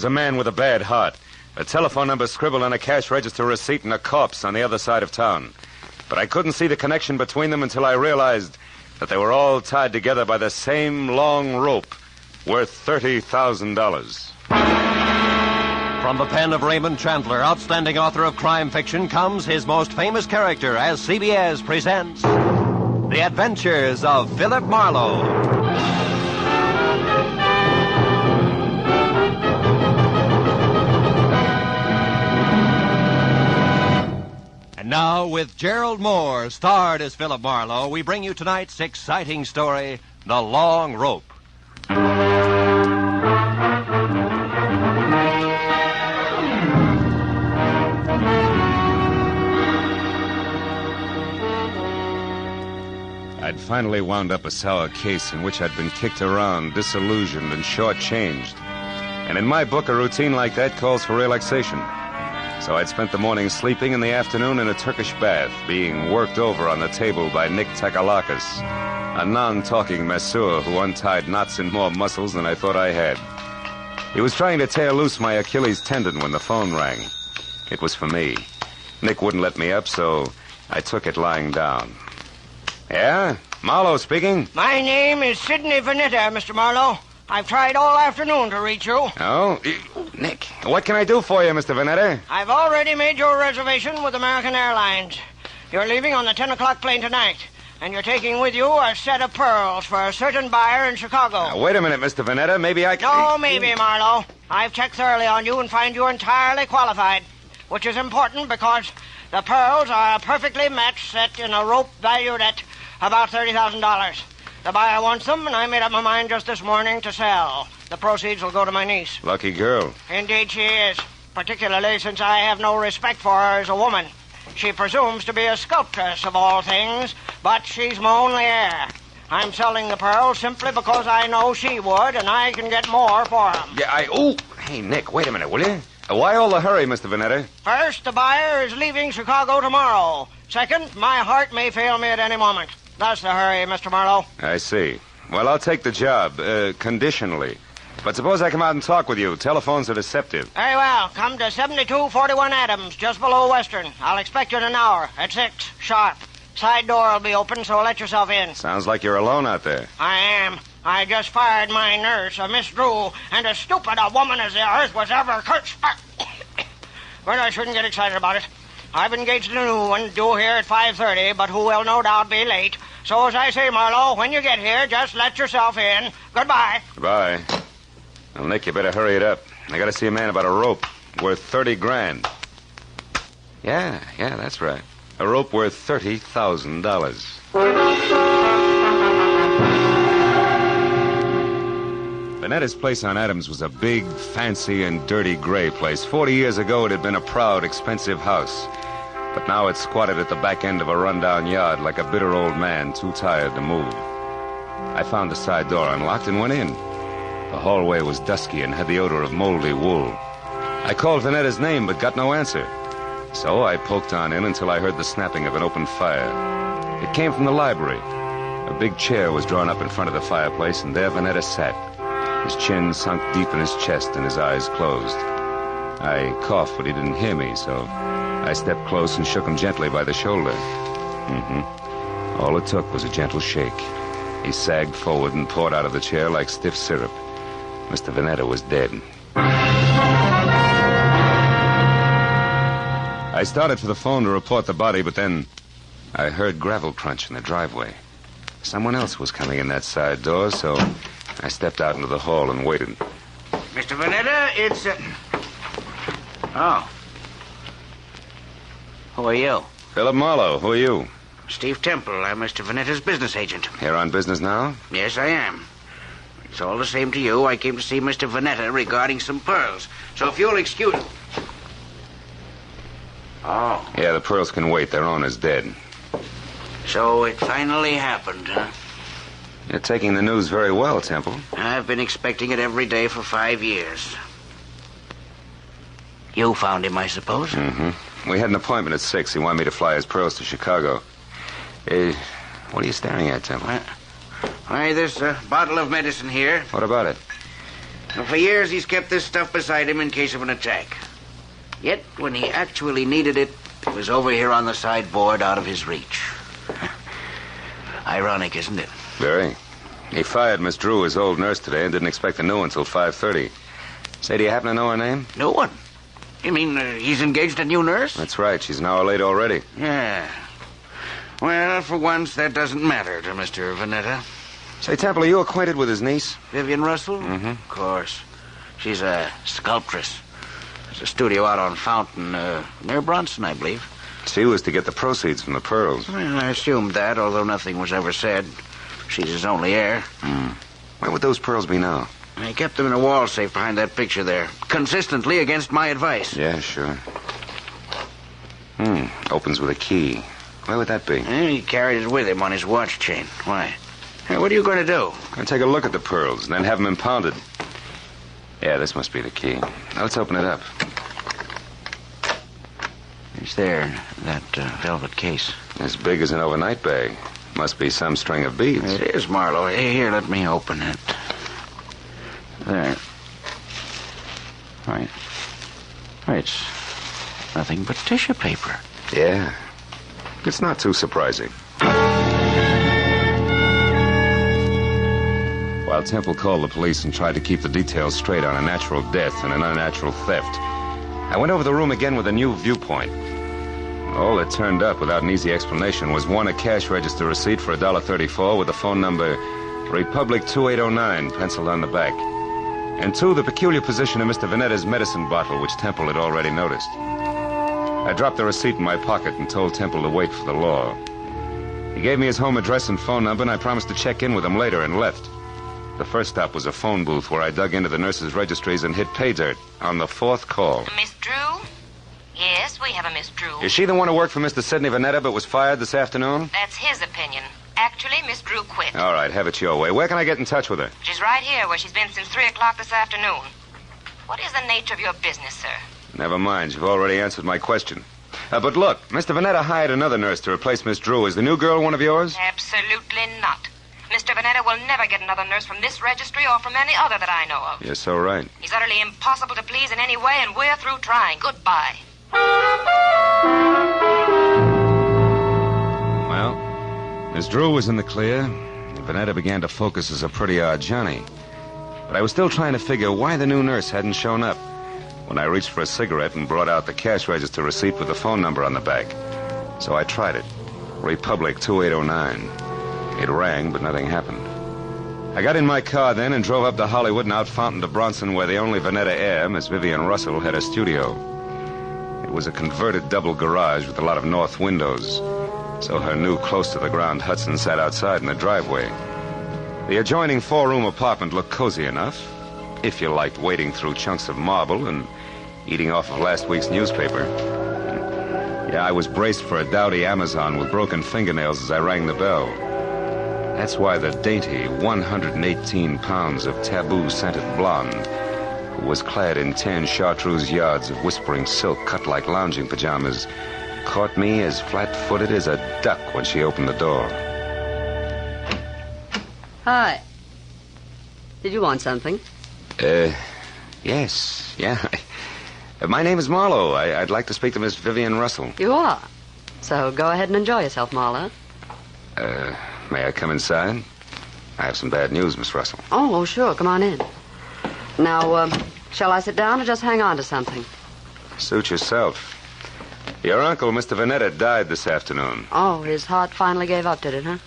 a man with a bad heart. A telephone number scribbled on a cash register receipt and a corpse on the other side of town. But I couldn't see the connection between them until I realized that they were all tied together by the same long rope worth $30,000. From the pen of Raymond Chandler, outstanding author of crime fiction, comes his most famous character as CBS presents The Adventures of Philip Marlowe. And now, with Gerald Moore, starred as Philip Marlowe, we bring you tonight's exciting story, The Long Rope. I'd finally wound up a sour case in which I'd been kicked around, disillusioned, and shortchanged. And in my book, a routine like that calls for relaxation. So I'd spent the morning sleeping and the afternoon in a Turkish bath, being worked over on the table by Nick Takalakis, a non-talking masseur who untied knots in more muscles than I thought I had. He was trying to tear loose my Achilles tendon when the phone rang. It was for me. Nick wouldn't let me up, so I took it lying down. Yeah? Marlowe speaking? My name is Sidney Vanetta, Mr. Marlowe. I've tried all afternoon to reach you. Oh? Nick, what can I do for you, Mr. Vanetta? I've already made your reservation with American Airlines. You're leaving on the 10 o'clock plane tonight, and you're taking with you a set of pearls for a certain buyer in Chicago. Now, wait a minute, Mr. Vanetta. Maybe I can... No, maybe, Marlowe. I've checked thoroughly on you and find you entirely qualified, which is important because the pearls are a perfectly matched set in a rope valued at about $30,000. The buyer wants them, and I made up my mind just this morning to sell. The proceeds will go to my niece. Lucky girl. Indeed she is, particularly since I have no respect for her as a woman. She presumes to be a sculptress of all things, but she's my only heir. I'm selling the pearls simply because I know she would, and I can get more for them. Yeah, Hey, Nick, wait a minute, will you? Why all the hurry, Mr. Vanetta? First, the buyer is leaving Chicago tomorrow. Second, my heart may fail me at any moment. That's the hurry, Mr. Marlowe. I see. Well, I'll take the job, conditionally. But suppose I come out and talk with you. Telephones are deceptive. Very well. Come to 7241 Adams, just below Western. I'll expect you in an hour, at 6, sharp. Side door will be open, so let yourself in. Sounds like you're alone out there. I am. I just fired my nurse, a Miss Drew, and as stupid a woman as the earth was ever cursed. But I shouldn't get excited about it. I've engaged a new one due here at 5:30, but who will no doubt be late. So as I say, Marlowe, when you get here, just let yourself in. Goodbye. Goodbye. Well, Nick, you better hurry it up. I gotta see a man about a rope worth $30,000. Yeah, that's right. A rope worth $30,000. Vanetta's place on Adams was a big, fancy, and dirty gray place. 40 years ago, it had been a proud, expensive house. But now it squatted at the back end of a rundown yard like a bitter old man too tired to move. I found the side door unlocked and went in. The hallway was dusky and had the odor of moldy wool. I called Vanetta's name but got no answer. So I poked on in until I heard the snapping of an open fire. It came from the library. A big chair was drawn up in front of the fireplace, and there Vanetta sat. His chin sunk deep in his chest and his eyes closed. I coughed, but he didn't hear me, so I stepped close and shook him gently by the shoulder. All it took was a gentle shake. He sagged forward and poured out of the chair like stiff syrup. Mr. Vanetta was dead. I started for the phone to report the body, but then I heard gravel crunch in the driveway. Someone else was coming in that side door, so I stepped out into the hall and waited. Mr. Vanetta, it's... Oh. Who are you? Philip Marlowe. Who are you? Steve Temple. I'm Mr. Vanetta's business agent. Here on business now? Yes, I am. It's all the same to you. I came to see Mr. Vanetta regarding some pearls. So if you'll excuse... Oh. Yeah, the pearls can wait. Their owner's dead. So it finally happened, huh? You're taking the news very well, Temple. I've been expecting it every day for 5 years. You found him, I suppose? Mm-hmm. We had an appointment at 6. He wanted me to fly his pearls to Chicago. What are you staring at, Temple? Why, there's a bottle of medicine here. What about it? For years, he's kept this stuff beside him in case of an attack. Yet, when he actually needed it, it was over here on the sideboard out of his reach. Ironic, isn't it? Very. He fired Miss Drew, his old nurse, today and didn't expect a new one until 5:30. Say, do you happen to know her name? No one. You mean he's engaged a new nurse? That's right. She's an hour late already. Yeah. Well, for once, that doesn't matter to Mr. Vanetta. Say, Temple, are you acquainted with his niece? Vivian Russell? Mm-hmm. Of course. She's a sculptress. There's a studio out on Fountain, near Bronson, I believe. She was to get the proceeds from the pearls. Well, I assumed that, although nothing was ever said. She's his only heir. Where would those pearls be now? I kept them in a wall safe behind that picture there, consistently against my advice. Yeah, sure. Opens with a key. Where would that be? He carried it with him on his watch chain. Why? Hey, what are you going to do? Gonna take a look at the pearls and then have them impounded. Yeah, this must be the key. Now let's open it up. It's there, that velvet case. As big as an overnight bag. Must be some string of beads. It is, Marlowe. Hey, here, let me open it. There. Right. It's nothing but tissue paper. Yeah. It's not too surprising. While Temple called the police and tried to keep the details straight on a natural death and an unnatural theft, I went over the room again with a new viewpoint. All that turned up without an easy explanation was one, a cash register receipt for $1.34 with the phone number Republic 2809 penciled on the back. And two, the peculiar position of Mr. Vanetta's medicine bottle, which Temple had already noticed. I dropped the receipt in my pocket and told Temple to wait for the law. He gave me his home address and phone number, and I promised to check in with him later and left. The first stop was a phone booth where I dug into the nurses' registries and hit pay dirt on the fourth call. Miss Drew? Yes, we have a Miss Drew. Is she the one who worked for Mr. Sidney Vanetta but was fired this afternoon? That's his opinion. Actually, Miss Drew quit. All right, have it your way. Where can I get in touch with her? She's right here where she's been since 3 o'clock this afternoon. What is the nature of your business, sir? Never mind. You've already answered my question. But look, Mr. Vanetta hired another nurse to replace Miss Drew. Is the new girl one of yours? Absolutely not. Mr. Vanetta will never get another nurse from this registry or from any other that I know of. You're so right. He's utterly impossible to please in any way, and we're through trying. Goodbye. Well, Miss Drew was in the clear, and Vanetta began to focus as a pretty odd Johnny. But I was still trying to figure why the new nurse hadn't shown up when I reached for a cigarette and brought out the cash register receipt with the phone number on the back. So I tried it. Republic 2809. It rang, but nothing happened. I got in my car then and drove up to Hollywood and out Fountain to Bronson, where the only Vanetta heir, Miss Vivian Russell, had a studio. It was a converted double garage with a lot of north windows, so her new close-to-the-ground Hudson sat outside in the driveway. The adjoining four-room apartment looked cozy enough, if you liked wading through chunks of marble and eating off of last week's newspaper. Yeah, I was braced for a dowdy Amazon with broken fingernails as I rang the bell. That's why the dainty 118 pounds of taboo-scented blonde, who was clad in tan chartreuse yards of whispering silk cut like lounging pajamas, caught me as flat-footed as a duck when she opened the door. Hi. Did you want something? Yes, yeah. My name is Marlowe. I'd like to speak to Miss Vivian Russell. You are. So go ahead and enjoy yourself, Marla. May I come inside? I have some bad news, Miss Russell. Oh, sure. Come on in. Now, shall I sit down or just hang on to something? Suit yourself. Your uncle, Mr. Vanetta, died this afternoon. Oh, his heart finally gave up, did it, huh?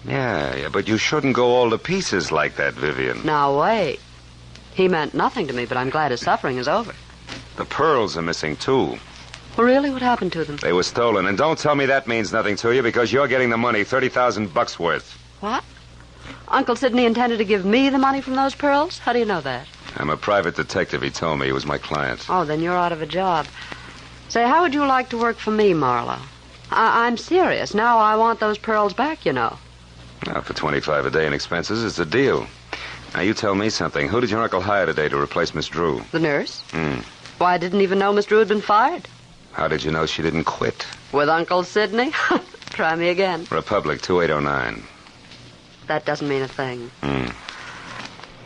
Yeah, but you shouldn't go all to pieces like that, Vivian. Now, wait. He meant nothing to me, but I'm glad his suffering is over. The pearls are missing, too. Well, really? What happened to them? They were stolen, and don't tell me that means nothing to you, because you're getting the money, $30,000 worth. What? Uncle Sidney intended to give me the money from those pearls? How do you know that? I'm a private detective, he told me. He was my client. Oh, then you're out of a job. Say, how would you like to work for me, Marla? I'm serious. Now I want those pearls back, you know. Now, for $25 a day in expenses, it's a deal. Now, you tell me something. Who did your uncle hire today to replace Miss Drew? The nurse? Why, I didn't even know Miss Drew had been fired. How did you know she didn't quit? With Uncle Sidney? Try me again. Republic 2809. That doesn't mean a thing.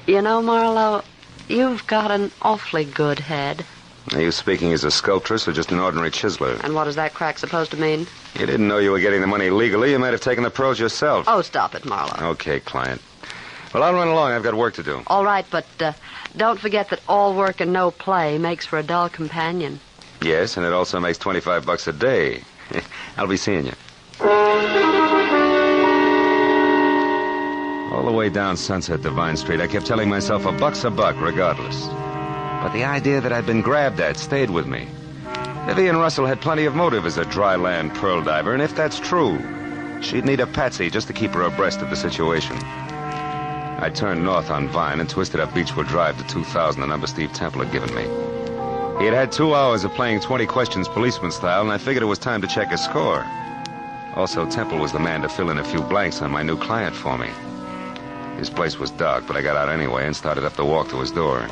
You know, Marlo, You've got an awfully good head. Are you speaking as a sculptress or just an ordinary chiseler? And what is that crack supposed to mean? You didn't know you were getting the money legally. You might have taken the pearls yourself. Oh, stop it, Marlowe. Okay, client. Well, I'll run along. I've got work to do. All right, but don't forget that all work and no play makes for a dull companion. Yes, and it also makes $25 a day. I'll be seeing you. All the way down Sunset Divine Street, I kept telling myself a buck's a buck regardless. But the idea that I'd been grabbed at stayed with me. Vivian Russell had plenty of motive as a dry land pearl diver, and if that's true, she'd need a patsy just to keep her abreast of the situation. I turned north on Vine and twisted up Beechwood Drive to 2000, the number Steve Temple had given me. He had had 2 hours of playing 20 questions policeman style, and I figured it was time to check his score. Also, Temple was the man to fill in a few blanks on my new client for me. His place was dark, but I got out anyway and started up the walk to his door.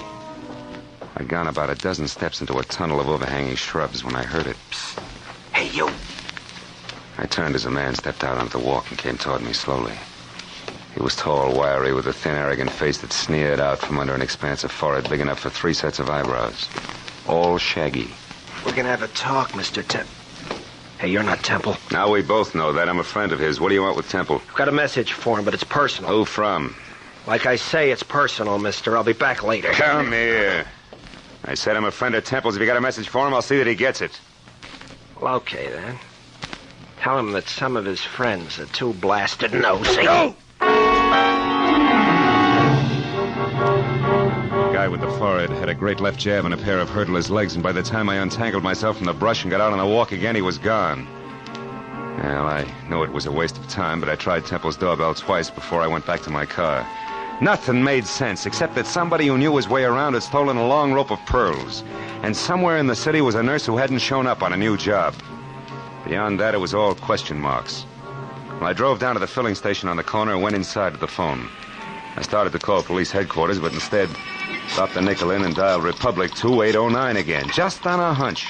I'd gone about a dozen steps into a tunnel of overhanging shrubs when I heard it. Psst. Hey, you. I turned as a man stepped out onto the walk and came toward me slowly. He was tall, wiry, with a thin, arrogant face that sneered out from under an expansive forehead big enough for 3 sets of eyebrows. All shaggy. We're gonna have a talk, Mr. Temple. Hey, you're not Temple. Now we both know that. I'm a friend of his. What do you want with Temple? I've got a message for him, but it's personal. Who from? Like I say, it's personal, mister. I'll be back later. Come here. I said I'm a friend of Temple's. If you got a message for him, I'll see that he gets it. Well, okay, then. Tell him that some of his friends are too blasted nosy. Go! The guy with the forehead had a great left jab and a pair of hurdler's legs, and by the time I untangled myself from the brush and got out on the walk again, he was gone. Well, I knew it was a waste of time, but I tried Temple's doorbell twice before I went back to my car. Nothing made sense, except that somebody who knew his way around had stolen a long rope of pearls. And somewhere in the city was a nurse who hadn't shown up on a new job. Beyond that, it was all question marks. Well, I drove down to the filling station on the corner and went inside to the phone. I started to call police headquarters, but instead dropped the nickel in and dialed Republic 2809 again, just on a hunch.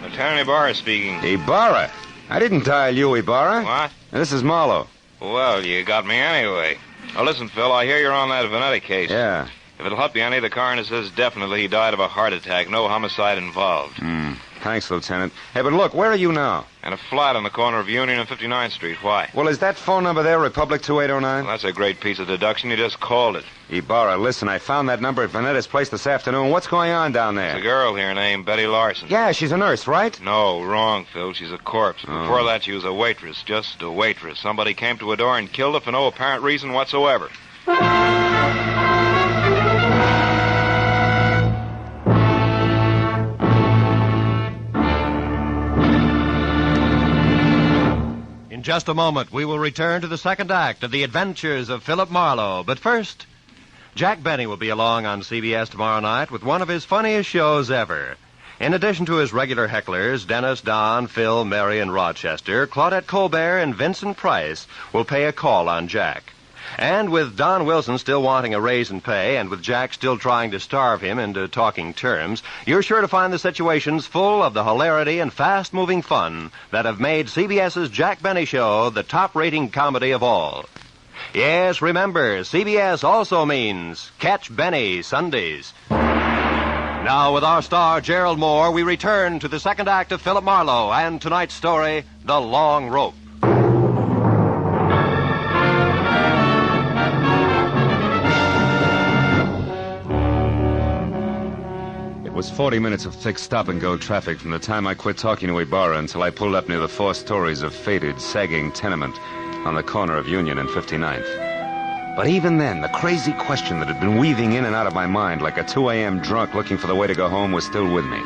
Lieutenant Ibarra speaking. Ibarra? I didn't dial you, Ibarra. What? This is Marlowe. Well, you got me anyway. Now, listen, Phil, I hear you're on that Vanetta case. Yeah. If it'll help you any, the coroner says definitely he died of a heart attack. No homicide involved. Thanks, Lieutenant. Hey, but look, where are you now? In a flat on the corner of Union and 59th Street. Why? Well, is that phone number there, Republic 2809? Well, that's a great piece of deduction. You just called it. Ibarra, listen, I found that number at Vanetta's place this afternoon. What's going on down There's a there? girl here named Betty Larson. Yeah, she's a nurse, right? No, wrong, Phil. She's a corpse. Before that, she was a waitress. Just a waitress. Somebody came to her door and killed her for no apparent reason whatsoever. In just a moment, we will return to the second act of The Adventures of Philip Marlowe. But first, Jack Benny will be along on CBS tomorrow night with one of his funniest shows ever. In addition to his regular hecklers, Dennis, Don, Phil, Mary, and Rochester, Claudette Colbert and Vincent Price will pay a call on Jack. And with Don Wilson still wanting a raise in pay, and with Jack still trying to starve him into talking terms, you're sure to find the situations full of the hilarity and fast-moving fun that have made CBS's Jack Benny Show the top-rating comedy of all. Yes, remember, CBS also means Catch Benny Sundays. Now, with our star, Gerald Moore, we return to the second act of Philip Marlowe and tonight's story, The Long Rope. It was 40 minutes of thick stop-and-go traffic from the time I quit talking to Ibarra until I pulled up near the 4 stories of faded, sagging tenement on the corner of Union and 59th. But even then, the crazy question that had been weaving in and out of my mind like a 2 a.m. drunk looking for the way to go home was still with me.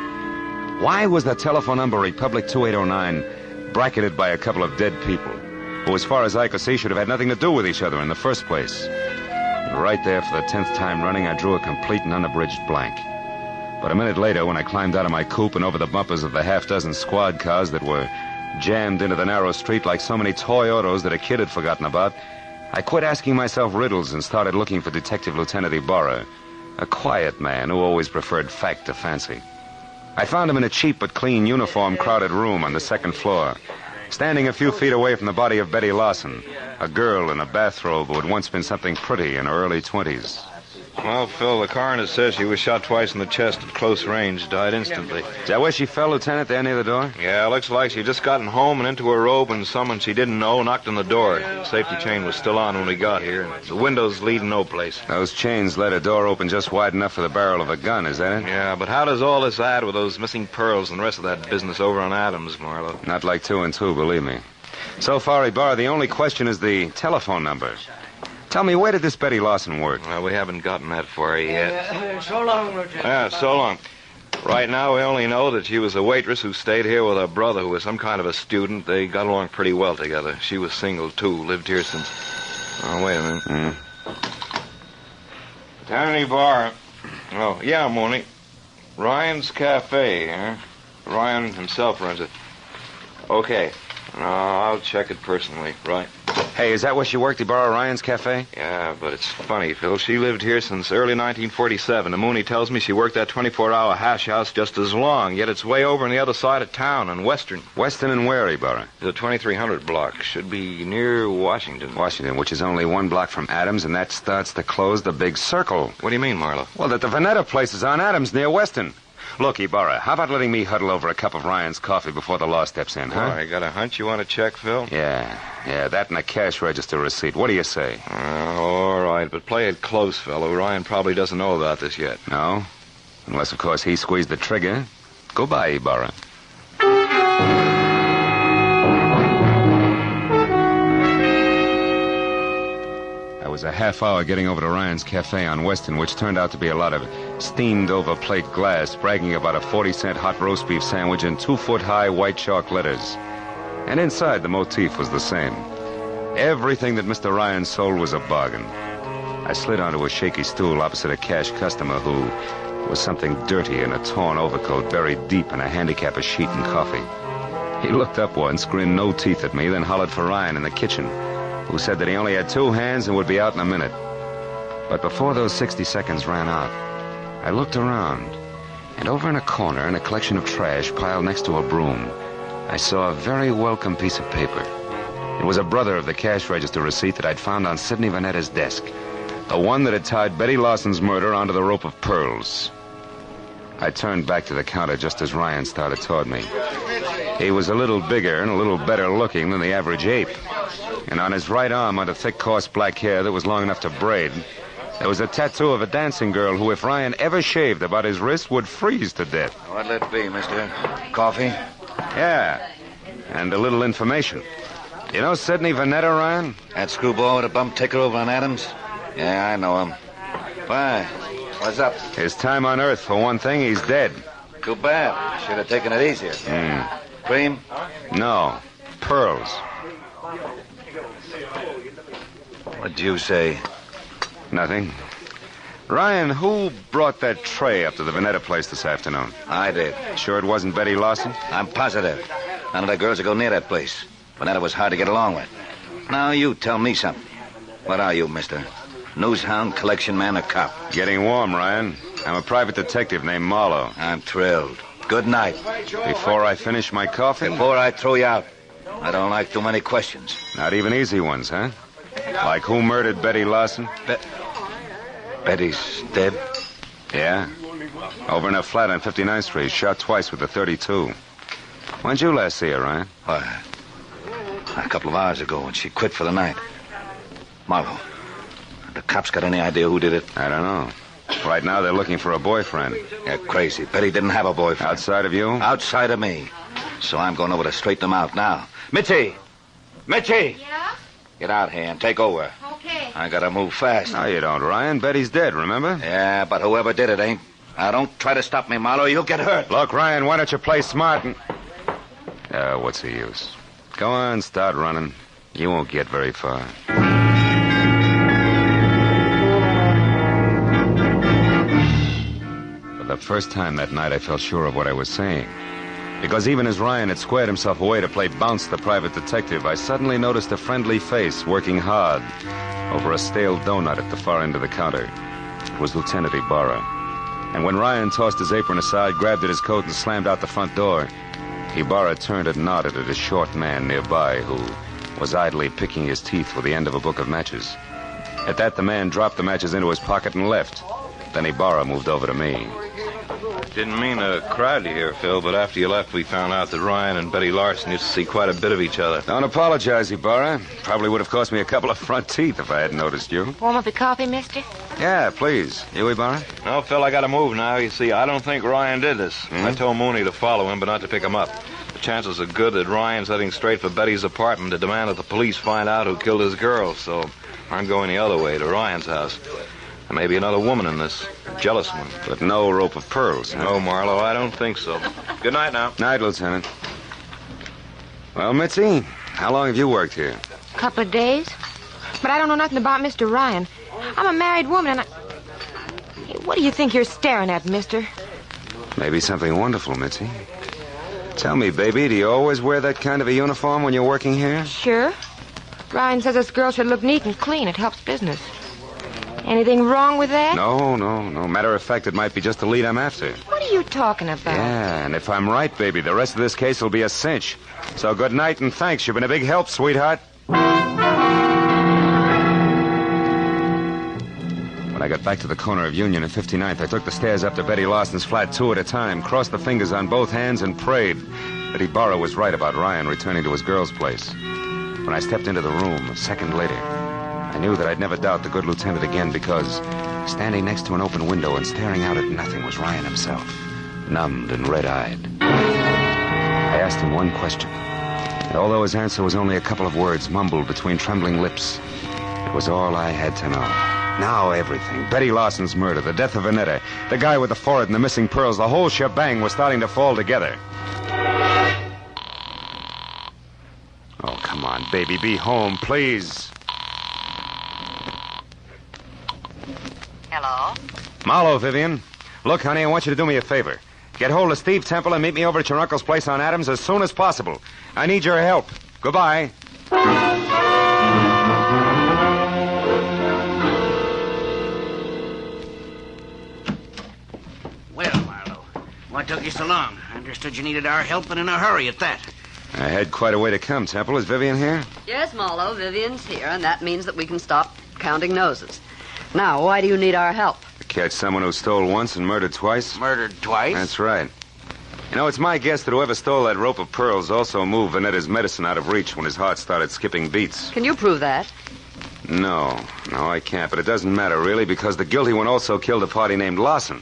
Why was the telephone number Republic 2809 bracketed by a couple of dead people, who, as far as I could see, should have had nothing to do with each other in the first place? And right there, for the 10th time running, I drew a complete and unabridged blank. But a minute later, when I climbed out of my coupe and over the bumpers of the half-dozen squad cars that were jammed into the narrow street like so many toy autos that a kid had forgotten about, I quit asking myself riddles and started looking for Detective Lieutenant Ibarra, a quiet man who always preferred fact to fancy. I found him in a cheap but clean uniform crowded room on the second floor, standing a few feet away from the body of Betty Lawson, a girl in a bathrobe who had once been something pretty in her early 20s. Well, Phil, the coroner says she was shot twice in the chest at close range, died instantly. Is that where she fell, Lieutenant, there near the door? Yeah, looks like she'd just gotten home and into her robe and someone she didn't know knocked on the door. The safety chain was still on when we got here. The windows lead no place. Those chains let a door open just wide enough for the barrel of a gun, is that it? Yeah, but how does all this add with those missing pearls and the rest of that business over on Adams, Marlowe? Not like 2 and 2, believe me. So far, Ibarra, the only question is the telephone number. Tell me, where did this Betty Lawson work? Well, we haven't gotten that far yet. So long, Lieutenant. Yeah, so long. Right now, we only know that she was a waitress who stayed here with her brother, who was some kind of a student. They got along pretty well together. She was single, too. Lived here since... Oh, wait a minute. Tiny Bar. Oh, yeah, Mooney. Ryan's Cafe, huh? Ryan himself runs it. Okay. I'll check it personally, right? Hey, is that where she worked, Ibarra, Ryan's Cafe? Yeah, but it's funny, Phil. She lived here since early 1947. And Mooney tells me she worked that 24-hour hash house just as long, yet it's way over on the other side of town in Western. Western and where, Ibarra? The 2300 block. Should be near Washington. Washington, which is only 1 block from Adams, and that starts to close the big circle. What do you mean, Marlowe? Well, that the Vanetta place is on Adams near Western. Look, Ibarra, how about letting me huddle over a cup of Ryan's coffee before the law steps in, huh? Oh, you got a hunch you want to check, Phil? Yeah, that and a cash register receipt. What do you say? All right, but play it close, fellow. Ryan probably doesn't know about this yet. No? Unless, of course, he squeezed the trigger. Goodbye, Ibarra. I was a half hour getting over to Ryan's Cafe on Western, which turned out to be a lot of steamed-over plate glass, bragging about a 40-cent hot roast beef sandwich in 2-foot-high white chalk letters. And inside, the motif was the same. Everything that Mr. Ryan sold was a bargain. I slid onto a shaky stool opposite a cash customer who was something dirty in a torn overcoat buried deep in a handicapper's sheet and coffee. He looked up once, grinned no teeth at me, then hollered for Ryan in the kitchen, who said that he only had 2 hands and would be out in a minute. But before those 60 seconds ran out, I looked around, and over in a corner, in a collection of trash piled next to a broom, I saw a very welcome piece of paper. It was a brother of the cash register receipt that I'd found on Sidney Vanetta's desk, the one that had tied Betty Lawson's murder onto the rope of pearls. I turned back to the counter just as Ryan started toward me. He was a little bigger and a little better looking than the average ape. And on his right arm, under thick, coarse black hair that was long enough to braid, there was a tattoo of a dancing girl who, if Ryan ever shaved about his wrist, would freeze to death. What'll it be, mister? Coffee? Yeah, and a little information. You know Sidney Vanetta, Ryan? That screwball with a bump ticker over on Adams? Yeah, I know him. Why? What's up? His time on Earth, for one thing, he's dead. Too bad. Should have taken it easier. Cream? No, pearls. What'd you say? Nothing. Ryan, who brought that tray up to the Vanetta place this afternoon? I did. Sure it wasn't Betty Lawson? I'm positive. None of the girls would go near that place. Vanetta was hard to get along with. Now you tell me something. What are you, mister? Newshound, collection man, or cop? Getting warm, Ryan. I'm a private detective named Marlowe. I'm thrilled. Good night. Before I finish my coffee? Before I throw you out. I don't like too many questions. Not even easy ones, huh? Like who murdered Betty Lawson? Betty's dead? Yeah. Over in her flat on 59th Street, shot twice with a .32. When'd you last see her, Ryan? Why, a couple of hours ago when she quit for the night. Marlowe, the cops got any idea who did it? I don't know. Right now they're looking for a boyfriend. You're crazy. Betty didn't have a boyfriend. Outside of you? Outside of me. So I'm going over to straighten them out now. Mitzi! Mitzi! Yeah? Get out here and take over. Okay. I gotta move fast. No, you don't, Ryan. Betty's dead, remember? Yeah, but whoever did it ain't. Now, don't try to stop me, Marlowe. You'll get hurt. Look, Ryan, why don't you play smart and... what's the use? Go on, start running. You won't get very far. For the first time that night, I felt sure of what I was saying. Because even as Ryan had squared himself away to play bounce the private detective, I suddenly noticed a friendly face working hard over a stale donut at the far end of the counter. It was Lieutenant Ibarra. And when Ryan tossed his apron aside, grabbed at his coat, and slammed out the front door, Ibarra turned and nodded at a short man nearby who was idly picking his teeth with the end of a book of matches. At that, the man dropped the matches into his pocket and left. Then Ibarra moved over to me. Didn't mean to crowd you here, Phil, but after you left, we found out that Ryan and Betty Larson used to see quite a bit of each other. Don't apologize, Ibarra. Probably would have cost me a couple of front teeth if I hadn't noticed you. Warm up your coffee, mister? Yeah, please. You, Ibarra? No, Phil, I gotta move now. You see, I don't think Ryan did this. I told Mooney to follow him, but not to pick him up. The chances are good that Ryan's heading straight for Betty's apartment to demand that the police find out who killed his girl, so I'm going the other way, to Ryan's house. There may be another woman in this. A jealous one. But no rope of pearls, huh? No, Marlowe, I don't think so. Good night now. Night, Lieutenant. Well, Mitzi, how long have you worked here? A couple of days. But I don't know nothing about Mr. Ryan. I'm a married woman, and Hey, what do you think you're staring at, mister? Maybe something wonderful, Mitzi. Tell me, baby, do you always wear that kind of a uniform when you're working here? Sure. Ryan says us girls should look neat and clean. It helps business. Anything wrong with that? No. Matter of fact, it might be just the lead I'm after. What are you talking about? Yeah, and if I'm right, baby, the rest of this case will be a cinch. So good night and thanks. You've been a big help, sweetheart. When I got back to the corner of Union and 59th, I took the stairs up to Betty Lawson's flat 2 at a time, crossed the fingers on both hands, and prayed that Ibarra was right about Ryan returning to his girl's place. When I stepped into the room a second later, I knew that I'd never doubt the good lieutenant again because standing next to an open window and staring out at nothing was Ryan himself, numbed and red-eyed. I asked him one question, and although his answer was only a couple of words mumbled between trembling lips, it was all I had to know. Now everything, Betty Lawson's murder, the death of Vanetta, the guy with the forehead and the missing pearls, the whole shebang was starting to fall together. Oh, come on, baby, be home, please. Hello? Marlowe, Vivian. Look, honey, I want you to do me a favor. Get hold of Steve Temple and meet me over at your uncle's place on Adams as soon as possible. I need your help. Goodbye. Well, Marlowe, what took you so long? I understood you needed our help and in a hurry at that. I had quite a way to come, Temple. Is Vivian here? Yes, Marlowe, Vivian's here, and that means that we can stop counting noses. Now, why do you need our help? To catch someone who stole once and murdered twice? Murdered twice? That's right. You know, it's my guess that whoever stole that rope of pearls also moved Vanetta's medicine out of reach when his heart started skipping beats. Can you prove that? No, I can't. But it doesn't matter, really, because the guilty one also killed a party named Lawson.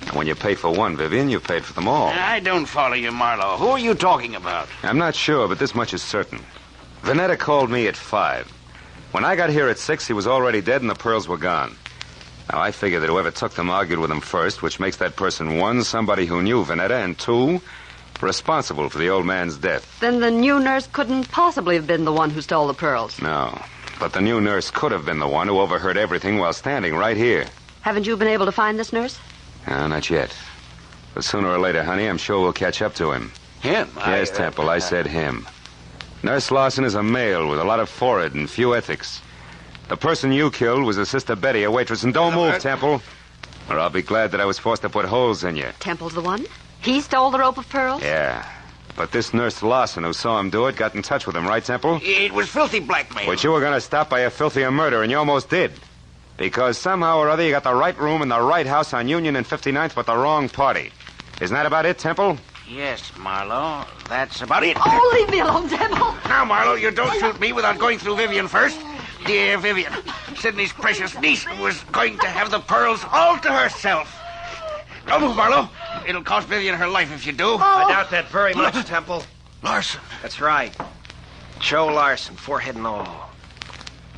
And when you pay for one, Vivian, you paid for them all. I don't follow you, Marlowe. Who are you talking about? I'm not sure, but this much is certain. Vanetta called me at 5. When I got here at 6, he was already dead and the pearls were gone. Now, I figure that whoever took them argued with him first, which makes that person, 1, somebody who knew Vanetta, and 2, responsible for the old man's death. Then the new nurse couldn't possibly have been the one who stole the pearls. No, but the new nurse could have been the one who overheard everything while standing right here. Haven't you been able to find this nurse? No, not yet. But sooner or later, honey, I'm sure we'll catch up to him. Him? Yes, Temple, I said him. Nurse Lawson is a male with a lot of forehead and few ethics. The person you killed was a Sister Betty, a waitress. And don't move, Temple, or I'll be glad that I was forced to put holes in you. Temple's the one? He stole the rope of pearls? Yeah. But this Nurse Lawson who saw him do it got in touch with him, right, Temple? It was filthy blackmail. Which you were going to stop by a filthier murder, and you almost did. Because somehow or other you got the right room in the right house on Union and 59th with the wrong party. Isn't that about it, Temple? Yes, Marlowe. That's about it. Oh, leave me alone, Temple. Now, Marlowe, you don't shoot me without going through Vivian first. Dear Vivian, Sidney's precious niece was going to have the pearls all to herself. Don't move, Marlowe. It'll cost Vivian her life if you do. I doubt that very much, Temple. Larson. That's right. Joe Larson, forehead and all.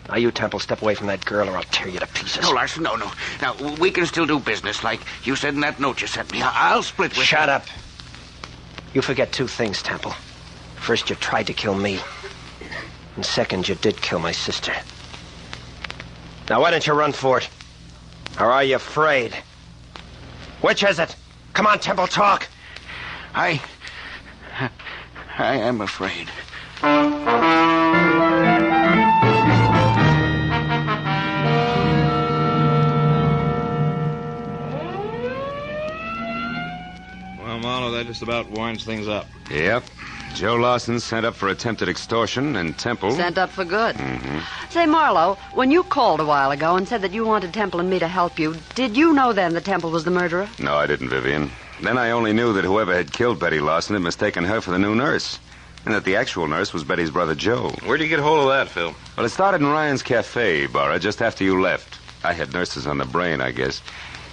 Now, you, Temple, step away from that girl or I'll tear you to pieces. No, Larson, no. Now, we can still do business like you said in that note you sent me. I'll split with Shut up. You forget 2 things, Temple. First, you tried to kill me. And second, you did kill my sister. Now, why don't you run for it? Or are you afraid? Which is it? Come on, Temple, talk. I am afraid. Well, Marlowe, that just about winds things up. Yep. Joe Lawson sent up for attempted extortion, and Temple... Sent up for good. Mm-hmm. Say, Marlowe, when you called a while ago and said that you wanted Temple and me to help you, did you know then that Temple was the murderer? No, I didn't, Vivian. Then I only knew that whoever had killed Betty Lawson had mistaken her for the new nurse, and that the actual nurse was Betty's brother, Joe. Where'd you get hold of that, Phil? Well, it started in Ryan's Cafe, Barra, just after you left. I had nurses on the brain, I guess.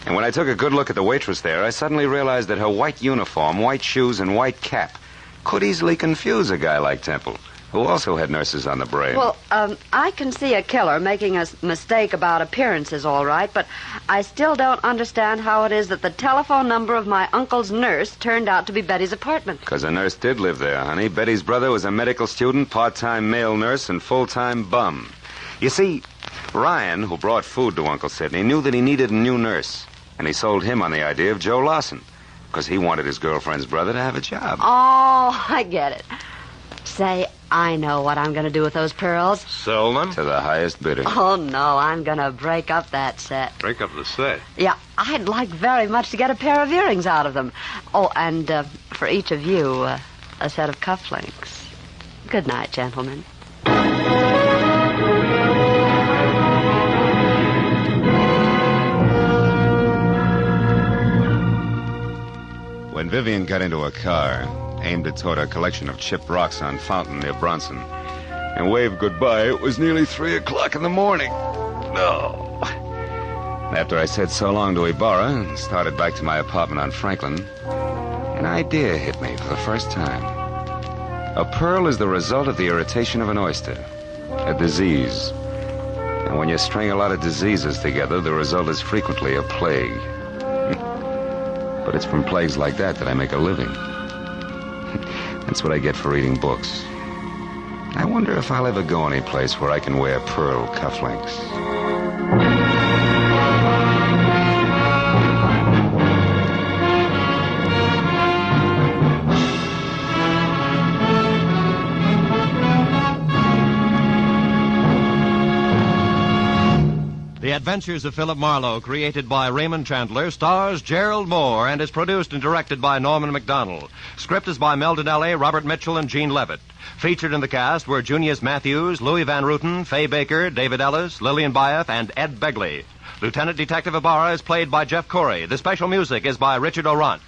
And when I took a good look at the waitress there, I suddenly realized that her white uniform, white shoes, and white cap could easily confuse a guy like Temple, who also had nurses on the brain. Well, I can see a killer making a mistake about appearances, all right, but I still don't understand how it is that the telephone number of my uncle's nurse turned out to be Betty's apartment. Because a nurse did live there, honey. Betty's brother was a medical student, part-time male nurse, and full-time bum. You see, Ryan, who brought food to Uncle Sidney, knew that he needed a new nurse, and he sold him on the idea of Joe Lawson, because he wanted his girlfriend's brother to have a job. Oh, I get it. Say, I know what I'm going to do with those pearls. Sell them? To the highest bidder. Oh, no, I'm going to break up that set. Break up the set. Yeah, I'd like very much to get a pair of earrings out of them. Oh, and for each of you, a set of cufflinks. Good night, gentlemen. When Vivian got into a car, aimed it toward a collection of chipped rocks on Fountain near Bronson, and waved goodbye, it was nearly 3 o'clock in the morning. No. After I said so long to Ibarra and started back to my apartment on Franklin, an idea hit me for the first time. A pearl is the result of the irritation of an oyster, a disease. And when you string a lot of diseases together, the result is frequently a plague. But it's from plagues like that I make a living. That's what I get for reading books. I wonder if I'll ever go any place where I can wear pearl cufflinks. The Adventures of Philip Marlowe, created by Raymond Chandler, stars Gerald Moore and is produced and directed by Norman MacDonald. Script is by Mel Donnelly, Robert Mitchell, and Gene Levitt. Featured in the cast were Junius Matthews, Louis Van Ruten, Fay Baker, David Ellis, Lillian Byeth, and Ed Begley. Lieutenant Detective Ibarra is played by Jeff Corey. The special music is by Richard Orant.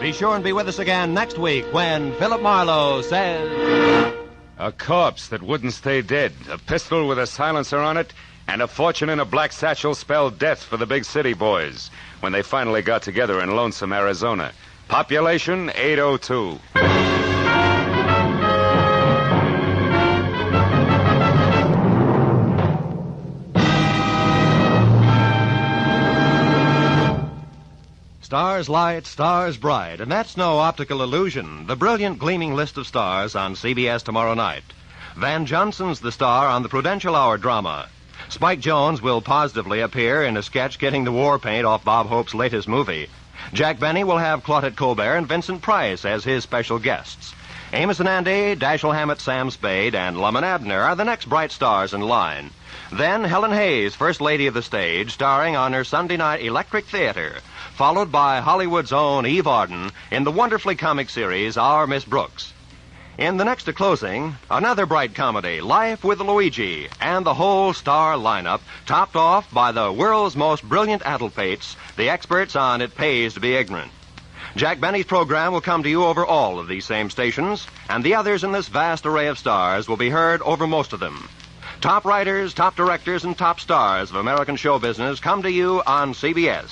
Be sure and be with us again next week when Philip Marlowe says... A corpse that wouldn't stay dead, a pistol with a silencer on it, and a fortune in a black satchel spelled death for the big city boys when they finally got together in lonesome Arizona. Population 802. Stars light, stars bright, and that's no optical illusion. The brilliant gleaming list of stars on CBS tomorrow night. Van Johnson's the star on the Prudential Hour drama. Spike Jones will positively appear in a sketch getting the war paint off Bob Hope's latest movie. Jack Benny will have Claudette Colbert and Vincent Price as his special guests. Amos and Andy, Dashiell Hammett, Sam Spade, and Lum and Abner are the next bright stars in line. Then Helen Hayes, First Lady of the Stage, starring on her Sunday night Electric Theater, followed by Hollywood's own Eve Arden in the wonderfully comic series Our Miss Brooks. In the next to closing, another bright comedy, Life with Luigi, and the whole star lineup, topped off by the world's most brilliant adulpates, the experts on It Pays to Be Ignorant. Jack Benny's program will come to you over all of these same stations, and the others in this vast array of stars will be heard over most of them. Top writers, top directors, and top stars of American show business come to you on CBS.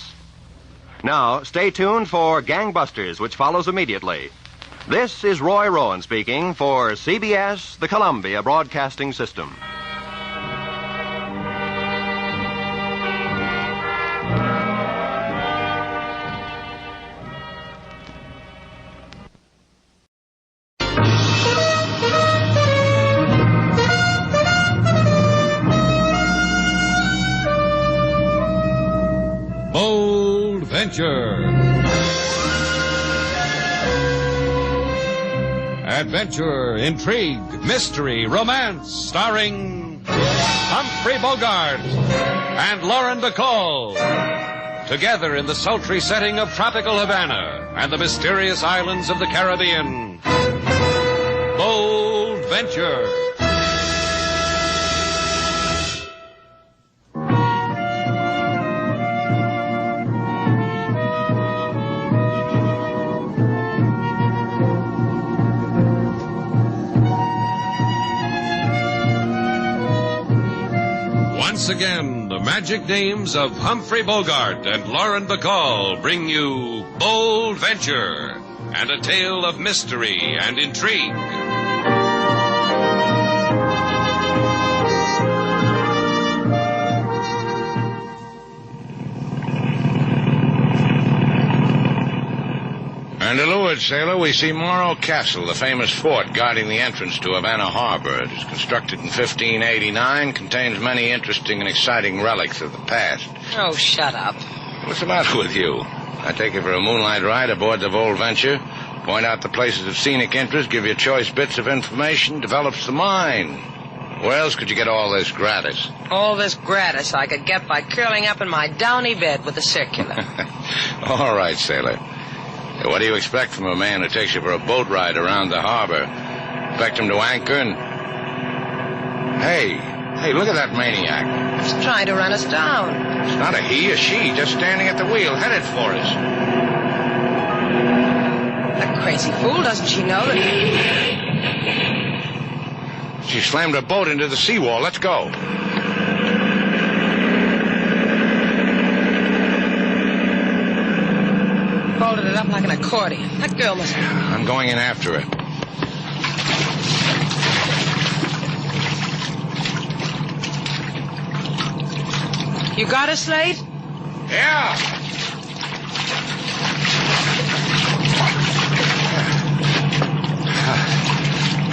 Now, stay tuned for Gangbusters, which follows immediately. This is Roy Rowan speaking for CBS, the Columbia Broadcasting System. Bold Venture. Adventure, intrigue, mystery, romance, starring Humphrey Bogart and Lauren Bacall. together in the sultry setting of tropical Havana and the mysterious islands of the Caribbean. Bold Venture. Once again, the magic names of Humphrey Bogart and Lauren Bacall bring you Bold Venture and a tale of mystery and intrigue. And to leeward, sailor, we see Morro Castle, the famous fort guarding the entrance to Havana Harbor. It was constructed in 1589, contains many interesting and exciting relics of the past. Oh, shut up. What's the matter with you? I take you for a moonlight ride aboard the Bold Venture, point out the places of scenic interest, give you choice bits of information, develops the mind. Where else could you get all this gratis? All this gratis I could get by curling up in my downy bed with a circular. All right, sailor. What do you expect from a man who takes you for a boat ride around the harbor? Expect him to anchor and... Hey, look at that maniac. He's trying to run us down. It's not a he, a she, just standing at the wheel, headed for us. That crazy fool, doesn't she know that... She slammed her boat into the seawall. Let's go. Folded it up like an accordion. That girl must... I'm going in after her. You got her, Slade? Yeah.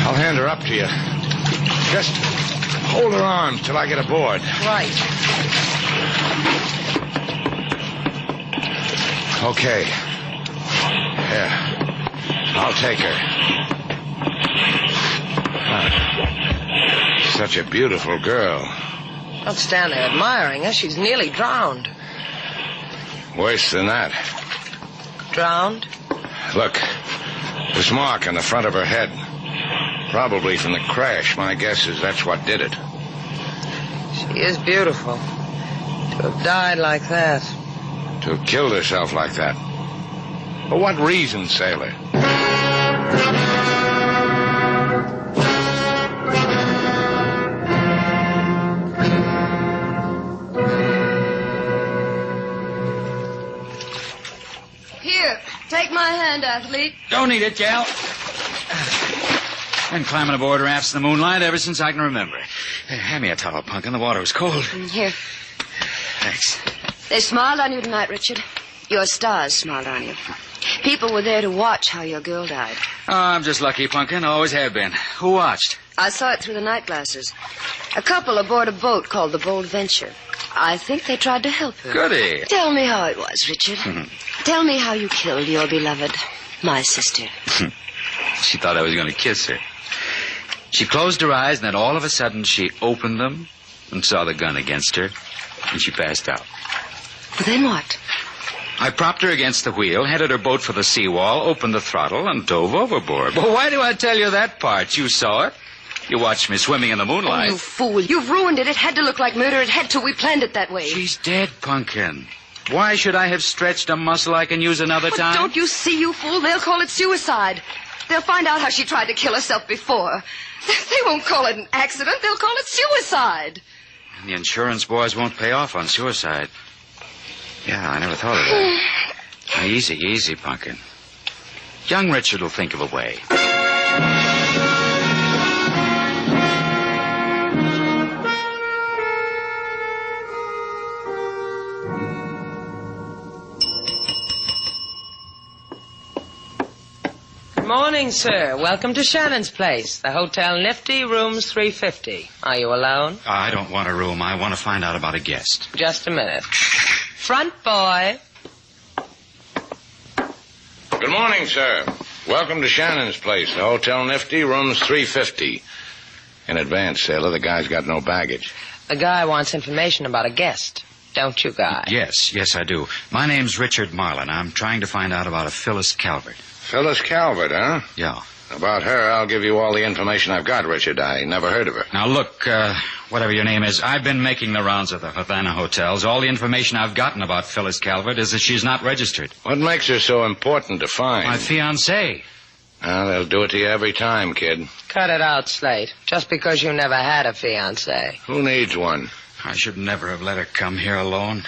I'll hand her up to you. Just hold her on till I get aboard. Right. Okay. Here. I'll take her. Such a beautiful girl. Don't stand there admiring her. She's nearly drowned. Worse than that. Drowned? Look. This mark on the front of her head. Probably from the crash. My guess is that's what did it. She is beautiful. To have died like that. To have killed herself like that. For what reason, sailor? Here, take my hand, athlete. Don't need it, gal. Been climbing aboard rafts in the moonlight ever since I can remember. Hey, hand me a towel, Punkin. The water was cold. Here. Thanks. They smiled on you tonight, Richard. Your stars smiled on you. People were there to watch how your girl died. Oh, I'm just lucky, Punkin. Always have been. Who watched? I saw it through the night glasses. A couple aboard a boat called the Bold Venture. I think they tried to help her. Goody. Tell me how it was, Richard. Tell me how you killed your beloved, my sister. She thought I was going to kiss her. She closed her eyes, and then all of a sudden she opened them and saw the gun against her, and she passed out. Then what? I propped her against the wheel, headed her boat for the seawall, opened the throttle, and dove overboard. Well, why do I tell you that part? You saw it. You watched me swimming in the moonlight. Oh, you fool. You've ruined it. It had to look like murder. It had to. We planned it that way. She's dead, Punkin. Why should I have stretched a muscle I can use another time? Don't you see, you fool? They'll call it suicide. They'll find out how she tried to kill herself before. They won't call it an accident. They'll call it suicide. And the insurance boys won't pay off on suicide. Yeah, I never thought of that. Now, easy, Punkin. Young Richard will think of a way. Good morning, sir. Welcome to Shannon's place. The Hotel Nifty, rooms 350. Are you alone? I don't want a room. I want to find out about a guest. Just a minute. Front boy. Good morning, sir. Welcome to Shannon's place, the Hotel Nifty, rooms 350. In advance, sailor. The guy's got no baggage. The guy wants information about a guest. don't you, Guy? Yes, I do. My name's Richard Marlin. I'm trying to find out about a Phyllis Calvert. Phyllis Calvert, huh? Yeah. About her, I'll give you all the information I've got, Richard. I never heard of her. Now, look, whatever your name is, I've been making the rounds of the Havana hotels. All the information I've gotten about Phyllis Calvert is that she's not registered. What makes her so important to find? My fiancé. Well, they'll do it to you every time, kid. Cut it out, Slate. Just because you never had a fiancé. Who needs one? I should never have let her come here alone.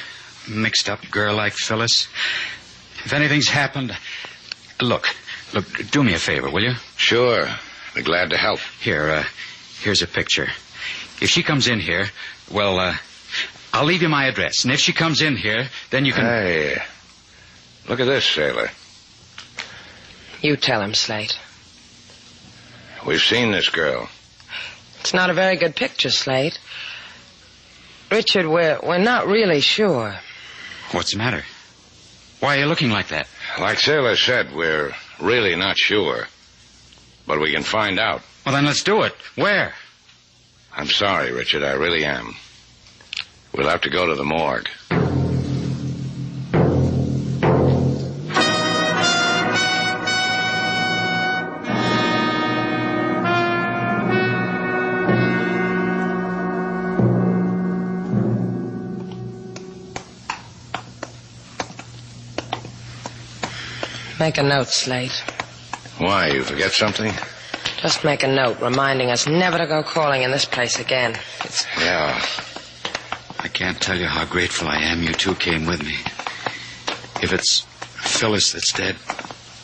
Mixed up girl like Phyllis. If anything's happened... Look, do me a favor, will you? Sure. Be glad to help. Here's a picture. If she comes in here, well, I'll leave you my address. And if she comes in here, then you can... Hey, look at this, sailor. You tell him, Slate. We've seen this girl. It's not a very good picture, Slate. Richard, we're not really sure. What's the matter? Why are you looking like that? Like Sailor said, we're really not sure. But we can find out. Well, then let's do it. Where? I'm sorry, Richard. I really am. We'll have to go to the morgue. Make a note, Slate. Why, you forget something? Just make a note reminding us never to go calling in this place again. Yeah. I can't tell you how grateful I am you two came with me. If it's Phyllis that's dead,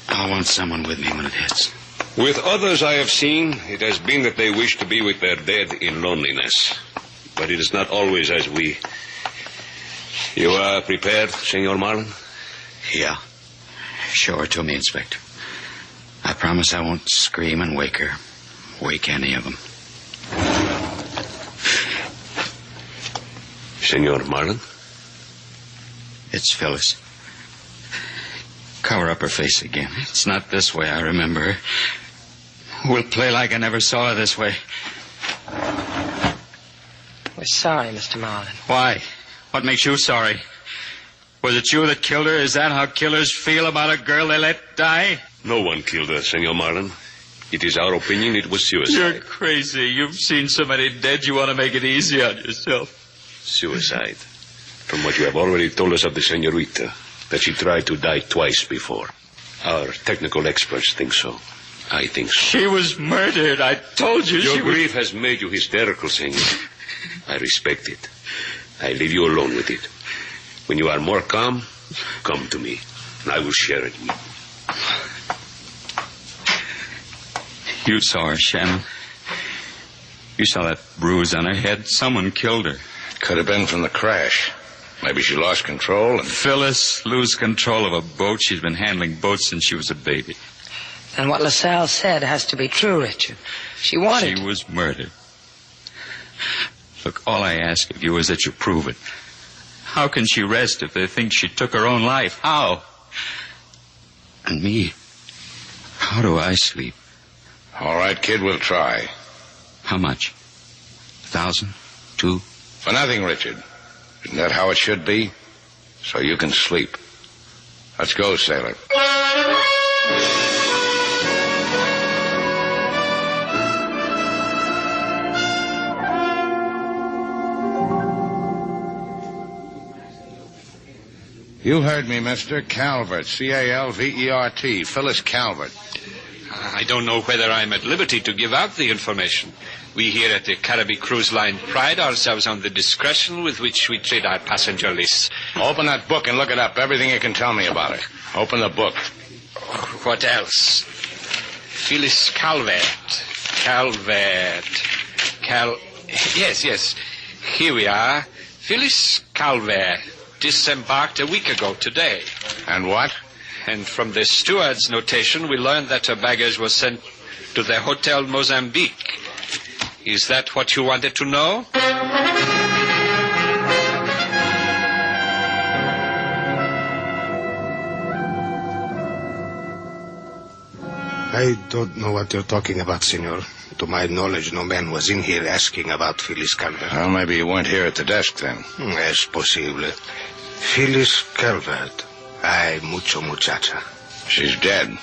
I'll want someone with me when it hits. With others I have seen, it has been that they wish to be with their dead in loneliness. But it is not always as we... You are prepared, Senor Marlin? Yeah. Show her to me, Inspector. I promise I won't scream and wake her. Wake any of them. Senor Marlin? It's Phyllis. Cover up her face again. It's not this way I remember her. We'll play like I never saw her this way. We're sorry, Mr. Marlin. Why? What makes you sorry? Was it you that killed her? Is that how killers feel about a girl they let die? No one killed her, Senor Marlin. It is our opinion it was suicide. You're crazy. You've seen so many dead, you want to make it easy on yourself. Suicide. From what you have already told us of the senorita, that she tried to die twice before. Our technical experts think so. I think so. She was murdered. I told you Your grief has made you hysterical, senor. I respect it. I leave you alone with it. When you are more calm, come to me, and I will share it with you. You saw her, Shannon. You saw that bruise on her head. Someone killed her. Could have been from the crash. Maybe she lost control and... Phyllis lose control of a boat. She's been handling boats since she was a baby. And what LaSalle said has to be true, Richard. She wanted... She was murdered. Look, all I ask of you is that you prove it. How can she rest if they think she took her own life? How? And me, how do I sleep? All right, kid, we'll try. How much? 1,000? 2? For nothing, Richard. Isn't that how it should be? So you can sleep. Let's go, sailor. You heard me, mister. Calvert. C-A-L-V-E-R-T. Phyllis Calvert. I don't know whether I'm at liberty to give out the information. We here at the Caribbean Cruise Line pride ourselves on the discretion with which we treat our passenger lists. Open that book and look it up. Everything you can tell me about it. Open the book. What else? Phyllis Calvert. Yes. Here we are. Phyllis Calvert disembarked a week ago today. And what? And from the steward's notation, we learned that her baggage was sent to the Hotel Mozambique. Is that what you wanted to know? I don't know what you're talking about, senor. To my knowledge, no man was in here asking about Phyllis Calvert. Well, maybe you weren't here at the desk then. Es posible. Phyllis Calvert. Ay, mucho muchacha. She's dead.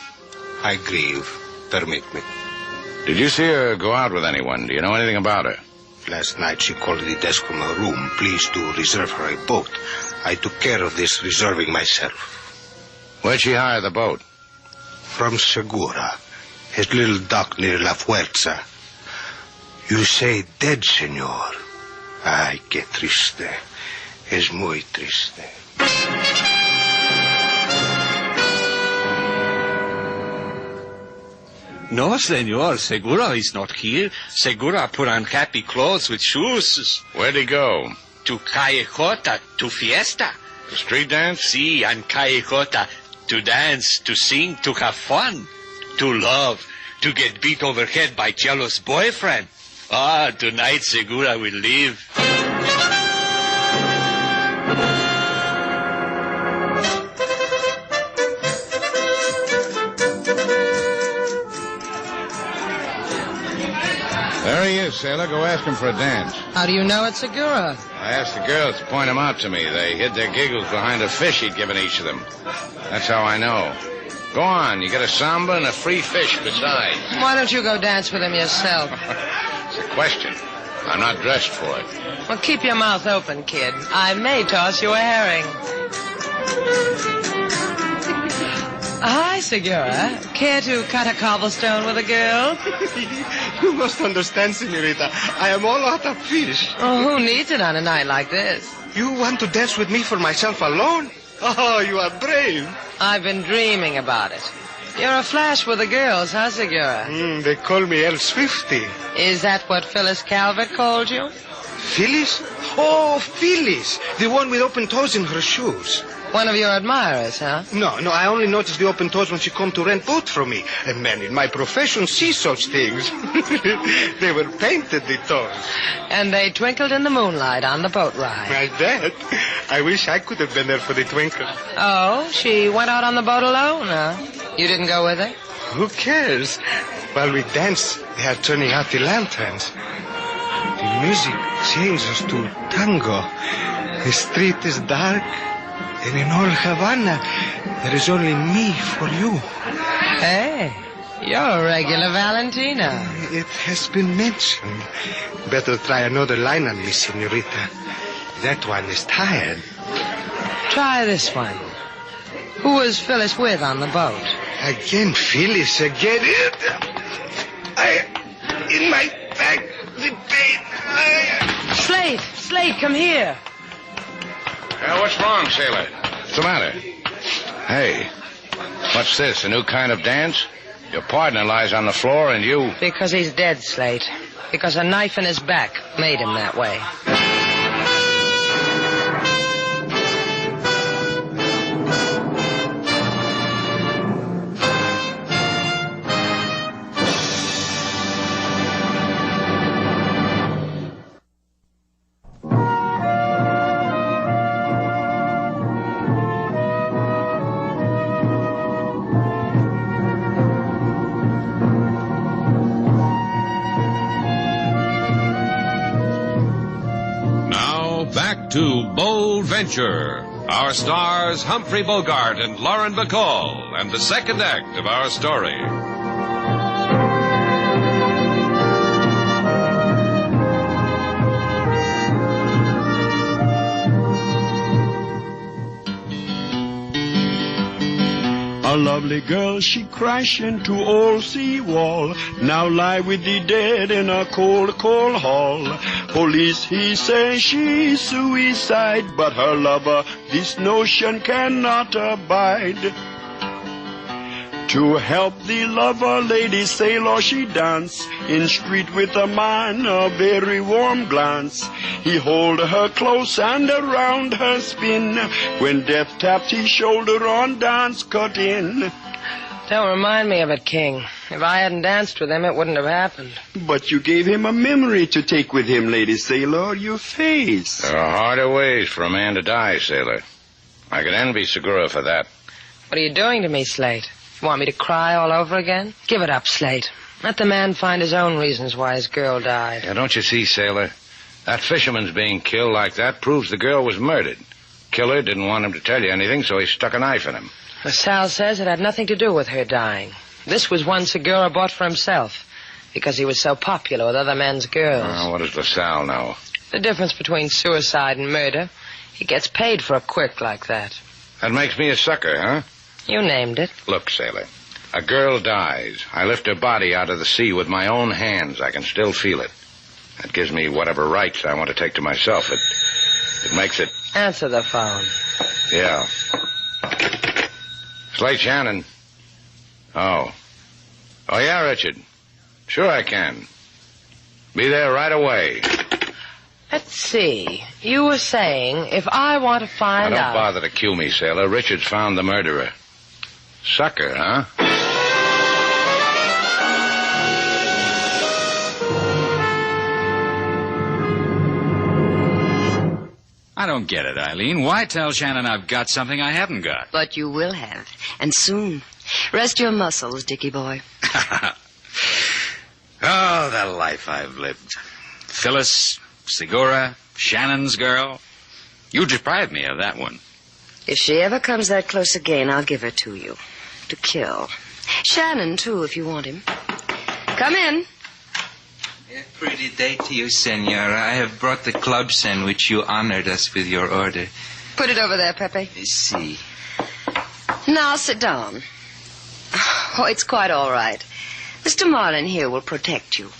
I grieve. Permit me. Did you see her go out with anyone? Do you know anything about her? Last night she called the desk from her room. Please to reserve her a boat. I took care of this reserving myself. Where'd she hire the boat? From Segura. His little dock near La Fuerza. You say dead, senor. Ay, qué triste. Es muy triste. No, senor. Segura is not here. Segura put on happy clothes with shoes. Where'd he go? To Callecota, to fiesta. The street dance? Si, and Callecota. To dance, to sing, to have fun. To love. To get beat over head by jealous boyfriend. Ah, tonight Segura will leave. There he is, sailor. Go ask him for a dance. How do you know it's Segura? I asked the girls to point him out to me. They hid their giggles behind a fish he'd given each of them. That's how I know. Go on. You get a samba and a free fish besides. Why don't you go dance with him yourself? It's a question. I'm not dressed for it. Well, keep your mouth open, kid. I may toss you a herring. Hi, Segura. Care to cut a cobblestone with a girl? You must understand, senorita. I am all out of fish. Oh, who needs it on a night like this? You want to dance with me for myself alone? Oh, you are brave. I've been dreaming about it. You're a flash with the girls, huh, Segura? They call me El Swifty. Is that what Phyllis Calvert called you? Phyllis? Oh, Phyllis. The one with open toes in her shoes. One of your admirers, huh? No, I only noticed the open toes when she come to rent boat from me. A man in my profession sees such things. They were painted, the toes. And they twinkled in the moonlight on the boat ride. I bet. I wish I could have been there for the twinkle. Oh, she went out on the boat alone, huh? You didn't go with her? Who cares? While we dance, they are turning out the lanterns. The music changes to tango. The street is dark. And in all Havana, there is only me for you. Hey, you're a regular Valentino. It has been mentioned. Better try another line on me, senorita. That one is tired. Try this one. Who was Phyllis with on the boat? Again, Phyllis, again. In my back, the pain. Slate, come here. What's wrong, sailor? What's the matter? Hey, what's this, a new kind of dance? Your partner lies on the floor and you... Because he's dead, Slate. Because a knife in his back made him that way. To Bold Venture. Our stars Humphrey Bogart and Lauren Bacall, and the second act of our story. A lovely girl, she crashed into old seawall. Now lie with the dead in a cold, cold hall. Police, he says she's suicide, but her lover this notion cannot abide. To help the lover, lady sailor, she dance in street with a man, a very warm glance. He hold her close and around her spin. When death tapped his shoulder on dance cut in. Don't remind me of it, King. If I hadn't danced with him, it wouldn't have happened. But you gave him a memory to take with him, Lady Sailor, your face. There are harder ways for a man to die, sailor. I can envy Segura for that. What are you doing to me, Slate? Want me to cry all over again? Give it up, Slate. Let the man find his own reasons why his girl died. Yeah, don't you see, Sailor? That fisherman's being killed like that proves the girl was murdered. Killer didn't want him to tell you anything, so he stuck a knife in him. Sal says it had nothing to do with her dying. This was one Segura bought for himself because he was so popular with other men's girls. Oh, what does LaSalle know? The difference between suicide and murder. He gets paid for a quirk like that. That makes me a sucker, huh? You named it. Look, Sailor, a girl dies. I lift her body out of the sea with my own hands. I can still feel it. That gives me whatever rights I want to take to myself. It makes it... Answer the phone. Yeah. Slate Shannon. Oh. Oh, yeah, Richard. Sure I can. Be there right away. Let's see. You were saying if I want to find Now, out... don't bother to cue me, Sailor. Richard's found the murderer. Sucker, huh? I don't get it, Eileen. Why tell Shannon I've got something I haven't got? But you will have, and soon. Rest your muscles, Dickie boy. Oh, the life I've lived. Phyllis, Segura, Shannon's girl. You deprived me of that one. If she ever comes that close again, I'll give her to you. To kill. Shannon, too, if you want him. Come in. A pretty day to you, Senora. I have brought the club sandwich you honored us with your order. Put it over there, Pepe. See. Now sit down. Oh, it's quite all right. Mr. Marlin here will protect you.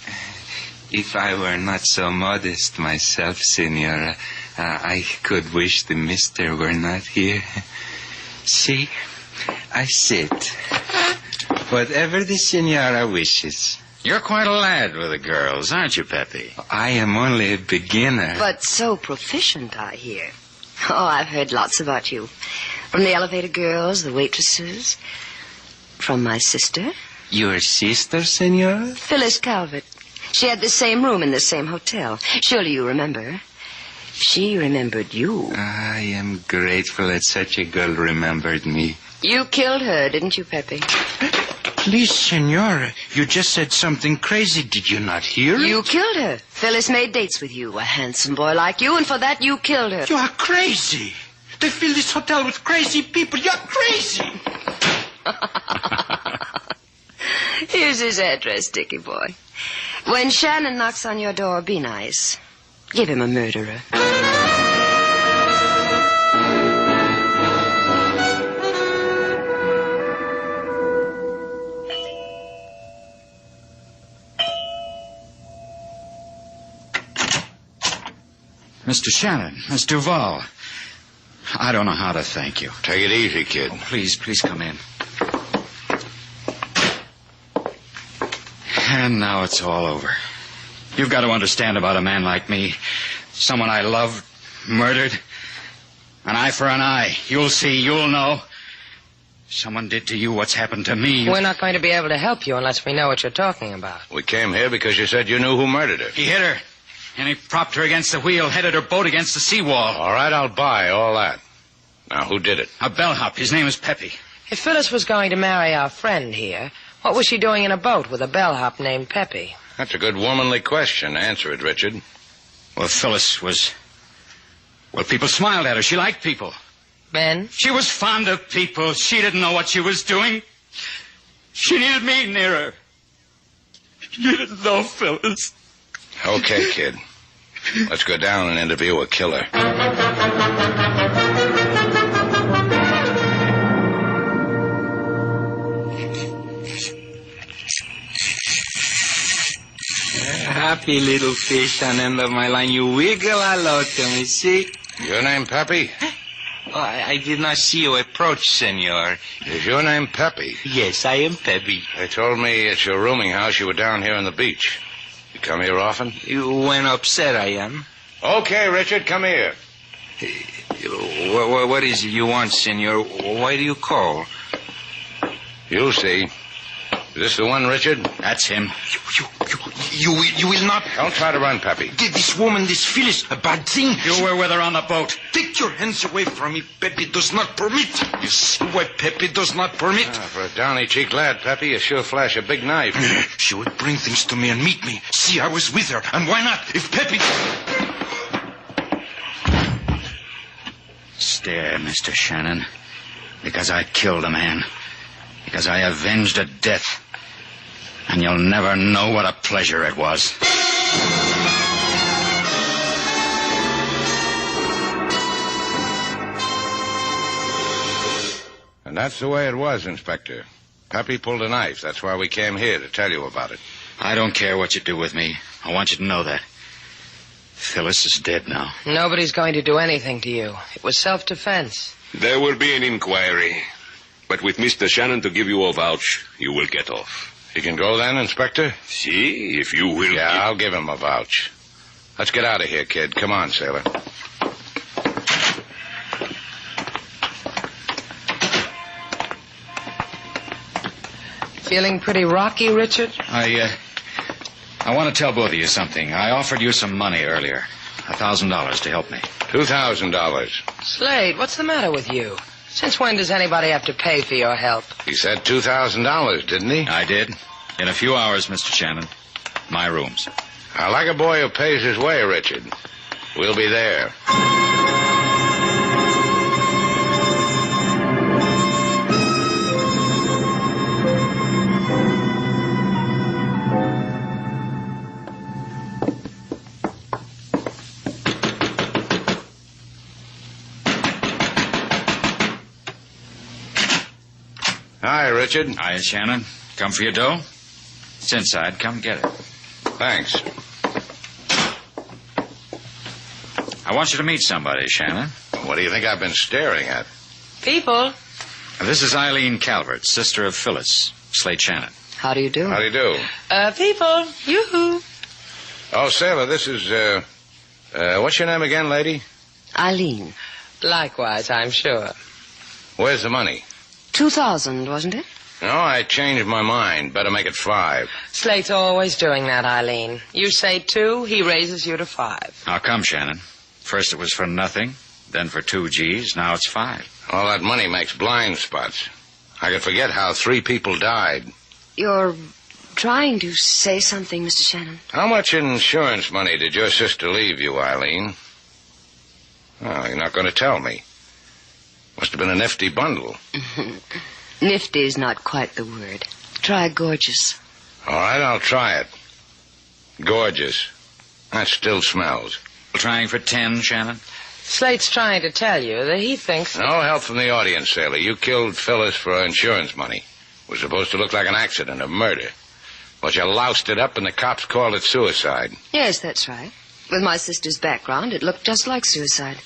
If I were not so modest myself, Senora, I could wish the mister were not here. See, I sit. Whatever the Senora wishes. You're quite a lad with the girls, aren't you, Pepe? I am only a beginner. But so proficient, I hear. Oh, I've heard lots about you. From the elevator girls, the waitresses. From my sister. Your sister, Senora? Phyllis Calvert. She had the same room in the same hotel. Surely you remember. She remembered you. I am grateful that such a girl remembered me. You killed her, didn't you, Pepe? Please, Senora, you just said something crazy. Did you not hear it? You killed her. Phyllis made dates with you, a handsome boy like you, and for that you killed her. You are crazy. They fill this hotel with crazy people. You're crazy. Here's his address, Dickie boy. When Shannon knocks on your door, be nice. Give him a murderer. Mr. Shannon, Miss Duval. I don't know how to thank you. Take it easy, kid. Oh, please come in. And now it's all over. You've got to understand about a man like me. Someone I loved, murdered. An eye for an eye. You'll see, you'll know. Someone did to you what's happened to me. We're not going to be able to help you unless we know what you're talking about. We came here because you said you knew who murdered her. He hit her. And he propped her against the wheel, headed her boat against the seawall. All right, I'll buy all that. Now, who did it? A bellhop. His name is Pepe. If Phyllis was going to marry our friend here, what was she doing in a boat with a bellhop named Pepe? That's a good womanly question. Answer it, Richard. Well, Phyllis was... Well, people smiled at her. She liked people. Ben? She was fond of people. She didn't know what she was doing. She needed me near her. You didn't know, Phyllis. Okay, kid. Let's go down and interview a killer. Happy little fish on end of my line. You wiggle hello to me, see? Your name Pepe? Oh, I did not see you approach, senor. Is your name Pepe? Yes, I am Pepe. They told me at your rooming house you were down here on the beach. You come here often? When upset, I am. Okay, Richard, come here. What is it you want, senor? Why do you call? You'll see. Is this the one, Richard? That's him. You will not... Don't try to run, Peppy. This woman, this Phyllis, a bad thing. You were with her on the boat. Take your hands away from me. Pepe does not permit. You see why Pepe does not permit? For a downy-cheeked lad, Peppy, you sure flash a big knife. She would bring things to me and meet me. See, I was with her. And why not? If Pepe... Stare, Mr. Shannon. Because I killed a man. Because I avenged a death. And you'll never know what a pleasure it was. And that's the way it was, Inspector. Peppy pulled a knife. That's why we came here, to tell you about it. I don't care what you do with me. I want you to know that. Phyllis is dead now. Nobody's going to do anything to you. It was self-defense. There will be an inquiry. But with Mr. Shannon to give you a vouch, you will get off. He can go then, Inspector? See, if you will... Yeah, I'll give him a vouch. Let's get out of here, kid. Come on, sailor. Feeling pretty rocky, Richard? I want to tell both of you something. I offered you some money earlier. $1,000 to help me. $2,000. Slade, what's the matter with you? Since when does anybody have to pay for your help? He said $2,000, didn't he? I did. In a few hours, Mr. Shannon. My rooms. I like a boy who pays his way, Richard. We'll be there. Hi, Richard. Hi, Shannon. Come for your dough? It's inside. Come get it. Thanks. I want you to meet somebody, Shannon. What do you think I've been staring at? People. This is Eileen Calvert, sister of Phyllis, Slade Shannon. How do you do? How do you do? People. Yoo-hoo. Oh, sailor, this is, what's your name again, lady? Eileen. Likewise, I'm sure. Where's the money? 2,000, wasn't it? No, I changed my mind. Better make it 5. Slate's always doing that, Eileen. You say 2, he raises you to 5. How come, Shannon? First it was for nothing, then for 2 G's, now it's 5. All that money makes blind spots. I could forget how 3 people died. You're trying to say something, Mr. Shannon. How much insurance money did your sister leave you, Eileen? Oh, you're not going to tell me. Must have been a nifty bundle. Nifty is not quite the word. Try gorgeous. All right, I'll try it. Gorgeous. That still smells. Trying for 10, Shannon? Slate's trying to tell you that he thinks... No help from the audience, sailor. You killed Phyllis for insurance money. It was supposed to look like an accident, a murder. But you loused it up and the cops called it suicide. Yes, that's right. With my sister's background, it looked just like suicide.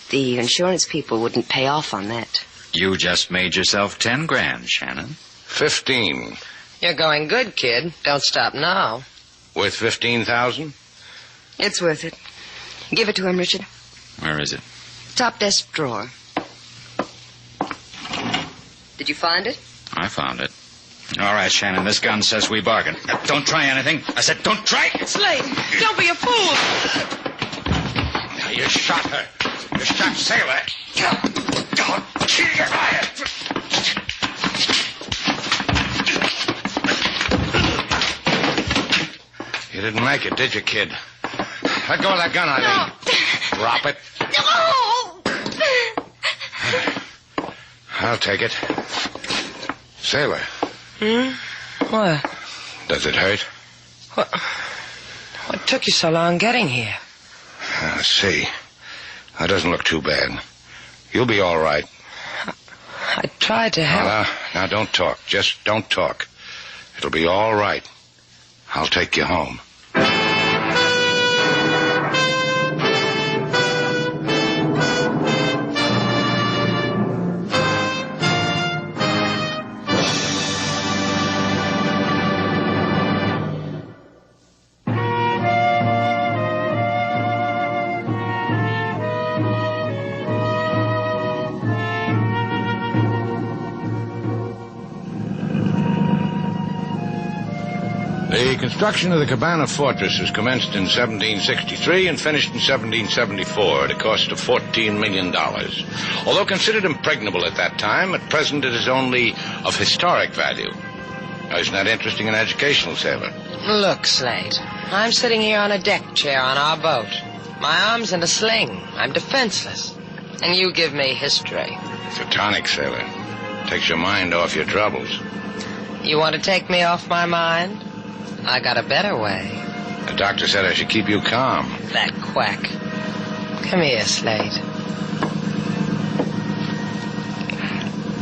The insurance people wouldn't pay off on that. You just made yourself 10 grand, Shannon. 15. You're going good, kid. Don't stop now. Worth 15,000? It's worth it. Give it to him, Richard. Where is it? Top desk drawer. Did you find it? I found it. All right, Shannon, this gun says we bargain. Don't try anything. I said don't try. Slade, don't be a fool. You shot her. You shot Sailor. You didn't make it, did you, kid? Let go of that gun, Eileen. No. Drop it. No. I'll take it. Sailor. What? Does it hurt? What took you so long getting here? Let's see. That doesn't look too bad. You'll be all right. I tried to help. Now, don't talk. Just don't talk. It'll be all right. I'll take you home. The construction of the Cabana Fortress was commenced in 1763 and finished in 1774 at a cost of $14 million. Although considered impregnable at that time, at present it is only of historic value. Now, isn't that interesting and educational, sailor? Look, Slate, I'm sitting here on a deck chair on our boat. My arm's in a sling. I'm defenseless. And you give me history. It's a tonic, sailor. Takes your mind off your troubles. You want to take me off my mind? I got a better way. The doctor said I should keep you calm. That quack. Come here, Slate.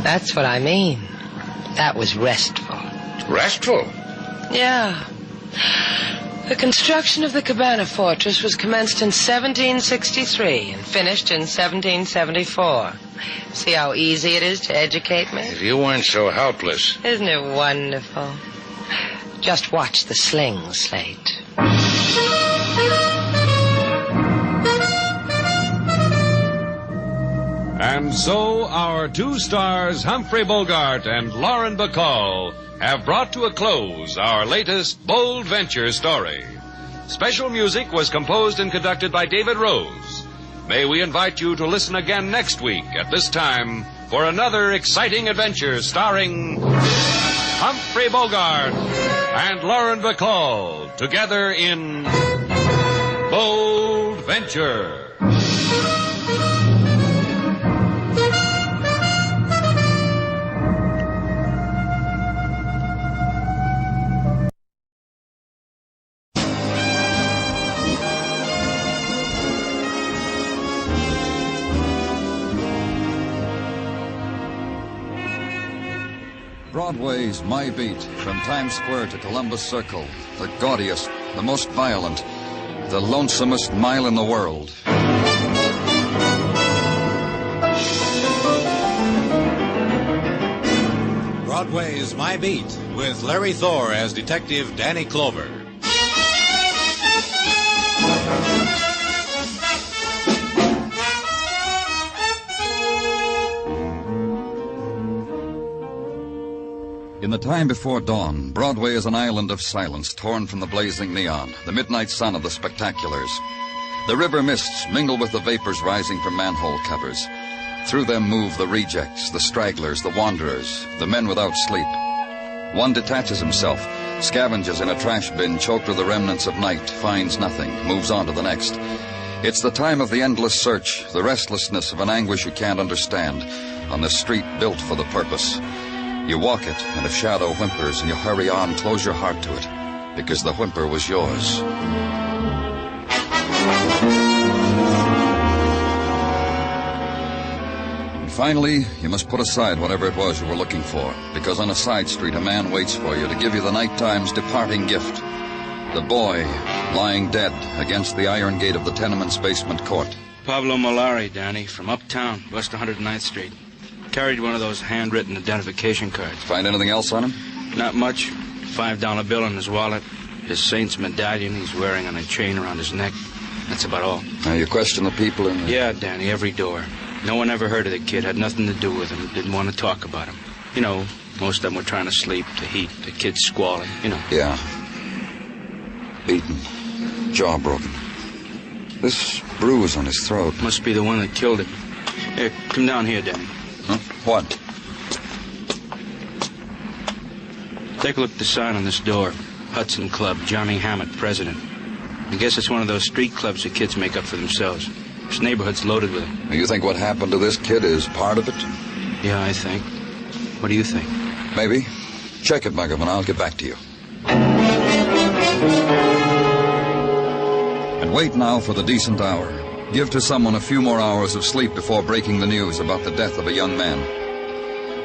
That's what I mean. That was restful. Restful? Yeah. The construction of the Cabana Fortress was commenced in 1763 and finished in 1774. See how easy it is to educate me? If you weren't so helpless. Isn't it wonderful? Just watch the sling, Slate. And so our two stars, Humphrey Bogart and Lauren Bacall, have brought to a close our latest Bold Venture story. Special music was composed and conducted by David Rose. May we invite you to listen again next week at this time for another exciting adventure starring Humphrey Bogart and Lauren Bacall together in Bold Venture. Broadway's My Beat, from Times Square to Columbus Circle, the gaudiest, the most violent, the lonesomest mile in the world. Broadway's My Beat, with Larry Thor as Detective Danny Clover. In the time before dawn, Broadway is an island of silence torn from the blazing neon, the midnight sun of the spectaculars. The river mists mingle with the vapors rising from manhole covers. Through them move the rejects, the stragglers, the wanderers, the men without sleep. One detaches himself, scavenges in a trash bin choked with the remnants of night, finds nothing, moves on to the next. It's the time of the endless search, the restlessness of an anguish you can't understand, on the street built for the purpose. You walk it, and if shadow whimpers and you hurry on, close your heart to it, because the whimper was yours. And finally, you must put aside whatever it was you were looking for, because on a side street a man waits for you to give you the nighttime's departing gift. The boy lying dead against the iron gate of the tenement's basement court. Pablo Malari, Danny, from uptown, West 109th Street. Carried one of those handwritten identification cards. Find anything else on him? Not much. $5 bill in his wallet. His saint's medallion he's wearing on a chain around his neck. That's about all. Now, you question the people in the... Yeah, Danny, every door. No one ever heard of the kid, had nothing to do with him, didn't want to talk about him. You know, most of them were trying to sleep, the heat, the kids squalling, you know. Yeah. Beaten. Jaw broken. This bruise on his throat. Must be the one that killed him. Here, come down here, Danny. Huh? What? Take a look at the sign on this door. Hudson Club, Johnny Hammett, president. I guess it's one of those street clubs the kids make up for themselves. This neighborhood's loaded with them. You think what happened to this kid is part of it? Yeah, I think. What do you think? Maybe. Check it, Muggerman. I'll get back to you. And wait now for the decent hour. Give to someone a few more hours of sleep before breaking the news about the death of a young man.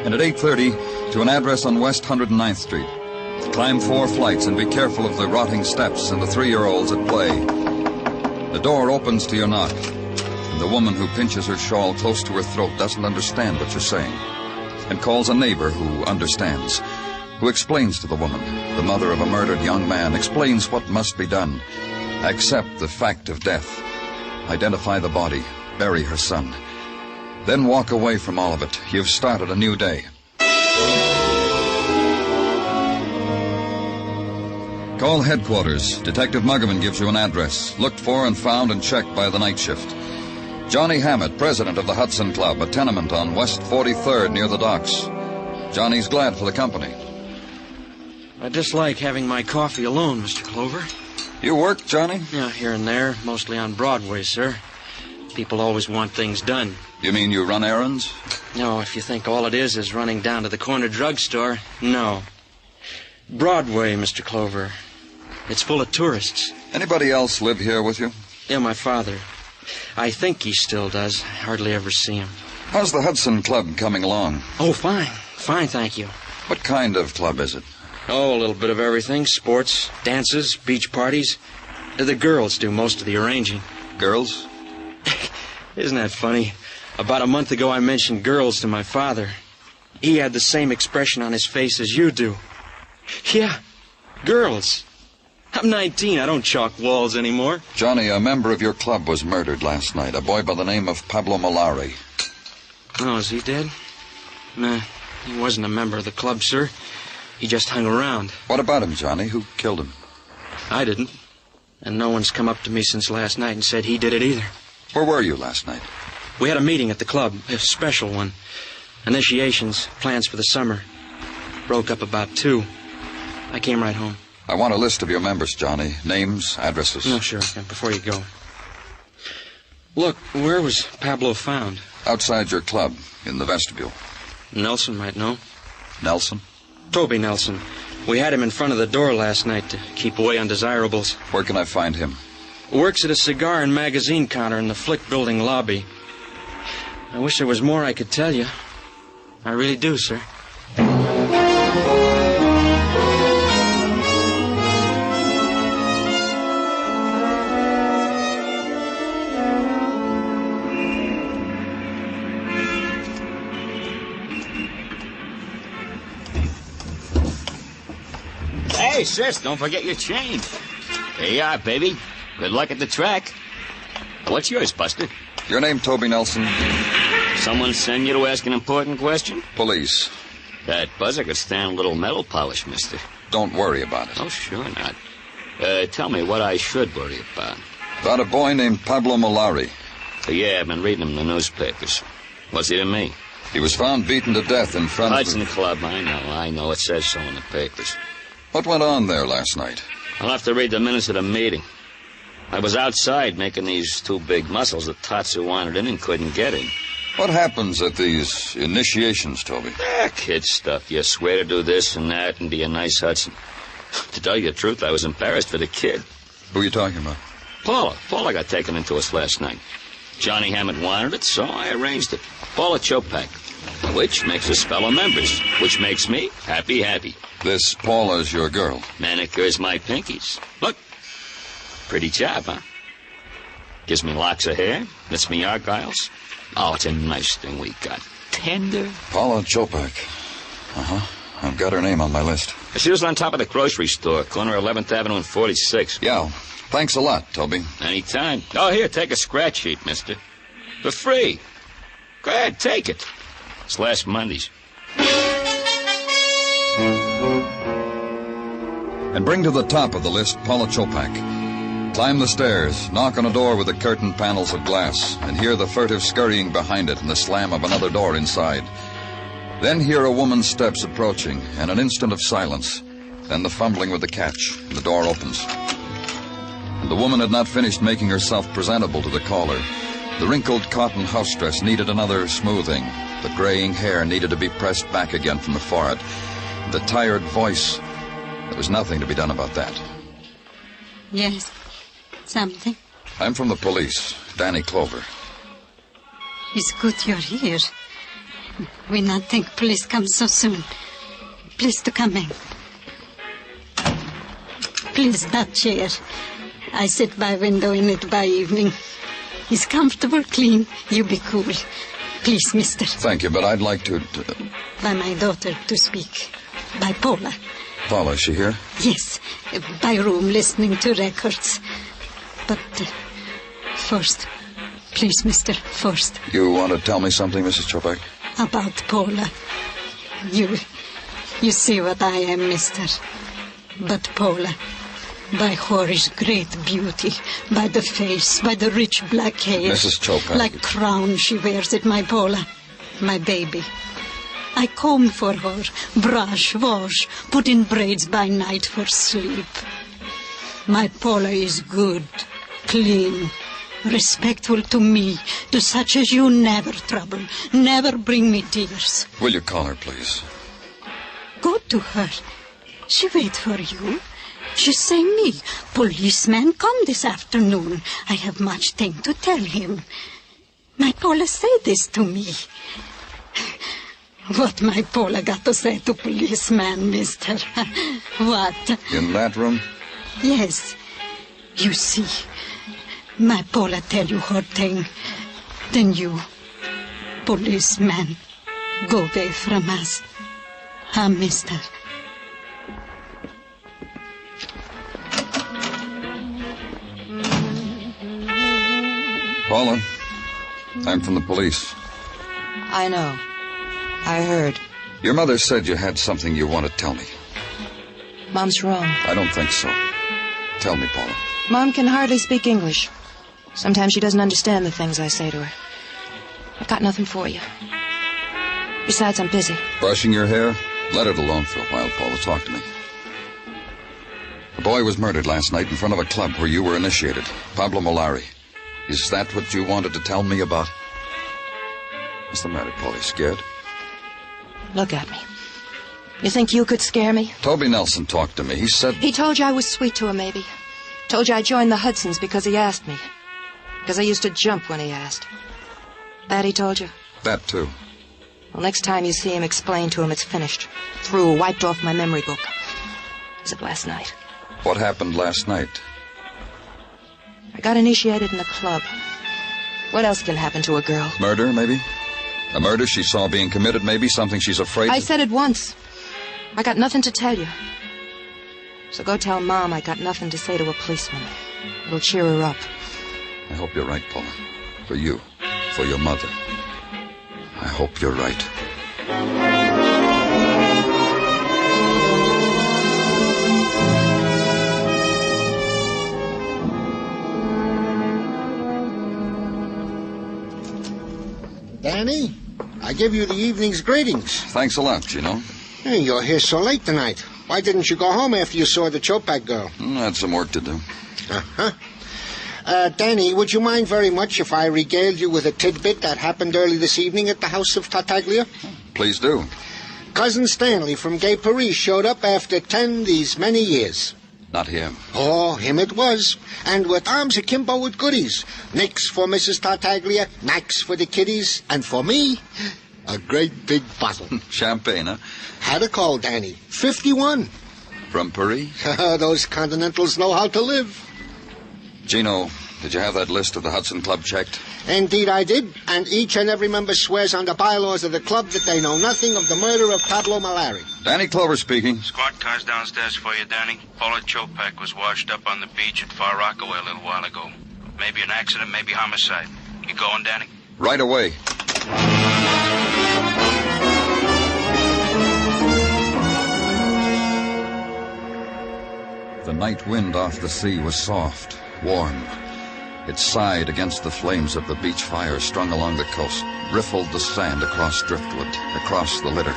And at 8:30, to an address on West 109th Street. Climb 4 flights and be careful of the rotting steps and the 3-year-olds at play. The door opens to your knock, and the woman who pinches her shawl close to her throat doesn't understand what you're saying, and calls a neighbor who understands, who explains to the woman, the mother of a murdered young man, explains what must be done. Accept the fact of death. Identify the body. Bury her son. Then walk away from all of it. You've started a new day. Call headquarters. Detective Muggerman gives you an address. Looked for and found and checked by the night shift. Johnny Hammett, president of the Hudson Club, a tenement on West 43rd near the docks. Johnny's glad for the company. I dislike having my coffee alone, Mr. Clover. You work, Johnny? Yeah, here and there, mostly on Broadway, sir. People always want things done. You mean you run errands? No, if you think all it is running down to the corner drugstore, no. Broadway, Mr. Clover. It's full of tourists. Anybody else live here with you? Yeah, my father. I think he still does. Hardly ever see him. How's the Hudson Club coming along? Oh, fine. Fine, thank you. What kind of club is it? Oh, a little bit of everything. Sports, dances, beach parties. The girls do most of the arranging. Girls? Isn't that funny? About a month ago, I mentioned girls to my father. He had the same expression on his face as you do. Yeah, girls. I'm 19. I don't chalk walls anymore. Johnny, a member of your club was murdered last night. A boy by the name of Pablo Malari. Oh, is he dead? Nah, he wasn't a member of the club, sir. He just hung around. What about him, Johnny? Who killed him? I didn't. And no one's come up to me since last night and said he did it either. Where were you last night? We had a meeting at the club, a special one. Initiations, plans for the summer. Broke up about 2. I came right home. I want a list of your members, Johnny. Names, addresses. No, sure. Before you go. Look, where was Pablo found? Outside your club, in the vestibule. Nelson might know. Nelson? Toby Nelson. We had him in front of the door last night to keep away undesirables. Where can I find him? Works at a cigar and magazine counter in the Flick Building lobby. I wish there was more I could tell you. I really do, sir. Hey, sis, don't forget your change. Here you are, baby. Good luck at the track. What's yours, Buster? Your name, Toby Nelson? Someone send you to ask an important question? Police. That buzzer could stand a little metal polish, mister. Don't worry about it. Oh, sure not. Tell me what I should worry about. About a boy named Pablo Malari. Yeah, I've been reading him in the newspapers. What's he to me? He was found beaten to death in front of Hudson Club, I know. It says so in the papers. What went on there last night? I'll have to read the minutes of the meeting. I was outside making these 2 big muscles that Tatsu wanted in and couldn't get in. What happens at these initiations, Toby? Kid stuff. You swear to do this and that and be a nice Hudson. To tell you the truth, I was embarrassed for the kid. Who are you talking about? Paula got taken into us last night. Johnny Hammett wanted it, so I arranged it. Paula Chopak, which makes us fellow members, which makes me happy. This Paula's your girl? Manicures my pinkies. Look. Pretty job, huh? Gives me locks of hair, lets me argyles. Oh, it's a nice thing we got. Tender. Paula Chopak. Uh-huh. I've got her name on my list. She was on top of the grocery store, corner 11th Avenue and 46. Yeah. Thanks a lot, Toby. Anytime. Oh, here, take a scratch sheet, mister. For free. Go ahead, take it. It's last Monday's. And bring to the top of the list Paula Chopak. Climb the stairs, knock on a door with the curtained panels of glass, and hear the furtive scurrying behind it and the slam of another door inside. Then hear a woman's steps approaching, and an instant of silence. Then the fumbling with the catch, and the door opens. And the woman had not finished making herself presentable to the caller. The wrinkled cotton house dress needed another smoothing. The graying hair needed to be pressed back again from the forehead. The tired voice, there was nothing to be done about that. Yes. Something? I'm from the police, Danny Clover. It's good you're here. We not think police come so soon. Please to come in. Please, that chair. I sit by window in it by evening. It's comfortable, clean. You be cool. Please, mister. Thank you, but I'd like to... By my daughter to speak. By Paula. Paula, is she here? Yes. By room, listening to records. But first, please, mister, first. You want to tell me something, Mrs. Chopak? About Paula. You see what I am, mister. But Paula, By Hori's great beauty, by the face, by the rich black hair. Mrs. Chopa. Like crown she wears it, my Paula, my baby. I comb for her, brush, wash, put in braids by night for sleep. My Paula is good, clean, respectful to me, to such as you never trouble, never bring me tears. Will you call her, please? Go to her. She wait for you. She say me, policeman come this afternoon. I have much thing to tell him. My Paula say this to me. What my Paula got to say to policeman, mister? What? In that room? Yes. You see, my Paula tell you her thing. Then you, policeman, go away from us. Mister. Paula, I'm from the police. I know. I heard. Your mother said you had something you want to tell me. Mom's wrong. I don't think so. Tell me, Paula. Mom can hardly speak English. Sometimes she doesn't understand the things I say to her. I've got nothing for you. Besides, I'm busy. Brushing your hair? Let it alone for a while, Paula. Talk to me. A boy was murdered last night in front of a club where you were initiated. Pablo Molari. Is that what you wanted to tell me about? What's the matter, Paula? Scared? Look at me. You think you could scare me? Toby Nelson talked to me. He said... He told you I was sweet to him, maybe. Told you I joined the Hudsons because he asked me. Because I used to jump when he asked. That he told you? That, too. Well, next time you see him, explain to him it's finished. Through, wiped off my memory book. As of last night. What happened last night? I got initiated in a club. What else can happen to a girl? Murder, maybe? A murder she saw being committed, maybe? Something she's afraid I said it once. I got nothing to tell you. So go tell Mom I got nothing to say to a policeman. It'll cheer her up. I hope you're right, Paula. For you. For your mother. I hope you're right. Danny, I give you the evening's greetings. Thanks a lot, Gino. Hey, you're here so late tonight. Why didn't you go home after you saw the Chopak girl? I had some work to do. Uh-huh. Danny, would you mind very much if I regaled you with a tidbit that happened early this evening at the house of Tartaglia? Please do. Cousin Stanley from Gay Paris showed up after 10 these many years. Not him. Oh, him it was. And with arms akimbo with goodies. Nicks for Mrs. Tartaglia, knacks for the kiddies, and for me, a great big bottle. Champagne, huh? Had a call, Danny. 51. From Paris? Those Continentals know how to live. Gino, did you have that list of the Hudson Club checked? Indeed I did, and each and every member swears on the bylaws of the club that they know nothing of the murder of Pablo Malari. Danny Clover speaking. Squad car's downstairs for you, Danny. Paula Chopak was washed up on the beach at Far Rockaway a little while ago. Maybe an accident, maybe homicide. You going, Danny? Right away. The night wind off the sea was soft, warm. It sighed against the flames of the beach fire strung along the coast, riffled the sand across driftwood, across the litter.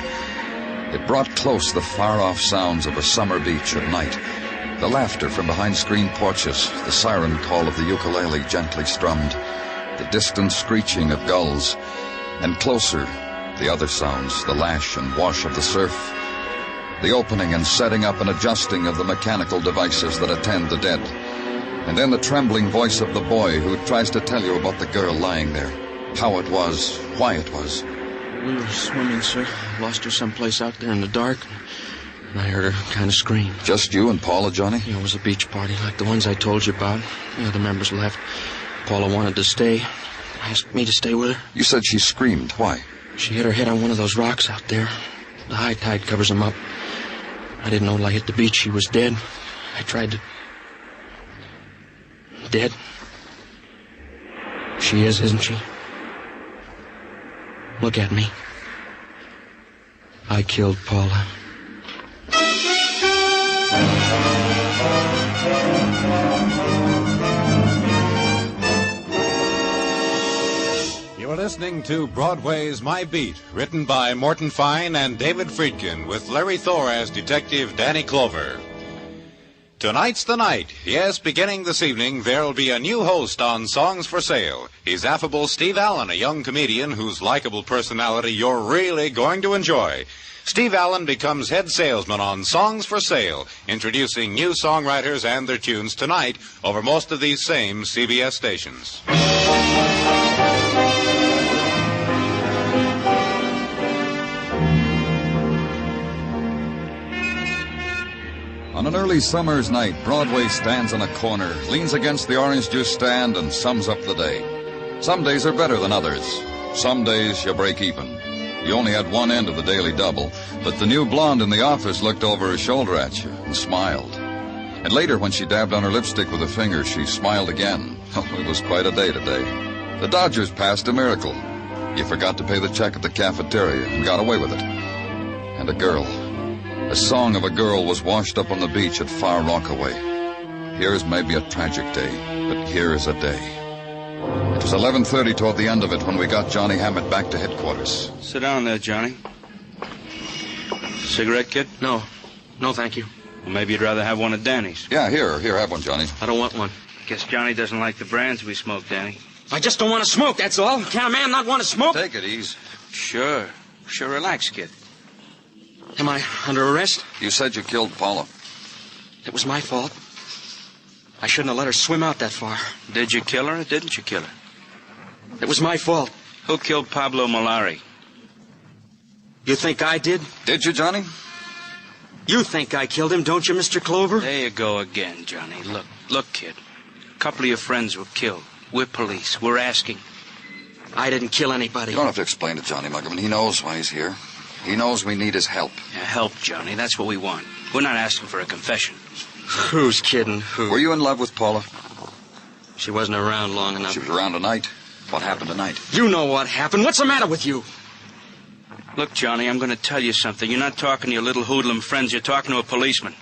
It brought close the far-off sounds of a summer beach at night. The laughter from behind screened porches, the siren call of the ukulele gently strummed, the distant screeching of gulls, and closer, the other sounds, the lash and wash of the surf, the opening and setting up and adjusting of the mechanical devices that attend the dead, and then the trembling voice of the boy who tries to tell you about the girl lying there, how it was, why it was. We were swimming, sir. Lost her someplace out there in the dark, and I heard her kind of scream. Just you and Paula, Johnny? Yeah, it was a beach party like the ones I told you about. The other members left. Paula wanted to stay. Asked me to stay with her. You said she screamed. Why? She hit her head on one of those rocks out there. The high tide covers them up. I didn't know till I hit the beach she was dead. I tried to... Dead? She is, isn't she? Look at me. I killed Paula. You are listening to Broadway's My Beat, written by Morton Fine and David Friedkin, with Larry Thor as Detective Danny Clover. Tonight's the night. Yes, beginning this evening, there'll be a new host on Songs for Sale. He's affable Steve Allen, a young comedian whose likable personality you're really going to enjoy. Steve Allen becomes head salesman on Songs for Sale, introducing new songwriters and their tunes tonight over most of these same CBS stations. On an early summer's night, Broadway stands on a corner, leans against the orange juice stand, and sums up the day. Some days are better than others. Some days you break even. You only had one end of the daily double, but the new blonde in the office looked over her shoulder at you and smiled. And later, when she dabbed on her lipstick with a finger, she smiled again. It was quite a day today. The Dodgers passed a miracle. You forgot to pay the check at the cafeteria and got away with it. And a girl. A song of a girl was washed up on the beach at Far Rockaway. Here's maybe a tragic day, but here is a day. It was 11:30 toward the end of it when we got Johnny Hammett back to headquarters. Sit down there, Johnny. Cigarette, kid? No, thank you. Well, maybe you'd rather have one of Danny's. Yeah, here, have one, Johnny. I don't want one. Guess Johnny doesn't like the brands we smoke, Danny. I just don't want to smoke, that's all. Can a man not want to smoke? Take it easy. Sure, relax, kid. Am I under arrest? You said you killed Paula. It was my fault. I shouldn't have let her swim out that far. Did you kill her or didn't you kill her? It was my fault. Who killed Pablo Malari? You think I did? Did you, Johnny? You think I killed him, don't you, Mr. Clover? There you go again, Johnny. Look, kid. A couple of your friends were killed. We're police. We're asking. I didn't kill anybody. You don't have to explain to Johnny Muggerman. He knows why he's here. He knows we need his help. Yeah, help, Johnny. That's what we want. We're not asking for a confession. Who's kidding? Who? Were you in love with Paula? She wasn't around long enough. She was around tonight. What happened tonight? You know what happened. What's the matter with you? Look, Johnny, I'm going to tell you something. You're not talking to your little hoodlum friends. You're talking to a policeman.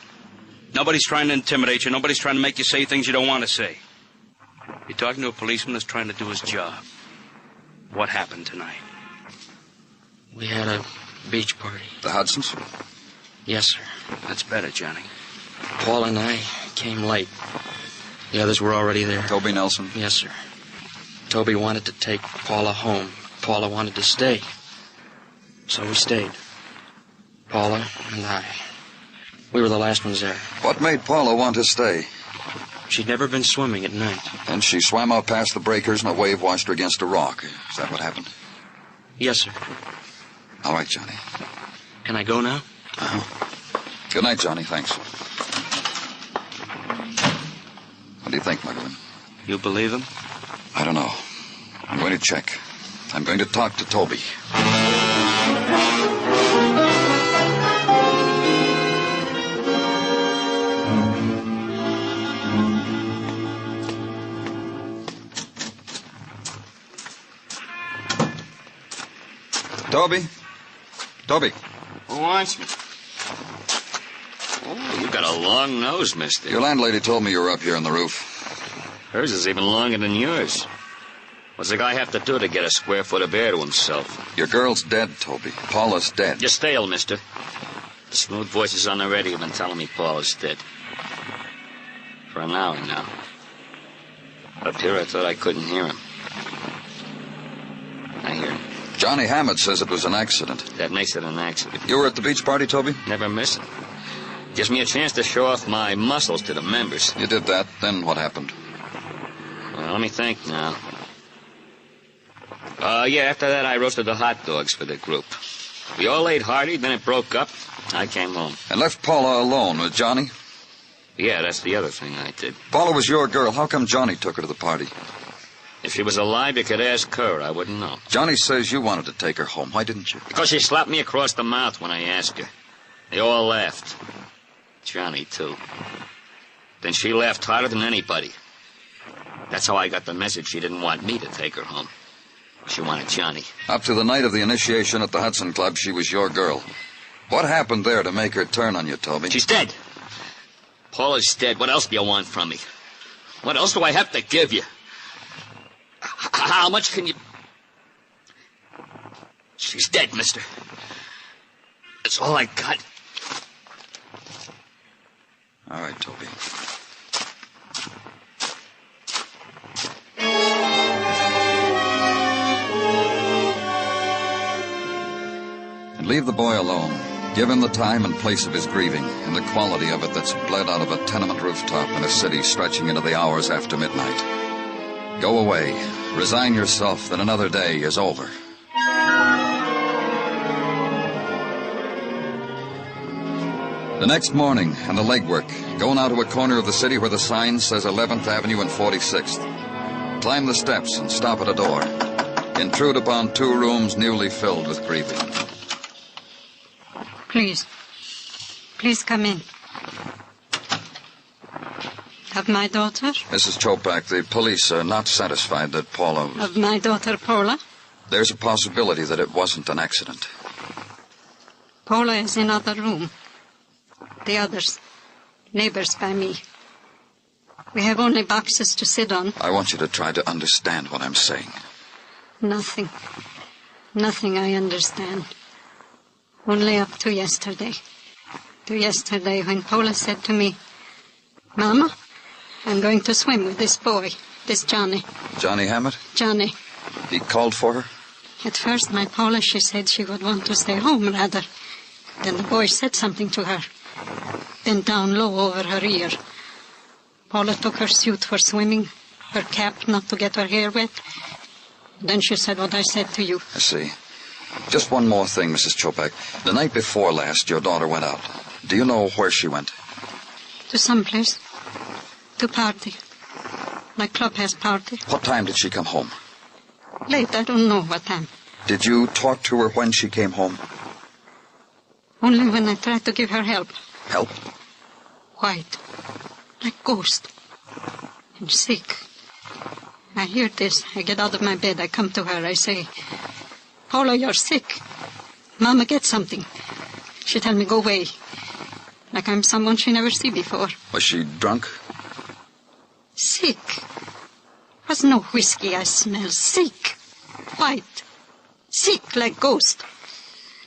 Nobody's trying to intimidate you. Nobody's trying to make you say things you don't want to say. You're talking to a policeman that's trying to do his job. What happened tonight? We had a beach party. The Hudsons? Yes, sir. That's better, Johnny. Paul and I came late. The others were already there. Toby Nelson? Yes, sir. Toby wanted to take Paula home. Paula wanted to stay. So we stayed. Paula and I. We were the last ones there. What made Paula want to stay? She'd never been swimming at night. And she swam out past the breakers and a wave washed her against a rock. Is that what happened? Yes, sir. All right, Johnny. Can I go now? Good night, Johnny. Thanks. What do you think, Muggerman? You believe him? I don't know. I'm going to check. I'm going to talk to Toby. Toby? Toby. Who wants me? Oh, you got a long nose, mister. Your landlady told me you were up here on the roof. Hers is even longer than yours. What's a guy have to do to get a square foot of air to himself? Your girl's dead, Toby. Paula's dead. You're stale, mister. The smooth voices on the radio have been telling me Paula's dead. For an hour now. Up here, I thought I couldn't hear him. I hear him. Johnny Hammett says it was an accident. That makes it an accident. You were at the beach party, Toby? Never miss it. Gives me a chance to show off my muscles to the members. You did that. Then what happened? Well, let me think now. After that, I roasted the hot dogs for the group. We all ate hearty, then it broke up. I came home. And left Paula alone with Johnny? Yeah, that's the other thing I did. Paula was your girl. How come Johnny took her to the party? If she was alive, you could ask her. I wouldn't know. Johnny says you wanted to take her home. Why didn't you? Because she slapped me across the mouth when I asked her. They all laughed. Johnny, too. Then she laughed harder than anybody. That's how I got the message she didn't want me to take her home. She wanted Johnny. Up to the night of the initiation at the Hudson Club, she was your girl. What happened there to make her turn on you, Toby? She's dead. Paula's dead. What else do you want from me? What else do I have to give you? How much can you... She's dead, mister. That's all I got. All right, Toby. And leave the boy alone. Give him the time and place of his grieving, and the quality of it that's bled out of a tenement rooftop in a city stretching into the hours after midnight. Go away. Resign yourself that another day is over. The next morning, and the legwork. Go now to a corner of the city where the sign says 11th Avenue and 46th. Climb the steps and stop at a door. Intrude upon 2 rooms newly filled with grieving. Please come in. Of my daughter? Mrs. Chopak, the police are not satisfied that Paula... Of my daughter, Paula? There's a possibility that it wasn't an accident. Paula is in other room. The others, neighbors by me. We have only boxes to sit on. I want you to try to understand what I'm saying. Nothing I understand. Only up to yesterday. When Paula said to me, Mama, I'm going to swim with this boy, this Johnny. Johnny Hammett? Johnny. He called for her? At first, my Paula, she said she would want to stay home, rather. Then the boy said something to her. Bent down low over her ear. Paula took her suit for swimming, her cap not to get her hair wet. Then she said what I said to you. I see. Just one more thing, Mrs. Chopak. The night before last, your daughter went out. Do you know where she went? To some place. To party. My club has party. What time did she come home? Late, I don't know what time. Did you talk to her when she came home? Only when I tried to give her help. Help? White. Like ghost. And sick. I hear this. I get out of my bed. I come to her. I say, Paula, you're sick. Mama, get something. She tell me, go away. Like I'm someone she never see before. Was she drunk? Sick. Was no whiskey I smell. Sick. White. Sick like ghost.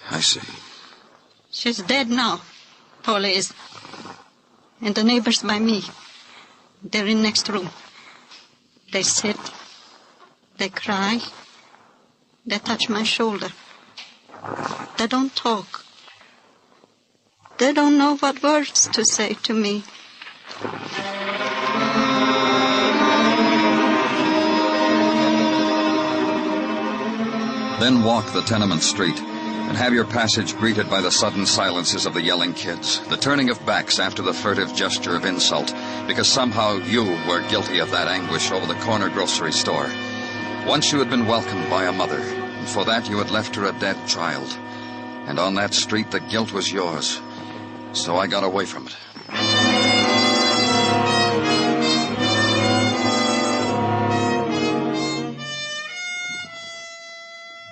I see. She's dead now. Paula is. And the neighbors by me. They're in next room. They sit. They cry. They touch my shoulder. They don't talk. They don't know what words to say to me. Then walk the tenement street and have your passage greeted by the sudden silences of the yelling kids, the turning of backs after the furtive gesture of insult, because somehow you were guilty of that anguish over the corner grocery store. Once you had been welcomed by a mother, and for that you had left her a dead child. And on that street the guilt was yours. So I got away from it.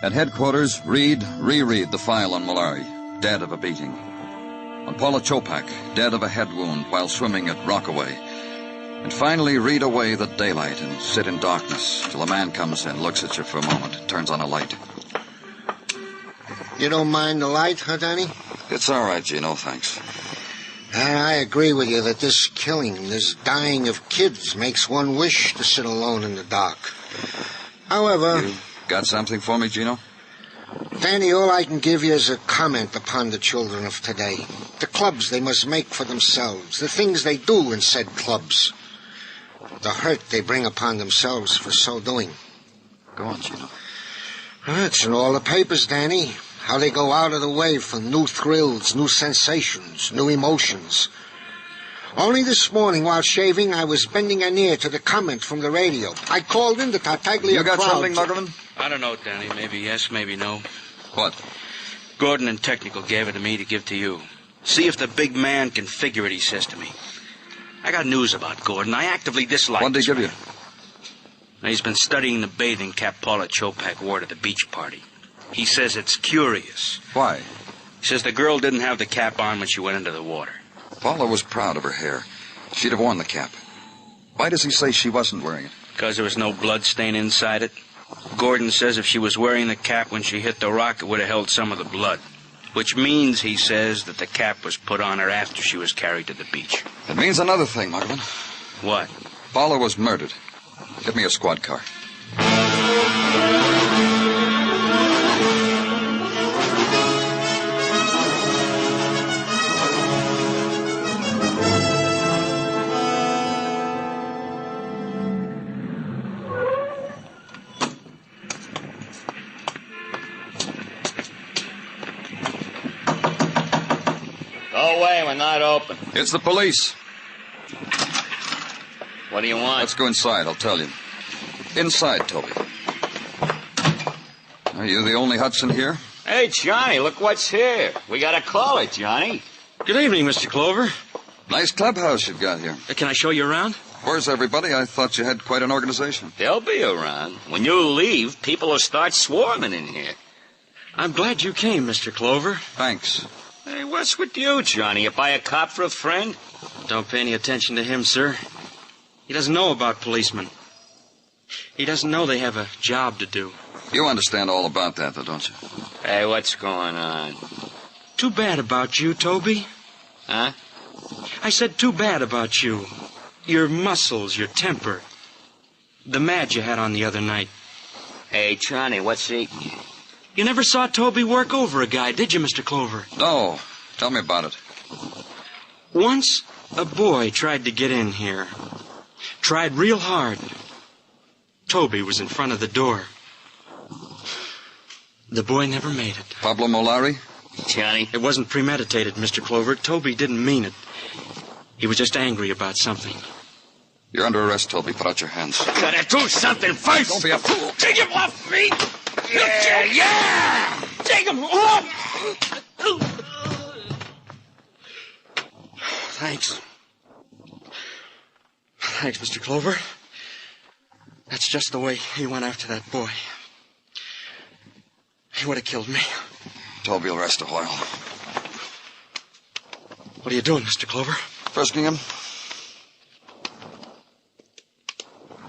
At headquarters, reread the file on Malari, dead of a beating. On Paula Chopak, dead of a head wound while swimming at Rockaway. And finally, read away the daylight and sit in darkness till a man comes in, looks at you for a moment, turns on a light. You don't mind the light, huh, Danny? It's all right, Gino, thanks. I agree with you that this killing, this dying of kids makes one wish to sit alone in the dark. However... You got something for me, Gino? Danny, all I can give you is a comment upon the children of today. The clubs they must make for themselves, the things they do in said clubs, the hurt they bring upon themselves for so doing. Go on, Gino. It's in all the papers, Danny. How they go out of the way for new thrills, new sensations, new emotions. Only this morning, while shaving, I was bending an ear to the comment from the radio. I called in the Tartaglia You got crowd something, Muggerman? I don't know, Danny. Maybe yes, maybe no. What? Gordon and Technical gave it to me to give to you. See if the big man can figure it, he says to me. I got news about Gordon. I actively dislike What'd they give you? He's been studying the bathing cap Paula Chopak wore to the beach party. He says it's curious. Why? He says the girl didn't have the cap on when she went into the water. Paula was proud of her hair. She'd have worn the cap. Why does he say she wasn't wearing it? Because there was no blood stain inside it. Gordon says if she was wearing the cap when she hit the rock, it would have held some of the blood. Which means, he says, that the cap was put on her after she was carried to the beach. It means another thing, Mugman. What? Paula was murdered. Get me a squad car. Go away, we're not open. It's the police. What do you want? Let's go inside, I'll tell you. Inside, Toby. Are you the only Hudson here? Hey, Johnny, look what's here. We got a caller, Johnny. Good evening, Mr. Clover. Nice clubhouse you've got here. Can I show you around? Where's everybody? I thought you had quite an organization. They'll be around. When you leave, people will start swarming in here. I'm glad you came, Mr. Clover. Thanks. Hey, what's with you, Johnny? You buy a cop for a friend? Don't pay any attention to him, sir. He doesn't know about policemen. He doesn't know they have a job to do. You understand all about that, though, don't you? Hey, what's going on? Too bad about you, Toby. Huh? I said too bad about you. Your muscles, your temper. The mad you had on the other night. Hey, Johnny, what's eating you? You never saw Toby work over a guy, did you, Mr. Clover? No. Tell me about it. Once, a boy tried to get in here. Tried real hard. Toby was in front of the door. The boy never made it. Pablo Molari? Johnny? It wasn't premeditated, Mr. Clover. Toby didn't mean it. He was just angry about something. You're under arrest, Toby. Put out your hands. Gotta do something first! Don't be a fool. Take him off me! Yeah! Take him off! Thanks. Thanks, Mr. Clover. That's just the way he went after that boy. He would have killed me. Toby will rest a while. What are you doing, Mr. Clover? Frisking him.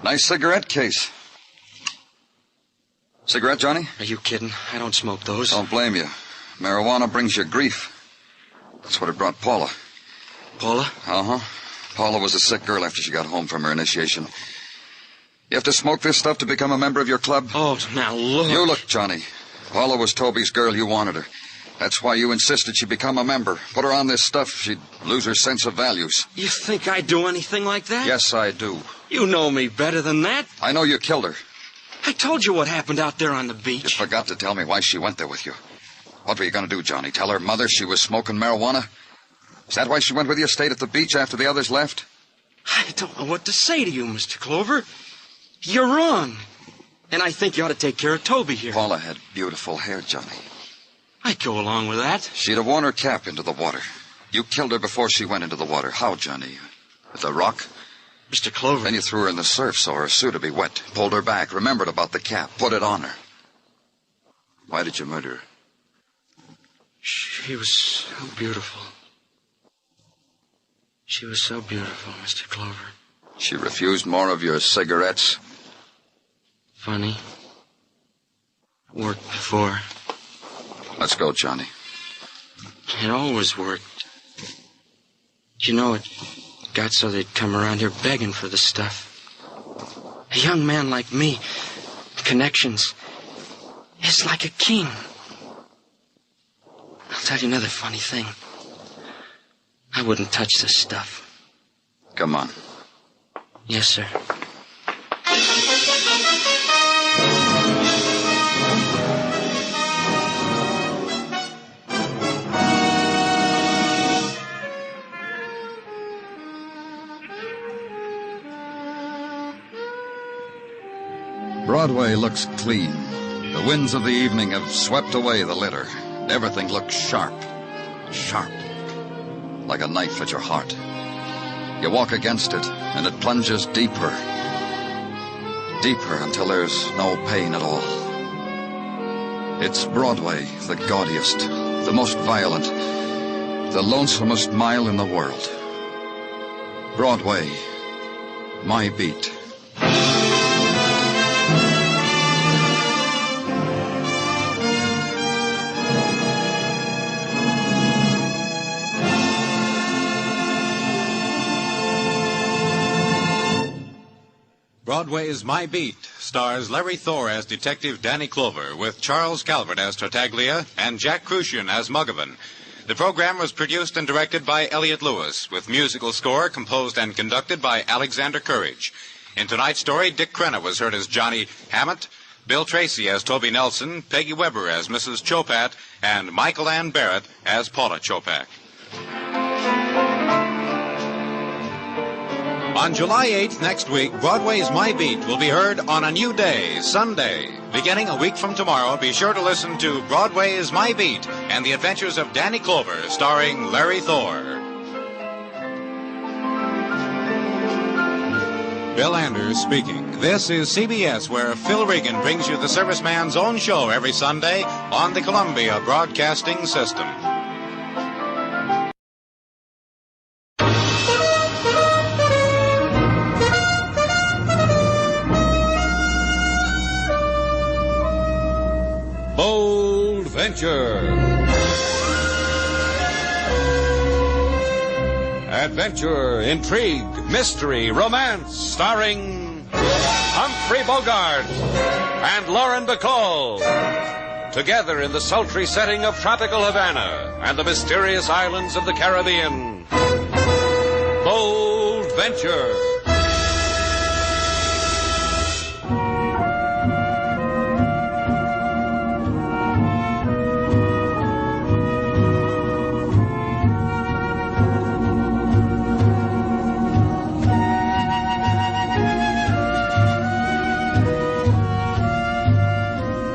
Nice cigarette case. Cigarette, Johnny? Are you kidding? I don't smoke those. Don't blame you. Marijuana brings you grief. That's what it brought Paula. Paula? Uh-huh. Paula was a sick girl after she got home from her initiation. You have to smoke this stuff to become a member of your club? Oh, now look. You look, Johnny. Paula was Toby's girl. You wanted her. That's why you insisted she become a member. Put her on this stuff, she'd lose her sense of values. You think I'd do anything like that? Yes, I do. You know me better than that. I know you killed her. I told you what happened out there on the beach. You forgot to tell me why she went there with you. What were you going to do, Johnny? Tell her mother she was smoking marijuana? Is that why she went with you, stayed at the beach after the others left? I don't know what to say to you, Mr. Clover. You're wrong. And I think you ought to take care of Toby here. Paula had beautiful hair, Johnny. I'd go along with that. She'd have worn her cap into the water. You killed her before she went into the water. How, Johnny? With a rock? Mr. Clover. Then you threw her in the surf so her suit would be wet. Pulled her back, remembered about the cap, put it on her. Why did you murder her? She was so beautiful. She was so beautiful, Mr. Clover. She refused more of your cigarettes? Funny. Worked before. Let's go, Johnny. It always worked. You know, it got so they'd come around here begging for the stuff. A young man like me, connections, is like a king. I'll tell you another funny thing. I wouldn't touch this stuff. Come on. Yes, sir. Broadway looks clean. The winds of the evening have swept away the litter. Everything looks sharp. Sharp. Like a knife at your heart. You walk against it, and it plunges deeper. Deeper until there's no pain at all. It's Broadway, the gaudiest, the most violent, the lonesomest mile in the world. Broadway, my beat. Broadway's My Beat stars Larry Thor as Detective Danny Clover, with Charles Calvert as Tartaglia and Jack Crucian as Muggavan. The program was produced and directed by Elliott Lewis, with musical score composed and conducted by Alexander Courage. In tonight's story, Dick Crenna was heard as Johnny Hammett, Bill Tracy as Toby Nelson, Peggy Weber as Mrs. Chopat, and Michael Ann Barrett as Paula Chopak. On July 8th next week, Broadway's My Beat will be heard on a new day, Sunday. Beginning a week from tomorrow, be sure to listen to Broadway's My Beat and the Adventures of Danny Clover, starring Larry Thor. Bill Anders speaking. This is CBS, where Phil Regan brings you the serviceman's own show every Sunday on the Columbia Broadcasting System. Bold Venture. Adventure, intrigue, mystery, romance, starring Humphrey Bogart and Lauren Bacall. Together in the sultry setting of tropical Havana and the mysterious islands of the Caribbean. Bold Venture.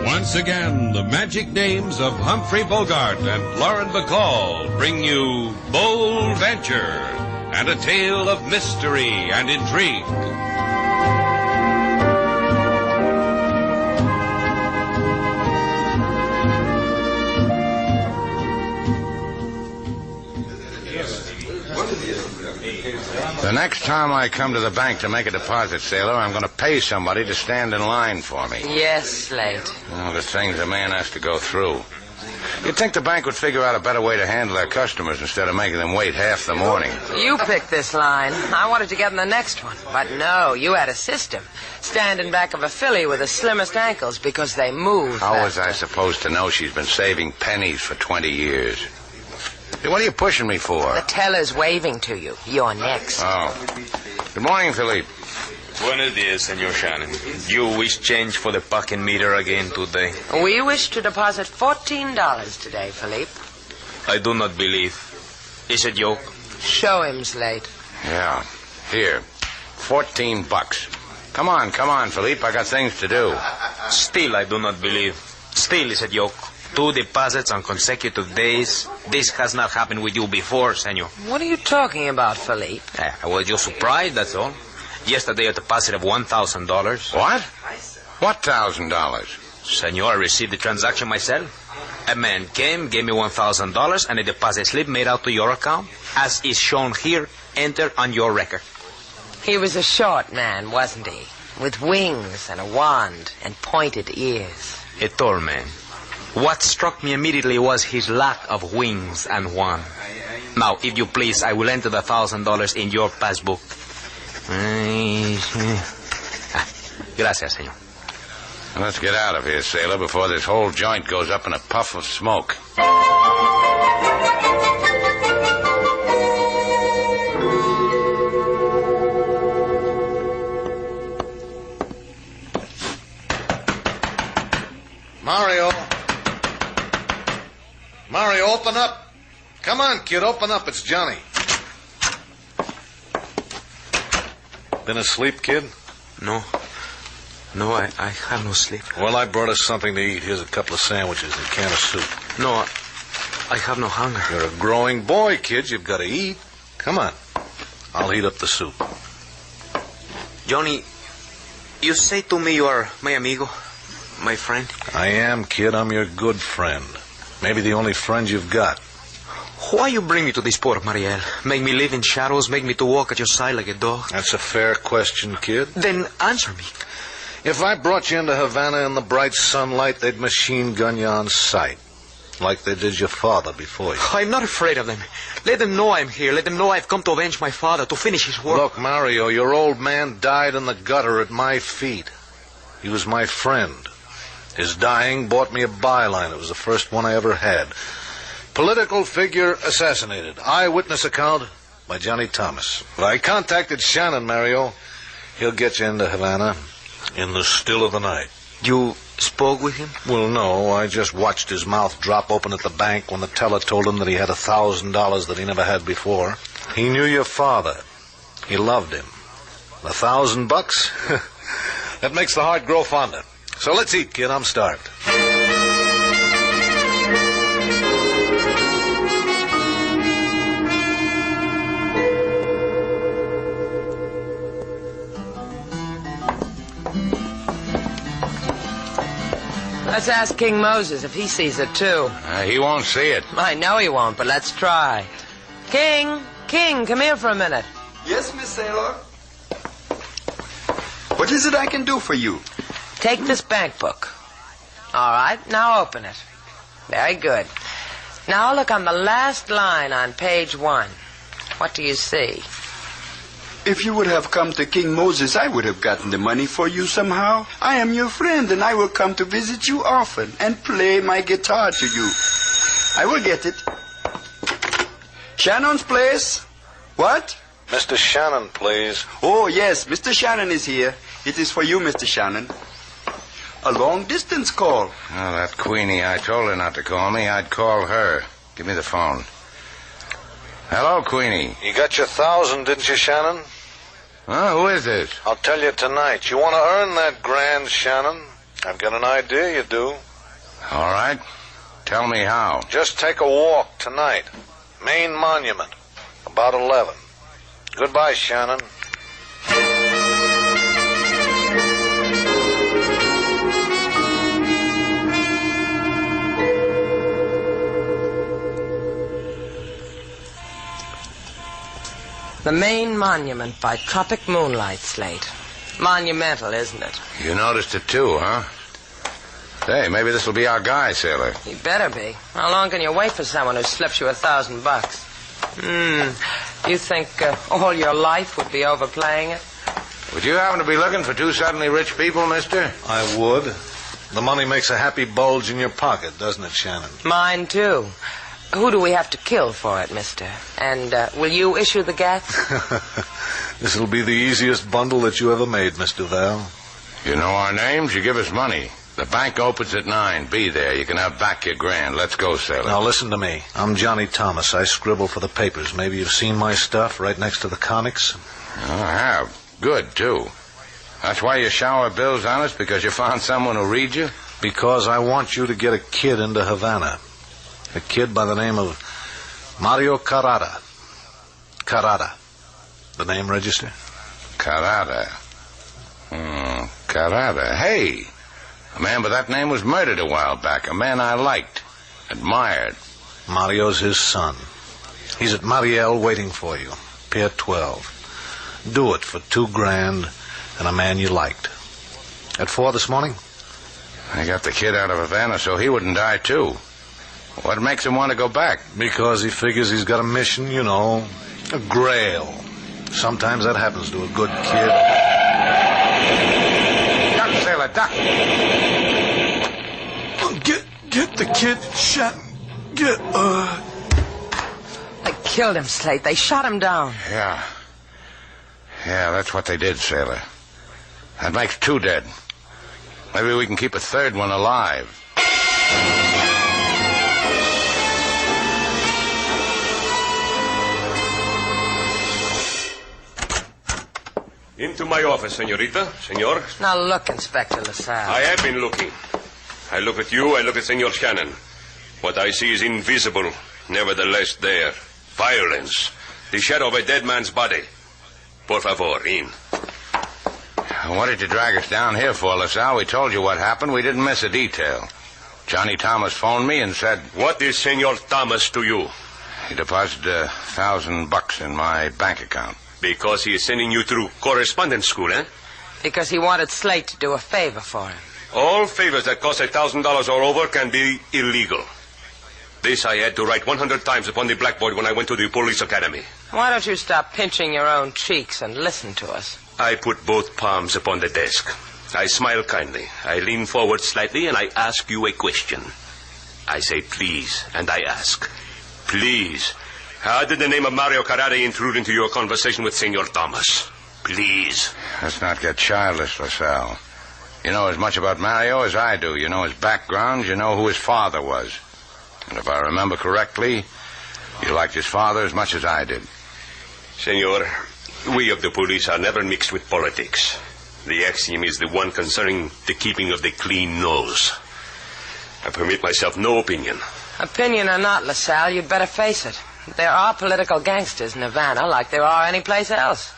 Once again, the magic names of Humphrey Bogart and Lauren Bacall bring you Bold Venture and a tale of mystery and intrigue. The next time I come to the bank to make a deposit, Sailor, I'm going to pay somebody to stand in line for me. Yes, Slate. The things a man has to go through. You'd think the bank would figure out a better way to handle their customers instead of making them wait half the morning. You picked this line. I wanted to get in the next one. But no, you had a system. Stand in back of a filly with the slimmest ankles because they move. How was I supposed to know she's been saving pennies for 20 years? Hey, what are you pushing me for? The teller's waving to you. You're next. Oh. Good morning, Philippe. Buenos dias, Senor Shannon. You wish change for the parking meter again today? We wish to deposit $14 today, Philippe. I do not believe. It's a joke. Show him, Slate. Yeah. Here. $14. Come on, Philippe. I got things to do. Still, I do not believe. Still, it's a joke. 2 deposits on consecutive days. This has not happened with you before, senor. What are you talking about, Philippe? I was just surprised, that's all. Yesterday, a deposit of $1,000. What? What $1,000? Senor, I received the transaction myself. A man came, gave me $1,000, and a deposit slip made out to your account, as is shown here, entered on your record. He was a short man, wasn't he? With wings and a wand and pointed ears. A tall man. What struck me immediately was his lack of wings and wand. Now, if you please, I will enter the $1,000 in your passbook. Gracias, senor. Let's get out of here, sailor, before this whole joint goes up in a puff of smoke. Mario, open up. Come on, kid, open up. It's Johnny. Been asleep, kid? No, I have no sleep. Well, I brought us something to eat. Here's a couple of sandwiches and a can of soup. No, I have no hunger. You're a growing boy, kid. You've got to eat. Come on. I'll heat up the soup. Johnny, you say to me you are my amigo, my friend? I am, kid. I'm your good friend. Maybe the only friend you've got. Why you bring me to this port, Mariel? Make me live in shadows, make me to walk at your side like a dog? That's a fair question, kid. Then answer me. If I brought you into Havana in the bright sunlight, they'd machine gun you on sight. Like they did your father before you. I'm not afraid of them. Let them know I'm here. Let them know I've come to avenge my father, to finish his work. Look, Mario, your old man died in the gutter at my feet. He was my friend. His dying bought me a byline. It was the first one I ever had. Political figure assassinated. Eyewitness account by Johnny Thomas. But I contacted Shannon, Mario. He'll get you into Havana in the still of the night. You spoke with him? Well, no. I just watched his mouth drop open at the bank when the teller told him that he had $1,000 that he never had before. He knew your father. He loved him. $1,000? That makes the heart grow fonder. So let's eat, kid. I'm starved. Let's ask King Moses if he sees it, too. He won't see it. I know he won't, but let's try. King, come here for a minute. Yes, Miss Sailor. What is it I can do for you? Take this bank book. All right, now open it. Very good. Now look on the last line on page 1. What do you see? If you would have come to King Moses, I would have gotten the money for you somehow. I am your friend, and I will come to visit you often and play my guitar to you. I will get it. Shannon's place? What? Mr. Shannon, please. Oh, yes, Mr. Shannon is here. It is for you, Mr. Shannon. A long-distance call. Oh, that Queenie, I told her not to call me. I'd call her. Give me the phone. Hello, Queenie. You got your 1,000, didn't you, Shannon? Huh? Who is this? I'll tell you tonight. You want to earn that grand, Shannon? I've got an idea you do. All right. Tell me how. Just take a walk tonight. Main Monument. About 11. Goodbye, Shannon. The Main Monument by Tropic Moonlight, Slate. Monumental, isn't it? You noticed it too, huh? Say, maybe this will be our guy, sailor. He better be. How long can you wait for someone who slips you $1,000? You think all your life would be overplaying it? Would you happen to be looking for two suddenly rich people, mister? I would. The money makes a happy bulge in your pocket, doesn't it, Shannon? Mine, too. Who do we have to kill for it, mister? And will you issue the gats? This'll be the easiest bundle that you ever made, Mr. Val. You know our names, you give us money. The bank opens at 9. Be there. You can have back your grand. Let's go, sailor. Now, listen to me. I'm Johnny Thomas. I scribble for the papers. Maybe you've seen my stuff right next to the comics? I have. Good, too. That's why you shower bills on us, because you found someone who'll read you? Because I want you to get a kid into Havana. A kid by the name of Mario Carrara. Carrara. The name register? Carrara. Carrara. Hey, a man by that name was murdered a while back. A man I liked, admired. Mario's his son. He's at Mariel waiting for you. Pier 12. Do it for $2,000 and a man you liked. At 4 this morning? I got the kid out of Havana so he wouldn't die, too. What makes him want to go back? Because he figures he's got a mission, you know, a grail. Sometimes that happens to a good kid. Duck, sailor, duck. Get the kid, Shannon. They killed him, Slate. They shot him down. Yeah, that's what they did, sailor. That makes 2 dead. Maybe we can keep a 3rd one alive. Into my office, senorita. Senor. Now look, Inspector LaSalle. I have been looking. I look at you, I look at Senor Shannon. What I see is invisible, nevertheless there. Violence. The shadow of a dead man's body. Por favor, in. What did you drag us down here for, LaSalle? We told you what happened. We didn't miss a detail. Johnny Thomas phoned me and said... What is Senor Thomas to you? He deposited $1,000 in my bank account. Because he is sending you through correspondence school, eh? Because he wanted Slate to do a favor for him. All favors that cost $1,000 or over can be illegal. This I had to write 100 times upon the blackboard when I went to the police academy. Why don't you stop pinching your own cheeks and listen to us? I put both palms upon the desk. I smile kindly. I lean forward slightly and I ask you a question. I say please, and I ask, please, how did the name of Mario Carrade intrude into your conversation with Senor Thomas? Please. Let's not get childish, LaSalle. You know as much about Mario as I do. You know his background. You know who his father was. And if I remember correctly, you liked his father as much as I did. Senor, we of the police are never mixed with politics. The axiom is the one concerning the keeping of the clean nose. I permit myself no opinion. Opinion or not, LaSalle, you'd better face it. There are political gangsters in Havana like there are any place else.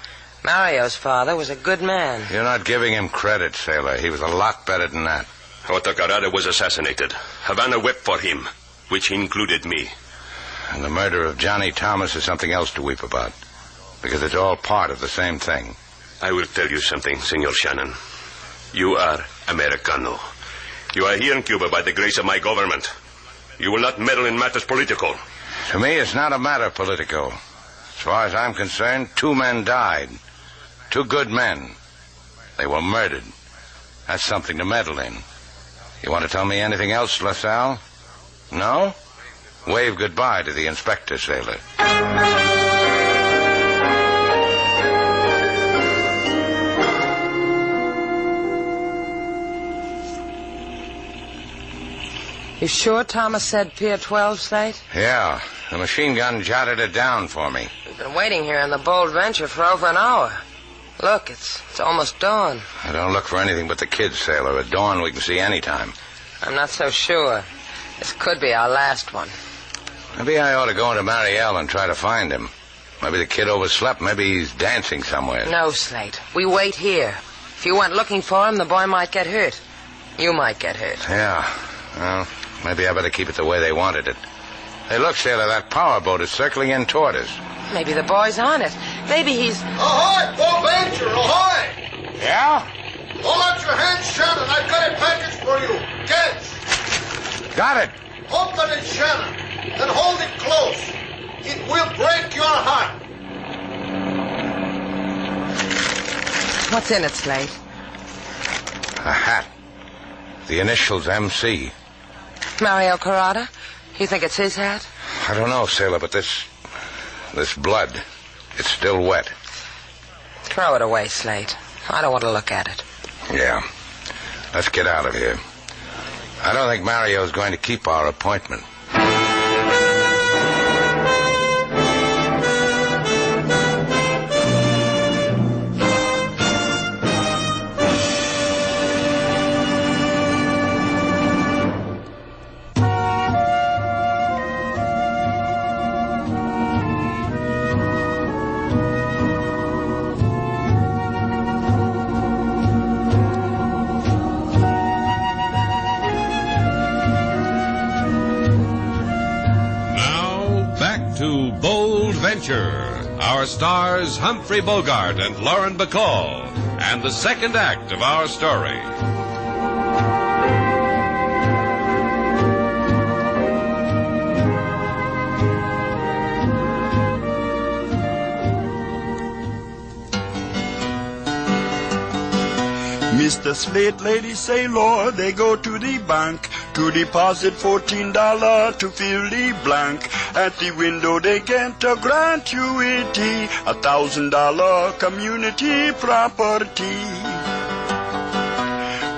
Mario's father was a good man. You're not giving him credit, Sailor. He was a lot better than that. Otto Carrade was assassinated. Havana wept for him, which included me. And the murder of Johnny Thomas is something else to weep about. Because it's all part of the same thing. I will tell you something, Senor Shannon. You are Americano. You are here in Cuba by the grace of my government. You will not meddle in matters political. To me, it's not a matter political. As far as I'm concerned, 2 men died. 2 good men. They were murdered. That's something to meddle in. You want to tell me anything else, LaSalle? No? Wave goodbye to the inspector, Sailor. You sure Thomas said Pier 12, Slate? Yeah, the machine gun jotted it down for me. We've been waiting here in the Bold Venture for over an hour. Look, it's almost dawn. I don't look for anything but the kids, Sailor. At dawn, we can see any time. I'm not so sure. This could be our last one. Maybe I ought to go into Mariel and try to find him. Maybe the kid overslept. Maybe he's dancing somewhere. No, Slate. We wait here. If you went looking for him, the boy might get hurt. You might get hurt. Yeah. Well, maybe I better keep it the way they wanted it. Hey, look, Sailor, that power boat is circling in toward us. Maybe the boy's on it. Maybe he's... Ahoy, Bold Venture, ahoy! Yeah? Hold out your hands, Shannon. I've got a package for you. Catch. Got it. Open it, Shannon. Then hold it close. It will break your heart. What's in it, Slate? A hat. The initials MC. Mario Carrade? You think it's his hat? I don't know, Sailor, but this blood, it's still wet. Throw it away, Slate. I don't want to look at it. Yeah. Let's get out of here. I don't think Mario's going to keep our appointment. Our stars Humphrey Bogart and Lauren Bacall, and the second act of our story. Mr. Slate, Lady Sailor, they go to the bank to deposit $14 to fill the blank. At the window they get a gratuity, $1,000 community property.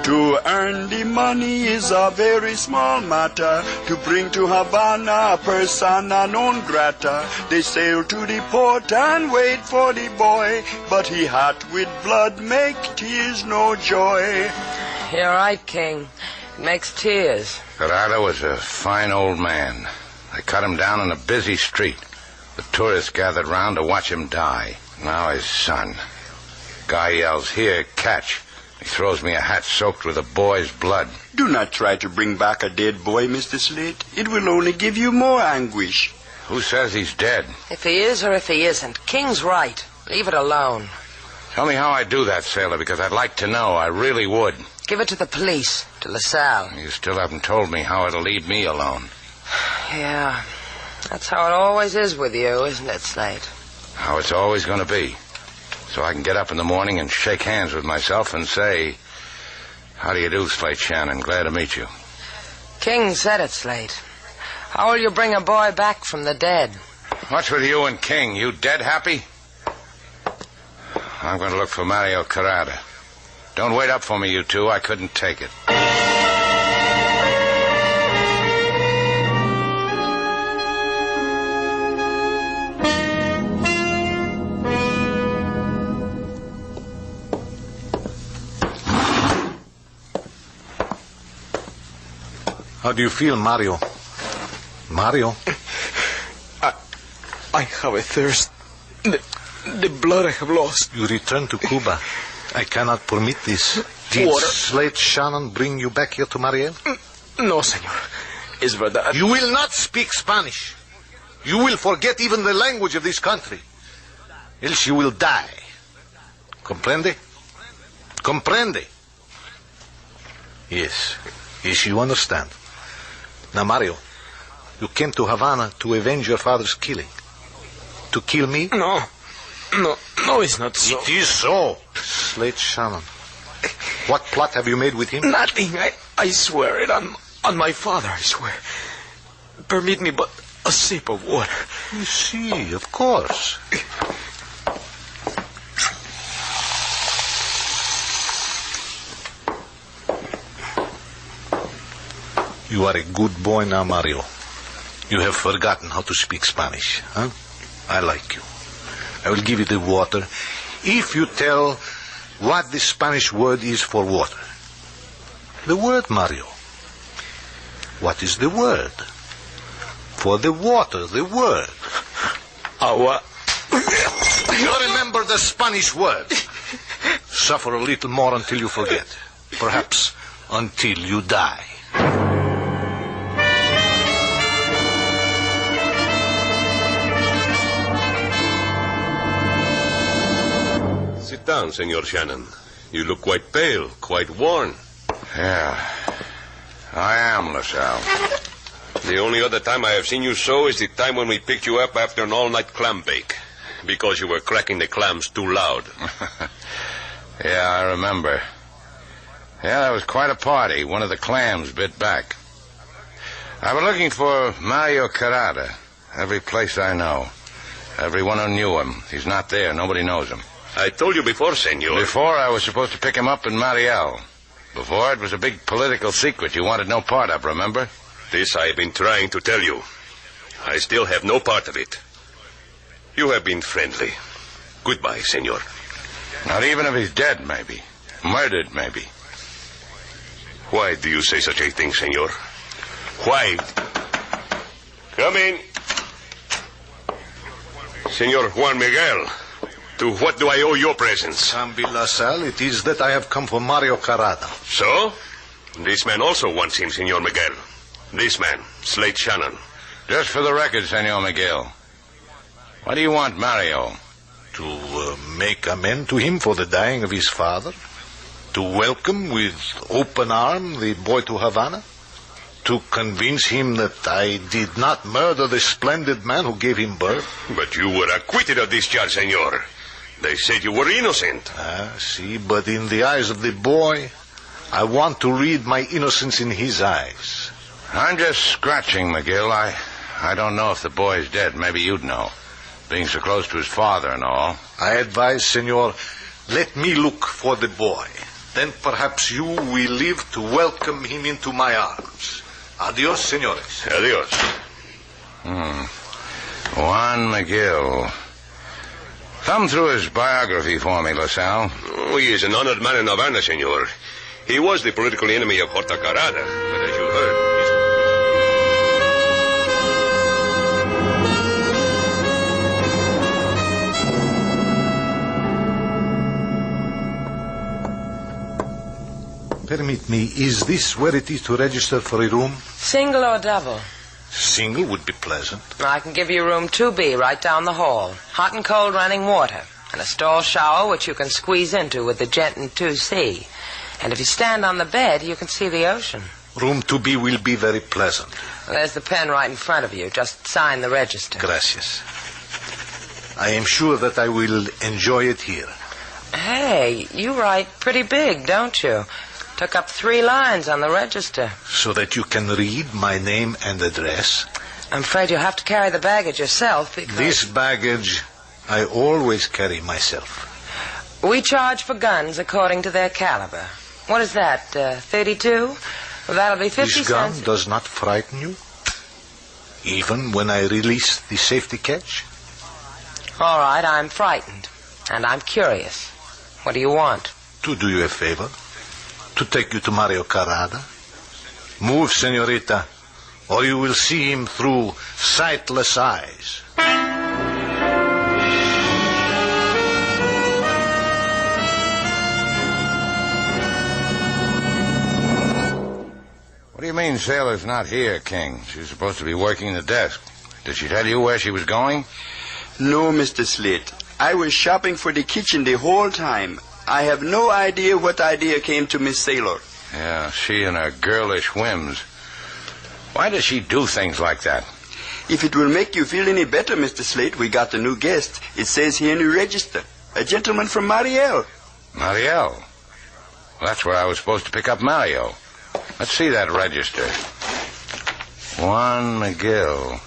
To earn the money is a very small matter. To bring to Havana a persona non grata. They sail to the port and wait for the boy, but he hot with blood make tears no joy. You're right, King. It makes tears. Carrade was a fine old man. They cut him down in a busy street. The tourists gathered round to watch him die. Now his son. Guy yells, "Here, catch." He throws me a hat soaked with a boy's blood. Do not try to bring back a dead boy, Mr. Slate. It will only give you more anguish. Who says he's dead? If he is or if he isn't, King's right. Leave it alone. Tell me how I do that, sailor, because I'd like to know. I really would. Give it to the police, to LaSalle. You still haven't told me how it'll leave me alone. Yeah, that's how it always is with you, isn't it, Slate? How it's always going to be. So I can get up in the morning and shake hands with myself and say, "How do you do, Slate Shannon? Glad to meet you." King said it, Slate. How will you bring a boy back from the dead? What's with you and King? You dead happy? I'm going to look for Mario Carrada. Don't wait up for me, you two. I couldn't take it. How do you feel, Mario? Mario? I have a thirst. The blood I have lost. You return to Cuba. I cannot permit this. Did Water. Slate Shannon bring you back here to Mariel? No, senor. Es verdad. You will not speak Spanish. You will forget even the language of this country. Else you will die. Comprende? Comprende? Yes. Yes, you understand. Now, Mario, you came to Havana to avenge your father's killing. To kill me? No, it's not so. It is so. Slate Shannon. What plot have you made with him? Nothing. I swear it on my father, I swear. Permit me but a sip of water. You see, of course. You are a good boy now, Mario. You have forgotten how to speak Spanish, huh? I like you. I will give you the water if you tell what the Spanish word is for water. The word, Mario. What is the word? For the water, the word. Agua. You remember the Spanish word. Suffer a little more until you forget. Perhaps until you die. Sit down, Senor Shannon. You look quite pale, quite worn. Yeah, I am, LaSalle. The only other time I have seen you so is the time when we picked you up after an all-night clam bake. Because you were cracking the clams too loud. Yeah, I remember. Yeah, that was quite a party. One of the clams bit back. I've been looking for Mario Carrada. Every place I know. Everyone who knew him. He's not there. Nobody knows him. I told you before, senor. Before, I was supposed to pick him up in Mariel. Before, it was a big political secret you wanted no part of, remember? This I have been trying to tell you. I still have no part of it. You have been friendly. Goodbye, senor. Not even if he's dead, maybe. Murdered, maybe. Why do you say such a thing, senor? Why? Come in. Senor Juan Miguel, to what do I owe your presence? Zambi LaSalle, it is that I have come for Mario Carrada. So? This man also wants him, Senor Miguel. This man, Slate Shannon. Just for the record, Senor Miguel. What do you want, Mario? To make amends to him for the dying of his father? To welcome with open arms the boy to Havana? To convince him that I did not murder the splendid man who gave him birth? But you were acquitted of this charge, senor. They said you were innocent. See, but in the eyes of the boy, I want to read my innocence in his eyes. I'm just scratching, McGill. I don't know if the boy's dead. Maybe you'd know. Being so close to his father and all. I advise, senor, let me look for the boy. Then perhaps you will live to welcome him into my arms. Adios, senores. Adios. Juan McGill. Thumb through his biography for me, LaSalle. Oh, he is an honored man in Havana, senor. He was the political enemy of Horta Carrada, but as you heard... Permit me, is this where it is to register for a room? Single or double? Single would be pleasant. I can give you room 2B right down the hall. Hot and cold running water. And a stall shower which you can squeeze into with the jet in 2C. And if you stand on the bed, you can see the ocean. Room 2B will be very pleasant. Well, there's the pen right in front of you. Just sign the register. Gracias. I am sure that I will enjoy it here. Hey, you write pretty big, don't you? Took up 3 lines on the register. So that you can read my name and address? I'm afraid you'll have to carry the baggage yourself because... This baggage I always carry myself. We charge for guns according to their caliber. What is that, 32? Well, that'll be 50 This gun cents. does not frighten you? Even when I release the safety catch? All right, I'm frightened. And I'm curious. What do you want? To do you a favor. To take you to Mario Carrada. Move, senorita, or you will see him through sightless eyes. What do you mean Sailor's not here, King? She was supposed to be working the desk. Did she tell you where she was going? No, Mr. Slate. I was shopping for the kitchen the whole time. I have no idea what idea came to Miss Sailor. Yeah, she and her girlish whims. Why does she do things like that? If it will make you feel any better, Mr. Slate, we got a new guest. It says here in the register. A gentleman from Mariel. Mariel? Well, that's where I was supposed to pick up Mario. Let's see that register. Juan McGill.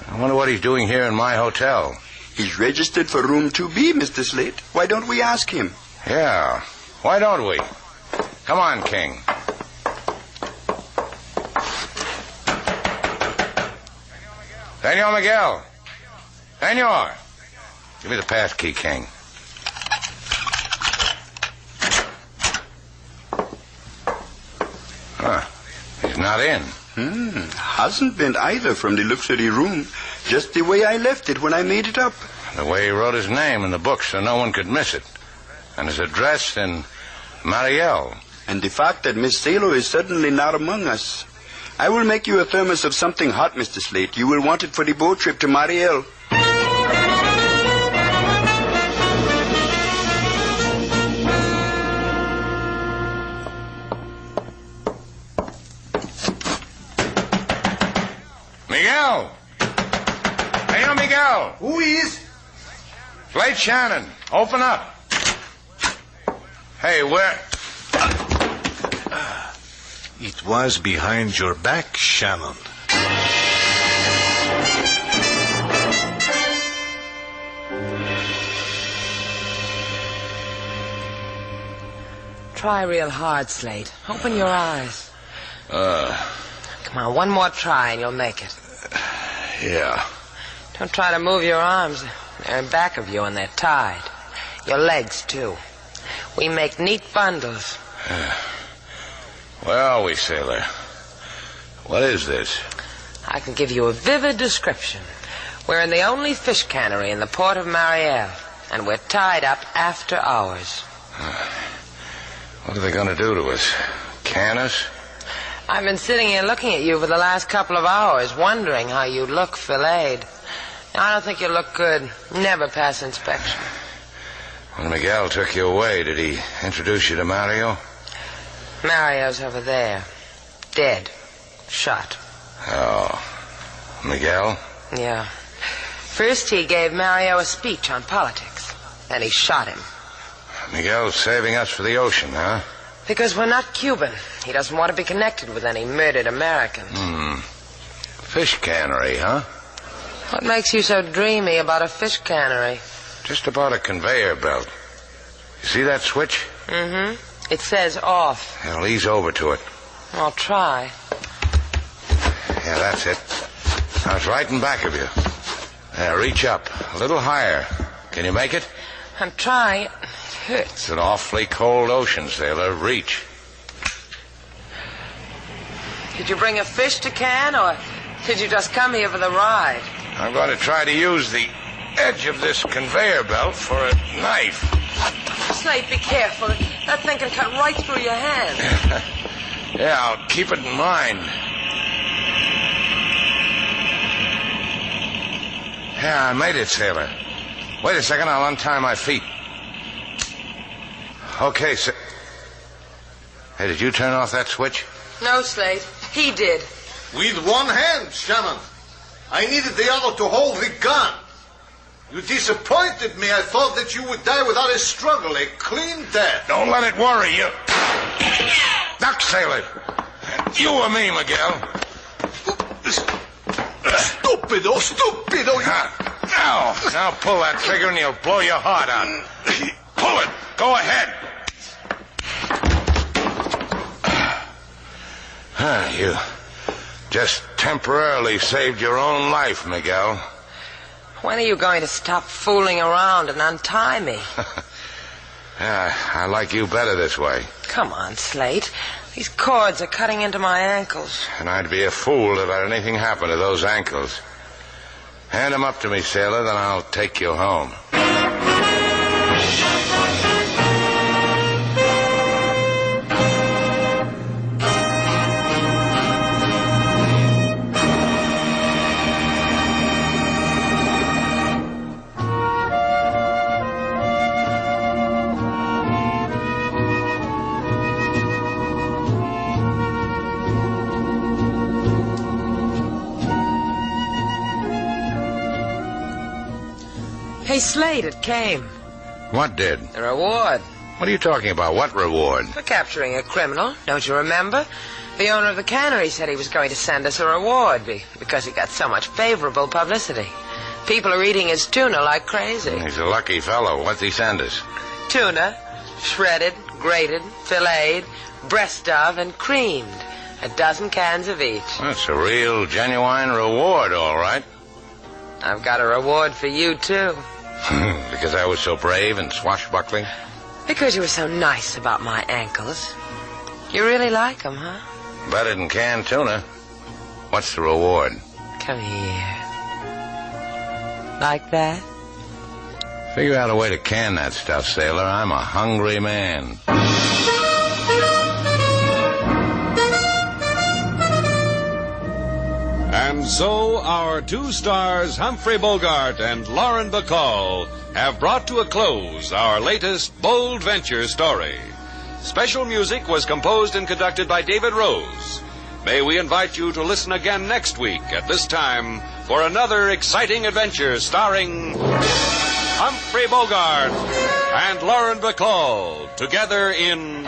I wonder what he's doing here in my hotel. He's registered for room 2B, Mr. Slate. Why don't we ask him? Yeah, why don't we? Come on, King. Senor Miguel. Senor. Give me the pass key, King. Huh. He's not in. Hasn't been either from the looks of the room. Just the way I left it when I made it up. The way he wrote his name in the book so no one could miss it. And his address in Mariel. And the fact that Miss Sailor is suddenly not among us. I will make you a thermos of something hot, Mr. Slate. You will want it for the boat trip to Mariel. Miguel! Senor Miguel! Who is? Slate Shannon, open up. Hey, where... It was behind your back, Shannon. Try real hard, Slate. Open your eyes. Come on, one more try and you'll make it. Yeah. Don't try to move your arms. They're in back of you and they're tied. Your legs, too. We make neat bundles. Where are we, sailor? What is this? I can give you a vivid description. We're in the only fish cannery in the port of Mariel, and we're tied up after hours. What are they going to do to us? Can us? I've been sitting here looking at you for the last couple of hours, wondering how you look filleted. I don't think you look good. Never pass inspection. When Miguel took you away, did he introduce you to Mario? Mario's over there. Dead. Shot. Oh. Miguel? Yeah. First he gave Mario a speech on politics. Then he shot him. Miguel's saving us for the ocean, huh? Because we're not Cuban. He doesn't want to be connected with any murdered Americans. Fish cannery, huh? What makes you so dreamy about a fish cannery? Just about a conveyor belt. You see that switch? Mm-hmm. It says off. Well, ease over to it. I'll try. Yeah, that's it. Now it's right in back of you. Now reach up. A little higher. Can you make it? I'm trying. It hurts. It's an awfully cold ocean, sailor. Reach. Did you bring a fish to can, or did you just come here for the ride? I'm going to try to use the edge of this conveyor belt for a knife. Slate, be careful. That thing can cut right through your hand. Yeah, I'll keep it in mind. Yeah, I made it, sailor. Wait a second, I'll untie my feet. Okay, sir. Hey, did you turn off that switch? No, Slate. He did. With one hand, Shannon. I needed the other to hold the gun. You disappointed me. I thought that you would die without a struggle, a clean death. Don't let it worry you. Duck, sailor. You or me, Miguel? Stupido. Now pull that trigger and you'll blow your heart out. Pull it. Go ahead. You just temporarily saved your own life, Miguel. When are you going to stop fooling around and untie me? Yeah, I like you better this way. Come on, Slate. These cords are cutting into my ankles. And I'd be a fool to let anything happen to those ankles. Hand them up to me, sailor, then I'll take you home. Hey, Slate, it came. What did? The reward. What are you talking about? What reward? For capturing a criminal. Don't you remember? The owner of the cannery said he was going to send us a reward because he got so much favorable publicity. People are eating his tuna like crazy. He's a lucky fellow. What's he send us? Tuna, shredded, grated, filleted, breast of, and creamed. 12 cans of each. That's a real, genuine reward, all right. I've got a reward for you, too. Because I was so brave and swashbuckling? Because you were so nice about my ankles. You really like them, huh? Better than canned tuna. What's the reward? Come here. Like that? Figure out a way to can that stuff, sailor. I'm a hungry man. And so our two stars, Humphrey Bogart and Lauren Bacall, have brought to a close our latest bold venture story. Special music was composed and conducted by David Rose. May we invite you to listen again next week at this time for another exciting adventure starring Humphrey Bogart and Lauren Bacall together in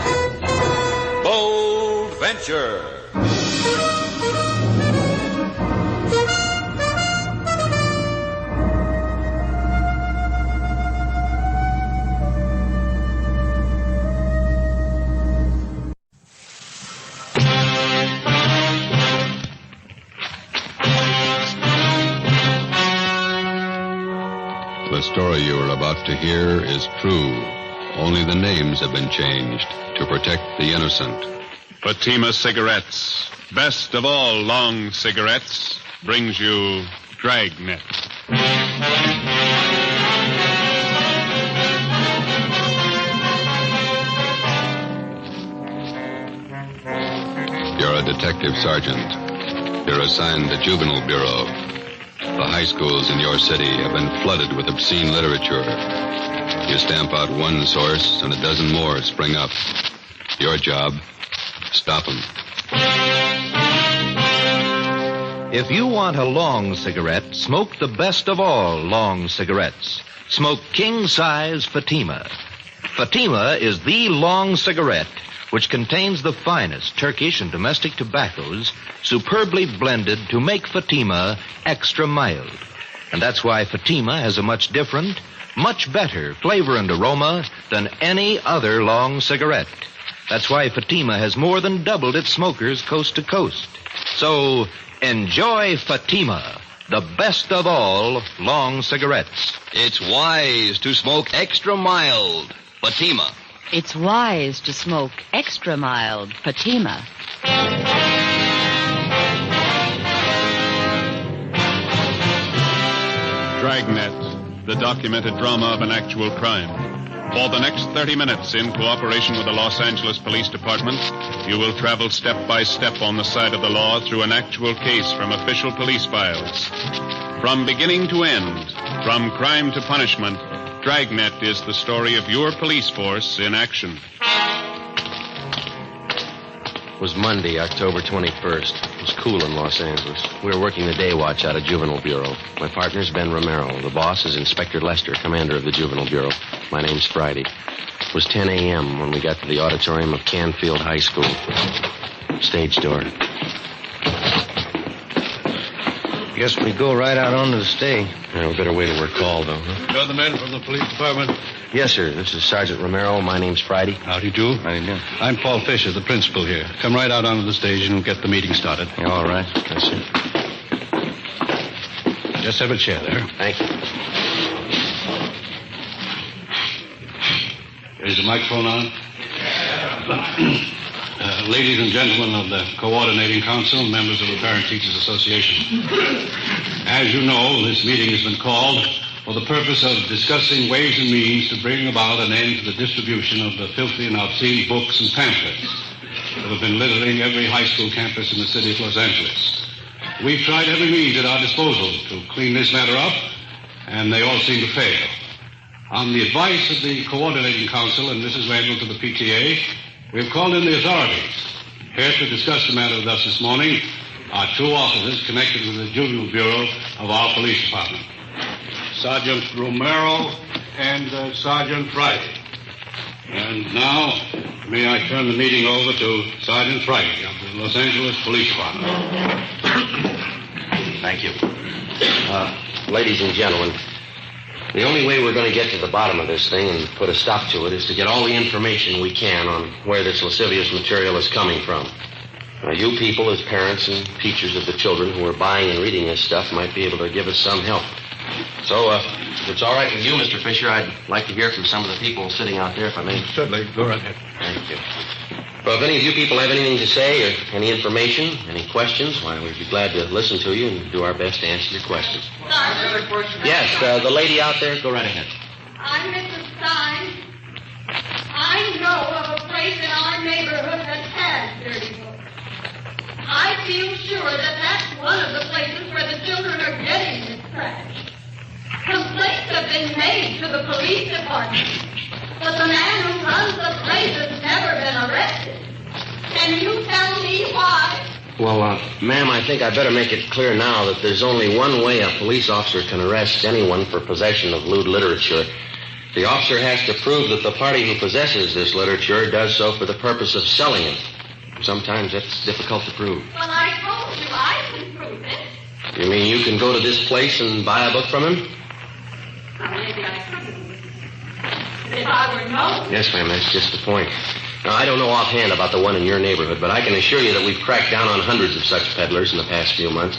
Bold Venture. The story you are about to hear is true. Only the names have been changed to protect the innocent. Fatima Cigarettes, best of all long cigarettes, brings you Dragnet. You're a detective sergeant. You're assigned the Juvenile Bureau. The high schools in your city have been flooded with obscene literature. You stamp out one source, and a dozen more spring up. Your job, stop them. If you want a long cigarette, smoke the best of all long cigarettes. Smoke king-size Fatima. Fatima is the long cigarette which contains the finest Turkish and domestic tobaccos superbly blended to make Fatima extra mild. And that's why Fatima has a much different, much better flavor and aroma than any other long cigarette. That's why Fatima has more than doubled its smokers coast to coast. So enjoy Fatima, the best of all long cigarettes. It's wise to smoke extra mild Fatima. It's wise to smoke extra mild Fatima. Dragnet, the documented drama of an actual crime. For the next 30 minutes, in cooperation with the Los Angeles Police Department, you will travel step by step on the side of the law through an actual case from official police files. From beginning to end, from crime to punishment, Dragnet is the story of your police force in action. It was Monday, October 21st. It was cool in Los Angeles. We were working the day watch out of Juvenile Bureau. My partner's Ben Romero. The boss is Inspector Lester, commander of the Juvenile Bureau. My name's Friday. It was 10 a.m. when we got to the auditorium of Canfield High School. Stage door. Guess we go right out onto the stage. Yeah, we better wait till we're called, though, huh? You're the men from the police department? Yes, sir. This is Sergeant Romero. My name's Friday. How do you do? How do you do? I'm Paul Fisher, the principal here. Come right out onto the stage and we'll get the meeting started. Yeah, all right. Yes, sir. Just have a chair there. Thank you. Is the microphone on? Ladies and gentlemen of the Coordinating Council, members of the Parent Teachers Association. As you know, this meeting has been called for the purpose of discussing ways and means to bring about an end to the distribution of the filthy and obscene books and pamphlets that have been littering every high school campus in the city of Los Angeles. We've tried every means at our disposal to clean this matter up, and they all seem to fail. On the advice of the Coordinating Council and Mrs. Randall to the PTA, we've called in the authorities. Here to discuss the matter with us this morning are two officers connected with the Juvenile Bureau of our police department. Sergeant Romero and Sergeant Friday. And now, may I turn the meeting over to Sergeant Friday of the Los Angeles Police Department. Thank you. Ladies and gentlemen, the only way we're going to get to the bottom of this thing and put a stop to it is to get all the information we can on where this lascivious material is coming from. Now, you people, as parents and teachers of the children who are buying and reading this stuff, might be able to give us some help. So, if it's all right with you, Mr. Fisher, I'd like to hear from some of the people sitting out there, if I may. Certainly. Go right ahead. Thank you. Well, if any of you people have anything to say or any information, any questions, why, we'd be glad to listen to you and do our best to answer your questions. Yes, the lady out there, go right ahead. I'm Mrs. Stein. I know of a place in our neighborhood that has dirty books. I feel sure that that's one of the places where the children are getting this trash. Complaints have been made to the police department, but the man who runs the place has never been arrested. Can you tell me why? Well, ma'am, I think I better make it clear now that there's only one way a police officer can arrest anyone for possession of lewd literature. The officer has to prove that the party who possesses this literature does so for the purpose of selling it. Sometimes that's difficult to prove. Well, I told you I can prove it. You mean you can go to this place and buy a book from him? Now, maybe I couldn't. If I were known. Yes, ma'am, that's just the point. Now, I don't know offhand about the one in your neighborhood, but I can assure you that we've cracked down on hundreds of such peddlers in the past few months.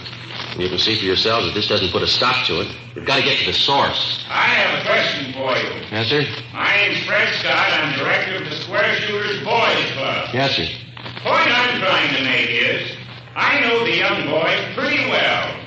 And you can see for yourselves that this doesn't put a stop to it. We've got to get to the source. I have a question for you. Yes, sir? My name's Fred Scott. I'm director of the Square Shooters Boys Club. Yes, sir. The point I'm trying to make is, I know the young boys pretty well.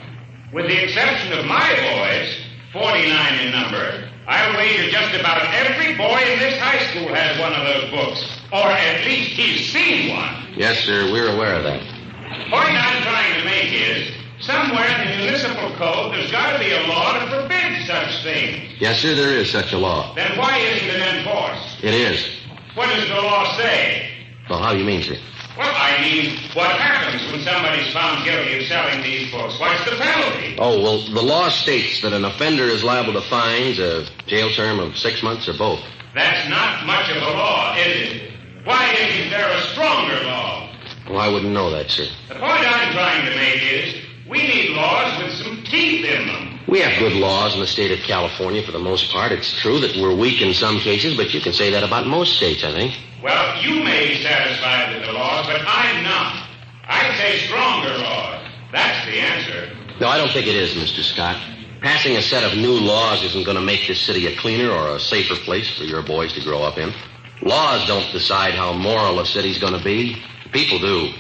With the exception of my boys, 49 in number, I'll wager just about every boy in this high school has one of those books. Or at least he's seen one. Yes, sir, we're aware of that. The point I'm trying to make is, somewhere in the municipal code, there's got to be a law to forbid such things. Yes, sir, there is such a law. Then why isn't it enforced? It is. What does the law say? Well, how do you mean, sir? Well, I mean, what happens when somebody's found guilty of selling these books? What's the penalty? Oh, well, the law states that an offender is liable to fines, a jail term of 6 months, or both. That's not much of a law, is it? Why isn't there a stronger law? Well, I wouldn't know that, sir. The point I'm trying to make is, we need laws with some teeth in them. We have good laws in the state of California for the most part. It's true that we're weak in some cases, but you can say that about most states, I think. Well, you may be satisfied with the laws, but I'm not. I'd say stronger laws. That's the answer. No, I don't think it is, Mr. Scott. Passing a set of new laws isn't going to make this city a cleaner or a safer place for your boys to grow up in. Laws don't decide how moral a city's going to be. People do.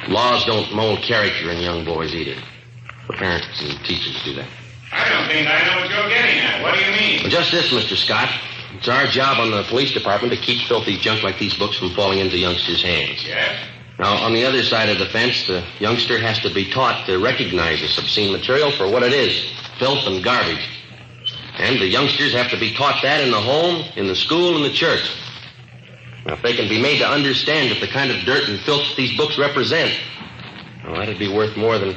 Laws don't mold character in young boys either. The parents and teachers do that. I don't think I know what you're getting at. What do you mean? Well, just this, Mr. Scott. It's our job on the police department to keep filthy junk like these books from falling into youngsters' hands. Yes? Now, on the other side of the fence, the youngster has to be taught to recognize this obscene material for what it is, filth and garbage. And the youngsters have to be taught that in the home, in the school, and the church. Now, if they can be made to understand that the kind of dirt and filth that these books represent, well, that'd be worth more than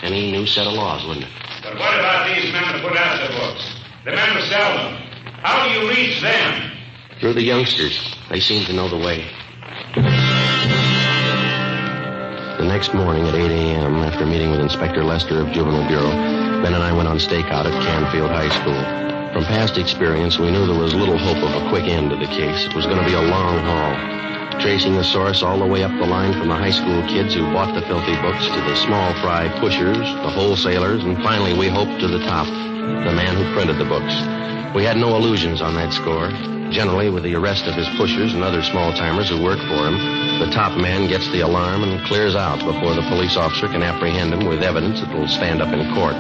any new set of laws, wouldn't it? But what about these men who put out the books? The men who sell them? How do you reach them? Through the youngsters. They seem to know the way. The next morning at 8 a.m., after meeting with Inspector Lester of Juvenile Bureau, Ben and I went on stakeout at Canfield High School. From past experience, we knew there was little hope of a quick end to the case. It was going to be a long haul, tracing the source all the way up the line from the high school kids who bought the filthy books to the small fry pushers, the wholesalers, and finally, we hoped, to the top, the man who printed the books. We had no illusions on that score. Generally, with the arrest of his pushers and other small-timers who work for him, the top man gets the alarm and clears out before the police officer can apprehend him with evidence that will stand up in court.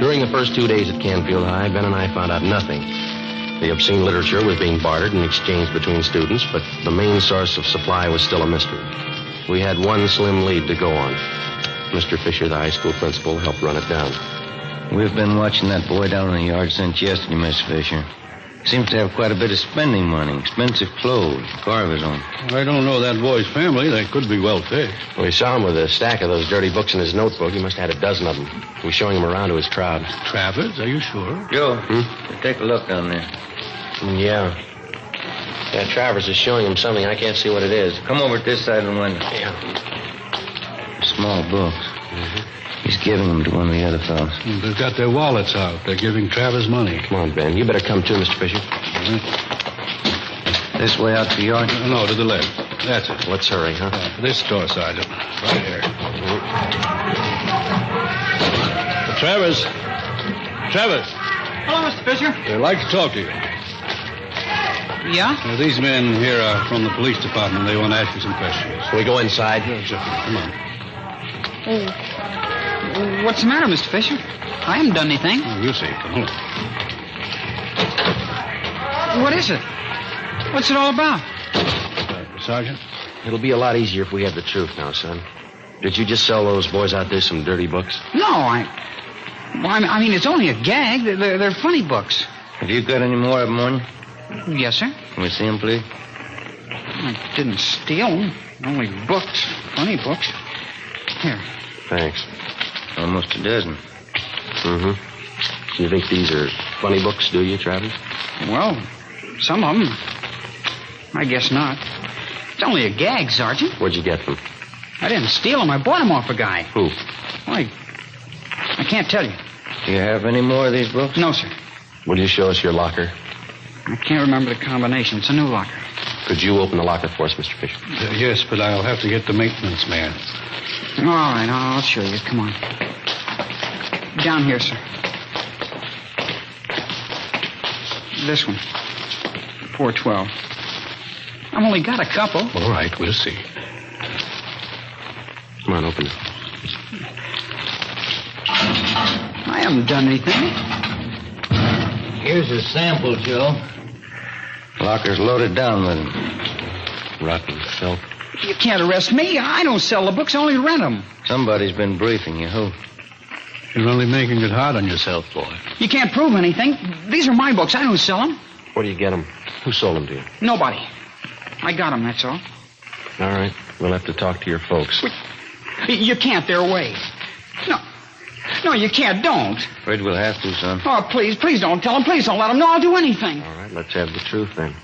During the first 2 days at Canfield High, Ben and I found out nothing. The obscene literature was being bartered and exchanged between students, but the main source of supply was still a mystery. We had one slim lead to go on. Mr. Fisher, the high school principal, helped run it down. We've been watching that boy down in the yard since yesterday, Miss Fisher. Seems to have quite a bit of spending money, expensive clothes, car of his own. I don't know that boy's family. They could be wealthy. We saw him with a stack of those dirty books in his notebook. He must have had a dozen of them. We were showing him around to his crowd. Travers, are you sure? Joe, take a look down there. Yeah. Yeah, Travers is showing him something. I can't see what it is. Come over to this side of the window. Yeah. Small books. Mm-hmm. He's giving them to one of the other fellows. They've got their wallets out. They're giving Travers money. Come on, Ben. You better come too, Mr. Fisher. This way out to the yard? No, to the left. That's it. Let's hurry, huh? This store, Sergeant. Right here. Travers. Travers. Hello, Mr. Fisher. I'd like to talk to you. Yeah? These men here are from the police department. They want to ask you some questions. Can we go inside? Yeah, sure. Come on. What's the matter, Mr. Fisher? I haven't done anything. Oh, you see. Come on. What is it? What's it all about? Sergeant? It'll be a lot easier if we have the truth now, son. Did you just sell those boys out there some dirty books? No, I mean, it's only a gag. They're funny books. Have you got any more of them on you? Yes, sir. Can we see them, please? I didn't steal them. Only books. Funny books. Here. Thanks. Almost a dozen. Mm-hmm. You think these are funny books, do you, Travis? Well, some of them. I guess not. It's only a gag, Sergeant. Where'd you get them? I didn't steal them. I bought them off a guy. Who? Well, I can't tell you. Do you have any more of these books? No, sir. Will you show us your locker? I can't remember the combination. It's a new locker. Could you open the locker for us, Mr. Fisher? Yes, but I'll have to get the maintenance man. All right, I'll show you. Come on. Down here, sir. This one. 412. I've only got a couple. All right, we'll see. Come on, open it. I haven't done anything. Here's a sample, Joe. Locker's loaded down with them. Rotten filth. You can't arrest me. I don't sell the books. I only rent them. Somebody's been briefing you. Who? You're only making it hard on yourself, boy. You can't prove anything. These are my books. I don't sell them. Where do you get them? Who sold them to you? Nobody. I got them, that's all. All right. We'll have to talk to your folks. You can't. They're away. No, you can't. Don't. Afraid we'll have to, son. Oh, please don't tell them. Please don't let them know I'll do anything. All right, let's have the truth then.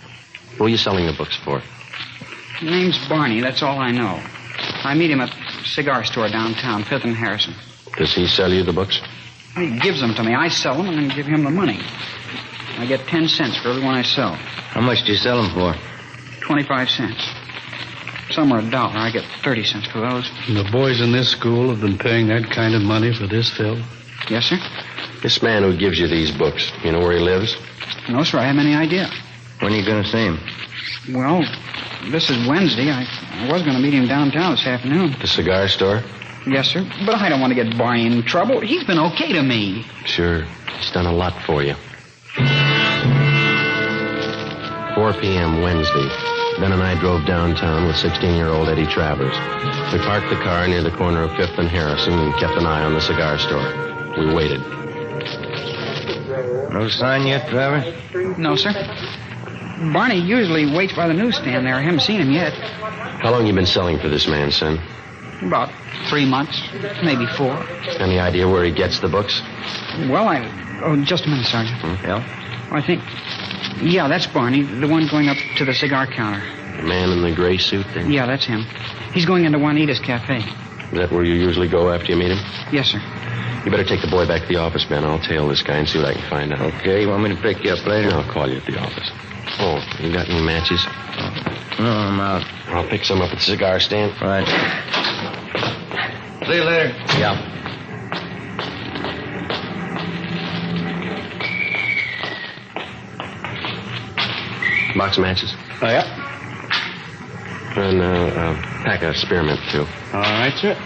Who are you selling the books for? Name's Barney. That's all I know. I meet him at a cigar store downtown, 5th and Harrison. Does he sell you the books? He gives them to me. I sell them and then give him the money. I get 10 cents for every one I sell. How much do you sell them for? 25 cents. Some are $1. I get 30 cents for those. And the boys in this school have been paying that kind of money for this filth? Yes, sir. This man who gives you these books, you know where he lives? No, sir. I haven't any idea. When are you going to see him? Well, this is Wednesday. I was going to meet him downtown this afternoon. The cigar store? Yes, sir. But I don't want to get Barney in trouble. He's been okay to me. Sure. He's done a lot for you. 4 p.m. Wednesday. Ben and I drove downtown with 16-year-old Eddie Travers. We parked the car near the corner of 5th and Harrison and kept an eye on the cigar store. We waited. No sign yet, Travers? No, sir. Barney usually waits by the newsstand there. I haven't seen him yet. How long you been selling for this man, son? About 3 months, maybe 4. Any idea where he gets the books? Well, Oh, just a minute, Sergeant. Yeah? I think... Yeah, that's Barney, the one going up to the cigar counter. The man in the gray suit there? Yeah, that's him. He's going into Juanita's Cafe. Is that where you usually go after you meet him? Yes, sir. You better take the boy back to the office, Ben. I'll tail this guy and see what I can find out. Okay, you want me to pick you up later? I'll call you at the office. Oh, you got any matches? No, I'm out. I'll pick some up at the cigar stand. Right. See you later. Yeah. Box of matches. Oh, yeah? And a pack of spearmint, too. All right, sir.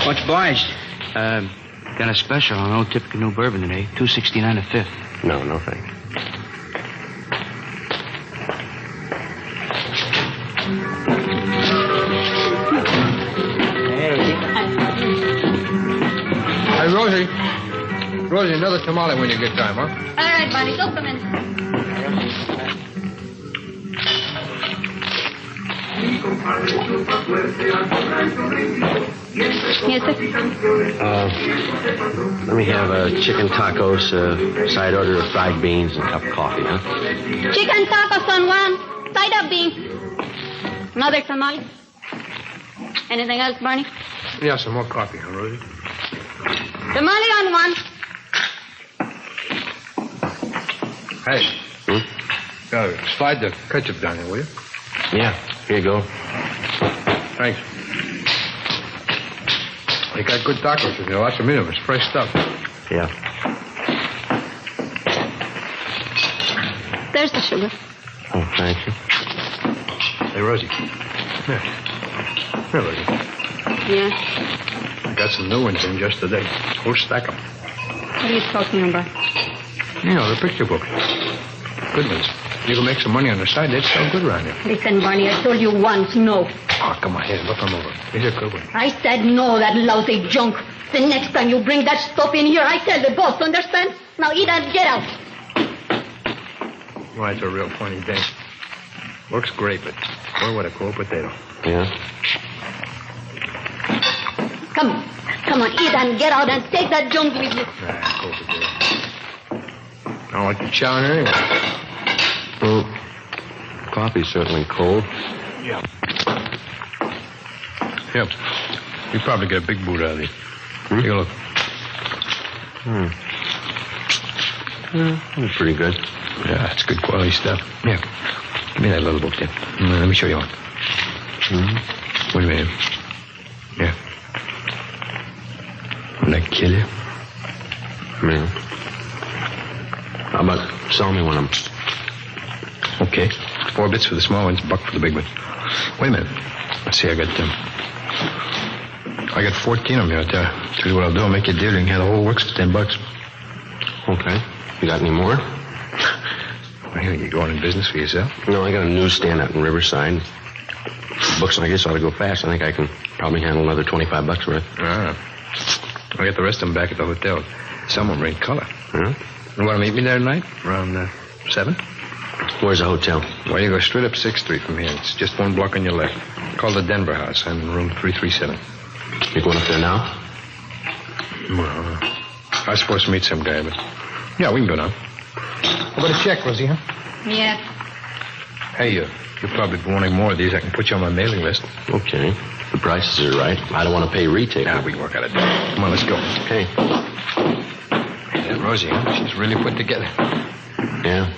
Much obliged. Got a special on Old Tippecanoe New Bourbon today. $2.69 a fifth. No, thanks. Hey, Rosie. Rosie, another tamale when you get time, huh? All right, Barney, go come in. Yes, sir. Let me have chicken tacos, side order of fried beans, and a cup of coffee, huh? Chicken tacos on one, side of beans. Another tamale. Anything else, Barney? Yeah, some more coffee, huh, Rosie? Tamale on one. Hey. Slide the ketchup down here, will you? Yeah, here you go. Thanks. They got good tacos in there. Lots of meat of them. It's fresh stuff. Yeah. There's the sugar. Oh, thank you. Hey, Rosie. Here. Here, Rosie. Yeah. I got some new ones in just today. Whole stack of them. What are you talking about? You know, the picture books. Good ones. You can make some money on the side. They'd sell good around here. Listen, Barney, I told you once, no. Oh, come on, here. Look them over. These are good ones. I said no, that lousy junk. The next time you bring that stuff in here, I tell the boss, understand? Now eat and get out. Why, it's a real funny thing. Looks great, but boy, what a cold potato. Yeah? Come on, eat and get out and take that junk with you. Cold potato. I don't like the chow in anyway. Well, coffee's certainly cold. Yeah. Yep. You probably get a big boot out of these. Take a look. That's pretty good. Yeah, it's good quality stuff. Yeah. Give me that little book, then. Let me show you one. Wait a minute. Yeah. Wouldn't that kill you? Yeah. How about selling me one of them? Okay. 4 bits for the small ones, $1 for the big one. Wait a minute. Let's see, I got 14 of them here. Tell you what I'll do. I'll make you a deal. You can have the whole works for $10. Okay. You got any more? Well, you going in business for yourself? No, I got a newsstand out in Riverside. Books, I guess, ought to go fast. I think I can probably handle another $25 worth. Ah. I got the rest of them back at the hotel. Some of them are in color. Huh? You want to meet me there tonight? Around 7? Where's the hotel? Well, you go straight up 6th Street from here. It's just 1 block on your left. Called the Denver House. I'm in room 337. You going up there now? Well, I was supposed to meet some guy, but... Yeah, we can go now. How about a check, Rosie, huh? Yeah. Hey, you'll probably be wanting more of these. I can put you on my mailing list. Okay. The prices are right. I don't want to pay retail. Yeah, we can work out a deal. Come on, let's go. Okay. Hey, that Rosie, huh? She's really put together. Yeah.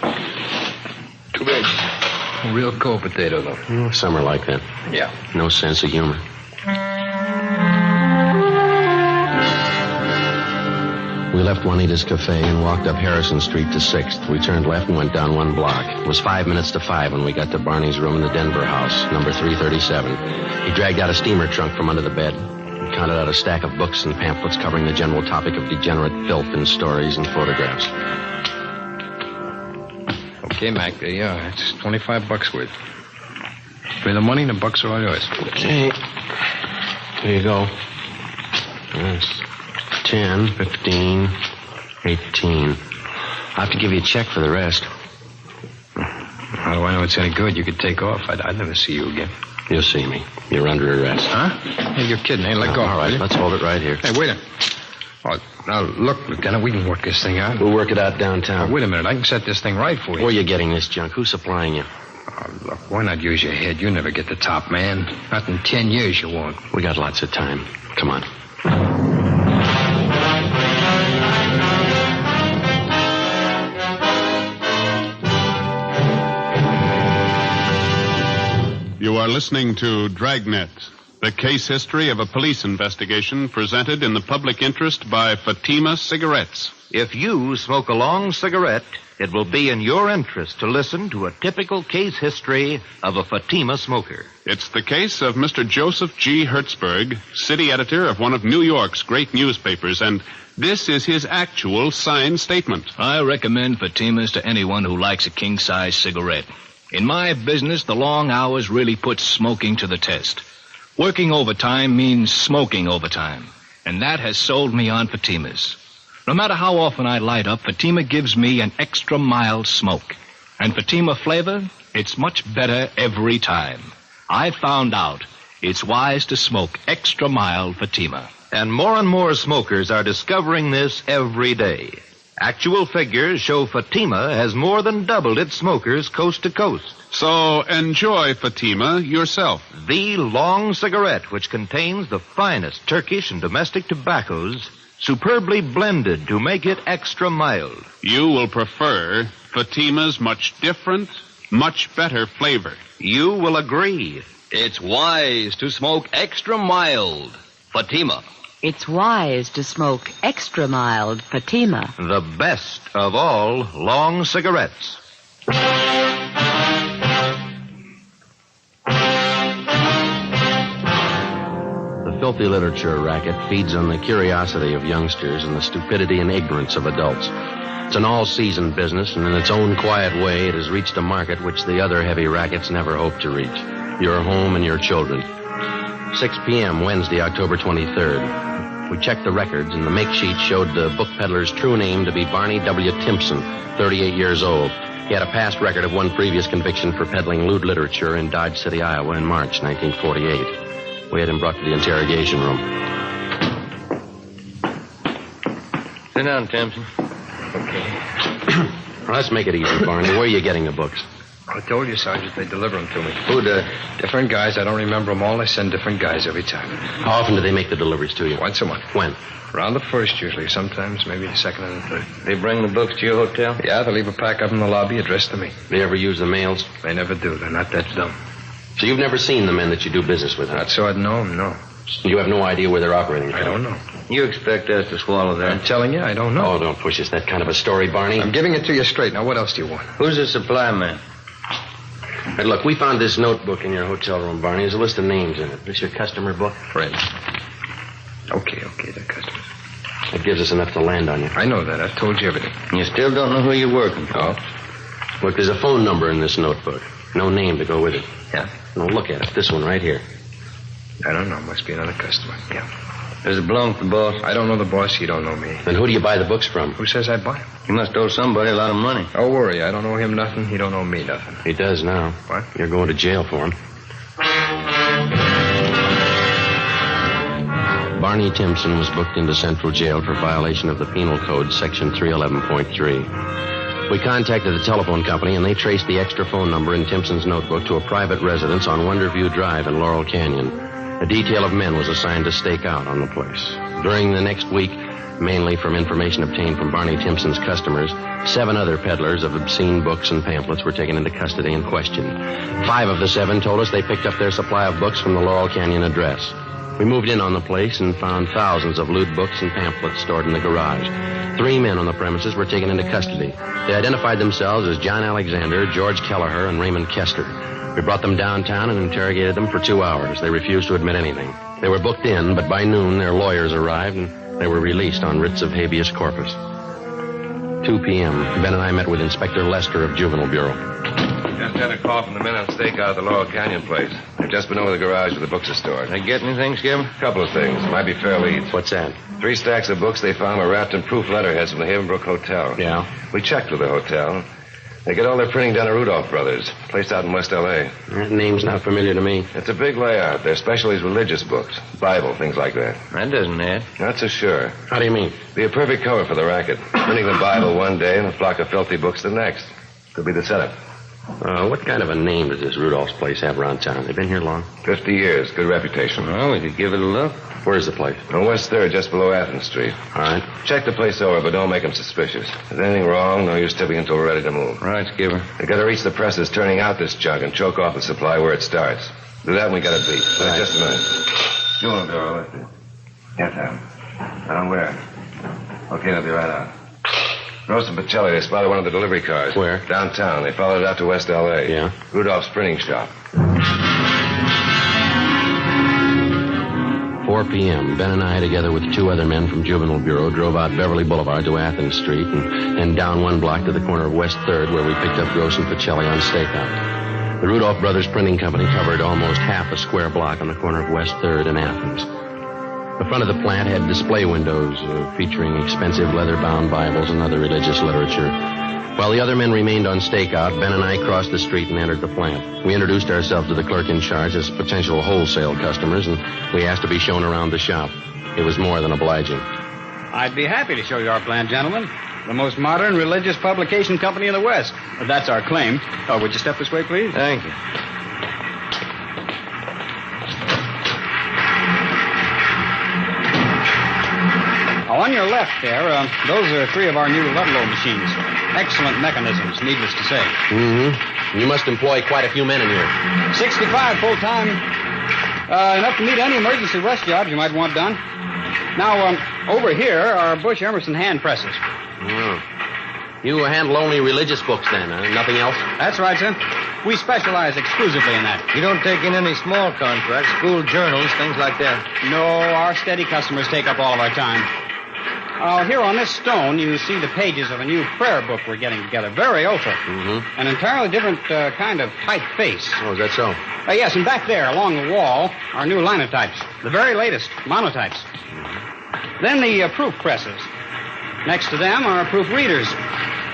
Too bad. A real cold potato, though. Some are like that. Yeah. No sense of humor. We left Juanita's Cafe and walked up Harrison Street to 6th. We turned left and went down 1 block. It was 5 minutes to 5 when we got to Barney's room in the Denver house, number 337. He dragged out a steamer trunk from under the bed and counted out a stack of books and pamphlets covering the general topic of degenerate filth in stories and photographs. Okay, Mac, there you are. It's $25 worth. Pay the money and the bucks are all yours. Okay. Here you go. That's 10, 15, 18. I'll have to give you a check for the rest. How do I know it's any good? You could take off. I'd never see you again. You'll see me. You're under arrest. Huh? Hey, you're kidding. Hey, let go. All right, let's hold it right here. Hey, wait a minute. Oh, now, look, Lieutenant, we can work this thing out. We'll work it out downtown. Wait a minute. I can set this thing right for you. Where are you getting this junk? Who's supplying you? Oh, look, why not use your head? You never get the top man. Not in 10 years you won't. We got lots of time. Come on. You are listening to Dragnet, the case history of a police investigation presented in the public interest by Fatima Cigarettes. If you smoke a long cigarette, it will be in your interest to listen to a typical case history of a Fatima smoker. It's the case of Mr. Joseph G. Hertzberg, city editor of one of New York's great newspapers, and this is his actual signed statement. I recommend Fatimas to anyone who likes a king-size cigarette. In my business, the long hours really put smoking to the test. Working overtime means smoking overtime, and that has sold me on Fatimas. No matter how often I light up, Fatima gives me an extra mild smoke. And Fatima flavor, it's much better every time. I found out it's wise to smoke extra mild Fatima. And more smokers are discovering this every day. Actual figures show Fatima has more than doubled its smokers coast to coast. So enjoy Fatima yourself. The long cigarette, which contains the finest Turkish and domestic tobaccos, superbly blended to make it extra mild. You will prefer Fatima's much different, much better flavor. You will agree. It's wise to smoke extra mild. Fatima. It's wise to smoke extra mild Fatima. The best of all long cigarettes. The filthy literature racket feeds on the curiosity of youngsters and the stupidity and ignorance of adults. It's an all-season business, and in its own quiet way, it has reached a market which the other heavy rackets never hoped to reach. Your home and your children. 6 p.m., Wednesday, October 23rd. We checked the records, and the make sheet showed the book peddler's true name to be Barney W. Timpson, 38 years old. He had a past record of one previous conviction for peddling lewd literature in Dodge City, Iowa in March 1948. We had him brought to the interrogation room. Sit down, Timpson. Okay. Let's make it easy, Barney. Where are you getting the books? I told you, Sergeant, they deliver them to me. Who did? Different guys. I don't remember them all. They send different guys every time. How often do they make the deliveries to you? Once a month. When? Around the first, usually. Sometimes maybe the second and the third. They bring the books to your hotel? Yeah, they leave a pack up in the lobby addressed to me. They ever use the mails? They never do. They're not that dumb. So you've never seen the men that you do business with, huh? Not so I'd know them, no. You have no idea where they're operating from? I don't know. You expect us to swallow that? I'm telling you, I don't know. Oh, don't push us that kind of a story, Barney. I'm giving it to you straight. Now, what else do you want? Who's the supply man? Hey, look, we found this notebook in your hotel room, Barney. There's a list of names in it. This your customer book? Friends. Okay, they're customers. It gives us enough to land on you. I know that. I've told you everything. You still don't know who you're working for? No. Look, there's a phone number in this notebook. No name to go with it. Yeah? No, look at it. This one right here. I don't know. Must be another customer. Yeah. Does it belong to the boss? I don't know the boss. He don't know me. Then who do you buy the books from? Who says I buy them? You must owe somebody a lot of money. Don't worry. I don't owe him nothing. He don't owe me nothing. He does now. What? You're going to jail for him. Barney Timpson was booked into Central Jail for violation of the Penal Code, Section 311.3. We contacted the telephone company, and they traced the extra phone number in Timpson's notebook to a private residence on Wonderview Drive in Laurel Canyon. A detail of men was assigned to stake out on the place. During the next week, mainly from information obtained from Barney Timpson's customers, 7 other peddlers of obscene books and pamphlets were taken into custody and questioned. 5 of the 7 told us they picked up their supply of books from the Laurel Canyon address. We moved in on the place and found thousands of lewd books and pamphlets stored in the garage. 3 men on the premises were taken into custody. They identified themselves as John Alexander, George Kelleher, and Raymond Kester. We brought them downtown and interrogated them for 2 hours. They refused to admit anything. They were booked in, but by noon their lawyers arrived and they were released on writs of habeas corpus. 2 p.m. Ben and I met with Inspector Lester of Juvenile Bureau. Just had a call from the men on stakeout at the Laurel Canyon place. They've just been over the garage where the books are stored. They get anything, Skip? A couple of things. Might be fair leads. What's that? 3 stacks of books they found were wrapped in proof letterheads from the Havenbrook Hotel. Yeah? We checked with the hotel. They get all their printing done at Rudolph Brothers, place out in West L.A. That name's not familiar to me. It's a big layout. Their specialty is religious books, Bible, things like that. That doesn't add. Not so sure. How do you mean? Be a perfect cover for the racket. Printing the Bible one day and a flock of filthy books the next. Could be the setup. What kind of a name does this Rudolph's place have around town? They've been here long? 50 years. Good reputation. Well, we could give it a look. Where's the place? On West 3rd, just below Athens Street. All right. Check the place over, but don't make them suspicious. If there's anything wrong, no use tipping until we're ready to move. Right, Skipper. They gotta reach the presses turning out this junk and choke off the supply where it starts. Do that and we got it beat. Right. Just a minute. Juvenile Bureau, let's see. Yes, Sam. Down where? Okay, they'll be right out. Gross and Pacelli, they spotted one of the delivery cars. Where? Downtown. They followed it out to West L.A. Yeah? Rudolph's printing shop. 4 p.m. Ben and I, together with 2 other men from Juvenile Bureau, drove out Beverly Boulevard to Athens Street and down 1 block to the corner of West 3rd, where we picked up Gross and Pacelli on stakeout. The Rudolph Brothers Printing Company covered almost half a square block on the corner of West 3rd and Athens. The front of the plant had display windows featuring expensive leather-bound Bibles and other religious literature. While the other men remained on stakeout, Ben and I crossed the street and entered the plant. We introduced ourselves to the clerk in charge as potential wholesale customers, and we asked to be shown around the shop. It was more than obliging. I'd be happy to show you our plant, gentlemen. The most modern religious publication company in the West. That's our claim. Oh, would you step this way, please? Thank you. On your left there, those are 3 of our new Ludlow machines. Excellent mechanisms, needless to say. Mm-hmm. You must employ quite a few men in here. 65 full-time. Enough to meet any emergency rush jobs you might want done. Now, over here are Bush Emerson hand presses. Oh. You handle only religious books then, huh? Nothing else? That's right, sir. We specialize exclusively in that. You don't take in any small contracts, school journals, things like that? No, our steady customers take up all of our time. Here on this stone, you see the pages of a new prayer book we're getting together. Very ultra. Mm-hmm. An entirely different kind of typeface. Oh, is that so? Yes, and back there, along the wall, are new linotypes. The very latest, monotypes. Then the proof presses. Next to them are proof readers.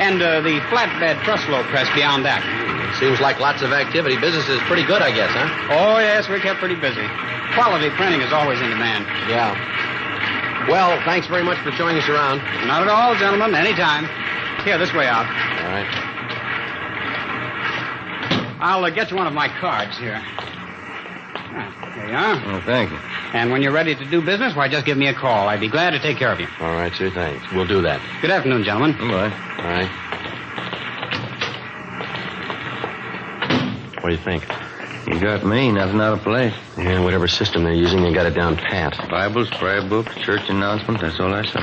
And the flatbed Truslow press beyond that. Seems like lots of activity. Business is pretty good, I guess, huh? Oh, yes, we're kept pretty busy. Quality printing is always in demand. Yeah. Well, thanks very much for showing us around. Not at all, gentlemen. Anytime. Here, this way out. All right. I'll get you one of my cards here. There you are. Oh, thank you. And when you're ready to do business, why, just give me a call. I'd be glad to take care of you. All right, sir. Thanks. We'll do that. Good afternoon, gentlemen. Goodbye. All right. What do you think? You got me. Nothing out of place. Yeah, whatever system they're using, they got it down pat. Bibles, prayer books, church announcements. That's all I saw.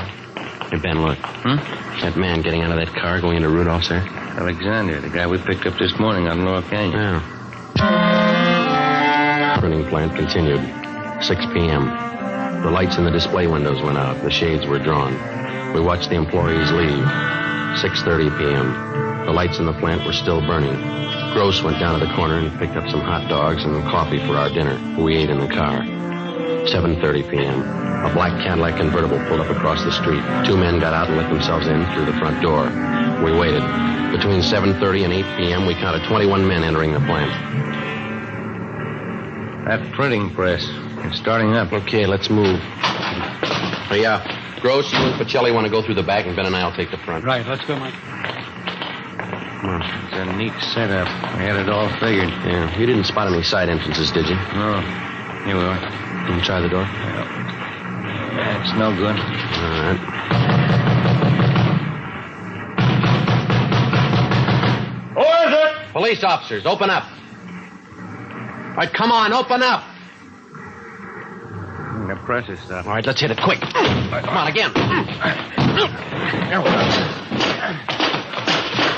Hey, Ben, look. That man getting out of that car going into Rudolph's there? Alexander, the guy we picked up this morning out in Laurel Canyon. Yeah. Printing plant continued. 6 p.m. The lights in the display windows went out. The shades were drawn. We watched the employees leave. 6:30 p.m. The lights in the plant were still burning. Gross went down to the corner and picked up some hot dogs and coffee for our dinner. We ate in the car. 7:30 p.m. A black Cadillac convertible pulled up across the street. 2 men got out and let themselves in through the front door. We waited. Between 7:30 and 8 p.m., we counted 21 men entering the plant. That printing press is starting up. Okay, let's move. Hey, Gross, you and Pacelli want to go through the back, and Ben and I will take the front. Right, let's go, Mike. Come on. It's a neat setup. I had it all figured. Yeah, you didn't spot any side entrances, did you? No. Here we are. Can you try the door? Yeah, it's no good. All right. Who is it? Police officers, open up. All right, come on, open up. The press is stopped. All right, let's hit it quick. Come on, again. There we go.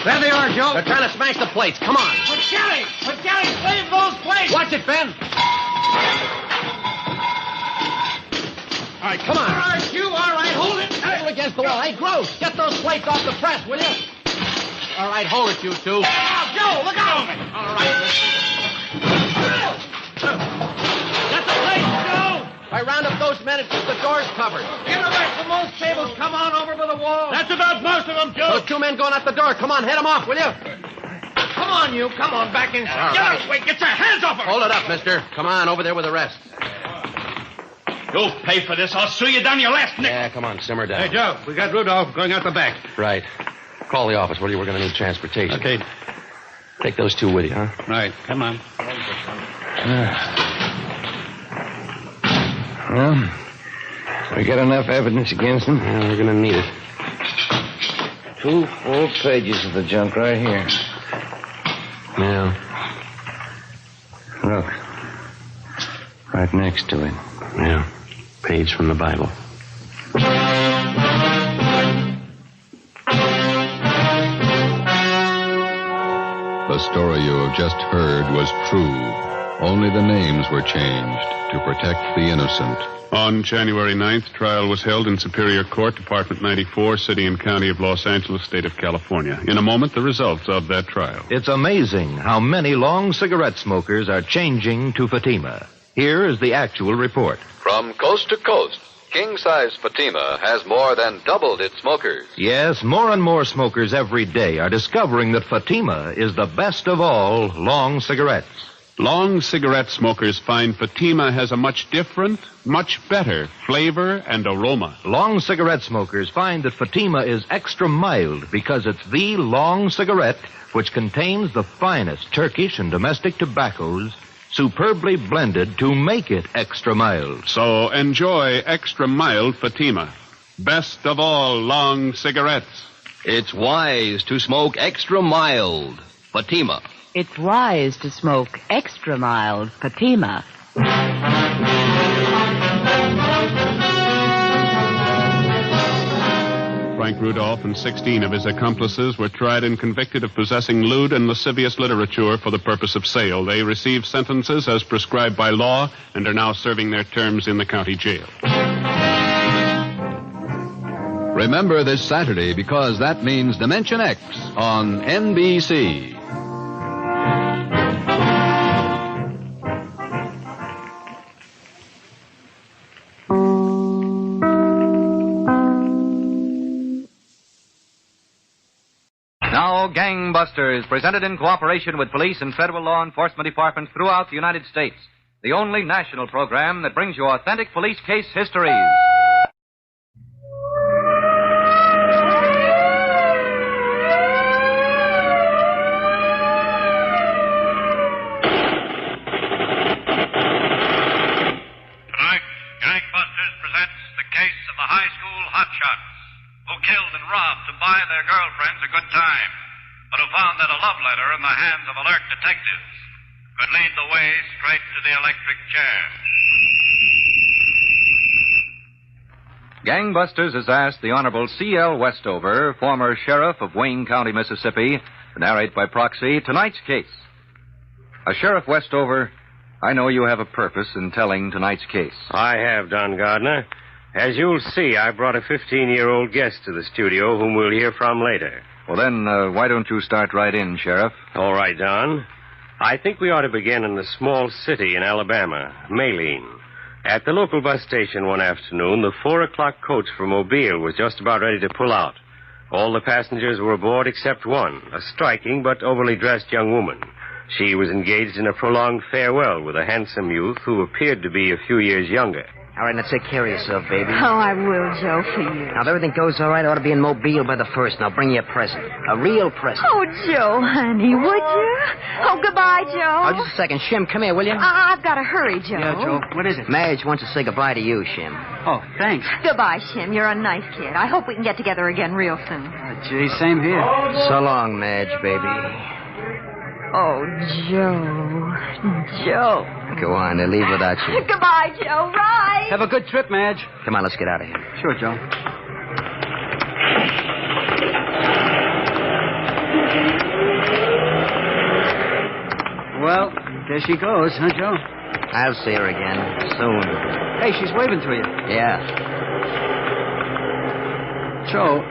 There they are, Joe. They're trying to smash the plates. Come on. Pacelli! Pacelli, save those plates! Watch it, Ben. All right, come on. All right, hold it. Get against the wall. Hey, Gross, get those plates off the press, will you? All right, hold it, you two. Now, Joe, look out! All right, That's the place, Joe! I round up those men and keep the doors covered. Get away from those tables. Come on over to the wall. That's about most of them, Joe. Those two men going out the door. Come on, head them off, will you? Come on, you. Come on, back in. Get out, wait, get your hands off him! Hold it up, mister. Come on, over there with the rest. You'll pay for this. I'll sue you down your last nickel. Yeah, come on, simmer down. Hey, Joe, we got Rudolph going out the back. Right. Call the office, will you? We're going to need transportation. Okay. Take those two with you, huh? Right, come on. Well, we got enough evidence against him. Yeah, we're going to need it. 2 full pages of the junk right here. Yeah. Look. Right next to it. Yeah. Page from the Bible. The story you have just heard was true. Only the names were changed to protect the innocent. On January 9th, trial was held in Superior Court, Department 94, City and County of Los Angeles, State of California. In a moment, the results of that trial. It's amazing how many long cigarette smokers are changing to Fatima. Here is the actual report. From coast to coast, king-size Fatima has more than doubled its smokers. Yes, more and more smokers every day are discovering that Fatima is the best of all long cigarettes. Long cigarette smokers find Fatima has a much different, much better flavor and aroma. Long cigarette smokers find that Fatima is extra mild because it's the long cigarette which contains the finest Turkish and domestic tobaccos superbly blended to make it extra mild. So enjoy extra mild Fatima. Best of all long cigarettes. It's wise to smoke extra mild Fatima. It's wise to smoke extra mild Fatima. Frank Rudolph and 16 of his accomplices were tried and convicted of possessing lewd and lascivious literature for the purpose of sale. They received sentences as prescribed by law and are now serving their terms in the county jail. Remember this Saturday, because that means Dimension X on NBC. Now, Gangbusters, presented in cooperation with police and federal law enforcement departments throughout the United States. The only national program that brings you authentic police case histories. Tonight, Gangbusters presents the case of the high school hotshots who killed and robbed to buy their girlfriends a good time, but who found that a love letter in the hands of alert detectives could lead the way straight to the electric chair. Gangbusters has asked the Honorable C.L. Westover, former sheriff of Wayne County, Mississippi, to narrate by proxy tonight's case. Sheriff Westover, I know you have a purpose in telling tonight's case. I have, Don Gardner. As you'll see, I brought a 15-year-old guest to the studio whom we'll hear from later. Well, then, why don't you start right in, Sheriff? All right, Don. I think we ought to begin in a small city in Alabama, Maline. At the local bus station one afternoon, the 4 o'clock coach from Mobile was just about ready to pull out. All the passengers were aboard except one, a striking but overly dressed young woman. She was engaged in a prolonged farewell with a handsome youth who appeared to be a few years younger. All right, now take care of yourself, baby. Oh, I will, Joe, for you. Now, if everything goes all right, I ought to be in Mobile by the 1st, and I'll bring you a present. A real present. Oh, Joe, honey, would you? Oh, goodbye, Joe. Oh, just a second. Shim, come here, will you? I've got to hurry, Joe. Yeah, Joe. What is it? Madge wants to say goodbye to you, Shim. Oh, thanks. Goodbye, Shim. You're a nice kid. I hope we can get together again real soon. Gee, same here. So long, Madge, baby. Oh, Joe. Joe. Go on, they leave without you. Goodbye, Joe. Right. Have a good trip, Madge. Come on, let's get out of here. Sure, Joe. Well, there she goes, huh, Joe? I'll see her again soon. Hey, she's waving to you. Yeah. Joe,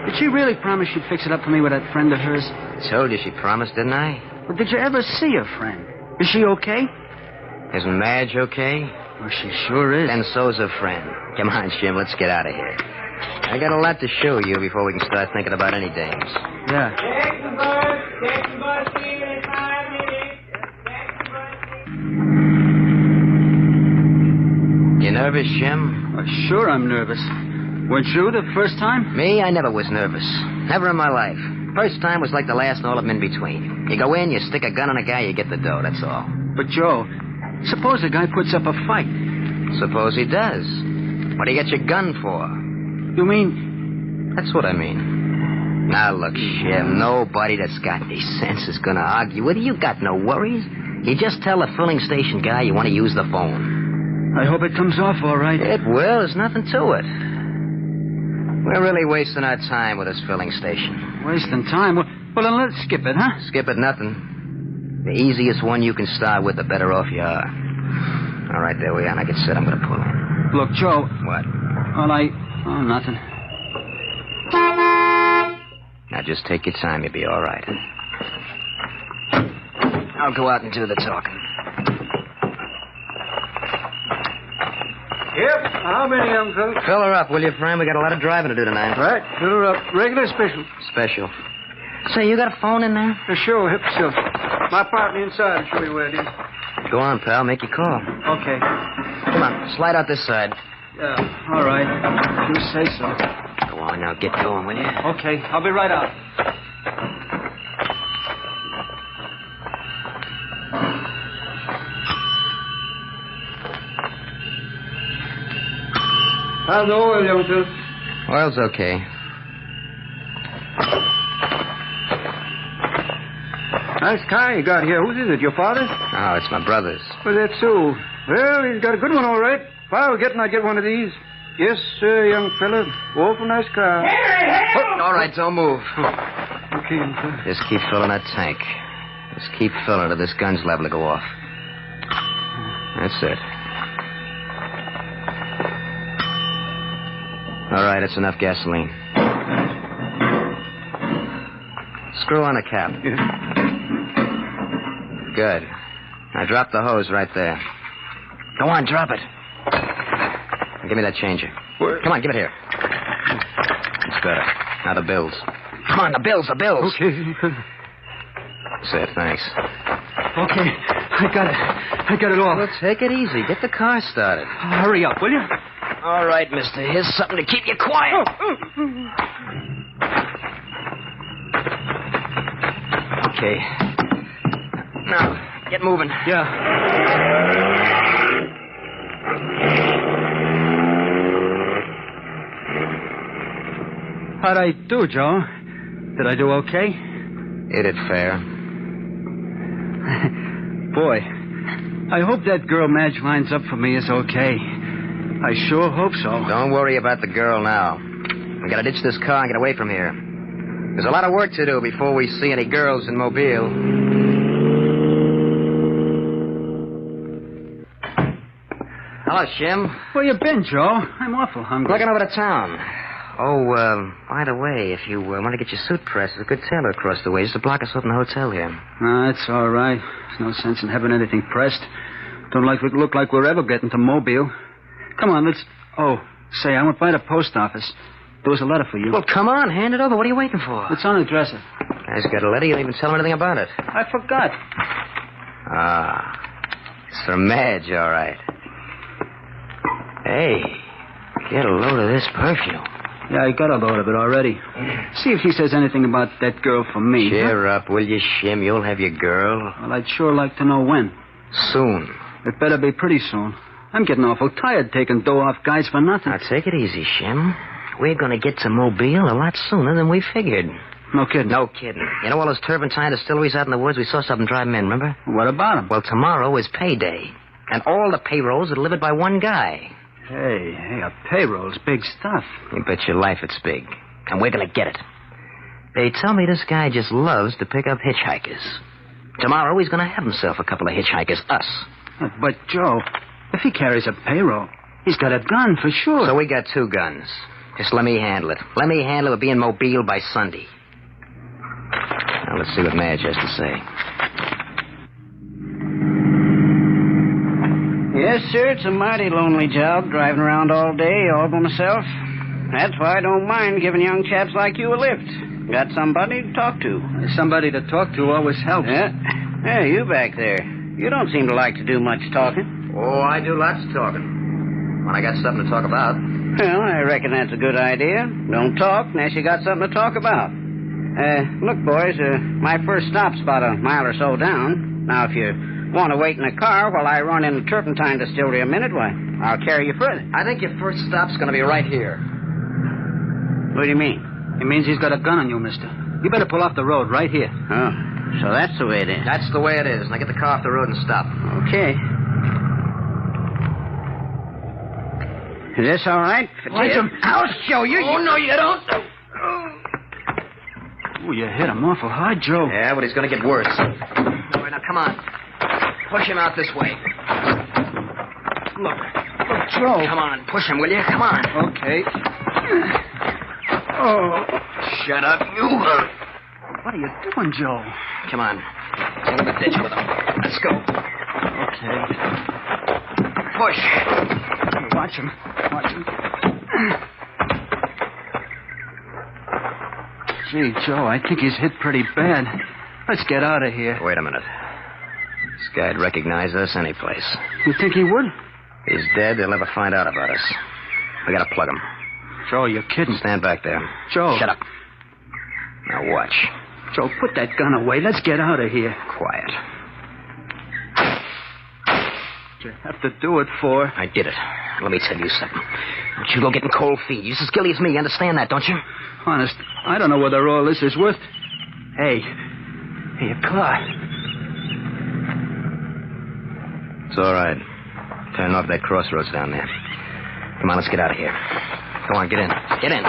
did she really promise she'd fix it up for me with that friend of hers? Told you she promised, didn't I? But did you ever see her friend? Is she okay? Isn't Madge okay? Well, she sure is. And so's her friend. Come on, Jim, let's get out of here. I got a lot to show you before we can start thinking about any dames. Yeah. Jackson bus leaving in 5 minutes. You nervous, Jim? Sure I'm nervous. Weren't you the first time? Me? I never was nervous. Never in my life. First time was like the last and all of them in between. You go in, you stick a gun on a guy, you get the dough, that's all. But, Joe, suppose a guy puts up a fight. Suppose he does. What do you get your gun for? You mean? That's what I mean. Now, look, Jim, nobody that's got any sense is going to argue with you. You got no worries. You just tell the filling station guy you want to use the phone. I hope it comes off all right. It will. There's nothing to it. We're really wasting our time with this filling station. Wasting time? Well, then let's skip it, huh? Skip it, nothing. The easiest one you can start with, the better off you are. All right, there we are. Like I said, I'm going to pull in. Look, Joe. What? Oh, nothing. Now, just take your time. You'll be all right. I'll go out and do the talking. Yep. How many, young folks? Fill her up, will you, friend? We got a lot of driving to do tonight. Right. Fill her up. Regular, special? Special. Say, you got a phone in there? Sure. Hip still. My partner inside will show you where it is. Go on, pal. Make your call. Okay. Come on. Slide out this side. Yeah. All right. You say so. Go on now. Get going, will you? Okay. I'll be right out. How's the oil, young fellow? Oil's okay. Nice car you got here. Whose is it, your father's? Oh, it's my brother's. Well, that's so. Well, he's got a good one, all right. If I were getting, I'd get one of these. Yes, sir, young fella. Awful nice car. Oh, all right, don't move. Okay, young fella. Just keep filling that tank. Just keep filling till this gun's liable to go off. That's it. All right, it's enough gasoline. Screw on the cap. Yeah. Good. Now drop the hose right there. Go on, drop it. Give me that changer. Where? Come on, give it here. That's better. Now the bills. Come on, the bills. Okay. That's it, thanks. Okay, I got it all. Well, take it easy. Get the car started. Hurry up, will you? All right, mister. Here's something to keep you quiet. Okay. Now, get moving. Yeah. How'd I do, Joe? Did I do okay? Hit it fair. Boy, I hope that girl Madge lines up for me is okay. I sure hope so. Don't worry about the girl now. We gotta ditch this car and get away from here. There's a lot of work to do before we see any girls in Mobile. Hello, Shim. Where you been, Joe? I'm awful hungry. Looking over to town. Oh, by the way, if you want to get your suit pressed, there's a good tailor across the way just to block us up in the hotel here. That's all right. There's no sense in having anything pressed. Don't look like we're ever getting to Mobile. Come on, let's... Oh, say, I went by the post office. There was a letter for you. Well, come on, hand it over. What are you waiting for? It's on the dresser. Guy's got a letter. You didn't even tell him anything about it. I forgot. It's from Madge, all right. Hey, get a load of this perfume. Yeah, I got a load of it already. See if she says anything about that girl for me. Cheer up, will you, Shim? You'll have your girl. Well, I'd sure like to know when. Soon. It better be pretty soon. I'm getting awful tired taking dough off guys for nothing. Now, take it easy, Shim. We're going to get to Mobile a lot sooner than we figured. No kidding? No kidding. You know all those turpentine distilleries out in the woods? We saw something drive them in, remember? What about them? Well, tomorrow is payday. And all the payrolls are delivered by one guy. Hey, a payroll's big stuff. You bet your life it's big. And we're going to get it. They tell me this guy just loves to pick up hitchhikers. Tomorrow he's going to have himself a couple of hitchhikers, us. But, Joe, if he carries a payroll, he's got a gun for sure. So we got two guns. Just let me handle it. Let me handle it. We'll be in Mobile by Sunday. Now, let's see what Madge has to say. Yes, sir, it's a mighty lonely job, driving around all day, all by myself. That's why I don't mind giving young chaps like you a lift. Got somebody to talk to. Somebody to talk to always helps. Yeah. Hey, you back there. You don't seem to like to do much talking. Oh, I do lots of talking. When I got something to talk about. Well, I reckon that's a good idea. Don't talk unless you got something to talk about. Look, boys, my first stop's about a mile or so down. Now, if you want to wait in the car while I run in the turpentine distillery a minute, why, I'll carry you further. I think your first stop's going to be right here. What do you mean? It means he's got a gun on you, mister. You better pull off the road right here. Oh, so that's the way it is. That's the way it is. Now get the car off the road and stop. Okay. Is this all right? Watch him. I'll show you. Oh, no, you don't. Oh, you hit him awful hard, Joe. Yeah, but he's going to get worse. All right, now come on. Push him out this way. Look, Joe. Come on, push him, will you? Come on. Okay. Oh. Shut up, you. What are you doing, Joe? Come on. Into the ditch with him. Let's go. Okay. Push. Watch him. Watch him. Gee, Joe, I think he's hit pretty bad. Let's get out of here. Wait a minute. This guy'd recognize us any place. You think he would? He's dead. They'll never find out about us. We gotta plug him. Joe, you're kidding. Stand back there. Joe. Shut up. Now watch. Joe, put that gun away. Let's get out of here. Quiet. What'd you have to do it for? I did it. Let me tell you something. Don't you go getting cold feet. You're as guilty as me. You understand that, don't you? Honest, I don't know whether all this is worth... Hey, your car. It's all right. Turn off that crossroads down there. Come on, let's get out of here. Go on, get in. Get in.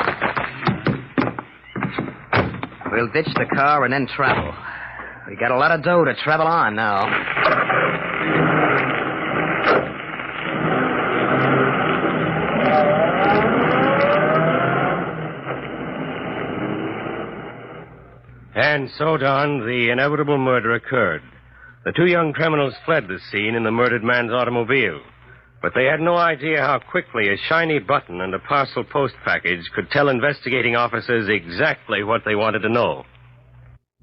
We'll ditch the car and then travel. We got a lot of dough to travel on now. And so, Don, the inevitable murder occurred. The two young criminals fled the scene in the murdered man's automobile. But they had no idea how quickly a shiny button and a parcel post package could tell investigating officers exactly what they wanted to know.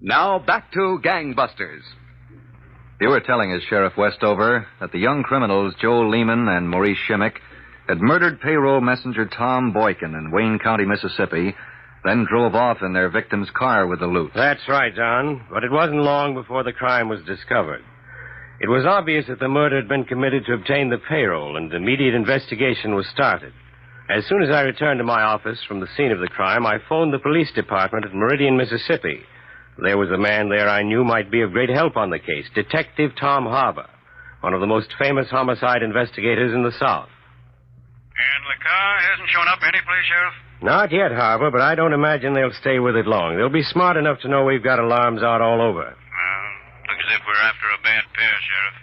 Now back to Gangbusters. You were telling us, Sheriff Westover, that the young criminals Joe Lehman and Maurice Shimmick had murdered payroll messenger Tom Boykin in Wayne County, Mississippi, then drove off in their victim's car with the loot. That's right, Don. But it wasn't long before the crime was discovered. It was obvious that the murder had been committed to obtain the payroll, and immediate investigation was started. As soon as I returned to my office from the scene of the crime, I phoned the police department at Meridian, Mississippi. There was a man there I knew might be of great help on the case, Detective Tom Harbour, one of the most famous homicide investigators in the South. And the car hasn't shown up any place, Sheriff? Not yet, Harbour, but I don't imagine they'll stay with it long. They'll be smart enough to know we've got alarms out all over. Looks as if we're after a bad pair, Sheriff.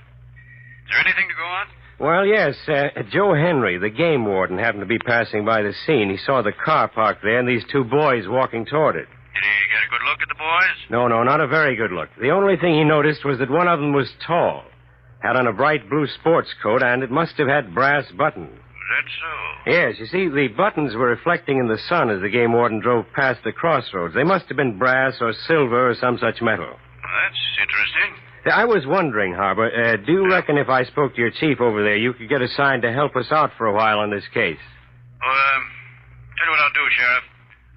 Is there anything to go on? Well, yes. Joe Henry, the game warden, happened to be passing by the scene. He saw the car parked there and these two boys walking toward it. Did he get a good look at the boys? No, not a very good look. The only thing he noticed was that one of them was tall, had on a bright blue sports coat, and it must have had brass buttons. Is that so? Yes, you see, the buttons were reflecting in the sun as the game warden drove past the crossroads. They must have been brass or silver or some such metal. That's interesting. I was wondering, Harbour, do you reckon if I spoke to your chief over there, you could get assigned to help us out for a while on this case? Tell you what I'll do, Sheriff.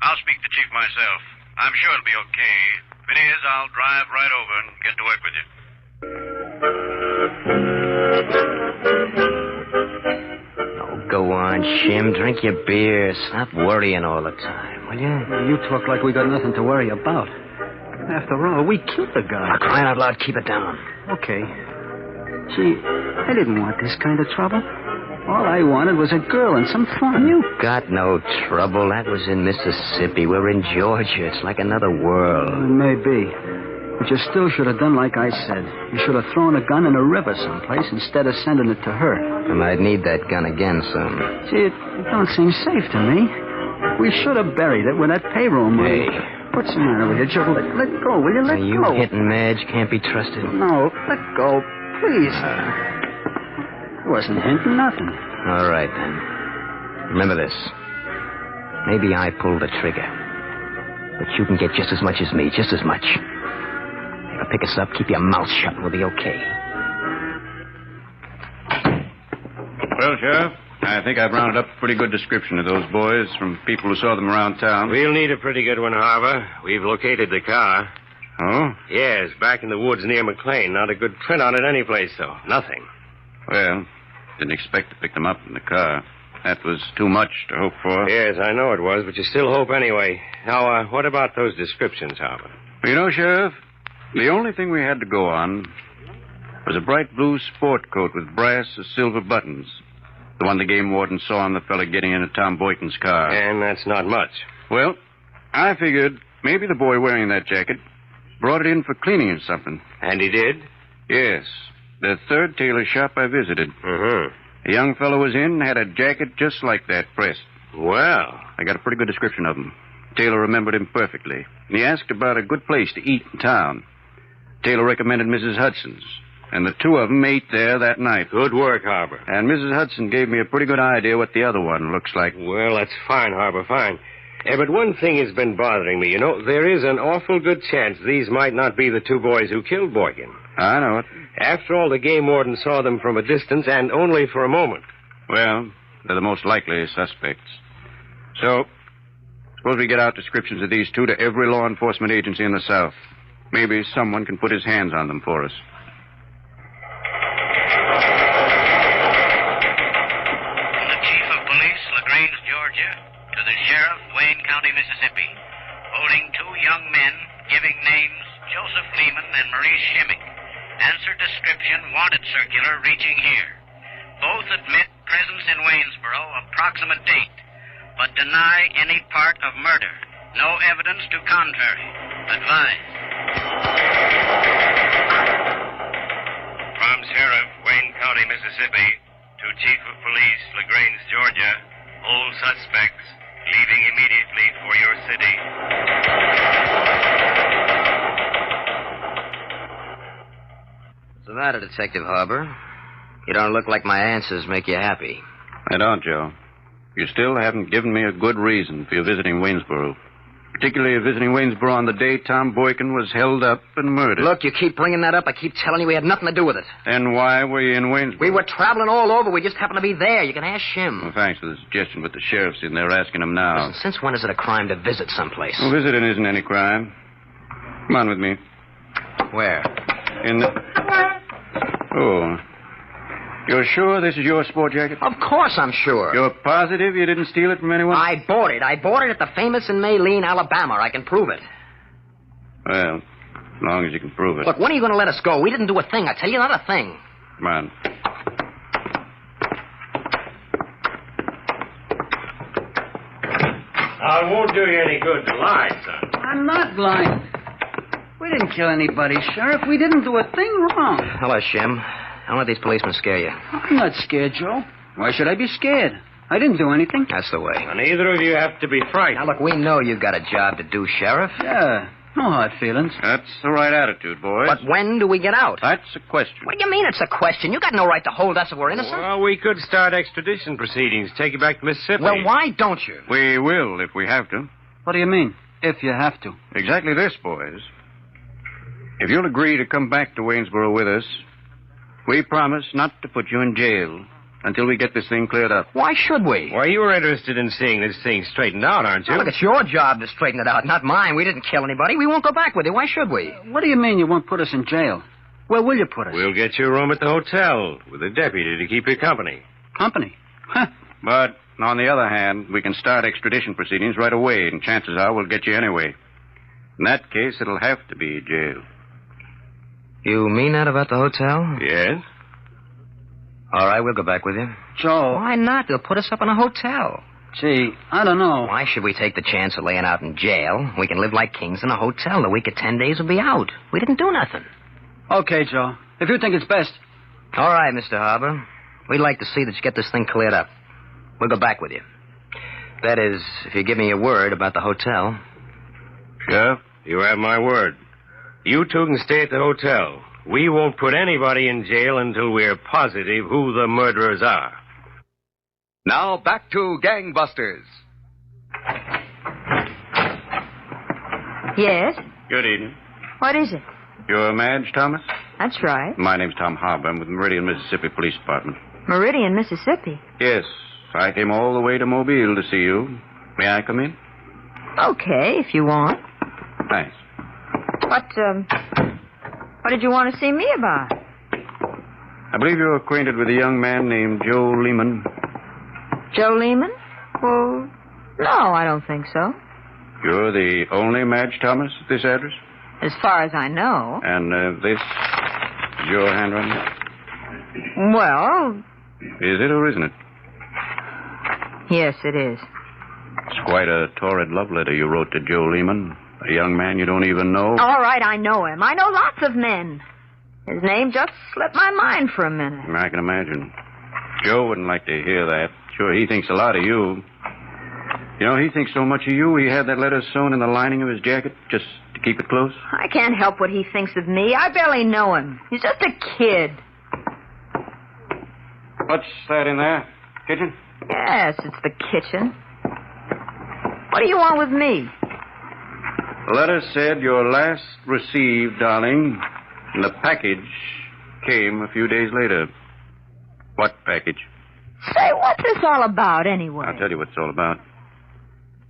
I'll speak to Chief myself. I'm sure it'll be okay. If it is, I'll drive right over and get to work with you. Oh, go on, Shim. Drink your beer. Stop worrying all the time, will you? You talk like we got nothing to worry about. After all, we killed the guy. Oh, crying out loud, keep it down. Okay. Gee, I didn't want this kind of trouble. All I wanted was a girl and some fun. You got no trouble. That was in Mississippi. We're in Georgia. It's like another world. Maybe. But you still should have done like I said. You should have thrown a gun in a river someplace instead of sending it to her. And I'd need that gun again soon. See, it don't seem safe to me. We should have buried it with that payroll money. Hey. What's the matter with you, Joe? Let go, will you? Let You go. hitting Madge can't be trusted. No, let go, please. I wasn't hinting nothing. All right, then. Remember this. Maybe I pulled the trigger. But you can get just as much as me, just as much. If I pick us up, keep your mouth shut and we'll be okay. Well, Sheriff, I think I've rounded up a pretty good description of those boys from people who saw them around town. We'll need a pretty good one, Harbour. We've located the car. Oh? Yes, back in the woods near McLean. Not a good print on it anyplace, though. Nothing. Well, didn't expect to pick them up in the car. That was too much to hope for. Yes, I know it was, but you still hope anyway. Now, what about those descriptions, Harbour? Well, you know, Sheriff, the only thing we had to go on was a bright blue sport coat with brass or silver buttons. The one the game warden saw on the fella getting into Tom Boykin's car. And that's not much. Well, I figured maybe the boy wearing that jacket brought it in for cleaning or something. And he did? Yes. The third tailor shop I visited. Uh-huh. A young fellow was in, had a jacket just like that pressed. Well. I got a pretty good description of him. Taylor remembered him perfectly. He asked about a good place to eat in town. Taylor recommended Mrs. Hudson's. And the two of them ate there that night. Good work, Harbour. And Mrs. Hudson gave me a pretty good idea what the other one looks like. Well, that's fine, Harbour, fine. But one thing has been bothering me. You know, there is an awful good chance these might not be the two boys who killed Boykin. I know it. After all, the game warden saw them from a distance and only for a moment. Well, they're the most likely suspects. So, suppose we get out descriptions of these two to every law enforcement agency in the South. Maybe someone can put his hands on them for us. Georgia, to the Sheriff, Wayne County, Mississippi, holding two young men, giving names Joseph Lehman and Maurice Shimmick. Answer description, wanted circular reaching here. Both admit presence in Waynesboro, approximate date, but deny any part of murder. No evidence to contrary. Advise. From Sheriff, Wayne County, Mississippi, to Chief of Police, LaGrange, Georgia, all suspects leaving immediately for your city. What's the matter, Detective Harbour? You don't look like my answers make you happy. I don't, Joe. You still haven't given me a good reason for your visiting Waynesboro. Particularly visiting Waynesboro on the day Tom Boykin was held up and murdered. Look, you keep bringing that up. I keep telling you we had nothing to do with it. Then why were you in Waynesboro? We were traveling all over. We just happened to be there. You can ask Shim. Well, thanks for the suggestion, but the sheriff's in there asking him now. Listen, since when is it a crime to visit someplace? Well, visiting isn't any crime. Come on with me. Where? In the... Oh. You're sure this is your sport jacket? Of course I'm sure. You're positive you didn't steal it from anyone? I bought it. I bought it at the famous in Maylene, Alabama. I can prove it. Well, as long as you can prove it. Look, when are you going to let us go? We didn't do a thing. I tell you, not a thing. Come on. It won't do you any good to lie, son. I'm not lying. We didn't kill anybody, Sheriff. We didn't do a thing wrong. Hello, Shim. Don't let these policemen scare you. I'm not scared, Joe. Why should I be scared? I didn't do anything. That's the way. And neither of you have to be frightened. Now, look, we know you've got a job to do, Sheriff. Yeah, no hard feelings. That's the right attitude, boys. But when do we get out? That's a question. What do you mean it's a question? You got no right to hold us if we're innocent. Well, we could start extradition proceedings, take you back to Mississippi. Well, why don't you? We will if we have to. What do you mean, if you have to? Exactly this, boys. If you'll agree to come back to Waynesboro with us, we promise not to put you in jail until we get this thing cleared up. Why should we? Why, you were interested in seeing this thing straightened out, aren't you? Well, look, it's your job to straighten it out, not mine. We didn't kill anybody. We won't go back with you. Why should we? What do you mean you won't put us in jail? Where will you put us? We'll get you a room at the hotel with a deputy to keep you company. Company? Huh. But, on the other hand, we can start extradition proceedings right away, and chances are we'll get you anyway. In that case, it'll have to be jail. You mean that about the hotel? Yes. All right, we'll go back with you. Joe. Why not? They'll put us up in a hotel. Gee, I don't know. Why should we take the chance of laying out in jail? We can live like kings in a hotel. The week of 10 days will be out. We didn't do nothing. Okay, Joe. If you think it's best. All right, Mr. Harbour. We'd like to see that you get this thing cleared up. We'll go back with you. That is, if you give me your word about the hotel. Sheriff, you have my word. You two can stay at the hotel. We won't put anybody in jail until we're positive who the murderers are. Now back to Gangbusters. Yes? Good evening. What is it? You're Madge Thomas? That's right. My name's Tom Harbour. I'm with the Meridian, Mississippi Police Department. Meridian, Mississippi. Yes, I came all the way to Mobile to see you. May I come in? Okay, if you want. Thanks. What did you want to see me about? I believe you're acquainted with a young man named Joe Lehman. Joe Lehman? Well, no, I don't think so. You're the only Madge Thomas at this address? As far as I know. And this is your handwriting? Well... Is it or isn't it? Yes, it is. It's quite a torrid love letter you wrote to Joe Lehman, a young man you don't even know. All right, I know him. I know lots of men. His name just slipped my mind for a minute. I can imagine. Joe wouldn't like to hear that. Sure, he thinks a lot of you. You know, he thinks so much of you, he had that letter sewn in the lining of his jacket just to keep it close. I can't help what he thinks of me. I barely know him. He's just a kid. What's that in there? Kitchen? Yes, it's the kitchen. What do you want with me? The letter said your last received, darling, and the package came a few days later. What package? Say, what's this all about, anyway? I'll tell you what it's all about.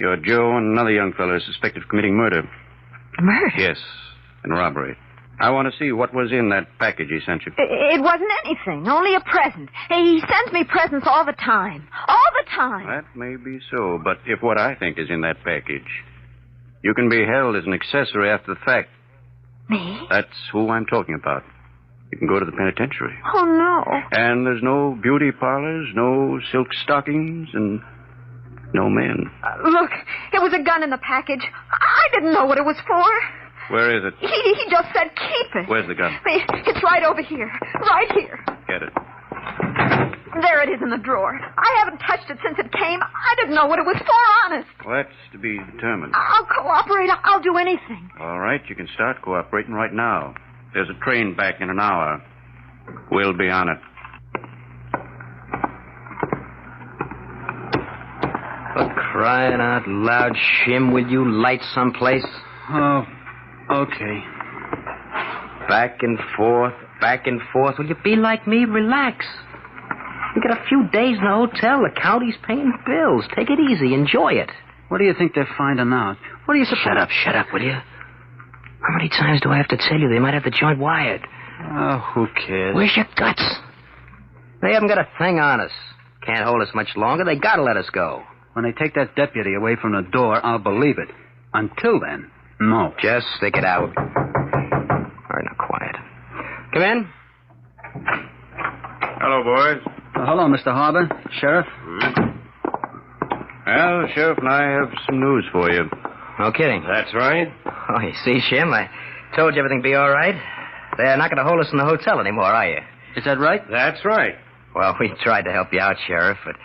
You're Joe and another young fellow is suspected of committing murder. Murder? Yes, and robbery. I want to see what was in that package he sent you. It wasn't anything, only a present. He sends me presents all the time. All the time. That may be so, but if what I think is in that package, you can be held as an accessory after the fact. Me? That's who I'm talking about. You can go to the penitentiary. Oh, no. And there's no beauty parlors, no silk stockings, and no men. Look, it was a gun in the package. I didn't know what it was for. Where is it? He just said keep it. Where's the gun? It's right over here. Right here. Get it. There it is in the drawer. I haven't touched it since it came. I didn't know what it was for, honest. Well, that's to be determined. I'll cooperate. I'll do anything. All right, you can start cooperating right now. There's a train back in an hour. We'll be on it. For crying out loud, Shim, will you light someplace? Oh, okay. Back and forth, back and forth. Will you be like me? Relax. We got a few days in the hotel. The county's paying bills. Take it easy. Enjoy it. What do you think they're finding out? What do you suppose? Shut up, will you? How many times do I have to tell you they might have the joint wired? Oh, who cares? Where's your guts? They haven't got a thing on us. Can't hold us much longer. They gotta let us go. When they take that deputy away from the door, I'll believe it. Until then, no. Just stick it out. All right, now quiet. Come in. Hello, boys. Hello, Mr. Harbour. Sheriff. Well, the sheriff and I have some news for you. No kidding. That's right. Oh, you see, Shim, I told you everything would be all right. They're not going to hold us in the hotel anymore, are you? Is that right? That's right. Well, we tried to help you out, Sheriff, but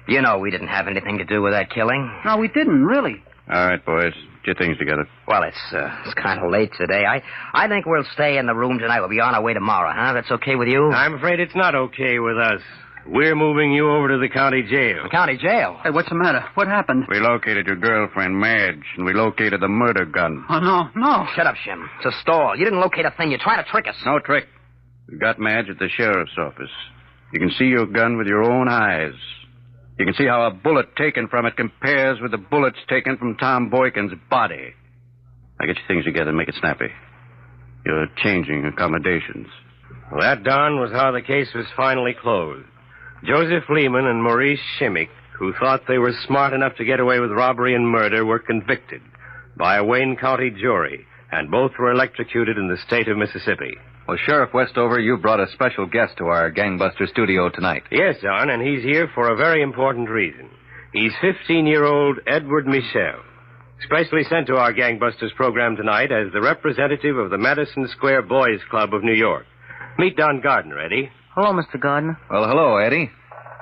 you know we didn't have anything to do with that killing. No, we didn't, really. All right, boys. Get things together. Well, it's kind of late today. I think we'll stay in the room tonight. We'll be on our way tomorrow, huh? That's okay with you? I'm afraid it's not okay with us. We're moving you over to the county jail. The county jail? Hey, what's the matter? What happened? We located your girlfriend, Madge, and we located the murder gun. Oh, no. Shut up, Shim. It's a stall. You didn't locate a thing. You're trying to trick us. No trick. We got Madge at the sheriff's office. You can see your gun with your own eyes. You can see how a bullet taken from it compares with the bullets taken from Tom Boykin's body. Now get your things together and make it snappy. You're changing accommodations. Well, that, Don, was how the case was finally closed. Joseph Lehman and Maurice Shimmick, who thought they were smart enough to get away with robbery and murder, were convicted by a Wayne County jury, and both were electrocuted in the state of Mississippi. Well, Sheriff Westover, you brought a special guest to our Gangbuster studio tonight. Yes, Don, and he's here for a very important reason. He's 15-year-old Edward Michel, specially sent to our Gangbusters program tonight as the representative of the Madison Square Boys Club of New York. Meet Don Gardner, Eddie. Hello, Mr. Gardner. Well, hello, Eddie.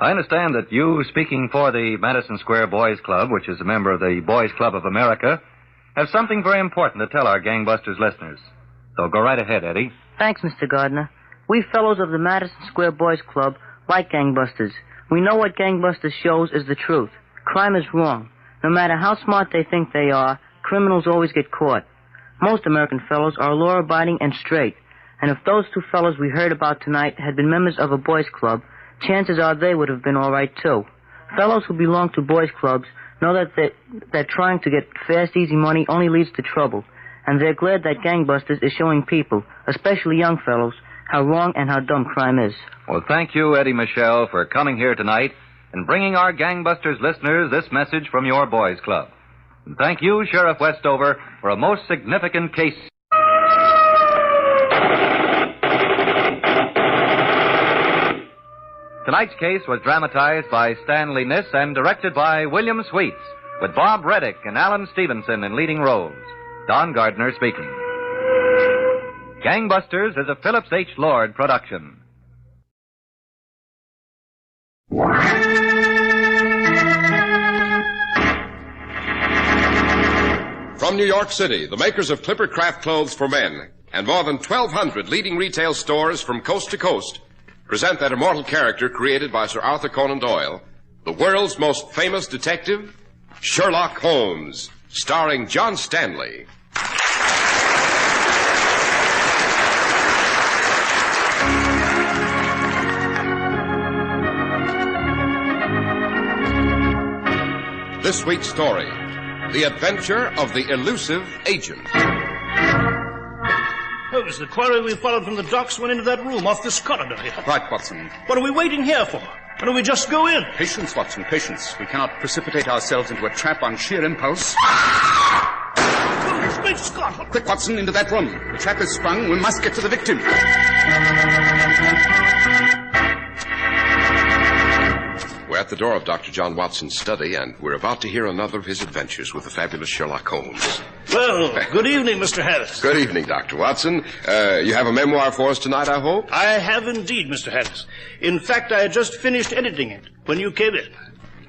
I understand that you, speaking for the Madison Square Boys Club, which is a member of the Boys Club of America, have something very important to tell our Gangbusters listeners. So go right ahead, Eddie. Thanks, Mr. Gardner. We fellows of the Madison Square Boys Club like gangbusters. We know what gangbusters shows is the truth. Crime is wrong. No matter how smart they think they are, criminals always get caught. Most American fellows are law-abiding and straight. And if those two fellows we heard about tonight had been members of a boys' club, chances are they would have been all right, too. Fellows who belong to boys' clubs know that trying to get fast, easy money only leads to trouble. And they're glad that Gangbusters is showing people, especially young fellows, how wrong and how dumb crime is. Well, thank you, Eddie Michelle, for coming here tonight and bringing our Gangbusters listeners this message from your boys' club. And thank you, Sheriff Westover, for a most significant case. Tonight's case was dramatized by Stanley Niss and directed by William Sweets, with Bob Reddick and Alan Stevenson in leading roles. Don Gardner speaking. Gangbusters is a Phillips H. Lord production. From New York City, the makers of Clipper Craft clothes for men and more than 1,200 leading retail stores from coast to coast present that immortal character created by Sir Arthur Conan Doyle, the world's most famous detective, Sherlock Holmes, starring John Stanley. This week's story, The Adventure of the Elusive Agent. Holmes, the quarry we followed from the docks went into that room off this corridor here. Right, Watson. What are we waiting here for? Why don't we just go in? Patience, Watson, patience. We cannot precipitate ourselves into a trap on sheer impulse. Great Scott! Quick, Watson, into that room. The trap is sprung. We must get to the victim. We're at the door of Dr. John Watson's study, and we're about to hear another of his adventures with the fabulous Sherlock Holmes. Well, good evening, Mr. Harris. Good evening, Dr. Watson. You have a memoir for us tonight, I hope? I have indeed, Mr. Harris. In fact, I had just finished editing it when you came in.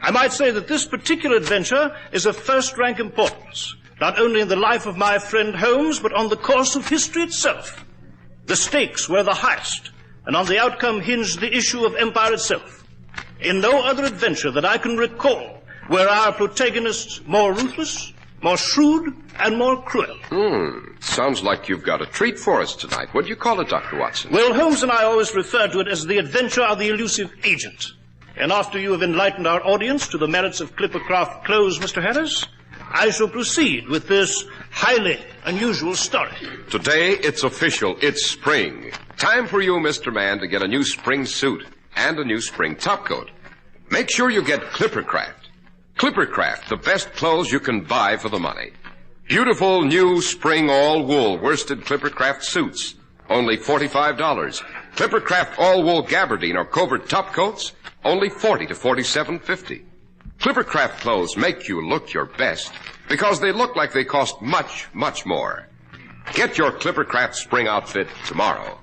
I might say that this particular adventure is of first-rank importance, not only in the life of my friend Holmes, but on the course of history itself. The stakes were the highest, and on the outcome hinged the issue of empire itself. In no other adventure that I can recall were our protagonists more ruthless, more shrewd, and more cruel. Sounds like you've got a treat for us tonight. What do you call it, Dr. Watson? Well, Holmes and I always refer to it as the adventure of the elusive agent. And after you have enlightened our audience to the merits of Clippercraft clothes, Mr. Harris, I shall proceed with this highly unusual story. Today, it's official. It's spring. Time for you, Mr. Man, to get a new spring suit and a new spring topcoat. Make sure you get Clippercraft. Clippercraft, the best clothes you can buy for the money. Beautiful new spring all-wool worsted Clippercraft suits, only $45. Clippercraft all-wool gabardine or covert topcoats, only $40 to $47.50. Clippercraft clothes make you look your best because they look like they cost much, much more. Get your Clippercraft spring outfit tomorrow.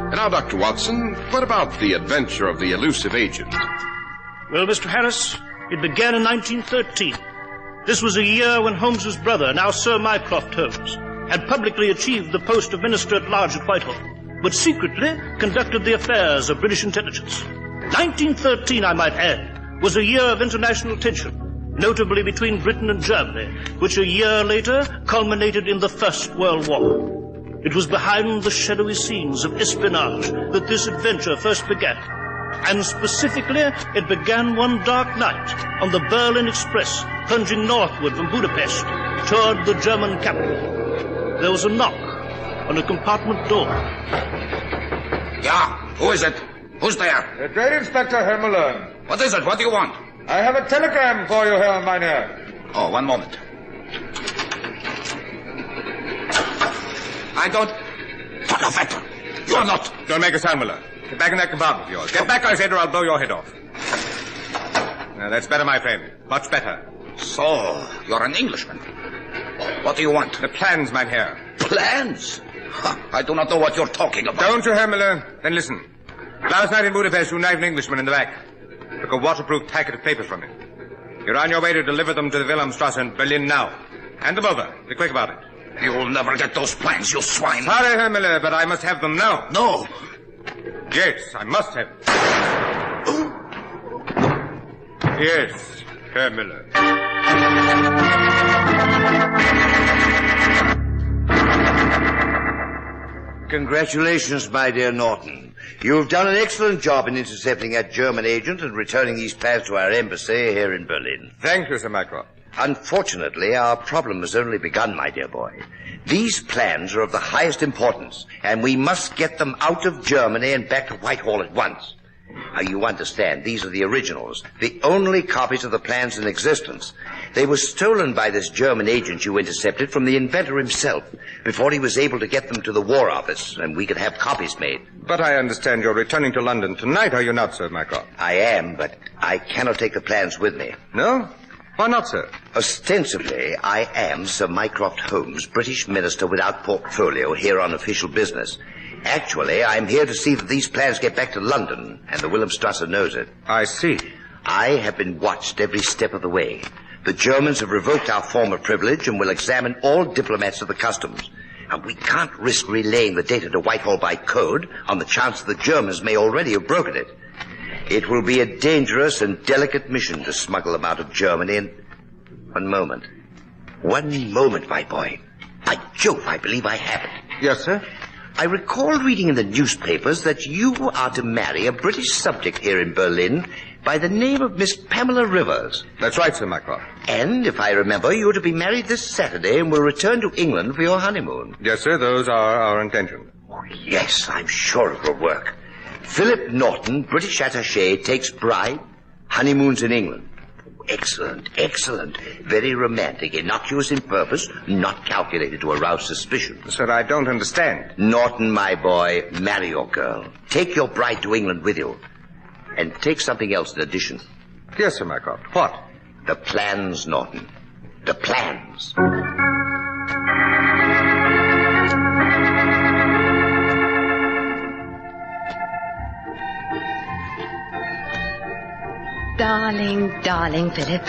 And now, Dr. Watson, what about the adventure of the elusive agent? Well, Mr. Harris, it began in 1913. This was a year when Holmes's brother, now Sir Mycroft Holmes, had publicly achieved the post of Minister at Large at Whitehall, but secretly conducted the affairs of British intelligence. 1913, I might add, was a year of international tension, notably between Britain and Germany, which a year later culminated in the First World War. It was behind the shadowy scenes of espionage that this adventure first began. And specifically, it began one dark night on the Berlin Express, plunging northward from Budapest toward the German capital. There was a knock on a compartment door. Yeah, who is it? Who's there? The Trade Inspector, Herr Malone. What is it? What do you want? I have a telegram for you, Herr Meine. Oh, one moment. I don't... Donnerwetter! You're not... Don't make a sound, Malone. Get back in that compartment of yours. Get back, I said, or I'll blow your head off. Now, that's better, my friend. Much better. So, you're an Englishman. What do you want? The plans, mein Herr. Plans? I do not know what you're talking about. Don't you, Herr Miller? Then listen. Last night in Budapest, you knifed an Englishman in the back. Took a waterproof packet of papers from him. You're on your way to deliver them to the Wilhelmstrasse in Berlin now. Hand them over. Be quick about it. You'll never get those plans, you swine. Sorry, Herr Miller, but I must have them now. No. Yes, I must have them. Yes, Herr Miller. Congratulations, my dear Norton. You've done an excellent job in intercepting that German agent and returning these plans to our embassy here in Berlin. Thank you, Sir Mycroft. Unfortunately, our problem has only begun, my dear boy. These plans are of the highest importance, and we must get them out of Germany and back to Whitehall at once. Now, you understand, these are the originals, the only copies of the plans in existence. They were stolen by this German agent you intercepted from the inventor himself before he was able to get them to the War Office, and we could have copies made. But I understand you're returning to London tonight, are you not, Sir Mycroft? I am, but I cannot take the plans with me. No? Why not, sir? Ostensibly, I am Sir Mycroft Holmes, British minister without portfolio, here on official business. Actually, I'm here to see that these plans get back to London, and the Wilhelmstrasse knows it. I see. I have been watched every step of the way. The Germans have revoked our former privilege and will examine all diplomats of the customs. And we can't risk relaying the data to Whitehall by code on the chance that the Germans may already have broken it. It will be a dangerous and delicate mission to smuggle them out of Germany in... One moment, my boy. By Jove, I believe I have it. Yes, sir? I recall reading in the newspapers that you are to marry a British subject here in Berlin by the name of Miss Pamela Rivers. That's right, Sir Mycroft. And, if I remember, you are to be married this Saturday and will return to England for your honeymoon. Yes, sir, those are our intentions. Oh, yes, I'm sure it will work. Philip Norton, British attaché, takes bride, honeymoons in England. Excellent, excellent. Very romantic, innocuous in purpose, not calculated to arouse suspicion. Sir, I don't understand. Norton, my boy, marry your girl. Take your bride to England with you. And take something else in addition. Yes, Sir Mycroft. What? The plans, Norton. The plans. Darling, darling Philip.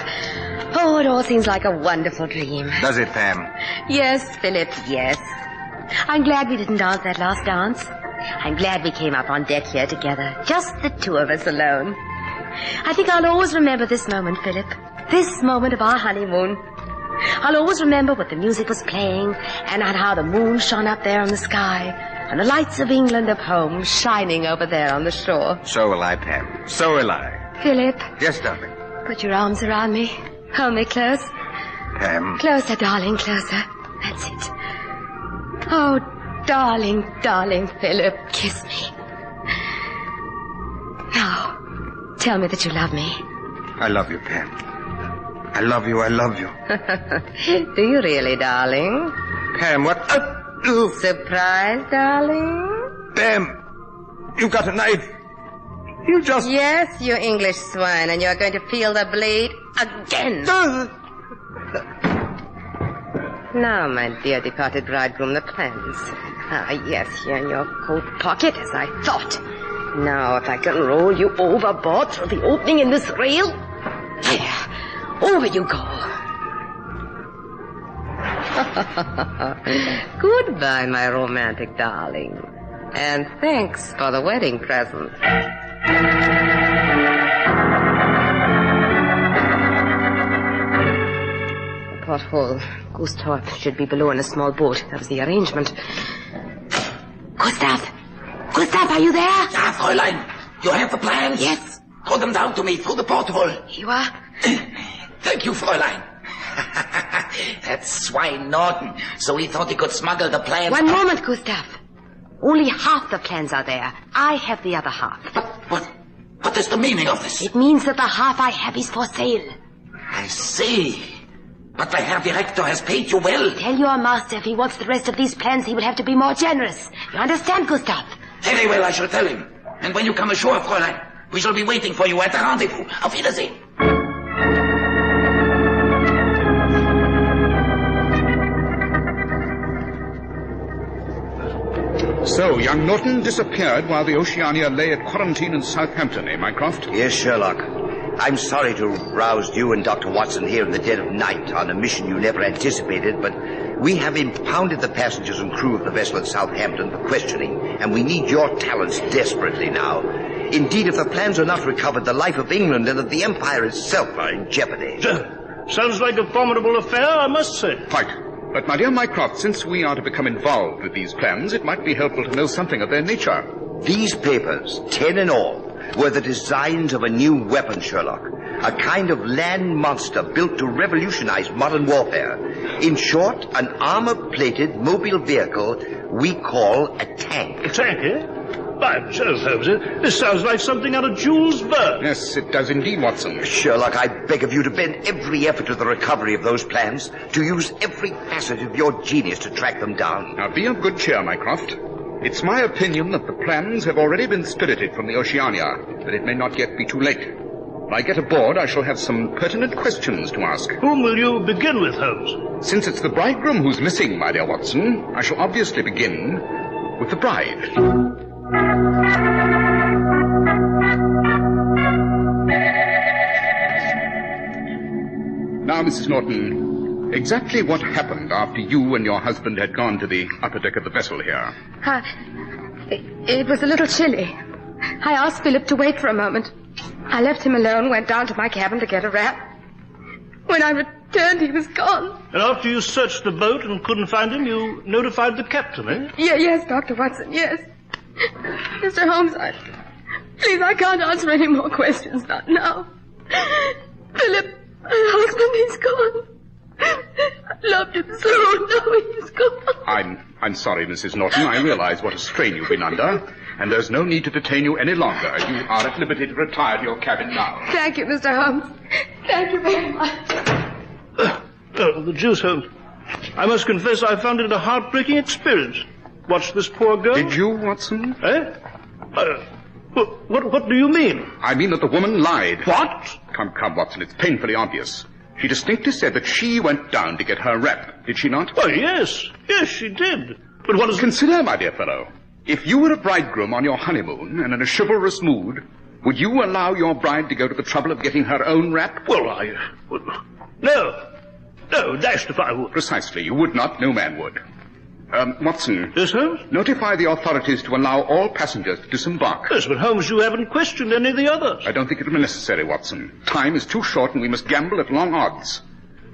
Oh, it all seems like a wonderful dream. Does it, Pam? Yes, Philip, yes. I'm glad we didn't dance that last dance. I'm glad we came up on deck here together. Just the two of us alone. I think I'll always remember this moment, Philip. This moment of our honeymoon. I'll always remember what the music was playing and how the moon shone up there on the sky and the lights of England up home shining over there on the shore. So will I, Pam. So will I. Philip. Yes, darling. Put your arms around me. Hold me close. Pam. Closer, darling, closer. That's it. Oh, darling, darling Philip, kiss me. Now, tell me that you love me. I love you, Pam. I love you, I love you. Do you really, darling? Pam, what? Surprise, darling? Pam, you've got a knife. You just... Yes, you English swine, and you're going to feel the bleed again. Now, my dear departed bridegroom, the plans. Ah, yes, here in your coat pocket, as I thought. Now, if I can roll you overboard through the opening in this rail. There, over you go. Goodbye, my romantic darling. And thanks for the wedding present. The porthole. Gustav should be below in a small boat. That was the arrangement. Gustav! Gustav, are you there? Ja, Fräulein. You have the plans? Yes. Throw them down to me through the porthole. You are? Thank you, Fräulein. That swine Norton. So he thought he could smuggle the plans... One moment, Gustav. Only half the plans are there. I have the other half. What is the meaning of this? It means that the half I have is for sale. I see. But the Herr Director has paid you well. Tell your master if he wants the rest of these plans, he will have to be more generous. You understand, Gustav? Very well, I shall tell him. And when you come ashore, Fräulein, we shall be waiting for you at the rendezvous. Auf Wiedersehen. So, young Norton disappeared while the Oceania lay at quarantine in Southampton, eh, Mycroft? Yes, Sherlock. I'm sorry to rouse you and Dr. Watson here in the dead of night on a mission you never anticipated, but we have impounded the passengers and crew of the vessel at Southampton for questioning, and we need your talents desperately now. Indeed, if the plans are not recovered, the life of England and of the Empire itself are in jeopardy. Sounds like a formidable affair, I must say. Quite. But, my dear Mycroft, since we are to become involved with these plans, it might be helpful to know something of their nature. These papers, 10 in all, were the designs of a new weapon, Sherlock. A kind of land monster built to revolutionize modern warfare. In short, an armor-plated mobile vehicle we call a tank. A tank, eh? By Jove, Holmes, this sounds like something out of Jules Verne. Yes, it does indeed, Watson. Sherlock, I beg of you to bend every effort to the recovery of those plans, to use every facet of your genius to track them down. Now, be of good cheer, Mycroft. It's my opinion that the plans have already been spirited from the Oceania, but it may not yet be too late. When I get aboard, I shall have some pertinent questions to ask. Whom will you begin with, Holmes? Since it's the bridegroom who's missing, my dear Watson, I shall obviously begin with the bride. Now, Mrs. Norton, exactly what happened after you and your husband had gone to the upper deck of the vessel here? It was a little chilly. I asked Philip to wait for a moment. I left him alone, went down to my cabin to get a wrap. When I returned, he was gone. And after you searched the boat and couldn't find him, you notified the captain, eh? Yes, Dr. Watson, yes. Mr. Holmes, please, I can't answer any more questions, not now. Philip, my husband, he's gone. I loved him so, now he's gone. I'm sorry, Mrs. Norton. I realize what a strain you've been under, and there's no need to detain you any longer. You are at liberty to retire to your cabin now. Thank you, Mr. Holmes. Thank you very much. The deuce, Holmes. I must confess I found it a heartbreaking experience. Watch this poor girl. Did you, Watson? Eh? What do you mean? I mean that the woman lied. What? Come, Watson, it's painfully obvious. She distinctly said that she went down to get her wrap, did she not? Oh, yes. Yes, she did. But what is... Consider, my dear fellow, if you were a bridegroom on your honeymoon and in a chivalrous mood, would you allow your bride to go to the trouble of getting her own wrap? Well, No. No, dashed if I would. Precisely. You would not. No man would. Watson. Yes, Holmes? Notify the authorities to allow all passengers to disembark. Yes, but Holmes, you haven't questioned any of the others. I don't think it will be necessary, Watson. Time is too short and we must gamble at long odds.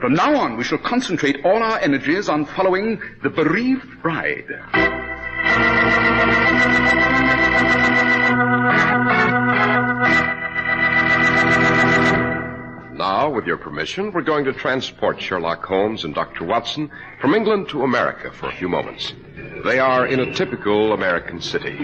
From now on, we shall concentrate all our energies on following the bereaved bride. Now, with your permission, we're going to transport Sherlock Holmes and Dr. Watson from England to America for a few moments. They are in a typical American city.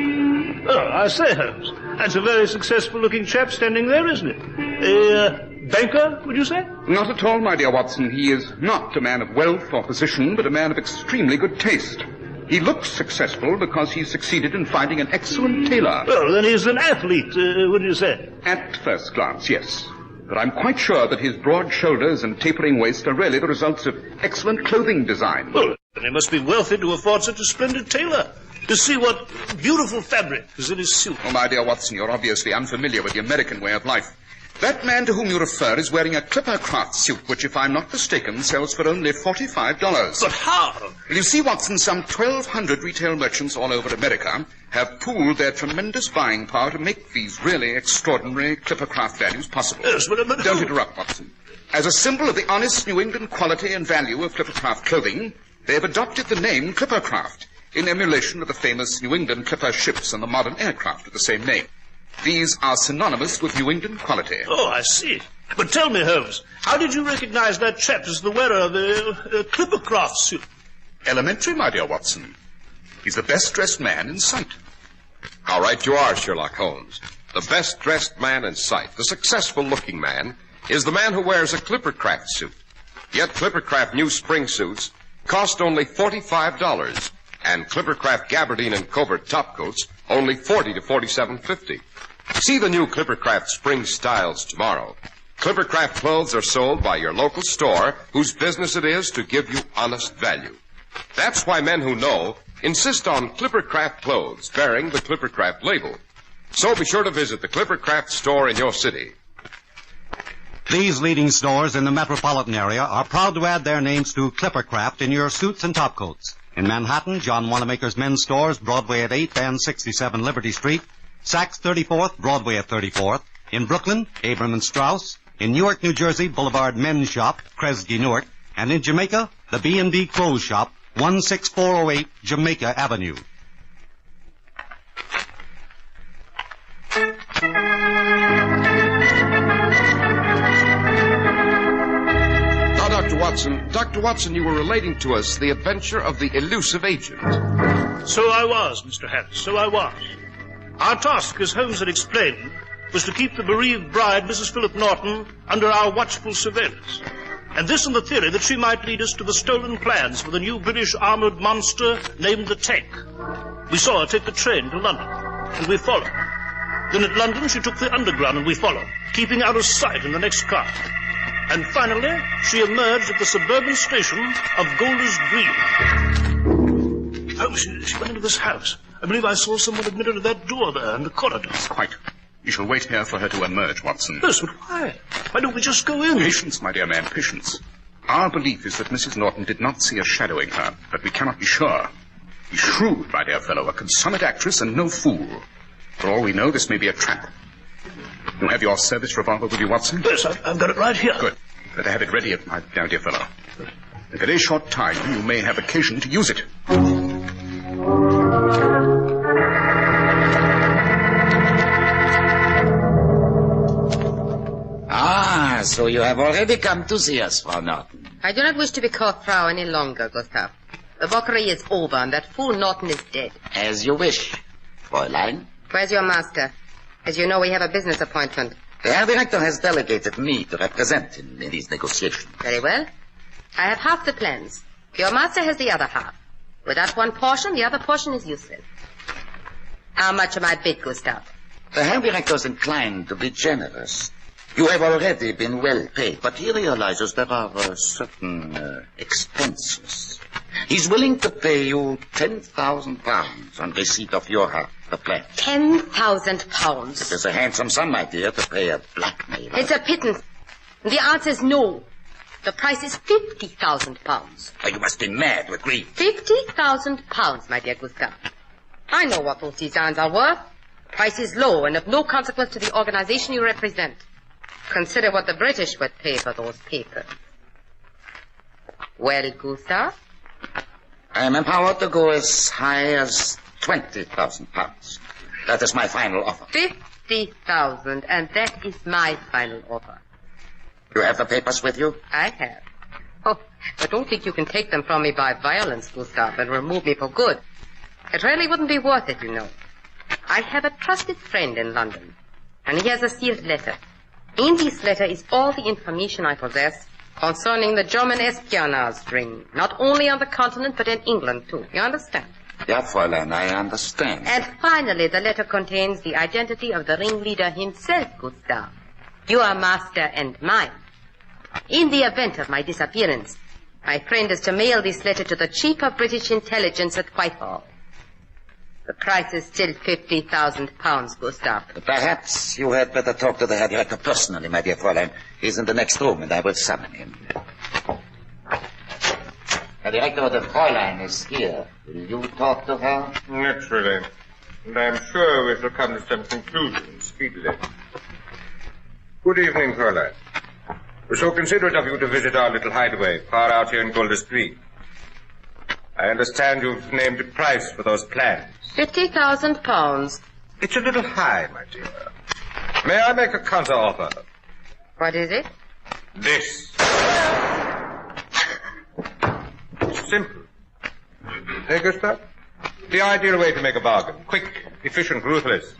Oh, I say, Holmes, that's a very successful-looking chap standing there, isn't it? A banker, would you say? Not at all, my dear Watson. He is not a man of wealth or position, but a man of extremely good taste. He looks successful because he succeeded in finding an excellent tailor. Oh, then he's an athlete, wouldn't you say? At first glance, yes. But I'm quite sure that his broad shoulders and tapering waist are really the results of excellent clothing design. Well, then he must be wealthy to afford such a splendid tailor. To see what beautiful fabric is in his suit. Oh, my dear Watson, you're obviously unfamiliar with the American way of life. That man to whom you refer is wearing a Clipper Craft suit, which, if I'm not mistaken, sells for only $45. But how? Well, you see, Watson, some 1,200 retail merchants all over America have pooled their tremendous buying power to make these really extraordinary Clipper Craft values possible. Yes, but Don't interrupt, Watson. As a symbol of the honest New England quality and value of Clipper Craft clothing, they have adopted the name Clipper Craft in emulation of the famous New England Clipper ships and the modern aircraft of the same name. These are synonymous with New England quality. Oh, I see. But tell me, Holmes, how did you recognize that chap as the wearer of the Clipper Craft suit? Elementary, my dear Watson. He's the best-dressed man in sight. How right you are, Sherlock Holmes. The best-dressed man in sight, the successful-looking man, is the man who wears a Clippercraft suit. Yet Clippercraft new spring suits cost only $45, and Clippercraft gabardine and covert topcoats only $40 to $47.50. See the new Clippercraft spring styles tomorrow. Clippercraft clothes are sold by your local store, whose business it is to give you honest value. That's why men who know insist on Clippercraft clothes bearing the Clippercraft label. So be sure to visit the Clippercraft store in your city. These leading stores in the metropolitan area are proud to add their names to Clippercraft in your suits and topcoats. In Manhattan, John Wanamaker's men's stores, Broadway at 8th and 67 Liberty Street. Saks 34th, Broadway at 34th. In Brooklyn, Abram and Strauss. In Newark, New Jersey, Boulevard Men's Shop, Kresge Newark. And in Jamaica, the B&B Clothes Shop, 16408 Jamaica Avenue. Dr. Watson, you were relating to us the adventure of the elusive agent. So I was, Mr. Harris, so I was. Our task, as Holmes had explained, was to keep the bereaved bride, Mrs. Philip Norton, under our watchful surveillance. And this on the theory that she might lead us to the stolen plans for the new British armored monster named the Tank. We saw her take the train to London, and we followed. Then at London, she took the underground, and we followed, keeping out of sight in the next car. And finally, she emerged at the suburban station of Golders Green. Oh, she went into this house. I believe I saw someone admitted to that door there in the corridor. Quite. You shall wait here for her to emerge, Watson. Yes, but why? Why don't we just go in? Patience, my dear man, patience. Our belief is that Mrs. Norton did not see us shadowing her, but we cannot be sure. Be shrewd, my dear fellow, a consummate actress and no fool. For all we know, this may be a trap. You have your service revolver with you, Watson? Yes, I've got it right here. Good. Better have it ready, my dear fellow. In a very short time, you may have occasion to use it. Ah, so you have already come to see us, Frau Norton. I do not wish to be called Frau any longer, Gustav. The mockery is over, and that fool Norton is dead. As you wish, Fräulein. Where's your master? As you know, we have a business appointment. The Herr Director has delegated me to represent him in these negotiations. Very well. I have half the plans. Your master has the other half. Without one portion, the other portion is useless. How much am I bid, Gustav? The Herr Director is inclined to be generous. You have already been well paid, but he realizes there are certain expenses. He's willing to pay you £10,000 on receipt of your half the plan. £10,000. It is a handsome sum, my dear, to pay a blackmailer. It's a pittance. The answer is no. The price is £50,000. Oh, you must be mad with grief. £50,000, my dear Gustav. I know what those designs are worth. The price is low and of no consequence to the organization you represent. Consider what the British would pay for those papers. Well, Gustav? I am empowered to go as high as £20,000. That is my final offer. 50,000, and that is my final offer. You have the papers with you? I have. Oh, but don't think you can take them from me by violence, Gustav, and remove me for good. It really wouldn't be worth it, you know. I have a trusted friend in London, and he has a sealed letter. In this letter is all the information I possess concerning the German espionage ring, not only on the continent, but in England, too. You understand? Yeah, Fräulein, I understand. And finally, the letter contains the identity of the ringleader himself, Gustav. Your master and mine. In the event of my disappearance, my friend is to mail this letter to the Chief of British Intelligence at Whitehall. The price is still £50,000, Gustav. Perhaps you had better talk to the Herr Director personally, my dear Fräulein. He's in the next room, and I will summon him. Herr Director, the Fräulein is here. Will you talk to her? Naturally. And I'm sure we shall come to some conclusion speedily. Good evening, Fräulein. We're so considerate of you to visit our little hideaway far out here in Golders Green. I understand you've named a price for those plans. £50,000. It's a little high, my dear. May I make a counter-offer? What is it? This. Simple. Hey, Gustav? The ideal way to make a bargain. Quick, efficient, ruthless.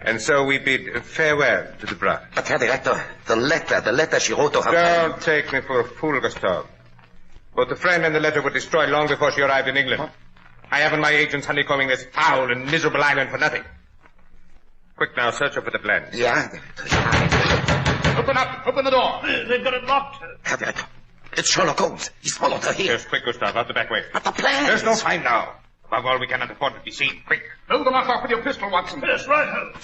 And so we bid farewell to the bride. But, Herr Director, the letter she wrote to her... Don't take me for a fool, Gustav. Both the friend and the letter were destroyed long before she arrived in England. Huh? I haven't my agents honeycombing this foul and miserable island for nothing. Quick now, search her for the plans. Yeah. Open up! Open the door! They've got it locked. Herr Director, It's Sherlock Holmes. He's followed her here. Yes, quick, Gustav, out the back way. But the plans! There's no time now. Above all, we cannot afford to be seen. Quick, blow the mark off with your pistol, Watson. Yes, right, Holmes.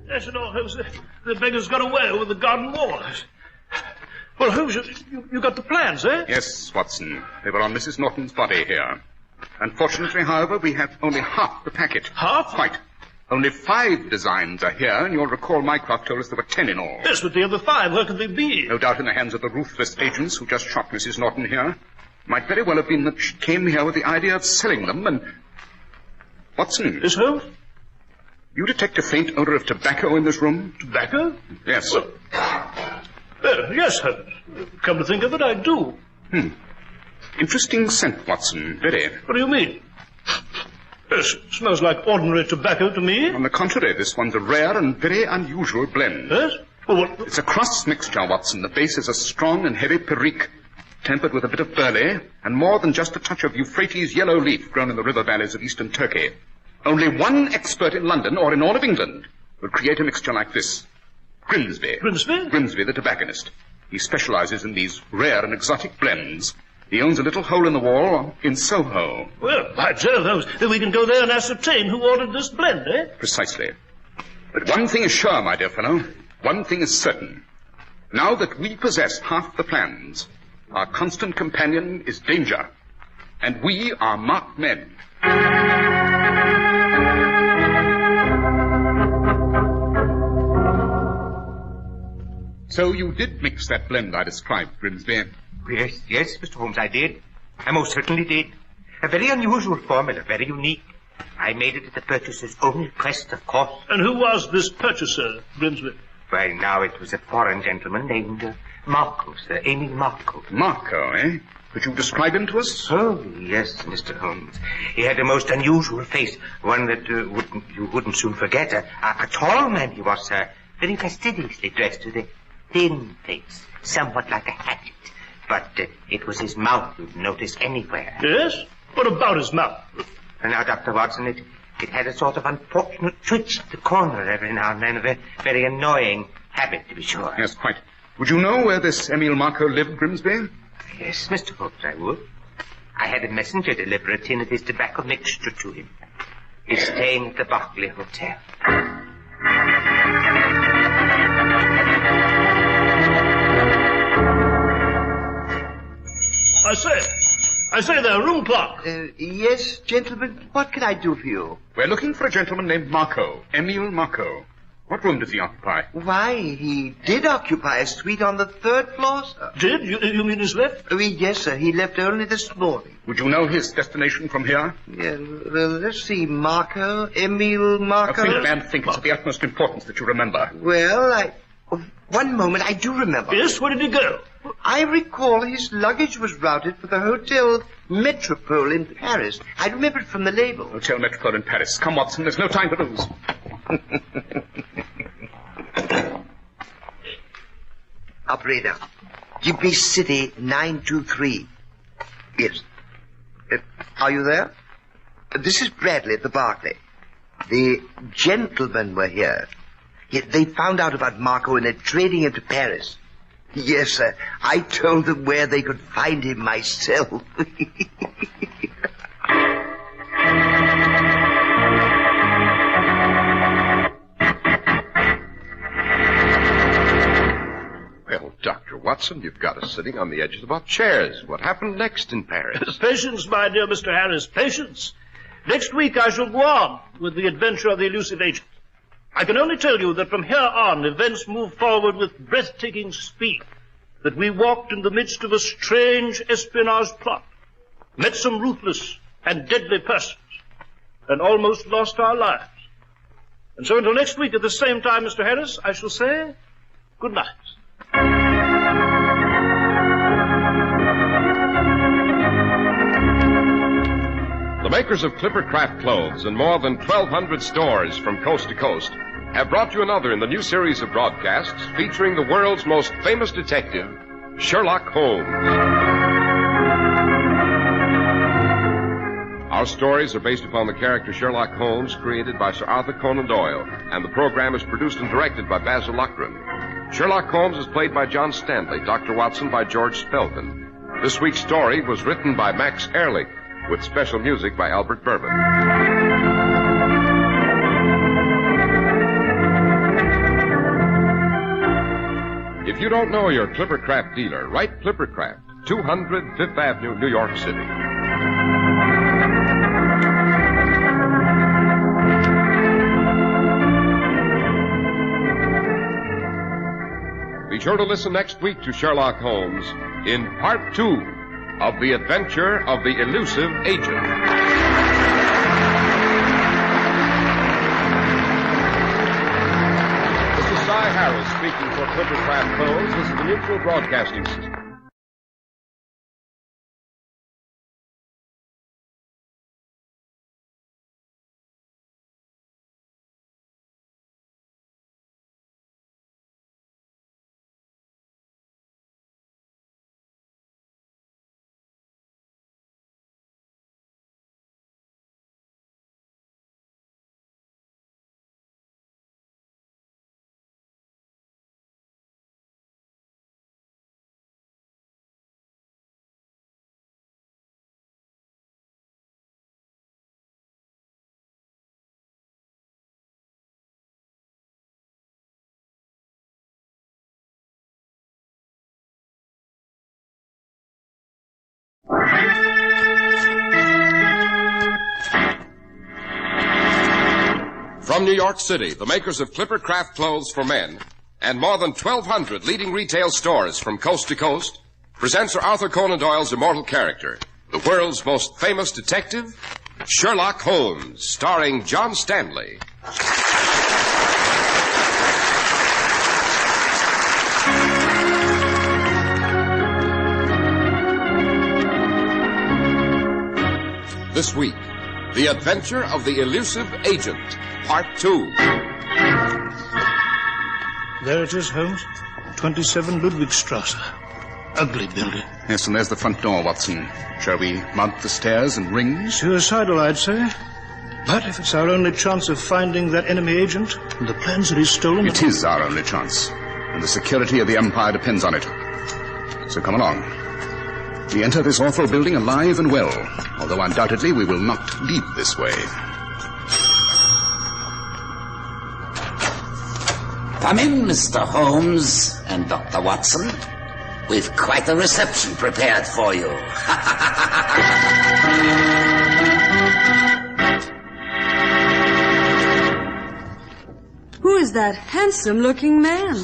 Yes, no, Holmes, the beggar's got away over the garden walls. Well, Holmes, you got the plans, eh? Yes, Watson. They were on Mrs. Norton's body here. Unfortunately, however, we have only half the packet. Half? Quite. Only 5 designs are here, and you'll recall Mycroft told us there were 10 in all. Yes, but the other 5, where could they be? No doubt in the hands of the ruthless agents who just shot Mrs. Norton here. Might very well have been that she came here with the idea of selling them, and... Watson. Yes, Holmes? You detect a faint odor of tobacco in this room? Tobacco? Yes. Well, yes, Holmes. Come to think of it, I do. Interesting scent, Watson. Very. What do you mean? Yes, it smells like ordinary tobacco to me. On the contrary, this one's a rare and very unusual blend. Yes? Well, what? It's a cross mixture, Watson. The base is a strong and heavy perique, tempered with a bit of burley, and more than just a touch of Euphrates yellow leaf grown in the river valleys of eastern Turkey. Only one expert in London, or in all of England, would create a mixture like this. Grimsby. Grimsby? Grimsby, the tobacconist. He specializes in these rare and exotic blends. He owns a little hole in the wall in Soho. Well, by Jove, Holmes, then we can go there and ascertain who ordered this blend, eh? Precisely. But one thing is sure, my dear fellow. One thing is certain. Now that we possess half the plans, our constant companion is danger. And we are marked men. So you did mix that blend I described, Grimsby? Yes, Mr. Holmes, I did. I most certainly did. A very unusual formula, very unique. I made it at the purchaser's own request, of course. And who was this purchaser, Grimsby? Well, now, it was a foreign gentleman named Marco, Sir Emil Marco. Marco, eh? Could you describe him to us? Oh, yes, Mr. Holmes. He had a most unusual face, one that you wouldn't soon forget. A tall man he was, sir, very fastidiously dressed with a thin face, somewhat like a hatchet. But it was his mouth you'd notice anywhere. Yes? What about his mouth? Now, Dr. Watson, it had a sort of unfortunate twitch at the corner every now and then, a very annoying habit, to be sure. Yes, quite. Would you know where this Emil Marco lived, Grimsby? Yes, Mr. Holmes, I would. I had a messenger deliver a tin of his tobacco mixture to him. He's staying at the Berkeley Hotel. I say there, room clerk. Yes, gentlemen. What can I do for you? We're looking for a gentleman named Marco, Emil Marco. What room does he occupy? Why, he did occupy a suite on the 3rd floor, sir. Did? You mean he's left? Yes, sir. He left only this morning. Would you know his destination from here? Yeah, well, let's see. Marco, Emil Marco. Think it's of the utmost importance that you remember. Well, one moment, I do remember. Yes, where did he go? I recall his luggage was routed for the Hotel Metropole in Paris. I remember it from the label. Hotel Metropole in Paris. Come, Watson, there's no time to lose. Operator, give me City 923. Yes. Are you there? This is Bradley at the Berkeley. The gentlemen were here. They found out about Marco and they're trading him to Paris. Yes, sir. I told them where they could find him myself. Well, Dr. Watson, you've got us sitting on the edges of our chairs. What happened next in Paris? Patience, my dear Mr. Harris, patience. Next week I shall go on with the adventure of the elusive agent. I can only tell you that from here on, events move forward with breathtaking speed. That we walked in the midst of a strange espionage plot, met some ruthless and deadly persons, and almost lost our lives. And so until next week at the same time, Mr. Harris, I shall say good night. The makers of Clippercraft clothes and more than 1,200 stores from coast to coast have brought you another in the new series of broadcasts featuring the world's most famous detective, Sherlock Holmes. Our stories are based upon the character Sherlock Holmes, created by Sir Arthur Conan Doyle, and the program is produced and directed by Basil Lochran. Sherlock Holmes is played by John Stanley, Dr. Watson by George Spelman. This week's story was written by Max Ehrlich, with special music by Albert Bourbon. If you don't know your Clippercraft dealer, write Clippercraft, 200 Fifth Avenue, New York City. Be sure to listen next week to Sherlock Holmes in Part 2 of The Adventure of the Elusive Agent. This is Cy Harris speaking for Clippercraft Clothes. This is the Mutual Broadcasting System. From New York City, the makers of Clippercraft clothes for men and more than 1,200 leading retail stores from coast to coast present Sir Arthur Conan Doyle's immortal character, the world's most famous detective, Sherlock Holmes, starring John Stanley. This week, The Adventure of the Elusive Agent, Part 2. There it is, Holmes. 27 Ludwigstrasse. Ugly building. Yes, and there's the front door, Watson. Shall we mount the stairs and ring? Suicidal, I'd say. But if it's our only chance of finding that enemy agent and the plans that he's stolen... It is our only chance. And the security of the Empire depends on it. So come along. We enter this awful building alive and well, although undoubtedly we will not leave this way. Come in, Mr. Holmes and Dr. Watson. We've quite a reception prepared for you. Who is that handsome-looking man?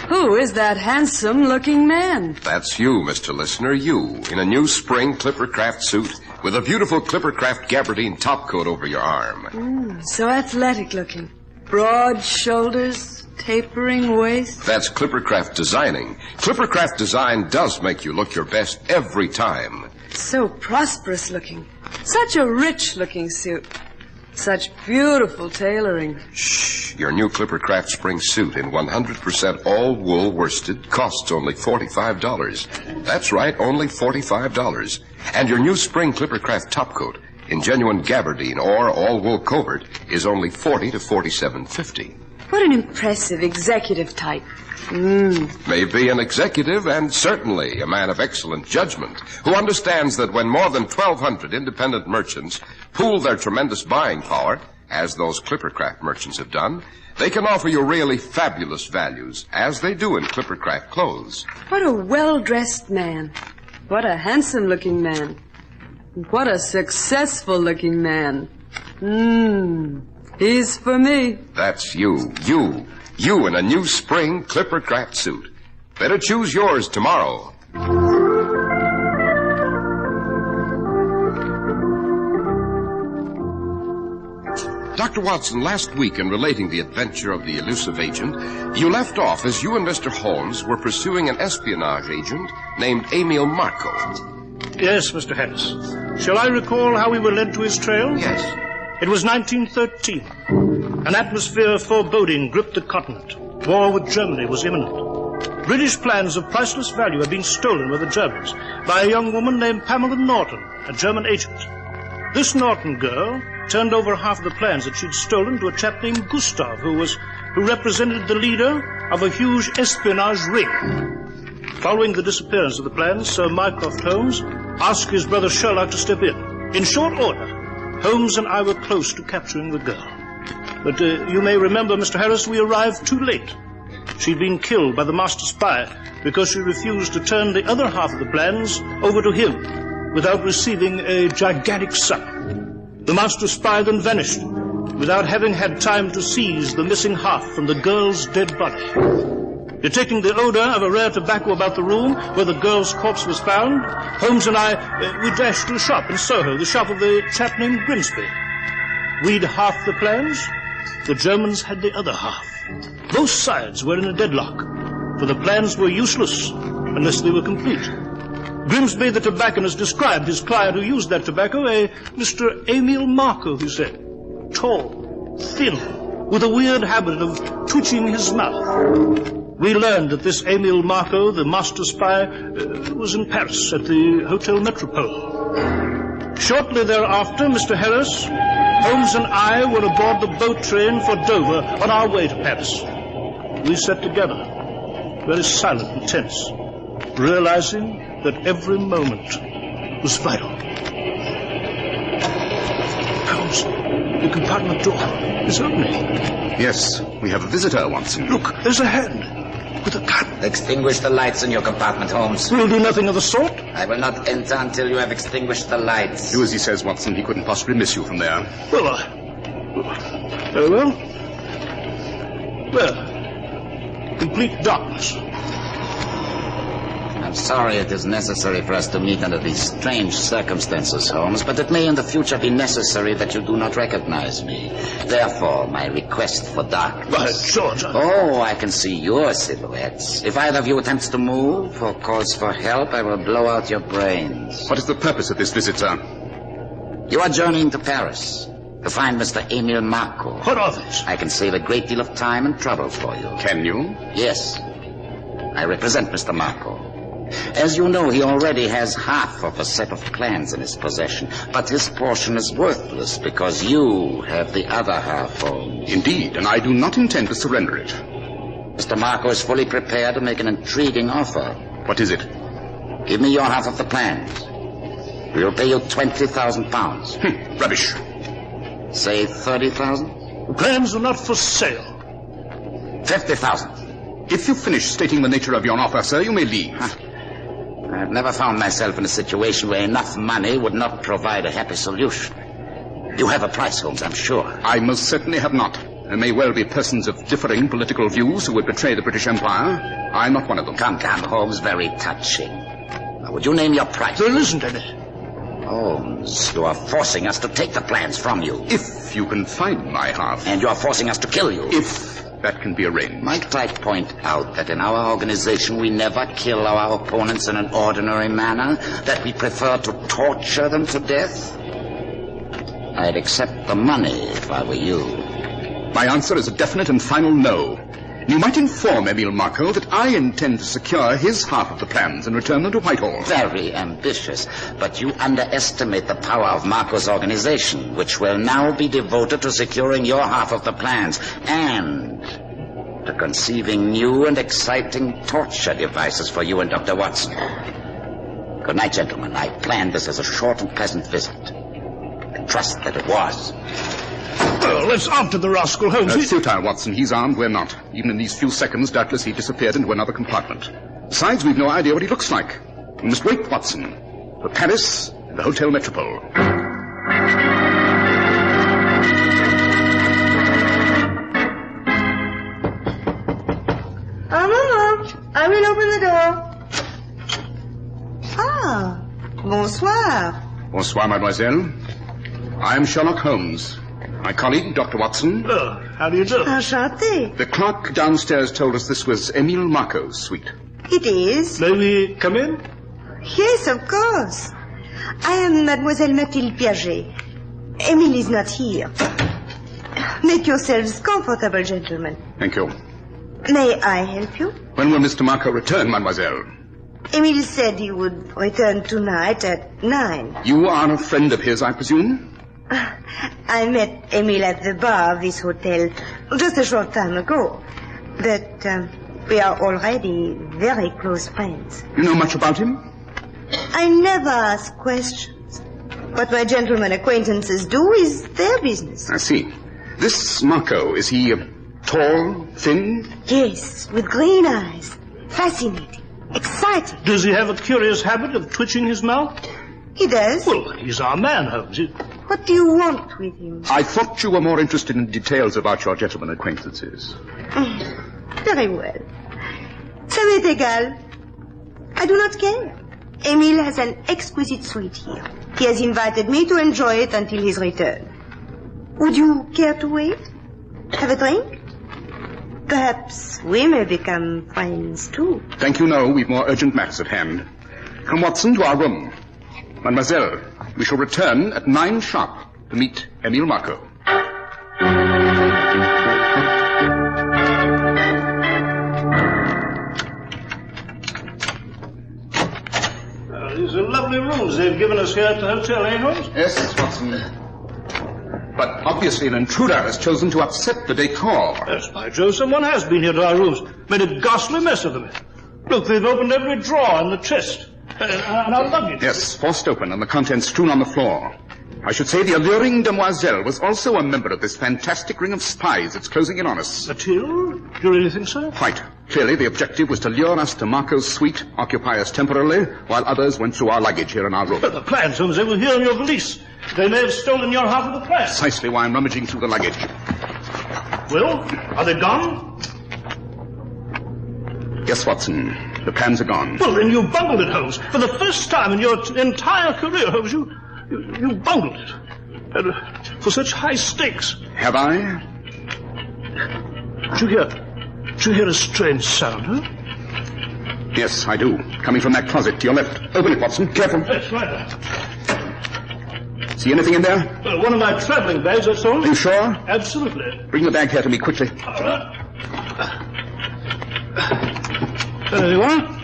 Who is that handsome-looking man? That's you, Mr. Listener, you, in a new spring Clippercraft suit with a beautiful Clippercraft gabardine topcoat over your arm. So athletic-looking. Broad shoulders, tapering waist. That's Clippercraft designing. Clippercraft design does make you look your best every time. So prosperous-looking. Such a rich-looking suit. Such beautiful tailoring. Shh. Your new Clippercraft spring suit in 100% all-wool worsted costs only $45. That's right, only $45. And your new spring Clippercraft topcoat in genuine gabardine or all-wool covert is only $40 to $47.50. What an impressive executive type. Maybe an executive and certainly a man of excellent judgment who understands that when more than 1,200 independent merchants pool their tremendous buying power, as those Clippercraft merchants have done, they can offer you really fabulous values, as they do in Clippercraft clothes. What a well-dressed man. What a handsome-looking man. What a successful-looking man. He's for me. That's you. You in a new spring Clippercraft suit. Better choose yours tomorrow. Dr. Watson, last week in relating the adventure of the elusive agent, you left off as you and Mr. Holmes were pursuing an espionage agent named Emil Marco. Yes, Mr. Harris. Shall I recall how we were led to his trail? Yes. It was 1913. An atmosphere of foreboding gripped the continent. War with Germany was imminent. British plans of priceless value had been stolen by the Germans by a young woman named Pamela Norton, a German agent. This Norton girl turned over half of the plans that she'd stolen to a chap named Gustav, who represented the leader of a huge espionage ring. Following the disappearance of the plans, Sir Mycroft Holmes asked his brother Sherlock to step in. In short order, Holmes and I were close to capturing the girl. But you may remember, Mr. Harris, we arrived too late. She'd been killed by the master spy because she refused to turn the other half of the plans over to him without receiving a gigantic sum. The master spy then vanished without having had time to seize the missing half from the girl's dead body. Detecting the odor of a rare tobacco about the room where the girl's corpse was found, Holmes and I, we dashed to a shop in Soho, the shop of the chap named Grimsby. We'd half the plans. The Germans had the other half. Both sides were in a deadlock, for the plans were useless unless they were complete. Grimsby, the tobacconist, described his client who used that tobacco, a Mr. Emil Marco, he said. Tall, thin, with a weird habit of twitching his mouth. We learned that this Emil Marco, the master spy, was in Paris at the Hotel Metropole. Shortly thereafter, Mr. Harris, Holmes and I were aboard the boat train for Dover on our way to Paris. We sat together, very silent and tense, realizing that every moment was vital. Holmes, the compartment door is opening. Yes, we have a visitor, Watson. Look, there's a hand with a gun. Extinguish the lights in your compartment, Holmes. We'll do nothing of the sort. I will not enter until you have extinguished the lights. Do as he says, Watson. He couldn't possibly miss you from there. Well, very well, complete darkness. I'm sorry it is necessary for us to meet under these strange circumstances, Holmes, but it may in the future be necessary that you do not recognize me. Therefore, my request for darkness. But, George, Oh, I can see your silhouettes. If either of you attempts to move or calls for help, I will blow out your brains. What is the purpose of this visit, sir? You are journeying to Paris to find Mr. Emil Marco. What of it? I can save a great deal of time and trouble for you. Can you? Yes. I represent Mr. Marco. As you know, he already has half of a set of plans in his possession, but his portion is worthless because you have the other half, Holmes. Indeed, and I do not intend to surrender it. Mr. Marco is fully prepared to make an intriguing offer. What is it? Give me your half of the plans. We will pay you £20,000. Rubbish. Say 30,000? The plans are not for sale. 50,000. If you finish stating the nature of your offer, sir, you may leave. I've never found myself in a situation where enough money would not provide a happy solution. You have a price, Holmes, I'm sure. I most certainly have not. There may well be persons of differing political views who would betray the British Empire. I'm not one of them. Come, Holmes, very touching. Now, would you name your price? There isn't any. Holmes, you are forcing us to take the plans from you. If you can find my half. And you are forcing us to kill you. If that can be arranged. Might I point out that in our organization we never kill our opponents in an ordinary manner, that we prefer to torture them to death? I'd accept the money if I were you. My answer is a definite and final no. You might inform Emil Marco that I intend to secure his half of the plans and return them to Whitehall. Very ambitious, but you underestimate the power of Marco's organization, which will now be devoted to securing your half of the plans and to conceiving new and exciting torture devices for you and Dr. Watson. Good night, gentlemen. I planned this as a short and pleasant visit. I trust that it was. Well, let's after the rascal, Holmes. That's futile, Watson. He's armed, we're not. Even in these few seconds, doubtless he disappeared into another compartment. Besides, we've no idea what he looks like. We must wait, Watson, for Paris and the Hotel Metropole. Maman, I will open the door. Ah, bonsoir. Bonsoir, mademoiselle. I am Sherlock Holmes. My colleague, Dr. Watson. How do you do? Enchanté. The clerk downstairs told us this was Emil Marco's suite. It is. May we come in? Yes, of course. I am Mademoiselle Mathilde Piaget. Emile is not here. Make yourselves comfortable, gentlemen. Thank you. May I help you? When will Mr. Marco return, mademoiselle? Emile said he would return tonight at 9. You are a friend of his, I presume? I met Emile at the bar of this hotel just a short time ago. But we are already very close friends. You know much about him? I never ask questions. What my gentlemen acquaintances do is their business. I see. This Marco, is he tall, thin? Yes, with green eyes. Fascinating. Exciting. Does he have a curious habit of twitching his mouth? He does. Well, he's our man, Holmes. What do you want with him? I thought you were more interested in details about your gentlemen acquaintances. Very well. Ça m'est égal. I do not care. Emile has an exquisite suite here. He has invited me to enjoy it until his return. Would you care to wait? Have a drink? Perhaps we may become friends, too. Thank you, no. We've more urgent matters at hand. Come, Watson, to our room. Mademoiselle, we shall return at 9 sharp to meet Emile Marco. These are lovely rooms they've given us here at the hotel, eh, Holmes? Yes, Watson. But obviously an intruder has chosen to upset the decor. Yes, by Jove, someone has been here to our rooms. Made a ghastly mess of them. Look, they've opened every drawer in the chest. And our luggage. Yes, forced open and the contents strewn on the floor. I should say the alluring demoiselle was also a member of this fantastic ring of spies that's closing in on us. Mathilde? Do you really think so? Quite. Clearly, the objective was to lure us to Marco's suite, occupy us temporarily, while others went through our luggage here in our room. But the plans, Holmes, they were here in your valise. They may have stolen your half of the plans. Precisely why I'm rummaging through the luggage. Well, are they gone? Yes, Watson. The plans are gone. Well, then you bungled it, Holmes. For the first time in your entire career, Holmes, you bungled it. And for such high stakes. Have I? Did you hear a strange sound, huh? Yes, I do. Coming from that closet to your left. Open it, Watson. Careful. That's right. See anything in there? One of my traveling bags, that's all. Are you sure? Absolutely. Bring the bag here to me quickly. All right. There you are.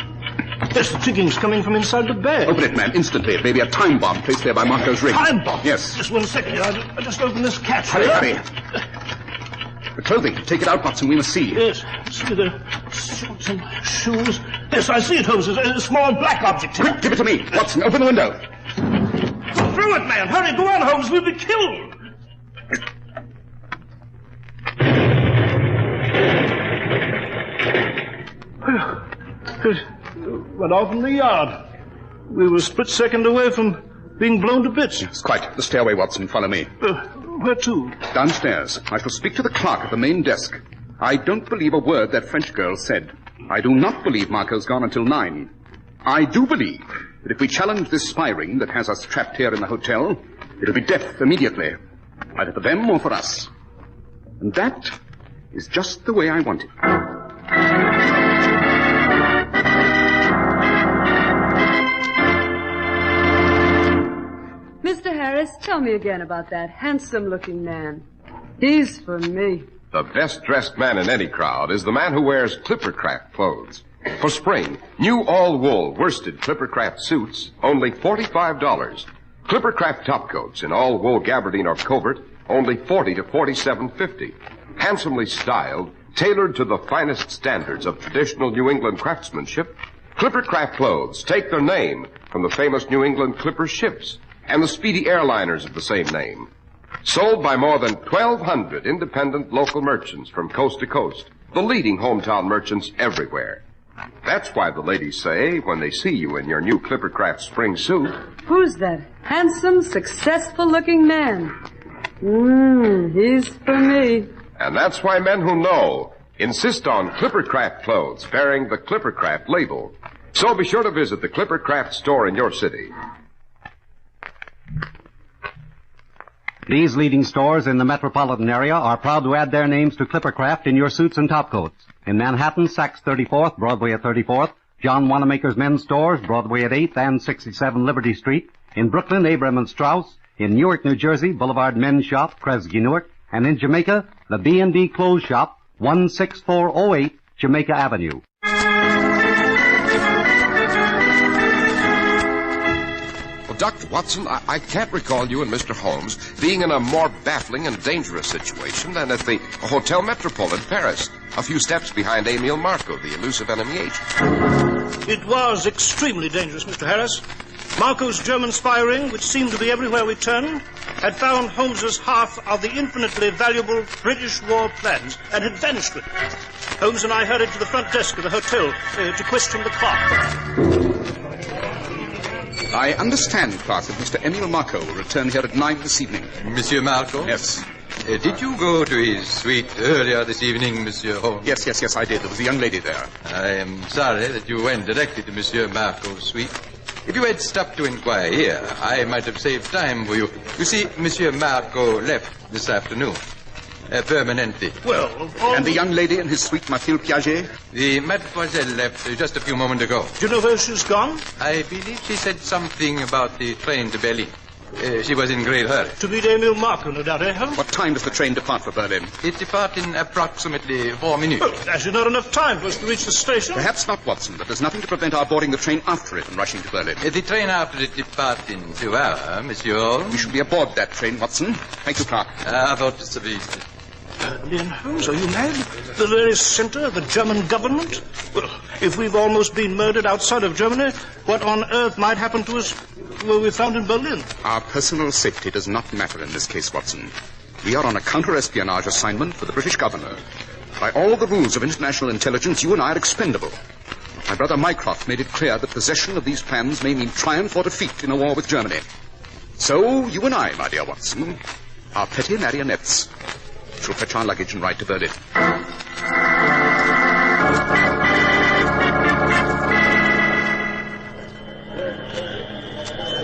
Yes, the ticking's coming from inside the bag. Open it, man, instantly. It may be a time bomb placed there by Marco's ring. Time bomb? Yes. Just 1 second. I just open this catch. Hurry. The clothing. Take it out, Watson. We must see. Yes. See the shorts and shoes. Yes, I see it, Holmes. There's a small black object here. Quick, give it to me. Watson, open the window. Through it, man. Hurry, go on, Holmes. We'll be killed. It went off in the yard. We were a split second away from being blown to bits. Yes, quite. The stairway, Watson. Follow me. Where to? Downstairs. I shall speak to the clerk at the main desk. I don't believe a word that French girl said. I do not believe Marco's gone until 9. I do believe that if we challenge this spy ring that has us trapped here in the hotel, it'll be death immediately. Either for them or for us. And that is just the way I want it. Mr. Harris, tell me again about that handsome-looking man. He's for me. The best-dressed man in any crowd is the man who wears Clippercraft clothes. For spring, new all-wool worsted Clippercraft suits, only $45. Clippercraft topcoats in all-wool gabardine or covert, only $40 to $47.50. Handsomely styled, tailored to the finest standards of traditional New England craftsmanship, Clippercraft clothes take their name from the famous New England Clipper ships and the speedy airliners of the same name. Sold by more than 1,200 independent local merchants from coast to coast, the leading hometown merchants everywhere. That's why the ladies say, when they see you in your new Clippercraft spring suit, Who's that handsome, successful-looking man? He's for me. and that's why men who know insist on Clippercraft clothes bearing the Clippercraft label. So be sure to visit the Clippercraft store in your city. These leading stores in the metropolitan area are proud to add their names to Clippercraft in your suits and topcoats. In Manhattan, Saks 34th, Broadway at 34th, John Wanamaker's men's stores, Broadway at 8th and 67 Liberty Street. In Brooklyn, Abraham and Strauss. In Newark, New Jersey, Boulevard Men's Shop, Kresge Newark. And in Jamaica, the B&B Clothes Shop, 16408 Jamaica Avenue. Dr. Watson, I can't recall you and Mr. Holmes being in a more baffling and dangerous situation than at the Hotel Metropole in Paris, a few steps behind Emile Marco, the elusive enemy agent. It was extremely dangerous, Mr. Harris. Marco's German spy ring, which seemed to be everywhere we turned, had found Holmes's half of the infinitely valuable British war plans and had vanished with it. Holmes and I hurried to the front desk of the hotel to question the clerk. I understand, Clark, that Mr. Emile Marco will return here at 9 this evening. Monsieur Marco? Yes. Did you go to his suite earlier this evening, Monsieur Holmes? Yes, I did. There was a young lady there. I am sorry that you went directly to Monsieur Marco's suite. If you had stopped to inquire here, I might have saved time for you. You see, Monsieur Marco left this afternoon. Permanently. Well, and the young lady in his suite, Mathilde Piaget? The mademoiselle left just a few moments ago. Do you know where she's gone? I believe she said something about the train to Berlin. She was in great hurry. To meet Emile Marco, no doubt, eh, Holmes? What time does the train depart for Berlin? It departs in approximately 4 minutes. Well, there's not enough time for us to reach the station. Perhaps not, Watson, but there's nothing to prevent our boarding the train after it and rushing to Berlin. The train after it departs in 2 hours, Monsieur Holmes. We should be aboard that train, Watson. Thank you, Clark. I thought this to be... Berlin, Holmes, are you mad? The very center of the German government? Well, if we've almost been murdered outside of Germany, what on earth might happen to us when we're found in Berlin? Our personal safety does not matter in this case, Watson. We are on a counter-espionage assignment for the British governor. By all the rules of international intelligence, you and I are expendable. My brother Mycroft made it clear that possession of these plans may mean triumph or defeat in a war with Germany. So, you and I, my dear Watson, are petty marionettes. Shall fetch our luggage and ride to Berlin.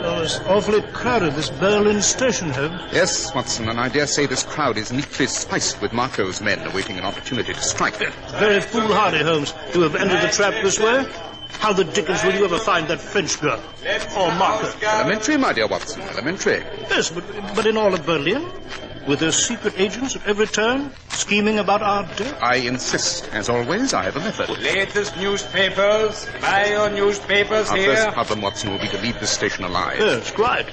Oh, it's awfully crowded, this Berlin station, Holmes. Yes, Watson, and I dare say this crowd is neatly spiced with Marco's men awaiting an opportunity to strike. Very foolhardy, Holmes, to have entered the trap this way. How the dickens will you ever find that French girl? Or Marco? Elementary, my dear Watson, elementary. Yes, but in all of Berlin? With their secret agents at every turn, scheming about our death? I insist. As always, I have a method. Latest newspapers. Buy your newspapers Our here. first problem, Watson, will be to leave this station alive. Yes, right.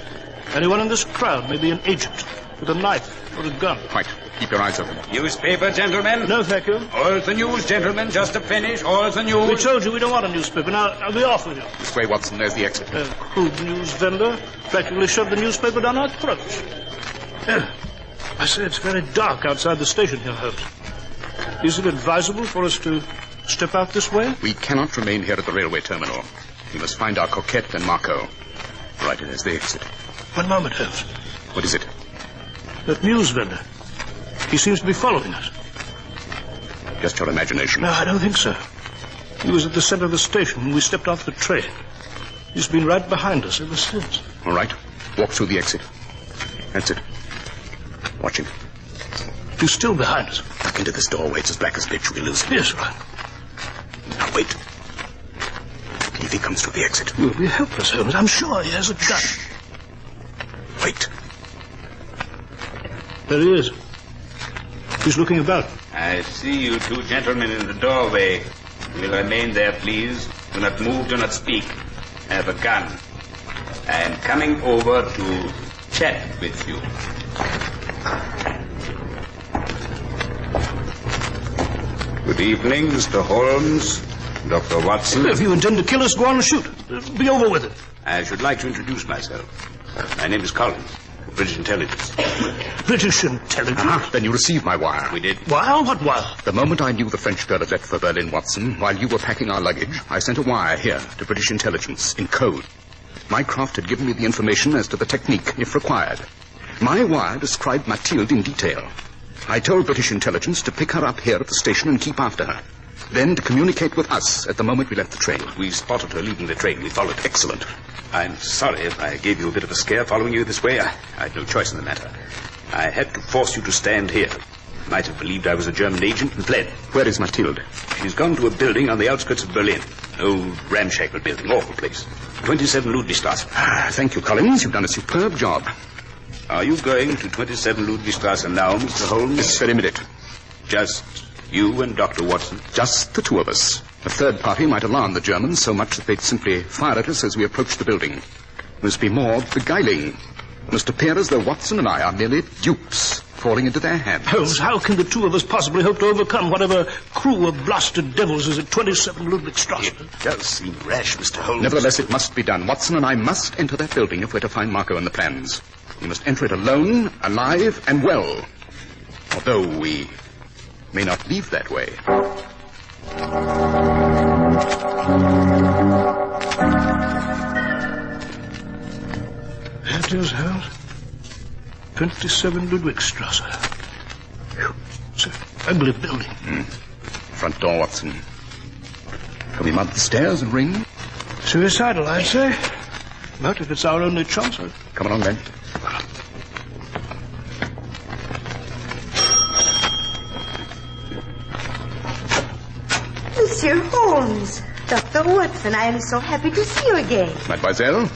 Anyone in this crowd may be an agent with a knife or a gun. Quite. Keep your eyes open. Newspaper, gentlemen? No, thank you. All the news, gentlemen. Just to finish. All the news. We told you we don't want a newspaper. Now, I'll be off with you. This way, Watson. There's the exit. Crude news vendor practically shoved the newspaper down our throats. I say it's very dark outside the station here, Holmes. Is it advisable for us to step out this way? We cannot remain here at the railway terminal. We must find our coquette and Marco. Right, there's the exit. One moment, Holmes. What is it? That news vendor. He seems to be following us. Just your imagination. No, I don't think so. He was at the center of the station when we stepped off the train. He's been right behind us ever since. All right. Walk through the exit. That's it. Watch him. He's still behind us. Duck into this doorway. It's as black as pitch. We'll lose him. Yes, right. Now, wait. If he comes through the exit. We'll be helpless, Holmes. I'm sure he has a gun. Shh. Wait. There he is. He's looking about. I see you two gentlemen in the doorway. You will remain there, please. Do not move, do not speak. I have a gun. I am coming over to chat with you. Good evening, Mr. Holmes, Dr. Watson. If you intend to kill us, go on and shoot. Be over with it. I should like to introduce myself. My name is Collins, British Intelligence. British Intelligence? Then you received my wire. We did. Wire? What wire? The moment I knew the French girl had left for Berlin, Watson, while you were packing our luggage, I sent a wire here to British Intelligence in code. Mycroft had given me the information as to the technique, if required. My wire described Mathilde in detail. I told British Intelligence to pick her up here at the station and keep after her. Then to communicate with us at the moment we left the train. We spotted her leaving the train. We followed. Excellent. I'm sorry if I gave you a bit of a scare following you this way. I had no choice in the matter. I had to force you to stand here. You might have believed I was a German agent and fled. Where is Mathilde? She's gone to a building on the outskirts of Berlin. An old ramshackle building. Awful place. 27 Ludwigstrasse. Thank you, Collins. You've done a superb job. Are you going to 27 Ludwigstrasse now, Mr. Holmes? This very minute. Just you and Dr. Watson? Just the two of us. A third party might alarm the Germans so much that they'd simply fire at us as we approached the building. must be more beguiling. Must appear as though Watson and I are merely dupes falling into their hands. Holmes, how can the two of us possibly hope to overcome whatever crew of blasted devils is at 27 Ludwigstrasse? It does seem rash, Mr. Holmes. Nevertheless, it must be done. Watson and I must enter that building if we're to find Marco and the plans. We must enter it alone, alive, and well. Although we may not leave that way. There it is, Holmes. 27 Ludwigstrasse. It's an ugly building. Front door, Watson. Can we mount the stairs and ring? Suicidal, I'd say. But if it's our only chance, Come along, then. Monsieur Holmes, Dr. Watson, I am so happy to see you again. Mademoiselle,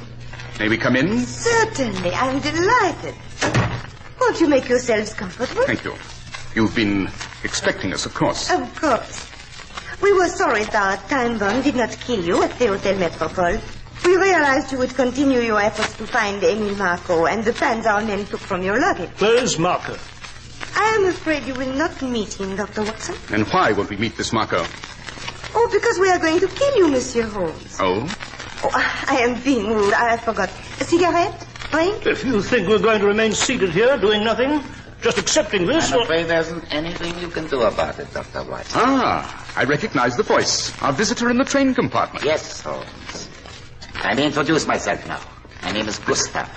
may we come in? Certainly, I'm delighted. Won't you make yourselves comfortable? Thank you. You've been expecting us, of course. Of course. We were sorry that our time bomb did not kill you at the Hotel Metropole. We realized you would continue your efforts to find Emile Marco and the plans our men took from your luggage. Where is Marco? I am afraid you will not meet him, Dr. Watson. And why won't we meet this Marco? Oh, because we are going to kill you, Monsieur Holmes. Oh? Oh, I am being rude. I forgot. A cigarette? Drink? If you think we're going to remain seated here, doing nothing, just accepting this... I'm afraid there isn't anything you can do about it, Dr. Watson. I recognize the voice. Our visitor in the train compartment. Yes, Holmes. I may introduce myself now. My name is Gustav.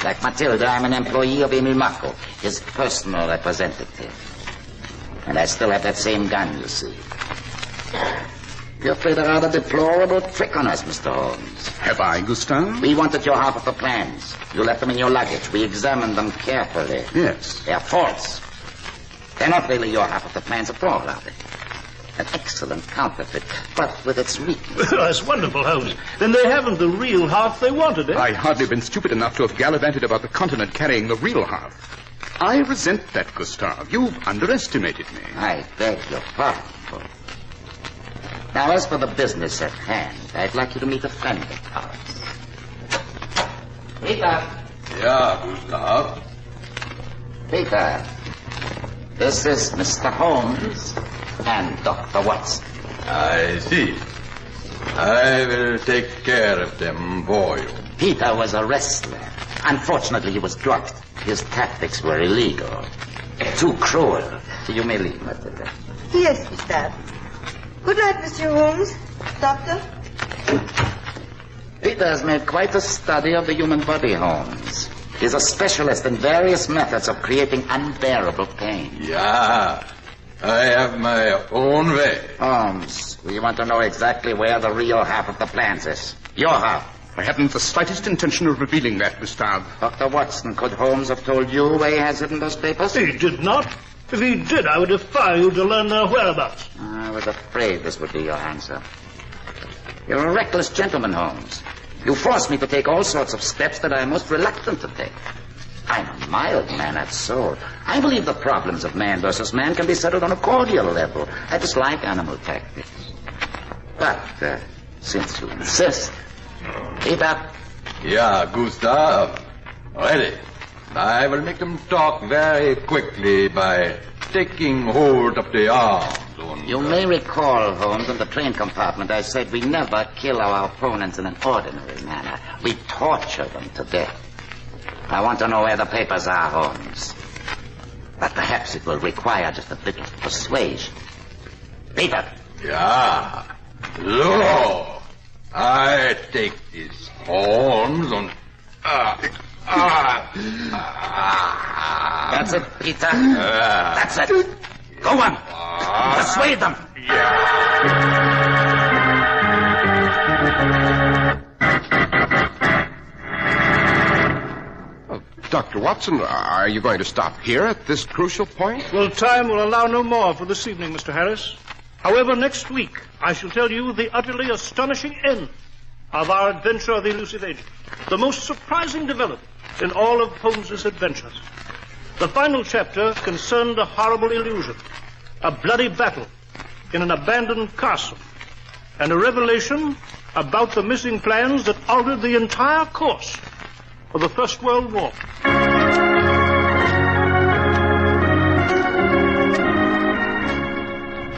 Like Matilda, I'm an employee of Emile Marco, his personal representative. And I still have that same gun, you see. You played a rather deplorable trick on us, Mr. Holmes. Have I, Gustav? We wanted your half of the plans. You left them in your luggage. We examined them carefully. Yes. They're false. They're not really your half of the plans at all, are they? An excellent counterfeit, but with its weakness. That's wonderful, Holmes. Then they haven't the real half they wanted, eh? I hardly been stupid enough to have gallivanted about the continent carrying the real half. I resent that, Gustav. You've underestimated me. I beg your pardon. Now, as for the business at hand, I'd like you to meet a friend of ours. Peter. Yeah, Gustav. Peter, this is Mr. Holmes and Dr. Watson. I see. I will take care of them for you. Peter was a wrestler. Unfortunately, he was drugged. His tactics were illegal. Too cruel to humiliate Matilda. Yes, Gustav. Good night, Monsieur Holmes. Doctor? Peter has made quite a study of the human body, Holmes. He's a specialist in various methods of creating unbearable pain. Yeah, I have my own way. Holmes, we want to know exactly where the real half of the plans is. Your half. I haven't the slightest intention of revealing that, Gustav. Dr. Watson, could Holmes have told you where he has hidden those papers? He did not. If he did, I would defy you to learn their whereabouts. I was afraid this would be your answer. You're a reckless gentleman, Holmes. You force me to take all sorts of steps that I am most reluctant to take. I'm a mild man at soul. I believe the problems of man versus man can be settled on a cordial level. I dislike animal tactics. But, since you insist... Peter? Yeah, Gustav. Ready. I will make them talk very quickly by taking hold of the arms. You may recall, Holmes, in the train compartment, I said we never kill our opponents in an ordinary manner. We torture them to death. I want to know where the papers are, Holmes. But perhaps it will require just a bit of persuasion. Peter. Yeah. So, I take these horns and... That's it, Peter. That's it. Go on. Persuade them. Dr. Watson, are you going to stop here at this crucial point? Well, time will allow no more for this evening, Mr. Harris. However, next week, I shall tell you the utterly astonishing end of our adventure of the elusive agent. The most surprising development in all of Holmes's adventures. The final chapter concerned a horrible illusion, a bloody battle in an abandoned castle, and a revelation about the missing plans that altered the entire course of the First World War.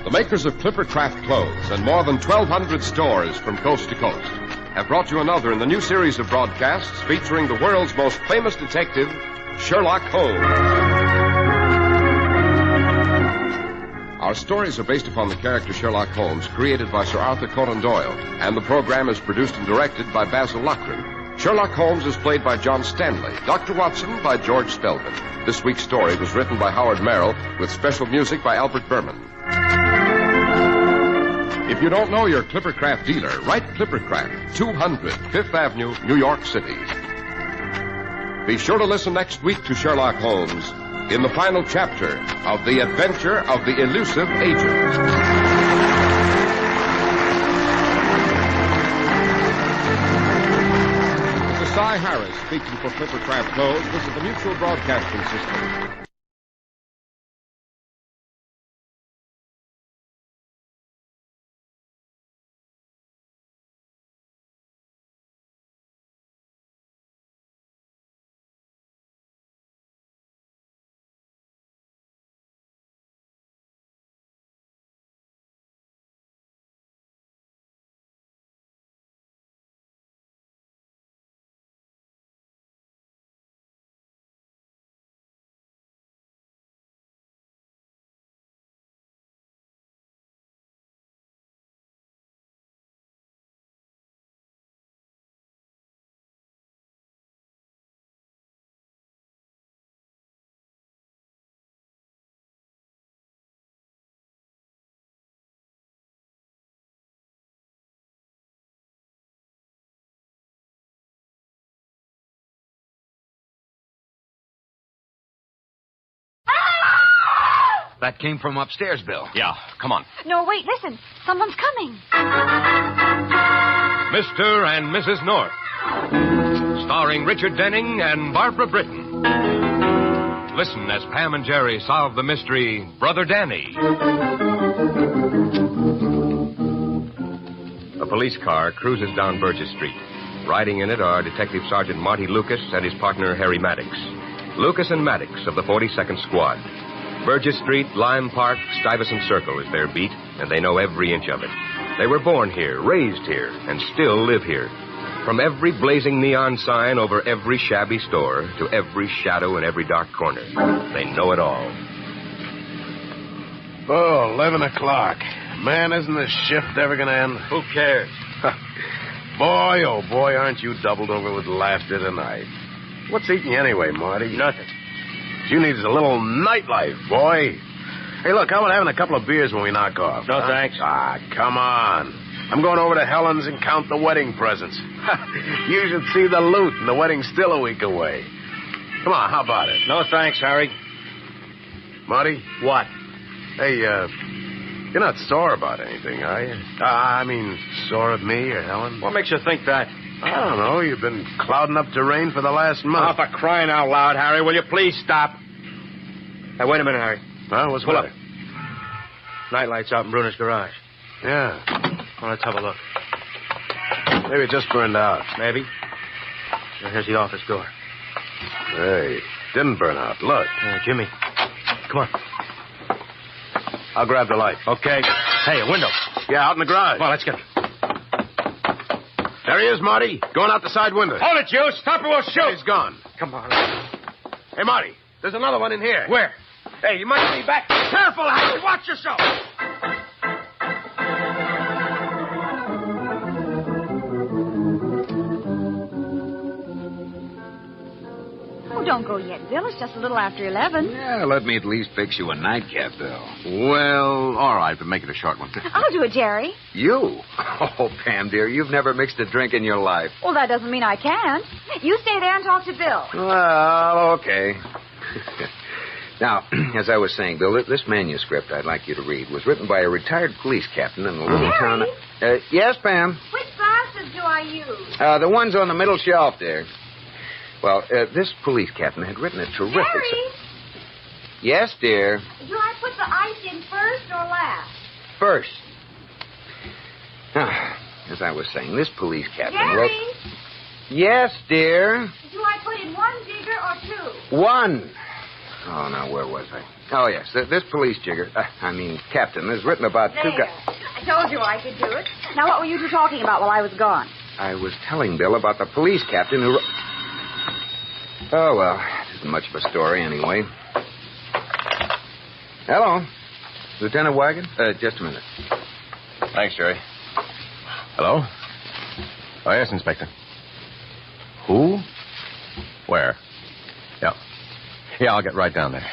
The makers of Clippercraft clothes and more than 1,200 stores from coast to coast have brought you another in the new series of broadcasts featuring the world's most famous detective, Sherlock Holmes. Our stories are based upon the character Sherlock Holmes, created by Sir Arthur Conan Doyle, and the program is produced and directed by Basil Loughrane. Sherlock Holmes is played by John Stanley, Dr. Watson by George Spelman. This week's story was written by Howard Merrill with special music by Albert Berman. If you don't know your Clippercraft dealer, write Clippercraft, 200 Fifth Avenue, New York City. Be sure to listen next week to Sherlock Holmes in the final chapter of The Adventure of the Elusive Agent. This is Cy Harris speaking for Clippercraft Clothes. This is the Mutual Broadcasting System. That came from upstairs, Bill. Yeah, come on. No, wait, listen. Someone's coming. Mr. and Mrs. North. Starring Richard Denning and Barbara Britton. Listen as Pam and Jerry solve the mystery, Brother Danny. A police car cruises down Burgess Street. Riding in it are Detective Sergeant Marty Lucas and his partner Harry Maddox. Lucas and Maddox of the 42nd Squad. Burgess Street, Lime Park, Stuyvesant Circle is their beat, and they know every inch of it. They were born here, raised here, and still live here. From every blazing neon sign over every shabby store to every shadow in every dark corner, they know it all. Oh, 11 o'clock. Man, isn't this shift ever going to end? Who cares? Boy, oh boy, aren't you doubled over with laughter tonight. What's eating you anyway, Marty? Nothing. You need a little nightlife, boy. Hey, look, how about having a couple of beers when we knock off? No, thanks. Ah, come on. I'm going over to Helen's and count the wedding presents. You should see the loot, and the wedding's still a week away. Come on, how about it? No, thanks, Harry. Marty? What? Hey, you're not sore about anything, are you? I mean, sore at me or Helen? What makes you think that? I don't know. You've been clouding up to rain for the last month. Oh, for crying out loud, Harry, will you please stop? Hey, wait a minute, Harry. Huh? What's Pull up? Nightlight's out in Bruner's garage. Yeah. Well, let's have a look. Maybe it just burned out. Maybe. Now, here's the office door. Hey, didn't burn out. Look. Jimmy. Come on. I'll grab the light. Okay. Hey, a window. Yeah, out in the garage. Well, let's get it. There he is, Marty. Going out the side window. Hold it, you. Stop or we'll shoot. He's gone. Come on. Hey, Marty, there's another one in here. Where? Hey, you might be back. Careful, Harry. Watch yourself. Oh, don't go yet, Bill. It's just a little after 11. Yeah, let me at least fix you a nightcap, Bill. Well, all right, but make it a short one. I'll do it, Jerry. You? Oh, Pam, dear, you've never mixed a drink in your life. Well, that doesn't mean I can't. You stay there and talk to Bill. Well, okay. Now, as I was saying, Bill, this manuscript I'd like you to read was written by a retired police captain in the little town... yes, Pam? Which glasses do I use? The ones on the middle shelf there. Well, this police captain had written a terrific... Jerry? Yes, dear? Do I put the ice in first or last? First. Now, as I was saying, this police captain Jerry! Yes, dear? Do I put in 1 jigger or 2? One. Oh, now, where was I? Oh, yes, this police captain has written about two guys. I told you I could do it. Now, what were you two talking about while I was gone? I was telling Bill about the police captain who... Oh, well, it isn't much of a story anyway. Hello. Lieutenant Wagon? Just a minute. Thanks, Jerry. Hello? Oh, yes, Inspector. Who? Where? Yeah. Yeah, I'll get right down there.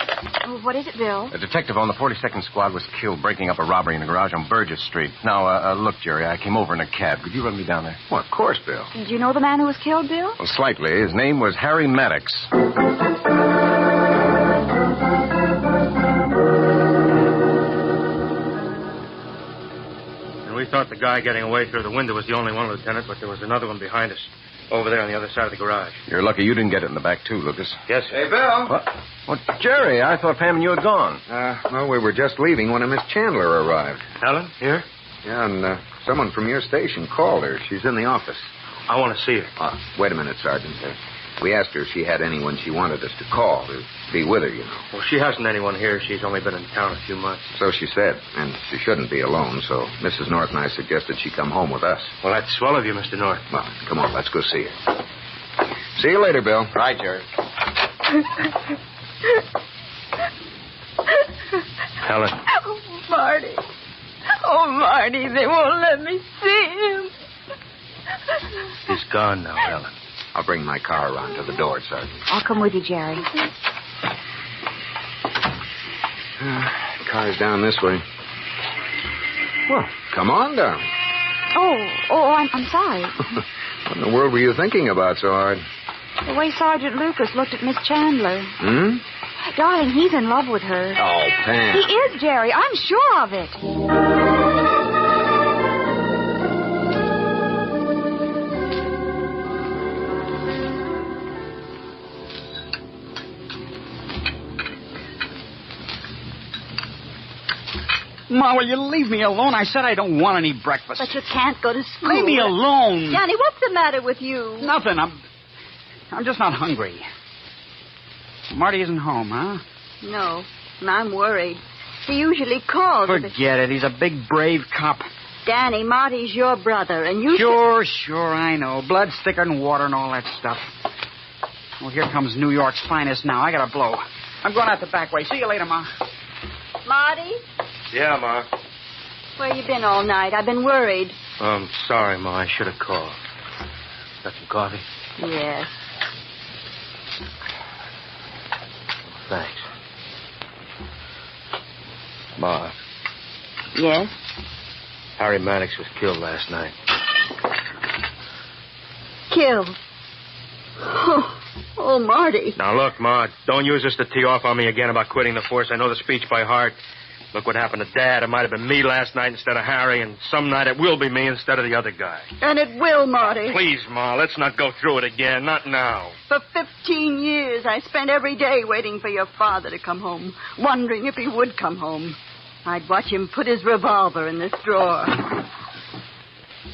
Oh, what is it, Bill? A detective on the 42nd Squad was killed breaking up a robbery in a garage on Burgess Street. Now, look, Jerry, I came over in a cab. Could you run me down there? Well, of course, Bill. Did you know the man who was killed, Bill? Well, slightly. His name was Harry Maddox. We thought the guy getting away through the window was the only one, Lieutenant, but there was another one behind us, over there on the other side of the garage. You're lucky you didn't get it in the back, too, Lucas. Yes, sir. Hey, Bill. What? Well, Jerry, I thought Pam and you had gone. Well, we were just leaving when a Miss Chandler arrived. Helen, here? Yeah, and someone from your station called her. She's in the office. I want to see her. Wait a minute, Sergeant. We asked her if she had anyone she wanted us to call to be with her, you know. Well, she hasn't anyone here. She's only been in town a few months. So she said, and she shouldn't be alone, so Mrs. North and I suggested she come home with us. Well, that's swell of you, Mr. North. Well, come on, let's go see her. See you later, Bill. Right, Jerry. Helen. Oh, Marty. Oh, Marty, they won't let me see him. He's gone now, Helen. I'll bring my car around to the door, Sergeant. I'll come with you, Jerry. Car's down this way. Well, come on down. I'm sorry. What in the world were you thinking about so hard? The way Sergeant Lucas looked at Miss Chandler. Hmm? Darling, he's in love with her. Oh, Pam. He is, Jerry. I'm sure of it. Ma, will you leave me alone? I said I don't want any breakfast. But you can't go to school. Leave me alone. Danny, what's the matter with you? Nothing. I'm just not hungry. Marty isn't home, huh? No, and I'm worried. He usually calls. Forget it. He's a big, brave cop. Danny, Marty's your brother, and you Sure, I know. Blood's thicker than water and all that stuff. Well, here comes New York's finest now. I gotta blow. I'm going out the back way. See you later, Ma. Marty? Yeah, Ma. Where you been all night? I've been worried. I'm sorry, Ma. I should have called. Got some coffee? Yes. Thanks. Ma. Yes? Harry Maddox was killed last night. Killed? Oh, Marty. Now, look, Ma, don't use this to tee off on me again about quitting the force. I know the speech by heart. Look what happened to Dad. It might have been me last night instead of Harry, and some night it will be me instead of the other guy. And it will, Marty. Please, Ma, let's not go through it again. Not now. For 15 years, I spent every day waiting for your father to come home, wondering if he would come home. I'd watch him put his revolver in this drawer.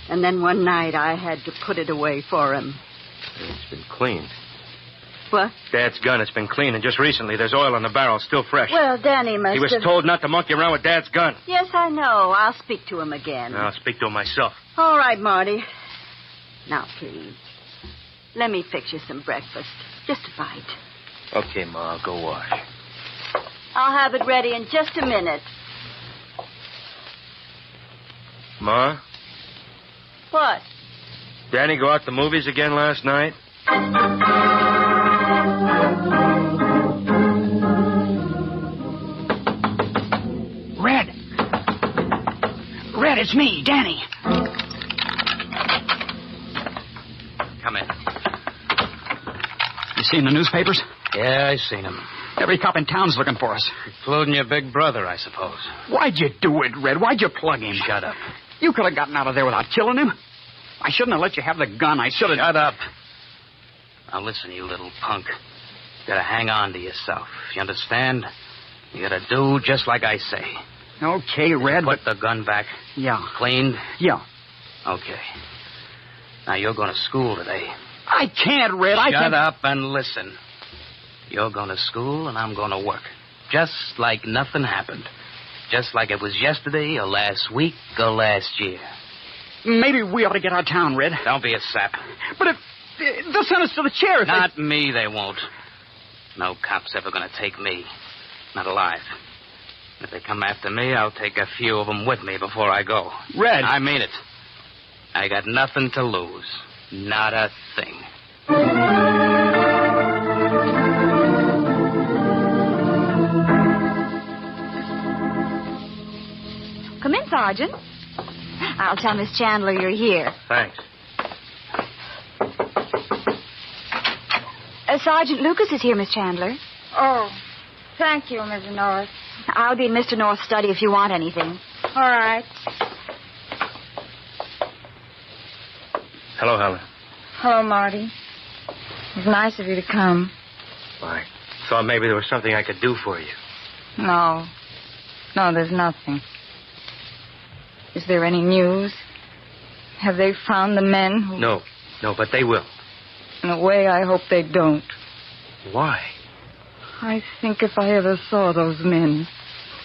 And then one night I had to put it away for him. It's been cleaned. What? Dad's gun, it's been cleaned, and just recently there's oil in the barrel, still fresh. Well, Danny must He was have... told not to monkey around with Dad's gun. Yes, I know. I'll speak to him again. I'll speak to him myself. All right, Marty. Now, please, let me fix you some breakfast. Just a bite. Okay, Ma, I'll go wash. I'll have it ready in just a minute. Ma? What? Danny go out to the movies again last night? Red, it's me, Danny. Come in. You seen the newspapers? Yeah, I seen him. Every cop in town's looking for us. Including your big brother, I suppose. Why'd you do it, Red? Why'd you plug him? Shut up. You could have gotten out of there without killing him. I shouldn't have let you have the gun. I should have... Shut up. Now listen, you little punk. You gotta hang on to yourself. You understand? You gotta do just like I say. Okay, Red, Put the gun back. Yeah. Cleaned? Yeah. Okay. Now, you're going to school today. I can't, Red. Shut up and listen. You're going to school, and I'm going to work. Just like nothing happened. Just like it was yesterday or last week or last year. Maybe we ought to get out of town, Red. Don't be a sap. But if they'll send us to the chair. Not me, they won't. No cop's ever going to take me. Not alive. If they come after me, I'll take a few of them with me before I go. Red. I mean it. I got nothing to lose. Not a thing. Come in, Sergeant. I'll tell Miss Chandler you're here. Thanks. Sergeant Lucas is here, Miss Chandler. Oh, thank you, Mrs. North. I'll be in Mr. North's study if you want anything. All right. Hello, Helen. Hello, Marty. It was nice of you to come. I thought maybe there was something I could do for you. No. No, there's nothing. Is there any news? Have they found the men who... No, but they will. In a way, I hope they don't. Why? I think if I ever saw those men,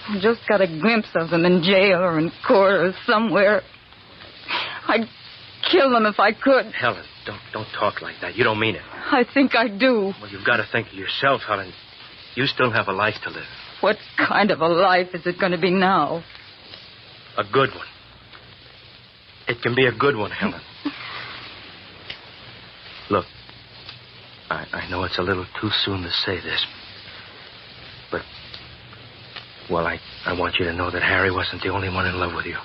I just got a glimpse of them in jail or in court or somewhere, I'd kill them if I could. Helen, don't talk like that. You don't mean it. I think I do. Well, you've got to think of yourself, Helen. You still have a life to live. What kind of a life is it going to be now? A good one. It can be a good one, Helen. Look, I know it's a little too soon to say this, but, well, I want you to know that Harry wasn't the only one in love with you.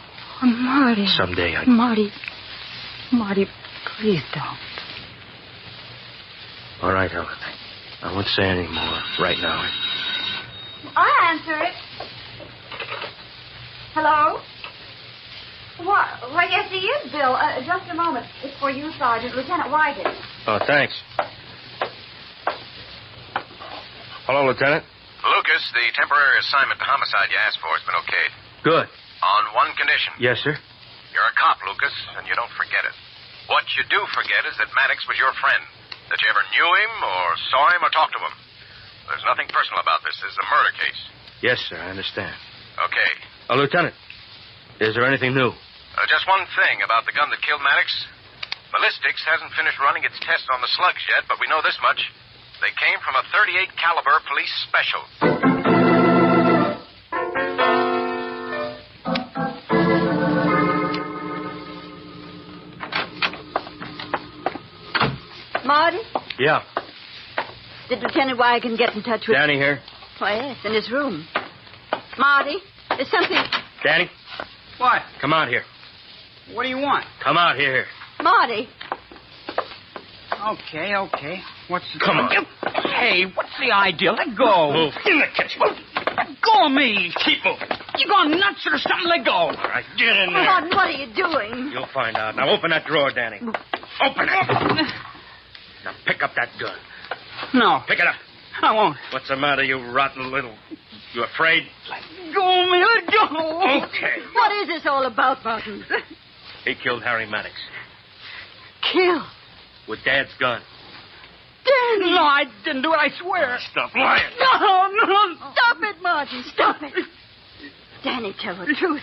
Oh, Marty. Someday Marty, please don't. All right, Helen. I won't say any more right now. I'll answer it. Hello? What? Why, yes, he is, Bill. Just a moment. It's for you, Sergeant. Lieutenant Whiting. Oh, thanks. Hello, Lieutenant. Lucas, the temporary assignment to homicide you asked for has been okayed. Good. On one condition. Yes, sir. You're a cop, Lucas, and you don't forget it. What you do forget is that Maddox was your friend, that you ever knew him or saw him or talked to him. There's nothing personal about this. This is a murder case. Yes, sir, I understand. Okay. Lieutenant, is there anything new? Just one thing about the gun that killed Maddox. Ballistics hasn't finished running its tests on the slugs yet, but we know this much. They came from a .38 caliber police special. Marty? Yeah. Did Lieutenant Wygan get in touch with... Danny here. Why, yes, in his room. Marty, there's something... Danny? What? Come out here. What do you want? Come out here. Marty. Okay. What's the... Come on. Hey, what's the idea? Let go. Move. In the kitchen. Let go of me. Keep moving. You gone nuts or something? Let go. All right, get in there. Martin, what are you doing? You'll find out. Now open that drawer, Danny. Open it. Now pick up that gun. No. Pick it up. I won't. What's the matter, you rotten little... You afraid? Let go of me. Let go. Okay. What is this all about, Martin? He killed Harry Maddox. Kill? With Dad's gun. Danny! No, I didn't do it, I swear. Stop lying. No. Stop it, Martin. Stop it. Danny, tell the truth.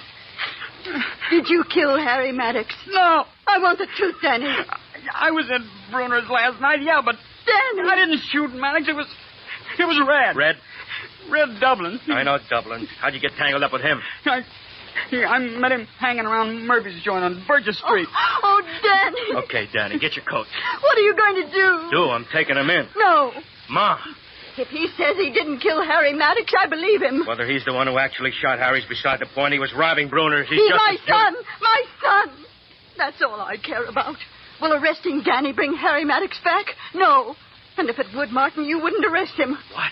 Did you kill Harry Maddox? No. I want the truth, Danny. I was at Bruner's last night, yeah, but... Danny! I didn't shoot Maddox. It was Red. Red? Red Dublin. I know Dublin. How'd you get tangled up with him? I met him hanging around Murphy's joint on Burgess Street. Oh, Danny. Okay, Danny, get your coat. What are you going to do? I'm taking him in. No. Ma. If he says he didn't kill Harry Maddox, I believe him. Whether he's the one who actually shot Harry's beside the point. He was robbing Bruner's. He's my son. My son. That's all I care about. Will arresting Danny bring Harry Maddox back? No. And if it would, Martin, you wouldn't arrest him. What?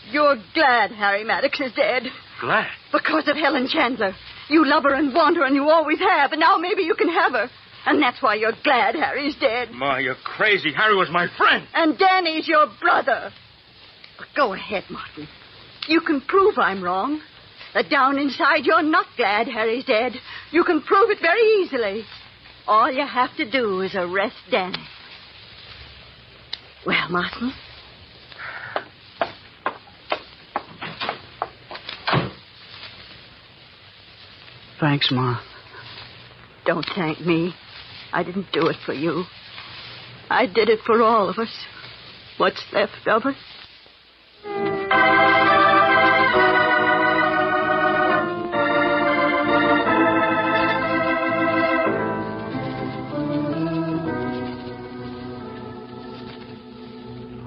You're glad Harry Maddox is dead. Glad? Because of Helen Chandler. You love her and want her, and you always have, and now maybe you can have her. And that's why you're glad Harry's dead. Ma, you're crazy. Harry was my friend. And Danny's your brother. But go ahead, Martin. You can prove I'm wrong. That down inside you're not glad Harry's dead. You can prove it very easily. All you have to do is arrest Danny. Well, Martin? Thanks, Ma. Don't thank me. I didn't do it for you. I did it for all of us. What's left of us?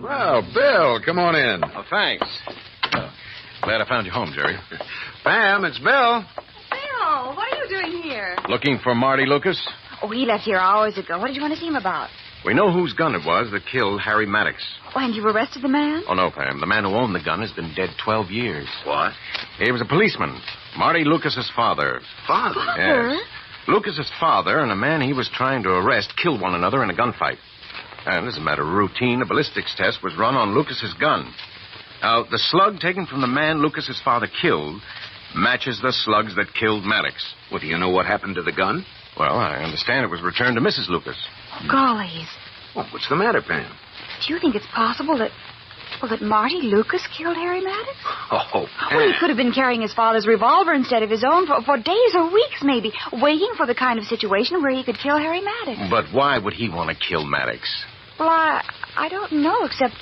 Well, Bill, come on in. Oh, thanks. Glad I found you home, Jerry. Pam, it's Bill. Bill, what are you doing here? Looking for Marty Lucas? Oh, he left here hours ago. What did you want to see him about? We know whose gun it was that killed Harry Maddox. Oh, and you arrested the man? Oh, no, Pam. The man who owned the gun has been dead 12 years. What? He was a policeman. Marty Lucas's father. Father? Yes. Lucas's father and a man he was trying to arrest killed one another in a gunfight. And as a matter of routine, a ballistics test was run on Lucas's gun. Now, the slug taken from the man Lucas's father killed matches the slugs that killed Maddox. Well, do you know what happened to the gun? Well, I understand it was returned to Mrs. Lucas. Gollies. Well, what's the matter, Pam? Do you think it's possible that Marty Lucas killed Harry Maddox? Oh, Pam. Well, he could have been carrying his father's revolver instead of his own for days or weeks, maybe, waiting for the kind of situation where he could kill Harry Maddox. But why would he want to kill Maddox? Well, I don't know, except,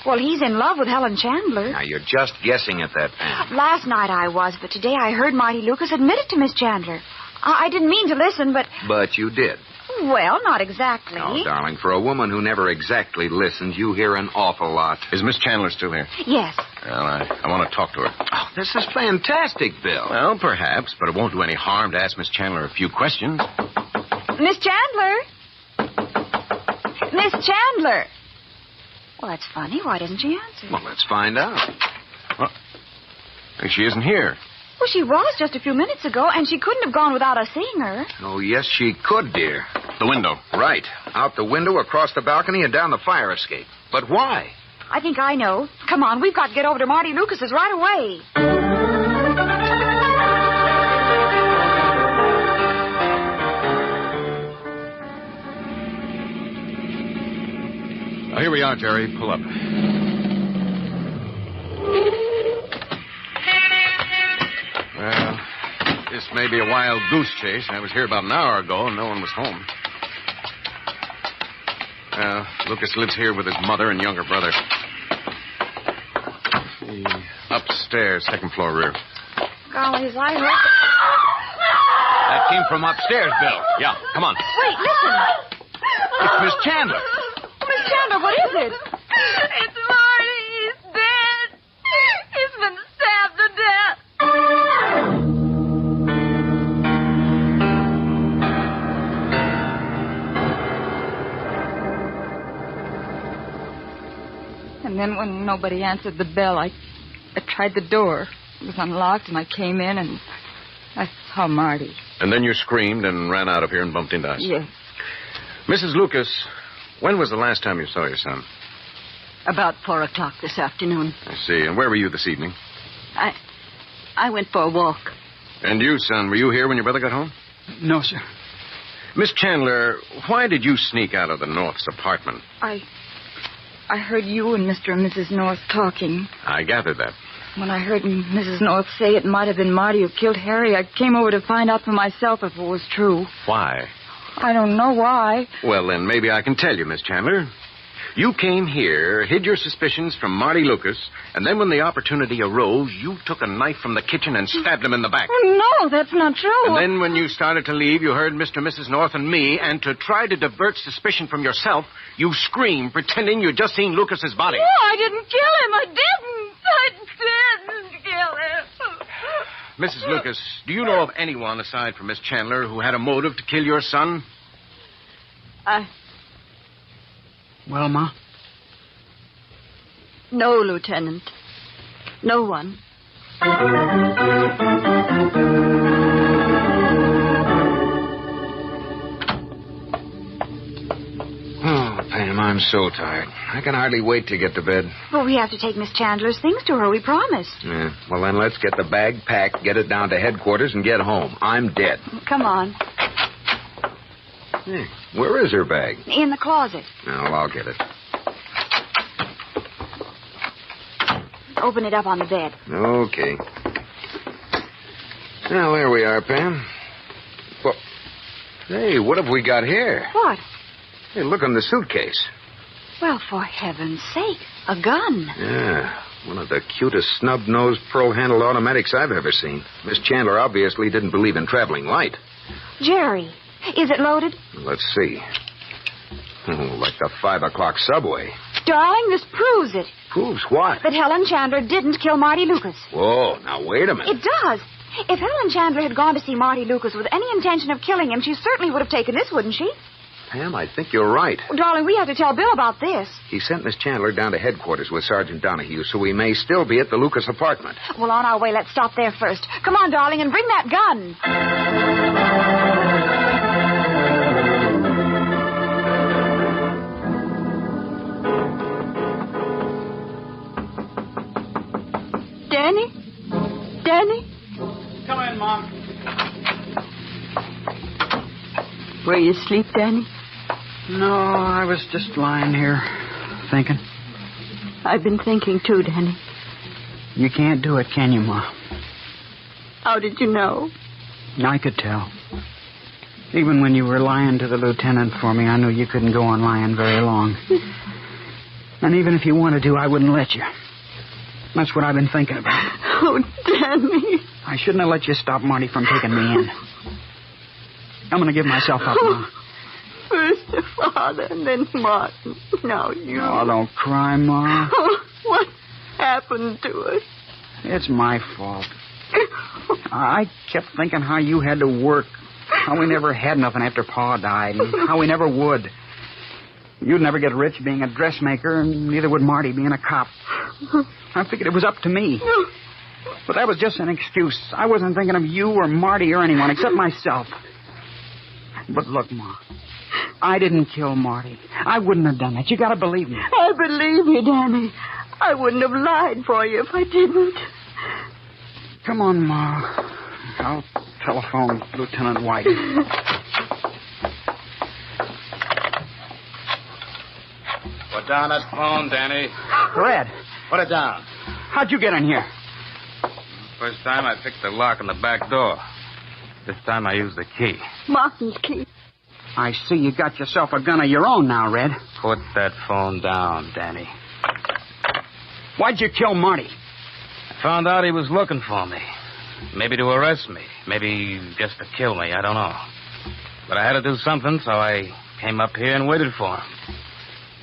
he's in love with Helen Chandler. Now, you're just guessing at that, Pam. Last night I was, but today I heard Marty Lucas admit it to Miss Chandler. I didn't mean to listen, but... But you did. Well, not exactly. Oh, darling, for a woman who never exactly listens, you hear an awful lot. Is Miss Chandler still here? Yes. Well, I want to talk to her. Oh, this is fantastic, Bill. Well, perhaps, but it won't do any harm to ask Miss Chandler a few questions. Miss Chandler? Miss Chandler! Well, that's funny. Why doesn't she answer? Well, let's find out. Well, she isn't here. Well, she was just a few minutes ago, and she couldn't have gone without us seeing her. Oh, yes, she could, dear. The window. Right. Out the window, across the balcony, and down the fire escape. But why? I think I know. Come on, we've got to get over to Marty Lucas's right away. Oh, here we are, Jerry. Pull up. Well, this may be a wild goose chase. I was here about an hour ago, and no one was home. Lucas lives here with his mother and younger brother. Upstairs, second floor rear. Gollies, I heard... That came from upstairs, Bill. Yeah, come on. Wait, listen. It's Miss Chandler. Miss Chandler, what is it? It's Marty. He's dead. He's been stabbed to death. And then when nobody answered the bell, I tried the door. It was unlocked, and I came in, and I saw Marty. And then you screamed and ran out of here and bumped into us. Yes. Mrs. Lucas, when was the last time you saw your son? About 4 o'clock this afternoon. I see. And where were you this evening? I went for a walk. And you, son, were you here when your brother got home? No, sir. Miss Chandler, why did you sneak out of the North's apartment? I heard you and Mr. and Mrs. North talking. I gathered that. When I heard Mrs. North say it might have been Marty who killed Harry, I came over to find out for myself if it was true. Why? I don't know why. Well, then maybe I can tell you, Miss Chandler. You came here, hid your suspicions from Marty Lucas, and then when the opportunity arose, you took a knife from the kitchen and stabbed him in the back. No, that's not true. And then when you started to leave, you heard Mr. and Mrs. North and me, and to try to divert suspicion from yourself, you screamed, pretending you'd just seen Lucas's body. No, I didn't kill him. I didn't kill him. Mrs. Lucas, do you know of anyone aside from Miss Chandler who had a motive to kill your son? Well, Ma? No, Lieutenant. No one. Oh, Pam, I'm so tired. I can hardly wait to get to bed. Well, we have to take Miss Chandler's things to her. We promised. Yeah, well, then let's get the bag packed, get it down to headquarters, and get home. I'm dead. Come on. Hey, where is her bag? In the closet. Well, I'll get it. Open it up on the bed. Okay. Well, there we are, Pam. Well, hey, what have we got here? What? Hey, look on the suitcase. Well, for heaven's sake, a gun. Yeah, one of the cutest snub-nosed, pearl-handled automatics I've ever seen. Miss Chandler obviously didn't believe in traveling light. Jerry, is it loaded? Let's see. Oh, like the 5 o'clock subway. Darling, this proves it. Proves what? That Helen Chandler didn't kill Marty Lucas. Whoa, now wait a minute. It does. If Helen Chandler had gone to see Marty Lucas with any intention of killing him, she certainly would have taken this, wouldn't she? Pam, I think you're right. Well, darling, we have to tell Bill about this. He sent Miss Chandler down to headquarters with Sergeant Donahue, so we may still be at the Lucas apartment. Well, on our way, let's stop there first. Come on, darling, and bring that gun. Danny? Danny? Come in, Mom. Were you asleep, Danny? No, I was just lying here, thinking. I've been thinking, too, Danny. You can't do it, can you, Ma? How did you know? I could tell. Even when you were lying to the lieutenant for me, I knew you couldn't go on lying very long. And even if you wanted to, I wouldn't let you. That's what I've been thinking about. Oh, Danny. I shouldn't have let you stop Marty from taking me in. I'm going to give myself up, Ma. First your father, and then Martin. Now you. Oh, don't cry, Ma. Oh, what happened to us? It's my fault. I kept thinking how you had to work, how we never had nothing after Pa died, and how we never would. You'd never get rich being a dressmaker, and neither would Marty being a cop. I figured it was up to me. But that was just an excuse. I wasn't thinking of you or Marty or anyone except myself. But look, Ma, I didn't kill Marty. I wouldn't have done it. You gotta believe me. I believe you, Danny. I wouldn't have lied for you if I didn't. Come on, Ma. I'll telephone Lieutenant White. Put down that phone, Danny. Red. Put it down. How'd you get in here? First time I picked the lock on the back door. This time I used the key. Martin's key. I see you got yourself a gun of your own now, Red. Put that phone down, Danny. Why'd you kill Marty? I found out he was looking for me. Maybe to arrest me. Maybe just to kill me. I don't know. But I had to do something, so I came up here and waited for him.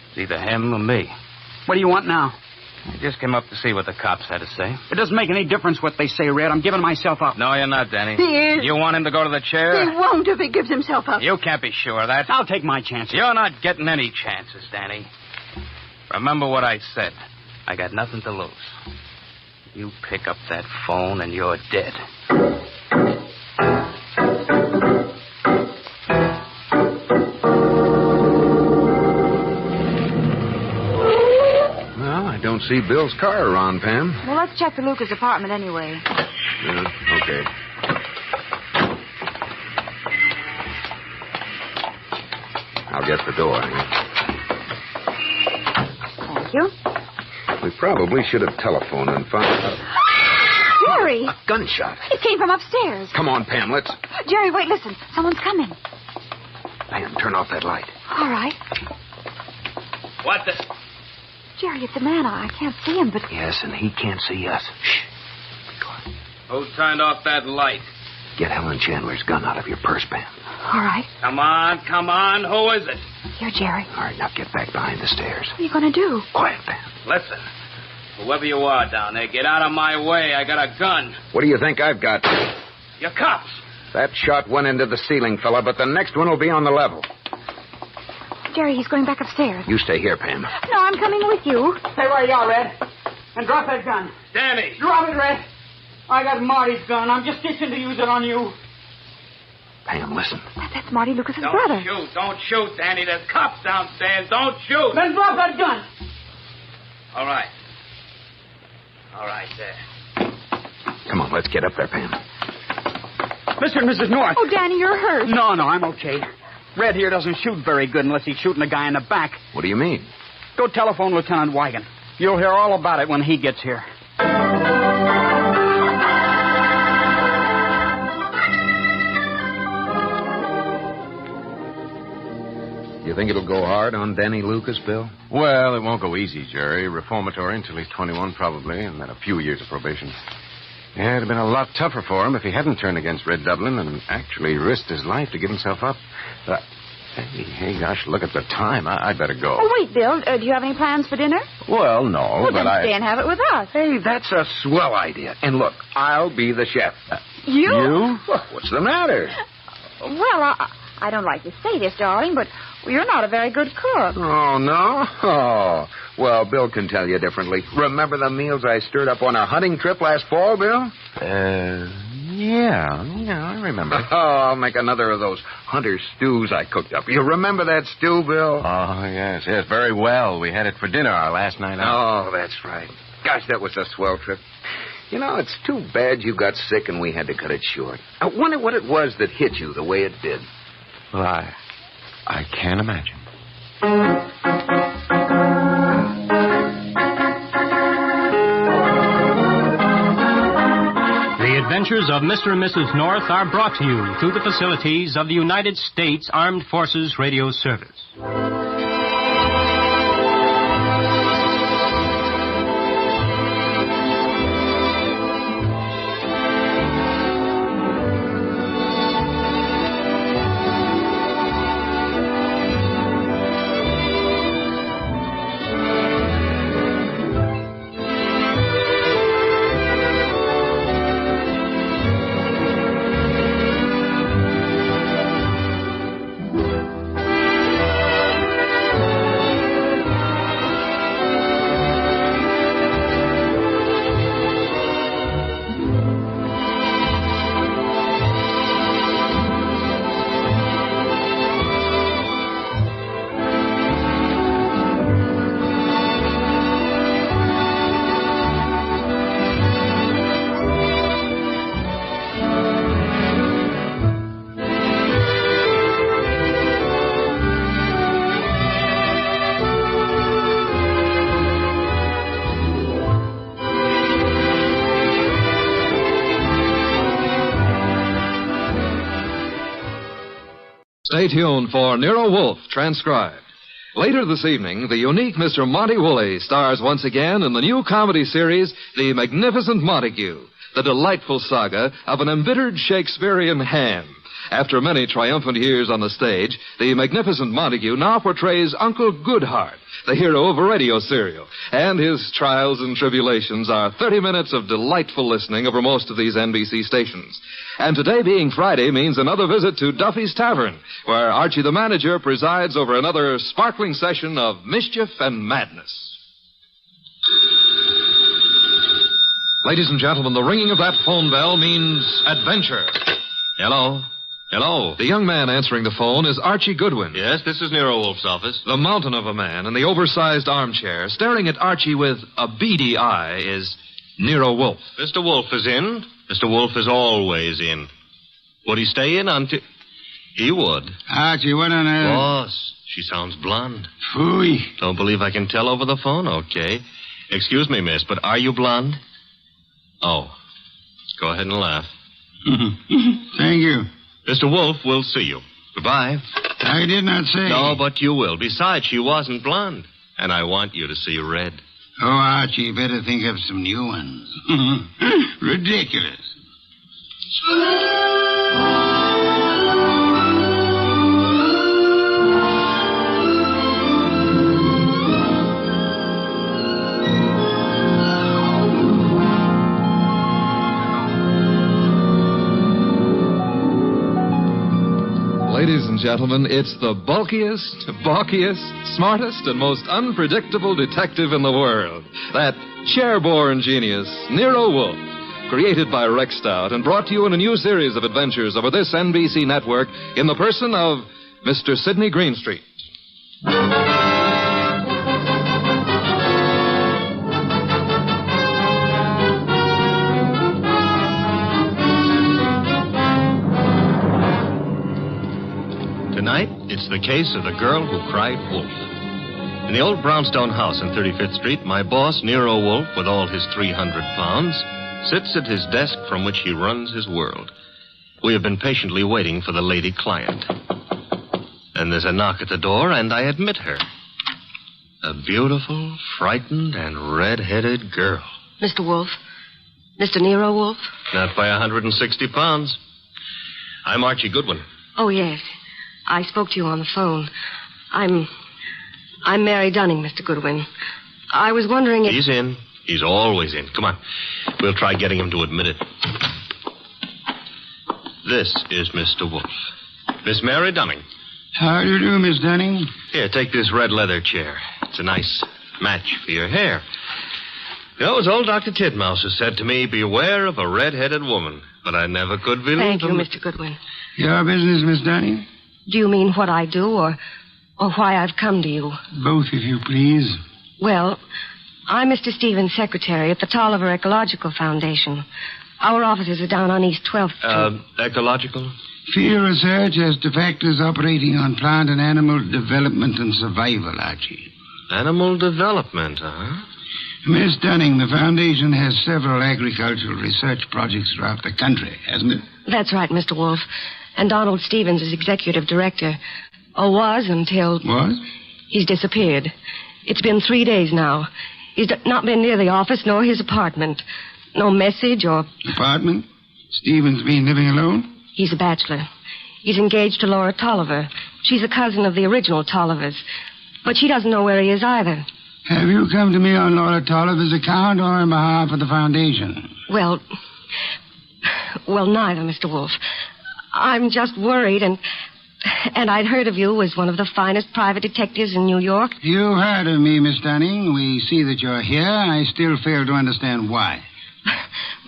It's either him or me. What do you want now? I just came up to see what the cops had to say. It doesn't make any difference what they say, Red. I'm giving myself up. No, you're not, Danny. He is. You want him to go to the chair? He won't if he gives himself up. You can't be sure of that. I'll take my chances. You're not getting any chances, Danny. Remember what I said. I got nothing to lose. You pick up that phone and you're dead. Well, I don't see Bill's car around, Pam. Well, let's check the Lucas apartment anyway. Yeah, okay. I'll get the door. Thank you. We probably should have telephoned and found out. Jerry! A gunshot. It came from upstairs. Come on, Pam, let's... Jerry, wait, listen. Someone's coming. Pam, turn off that light. All right. What the... Jerry, it's a man. I can't see him, but... Yes, and he can't see us. Shh. Who turned off that light? Get Helen Chandler's gun out of your purse, Pam. All right. Come on. Who is it? Here, Jerry. All right, now get back behind the stairs. What are you going to do? Quiet, Pam. Listen. Whoever you are down there, get out of my way. I got a gun. What do you think I've got? You're cops. That shot went into the ceiling, fella, but the next one will be on the level. Jerry, he's going back upstairs. You stay here, Pam. No, I'm coming with you. Stay where you are, Red. And drop that gun. Danny. Drop it, Red. I got Marty's gun. I'm just itching to use it on you. Pam, listen. That's Marty Lucas's brother. Don't shoot, Danny. There's cops downstairs. Don't shoot. Then drop that gun. All right, there. Come on, let's get up there, Pam. Mr. and Mrs. North. Oh, Danny, you're hurt. No, I'm okay. Red here doesn't shoot very good unless he's shooting a guy in the back. What do you mean? Go telephone Lieutenant Wigan. You'll hear all about it when he gets here. You think it'll go hard on Danny Lucas, Bill? Well, it won't go easy, Jerry. Reformatory until he's 21, probably, and then a few years of probation. Yeah, it'd have been a lot tougher for him if he hadn't turned against Red Dublin and actually risked his life to give himself up. But, hey, gosh, look at the time. I'd better go. Oh, wait, Bill. Do you have any plans for dinner? Well, no, Well, but then stay and have it with us. Hey, that's a swell idea. And look, I'll be the chef. You? You? What's the matter? Well, I don't like to say this, darling, but you're not a very good cook. Oh, no? Oh, well, Bill can tell you differently. Remember the meals I stirred up on a hunting trip last fall, Bill? Yeah, I remember. Oh, I'll make another of those hunter stews I cooked up. You remember that stew, Bill? Oh, yes, very well. We had it for dinner our last night out. Oh, that's right. Gosh, that was a swell trip. You know, it's too bad you got sick and we had to cut it short. I wonder what it was that hit you the way it did. Well, I can't imagine. The Adventures of Mr. and Mrs. North are brought to you through the facilities of the United States Armed Forces Radio Service. Stay tuned for Nero Wolfe, transcribed. Later this evening, the unique Mr. Monty Woolley stars once again in the new comedy series, The Magnificent Montague, the delightful saga of an embittered Shakespearean ham. After many triumphant years on the stage, the Magnificent Montague now portrays Uncle Goodhart, the hero of a radio serial, and his trials and tribulations are 30 minutes of delightful listening over most of these NBC stations. And today being Friday means another visit to Duffy's Tavern, where Archie the manager presides over another sparkling session of mischief and madness. Ladies and gentlemen, the ringing of that phone bell means adventure. Hello? Hello. The young man answering the phone is Archie Goodwin. Yes, this is Nero Wolfe's office. The mountain of a man in the oversized armchair, staring at Archie with a beady eye, is Nero Wolfe. Mr. Wolfe is in. Mr. Wolfe is always in. Would he stay in until... He would. Archie, what on earth? Boss, she sounds blonde. Phooey. Don't believe I can tell over the phone? Okay. Excuse me, miss, but are you blonde? Oh. Go ahead and laugh. Thank you. Mr. Wolfe, we'll see you. Goodbye. I did not say. No, but you will. Besides, she wasn't blonde. And I want you to see red. Oh, Archie, you better think of some new ones. Ridiculous. Ladies and gentlemen, it's the bulkiest, balkiest, smartest, and most unpredictable detective in the world. That chair-born genius, Nero Wolfe, created by Rex Stout and brought to you in a new series of adventures over this NBC network in the person of Mr. Sidney Greenstreet. Tonight It's the case of the girl who cried wolf. In the old brownstone house on 35th Street, my boss, Nero Wolf, with all his 300 pounds, sits at his desk from which he runs his world. We have been patiently waiting for the lady client. And there's a knock at the door, and I admit her. A beautiful, frightened, and red-headed girl. Mr. Wolf? Mr. Nero Wolf? Not by 160 pounds. I'm Archie Goodwin. Oh, yes. I spoke to you on the phone. I'm Mary Dunning, Mr. Goodwin. I was wondering if... He's in. He's always in. Come on. We'll try getting him to admit it. This is Mr. Wolf. Miss Mary Dunning. How do you do, Miss Dunning? Here, take this red leather chair. It's a nice match for your hair. You know, as old Dr. Titmouse has said to me, beware of a red-headed woman. But I never could believe Thank you, them. Mr. Goodwin. Your business, Miss Dunning? Do you mean what I do or why I've come to you? Both, if you please. Well, I'm Mr. Stevens' secretary at the Tolliver Ecological Foundation. Our offices are down on East 12th Street. Ecological? Field research as to factors operating on plant and animal development and survival, Archie. Animal development, huh? Miss Dunning, the foundation has several agricultural research projects throughout the country, hasn't it? That's right, Mr. Wolf. And Donald Stevens is executive director. Or was until... Was? He's disappeared. It's been 3 days now. He's not been near the office nor his apartment. No message or... Apartment? Stevens been living alone? He's a bachelor. He's engaged to Laura Tolliver. She's a cousin of the original Tollivers. But she doesn't know where he is either. Have you come to me on Laura Tolliver's account or on behalf of the foundation? Well, neither, Mr. Wolf. I'm just worried, and I'd heard of you as one of the finest private detectives in New York. You heard of me, Miss Dunning. We see that you're here. I still fail to understand why.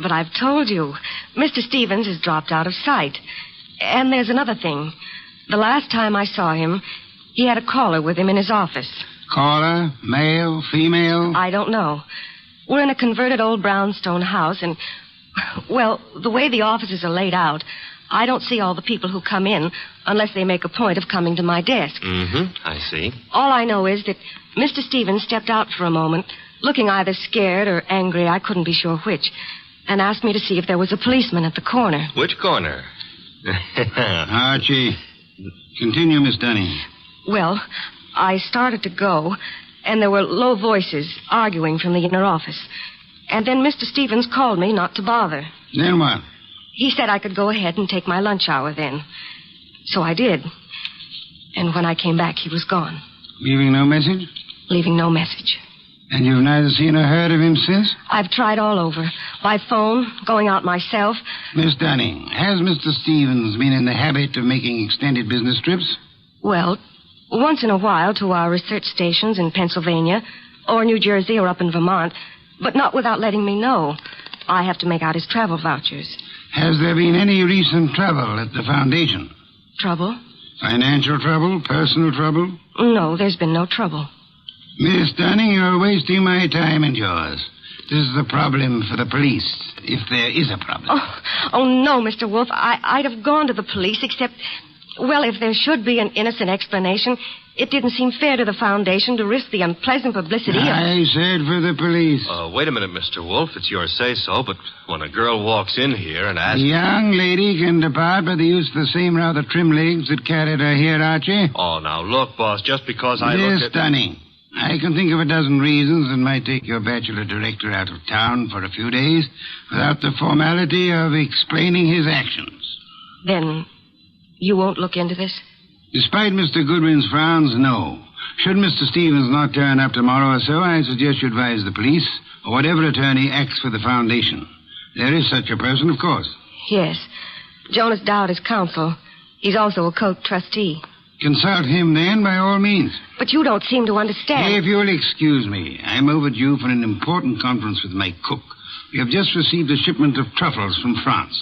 But I've told you. Mr. Stevens has dropped out of sight. And there's another thing. The last time I saw him, he had a caller with him in his office. Caller? Male? Female? I don't know. We're in a converted old brownstone house, and, well, the way the offices are laid out, I don't see all the people who come in unless they make a point of coming to my desk. Mm-hmm. I see. All I know is that Mr. Stevens stepped out for a moment, looking either scared or angry, I couldn't be sure which, and asked me to see if there was a policeman at the corner. Which corner? Archie, continue, Miss Dunning. Well, I started to go, and there were low voices arguing from the inner office. And then Mr. Stevens called me not to bother. Then what? He said I could go ahead and take my lunch hour then. So I did. And when I came back, he was gone. Leaving no message? Leaving no message. And you've neither seen or heard of him since? I've tried all over. By phone, going out myself. Miss Dunning, has Mr. Stevens been in the habit of making extended business trips? Well, once in a while to our research stations in Pennsylvania, or New Jersey, or up in Vermont, but not without letting me know. I have to make out his travel vouchers. Has there been any recent trouble at the foundation? Trouble? Financial trouble? Personal trouble? No, there's been no trouble. Miss Dunning, you're wasting my time and yours. This is a problem for the police, if there is a problem. Oh no, Mr. Wolf. I'd have gone to the police, except, well, if there should be an innocent explanation, it didn't seem fair to the foundation to risk the unpleasant publicity I said for the police. Wait a minute, Mr. Wolf. It's your say-so, but when a girl walks in here and asks... The young lady can depart by the use of the same rather trim legs that carried her here, Archie. Oh, now, look, boss, just because I look Miss Dunning, I can think of a dozen reasons that might take your bachelor director out of town for a few days without the formality of explaining his actions. Then you won't look into this? Despite Mr. Goodwin's frowns, no. Should Mr. Stevens not turn up tomorrow or so, I suggest you advise the police or whatever attorney acts for the foundation. There is such a person, of course. Yes. Jonas Dowd is counsel. He's also a Coke trustee. Consult him, then, by all means. But you don't seem to understand. If you'll excuse me, I'm overdue for an important conference with my cook. We have just received a shipment of truffles from France.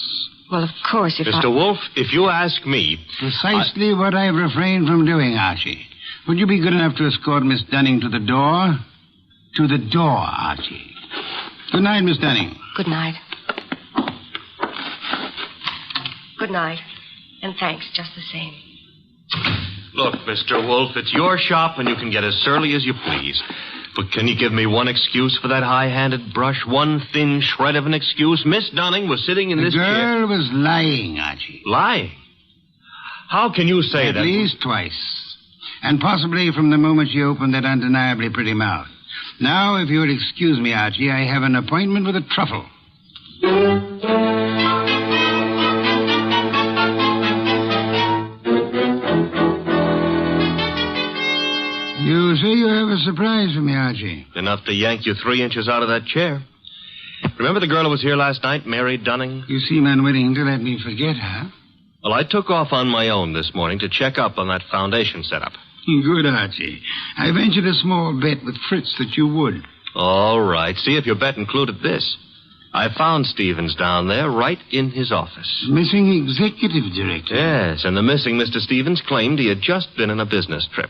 Well, of course, if Mr. Wolf, if you ask me... Precisely what I've refrained from doing, Archie. Would you be good enough to escort Miss Dunning to the door? To the door, Archie. Good night, Miss Dunning. Good night. Good night. And thanks, just the same. Look, Mr. Wolf, it's your shop and you can get as surly as you please. But can you give me one excuse for that high-handed brush? One thin shred of an excuse? Miss Dunning was sitting in this chair. The girl was lying, Archie. Lying? How can you say that? At least twice. And possibly from the moment she opened that undeniably pretty mouth. Now, if you would excuse me, Archie, I have an appointment with a truffle. You say you have a surprise for me, Archie. Enough to yank you 3 inches out of that chair. Remember the girl who was here last night, Mary Dunning? You seem unwilling to let me forget her. Well, I took off on my own this morning to check up on that foundation setup. Good, Archie. I ventured a small bet with Fritz that you would. All right. See if your bet included this. I found Stevens down there right in his office. Missing executive director. Yes, and the missing Mr. Stevens claimed he had just been on a business trip.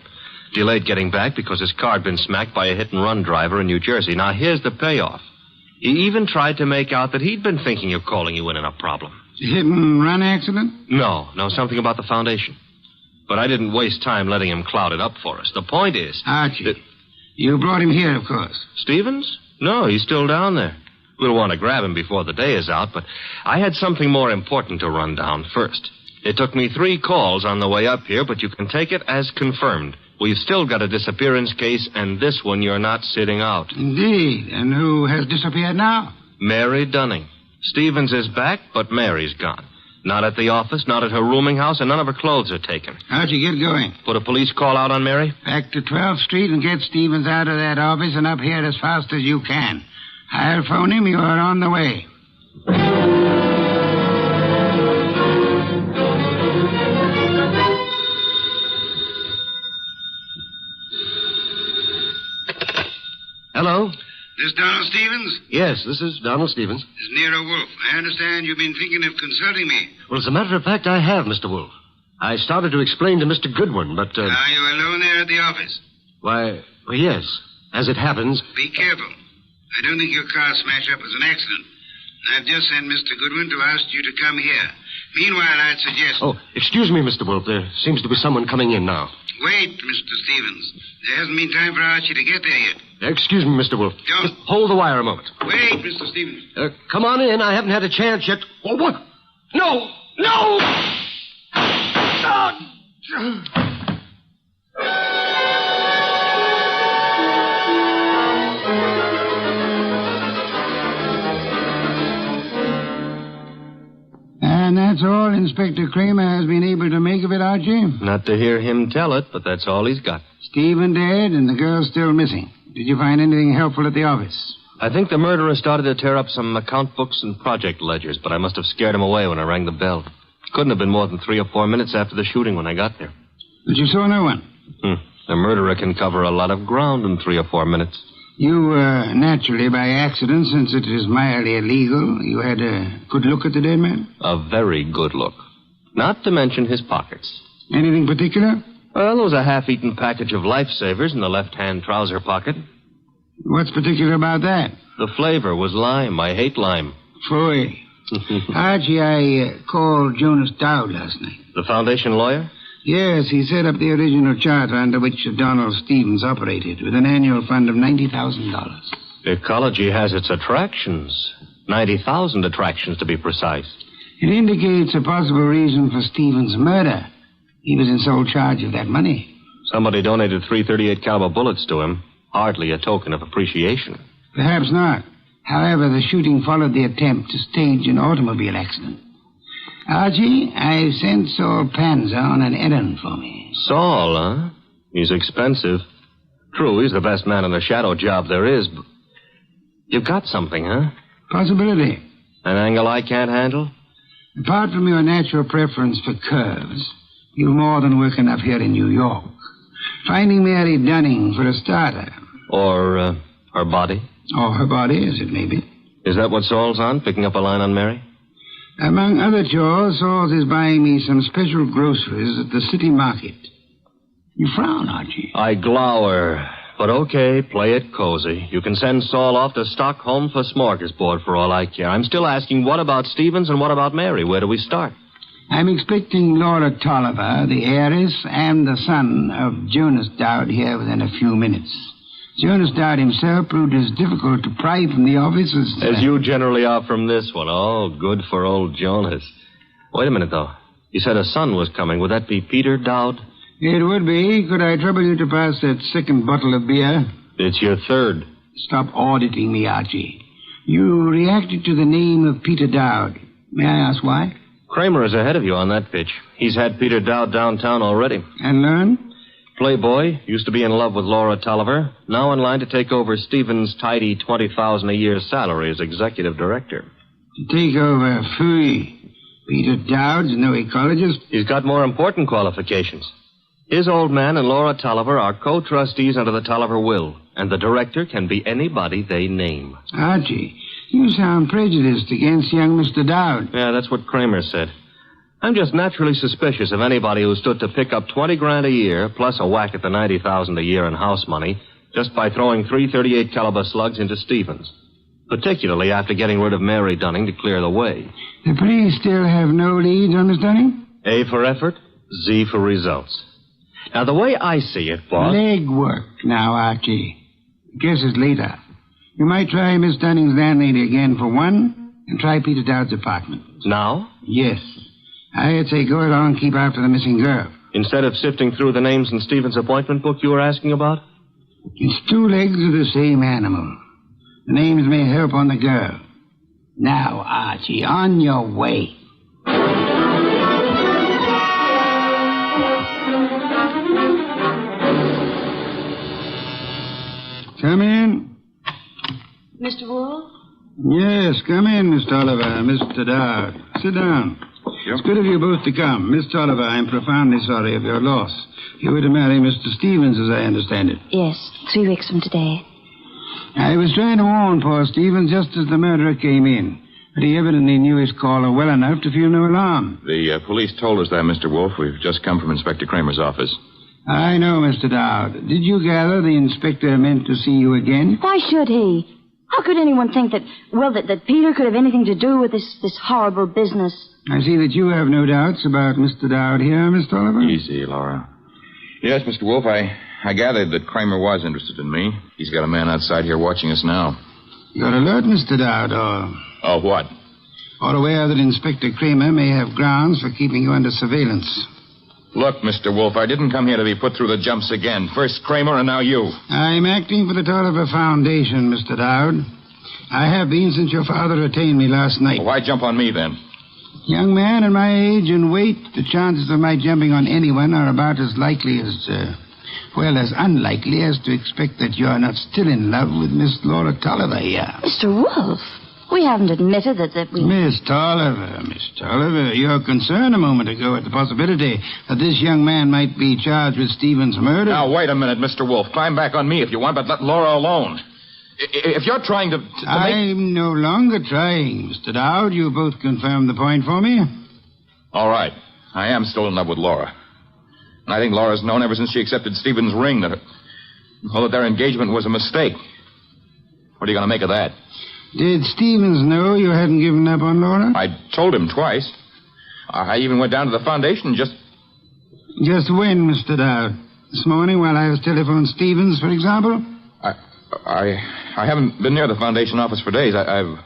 Delayed getting back because his car had been smacked by a hit-and-run driver in New Jersey. Now, here's the payoff. He even tried to make out that he'd been thinking of calling you in a problem. Hit-and-run accident? No, something about the foundation. But I didn't waste time letting him cloud it up for us. The point is... Archie, you brought him here, of course. Stevens? No, he's still down there. We'll want to grab him before the day is out, but I had something more important to run down first. It took me 3 calls on the way up here, but you can take it as confirmed. We've still got a disappearance case, and this one you're not sitting out. Indeed. And who has disappeared now? Mary Dunning. Stevens is back, but Mary's gone. Not at the office, not at her rooming house, and none of her clothes are taken. How'd you get going? Put a police call out on Mary? Back to 12th Street and get Stevens out of that office and up here as fast as you can. I'll phone him. You are on the way. Hello? This Donald Stevens? Yes, this is Donald Stevens. This is Nero Wolf. I understand you've been thinking of consulting me. Well, as a matter of fact, I have, Mr. Wolf. I started to explain to Mr. Goodwin, but... Are you alone there at the office? Why, well, yes. As it happens... Be careful. I don't think your car smash-up was an accident. I've just sent Mr. Goodwin to ask you to come here. Meanwhile, I'd suggest... Oh, excuse me, Mr. Wolf. There seems to be someone coming in now. Wait, Mr. Stevens. There hasn't been time for Archie to get there yet. Excuse me, Mr. Wolf. Don't. Just hold the wire a moment. Wait, Mr. Stevens. Come on in. I haven't had a chance yet. Oh, what? No! No! And that's all Inspector Kramer has been able to make of it, Archie? Not to hear him tell it, but that's all he's got. Stephen dead and the girl still missing. Did you find anything helpful at the office? I think the murderer started to tear up some account books and project ledgers, but I must have scared him away when I rang the bell. Couldn't have been more than 3 or 4 minutes after the shooting when I got there. But you saw no one? The murderer can cover a lot of ground in 3 or 4 minutes. You, naturally, by accident, since it is mildly illegal, you had a good look at the dead man? A very good look. Not to mention his pockets. Anything particular? Well, there was a half-eaten package of lifesavers in the left-hand trouser pocket. What's particular about that? The flavor was lime. I hate lime. Foy. Archie, I called Jonas Dowd last night. The foundation lawyer? Yes, he set up the original charter under which Donald Stevens operated, with an annual fund of $90,000. Ecology has its attractions. 90,000 attractions, to be precise. It indicates a possible reason for Stevens' murder. He was in sole charge of that money. Somebody donated 338 caliber bullets to him. Hardly a token of appreciation. Perhaps not. However, the shooting followed the attempt to stage an automobile accident. Archie, I've sent Saul Panza on an errand for me. Saul, huh? He's expensive. True, he's the best man in the shadow job there is, but... You've got something, huh? Possibility. An angle I can't handle? Apart from your natural preference for curves, you've more than work enough here in New York. Finding Mary Dunning for a starter. Or, her body? Or her body, as it may be. Is that what Saul's on, picking up a line on Mary? Among other chores, Saul is buying me some special groceries at the city market. You frown, Archie. I glower. But okay, play it cozy. You can send Saul off to Stockholm for smorgasbord for all I care. I'm still asking, what about Stevens and what about Mary? Where do we start? I'm expecting Laura Tolliver, the heiress, and the son of Jonas Dowd here within a few minutes. Jonas Dowd himself proved as difficult to pry from the office as you generally are from this one. Oh, good for old Jonas. Wait a minute, though. You said a son was coming. Would that be Peter Dowd? It would be. Could I trouble you to pass that second bottle of beer? It's your third. Stop auditing me, Archie. You reacted to the name of Peter Dowd. May I ask why? Kramer is ahead of you on that pitch. He's had Peter Dowd downtown already. And learned? Playboy, used to be in love with Laura Tolliver, now in line to take over Stevens' tidy $20,000 a year salary as executive director. To take over, phooey. Peter Dowd's no ecologist. He's got more important qualifications. His old man and Laura Tolliver are co-trustees under the Tolliver will, and the director can be anybody they name. Archie, you sound prejudiced against young Mr. Dowd. Yeah, that's what Kramer said. I'm just naturally suspicious of anybody who stood to pick up $20,000 a year, plus a whack at the $90,000 a year in house money, just by throwing 338 caliber slugs into Stevens. Particularly after getting rid of Mary Dunning to clear the way. The police still have no leads on Miss Dunning? A for effort, Z for results. Now, the way I see it, boss... Legwork now, Archie. Guess it's later. You might try Miss Dunning's landlady again for one, and try Peter Dowd's apartment. Now? Yes. I'd say go along and keep after the missing girl. Instead of sifting through the names in Stevens' appointment book you were asking about? It's two legs of the same animal. The names may help on the girl. Now, Archie, on your way. Come in. Mr. Wolf? Yes, come in, Miss Tolliver, Mr. Dowd. Sit down. It's good of you both to come. Miss Tolliver, I'm profoundly sorry of your loss. You were to marry Mr. Stevens, as I understand it. Yes, 3 weeks from today. I was trying to warn poor Stevens just as the murderer came in. But he evidently knew his caller well enough to feel no alarm. The police told us that, Mr. Wolf. We've just come from Inspector Kramer's office. I know, Mr. Dowd. Did you gather the inspector meant to see you again? Why should he? How could anyone think that Peter could have anything to do with this horrible business? I see that you have no doubts about Mr. Dowd here, Miss Tolliver. Easy, Laura. Yes, Mr. Wolf, I gathered that Kramer was interested in me. He's got a man outside here watching us now. You're alert, Mr. Dowd, or... Oh, what? Or aware that Inspector Kramer may have grounds for keeping you under surveillance. Look, Mr. Wolf, I didn't come here to be put through the jumps again. First Kramer and now you. I'm acting for the Tolliver Foundation, Mr. Dowd. I have been since your father retained me last night. Well, why jump on me, then? Young man at my age and weight, the chances of my jumping on anyone are about as likely as unlikely as to expect that you're not still in love with Miss Laura Tolliver here. Mr. Wolf, we haven't admitted that we... Miss Tolliver, your concern a moment ago at the possibility that this young man might be charged with Stevens' murder. Now, wait a minute, Mr. Wolf. Climb back on me if you want, but let Laura alone. If you're trying to I'm no longer trying, Mr. Dowd. You both confirmed the point for me. All right. I am still in love with Laura. And I think Laura's known ever since she accepted Stevens' ring that their engagement was a mistake. What are you going to make of that? Did Stevens know you hadn't given up on Laura? I told him twice. I even went down to the foundation just... Just when, Mr. Dowd? This morning while I was telephoning Stevens, for example? I haven't been near the foundation office for days. I've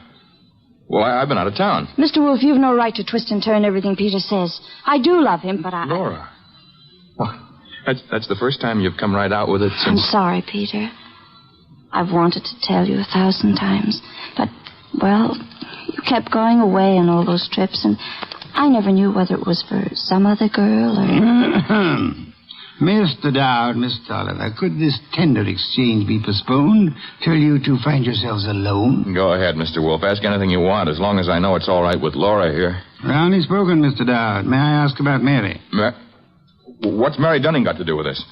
been out of town. Mr. Wolf, you've no right to twist and turn everything Peter says. I do love him, but Laura. Well, that's the first time you've come right out with it since... I'm sorry, Peter. I've wanted to tell you 1,000 times. But, you kept going away on all those trips, and I never knew whether it was for some other girl or... Mr. Dowd, Miss Tolliver, could this tender exchange be postponed till you two find yourselves alone? Go ahead, Mr. Wolf. Ask anything you want, as long as I know it's all right with Laura here. Roundly spoken, Mr. Dowd. May I ask about Mary? What's Mary Dunning got to do with this?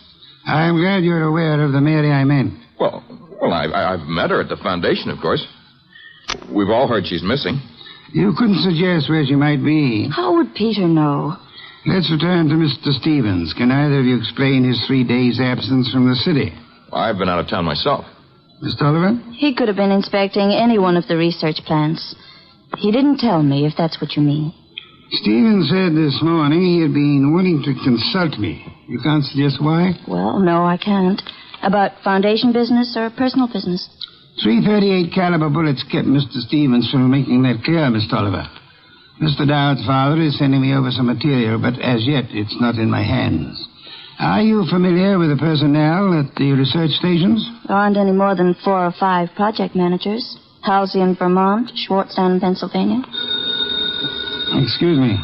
I'm glad you're aware of the Mary I meant. Well, I've met her at the foundation, of course. We've all heard she's missing. You couldn't suggest where she might be. How would Peter know? Let's return to Mr. Stevens. Can either of you explain his 3 days' absence from the city? I've been out of town myself. Miss Tolliver? He could have been inspecting any one of the research plants. He didn't tell me, if that's what you mean. Stevens said this morning he had been wanting to consult me. You can't suggest why? Well, no, I can't. About foundation business or personal business? .338 caliber bullets kept Mr. Stevens from making that clear, Miss Tolliver. Mr. Dowd's father is sending me over some material, but as yet it's not in my hands. Are you familiar with the personnel at the research stations? There aren't any more than 4 or 5 project managers. Halsey in Vermont, Schwartz down in Pennsylvania. Excuse me.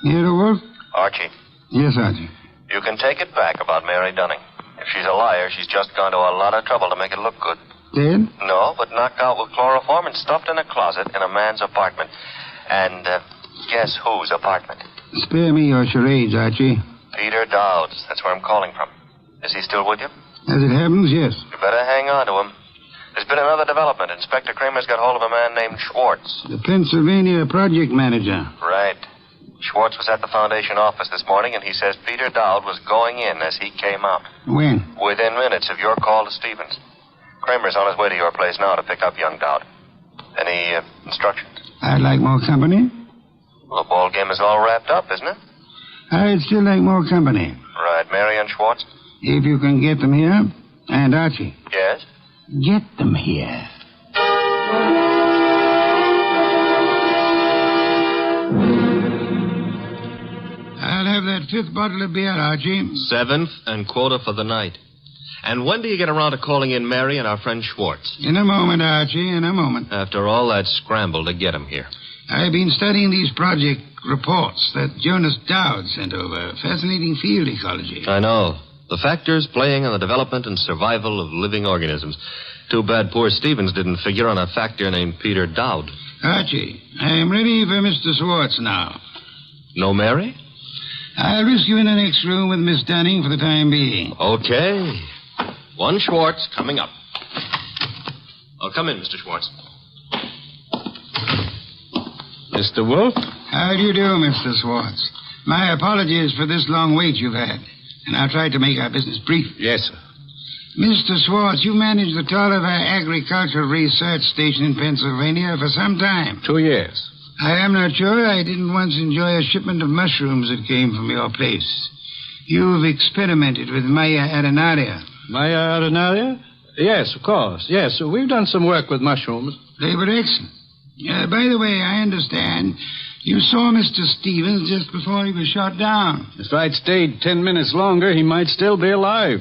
Nero Wolf? Archie, Yes, Archie. you can take it back about Mary Dunning. If she's a liar, she's just gone to a lot of trouble to make it look good. Dead? No, but knocked out with chloroform and stuffed in a closet in a man's apartment. And guess whose apartment? Spare me your charades, Archie. Peter Dowd's. That's where I'm calling from. Is he still with you? As it happens, yes. You better hang on to him. There's been another development. Inspector Kramer's got hold of a man named Schwartz. The Pennsylvania project manager. Right. Schwartz was at the Foundation office this morning, and he says Peter Dowd was going in as he came out. When? Within minutes of your call to Stevens. Kramer's on his way to your place now to pick up young Dowd. Any instructions? I'd like more company. Well, the ball game is all wrapped up, isn't it? I'd still like more company. Right. Mary and Schwartz? If you can get them here. And Archie. Yes? Get them here. I'll have that 5th bottle of beer, Archie. 7th and quarter for the night. And when do you get around to calling in Mary and our friend Schwartz? In a moment, Archie, in a moment. After all that scramble to get him here. I've been studying these project reports that Jonas Dowd sent over. Fascinating field ecology. I know. The factors playing on the development and survival of living organisms. Too bad poor Stevens didn't figure on a factor named Peter Dowd. Archie, I'm ready for Mr. Schwartz now. No Mary? I'll risk you in the next room with Miss Dunning for the time being. Okay. One Schwartz coming up. Oh, come in, Mr. Schwartz. Mr. Wolf? How do you do, Mr. Schwartz? My apologies for this long wait you've had. And I'll try to make our business brief. Yes, sir. Mr. Schwartz, you managed the Tolliver Agricultural Research Station in Pennsylvania for some time. 2 years. I am not sure I didn't once enjoy a shipment of mushrooms that came from your place. You've experimented with Maya arenaria. Maya arenaria? Yes, of course. Yes, we've done some work with mushrooms. They were excellent. By the way, I understand you saw Mr. Stevens just before he was shot down. If I'd stayed 10 minutes longer, he might still be alive.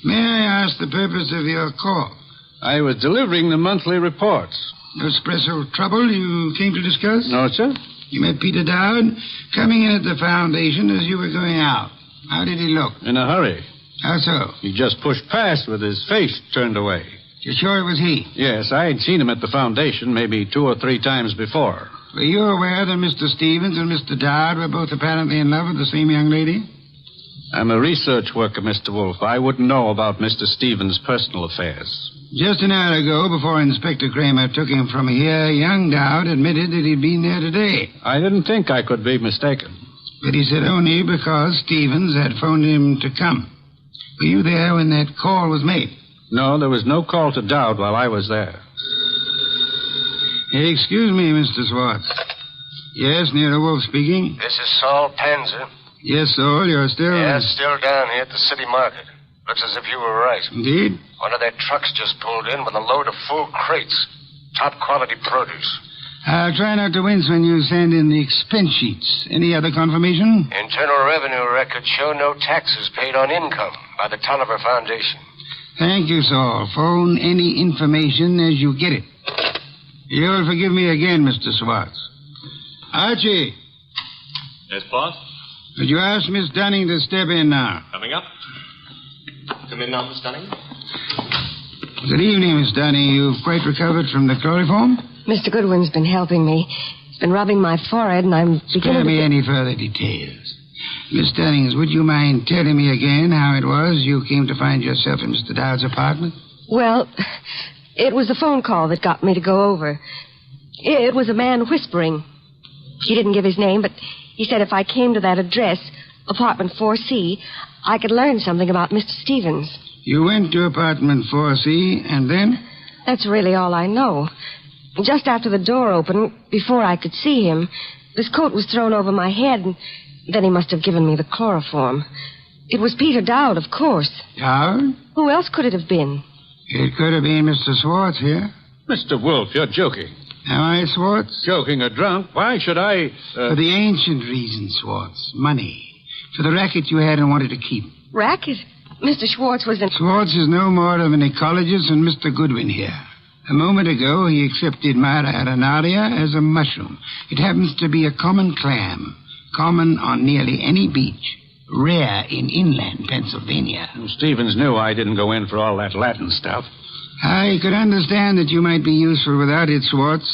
May I ask the purpose of your call? I was delivering the monthly reports. No special trouble you came to discuss? No, sir. You met Peter Dowd coming in at the Foundation as you were going out. How did he look? In a hurry. How so? He just pushed past with his face turned away. You're sure it was he? Yes, I had seen him at the Foundation maybe 2 or 3 times before. Were you aware that Mr. Stevens and Mr. Dowd were both apparently in love with the same young lady? I'm a research worker, Mr. Wolf. I wouldn't know about Mr. Stevens' personal affairs. Just an hour ago, before Inspector Kramer took him from here, young Dowd admitted that he'd been there today. I didn't think I could be mistaken. But he said only because Stevens had phoned him to come. Were you there when that call was made? No, there was no call to Dowd while I was there. Excuse me, Mr. Schwartz. Yes, Nero Wolf speaking. This is Saul Panzer. Yes, Saul, you're still... Yeah, still down here at the city market. Looks as if you were right. Indeed? One of their trucks just pulled in with a load of full crates. Top quality produce. I'll try not to wince when you send in the expense sheets. Any other confirmation? Internal Revenue records show no taxes paid on income by the Tolliver Foundation. Thank you, Saul. Phone any information as you get it. You'll forgive me again, Mr. Schwartz. Archie. Yes, boss? Would you ask Miss Dunning to step in now? Coming up. Come in now, Miss Dunning. Good evening, Miss Dunning. You've quite recovered from the chloroform? Mr. Goodwin's been helping me. He's been rubbing my forehead, and I'm beginning Spare me any further details. Miss Dunnings, would you mind telling me again how it was you came to find yourself in Mr. Dowd's apartment? Well, it was the phone call that got me to go over. It was a man whispering. He didn't give his name, but he said if I came to that address, apartment 4C, I could learn something about Mr. Stevens. You went to apartment 4C, and then? That's really all I know. Just after the door opened, before I could see him, this coat was thrown over my head, and then he must have given me the chloroform. It was Peter Dowd, of course. Dowd? Who else could it have been? It could have been Mr. Swartz here. Mr. Wolf, you're joking. Am I, Swartz? Joking or drunk? Why should I... For the ancient reason, Swartz. Money. For the racket you had and wanted to keep. Racket? Mr. Schwartz was in... Swartz is no more of an ecologist than Mr. Goodwin here. A moment ago, he accepted Mara arenaria as a mushroom. It happens to be a common clam, common on nearly any beach, rare in inland Pennsylvania. Stevens knew I didn't go in for all that Latin stuff. I could understand that you might be useful without it, Swartz.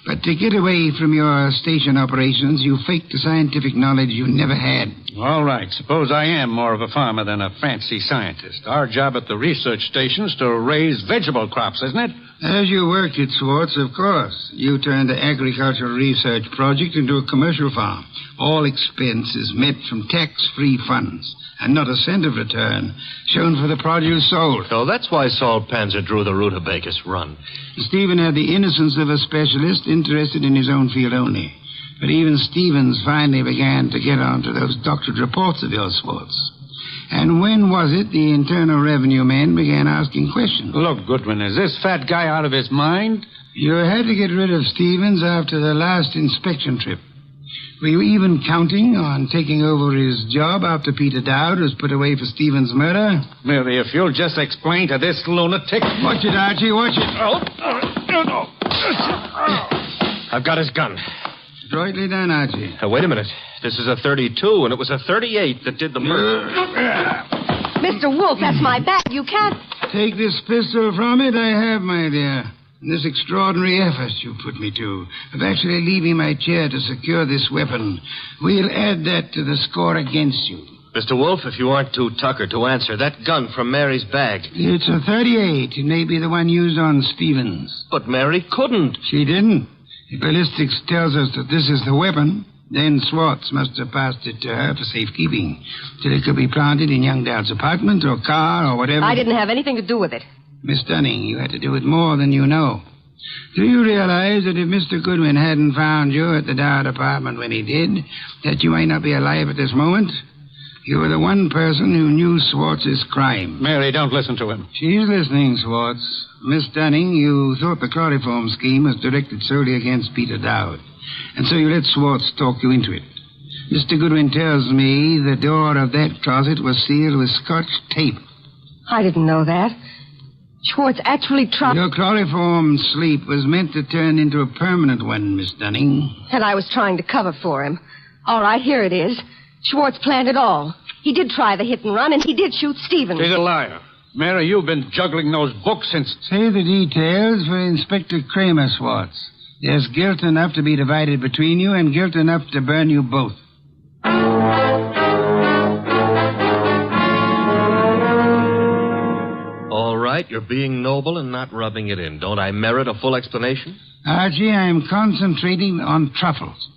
But to get away from your station operations, you faked the scientific knowledge you never had. All right. Suppose I am more of a farmer than a fancy scientist. Our job at the research station is to raise vegetable crops, isn't it? As you worked it, Swartz, of course. You turned the agricultural research project into a commercial farm. All expenses met from tax-free funds, and not a cent of return shown for the produce sold. So that's why Saul Panzer drew the rutabagus run. Stephen had the innocence of a specialist interested in his own field only. But even Stevens finally began to get onto those doctored reports of yours, Swartz. And when was it the Internal Revenue men began asking questions? Look, Goodwin, is this fat guy out of his mind? You had to get rid of Stevens after the last inspection trip. Were you even counting on taking over his job after Peter Dowd was put away for Stevens' murder? Mary, if you'll just explain to this lunatic... Watch it, Archie, watch it. I've got his gun. Adroitly done, Archie. Wait a minute. This is a 32, and it was a 38 that did the murder. Mr. Wolf, that's my bag. You can't... Take this pistol from it, I have, my dear. This extraordinary effort you put me to, of actually leaving my chair to secure this weapon, we'll add that to the score against you. Mr. Wolf, if you aren't too tuckered to answer, that gun from Mary's bag. It's a 38. It may be the one used on Stevens. But Mary couldn't. She didn't. The ballistics tells us that this is the weapon. Then Swartz must have passed it to her for safekeeping, till it could be planted in young Dowd's apartment or car or whatever. I didn't have anything to do with it. Miss Dunning, you had to do with more than you know. Do you realize that if Mr. Goodwin hadn't found you at the Dowd apartment when he did, that you might not be alive at this moment? You were the one person who knew Swartz's crime. Mary, don't listen to him. She's listening, Swartz. Miss Dunning, you thought the chloroform scheme was directed solely against Peter Dowd, and so you let Swartz talk you into it. Mr. Goodwin tells me the door of that closet was sealed with Scotch tape. I didn't know that. Schwartz actually tried... Your chloroform sleep was meant to turn into a permanent one, Miss Dunning. And I was trying to cover for him. All right, here it is. Schwartz planned it all. He did try the hit and run, and he did shoot Stevens. He's a liar. Mary, you've been juggling those books since... Say the details for Inspector Kramer, Swartz. There's guilt enough to be divided between you and guilt enough to burn you both. All right, you're being noble and not rubbing it in. Don't I merit a full explanation? Archie, I'm concentrating on truffles.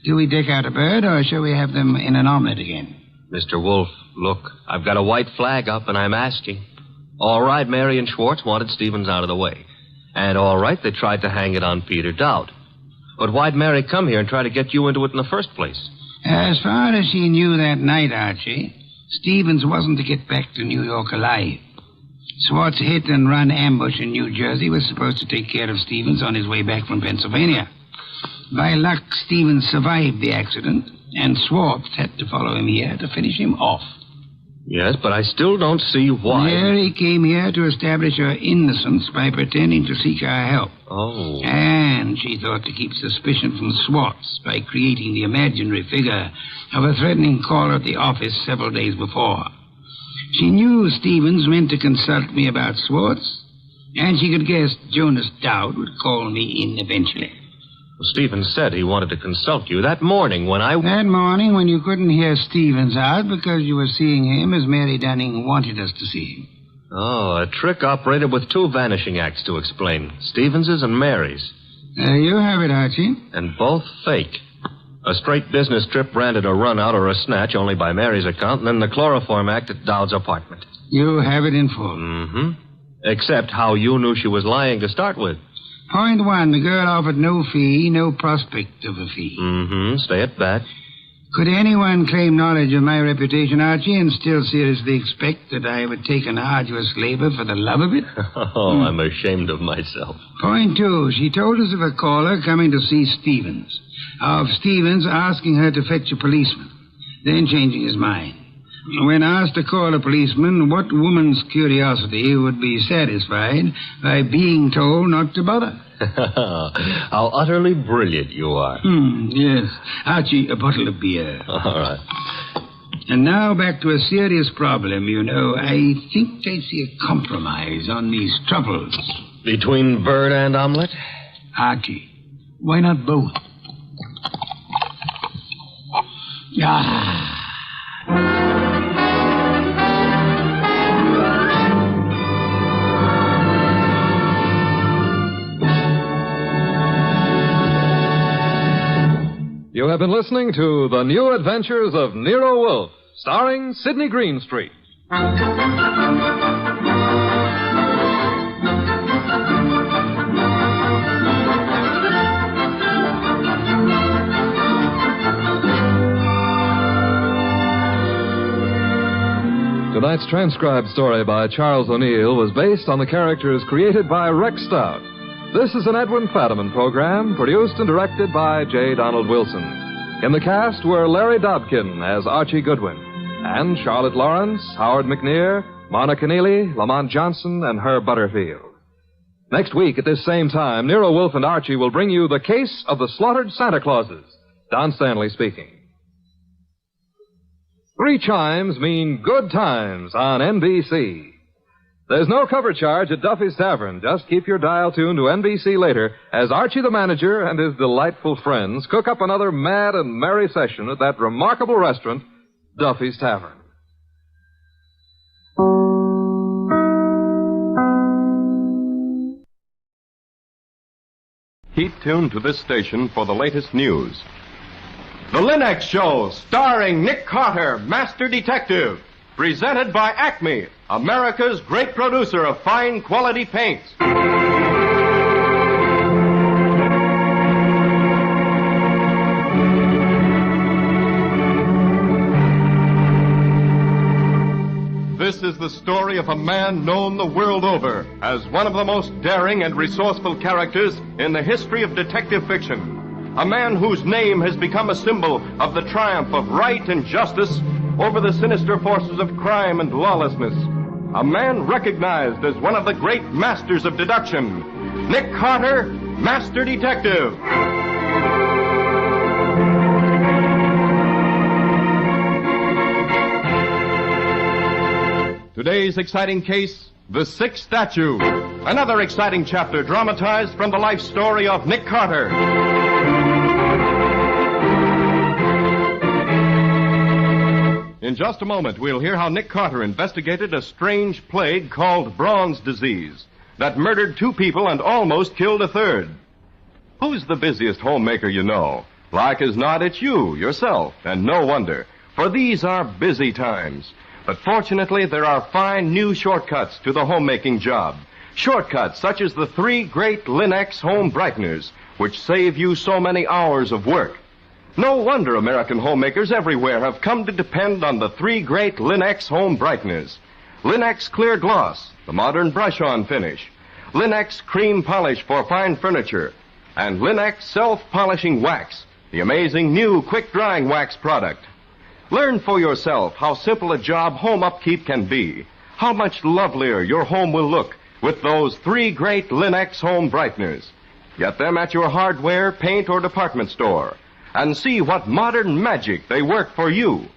Do we deck out a bird, or shall we have them in an omelet again? Mr. Wolf, look, I've got a white flag up, and I'm asking. All right, Mary and Schwartz wanted Stevens out of the way. And all right, they tried to hang it on Peter Dowd. But why'd Mary come here and try to get you into it in the first place? As far as she knew that night, Archie, Stevens wasn't to get back to New York alive. Swartz hit and run ambush in New Jersey was supposed to take care of Stevens on his way back from Pennsylvania. By luck, Stevens survived the accident, and Swartz had to follow him here to finish him off. Yes, but I still don't see why. Mary came here to establish her innocence by pretending to seek our help. Oh. And she thought to keep suspicion from Swartz by creating the imaginary figure of a threatening caller at the office several days before. She knew Stevens meant to consult me about Swartz, and she could guess Jonas Dowd would call me in eventually. Well, Stevens said he wanted to consult you that morning when I... That morning when you couldn't hear Stevens out because you were seeing him as Mary Dunning wanted us to see him. Oh, a trick operated with two vanishing acts to explain. Stevens's and Mary's. You have it, Archie. And both fake. A straight business trip branded a run-out or a snatch only by Mary's account, and then the chloroform act at Dowd's apartment. You have it in full. Mm-hmm. Except how you knew she was lying to start with. Point one, the girl offered no fee, no prospect of a fee. Mm-hmm. Stay at that. Could anyone claim knowledge of my reputation, Archie, and still seriously expect that I would take an arduous labor for the love of it? Oh, I'm ashamed of myself. Point two, she told us of a caller coming to see Stevens. Of Stevens asking her to fetch a policeman, then changing his mind. When asked to call a policeman, what woman's curiosity would be satisfied by being told not to bother? How utterly brilliant you are. Yes. Archie, a bottle of beer. All right. And now back to a serious problem, you know. I think I see a compromise on these troubles. Between bird and omelet? Archie, why not both? Ah. You have been listening to The New Adventures of Nero Wolfe, starring Sidney Greenstreet. Tonight's transcribed story by Charles O'Neill was based on the characters created by Rex Stout. This is an Edwin Fadiman program, produced and directed by J. Donald Wilson. In the cast were Larry Dobkin as Archie Goodwin, and Charlotte Lawrence, Howard McNear, Monica Neely, Lamont Johnson, and Herb Butterfield. Next week at this same time, Nero Wolfe and Archie will bring you The Case of the Slaughtered Santa Clauses. Don Stanley speaking. 3 chimes mean good times on NBC. There's no cover charge at Duffy's Tavern. Just keep your dial tuned to NBC later as Archie the manager and his delightful friends cook up another mad and merry session at that remarkable restaurant, Duffy's Tavern. Keep tuned to this station for the latest news. The Linux Show, starring Nick Carter, Master Detective. Presented by Acme, America's great producer of fine quality paints. This is the story of a man known the world over as one of the most daring and resourceful characters in the history of detective fiction. A man whose name has become a symbol of the triumph of right and justice over the sinister forces of crime and lawlessness. A man recognized as one of the great masters of deduction. Nick Carter, Master Detective. Today's exciting case, The Sixth Statue. Another exciting chapter dramatized from the life story of Nick Carter. In just a moment, we'll hear how Nick Carter investigated a strange plague called Bronze disease that murdered 2 people and almost killed a third. Who's the busiest homemaker you know? Like as not, it's you, yourself, and no wonder, for these are busy times. But fortunately, there are fine new shortcuts to the homemaking job. Shortcuts such as the 3 great Linux home brighteners, which save you so many hours of work. No wonder American homemakers everywhere have come to depend on the 3 great Linux home brighteners. Linux Clear Gloss, the modern brush-on finish. Linux Cream Polish for fine furniture. And Linux Self-Polishing Wax, the amazing new quick-drying wax product. Learn for yourself how simple a job home upkeep can be. How much lovelier your home will look with those 3 great Linux home brighteners. Get them at your hardware, paint, or department store. And see what modern magic they work for you.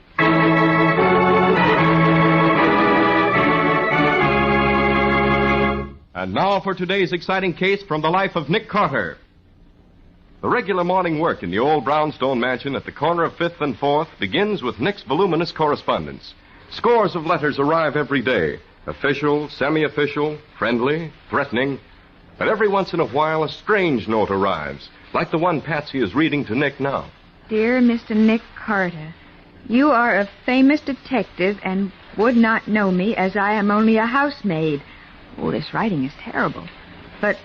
And now for today's exciting case from the life of Nick Carter. The regular morning work in the old brownstone mansion at the corner of 5th and 4th begins with Nick's voluminous correspondence. Scores of letters arrive every day. Official, semi-official, friendly, threatening. But every once in a while, a strange note arrives, like the one Patsy is reading to Nick now. Dear Mr. Nick Carter, you are a famous detective and would not know me as I am only a housemaid. Oh, this writing is terrible. But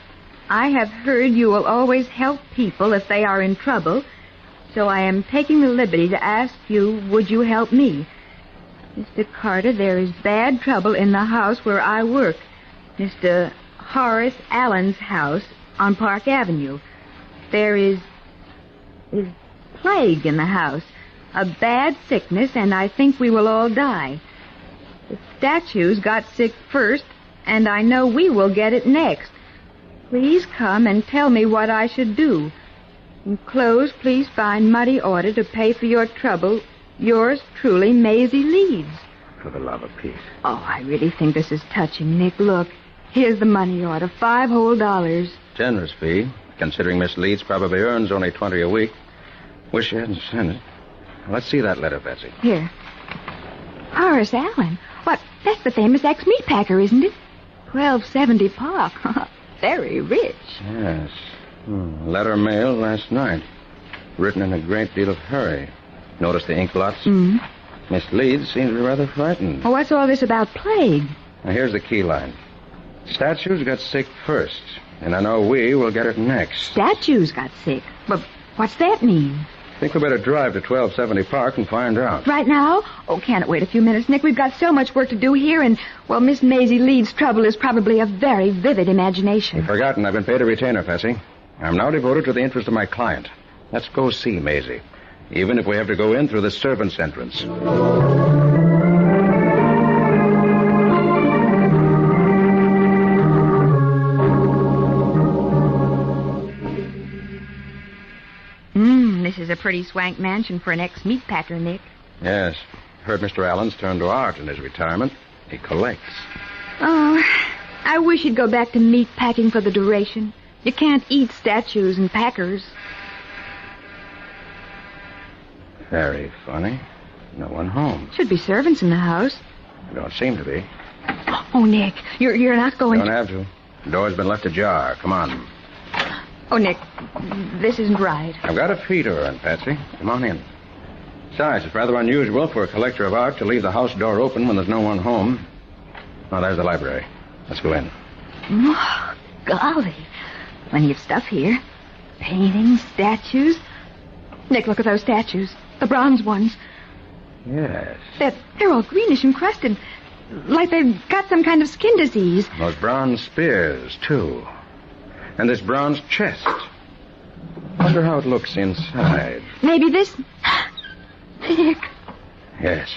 I have heard you will always help people if they are in trouble, so I am taking the liberty to ask you, would you help me? Mr. Carter, there is bad trouble in the house where I work. Mr. Horace Allen's house on Park Avenue. There is plague in the house, a bad sickness, and I think we will all die. The statues got sick first, and I know we will get it next. Please come and tell me what I should do. Enclosed, please find money order to pay for your trouble. Yours truly, Maisie Leeds. For the love of Pete. Oh, I really think this is touching, Nick. Look, here's the money order, $5 whole. Generous fee, considering Miss Leeds probably earns only $20 a week. Wish you hadn't sent it. Let's see that letter, Betsy. Here. Horace Allen. What, that's the famous ex-meatpacker, isn't it? 1270 Park. Very rich. Yes. Letter mailed last night. Written in a great deal of hurry. Notice the ink blots? Mm-hmm. Miss Leeds seems to be rather frightened. Well, what's all this about plague? Now, here's the key line. Statues got sick first, and I know we will get it next. Statues got sick? But what's that mean? I think we better drive to 1270 Park and find out. Right now? Oh, can't it wait a few minutes, Nick? We've got so much work to do here, and, well, Miss Maisie Leeds' trouble is probably a very vivid imagination. You've forgotten I've been paid a retainer, Bessie. I'm now devoted to the interest of my client. Let's go see Maisie, even if we have to go in through the servants' entrance. This is a pretty swank mansion for an ex-meatpacker, Nick. Yes. Heard Mr. Allen's turned to art in his retirement. He collects. Oh, I wish he'd go back to meatpacking for the duration. You can't eat statues and packers. Very funny. No one home. Should be servants in the house. Don't seem to be. Oh, Nick, you're not going Don't have to. The door's been left ajar. Come on. Oh, Nick, this isn't right. I've got a fee to earn, Patsy. Come on in. Besides, it's rather unusual for a collector of art to leave the house door open when there's no one home. Oh, there's the library. Let's go in. Oh, golly. Plenty of stuff here. Paintings, statues. Nick, look at those statues. The bronze ones. Yes. They're all greenish and crusted. Like they've got some kind of skin disease. Those bronze spears, too. And this bronze chest. Wonder how it looks inside. Maybe this... Nick. Yes.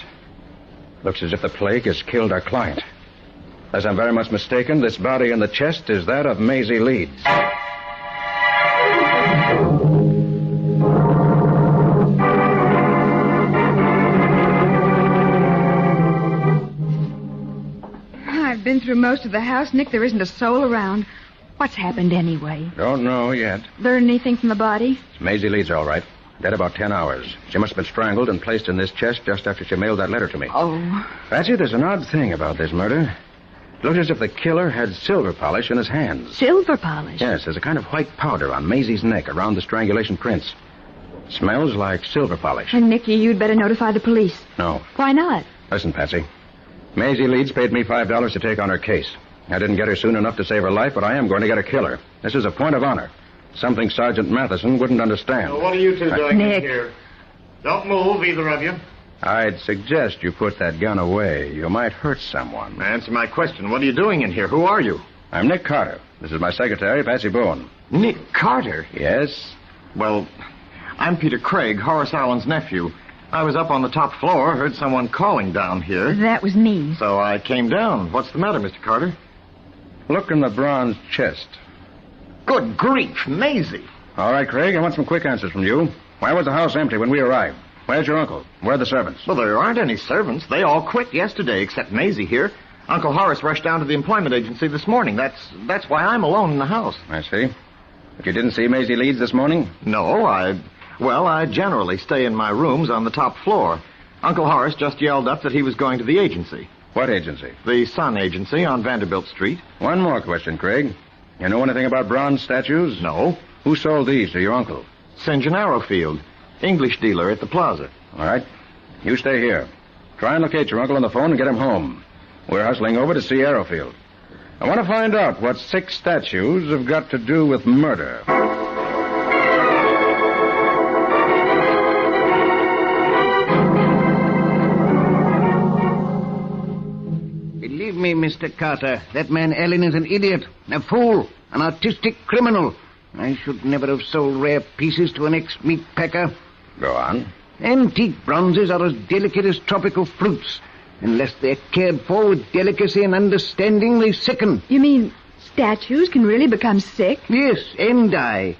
Looks as if the plague has killed our client. As I'm very much mistaken, this body in the chest is that of Maisie Leeds. I've been through most of the house, Nick. There isn't a soul around. What's happened anyway? Don't know yet. Learn anything from the body? It's Maisie Leeds, all right. Dead about 10 hours. She must have been strangled and placed in this chest just after she mailed that letter to me. Oh. Patsy, there's an odd thing about this murder. It looks as if the killer had silver polish in his hands. Silver polish? Yes, there's a kind of white powder on Maisie's neck around the strangulation prints. Smells like silver polish. And, Nicky, you'd better notify the police. No. Why not? Listen, Patsy. Maisie Leeds paid me $5 to take on her case. I didn't get her soon enough to save her life, but I am going to get her killer. This is a point of honor. Something Sergeant Matheson wouldn't understand. Well, what are you two doing Nick. in here? Don't move, either of you. I'd suggest you put that gun away. You might hurt someone. Answer my question. What are you doing in here? Who are you? I'm Nick Carter. This is my secretary, Patsy Bowen. Nick Carter? Yes? Well, I'm Peter Craig, Horace Allen's nephew. I was up on the top floor, heard someone calling down here. That was me. So I came down. What's the matter, Mr. Carter? Look in the bronze chest. Good grief, Maisie. All right, Craig, I want some quick answers from you. Why was the house empty when we arrived? Where's your uncle? Where are the servants? Well, there aren't any servants. They all quit yesterday, except Maisie here. Uncle Horace rushed down to the employment agency this morning. That's why I'm alone in the house. I see. But you didn't see Maisie Leeds this morning? No, I generally stay in my rooms on the top floor. Uncle Horace just yelled up that he was going to the agency. What agency? The Sun Agency on Vanderbilt Street. One more question, Craig. You know anything about bronze statues? No. Who sold these to your uncle? St. John Arrowfield, English dealer at the plaza. All right. You stay here. Try and locate your uncle on the phone and get him home. We're hustling over to see Arrowfield. I want to find out what 6 statues have got to do with murder. Believe me, Mr. Carter, that man Allen is an idiot, a fool, an artistic criminal. I should never have sold rare pieces to an ex-meat packer. Go on. Antique bronzes are as delicate as tropical fruits. Unless they're cared for with delicacy and understanding, they sicken. You mean statues can really become sick? Yes, and die.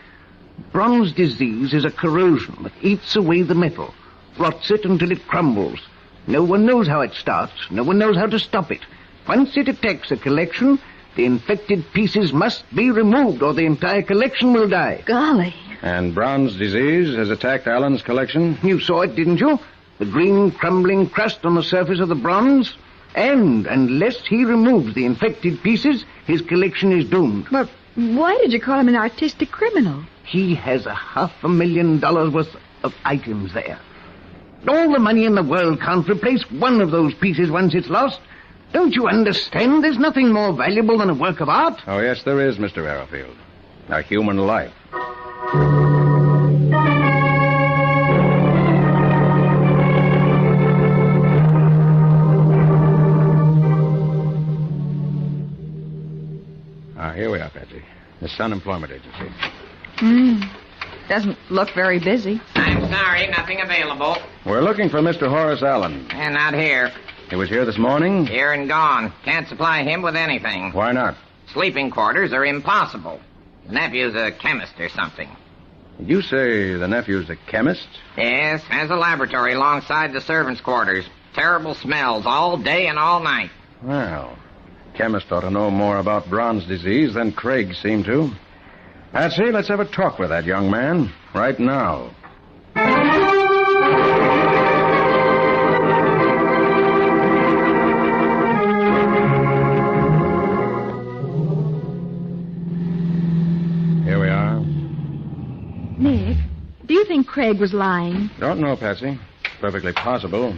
Bronze disease is a corrosion that eats away the metal, rots it until it crumbles. No one knows how it starts. No one knows how to stop it. Once it attacks a collection, the infected pieces must be removed or the entire collection will die. Golly. And bronze disease has attacked Allen's collection? You saw it, didn't you? The green crumbling crust on the surface of the bronze. And unless he removes the infected pieces, his collection is doomed. But why did you call him an artistic criminal? He has $500,000 worth of items there. All the money in the world can't replace one of those pieces once it's lost. Don't you understand? There's nothing more valuable than a work of art. Oh, yes, there is, Mr. Arrowfield. A human life. Here we are, Patsy. The Sun Employment Agency. Doesn't look very busy. I'm sorry, nothing available. We're looking for Mr. Horace Allen. And not here. He was here this morning? Here and gone. Can't supply him with anything. Why not? Sleeping quarters are impossible. His nephew's a chemist or something. Did you say the nephew's a chemist? Yes, has a laboratory alongside the servants' quarters. Terrible smells all day and all night. Well, chemist ought to know more about bronze disease than Craig seemed to. Patsy, let's have a talk with that young man right now. Here we are. Nick, do you think Craig was lying? Don't know, Patsy. Perfectly possible.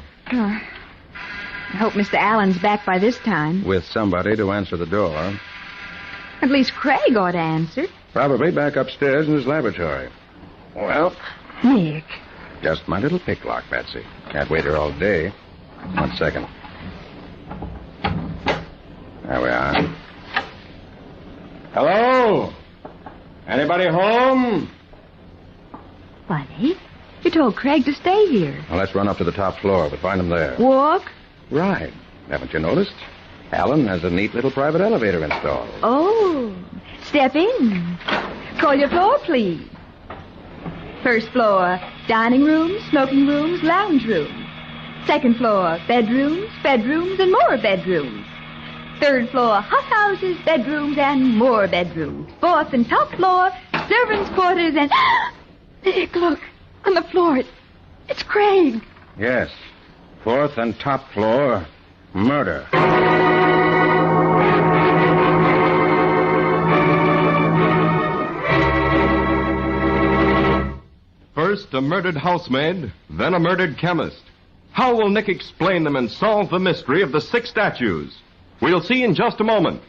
I hope Mr. Allen's back by this time. With somebody to answer the door. At least Craig ought to answer. Probably back upstairs in his laboratory. Well, Nick. Just my little pick lock, Patsy. Can't wait here all day. 1 second. There we are. Hello? Anybody home? Buddy, you told Craig to stay here. Well, let's run up to the top floor. We'll find him there. Walk? Right. Haven't you noticed? Allen has a neat little private elevator installed. Oh, step in. Call your floor, please. First floor, dining rooms, smoking rooms, lounge rooms. Second floor, bedrooms, and more bedrooms. Third floor, hothouses, bedrooms, and more bedrooms. Fourth and top floor, servants' quarters, and... Nick, look, on the floor, it's Craig. Yes. 4th and top floor, murder. First, a murdered housemaid, then a murdered chemist. How will Nick explain them and solve the mystery of the 6 statues? We'll see in just a moment.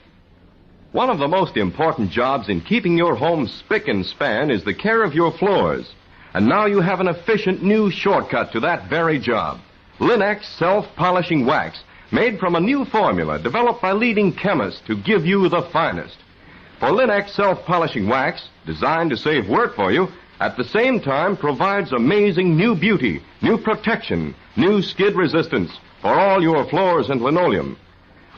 One of the most important jobs in keeping your home spick and span is the care of your floors. And now you have an efficient new shortcut to that very job. Linex self-polishing wax, made from a new formula developed by leading chemists to give you the finest. For Linex self-polishing wax, designed to save work for you, at the same time provides amazing new beauty, new protection, new skid resistance for all your floors and linoleum.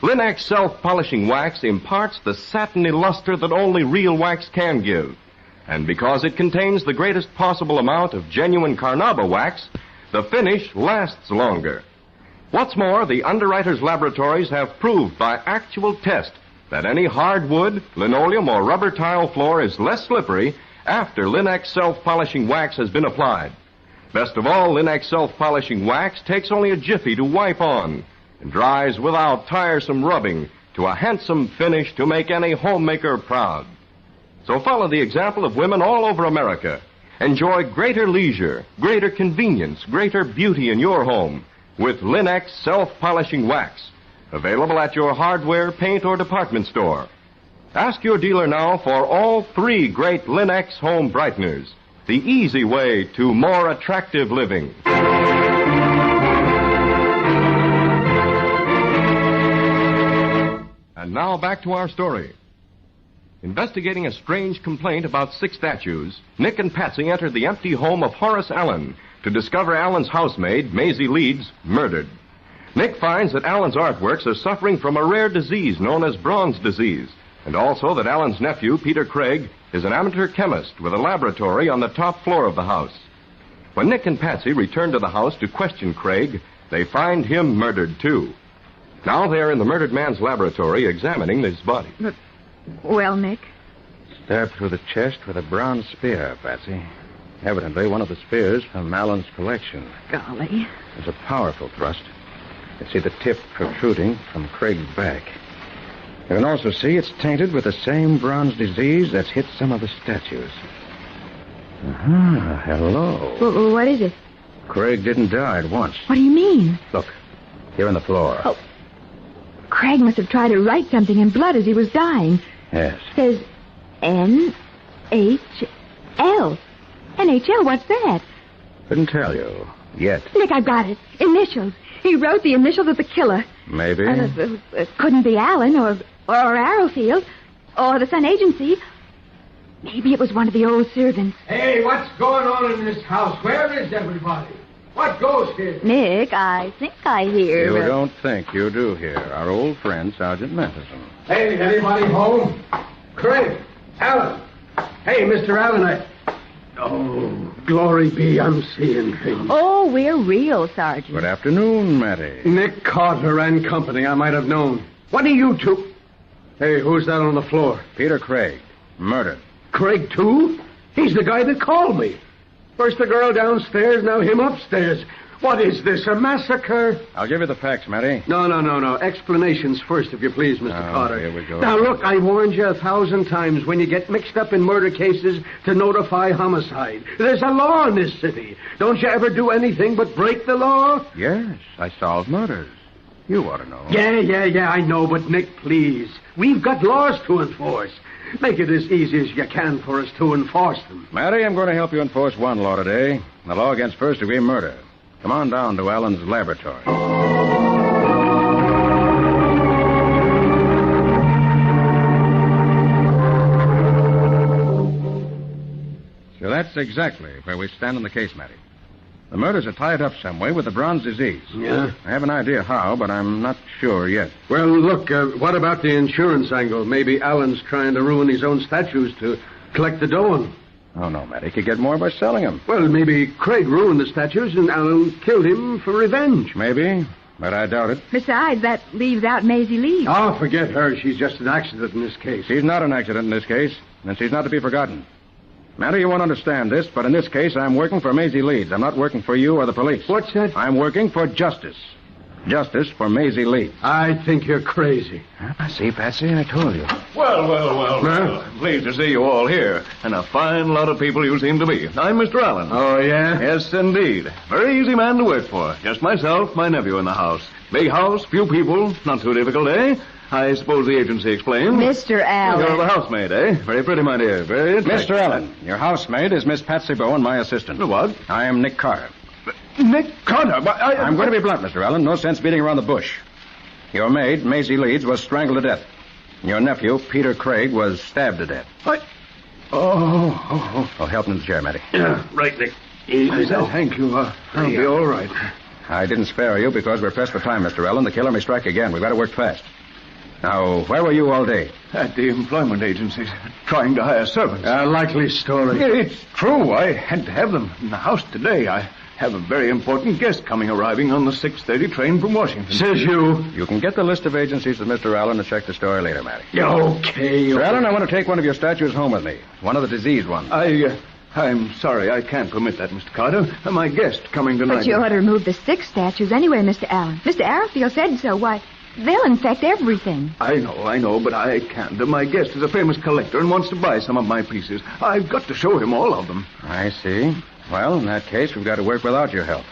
Linex self-polishing wax imparts the satiny luster that only real wax can give. And because it contains the greatest possible amount of genuine Carnauba wax, the finish lasts longer. What's more, the underwriters' laboratories have proved by actual test that any hardwood, linoleum, or rubber tile floor is less slippery after Linex self-polishing wax has been applied. Best of all, Linex self-polishing wax takes only a jiffy to wipe on and dries without tiresome rubbing to a handsome finish to make any homemaker proud. So follow the example of women all over America. Enjoy greater leisure, greater convenience, greater beauty in your home with Linex self-polishing wax. Available at your hardware, paint, or department store. Ask your dealer now for all 3 great Linux home brighteners. The easy way to more attractive living. And now back to our story. Investigating a strange complaint about 6 statues, Nick and Patsy entered the empty home of Horace Allen to discover Allen's housemaid, Maisie Leeds, murdered. Nick finds that Allen's artworks are suffering from a rare disease known as Brown's disease, and also that Allen's nephew, Peter Craig, is an amateur chemist with a laboratory on the top floor of the house. When Nick and Patsy return to the house to question Craig, they find him murdered, too. Now they're in the murdered man's laboratory examining his body. Well, Nick? Stabbed through the chest with a brown spear, Patsy. Evidently one of the spears from Allen's collection. Golly. It's a powerful thrust. You see the tip protruding from Craig's back. You can also see it's tainted with the same bronze disease that's hit some of the statues. Hello. What is it? Craig didn't die at once. What do you mean? Look, here on the floor. Oh. Craig must have tried to write something in blood as he was dying. Yes. It says NHL. NHL, what's that? Couldn't tell you. Yet. Nick, I've got it. Initials. He wrote the initials of the killer. Maybe. It couldn't be Allen or Arrowfield or the Sun Agency. Maybe it was one of the old servants. Hey, what's going on in this house? Where is everybody? What goes here? Nick, I think I hear... You don't think, you do hear. Our old friend, Sergeant Matheson. Hey, anybody home? Craig, Allen. Hey, Mr. Allen, Oh, glory be, I'm seeing things. Oh, we're real, Sergeant. Good afternoon, Matty. Nick Carter and company, I might have known. What are you two? Hey, who's that on the floor? Peter Craig, murdered. Craig, too? He's the guy that called me. First the girl downstairs, now him upstairs. What is this, a massacre? I'll give you the facts, Matty. No. Explanations first, if you please, Mr. Carter. Here we go. Now, look, I warned you 1,000 times when you get mixed up in murder cases to notify homicide. There's a law in this city. Don't you ever do anything but break the law? Yes, I solved murders. You ought to know. Yeah, I know, but Nick, please. We've got laws to enforce. Make it as easy as you can for us to enforce them. Matty, I'm going to help you enforce one law today. The law against first-degree murder. Come on down to Allen's laboratory. So that's exactly where we stand in the case, Matty. The murders are tied up some way with the Brown's disease. Yeah? I have an idea how, but I'm not sure yet. Well, look, what about the insurance angle? Maybe Allen's trying to ruin his own statues to collect the dough on. Oh, no, Matty. He could get more by selling them. Well, maybe Craig ruined the statues and Allen killed him for revenge. Maybe, but I doubt it. Besides, that leaves out Maisie Lee. Oh, forget her. She's just an accident in this case. She's not an accident in this case, and she's not to be forgotten. Matty, you won't understand this, but in this case, I'm working for Maisie Leeds. I'm not working for you or the police. What's that? I'm working for justice. Justice for Maisie Leeds. I think you're crazy. See, Patsy, I told you. Well. Pleased to see you all here. And a fine lot of people you seem to be. I'm Mr. Allen. Oh, yeah? Yes, indeed. Very easy man to work for. Just myself, my nephew in the house. Big house, few people. Not too difficult, eh? I suppose the agency explained. Mr. Allen. You're the housemaid, eh? Very pretty, my dear. Very attractive. Mr. Allen, your housemaid is Miss Patsy Bowen, my assistant. What? I am Nick Carter. Nick Carter? I'm going to be blunt, Mr. Allen. No sense beating around the bush. Your maid, Maisie Leeds, was strangled to death. Your nephew, Peter Craig, was stabbed to death. What? Oh, help him in the chair, Matty. Yeah, right, Nick. Easy now. Thank you. I'll be all right. I didn't spare you because we're pressed for time, Mr. Allen. The killer may strike again. We've got to work fast. Now, where were you all day? At the employment agency, trying to hire servants. A likely story. It's true. I had to have them in the house today. I have a very important guest arriving on the 6:30 train from Washington. Says you. You can get the list of agencies with Mr. Allen and check the story later, Matty. Okay. Mr. Allen, I want to take one of your statues home with me. One of the diseased ones. I'm sorry. I can't permit that, Mr. Carter. My guest coming tonight. But you ought to remove the 6 statues anyway, Mr. Allen. Mr. Arrowfield said so. Why, they'll infect everything. I know, but I can't. My guest is a famous collector and wants to buy some of my pieces. I've got to show him all of them. I see. Well, in that case, we've got to work without your help.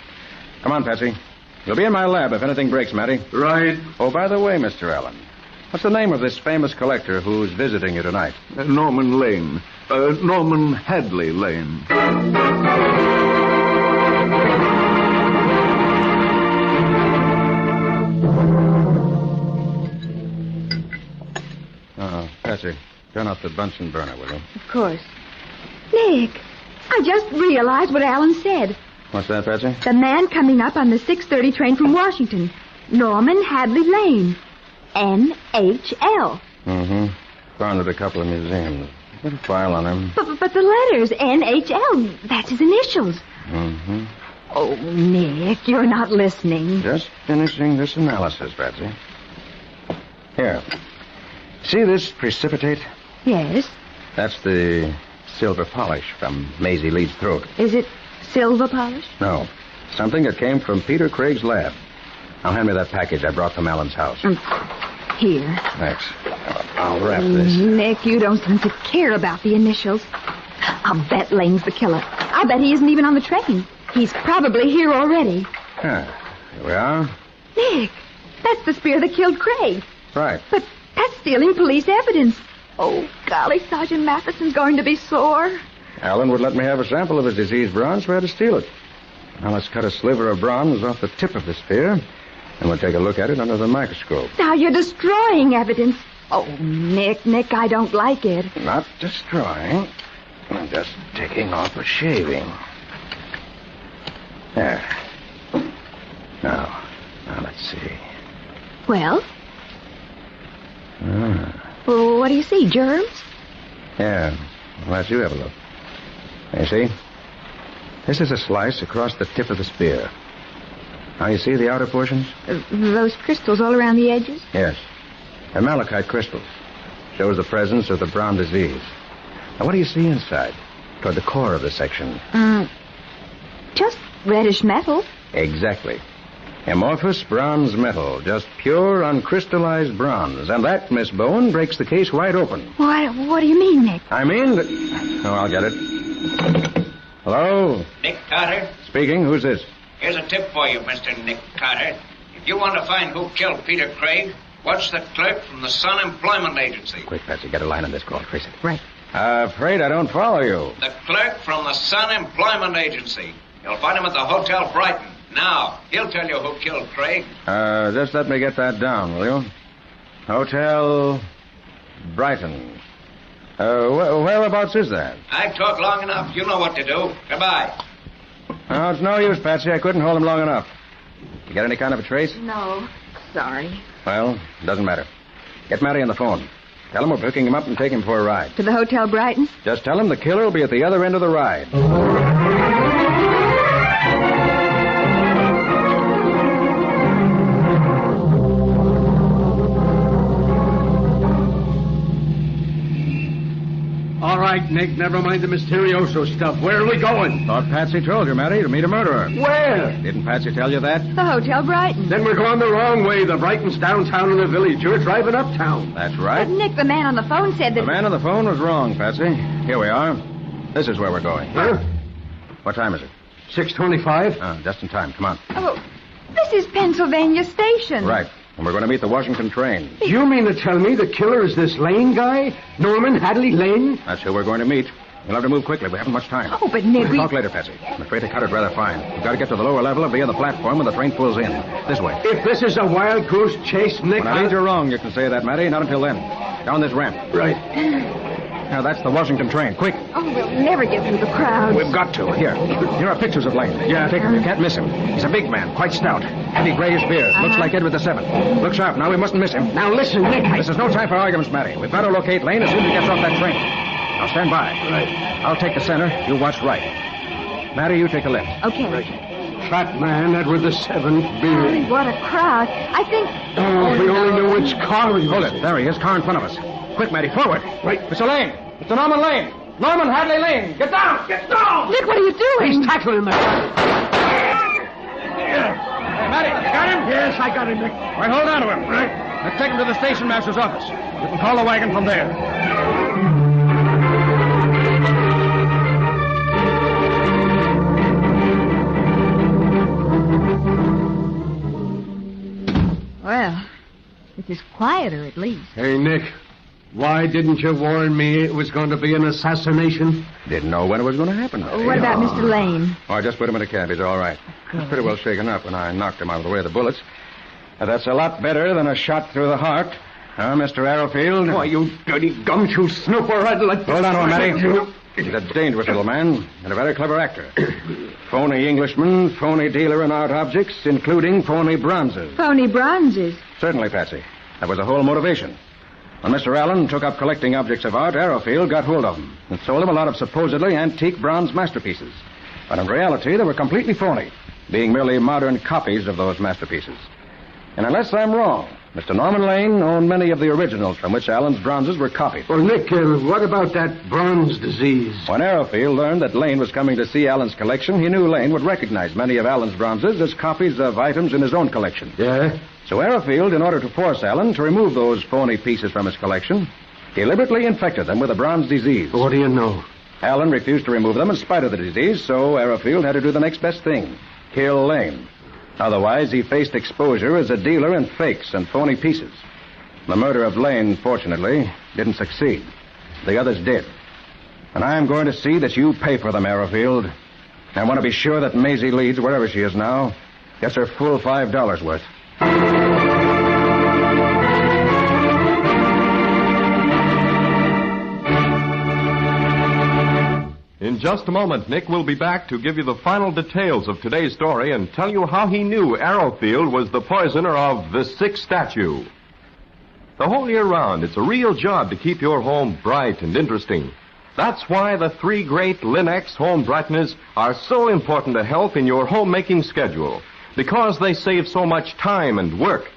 Come on, Patsy. You'll be in my lab if anything breaks, Matty. Right. Oh, by the way, Mr. Allen, what's the name of this famous collector who's visiting you tonight? Norman Lane. Norman Hadley Lane. Patsy, turn off the Bunsen burner, will you? Of course. Nick, I just realized what Alan said. What's that, Patsy? The man coming up on the 6:30 train from Washington. Norman Hadley Lane. NHL. Mm-hmm. Found at a couple of museums. Got a file on him. But the letters, NHL, that's his initials. Mm-hmm. Oh, Nick, you're not listening. Just finishing this analysis, Patsy. Here. See this precipitate? Yes. That's the silver polish from Maisie Lee's throat. Is it silver polish? No. Something that came from Peter Craig's lab. Now hand me that package I brought from Alan's house. Here. Thanks. I'll wrap this. Nick, you don't seem to care about the initials. I'll bet Lane's the killer. I bet he isn't even on the train. He's probably here already. Here we are. Nick, that's the spear that killed Craig. Right. But that's stealing police evidence. Oh, golly, Sergeant Matheson's going to be sore. Alan would let me have a sample of his diseased bronze, so I had to steal it. Now let's cut a sliver of bronze off the tip of the spear, and we'll take a look at it under the microscope. Now you're destroying evidence. Oh, Nick, I don't like it. Not destroying. I'm just taking off a shaving. There. Now let's see. Well? Well, what do you see, germs? Yeah. Well, let's you have a look. You see? This is a slice across the tip of the spear. Now, you see the outer portions? Those crystals all around the edges? Yes. They're malachite crystals. Shows the presence of the brown disease. Now, what do you see inside? Toward the core of the section? Just reddish metal. Exactly. Amorphous bronze metal. Just pure, uncrystallized bronze. And that, Miss Bowen, breaks the case wide open. What do you mean, Nick? I mean that... Oh, I'll get it. Hello? Nick Carter? Speaking. Who's this? Here's a tip for you, Mr. Nick Carter. If you want to find who killed Peter Craig, watch the clerk from the Sun Employment Agency. Quick, Patsy, get a line on this call. Trace it. Right. Afraid I don't follow you. The clerk from the Sun Employment Agency. You'll find him at the Hotel Brighton. Now, he'll tell you who killed Craig. Just let me get that down, will you? Hotel Brighton. Whereabouts is that? I've talked long enough. You know what to do. Goodbye. Oh, it's no use, Patsy. I couldn't hold him long enough. You got any kind of a trace? No. Sorry. Well, doesn't matter. Get Matty on the phone. Tell him we're picking him up and taking him for a ride. To the Hotel Brighton? Just tell him the killer will be at the other end of the ride. All right, Nick, never mind the mysterioso stuff. Where are we going? Thought Patsy told you, Matty, to meet a murderer. Where? Didn't Patsy tell you that? The Hotel Brighton. Then we're going the wrong way. The Brighton's downtown in the village. You're driving uptown. That's right. But Nick, the man on the phone said that... The man on the phone was wrong, Patsy. Here we are. This is where we're going. Huh? What time is it? 6:25. Just in time. Come on. Oh, this is Pennsylvania Station. Right. And we're going to meet the Washington train. You mean to tell me the killer is this Lane guy? Norman Hadley Lane? That's who we're going to meet. We'll have to move quickly. We haven't much time. Oh, but Nick, We'll talk later, Patsy. I'm afraid they cut it rather fine. We've got to get to the lower level and be on the platform when the train pulls in. This way. If this is a wild goose chase, Nick... When I lead you wrong, you can say that, Matty. Not until then. Down this ramp. Right. Now, that's the Washington train. Quick. Oh, we'll never get through the crowd. We've got to. Here are pictures of Lane. Yeah. Take him. You can't miss him. He's a big man, quite stout. Heavy grayish beard. Looks like Edward VII. Look sharp. Now, we mustn't miss him. Now, listen, Nick. This is no time for arguments, Matty. We've got to locate Lane as soon as he gets off that train. Now, stand by. Right. I'll take the center. You watch right. Matty, you take the left. Okay. Right. Fat man, Edward VII, beard. What a crowd. I think... Oh, if we only knew which car he was. Hold it. There he is. Car in front of us. Quick, Matty. Forward. Right. Mr. Lane. Mr. Norman Lane. Norman Hadley Lane. Get down. Get down. Nick, what are you doing? He's tackling the guy. Hey, Matty, you got him? Yes, I got him, Nick. All right, hold on to him. Right. Let's take him to the station master's office. You can call the wagon from there. quieter, at least. Hey, Nick, why didn't you warn me it was going to be an assassination? Didn't know when it was going to happen. What about Mr. Lane? Oh, I just put him in a cab. He's all right. He's pretty well shaken up when I knocked him out of the way of the bullets. That's a lot better than a shot through the heart. Huh, Mr. Arrowfield? Why, you dirty gumshoe snooper, I'd like to... Hold on, Matty. He's a dangerous little man and a very clever actor. Phony Englishman, phony dealer in art objects, including phony bronzes. Phony bronzes? Certainly, Patsy. That was the whole motivation. When Mr. Allen took up collecting objects of art, Arrowfield got hold of them and sold him a lot of supposedly antique bronze masterpieces. But in reality, they were completely phony, being merely modern copies of those masterpieces. And unless I'm wrong, Mr. Norman Lane owned many of the originals from which Allen's bronzes were copied. Well, Nick, what about that bronze disease? When Arrowfield learned that Lane was coming to see Allen's collection, he knew Lane would recognize many of Allen's bronzes as copies of items in his own collection. Yeah? So Arrowfield, in order to force Allen to remove those phony pieces from his collection, deliberately infected them with a bronze disease. What do you know? Allen refused to remove them in spite of the disease, so Arrowfield had to do the next best thing, kill Lane. Otherwise, he faced exposure as a dealer in fakes and phony pieces. The murder of Lane, fortunately, didn't succeed. The others did. And I'm going to see that you pay for them, Arrowfield. I want to be sure that Maisie Leeds, wherever she is now, gets her full $5 worth. In just a moment, Nick will be back to give you the final details of today's story and tell you how he knew Arrowfield was the poisoner of the Sixth Statue. The whole year round, it's a real job to keep your home bright and interesting. That's why the 3 great Linex home brighteners are so important to help in your homemaking schedule, because they save so much time and work.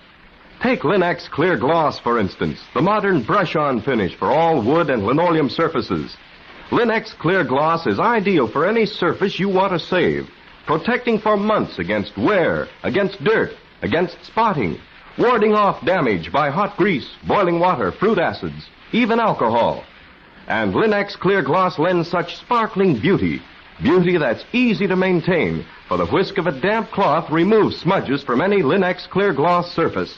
Take Linex Clear Gloss, for instance, the modern brush-on finish for all wood and linoleum surfaces. Linex Clear Gloss is ideal for any surface you want to save, protecting for months against wear, against dirt, against spotting, warding off damage by hot grease, boiling water, fruit acids, even alcohol. And Linex Clear Gloss lends such sparkling beauty that's easy to maintain, for the whisk of a damp cloth removes smudges from any Linex Clear Gloss surface.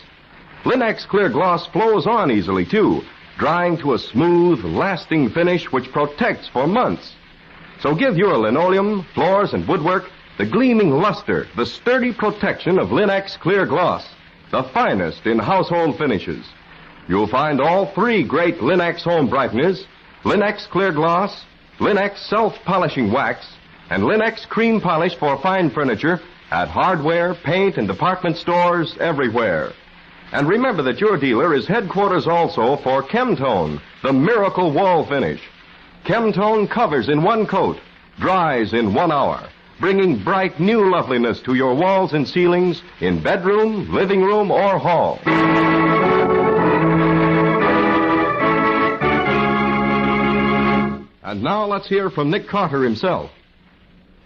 Linex Clear Gloss flows on easily, too, drying to a smooth, lasting finish which protects for months. So give your linoleum, floors, and woodwork the gleaming luster, the sturdy protection of Linex Clear Gloss, the finest in household finishes. You'll find all 3 great Linex home brighteners, Linex Clear Gloss, Linex Self-Polishing Wax, and Linex Cream Polish for fine furniture at hardware, paint, and department stores everywhere. And remember that your dealer is headquarters also for Chemtone, the miracle wall finish. Chemtone covers in 1 coat, dries in 1 hour, bringing bright new loveliness to your walls and ceilings in bedroom, living room, or hall. And now let's hear from Nick Carter himself.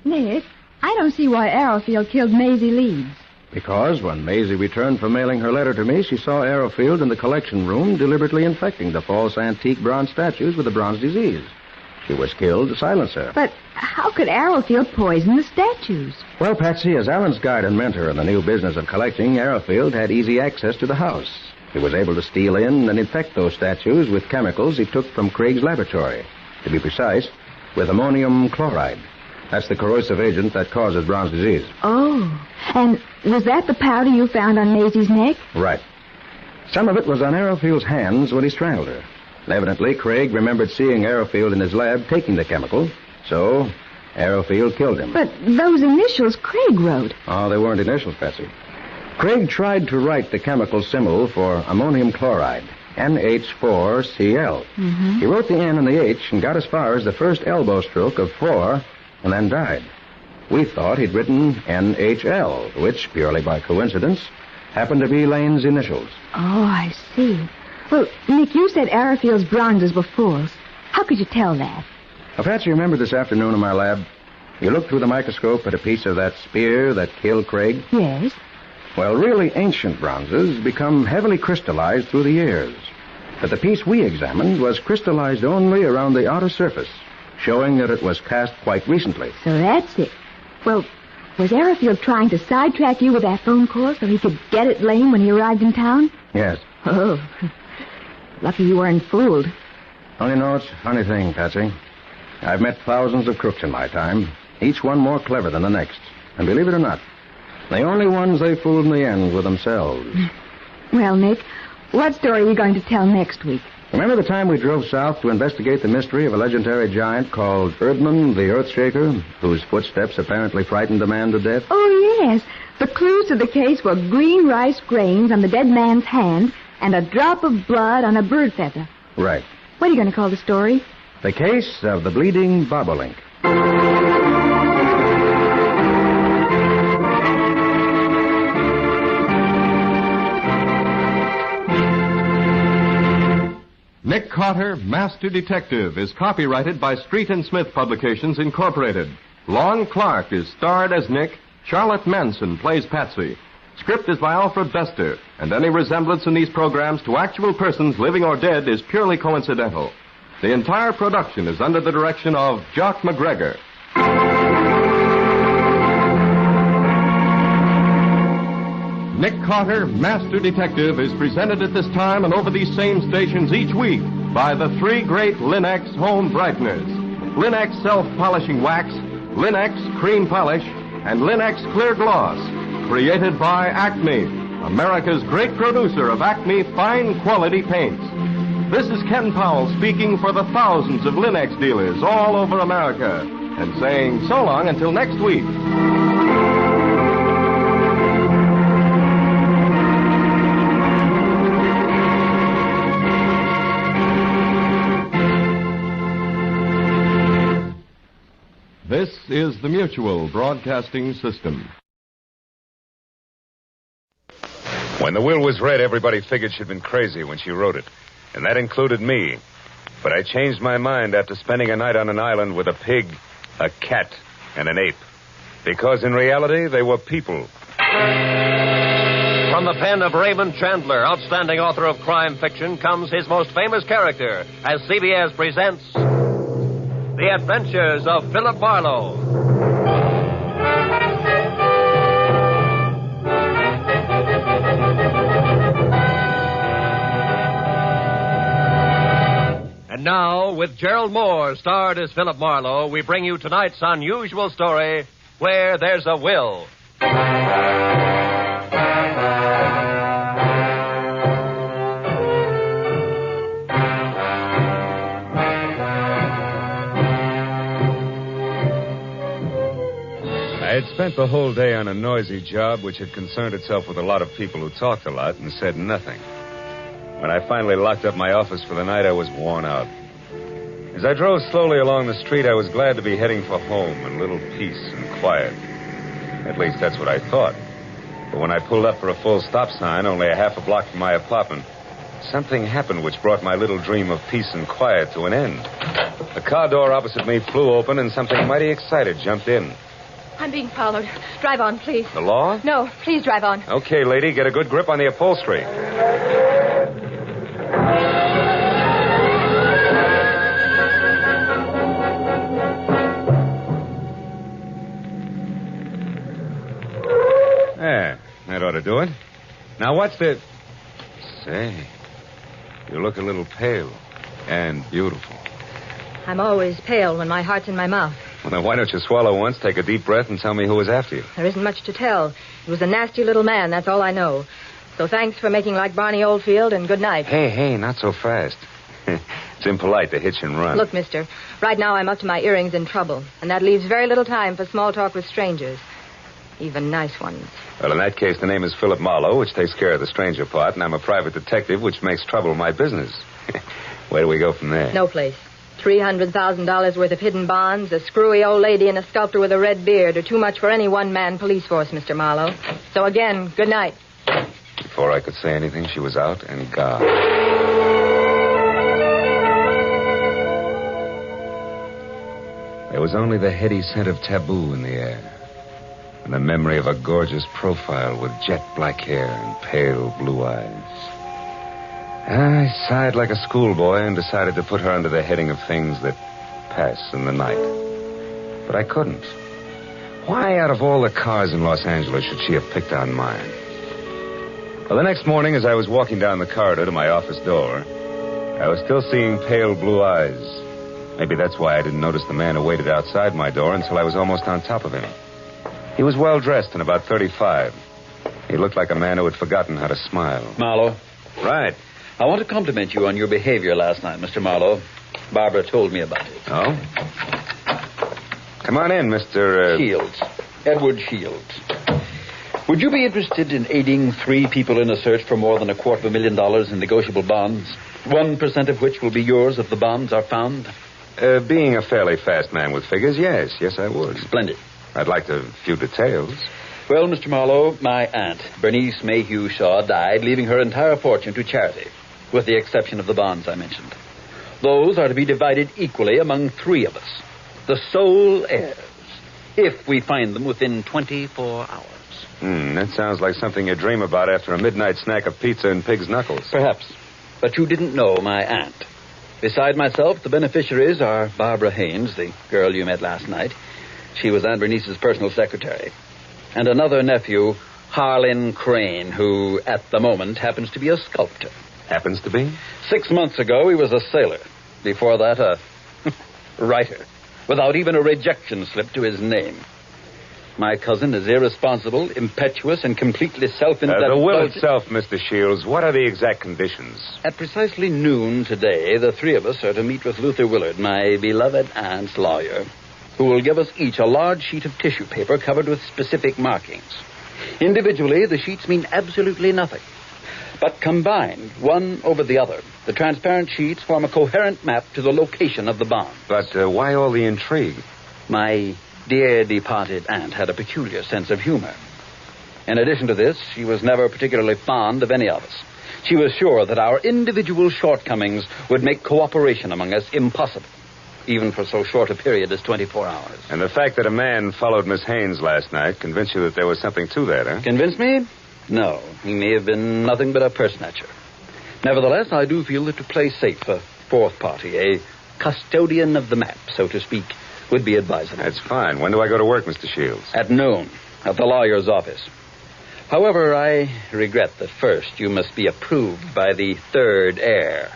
Nick, I don't see why Arrowfield killed Maisie Leeds. Because when Maisie returned from mailing her letter to me, she saw Arrowfield in the collection room deliberately infecting the false antique bronze statues with the bronze disease. She was killed to silence her. But how could Arrowfield poison the statues? Well, Patsy, as Alan's guide and mentor in the new business of collecting, Arrowfield had easy access to the house. He was able to steal in and infect those statues with chemicals he took from Craig's laboratory. To be precise, with ammonium chloride. That's the corrosive agent that causes bronze disease. Oh, and was that the powder you found on Maisie's neck? Right. Some of it was on Arrowfield's hands when he strangled her. Evidently, Craig remembered seeing Arrowfield in his lab taking the chemical, so Arrowfield killed him. But those initials Craig wrote. Oh, they weren't initials, Patsy. Craig tried to write the chemical symbol for ammonium chloride, NH4Cl. Mm-hmm. He wrote the N and the H and got as far as the first elbow stroke of 4 and then died. We thought he'd written NHL, which, purely by coincidence, happened to be Lane's initials. Oh, I see. Well, Nick, you said Arrowfield's bronzes were false. How could you tell that? Well, Patsy, remember this afternoon in my lab? You looked through the microscope at a piece of that spear that killed Craig? Yes. Well, really ancient bronzes become heavily crystallized through the years. But the piece we examined was crystallized only around the outer surface, showing that it was cast quite recently. So that's it. Well, was Arrowfield trying to sidetrack you with that phone call so he could get at Lane when he arrived in town? Yes. Oh, lucky you weren't fooled. Only know it's a funny thing, Patsy. I've met thousands of crooks in my time, each one more clever than the next. And believe it or not, the only ones they fooled in the end were themselves. Well, Nick, what story are you going to tell next week? Remember the time we drove south to investigate the mystery of a legendary giant called Erdman the Earthshaker, whose footsteps apparently frightened a man to death? Oh, yes. The clues to the case were green rice grains on the dead man's hand and a drop of blood on a bird feather. Right. What are you going to call the story? The Case of the Bleeding Bobolink. Nick Carter, Master Detective, is copyrighted by Street and Smith Publications, Incorporated. Lon Clark is starred as Nick. Charlotte Manson plays Patsy. Script is by Alfred Bester, and any resemblance in these programs to actual persons, living or dead, is purely coincidental. The entire production is under the direction of Jock McGregor. Nick Carter, Master Detective, is presented at this time and over these same stations each week by the three great Linex home brighteners. Linex self-polishing wax, Linex cream polish, and Linex clear gloss. Created by Acme, America's great producer of Acme fine quality paints. This is Ken Powell speaking for the thousands of Linex dealers all over America and saying so long until next week. This is the Mutual Broadcasting System. When the will was read, everybody figured she'd been crazy when she wrote it. And that included me. But I changed my mind after spending a night on an island with a pig, a cat, and an ape. Because in reality, they were people. From the pen of Raymond Chandler, outstanding author of crime fiction, comes his most famous character as CBS presents The Adventures of Philip Marlowe. And now, with Gerald Moore starred as Philip Marlowe, we bring you tonight's unusual story, Where There's a Will. I had spent the whole day on a noisy job which had concerned itself with a lot of people who talked a lot and said nothing. When I finally locked up my office for the night, I was worn out. As I drove slowly along the street, I was glad to be heading for home and a little peace and quiet. At least that's what I thought. But when I pulled up for a full stop sign, only a half a block from my apartment, something happened which brought my little dream of peace and quiet to an end. The car door opposite me flew open and something mighty excited jumped in. I'm being followed. Drive on, please. The law? No, please drive on. Okay, lady, get a good grip on the upholstery. There, that ought to do it. Now, what's the... Say, you look a little pale and beautiful. I'm always pale when my heart's in my mouth. Well, then why don't you swallow once, take a deep breath, and tell me who was after you? There isn't much to tell. It was a nasty little man, that's all I know. So thanks for making like Barney Oldfield, and good night. Hey, not so fast. It's impolite to hitch and run. Look, mister, right now I'm up to my earrings in trouble, and that leaves very little time for small talk with strangers. Even nice ones. Well, in that case, the name is Philip Marlowe, which takes care of the stranger part, and I'm a private detective, which makes trouble my business. Where do we go from there? No place. $300,000 worth of hidden bonds, a screwy old lady, and a sculptor with a red beard are too much for any one-man police force, Mr. Marlowe. So again, good night. Before I could say anything, she was out and gone. There was only the heady scent of taboo in the air, and the memory of a gorgeous profile with jet black hair and pale blue eyes. I sighed like a schoolboy and decided to put her under the heading of things that pass in the night. But I couldn't. Why, out of all the cars in Los Angeles, should she have picked on mine? Well, the next morning, as I was walking down the corridor to my office door, I was still seeing pale blue eyes. Maybe that's why I didn't notice the man who waited outside my door until I was almost on top of him. He was well dressed and about 35. He looked like a man who had forgotten how to smile. Marlowe. Right. I want to compliment you on your behavior last night, Mr. Marlowe. Barbara told me about it. Oh? Come on in, Mr. Shields. Edward Shields. Would you be interested in aiding 3 people in a search for more than $250,000 in negotiable bonds? 1% of which will be yours if the bonds are found? Being a fairly fast man with figures, yes. Yes, I would. Splendid. I'd like a few details. Well, Mr. Marlowe, my aunt, Bernice Mayhew Shaw, died, leaving her entire fortune to charity, with the exception of the bonds I mentioned. Those are to be divided equally among 3 of us, the sole heirs, if we find them within 24 hours. That sounds like something you dream about after a midnight snack of pizza and pig's knuckles. Perhaps. But you didn't know my aunt. Beside myself, the beneficiaries are Barbara Haynes, the girl you met last night. She was Aunt Bernice's personal secretary. And another nephew, Harlan Crane, who, at the moment, happens to be a sculptor. Happens to be? 6 months ago, he was a sailor. Before that, a writer, without even a rejection slip to his name. My cousin is irresponsible, impetuous, and completely self-indulgent. The will itself, Mr. Shields, what are the exact conditions? At precisely noon today, the 3 of us are to meet with Luther Willard, my beloved aunt's lawyer, who will give us each a large sheet of tissue paper covered with specific markings. Individually, the sheets mean absolutely nothing. But combined, one over the other, the transparent sheets form a coherent map to the location of the bond. But why all the intrigue? My dear departed aunt had a peculiar sense of humor. In addition to this, she was never particularly fond of any of us. She was sure that our individual shortcomings would make cooperation among us impossible, even for so short a period as 24 hours. And the fact that a man followed Miss Haynes last night convinced you that there was something to that, huh? Convinced me? No. He may have been nothing but a personature. Nevertheless, I do feel that to play safe, a 4th party, a custodian of the map, so to speak, would be advisable. That's fine. When do I go to work, Mr. Shields? At noon, at the lawyer's office. However, I regret that first you must be approved by the 3rd heir.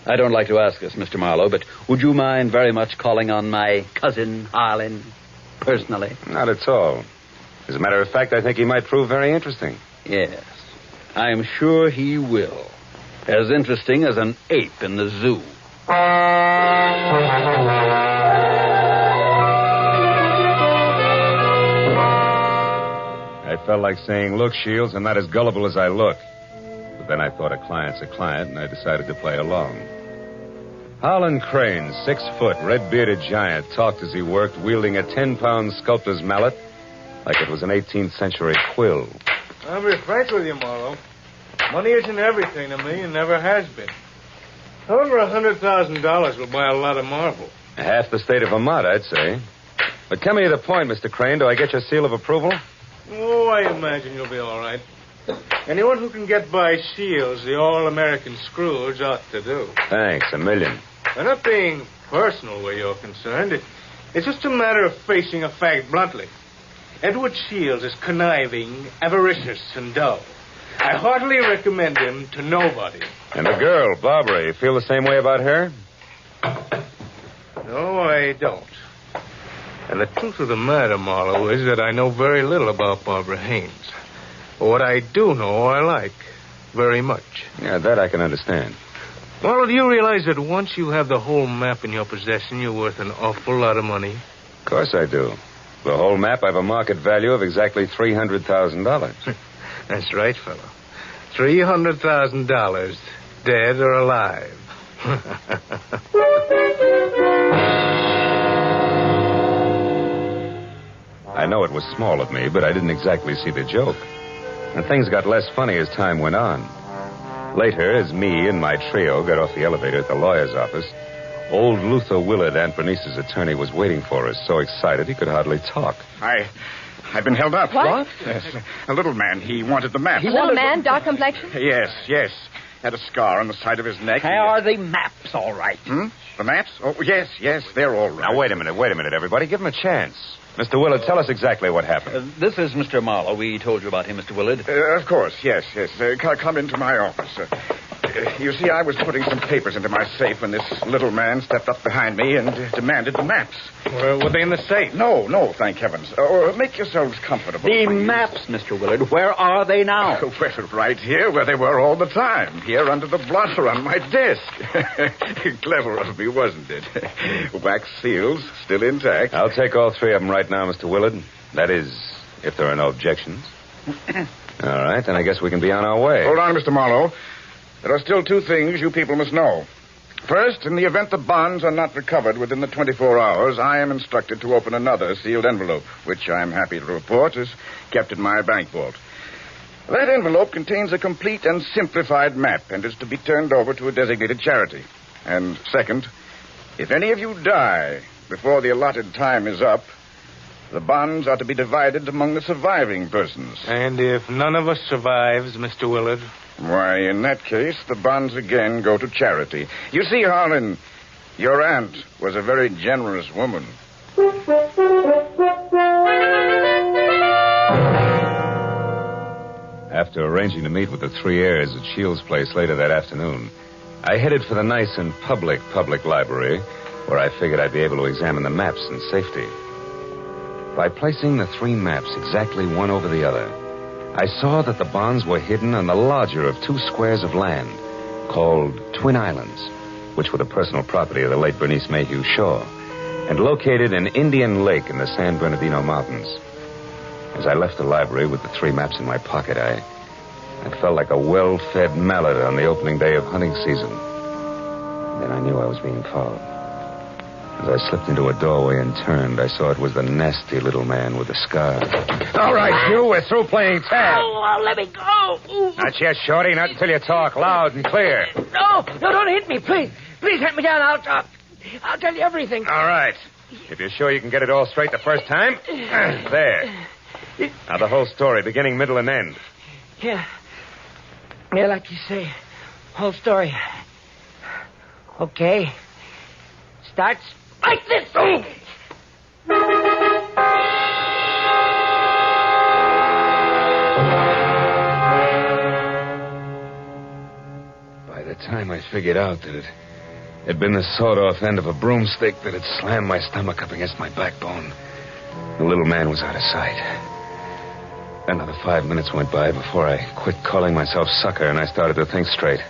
I don't like to ask this, Mr. Marlowe, but would you mind very much calling on my cousin Harlan personally? Not at all. As a matter of fact, I think he might prove very interesting. Yes, I'm sure he will. As interesting as an ape in the zoo. I felt like saying, look, Shields, I'm not as gullible as I look. But then I thought a client's a client, and I decided to play along. Harlan Crane, 6 foot, red-bearded giant, talked as he worked, wielding a 10-pound sculptor's mallet like it was an 18th century quill. I'll be frank with you, Marlowe. Money isn't everything to me and never has been. However, $100,000 will buy a lot of marble. Half the state of Vermont, I'd say. But coming to the point, Mr. Crane, do I get your seal of approval? Oh, I imagine you'll be all right. Anyone who can get by Shields, the all-American Scrooge, ought to do. Thanks, a million. I'm not being personal where you're concerned. It's just a matter of facing a fact bluntly. Edward Shields is conniving, avaricious, and dull. I heartily recommend him to nobody. And the girl, Barbara, you feel the same way about her? No, I don't. And the truth of the matter, Marlowe, is that I know very little about Barbara Haynes. But what I do know, I like very much. Yeah, that I can understand. Marlowe, do you realize that once you have the whole map in your possession, you're worth an awful lot of money? Of course I do. The whole map, I have a market value of exactly $300,000. That's right, fellow. $300,000, dead or alive. I know it was small of me, but I didn't exactly see the joke. And things got less funny as time went on. Later, as me and my trio got off the elevator at the lawyer's office, old Luther Willard, Aunt Bernice's attorney, was waiting for us, so excited he could hardly talk. I've been held up. What? Yes, a little man. He wanted the map. Little man, dark complexion? Yes. Had a scar on the side of his neck. Are the maps all right? The maps? Oh, yes, they're all right. Now, wait a minute, everybody. Give him a chance. Mr. Willard, tell us exactly what happened. This is Mr. Marlowe. We told you about him, Mr. Willard. Of course, yes. Come into my office. You see, I was putting some papers into my safe when this little man stepped up behind me and demanded the maps. Were they in the safe? No, thank heavens. Make yourselves comfortable. The please. maps, Mr. Willard. Where are they now? Well, right here, where they were all the time. Here under the blotter on my desk. Clever of me, wasn't it? Wax seals, still intact. I'll take all three of them right now, Mr. Willard. That is, if there are no objections. All right, then I guess we can be on our way. Hold on, Mr. Marlowe. There are still two things you people must know. First, in the event the bonds are not recovered within the 24 hours, I am instructed to open another sealed envelope, which I am happy to report is kept in my bank vault. That envelope contains a complete and simplified map and is to be turned over to a designated charity. And second, if any of you die before the allotted time is up, the bonds are to be divided among the surviving persons. And if none of us survives, Mr. Willard? Why, in that case, the bonds again go to charity. You see, Harlan, your aunt was a very generous woman. After arranging to meet with the three heirs at Shields' place later that afternoon, I headed for the nice and public library, where I figured I'd be able to examine the maps in safety. By placing the three maps exactly one over the other, I saw that the bonds were hidden on the larger of two squares of land called Twin Islands, which were the personal property of the late Bernice Mayhew Shaw, and located in Indian Lake in the San Bernardino Mountains. As I left the library with the three maps in my pocket, I felt like a well-fed mallard on the opening day of hunting season. Then I knew I was being followed. As I slipped into a doorway and turned, I saw it was the nasty little man with the scar. All right, you, we're through playing tag. Oh, let me go. Not yet, Shorty, not until you talk loud and clear. No, don't hit me, please. Please let me down. I'll tell you everything. All right. If you're sure you can get it all straight the first time, there. Now the whole story, beginning, middle, and end. Yeah, like you say, whole story. Okay. Starts like this. Oh. By the time I figured out that it had been the sawed-off end of a broomstick that had slammed my stomach up against my backbone, the little man was out of sight. Another 5 minutes went by before I quit calling myself sucker and I started to think straight.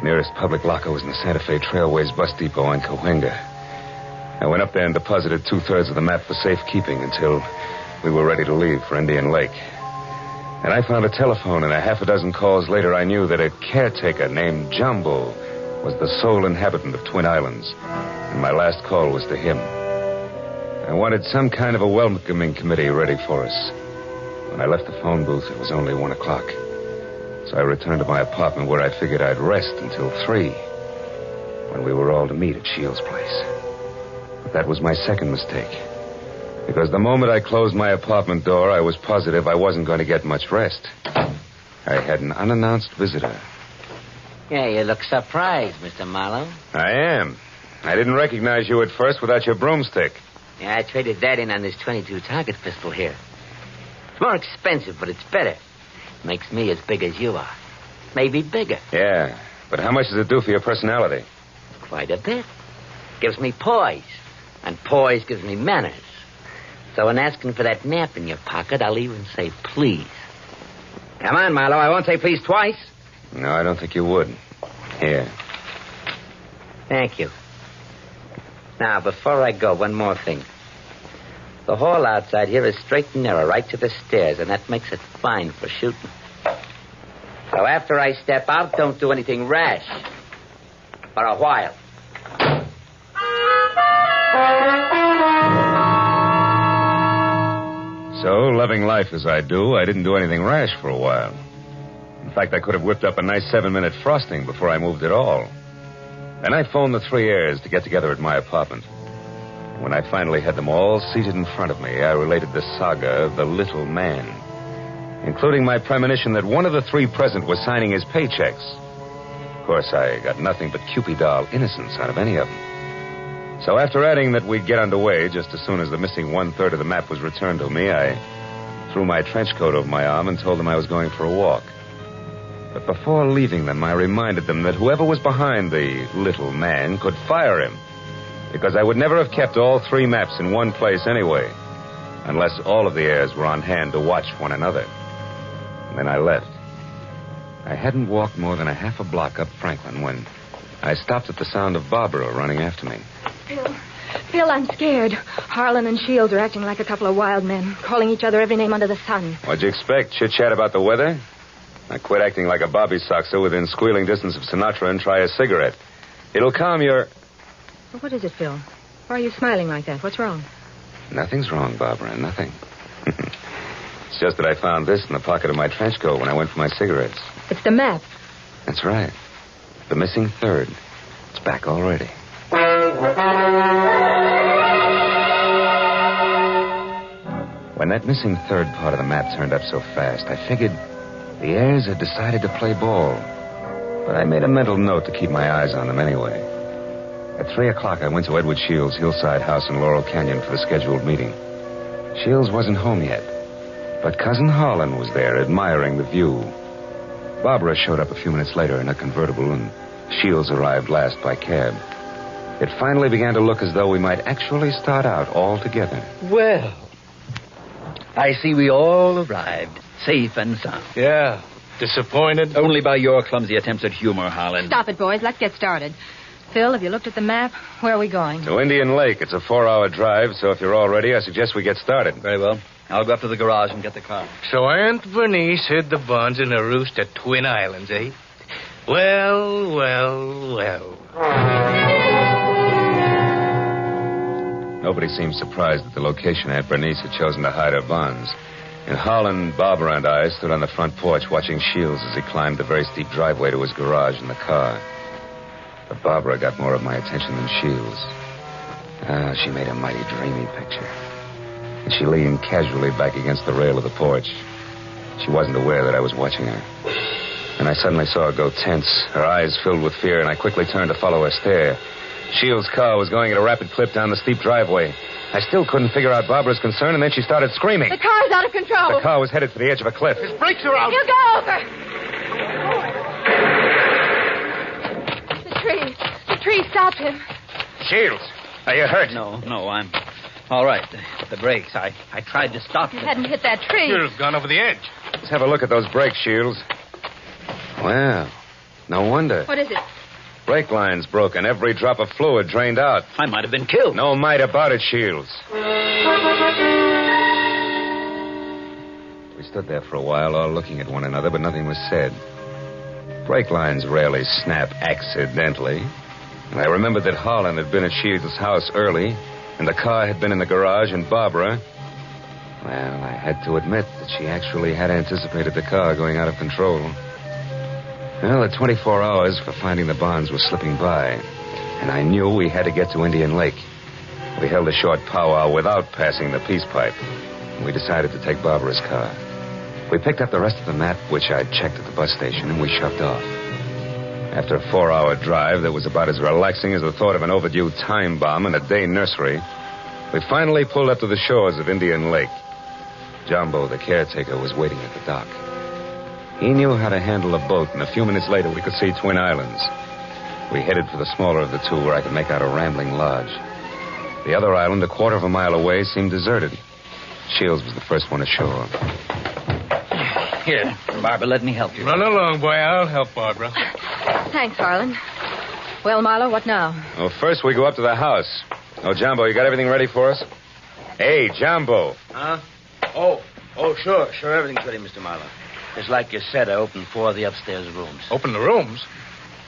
Nearest public locker was in the Santa Fe Trailways bus depot in Cahuenga. I went up there and deposited 2/3 of the map for safekeeping until we were ready to leave for Indian Lake. And I found a telephone, and a half a dozen calls later I knew that a caretaker named Jumbo was the sole inhabitant of Twin Islands, and my last call was to him. I wanted some kind of a welcoming committee ready for us. When I left the phone booth, it was only 1 o'clock. So I returned to my apartment where I figured I'd rest until 3, when we were all to meet at Shields' place. But that was my second mistake. Because the moment I closed my apartment door, I was positive I wasn't going to get much rest. I had an unannounced visitor. Yeah, you look surprised, Mr. Marlowe. I am. I didn't recognize you at first without your broomstick. Yeah, I traded that in on this .22 target pistol here. It's more expensive, but it's better. Makes me as big as you are. Maybe bigger. Yeah, but how much does it do for your personality? Quite a bit. Gives me poise. And poise gives me manners. So in asking for that map in your pocket, I'll even say please. Come on, Marlowe. I won't say please twice. No, I don't think you would. Here. Thank you. Now, before I go, one more thing. The hall outside here is straight and narrow, right to the stairs, and that makes it fine for shooting. So after I step out, don't do anything rash. For a while. So, loving life as I do, I didn't do anything rash for a while. In fact, I could have whipped up a nice 7-minute frosting before I moved at all. Then I phoned the three heirs to get together at my apartment. When I finally had them all seated in front of me, I related the saga of the little man, including my premonition that one of the three present was signing his paychecks. Of course, I got nothing but Cupid-doll innocence out of any of them. So after adding that we'd get underway just as soon as the missing one-third of the map was returned to me, I threw my trench coat over my arm and told them I was going for a walk. But before leaving them, I reminded them that whoever was behind the little man could fire him, because I would never have kept all 3 maps in one place anyway, unless all of the heirs were on hand to watch one another. And then I left. I hadn't walked more than a half a block up Franklin when I stopped at the sound of Barbara running after me. Phil, I'm scared. Harlan and Shields are acting like a couple of wild men, calling each other every name under the sun. What'd you expect? Chit-chat about the weather? Now quit acting like a bobby soxer within squealing distance of Sinatra and try a cigarette. It'll calm your... Well, what is it, Phil? Why are you smiling like that? What's wrong? Nothing's wrong, Barbara, nothing. It's just that I found this in the pocket of my trench coat when I went for my cigarettes. It's the map. That's right. The missing third. It's back already. When that missing third part of the map turned up so fast, I figured the heirs had decided to play ball. But I made a mental note to keep my eyes on them anyway. At 3 o'clock, I went to Edward Shields' hillside house in Laurel Canyon for the scheduled meeting. Shields wasn't home yet, but Cousin Harlan was there admiring the view. Barbara showed up a few minutes later in a convertible, and Shields arrived last by cab. It finally began to look as though we might actually start out all together. Well, I see we all arrived, safe and sound. Yeah. Disappointed? Only by your clumsy attempts at humor, Harlan. Stop it, boys. Let's get started. Phil, have you looked at the map? Where are we going? To Indian Lake. It's a 4-hour drive, so if you're all ready, I suggest we get started. Very well. I'll go up to the garage and get the car. So Aunt Bernice hid the bonds in a roost at Twin Islands, eh? Well, well, well. Nobody seemed surprised at the location Aunt Bernice had chosen to hide her bonds. And Harlan, Barbara, and I stood on the front porch watching Shields as he climbed the very steep driveway to his garage in the car. But Barbara got more of my attention than Shields. She made a mighty dreamy picture. And she leaned casually back against the rail of the porch. She wasn't aware that I was watching her. And I suddenly saw her go tense, her eyes filled with fear, and I quickly turned to follow her stare. Shields' car was going at a rapid clip down the steep driveway. I still couldn't figure out Barbara's concern, and then she started screaming. The car's out of control. The car was headed for the edge of a cliff. His brakes are out. You go over. The tree stopped him. Shields, are you hurt? No, I'm all right. The brakes, I tried to stop You them. hadn't hit that tree. Should have gone over the edge. Let's have a look at those brakes, Shields. Well, no wonder. What is it? Brake line's broken. Every drop of fluid drained out. I might have been killed. No might about it, Shields. We stood there for a while, all looking at one another, but nothing was said. Brake lines rarely snap accidentally. And I remembered that Harlan had been at Shields' house early, and the car had been in the garage, and Barbara... Well, I had to admit that she actually had anticipated the car going out of control. Well, the 24 hours for finding the bonds were slipping by, and I knew we had to get to Indian Lake. We held a short powwow without passing the peace pipe, and we decided to take Barbara's car. We picked up the rest of the map, which I'd checked at the bus station, and we shoved off. After a 4-hour drive that was about as relaxing as the thought of an overdue time bomb in a day nursery, we finally pulled up to the shores of Indian Lake. Jumbo, the caretaker, was waiting at the dock. He knew how to handle a boat, and a few minutes later we could see Twin Islands. We headed for the smaller of the two, where I could make out a rambling lodge. The other island, a quarter of a mile away, seemed deserted. Shields was the first one ashore. Here, Barbara, let me help you. Run along, boy. I'll help Barbara. Thanks, Harlan. Well, Marlowe, what now? Well, first we go up to the house. Oh, Jumbo, you got everything ready for us? Hey, Jumbo. Huh? Oh, sure. Everything's ready, Mr. Marlowe. Just like you said, I opened 4 of the upstairs rooms. Open the rooms?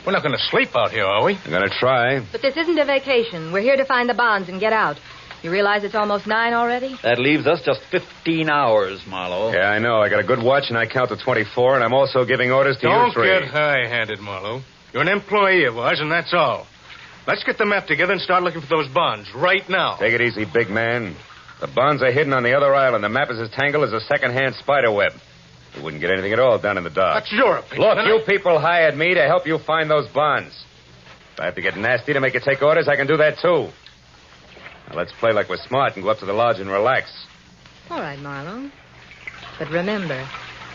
We're not going to sleep out here, are we? We're going to try. But this isn't a vacation. We're here to find the bonds and get out. You realize it's almost 9 already? That leaves us just 15 hours, Marlowe. Yeah, I know. I got a good watch, and I count to 24, and I'm also giving orders to you 3. Don't get high-handed, Marlowe. You're an employee of ours, and that's all. Let's get the map together and start looking for those bonds right now. Take it easy, big man. The bonds are hidden on the other island. The map is as tangled as a second-hand spider web. We wouldn't get anything at all done in the dark. That's your opinion. Look, you people hired me to help you find those bonds. If I have to get nasty to make you take orders, I can do that, too. Now, let's play like we're smart and go up to the lodge and relax. All right, Marlowe. But remember,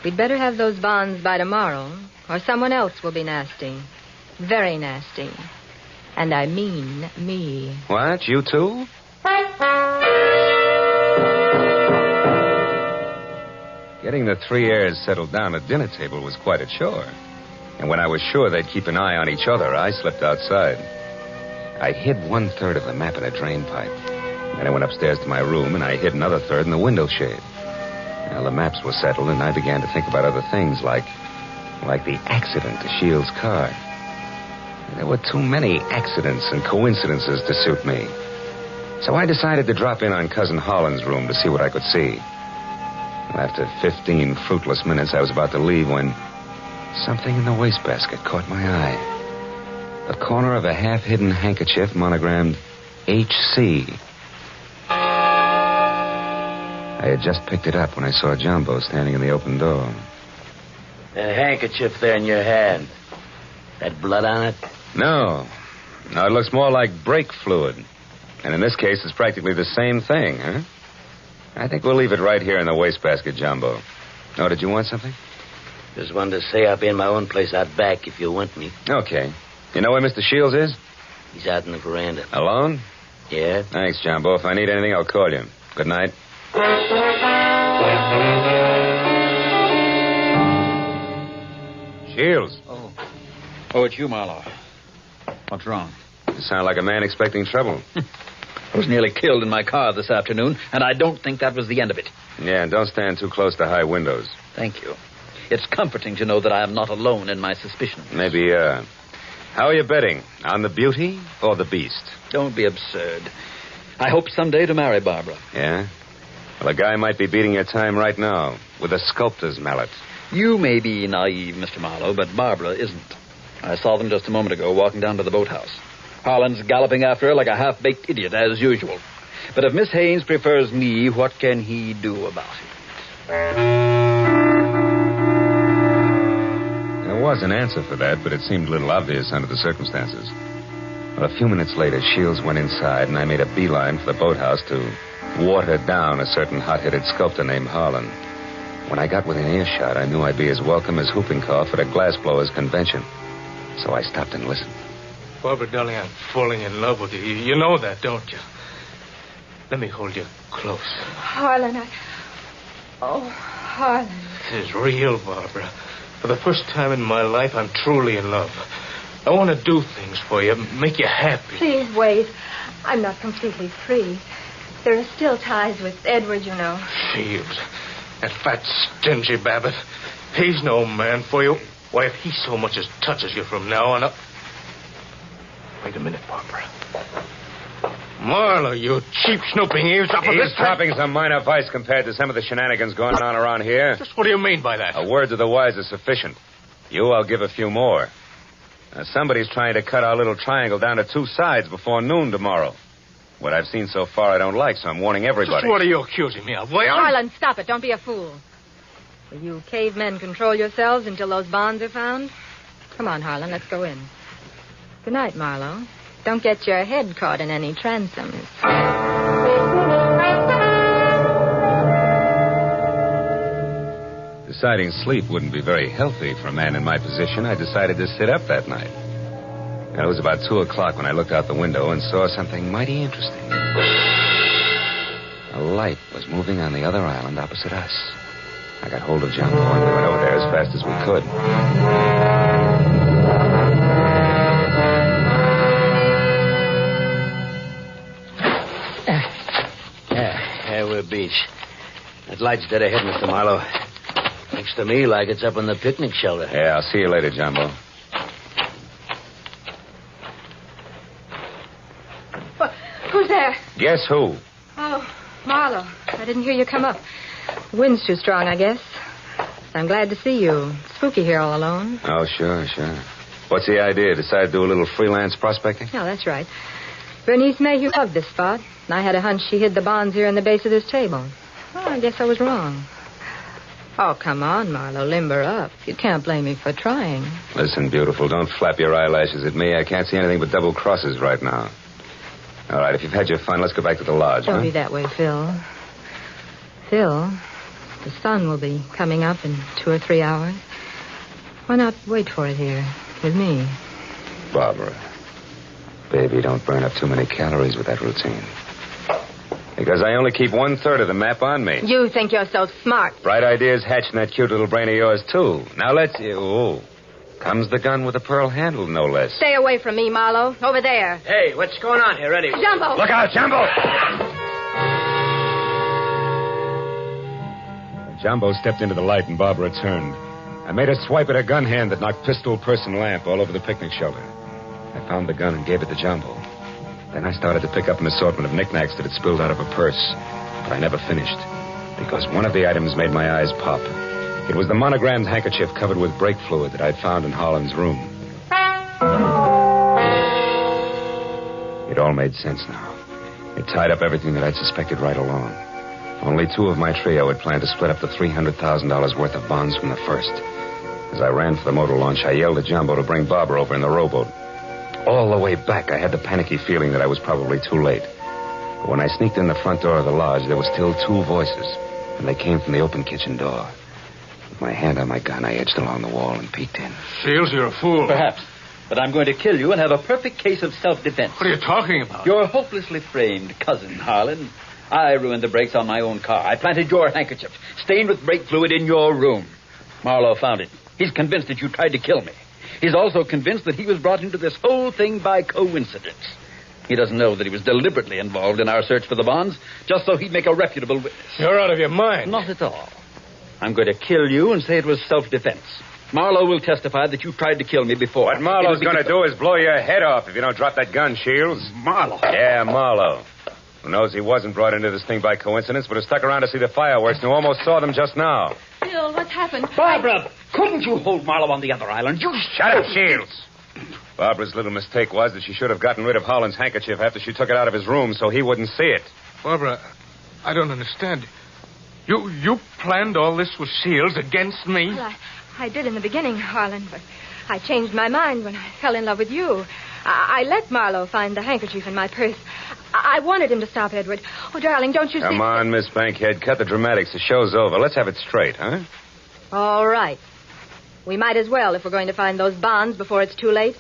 we'd better have those bonds by tomorrow, or someone else will be nasty. Very nasty. And I mean me. What? You too? Getting the three heirs settled down at dinner table was quite a chore. And when I was sure they'd keep an eye on each other, I slipped outside. I hid 1/3 of the map in a drain pipe. Then I went upstairs to my room, and I hid another third in the window shade. Now, the maps were settled, and I began to think about other things, like the accident to Shields' car. There were too many accidents and coincidences to suit me. So I decided to drop in on Cousin Holland's room to see what I could see. After 15 fruitless minutes, I was about to leave when something in the wastebasket caught my eye. The corner of a half-hidden handkerchief monogrammed H.C. I had just picked it up when I saw Jumbo standing in the open door. That handkerchief there in your hand. That blood on it? No, it looks more like brake fluid. And in this case, it's practically the same thing, huh? I think we'll leave it right here in the wastebasket, Jumbo. Oh, did you want something? Just wanted to say I'll be in my own place out back if you want me. Okay. You know where Mr. Shields is? He's out in the veranda. Alone? Yeah. Thanks, Jumbo. If I need anything, I'll call you. Good night. Shields. Oh, it's you, Marlowe. What's wrong? You sound like a man expecting trouble. I was nearly killed in my car this afternoon, and I don't think that was the end of it. Yeah, and don't stand too close to high windows. Thank you. It's comforting to know that I am not alone in my suspicions. Maybe, how are you betting? On the beauty or the beast? Don't be absurd. I hope someday to marry Barbara. Yeah? Well, a guy might be beating your time right now with a sculptor's mallet. You may be naive, Mr. Marlowe, but Barbara isn't. I saw them just a moment ago walking down to the boathouse. Harlan's galloping after her like a half-baked idiot, as usual. But if Miss Haynes prefers me, what can he do about it? There was an answer for that, but it seemed a little obvious under the circumstances. Well, a few minutes later, Shields went inside, and I made a beeline for the boathouse to water down a certain hot-headed sculptor named Harlan. When I got within earshot, I knew I'd be as welcome as whooping cough at a glassblowers convention. So I stopped and listened. Barbara, darling, I'm falling in love with you. You know that, don't you? Let me hold you close. Harlan, Oh, Harlan. This is real, Barbara. For the first time in my life, I'm truly in love. I want to do things for you, make you happy. Please wait. I'm not completely free. There are still ties with Edward, you know. Shields. That fat, stingy Babbitt. He's no man for you. Why, if he so much as touches you from now on up... Wait a minute, Barbara. Marlowe, you cheap snooping eavesdropper. Eavesdropping's a minor vice compared to some of the shenanigans going on around here. Just what do you mean by that? A word to the wise is sufficient. You, I'll give a few more. Now, somebody's trying to cut our little triangle down to two sides before noon tomorrow. What I've seen so far I don't like, so I'm warning everybody. Just what are you accusing me of? Harlan, stop it. Don't be a fool. Will you cavemen control yourselves until those bonds are found? Come on, Harlan, let's go in. Good night, Marlowe. Don't get your head caught in any transoms. Deciding sleep wouldn't be very healthy for a man in my position, I decided to sit up that night. And it was about 2 o'clock when I looked out the window and saw something mighty interesting. A light was moving on the other island opposite us. I got hold of Jumbo and we went over there as fast as we could. There we're beach. That light's dead ahead, Mr. Marlowe. Looks to me like it's up on the picnic shelter. Yeah, I'll see you later, Jumbo. Who's there? Guess who? Oh, Marlowe. I didn't hear you come up. The wind's too strong, I guess. I'm glad to see you. Spooky here all alone. Oh, sure. What's the idea? Decide to do a little freelance prospecting? Yeah, that's right. Bernice Mayhew loved this spot. And I had a hunch she hid the bonds here in the base of this table. Well, I guess I was wrong. Oh, come on, Marlowe. Limber up. You can't blame me for trying. Listen, beautiful, don't flap your eyelashes at me. I can't see anything but double crosses right now. All right, if you've had your fun, let's go back to the lodge, Don't huh? be that way, Phil. Phil, the sun will be coming up in 2 or 3 hours. Why not wait for it here with me? Barbara, baby, don't burn up too many calories with that routine. Because I only keep 1/3 of the map on me. You think you're so smart. Bright ideas hatch in that cute little brain of yours, too. Now let's... Oh, comes the gun with a pearl handle, no less. Stay away from me, Marlowe. Over there. Hey, what's going on here, Eddie? Jumbo! Look out, Jumbo! Jumbo stepped into the light and Barbara turned. I made a swipe at her gun hand that knocked pistol, purse, and lamp all over the picnic shelter. I found the gun and gave it to Jumbo. Then I started to pick up an assortment of knickknacks that had spilled out of her purse. But I never finished, because one of the items made my eyes pop. It was the monogrammed handkerchief covered with brake fluid that I'd found in Holland's room. It all made sense now. It tied up everything that I'd suspected right along. Only 2 of my trio had planned to split up the $300,000 worth of bonds from the first. As I ran for the motor launch, I yelled at Jumbo to bring Barbara over in the rowboat. All the way back, I had the panicky feeling that I was probably too late. But when I sneaked in the front door of the lodge, there were still 2 voices, and they came from the open kitchen door. With my hand on my gun, I edged along the wall and peeked in. Shields, you're a fool. Perhaps. But I'm going to kill you and have a perfect case of self-defense. What are you talking about? Your hopelessly framed cousin, Harlan. I ruined the brakes on my own car. I planted your handkerchief, stained with brake fluid, in your room. Marlowe found it. He's convinced that you tried to kill me. He's also convinced that he was brought into this whole thing by coincidence. He doesn't know that he was deliberately involved in our search for the bonds, just so he'd make a reputable witness. You're out of your mind. Not at all. I'm going to kill you and say it was self-defense. Marlowe will testify that you tried to kill me before. What Marlowe's going to do is blow your head off if you don't drop that gun, Shields. Marlowe? Yeah, Marlowe. Who knows he wasn't brought into this thing by coincidence, but has stuck around to see the fireworks and who almost saw them just now. Phil, what's happened? Barbara, couldn't you hold Marlowe on the other island? You Shut up, Shields. Barbara's little mistake was that she should have gotten rid of Holland's handkerchief after she took it out of his room so he wouldn't see it. Barbara, I don't understand. You planned all this with Shields against me? Well, I did in the beginning, Harlan, but I changed my mind when I fell in love with you. I let Marlowe find the handkerchief in my purse. I wanted him to stop Edward. Oh, darling, don't you see... Come on, Miss Bankhead. Cut the dramatics. The show's over. Let's have it straight, huh? All right. We might as well if we're going to find those bonds before it's too late.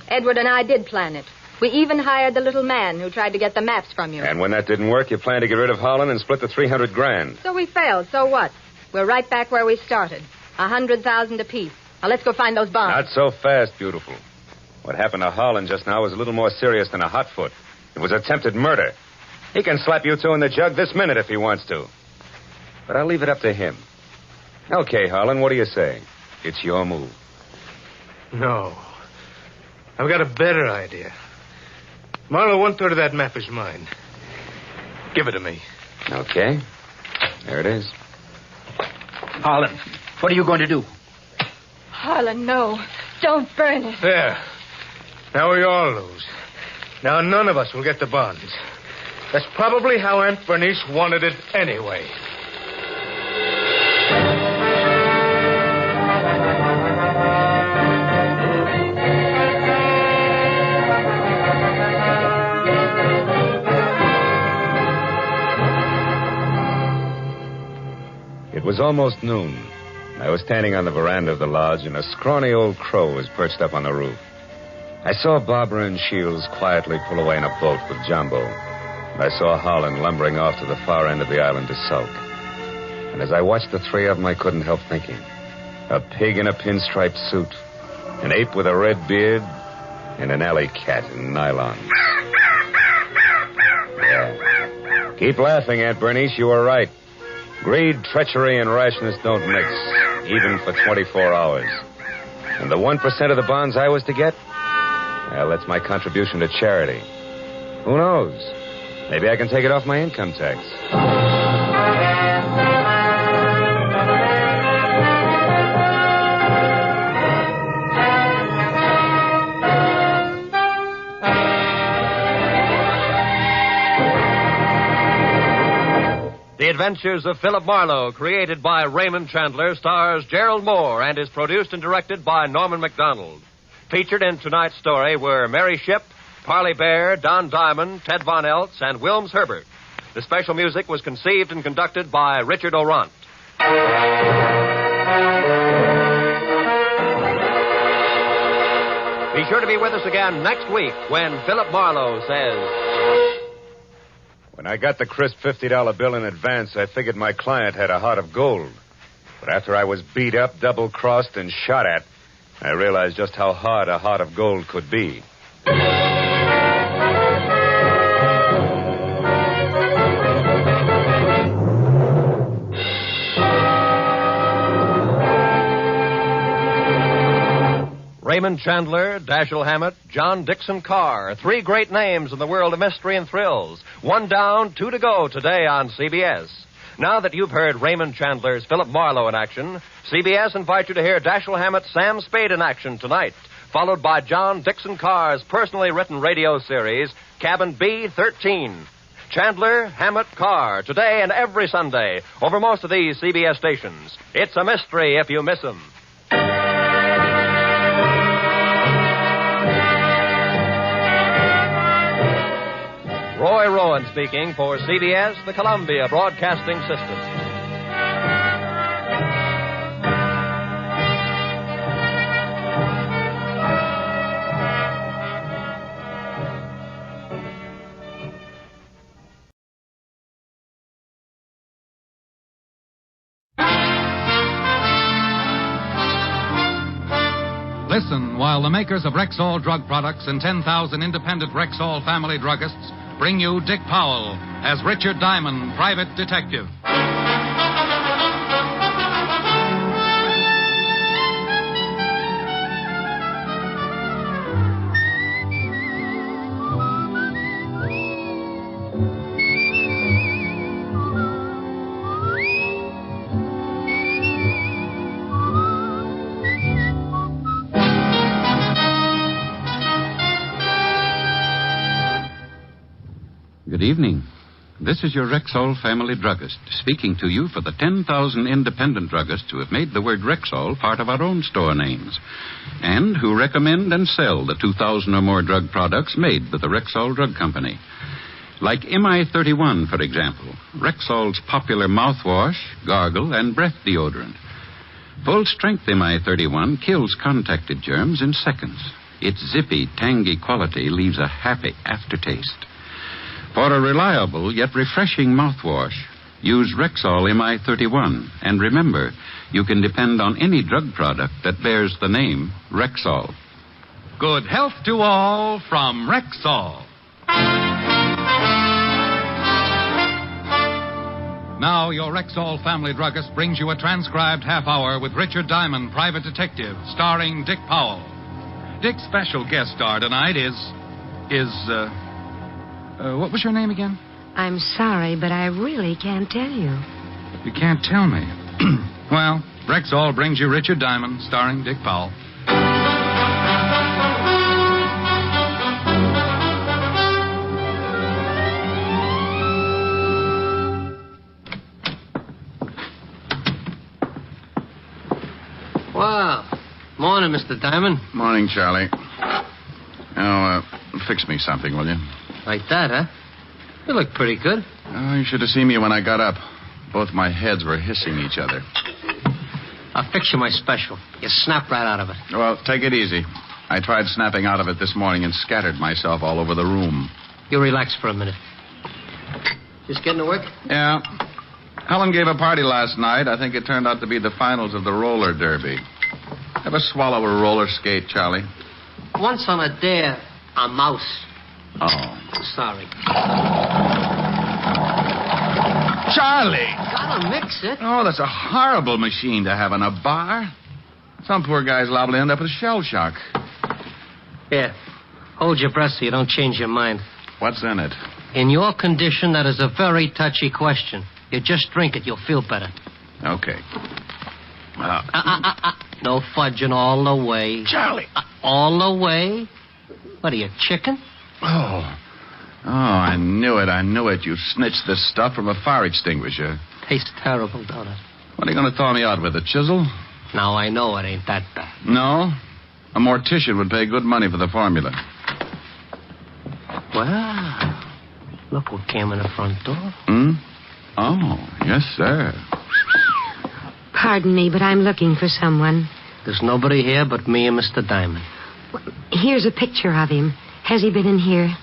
Edward and I did plan it. We even hired the little man who tried to get the maps from you. And when that didn't work, you planned to get rid of Holland and split the $300,000. So we failed. So what? We're right back where we started. 100,000 apiece. Now let's go find those bonds. Not so fast, beautiful. What happened to Holland just now was a little more serious than a hot foot. It was attempted murder. He can slap you 2 in the jug this minute if he wants to. But I'll leave it up to him. Okay, Harlan, what do you say? It's your move. No. I've got a better idea. Marlowe, 1/3 of that map is mine. Give it to me. Okay. There it is. Harlan, what are you going to do? Harlan, no. Don't burn it. There. Now we all lose. Now none of us will get the bonds. That's probably how Aunt Bernice wanted it anyway. It was almost noon. I was standing on the veranda of the lodge, and a scrawny old crow was perched up on the roof. I saw Barbara and Shields quietly pull away in a boat with Jumbo. And I saw Holland lumbering off to the far end of the island to sulk. And as I watched the 3 of them, I couldn't help thinking. A pig in a pinstriped suit, an ape with a red beard, and an alley cat in nylon. Yeah. Keep laughing, Aunt Bernice. You were right. Greed, treachery, and rashness don't mix, even for 24 hours. And the 1% of the bonds I was to get? Well, that's my contribution to charity. Who knows? Maybe I can take it off my income tax. The Adventures of Philip Marlowe, created by Raymond Chandler, stars Gerald Moore and is produced and directed by Norman MacDonald. Featured in tonight's story were Mary Shipp, Parley Bear, Don Diamond, Ted Von Eltz, and Wilms Herbert. The special music was conceived and conducted by Richard Orant. Be sure to be with us again next week when Philip Marlowe says... When I got the crisp $50 bill in advance, I figured my client had a heart of gold. But after I was beat up, double-crossed, and shot at, I realized just how hard a heart of gold could be. Raymond Chandler, Dashiell Hammett, John Dixon Carr. 3 great names in the world of mystery and thrills. 1 down, 2 to go today on CBS. Now that you've heard Raymond Chandler's Philip Marlowe in action, CBS invites you to hear Dashiell Hammett's Sam Spade in action tonight, followed by John Dixon Carr's personally written radio series, Cabin B-13. Chandler, Hammett, Carr, today and every Sunday, over most of these CBS stations. It's a mystery if you miss them. Roy Rowan speaking for CBS, the Columbia Broadcasting System. Listen while the makers of Rexall drug products and 10,000 independent Rexall family druggists bring you Dick Powell as Richard Diamond, private detective. Good evening. This is your Rexall family druggist speaking to you for the 10,000 independent druggists who have made the word Rexall part of our own store names and who recommend and sell the 2,000 or more drug products made by the Rexall Drug Company. Like MI-31, for example, Rexall's popular mouthwash, gargle, and breath deodorant. Full-strength MI-31 kills contacted germs in seconds. Its zippy, tangy quality leaves a happy aftertaste. For a reliable yet refreshing mouthwash, use Rexall MI-31. And remember, you can depend on any drug product that bears the name Rexall. Good health to all from Rexall. Now, your Rexall family druggist brings you a transcribed half hour with Richard Diamond, private detective, starring Dick Powell. Dick's special guest star tonight is what was your name again? I'm sorry, but I really can't tell you. You can't tell me. Well, Rexall brings you Richard Diamond, starring Dick Powell. Wow. Morning, Mr. Diamond. Morning, Charlie. Now, fix me something, will you? Like that, huh? You look pretty good. Oh, you should have seen me when I got up. Both my heads were hissing each other. I'll fix you my special. You snap right out of it. Well, take it easy. I tried snapping out of it this morning and scattered myself all over the room. You relax for a minute. Just getting to work? Yeah. Helen gave a party last night. I think it turned out to be the finals of the roller derby. Ever swallow a roller skate, Charlie? Once on a dare, a mouse. Oh. Sorry. Charlie! Gotta mix it. Oh, that's a horrible machine to have in a bar. Some poor guy's liable to end up with shell shock. Here. Hold your breath so you don't change your mind. What's in it? In your condition, that is a very touchy question. You just drink it, you'll feel better. Okay. No fudging all the way. Charlie! All the way? What are you, chicken? Oh, Oh, I knew it. You snitched this stuff from a fire extinguisher. Tastes terrible, don't it? What are you going to thaw me out with, a chisel? Now I know it ain't that bad. No? A mortician would pay good money for the formula. Well, look what came in the front door. Hmm? Oh, yes, sir. Pardon me, but I'm looking for someone. There's nobody here but me and Mr. Diamond. Here's a picture of him. Has he been in here?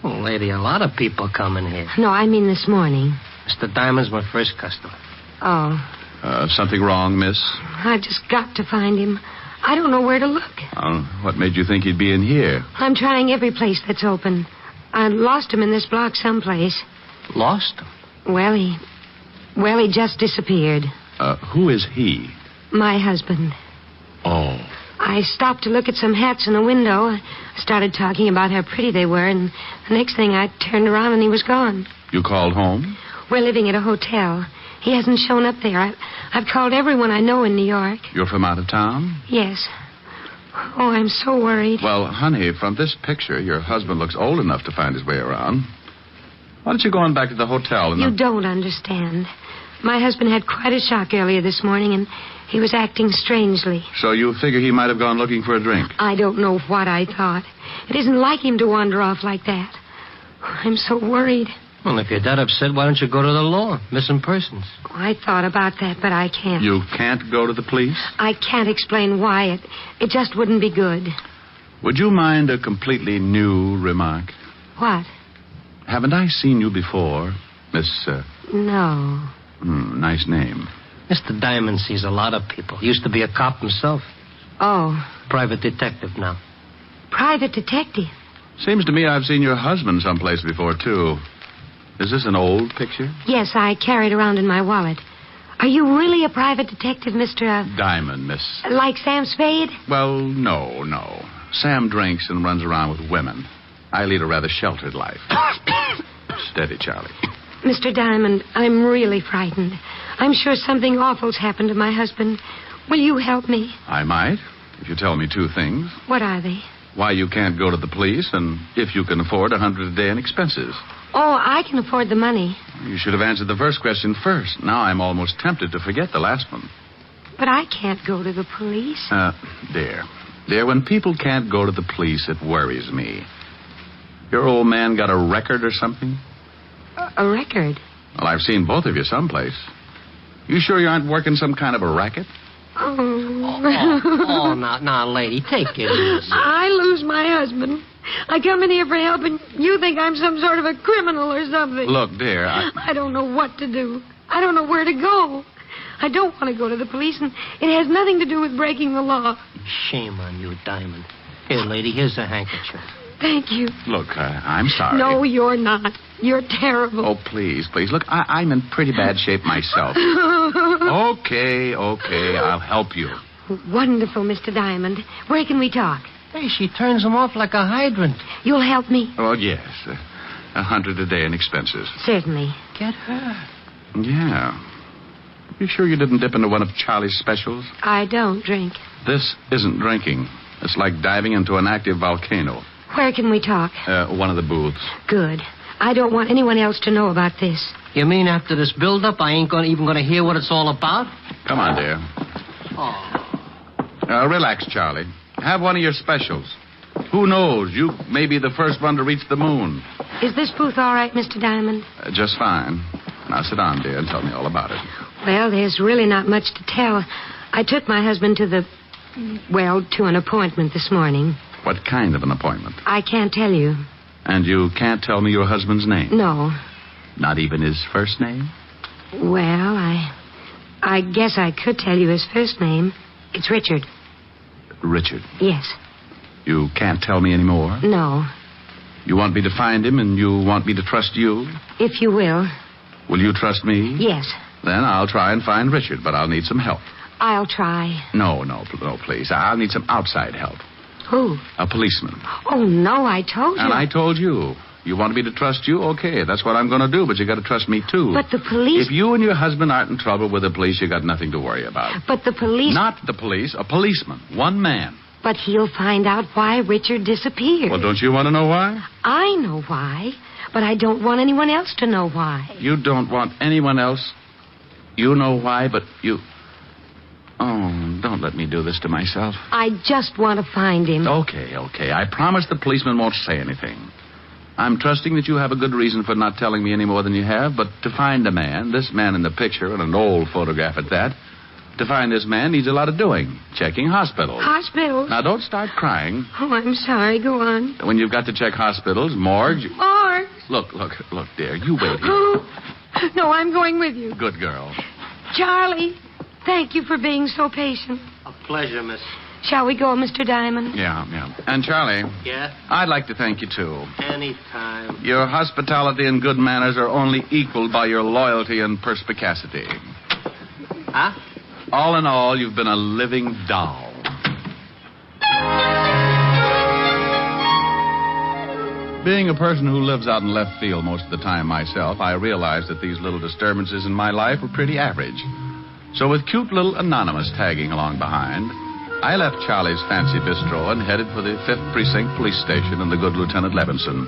Oh, lady, a lot of people come in here. No, I mean this morning. Mr. Diamond's my first customer. Oh, Something wrong, miss? I've just got to find him. I don't know where to look. What made you think he'd be in here? I'm trying every place that's open. I lost him in this block someplace. Lost him? Well, he just disappeared. Who is he? My husband. Oh. I stopped to look at some hats in a window. I started talking about how pretty they were, and the next thing I turned around and he was gone. You called home? We're living at a hotel. He hasn't shown up there. I've called everyone I know in New York. You're from out of town? Yes. Oh, I'm so worried. Well, honey, from this picture, your husband looks old enough to find his way around. Why don't you go on back to the hotel? You don't understand. My husband had quite a shock earlier this morning, and he was acting strangely. So you figure he might have gone looking for a drink? I don't know what I thought. It isn't like him to wander off like that. I'm so worried. Well, if you're that upset, why don't you go to the law? Missing persons. I thought about that, but I can't. You can't go to the police? I can't explain why. It just wouldn't be good. Would you mind a completely new remark? What? Haven't I seen you before, Miss... No. Nice name. Mr. Diamond sees a lot of people. Used to be a cop himself. Oh. Private detective now. Private detective? Seems to me I've seen your husband someplace before, too. Is this an old picture? Yes, I carry it around in my wallet. Are you really a private detective, Mr. Diamond, miss. Like Sam Spade? Well, no. Sam drinks and runs around with women. I lead a rather sheltered life. Steady, Charlie. Mr. Diamond, I'm really frightened. I'm sure something awful's happened to my husband. Will you help me? I might, if you tell me two things. What are they? Why you can't go to the police, and if you can afford $100 a day in expenses. Oh, I can afford the money. You should have answered the first question first. Now I'm almost tempted to forget the last one. But I can't go to the police. Dear, when people can't go to the police, it worries me. Your old man got a record or something? A record? Well, I've seen both of you someplace. You sure you aren't working some kind of a racket? Now, lady, take it easy. I lose my husband. I come in here for help, and you think I'm some sort of a criminal or something. Look, dear, I don't know what to do. I don't know where to go. I don't want to go to the police, and it has nothing to do with breaking the law. Shame on you, Diamond. Here, lady, here's a handkerchief. Thank you. Look, I'm sorry. No, you're not. You're terrible. Oh, please. Look, I'm in pretty bad shape myself. Okay, I'll help you. Wonderful, Mr. Diamond. Where can we talk? Hey, she turns him off like a hydrant. You'll help me? Oh, yes. $100 a day in expenses. Certainly. Get her. Yeah. You sure you didn't dip into one of Charlie's specials? I don't drink. This isn't drinking. It's like diving into an active volcano. Where can we talk? One of the booths. Good. I don't want anyone else to know about this. You mean after this build-up, I ain't even going to hear what it's all about? Come on, dear. Oh. Relax, Charlie. Have one of your specials. Who knows? You may be the first one to reach the moon. Is this booth all right, Mr. Diamond? Just fine. Now sit down, dear, and tell me all about it. Well, there's really not much to tell. I took my husband to an appointment this morning. What kind of an appointment? I can't tell you. And you can't tell me your husband's name? No. Not even his first name? Well, I guess I could tell you his first name. It's Richard. Richard? Yes. You can't tell me any more? No. You want me to find him, and you want me to trust you? If you will. Will you trust me? Yes. Then I'll try and find Richard, but I'll need some help. I'll try. No, please. I'll need some outside help. Who? A policeman. Oh, no, I told you. And I told you. You want me to trust you? Okay, that's what I'm going to do, but you got to trust me, too. But the police... If you and your husband aren't in trouble with the police, you got nothing to worry about. But the police... Not the police, a policeman. One man. But he'll find out why Richard disappeared. Well, don't you want to know why? I know why. But I don't want anyone else to know why. You don't want anyone else? You know why, but you... Oh, don't let me do this to myself. I just want to find him. Okay. I promise the policeman won't say anything. I'm trusting that you have a good reason for not telling me any more than you have, but to find a man, this man in the picture, and an old photograph at that, to find this man needs a lot of doing. Checking hospitals. Hospitals? Now, don't start crying. Oh, I'm sorry. Go on. When you've got to check hospitals, morgues... Morgue? Look, dear, you wait here. Oh, no, I'm going with you. Good girl. Charlie, thank you for being so patient. A pleasure, miss. Shall we go, Mr. Diamond? Yeah. And, Charlie... Yeah? I'd like to thank you, too. Anytime. Your hospitality and good manners are only equaled by your loyalty and perspicacity. Huh? All in all, you've been a living doll. Being a person who lives out in left field most of the time myself, I realized that these little disturbances in my life were pretty average. So with cute little Anonymous tagging along behind, I left Charlie's fancy bistro and headed for the 5th Precinct Police Station and the good Lieutenant Levinson.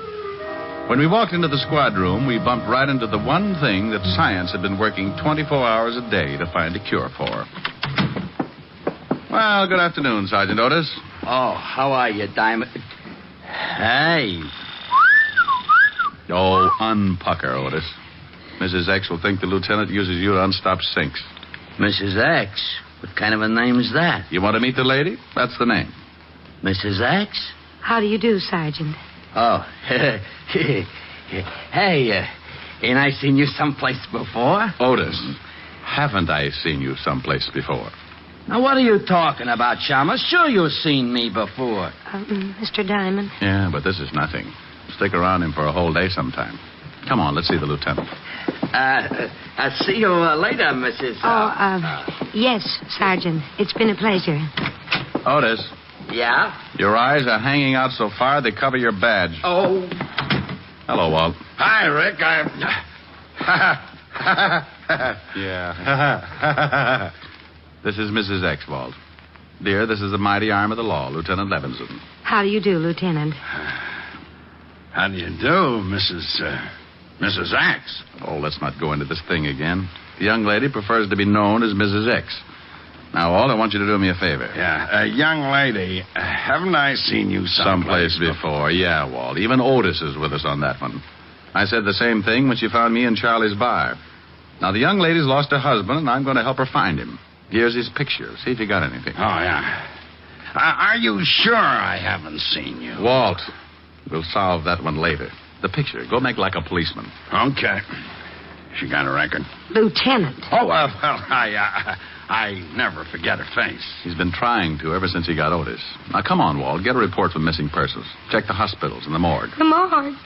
When we walked into the squad room, we bumped right into the one thing that science had been working 24 hours a day to find a cure for. Well, good afternoon, Sergeant Otis. Oh, how are you, Diamond? Hey. Oh, unpucker, Otis. Mrs. X will think the lieutenant uses you to unstop sinks. Mrs. X? What kind of a name is that? You want to meet the lady? That's the name. Mrs. X? How do you do, Sergeant? Oh, hey, ain't I seen you someplace before? Otis, haven't I seen you someplace before? Now, what are you talking about, Chalmers? Sure you've seen me before. Mr. Diamond? Yeah, but this is nothing. Stick around him for a whole day sometime. Come on, let's see the lieutenant. I'll see you later, Mrs. Yes, Sergeant. It's been a pleasure. Otis. Yeah? Your eyes are hanging out so far they cover your badge. Oh. Hello, Walt. Hi, Rick. Yeah. This is Mrs. X, Walt. Dear, this is the mighty arm of the law, Lieutenant Levinson. How do you do, Lieutenant? How do you do, Mrs. X? Oh, let's not go into this thing again. The young lady prefers to be known as Mrs. X. Now, Walt, I want you to do me a favor. Yeah, young lady, haven't I seen you someplace before? Yeah, Walt. Even Otis is with us on that one. I said the same thing when she found me in Charlie's bar. Now, the young lady's lost her husband, and I'm going to help her find him. Here's his picture. See if you got anything. Oh, yeah. Are you sure I haven't seen you? Walt, we'll solve that one later. The picture. Go make like a policeman. Okay. She got a record? Lieutenant. Oh, well, I never forget her face. He's been trying to ever since he got Otis. Now, come on, Walt. Get a report for missing persons. Check the hospitals and the morgue. The morgue? Lady,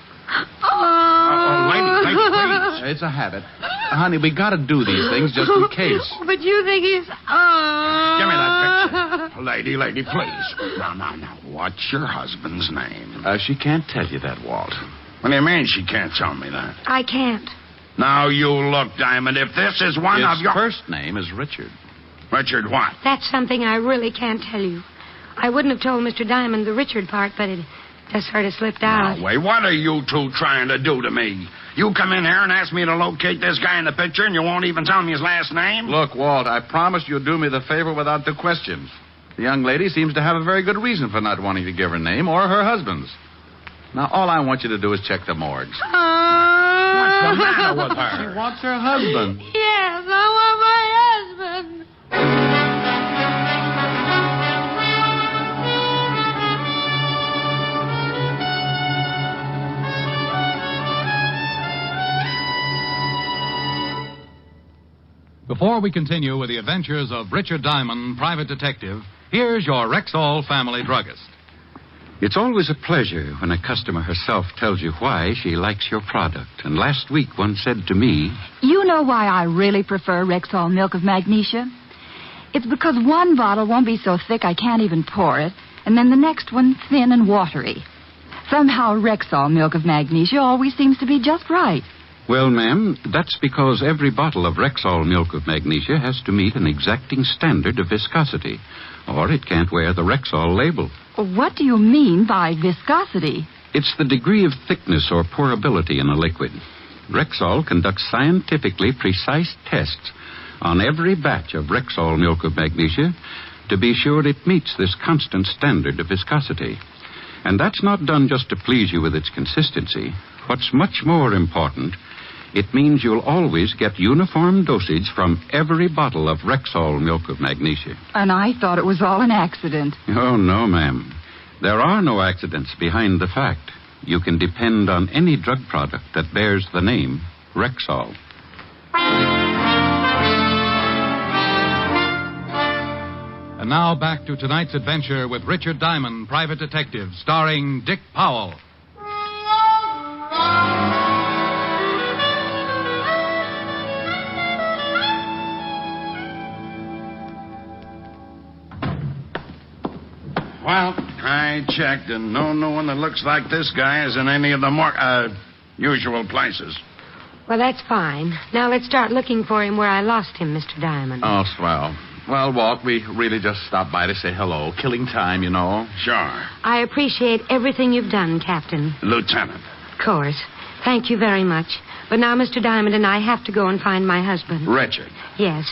please. It's a habit. Honey, we got to do these things just in case. But you think he's... Give me that picture. Lady, please. Now, what's your husband's name? She can't tell you that, Walt. What do you mean she can't tell me that? I can't. Now, you look, Diamond, if this is one of your... His first name is Richard. Richard what? That's something I really can't tell you. I wouldn't have told Mr. Diamond the Richard part, but it just sort of slipped out. Now, wait, what are you two trying to do to me? You come in here and ask me to locate this guy in the picture, and you won't even tell me his last name? Look, Walt, I promised you'd do me the favor without the questions. The young lady seems to have a very good reason for not wanting to give her name or her husband's. Now, all I want you to do is check the morgues. What's the matter with her? She wants her husband. Yes, I want my husband. Before we continue with the adventures of Richard Diamond, private detective, here's your Rexall family druggist. It's always a pleasure when a customer herself tells you why she likes your product. And last week one said to me... You know why I really prefer Rexall milk of magnesia? It's because one bottle won't be so thick I can't even pour it, and then the next one thin and watery. Somehow Rexall milk of magnesia always seems to be just right. Well, ma'am, that's because every bottle of Rexall milk of magnesia has to meet an exacting standard of viscosity, or it can't wear the Rexall label. What do you mean by viscosity? It's the degree of thickness or pourability in a liquid. Rexall conducts scientifically precise tests on every batch of Rexall milk of magnesia to be sure it meets this constant standard of viscosity. And that's not done just to please you with its consistency. What's much more important, it means you'll always get uniform dosage from every bottle of Rexall milk of magnesia. And I thought it was all an accident. Oh, no, ma'am. There are no accidents behind the fact. You can depend on any drug product that bears the name Rexall. And now back to tonight's adventure with Richard Diamond, Private Detective, starring Dick Powell. Well, I checked, and no one that looks like this guy is in any of the more usual places. Well, that's fine. Now let's start looking for him where I lost him, Mr. Diamond. Oh, swell. Well, Walt, we really just stopped by to say hello. Killing time, you know. Sure. I appreciate everything you've done, Captain. Lieutenant. Of course. Thank you very much. But now Mr. Diamond and I have to go and find my husband. Richard. Yes.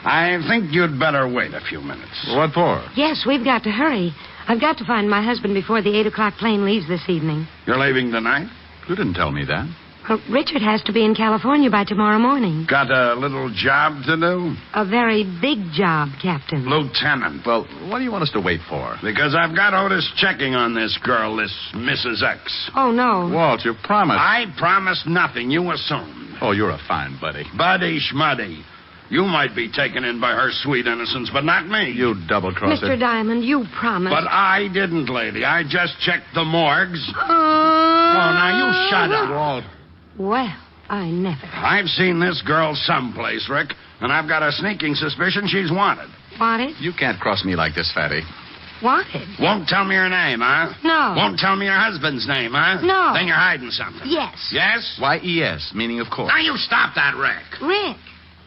I think you'd better wait a few minutes. What for? Yes, we've got to hurry. I've got to find my husband before the 8 o'clock plane leaves this evening. You're leaving tonight? You didn't tell me that. Well, Richard has to be in California by tomorrow morning. Got a little job to do? A very big job, Captain. Lieutenant. Well, what do you want us to wait for? Because I've got Otis checking on this girl, this Mrs. X. Oh, no. Walt, you promised. I promised nothing. You assumed. Oh, you're a fine buddy. Buddy schmuddy. You might be taken in by her sweet innocence, but not me. You double-crosser. Mr. Diamond, you promised. But I didn't, lady. I just checked the morgues. Oh, now you shut up. Walt. Well, I never. I've seen this girl someplace, Rick, and I've got a sneaking suspicion she's wanted. Wanted? You can't cross me like this, Fatty. Wanted? Won't tell me her name, huh? No. Won't tell me your husband's name, huh? No. Then you're hiding something. Yes. Yes? Why, yes, meaning of course. Now you stop that, Rick. Rick.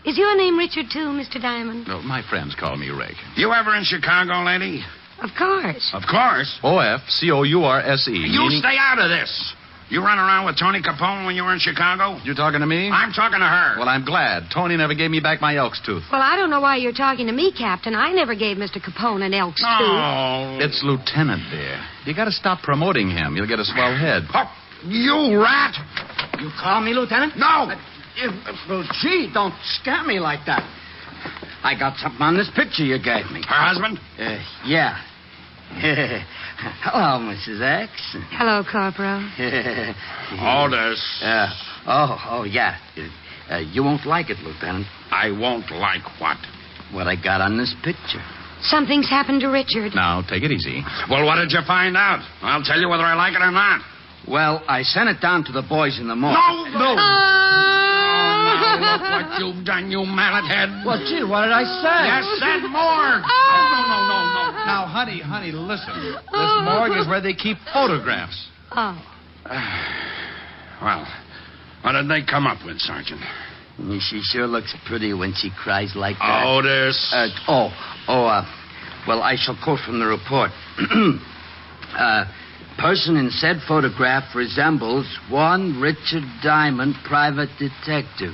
Is your name Richard, too, Mr. Diamond? No, my friends call me Rick. You ever in Chicago, lady? Of course. Of course. O-F-C-O-U-R-S-E. You meaning... stay out of this. You run around with Tony Capone when you were in Chicago? You talking to me? I'm talking to her. Well, I'm glad. Tony never gave me back my elk's tooth. Well, I don't know why you're talking to me, Captain. I never gave Mr. Capone an elk's tooth. Oh. It's Lieutenant, dear. You got to stop promoting him. You'll get a swell head. Oh, you rat! You call me, Lieutenant? No! Well, gee, don't scare me like that. I got something on this picture you gave me. Her husband? Yeah. Hello, Mrs. X. Hello, Corporal. Otis. Yeah. You won't like it, Lieutenant. I won't like what? What I got on this picture. Something's happened to Richard. Now, take it easy. Well, what did you find out? I'll tell you whether I like it or not. Well, I sent it down to the boys in the morgue. No! Look what you've done, you mallet head. Well, gee, what did I say? You said morgue. No. Now, honey, listen. This morgue is where they keep photographs. Oh. Well, what did they come up with, Sergeant? She sure looks pretty when she cries like that. Otis. Well, I shall quote from the report. Person in said photograph resembles one Richard Diamond, private detective.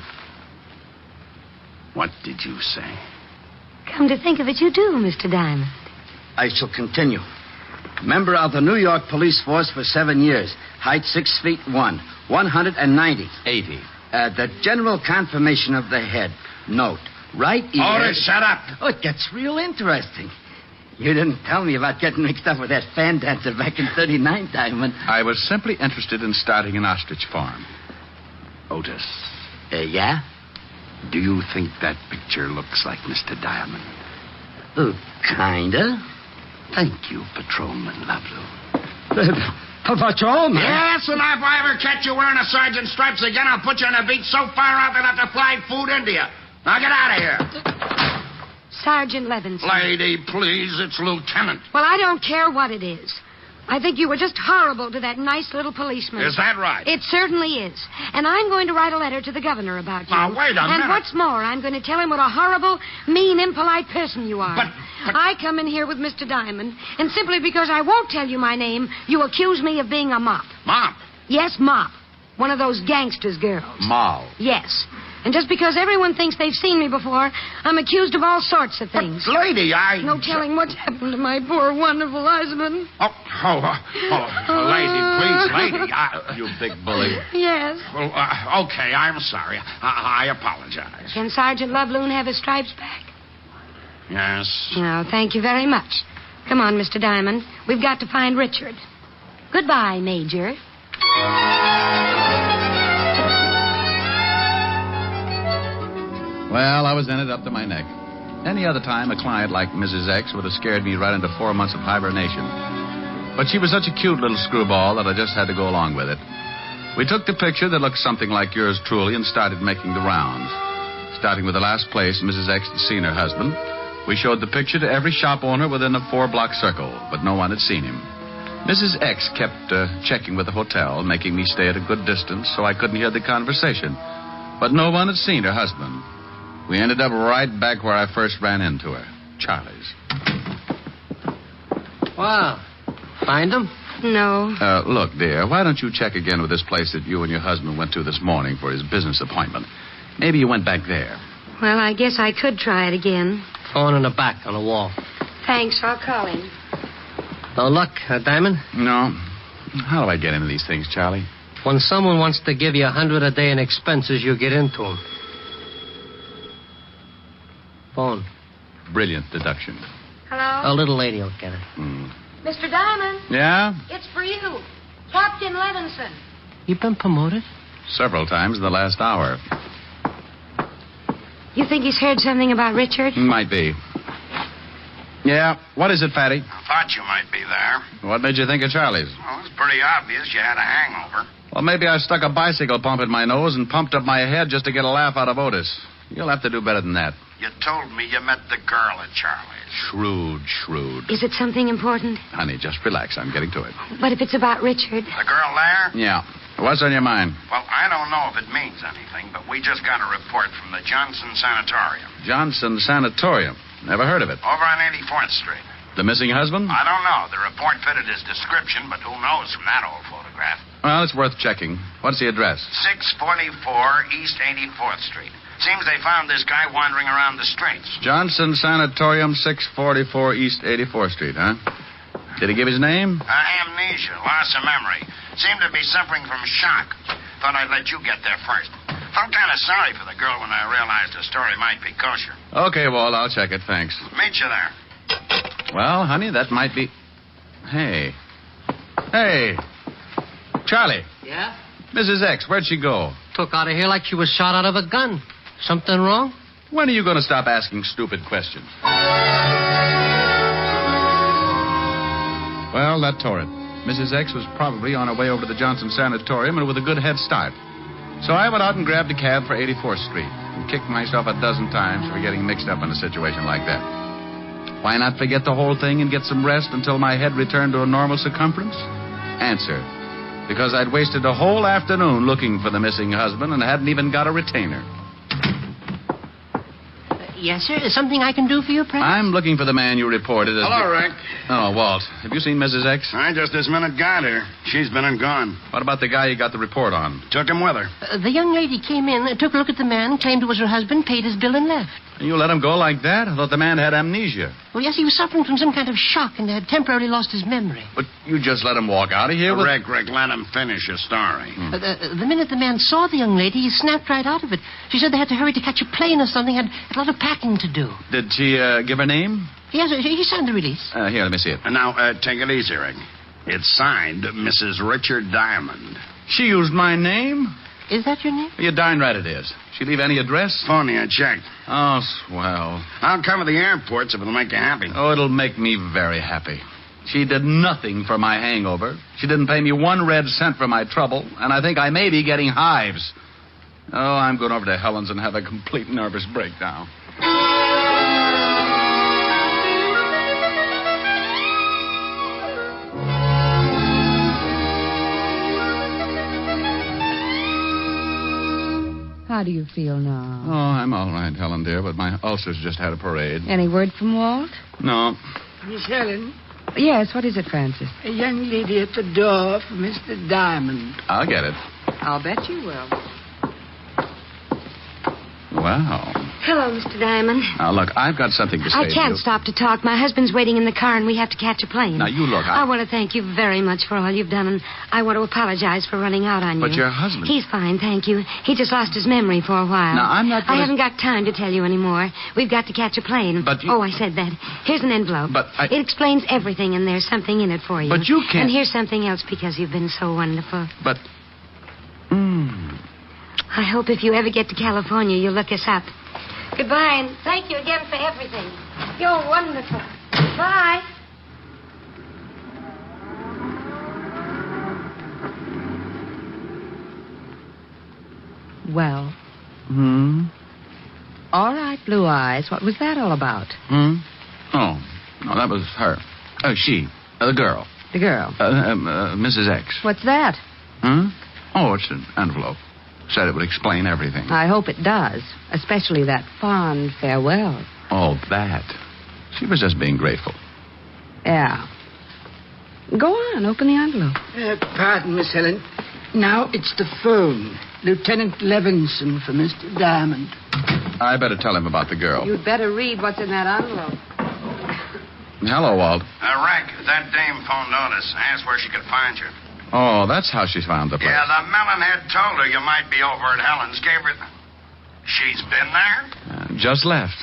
What did you say? Come to think of it, you do, Mr. Diamond. I shall continue. Member of the New York police force for 7 years. Height 6'1", 190. 80. The general conformation of the head. Note, right ear... Otis, shut up. Oh, it gets real interesting. You didn't tell me about getting mixed up with that fan dancer back in 39, Diamond. I was simply interested in starting an ostrich farm. Otis. Yeah? Do you think that picture looks like Mr. Diamond? Kinda. Thank you, Patrolman Lovelow. Patrolman? Yes, and if I ever catch you wearing a sergeant's stripes again, I'll put you on a beat so far out they'll have to fly food into you. Now get out of here. Sergeant Levinson. Lady, please, it's Lieutenant. Well, I don't care what it is. I think you were just horrible to that nice little policeman. Is that right? It certainly is. And I'm going to write a letter to the governor about you. Now, wait a minute. And what's more, I'm going to tell him what a horrible, mean, impolite person you are. But I come in here with Mr. Diamond, and simply because I won't tell you my name, you accuse me of being a mop. Mop? Yes, mop. One of those gangsters' girls. Moll. Yes. And just because everyone thinks they've seen me before, I'm accused of all sorts of things. But, lady, No telling what's happened to my poor, wonderful husband. Lady, please, lady. You big bully. Yes. Well, okay, I'm sorry. I apologize. Can Sergeant Loveloon have his stripes back? Yes. No, thank you very much. Come on, Mr. Diamond. We've got to find Richard. Goodbye, Major. Well, I was in it up to my neck. Any other time, a client like Mrs. X would have scared me right into 4 months of hibernation. But she was such a cute little screwball that I just had to go along with it. We took the picture that looked something like yours truly and started making the rounds. Starting with the last place Mrs. X had seen her husband, we showed the picture to every shop owner within a 4-block circle, but no one had seen him. Mrs. X kept checking with the hotel, making me stay at a good distance so I couldn't hear the conversation. But no one had seen her husband. We ended up right back where I first ran into her, Charlie's. Wow. Find him? No. Look, dear, why don't you check again with this place that you and your husband went to this morning for his business appointment? Maybe you went back there. Well, I guess I could try it again. Phone in the back on the wall. Thanks, I'll call him. No luck, Diamond? No. How do I get into these things, Charlie? When someone wants to give you $100 a day in expenses, you get into them. Phone. Brilliant deduction. Hello? A little lady will get it. Mr. Diamond? Yeah? It's for you. Captain Levinson. You been promoted? Several times in the last hour. You think he's heard something about Richard? Might be. Yeah, what is it, Fatty? I thought you might be there. What made you think of Charlie's? Well, it's pretty obvious you had a hangover. Well, maybe I stuck a bicycle pump in my nose and pumped up my head just to get a laugh out of Otis. You'll have to do better than that. You told me you met the girl at Charlie's. Shrewd. Is it something important? Honey, just relax. I'm getting to it. But if it's about Richard... The girl there? Yeah. What's on your mind? Well, I don't know if it means anything, but we just got a report from the Johnson Sanatorium. Johnson Sanatorium. Never heard of it. Over on 84th Street. The missing husband? I don't know. The report fitted his description, but who knows from that old photograph. Well, it's worth checking. What's the address? 644 East 84th Street. Seems they found this guy wandering around the streets. Johnson Sanatorium, 644 East 84th Street, huh? Did he give his name? Amnesia, loss of memory. Seemed to be suffering from shock. Thought I'd let you get there first. Felt kind of sorry for the girl when I realized the story might be kosher. Okay, Walt, I'll check it, thanks. Meet you there. Well, honey, that might be... Hey, Charlie. Yeah? Mrs. X, where'd she go? Took out of here like she was shot out of a gun. Something wrong? When are you going to stop asking stupid questions? Well, that tore it. Mrs. X was probably on her way over to the Johnson Sanatorium and with a good head start. So I went out and grabbed a cab for 84th Street and kicked myself a dozen times for getting mixed up in a situation like that. Why not forget the whole thing and get some rest until my head returned to a normal circumference? Answer. Because I'd wasted a whole afternoon looking for the missing husband and hadn't even got a retainer. Yes, sir. Is something I can do for you, perhaps? I'm looking for the man you reported as... Hello, Rick. Oh, Walt. Have you seen Mrs. X? I just this minute got her. She's been and gone. What about the guy you got the report on? Took him with her. The young lady came in, took a look at the man, claimed it was her husband, paid his bill, and left. You let him go like that? I thought the man had amnesia. Well, yes, he was suffering from some kind of shock and had temporarily lost his memory. But you just let him walk out of here with... Rick, let him finish his story. The minute the man saw the young lady, he snapped right out of it. She said they had to hurry to catch a plane or something, had a lot of packing to do. Did she give her name? Yes, he signed the release. Here, let me see it. And now, take it easy, Rick. It's signed Mrs. Richard Diamond. She used my name? Is that your name? You're darn right it is. She leave any address? Phony, I checked. Oh, swell. I'll cover the airports if it'll make you happy. Oh, it'll make me very happy. She did nothing for my hangover. She didn't pay me 1 red cent for my trouble, and I think I may be getting hives. Oh, I'm going over to Helen's and have a complete nervous breakdown. do you feel now? Oh, I'm all right, Helen, dear, but my ulcers just had a parade. Any word from Walt? No. Miss Helen, Yes, what is it, Francis? a young lady at the door for Mr. Diamond. I'll get it. I'll bet you will. Wow. Hello, Mr. Diamond. Now, look, I've got something to say I to can't you. stop to talk. My husband's waiting in the car, and we have to catch a plane. Now, you look, I want to thank you very much for all you've done, and I want to apologize for running out on you. But your husband... He's fine, thank you. He just lost his memory for a while. Now, I'm not I gonna... haven't got time to tell you anymore. We've got to catch a plane. But you... Oh, I said that. Here's an envelope. But I... It explains everything, and there's something in it for you. But you can't... And here's something else because you've been so wonderful. But... I hope if you ever get to California, you'll look us up. Goodbye, and thank you again for everything. You're wonderful. Bye. Well. All right, Blue Eyes. What was that all about? Oh, no, that was her. She. The girl. The girl. Mrs. X. What's that? Oh, it's an envelope. Said it would explain everything. I hope it does, especially that fond farewell. Oh, that. She was just being grateful. Yeah. Go on, open the envelope. Pardon, Miss Helen. Now it's the phone. Lieutenant Levinson for Mr. Diamond. I better tell him about the girl. You'd better read what's in that envelope. Hello, Walt. Rick, that dame phoned Otis. Asked where she could find you. Oh, that's how she found the place. Yeah, the melonhead told her you might be over at Helen's. Gave her... She's been there? Just left.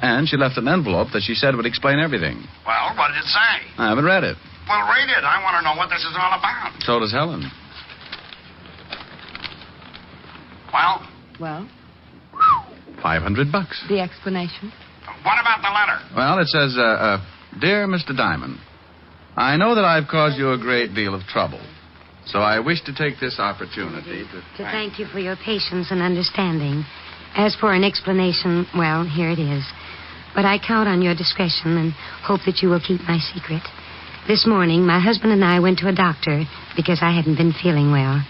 And she left an envelope that she said would explain everything. Well, what did it say? I haven't read it. Well, read it. I want to know what this is all about. So does Helen. Well? Well? $500. The explanation? What about the letter? Well, it says, Dear Mr. Diamond, I know that I've caused you a great deal of trouble. So I wish to take this opportunity to thank you for your patience and understanding. As for an explanation, well, here it is. But I count on your discretion and hope that you will keep my secret. This morning, my husband and I went to a doctor because I hadn't been feeling well.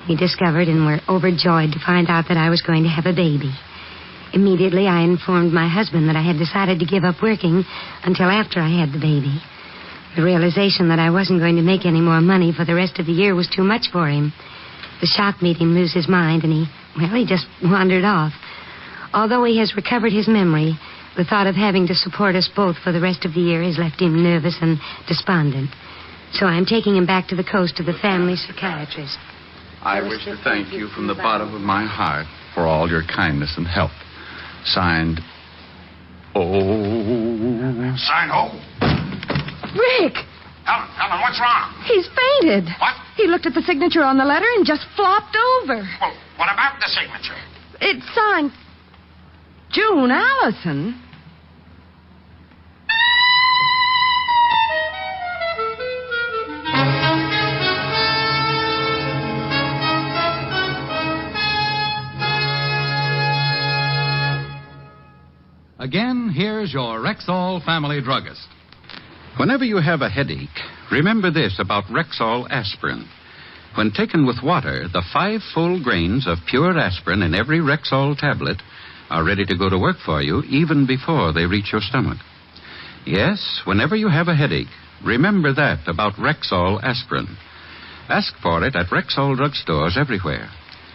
We discovered and were overjoyed to find out that I was going to have a baby. Immediately, I informed my husband that I had decided to give up working until after I had the baby. The realization that I wasn't going to make any more money for the rest of the year was too much for him. The shock made him lose his mind, and he just wandered off. Although he has recovered his memory, the thought of having to support us both for the rest of the year has left him nervous and despondent. So I'm taking him back to the coast to the family psychiatrist. I wish to thank you from the bottom of my heart for all your kindness and help. Signed, Signed who? Rick! Helen, what's wrong? He's fainted. What? He looked at the signature on the letter and just flopped over. Well, what about the signature? It's signed June Allison. Again, here's your Rexall family druggist. Whenever you have a headache, remember this about Rexall aspirin. When taken with water, the 5 full grains of pure aspirin in every Rexall tablet are ready to go to work for you even before they reach your stomach. Yes, whenever you have a headache, remember that about Rexall aspirin. Ask for it at Rexall drugstores everywhere.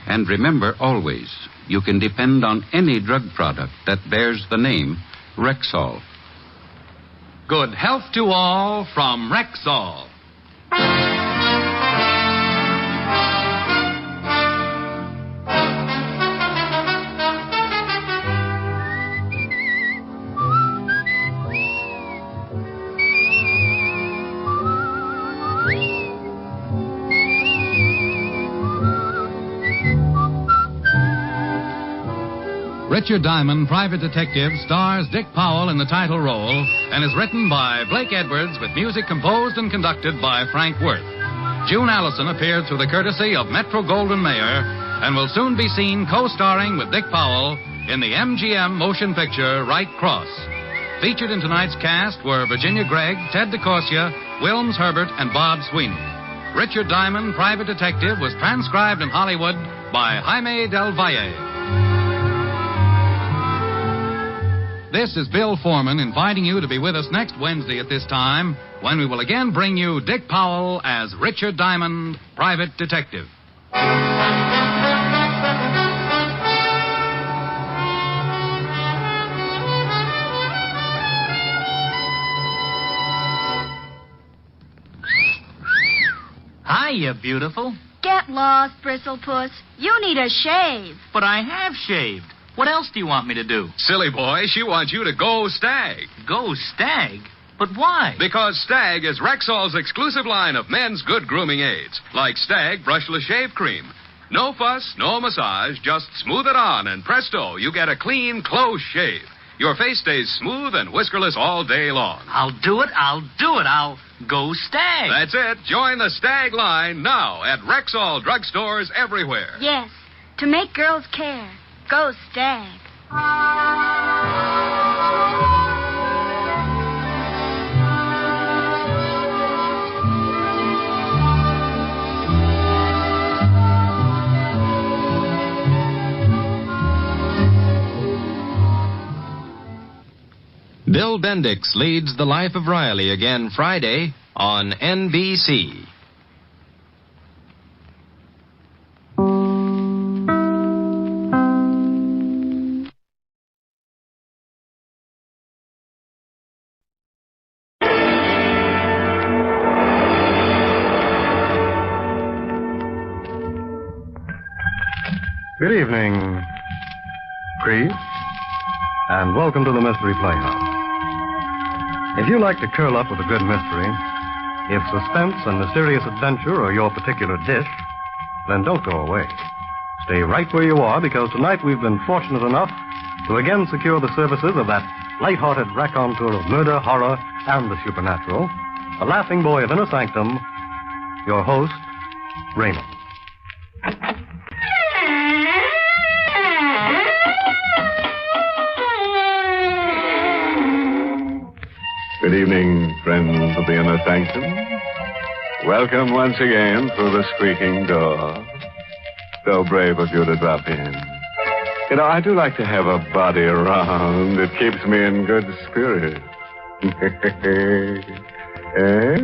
And remember always, you can depend on any drug product that bears the name Rexall. Good health to all from Rexall. Richard Diamond, Private Detective, stars Dick Powell in the title role and is written by Blake Edwards with music composed and conducted by Frank Worth. June Allison appeared through the courtesy of Metro-Goldwyn-Mayer and will soon be seen co-starring with Dick Powell in the MGM motion picture Right Cross. Featured in tonight's cast were Virginia Gregg, Ted DeCorsia, Wilms Herbert, and Bob Sweeney. Richard Diamond, Private Detective, was transcribed in Hollywood by Jaime Del Valle. This is Bill Foreman inviting you to be with us next Wednesday at this time when we will again bring you Dick Powell as Richard Diamond, Private Detective. Hiya, beautiful. Get lost, Bristlepuss. You need a shave. But I have shaved. What else do you want me to do? Silly boy, she wants you to go Stag. Go Stag? But why? Because Stag is Rexall's exclusive line of men's good grooming aids, like Stag Brushless Shave Cream. No fuss, no massage, just smooth it on, and presto, you get a clean, close shave. Your face stays smooth and whiskerless all day long. I'll do it. I'll go Stag. That's it. Join the Stag line now at Rexall drugstores everywhere. Yes, to make girls care. Go Stag. Bill Bendix leads The Life of Riley again Friday on NBC. Good evening, Creed, and welcome to the Mystery Playhouse. If you like to curl up with a good mystery, if suspense and mysterious adventure are your particular dish, then don't go away. Stay right where you are, because tonight we've been fortunate enough to again secure the services of that light-hearted raconteur of murder, horror, and the supernatural, the laughing boy of Inner Sanctum, your host, Raymond. Good evening, friends of the Inner Sanctum. Welcome once again through the squeaking door. So brave of you to drop in. You know, I do like to have a body around. It keeps me in good spirits.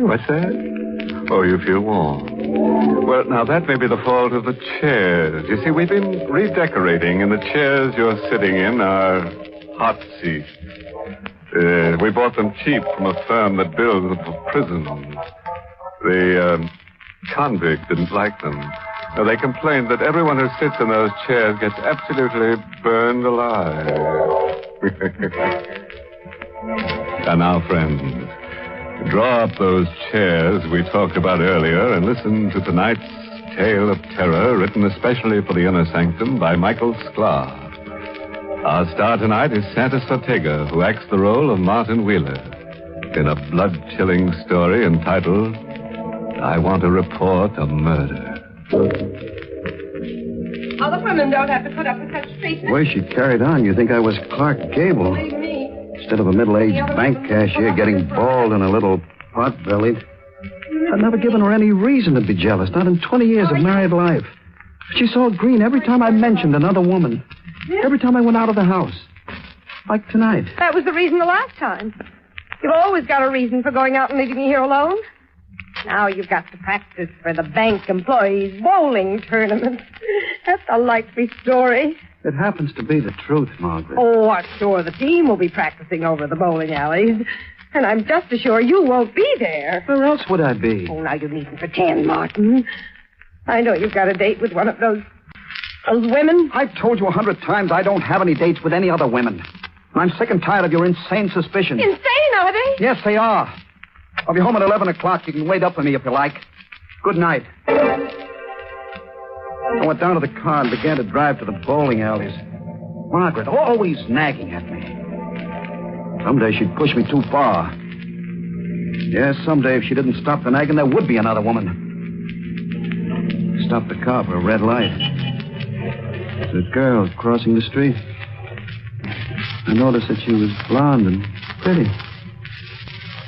What's that? Oh, you feel warm. Well, now, that may be the fault of the chairs. You see, we've been redecorating, and the chairs you're sitting in are hot seats. We bought them cheap from a firm that builds them for prisons. The convict didn't like them. Now, they complained that everyone who sits in those chairs gets absolutely burned alive. And now, friends, draw up those chairs we talked about earlier and listen to tonight's tale of terror, written especially for the Inner Sanctum by Michael Sklar. Our star tonight is Santos Ortega, who acts the role of Martin Wheeler in a blood-chilling story entitled, I Want to Report a Murder. Other women don't have to put up with such treatment. The way she carried on, you think I was Clark Gable. Believe me. Instead of a middle-aged bank cashier getting bald and a little pot-bellied. I've never given her any reason to be jealous, not in 20 years of married life. She's so green every time I mentioned another woman. Every time I went out of the house. Like tonight. That was the reason the last time. You've always got a reason for going out and leaving me here alone. Now you've got to practice for the bank employees' bowling tournament. That's a likely story. It happens to be the truth, Margaret. Oh, I'm sure the team will be practicing over the bowling alleys. And I'm just as sure you won't be there. Where else would I be? Oh, now you needn't pretend, Martin. I know you've got a date with one of those women. I've told you 100 times I don't have any dates with any other women. I'm sick and tired of your insane suspicions. Insane, are they? Yes, they are. I'll be home at 11 o'clock. You can wait up for me if you like. Good night. I went down to the car and began to drive to the bowling alleys. Margaret, always nagging at me. Someday she'd push me too far. Yes, someday if she didn't stop the nagging, there would be another woman. Stopped the car for a red light. There's a girl crossing the street. I noticed that she was blonde and pretty. A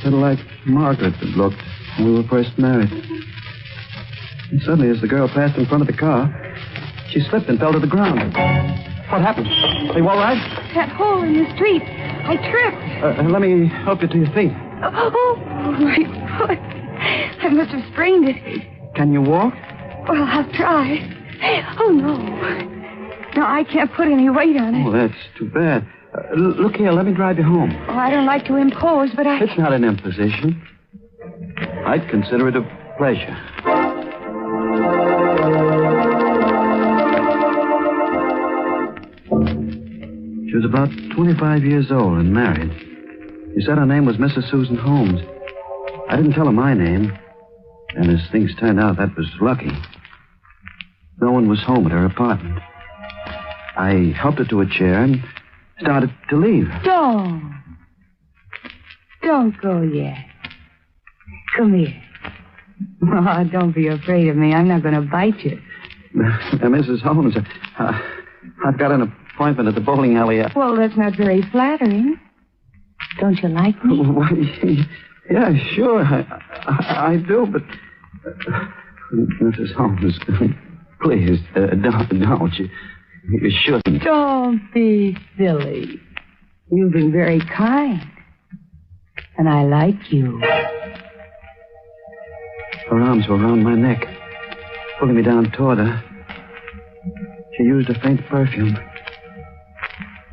little like Margaret had looked when we were first married. And suddenly, as the girl passed in front of the car, she slipped and fell to the ground. What happened? Are you all right? That hole in the street. I tripped. Let me help you to your feet. Oh, my foot. I must have sprained it. Can you walk? Well, I'll try. Oh, no. No, I can't put any weight on it. Oh, that's too bad. Look here, let me drive you home. Oh, I don't like to impose, but It's not an imposition. I'd consider it a pleasure. She was about 25 years old and married. She said her name was Mrs. Susan Holmes. I didn't tell her my name, and as things turned out, that was lucky. No one was home at her apartment. I helped her to a chair and started to leave. Don't. Don't go yet. Come here. Oh, don't be afraid of me. I'm not going to bite you. Mrs. Holmes, I've got an appointment at the bowling alley. Well, that's not very flattering. Don't you like me? Why, yeah, sure. I do, but... Mrs. Holmes, please, don't. You shouldn't. Don't be silly. You've been very kind. And I like you. Her arms were around my neck, pulling me down toward her. She used a faint perfume.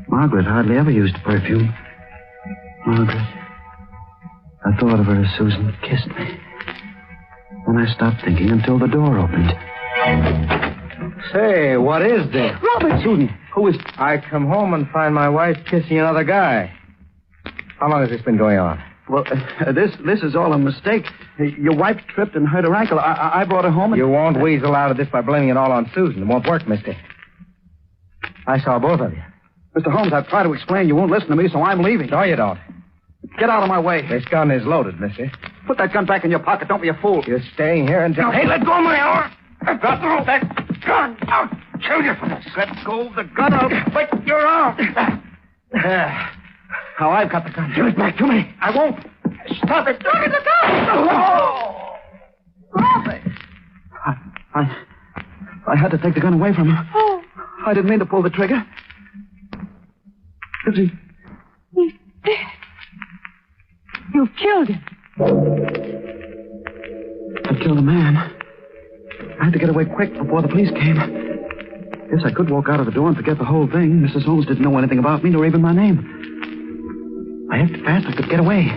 Margaret hardly ever used perfume. Margaret. I thought of her as Susan kissed me. Then I stopped thinking until the door opened. Say, what is this? Robert! Susan, who is... I come home and find my wife kissing another guy. How long has this been going on? Well, this is all a mistake. Your wife tripped and hurt her ankle. I brought her home and... You won't weasel out of this by blaming it all on Susan. It won't work, mister. I saw both of you. Mr. Holmes, I've tried to explain. You won't listen to me, so I'm leaving. No, you don't. Get out of my way. This gun is loaded, mister. Put that gun back in your pocket. Don't be a fool. You're staying here until... Hey, let go of my arm. Let go of that gun. I'll kill you for this. Let go of the gun. I'll break your arm. Now I've got the gun. Give it back to me. I won't. Stop it. Look at the gun. Oh. Stop it. I had to take the gun away from her. Oh. I didn't mean to pull the trigger. Is he? He's dead. You killed him. I killed a man. I had to get away quick before the police came. Yes, I could walk out of the door and forget the whole thing. Mrs. Holmes didn't know anything about me, nor even my name. I acted fast. I could get away.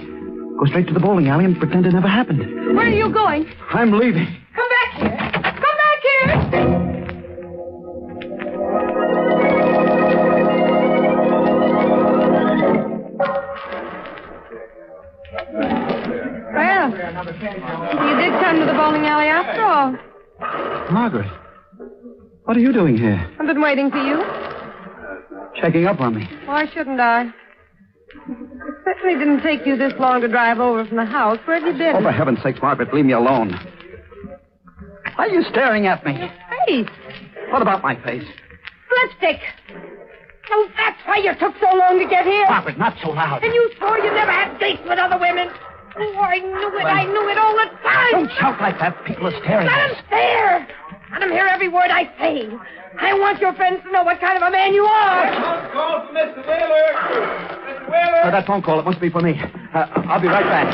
Go straight to the bowling alley and pretend it never happened. Where are you going? I'm leaving. Come back here. Come back here. Well, you did come to the bowling alley after all. Margaret, what are you doing here? I've been waiting for you. Checking up on me. Why shouldn't I? It certainly didn't take you this long to drive over from the house. Where have you been? Oh, for heaven's sake, Margaret, leave me alone. Why are you staring at me? Face. What about my face? Lipstick. Oh, that's why you took so long to get here. Margaret, not so loud. And you swore you never had dates with other women. Oh, I knew it. I knew it all the time. Don't shout like that. People are staring at Let us. them stare. Let them hear every word I say. I want your friends to know what kind of a man you are. Phone call for Mr. Wheeler. Mr. Wheeler. That phone call, it must be for me. I'll be right back.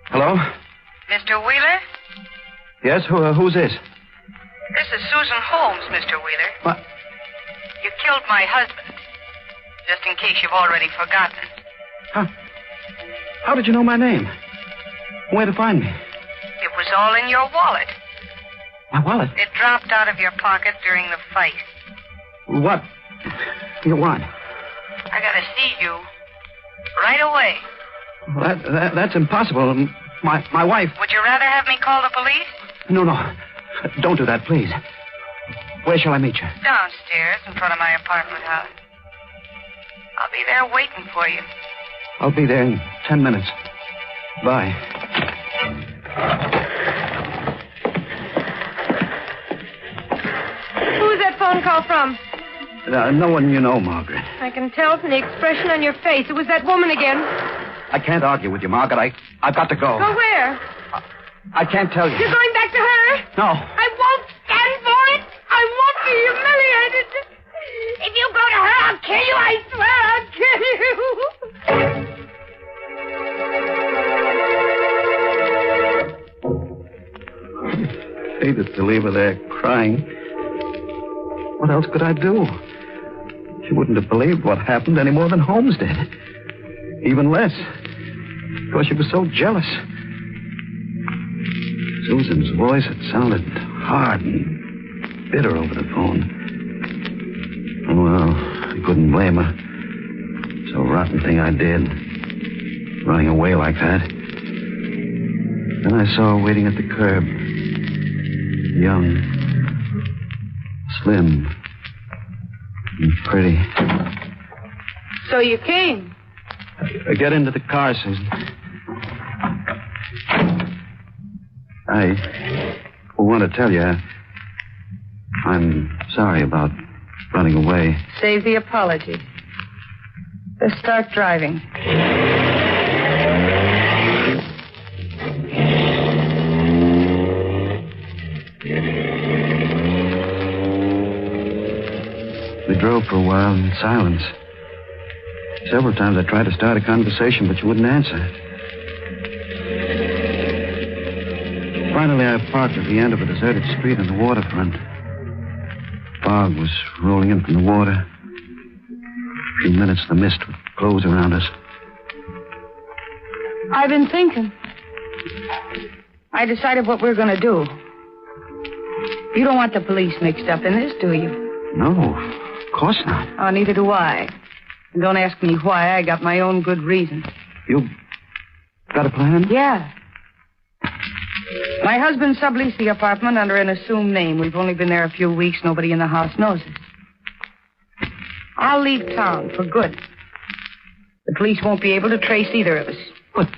Hello? Mr. Wheeler? Yes, who's this? This is Susan Holmes, Mr. Wheeler. What? You killed my husband. Just in case you've already forgotten. How did you know my name? Where to find me? It was all in your wallet. My wallet? It dropped out of your pocket during the fight. What? You want? I gotta see you right away. Well, that's impossible. My wife... Would you rather have me call the police? No. Don't do that, please. Where shall I meet you? Downstairs in front of my apartment house. I'll be there waiting for you. I'll be there in 10 minutes. Bye. Who's that phone call from? No one you know, Margaret. I can tell from the expression on your face. It was that woman again. I can't argue with you, Margaret. I've got to go. Go where? I can't tell you. You're going back to her? No. I won't stand for it. I won't be humiliated. hated to leave her there crying. What else could I do? She wouldn't have believed what happened any more than Holmes did. Even less. Because she was so jealous. Susan's voice had sounded hard and bitter over the phone. Well, I couldn't blame her. It's a rotten thing I did. Running away like that. Then I saw her waiting at the curb. Young. Slim. And pretty. So you came? Get into the car, Susan. I want to tell you, I'm sorry about running away. Save the apology. Let's start driving. We drove for a while in silence. Several times I tried to start a conversation, but you wouldn't answer. Finally, I parked at the end of a deserted street on the waterfront. Fog was rolling in from the water. In a few minutes, the mist would close around us. I've been thinking. I decided what we're going to do. You don't want the police mixed up in this, do you? No, of course not. Oh, neither do I. And don't ask me why. I got my own good reasons. You got a plan? Yeah. My husband subleased the apartment under an assumed name. We've only been there a few weeks. Nobody in the house knows it. I'll leave town for good. The police won't be able to trace either of us. But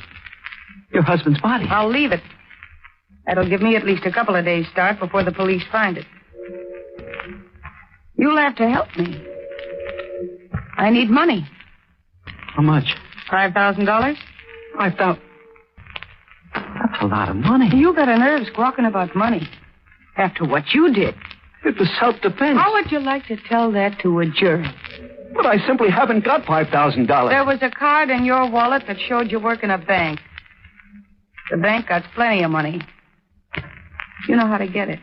your husband's body. I'll leave it. That'll give me at least a couple of days' start before the police find it. You'll have to help me. I need money. How much? $5,000? $5,000. That's a lot of money. You got a nerve squawking about money. After what you did. It was self-defense. How would you like to tell that to a jury? But I simply haven't got $5,000. There was a card in your wallet that showed you work in a bank. The bank got plenty of money. You know how to get it.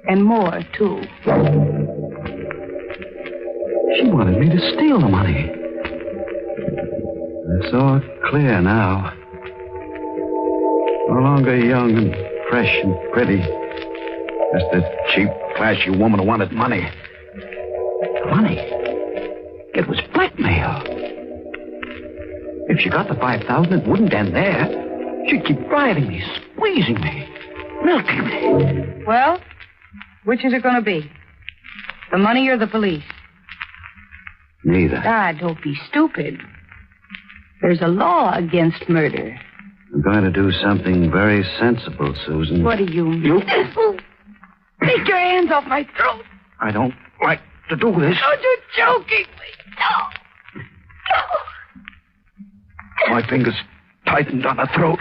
And more, too. She wanted me to steal the money. It's all clear now. No longer young and fresh and pretty. Just a cheap, flashy woman who wanted money. Money? It was blackmail. If she got the $5,000, it wouldn't end there. She'd keep riding me, squeezing me, milking me. Well, which is it going to be? The money or the police? Neither. Ah, don't be stupid. There's a law against murder. I'm going to do something very sensible, Susan. What do you mean? You? Take your hands off my throat. I don't like to do this. Oh, you're joking me. No. My fingers tightened on her throat.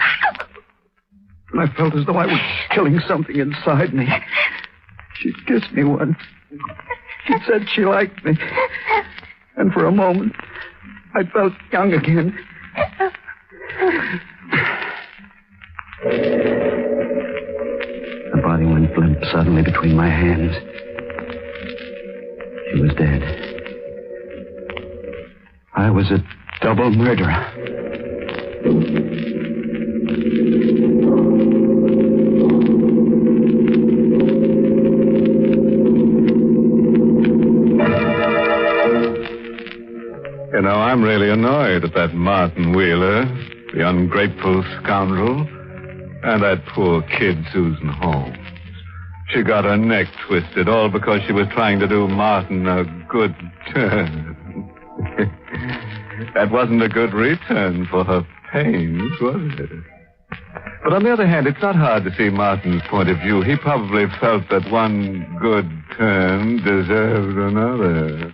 And I felt as though I was killing something inside me. She kissed me once. She said she liked me. And for a moment, I felt young again. The body went limp suddenly between my hands. She was dead. I was a double murderer. You know, I'm really annoyed at that Martin Wheeler, the ungrateful scoundrel, and that poor kid, Susan Holmes. She got her neck twisted, all because she was trying to do Martin a good turn. That wasn't a good return for her pains, was it? But on the other hand, it's not hard to see Martin's point of view. He probably felt that one good turn deserved another.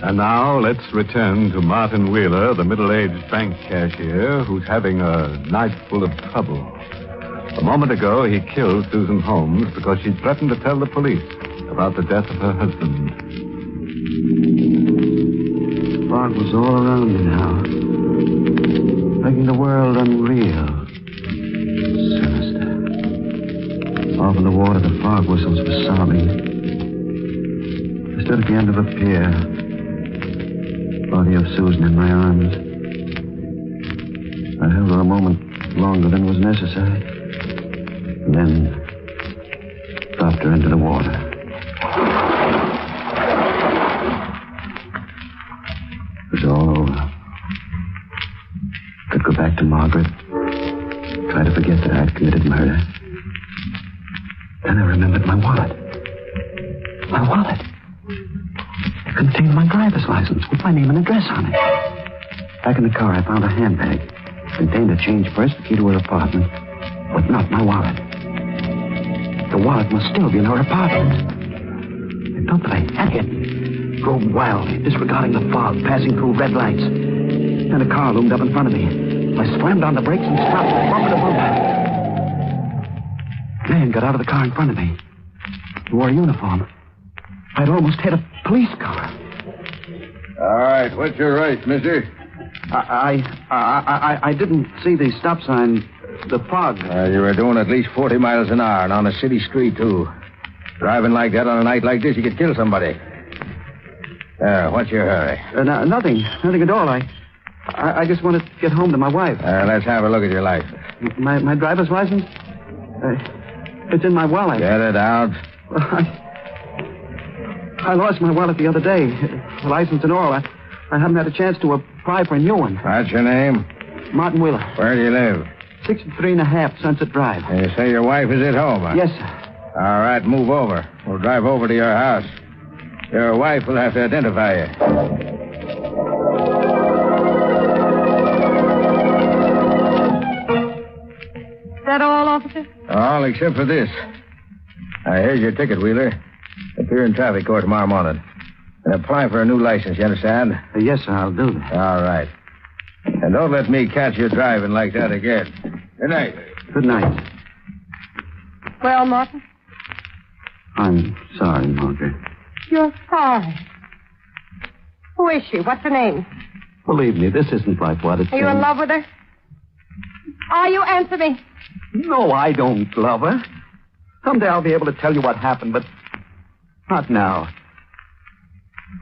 And now let's return to Martin Wheeler, the middle-aged bank cashier who's having a night full of trouble. A moment ago, he killed Susan Holmes because she threatened to tell the police about the death of her husband. The fog was all around me now. making the world unreal. Sinister. Off in the water, the fog whistles were sobbing. I stood at the end of a pier, body of Susan in my arms. I held her a moment longer than was necessary, and then dropped her into the water. It was all over. Could go back to Margaret, try to forget that I had committed murder. Then I remembered my wallet. My wallet. It contained my driver's license with my name and address on it. Back in the car, I found a handbag. It contained a change purse, the key to her apartment, but not my wallet. The wallet must still be in her apartment. I felt that I had it. Drove wildly, disregarding the fog, passing through red lights. Then a car loomed up in front of me. I slammed on the brakes and stopped, bumper to bumper. A man got out of the car in front of me. He wore a uniform. I'd almost hit a police car. All right, what's your race, mister? I didn't see the stop sign. The fog. You were doing at least 40 miles an hour and on a city street, too. Driving like that on a night like this, you could kill somebody. What's your hurry? Nothing at all. I just want to get home to my wife. Let's have a look at your license. My driver's license? It's in my wallet. Get it out. I lost my wallet the other day. License and all. I haven't had a chance to apply for a new one. What's your name? Martin Wheeler. Where do you live? 63.5 Sunset Drive. And you say your wife is at home, huh? Yes, sir. All right, move over. We'll drive over to your house. Your wife will have to identify you. Is that all, officer? All except for this. Here's your ticket, Wheeler. Appear in traffic court tomorrow morning. And apply for a new license, you understand? Yes, sir, I'll do that. All right. And don't let me catch you driving like that again. Good night. Good night. Well, Martin? I'm sorry, Margaret. You're sorry. Who is she? What's her name? Believe me, this isn't like what it Are you in seems. love with her? Are you? Answer me. No, I don't love her. Someday I'll be able to tell you what happened, but not now.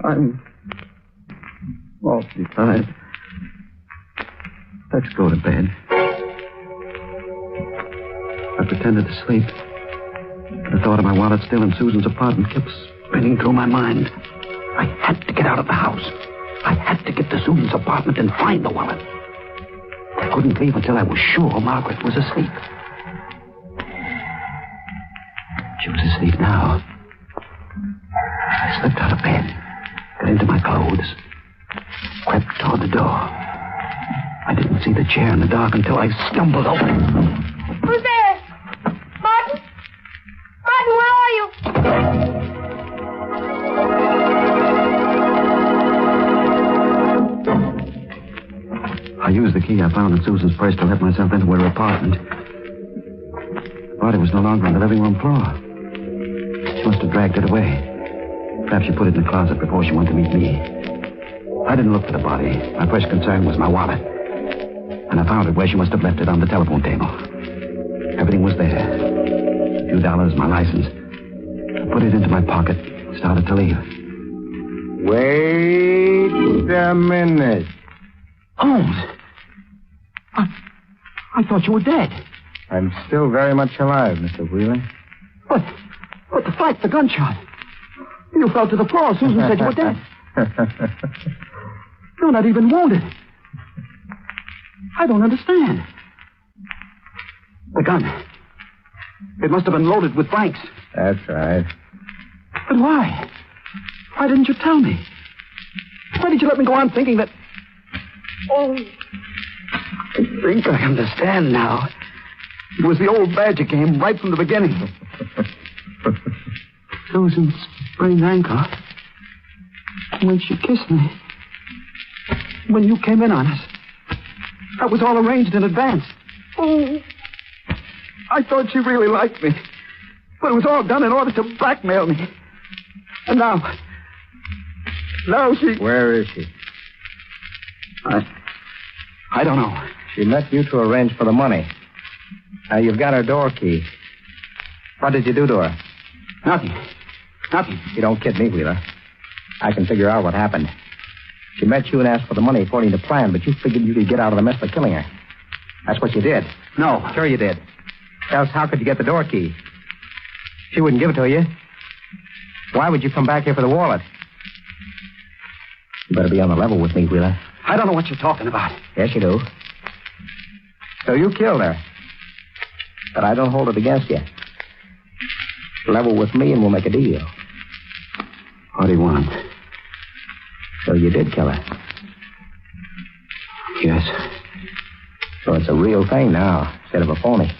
I'm awfully tired. Let's go to bed. I pretended to sleep. The thought of my wallet still in Susan's apartment kept spinning through my mind. I had to get out of the house. I had to get to Susan's apartment and find the wallet. I couldn't leave until I was sure Margaret was asleep. She was asleep now. I slipped out of bed, got into my clothes, crept toward the door. I didn't see the chair in the dark until I stumbled over it. Who's there? Martin? Martin, where are you? I used the key I found in Susan's purse to let myself into her apartment. The body was no longer on the living room floor. She must have dragged it away. Perhaps she put it in the closet before she went to meet me. I didn't look for the body. My first concern was my wallet. And I found it where she must have left it on the telephone table. Everything was there. A few dollars, my license. I put it into my pocket, started to leave. Wait a minute. Holmes! I thought you were dead. I'm still very much alive, Mr. Wheeler. But the fight, the gunshot. You fell to the floor. Susan said you were dead. You're not even wounded. I don't understand. The gun. It must have been loaded with blanks. That's right. But why? Why didn't you tell me? Why did you let me go on thinking that... Oh, I think I understand now. It was the old badger game right from the beginning. Susan's sprained ankle. When she kissed me. When you came in on us. That was all arranged in advance. Oh, I thought she really liked me. But it was all done in order to blackmail me. And now she... Where is she? I don't know. She met you to arrange for the money. Now, you've got her door key. What did you do to her? Nothing. Nothing. You don't kid me, Wheeler. I can figure out what happened. She met you and asked for the money according to plan, but you figured you could get out of the mess by killing her. That's what you did. No. Sure you did. Else how could you get the door key? She wouldn't give it to you. Why would you come back here for the wallet? You better be on the level with me, Wheeler. I don't know what you're talking about. Yes, you do. So you killed her. But I don't hold it against you. Level with me and we'll make a deal. What do you want? So you did kill her? Yes. So it's a real thing now, instead of a phony.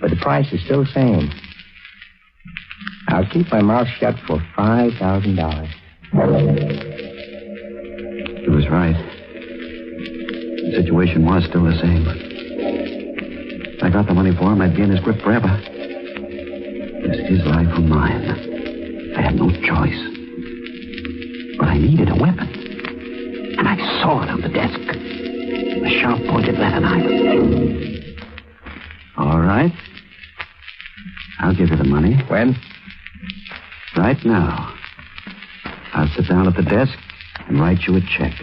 But the price is still the same. I'll keep my mouth shut for $5,000. He was right. The situation was still the same. If I got the money for him, I'd be in his grip forever. It was his life or mine. I had no choice. But I needed a weapon. And I saw it on the desk. A sharp-pointed letter knife. All right. I'll give you the money. When? Right now. I'll sit down at the desk and write you a check.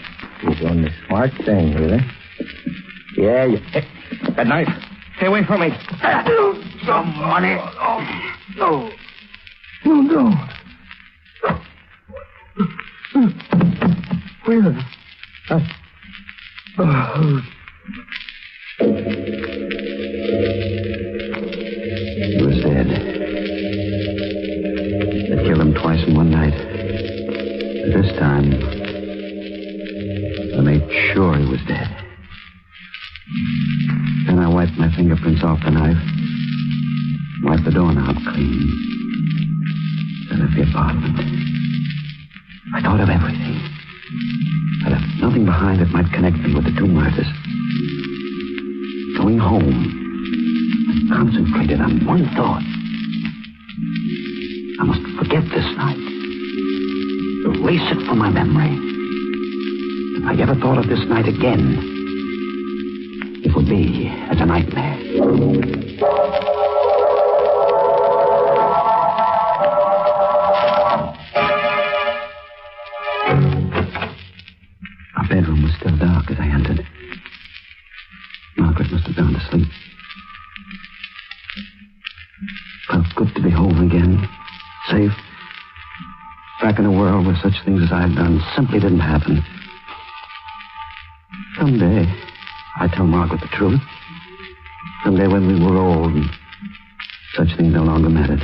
You're doing the smart thing, Wheeler. Yeah, you... Hey, that knife. Stay away from me. Some money. No. No. Wheeler. He was dead. They killed him twice in one night. This time, I made sure he was dead. Then I wiped my fingerprints off the knife. Wiped the doorknob clean. Then left the apartment. I thought of everything. I left nothing behind that might connect me with the two murders. Going home, I concentrated on one thought. I must forget this night. Erase it from my memory. If I ever thought of this night again, it would be as a nightmare. Our bedroom was still dark as I entered. Margaret must have gone to sleep. Felt good to be home again. Safe. Back in a world where such things as I had done simply didn't happen. Someday, I'd tell Margaret the truth. Someday when we were old and such things no longer mattered.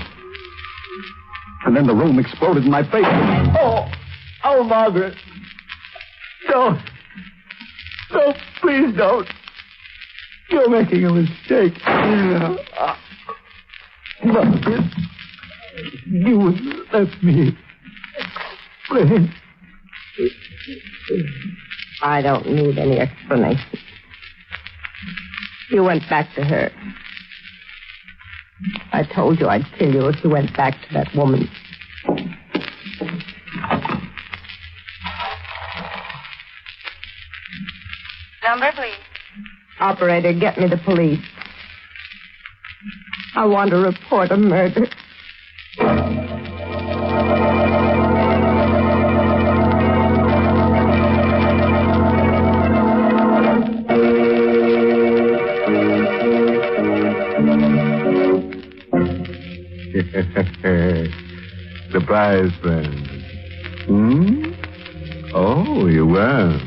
And then the room exploded in my face. Oh, Margaret. Don't. No, please don't. You're making a mistake. Margaret, you would let me explain. I don't need any explanation. You went back to her. I told you I'd kill you if you went back to that woman. Number, please. Operator, get me the police. I want to report a murder. Surprise, friend. Oh, you were.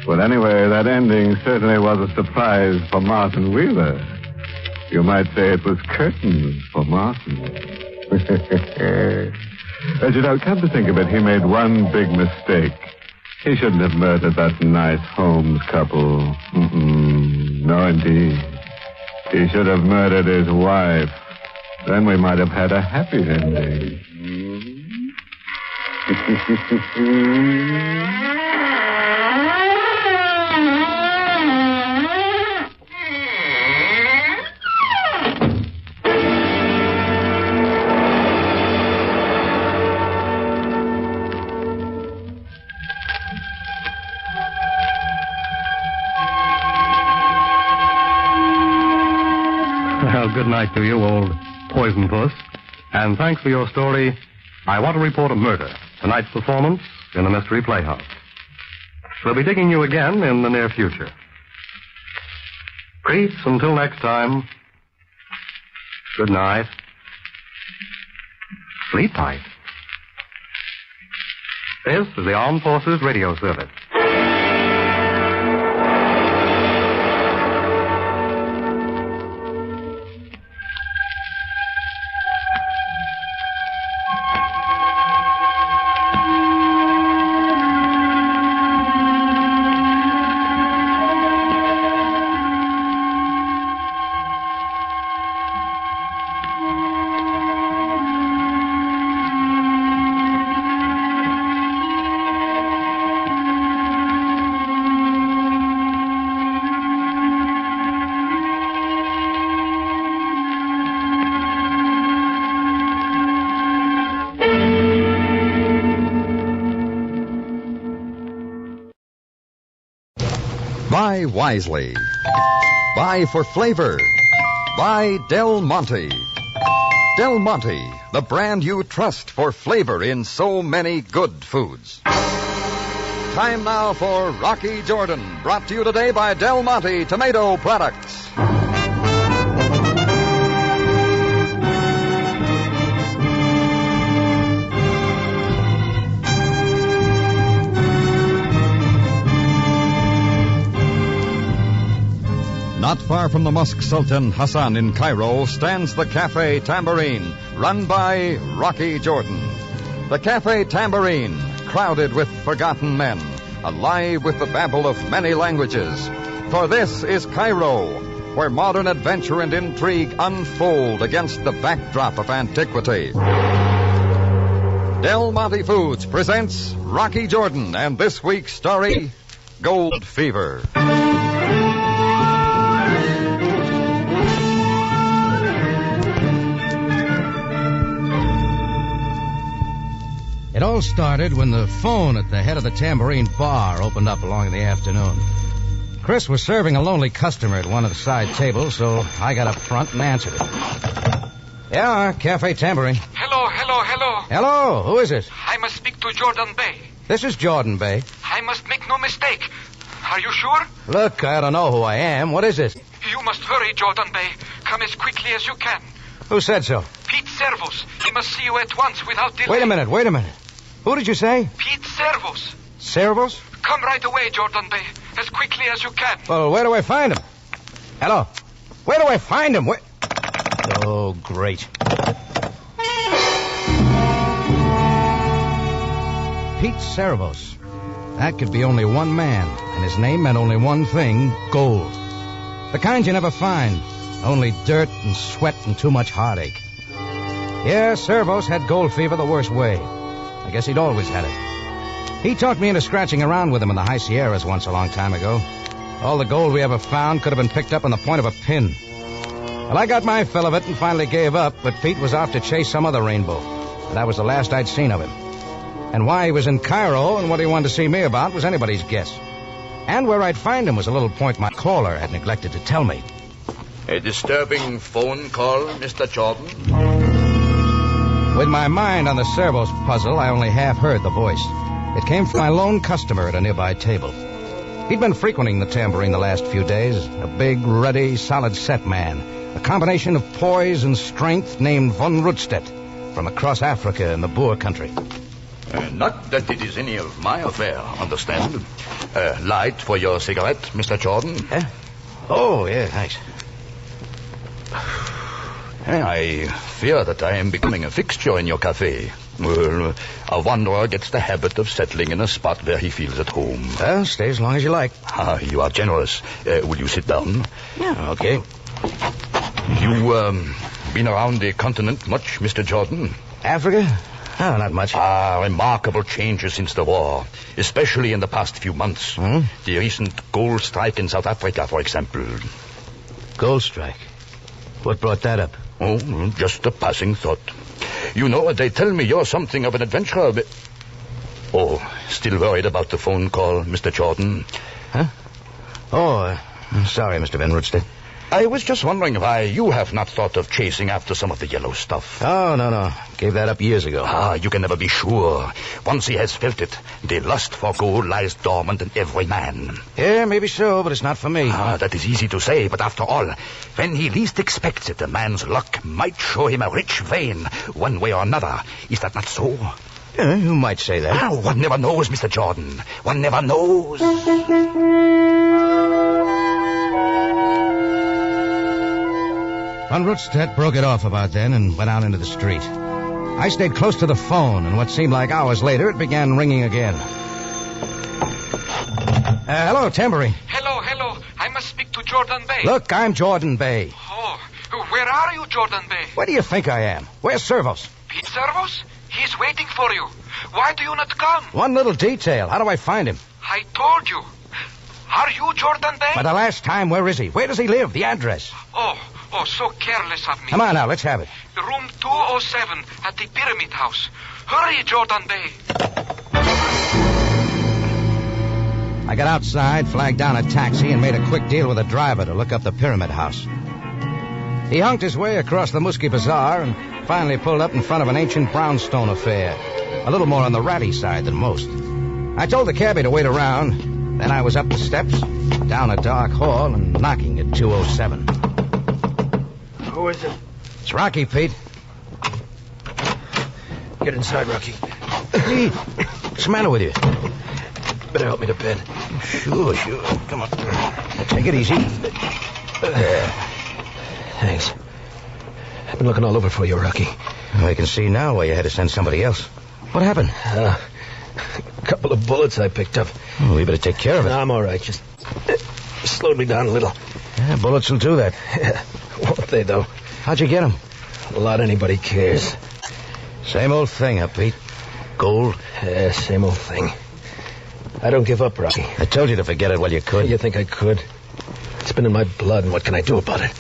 Well, anyway, that ending certainly was a surprise for Martin Wheeler. You might say it was curtains for Martin. As you know, come to think of it, he made one big mistake. He shouldn't have murdered that nice Holmes couple. No, indeed. He should have murdered his wife. Then we might have had a happy ending. Well, good night to you, old poison puss. And thanks for your story, I Want to Report a Murder, tonight's performance in the Mystery Playhouse. We'll be digging you again in the near future. Creeps, until next time, good night. Sleep tight. This is the Armed Forces Radio Service. Buy wisely. Buy for flavor. Buy Del Monte. Del Monte, the brand you trust for flavor in so many good foods. Time now for Rocky Jordan, brought to you today by Del Monte Tomato Products. Not far from the Mosque Sultan Hassan in Cairo stands the Cafe Tambourine, run by Rocky Jordan. The Cafe Tambourine, crowded with forgotten men, alive with the babble of many languages. For this is Cairo, where modern adventure and intrigue unfold against the backdrop of antiquity. Del Monte Foods presents Rocky Jordan and this week's story, Gold Fever. It all started when the phone at the head of the Tambourine Bar opened up along in the afternoon. Chris was serving a lonely customer at one of the side tables, so I got up front and answered it. Yeah, Cafe Tambourine. Hello. Hello, who is it? I must speak to Jordan Bay. This is Jordan Bay. I must make no mistake. Are you sure? Look, I don't know who I am. What is it? You must hurry, Jordan Bay. Come as quickly as you can. Who said so? Pete Servos. He must see you at once without delay. Wait a minute. Who did you say? Pete Servos. Servos? Come right away, Jordan Bay, as quickly as you can. Well, where do I find him? Hello? Where do I find him? Where... Oh, great. Pete Servos. That could be only one man, and his name meant only one thing, gold. The kind you never find. Only dirt and sweat and too much heartache. Yeah, Servos had gold fever the worst way. I guess he'd always had it. He talked me into scratching around with him in the High Sierras once a long time ago. All the gold we ever found could have been picked up on the point of a pin. Well, I got my fill of it and finally gave up, but Pete was off to chase some other rainbow. And that was the last I'd seen of him. And why he was in Cairo and what he wanted to see me about was anybody's guess. And where I'd find him was a little point my caller had neglected to tell me. A disturbing phone call, Mr. Jordan? With my mind on the Servos puzzle, I only half heard the voice. It came from my lone customer at a nearby table. He'd been frequenting the Tambourine the last few days. A big, ruddy, solid-set man. A combination of poise and strength named von Rundstedt from across Africa in the Boer country. Not that it is any of my affair, understand? Light for your cigarette, Mr. Jordan? Oh, yeah, thanks. I fear that I am becoming a fixture in your cafe. Well, a wanderer gets the habit of settling in a spot where he feels at home. Well, stay as long as you like. You are generous. Will you sit down? Yeah, okay. You, been around the continent much, Mr. Jordan? Africa? Oh, not much. Remarkable changes since the war, especially in the past few months. Hmm? The recent gold strike in South Africa, for example. Gold strike? What brought that up? Oh, just a passing thought. You know, they tell me you're something of an adventurer. Oh, still worried about the phone call, Mr. Jordan? Huh? Oh, sorry, Mr. Van Rundstedt. I was just wondering why you have not thought of chasing after some of the yellow stuff. Oh, no. Gave that up years ago. You can never be sure. Once he has felt it, the lust for gold lies dormant in every man. Yeah, maybe so, but it's not for me. That is easy to say, but after all, when he least expects it, a man's luck might show him a rich vein, one way or another. Is that not so? Yeah, you might say that. One never knows, Mr. Jordan. One never knows. Von Rundstedt broke it off about then and went out into the street. I stayed close to the phone, and what seemed like hours later, it began ringing again. Hello, Tambourine. Hello. I must speak to Jordan Bay. Look, I'm Jordan Bay. Oh, where are you, Jordan Bay? Where do you think I am? Where's Servos? Pete Servos? He's waiting for you. Why do you not come? One little detail. How do I find him? I told you. Are you Jordan Bay? For the last time, where is he? Where does he live? The address. Oh, so careless of me. Come on now, let's have it. Room 207 at the Pyramid House. Hurry, Jordan Bay. I got outside, flagged down a taxi, and made a quick deal with a driver to look up the Pyramid House. He hunked his way across the Muskie Bazaar and finally pulled up in front of an ancient brownstone affair, a little more on the ratty side than most. I told the cabbie to wait around. Then I was up the steps, down a dark hall, and knocking at 207. Who is it? It's Rocky, Pete. Get inside, Rocky. Pete, what's the matter with you? Better help me to bed. Sure. Come on. Take it easy. Thanks. I've been looking all over for you, Rocky. I can see now why you had to send somebody else. What happened? A couple of bullets I picked up. Oh, we better take care of it. No, I'm all right. Just slowed me down a little. Yeah, bullets will do that. Yeah, won't they, though? How'd you get them? A lot anybody cares. Same old thing, huh, Pete? Gold? Yeah, same old thing. I don't give up, Rocky. I told you to forget it while you could. You think I could? It's been in my blood, and what can I do about it?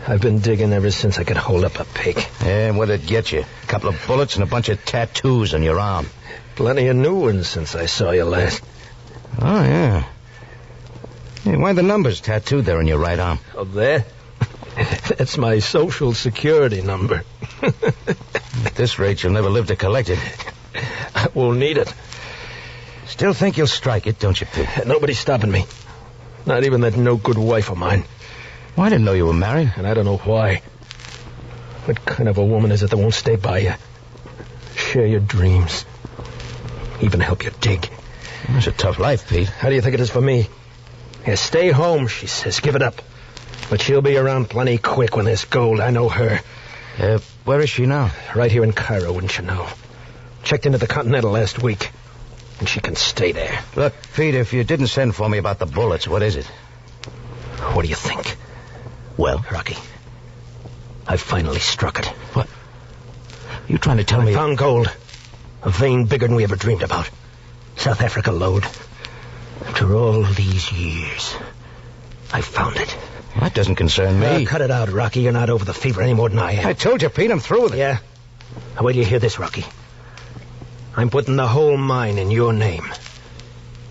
I've been digging ever since I could hold up a pig. Yeah, and what'd it get you? A couple of bullets and a bunch of tattoos on your arm. Plenty of new ones since I saw you last. Oh, yeah. Hey, why are the numbers tattooed there on your right arm? Oh, there? That's my Social Security number. At this rate, you'll never live to collect it. I won't need it. Still think you'll strike it, don't you, Pete? Nobody's stopping me. Not even that no-good wife of mine. Well, I didn't know you were married. And I don't know why. What kind of a woman is it that won't stay by you? Share your dreams. Even help you dig. It's a tough life, Pete. How do you think it is for me? Yeah, stay home, she says. Give it up. But she'll be around plenty quick when there's gold. I know her. Where is she now? Right here in Cairo, wouldn't you know? Checked into the Continental last week. And she can stay there. Look, Pete, if you didn't send for me about the bullets, what is it? What do you think? Well? Rocky, I finally struck it. What? You trying to tell me... I found gold. A vein bigger than we ever dreamed about. South Africa lode. After all these years, I found it. That doesn't concern me. Cut it out, Rocky. You're not over the fever any more than I am. I told you, Pete, I'm through with it. Yeah? Now, wait till you hear this, Rocky. I'm putting the whole mine in your name.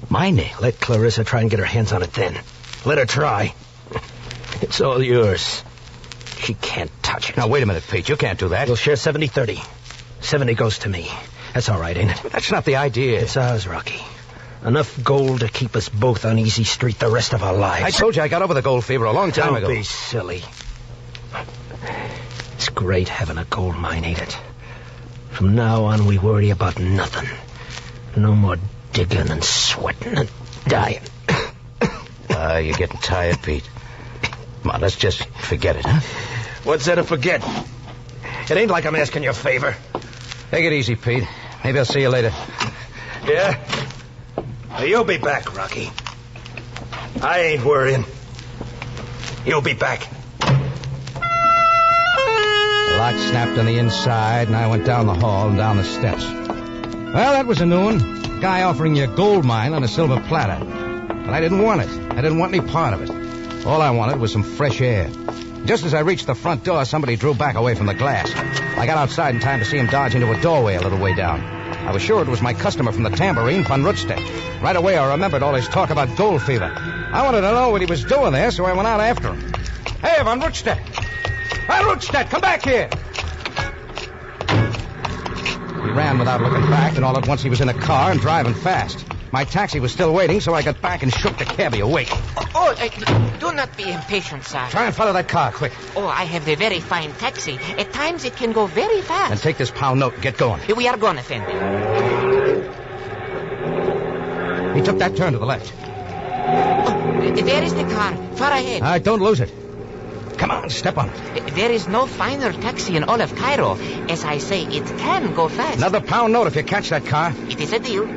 My name? Let Clarissa try and get her hands on it then. Let her try. It's all yours. She can't touch it. Now, wait a minute, Pete. You can't do that. We'll share 70-30. 70 goes to me. That's all right, ain't it? But that's not the idea. It's ours, Rocky. Enough gold to keep us both on easy street the rest of our lives. I told you I got over the gold fever a long time ago. Don't be silly. It's great having a gold mine, ain't it? From now on, we worry about nothing. No more digging and sweating and dying. You're getting tired, Pete. Come on, let's just forget it, huh? What's there to forget? It ain't like I'm asking you a favor. Take it easy, Pete. Maybe I'll see you later. Yeah? Well, you'll be back, Rocky. I ain't worrying. You'll be back. The lock snapped on the inside, and I went down the hall and down the steps. Well, that was a new one. Guy offering you a gold mine on a silver platter. But I didn't want it. I didn't want any part of it. All I wanted was some fresh air. Just as I reached the front door, somebody drew back away from the glass. I got outside in time to see him dodge into a doorway a little way down. I was sure it was my customer from the Tambourine, Von Rundstedt. Right away, I remembered all his talk about gold fever. I wanted to know what he was doing there, so I went out after him. Hey, Von Rundstedt! Von Rundstedt, come back here! He ran without looking back, and all at once he was in a car and driving fast. My taxi was still waiting, so I got back and shook the cabbie awake. Do not be impatient, sir. Try and follow that car, quick. Oh, I have a very fine taxi. At times it can go very fast. And take this pound note and get going. We are going, Effendi. He took that turn to the left. There is the car, far ahead. All right, don't lose it. Come on, step on it. There is no finer taxi in all of Cairo. As I say, it can go fast. Another pound note if you catch that car. It is a deal.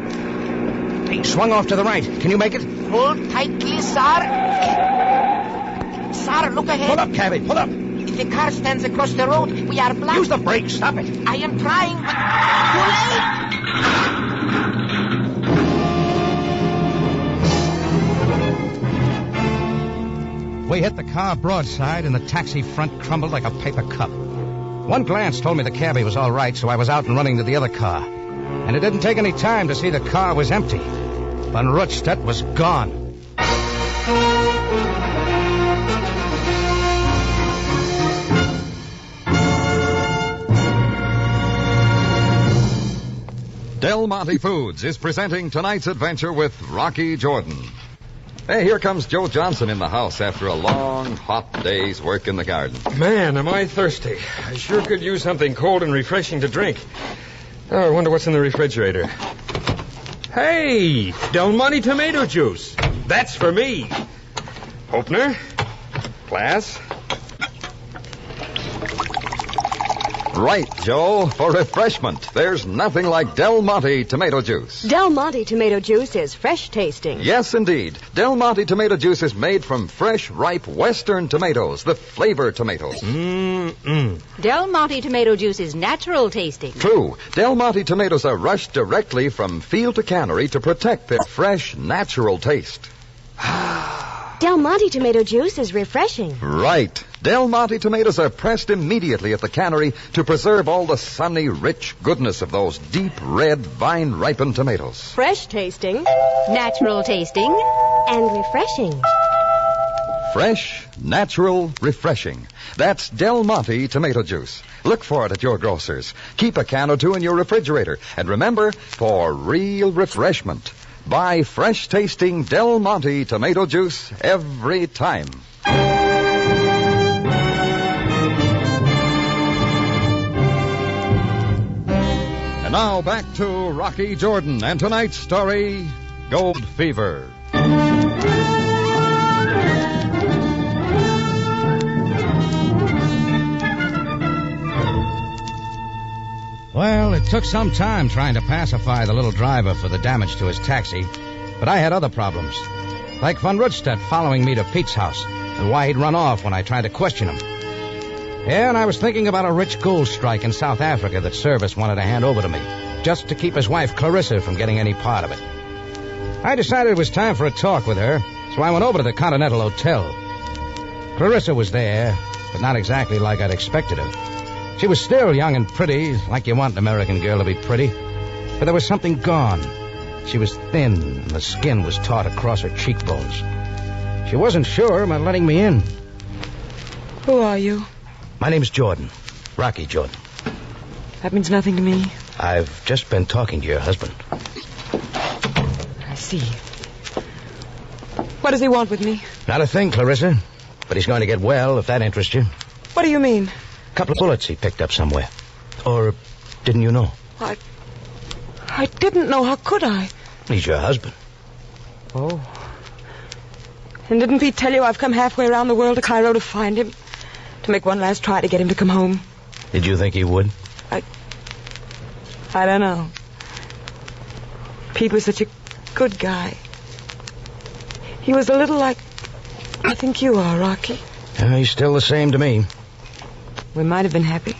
He swung off to the right. Can you make it? Hold tightly, sir. Sir, look ahead. Pull up, cabby, pull up. The car stands across the road. We are blocked. Use the brakes. Stop it. I am trying, but too late. We hit the car broadside, and the taxi front crumbled like a paper cup. One glance told me the cabbie was all right, so I was out and running to the other car. And it didn't take any time to see the car was empty. Von Rundstedt was gone. Del Monte Foods is presenting tonight's adventure with Rocky Jordan. Hey, here comes Joe Johnson in the house after a long, hot day's work in the garden. Man, am I thirsty. I sure could use something cold and refreshing to drink. Oh, I wonder what's in the refrigerator. Hey, Del Monte tomato juice. That's for me. Opener. Glass. Right, Joe. For refreshment, there's nothing like Del Monte tomato juice. Del Monte tomato juice is fresh tasting. Yes, indeed. Del Monte tomato juice is made from fresh, ripe Western tomatoes, the flavor tomatoes. Del Monte tomato juice is natural tasting. True. Del Monte tomatoes are rushed directly from field to cannery to protect their fresh, natural taste. Del Monte tomato juice is refreshing. Right. Del Monte tomatoes are pressed immediately at the cannery to preserve all the sunny, rich goodness of those deep red, vine-ripened tomatoes. Fresh tasting, natural tasting, and refreshing. Fresh, natural, refreshing. That's Del Monte tomato juice. Look for it at your grocer's. Keep a can or two in your refrigerator. And remember, for real refreshment, buy fresh-tasting Del Monte tomato juice every time. And now back to Rocky Jordan and tonight's story, Gold Fever. Well, it took some time trying to pacify the little driver for the damage to his taxi, but I had other problems. Like Von Rundstedt following me to Pete's house, and why he'd run off when I tried to question him. Yeah, and I was thinking about a rich gold strike in South Africa that Service wanted to hand over to me, just to keep his wife Clarissa from getting any part of it. I decided it was time for a talk with her, so I went over to the Continental Hotel. Clarissa was there, but not exactly like I'd expected her. She was still young and pretty, like you want an American girl to be pretty. But there was something gone. She was thin, and the skin was taut across her cheekbones. She wasn't sure about letting me in. Who are you? My name's Jordan. Rocky Jordan. That means nothing to me. I've just been talking to your husband. I see. What does he want with me? Not a thing, Clarissa. But he's going to get well, if that interests you. What do you mean? A couple of bullets he picked up somewhere. Or didn't you know? I didn't know. How could I? He's your husband. Oh. And didn't Pete tell you I've come halfway around the world to Cairo to find him? To make one last try to get him to come home? Did you think he would? I don't know. Pete was such a good guy. He was a little like I think you are, Rocky. He's still the same to me. We might have been happy.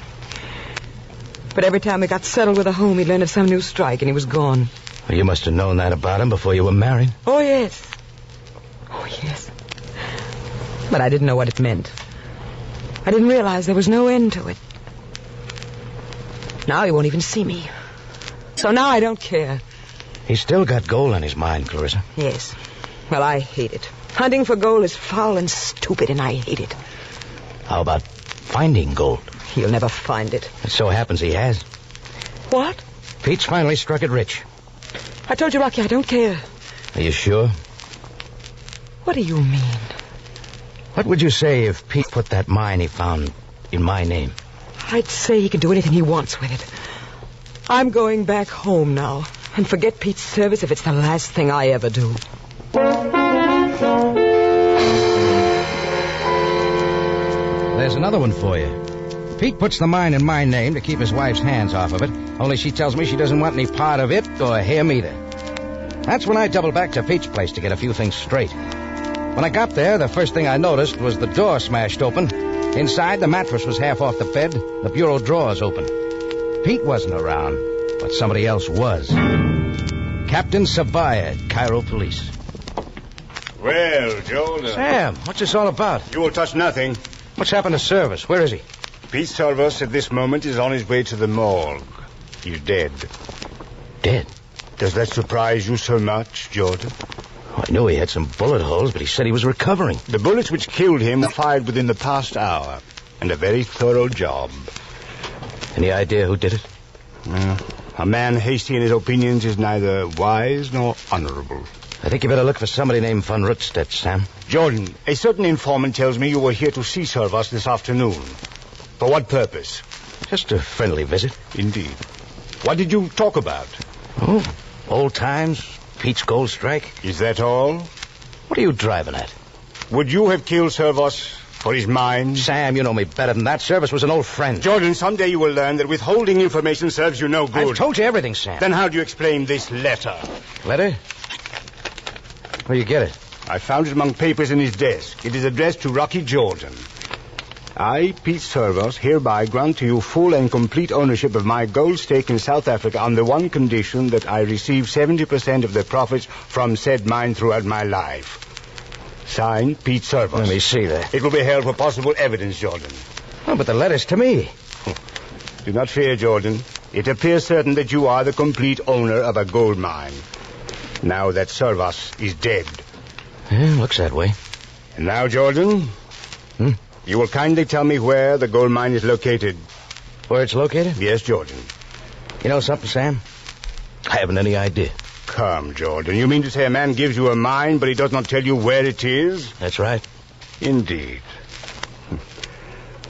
But every time we got settled with a home, he'd learn of some new strike, and he was gone. Well, you must have known that about him before you were married. Oh, yes. Oh, yes. But I didn't know what it meant. I didn't realize there was no end to it. Now he won't even see me. So now I don't care. He's still got gold on his mind, Clarissa. Yes. Well, I hate it. Hunting for gold is foul and stupid, and I hate it. How about finding gold? He'll never find it. It so happens he has. What? Pete's finally struck it rich. I told you, Rocky, I don't care. Are you sure? What do you mean? What would you say if Pete put that mine he found in my name? I'd say he can do anything he wants with it. I'm going back home now. And forget Pete's service if it's the last thing I ever do. There's another one for you. Pete puts the mine in my name to keep his wife's hands off of it. Only she tells me she doesn't want any part of it or him either. That's when I doubled back to Pete's place to get a few things straight. When I got there, the first thing I noticed was the door smashed open. Inside, the mattress was half off the bed, the bureau drawers open. Pete wasn't around, but somebody else was. Captain Sabaya, Cairo Police. Well, Joel... Sam, what's this all about? You will touch nothing. What's happened to Service? Where is he? Pete Service at this moment is on his way to the morgue. He's dead. Dead? Does that surprise you so much, Jordan? I knew he had some bullet holes, but he said he was recovering. The bullets which killed him were fired within the past hour, and a very thorough job. Any idea who did it? A man hasty in his opinions is neither wise nor honorable. I think you better look for somebody named Von Rutstedt, Sam. Jordan, a certain informant tells me you were here to see Service this afternoon. For what purpose? Just a friendly visit. Indeed. What did you talk about? Oh, old times, Pete's gold strike. Is that all? What are you driving at? Would you have killed Service for his mine? Sam, you know me better than that. Service was an old friend. Jordan, someday you will learn that withholding information serves you no good. I've told you everything, Sam. Then how do you explain this letter? Letter? Where you get it? I found it among papers in his desk. It is addressed to Rocky Jordan. I, Pete Service, hereby grant to you full and complete ownership of my gold stake in South Africa on the one condition that I receive 70% of the profits from said mine throughout my life. Signed, Pete Service. Let me see that. It will be held for possible evidence, Jordan. Oh, but the letter's to me. Do not fear, Jordan. It appears certain that you are the complete owner of a gold mine. Now that Service is dead. Yeah, looks that way. And now, Jordan... You will kindly tell me where the gold mine is located. Where it's located? Yes, Jordan. You know something, Sam? I haven't any idea. Come, Jordan. You mean to say a man gives you a mine, but he does not tell you where it is? That's right. Indeed.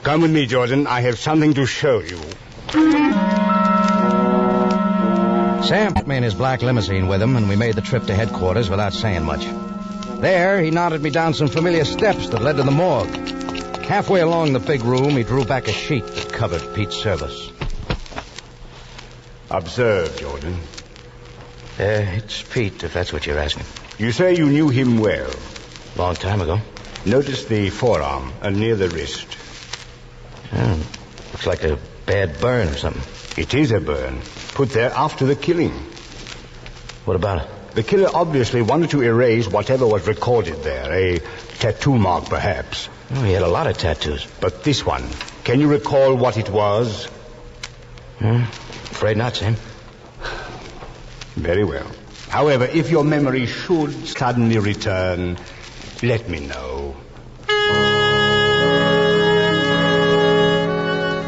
Come with me, Jordan. I have something to show you. Sam put me in his black limousine with him, and we made the trip to headquarters without saying much. There, he nodded me down some familiar steps that led to the morgue. Halfway along the big room, he drew back a sheet that covered Pete's Service. Observe, Jordan. It's Pete, if that's what you're asking. You say you knew him well. Long time ago. Notice the forearm and near the wrist. Looks like a bad burn or something. It is a burn. Put there after the killing. What about it? The killer obviously wanted to erase whatever was recorded there. A tattoo mark, perhaps. Oh, he had a lot of tattoos. But this one, can you recall what it was? Afraid not, Sam. Very well. However, if your memory should suddenly return, let me know.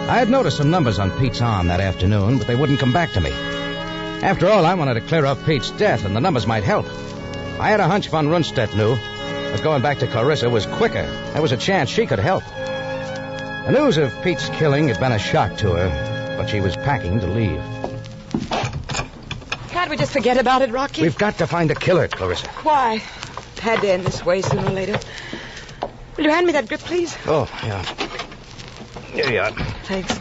I had noticed some numbers on Pete's arm that afternoon, but they wouldn't come back to me. After all, I wanted to clear up Pete's death, and the numbers might help. I had a hunch Von Rundstedt knew, but going back to Clarissa was quicker. There was a chance she could help. The news of Pete's killing had been a shock to her, but she was packing to leave. Can't we just forget about it, Rocky? We've got to find a killer, Clarissa. Why? It had to end this way sooner or later. Will you hand me that grip, please? Oh, yeah. Here you are. Thanks.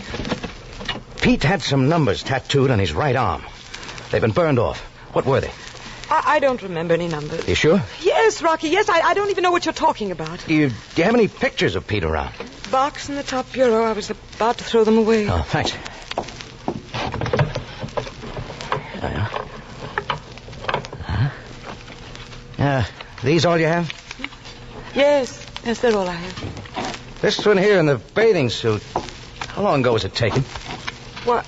Pete had some numbers tattooed on his right arm. They've been burned off. What were they? I don't remember any numbers. You sure? Yes, Rocky, yes. I don't even know what you're talking about. Do you have any pictures of Pete around? Box in the top bureau. I was about to throw them away. Oh, thanks. These all you have? Yes, they're all I have. This one here in the bathing suit. How long ago was it taken? What?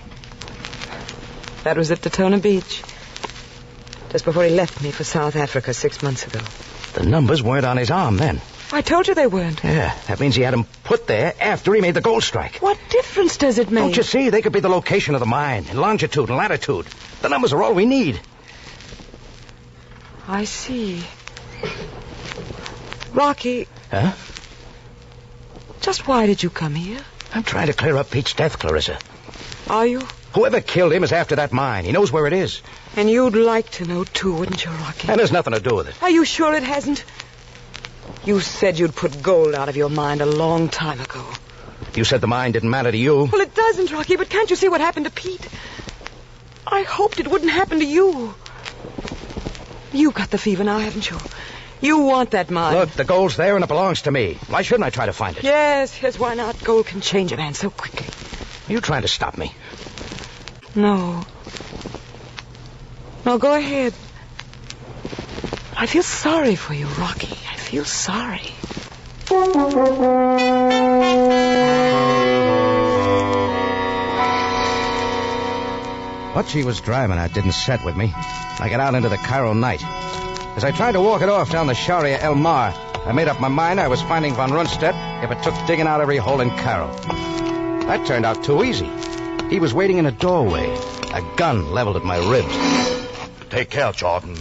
That was at Daytona Beach. Just before he left me for South Africa 6 months ago. The numbers weren't on his arm then. I told you they weren't. Yeah, that means he had them put there after he made the gold strike. What difference does it make? Don't you see? They could be the location of the mine, in longitude and latitude. The numbers are all we need. I see. Rocky. Huh? Just why did you come here? I'm trying to clear up Pete's death, Clarissa. Are you? Whoever killed him is after that mine. He knows where it is. And you'd like to know, too, wouldn't you, Rocky? And there's nothing to do with it. Are you sure it hasn't? You said you'd put gold out of your mind a long time ago. You said the mine didn't matter to you. Well, it doesn't, Rocky, but can't you see what happened to Pete? I hoped it wouldn't happen to you. You got the fever now, haven't you? You want that mine. Look, the gold's there and it belongs to me. Why shouldn't I try to find it? Yes, why not? Gold can change a man so quickly. Are you trying to stop me? No. No, go ahead. I feel sorry for you, Rocky. I feel sorry. What she was driving at didn't set with me. I got out into the Cairo night. As I tried to walk it off down the Sharia El Mar, I made up my mind I was finding von Rundstedt if it took digging out every hole in Cairo. That turned out too easy. He was waiting in a doorway, a gun leveled at my ribs. Take care, Jordan.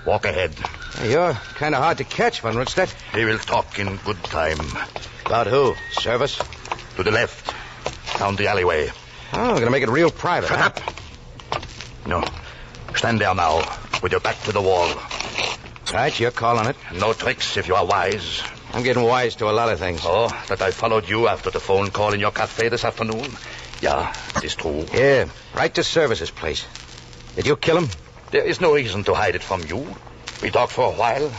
Walk ahead. Hey, you're kind of hard to catch, von Rundstedt. We will talk in good time. About who? Service? To the left. Down the alleyway. Oh, we're going to make it real private. Shut up. No. Stand there now, with your back to the wall. Right, you're calling it. No tricks if you are wise. I'm getting wise to a lot of things. Oh, that I followed you after the phone call in your cafe this afternoon? Yeah, it is true. Yeah, right to Service's place. Did you kill him? There is no reason to hide it from you. We talked for a while.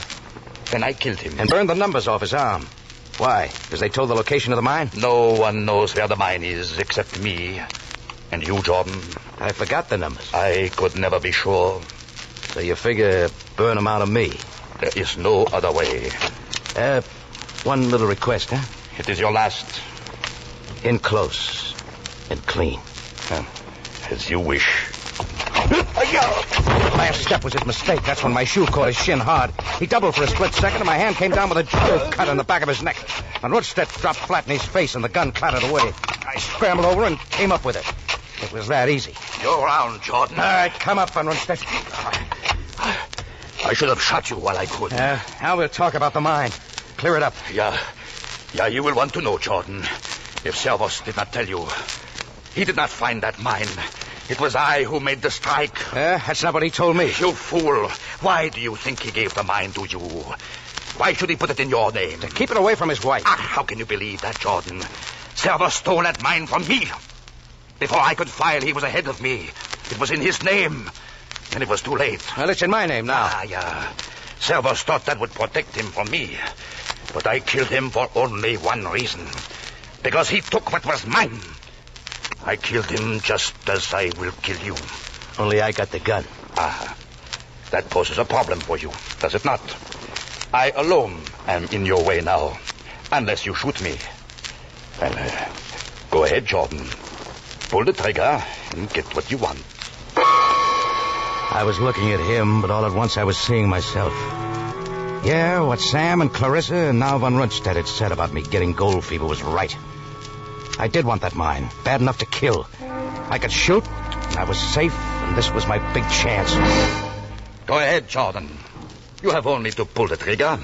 Then I killed him. And burned the numbers off his arm. Why? Because they told the location of the mine? No one knows where the mine is except me. And you, Jordan. I forgot the numbers. I could never be sure. So you figure burn them out of me? There is no other way. One little request, huh? It is your last. In close and clean. As you wish. Last step was his mistake. That's when my shoe caught his shin hard. He doubled for a split second, and my hand came down with a drill cut in the back of his neck. And Rundstedt dropped flat in his face, and the gun clattered away. I scrambled over and came up with it. It was that easy. You're around, Jordan. All right, come up, von Rundstedt. I should have shot you while I could. Now we'll talk about the mine. Clear it up. Yeah, you will want to know, Jordan. If Servos did not tell you, he did not find that mine. It was I who made the strike. That's not what he told me. You fool. Why do you think he gave the mine to you? Why should he put it in your name? To keep it away from his wife. How can you believe that, Jordan? Servos stole that mine from me. Before I could file, he was ahead of me. It was in his name. And it was too late. Well, it's in my name now. Yeah. Servos thought that would protect him from me. But I killed him for only one reason. Because he took what was mine. I killed him just as I will kill you. Only I got the gun. That poses a problem for you, does it not? I alone am in your way now. Unless you shoot me. Well, go ahead, Jordan. Pull the trigger and get what you want. I was looking at him, but all at once I was seeing myself. Yeah, what Sam and Clarissa and now von Rundstedt had said about me getting gold fever was right. I did want that mine, bad enough to kill. I could shoot, and I was safe, and this was my big chance. Go ahead, Jordan. You have only to pull the trigger.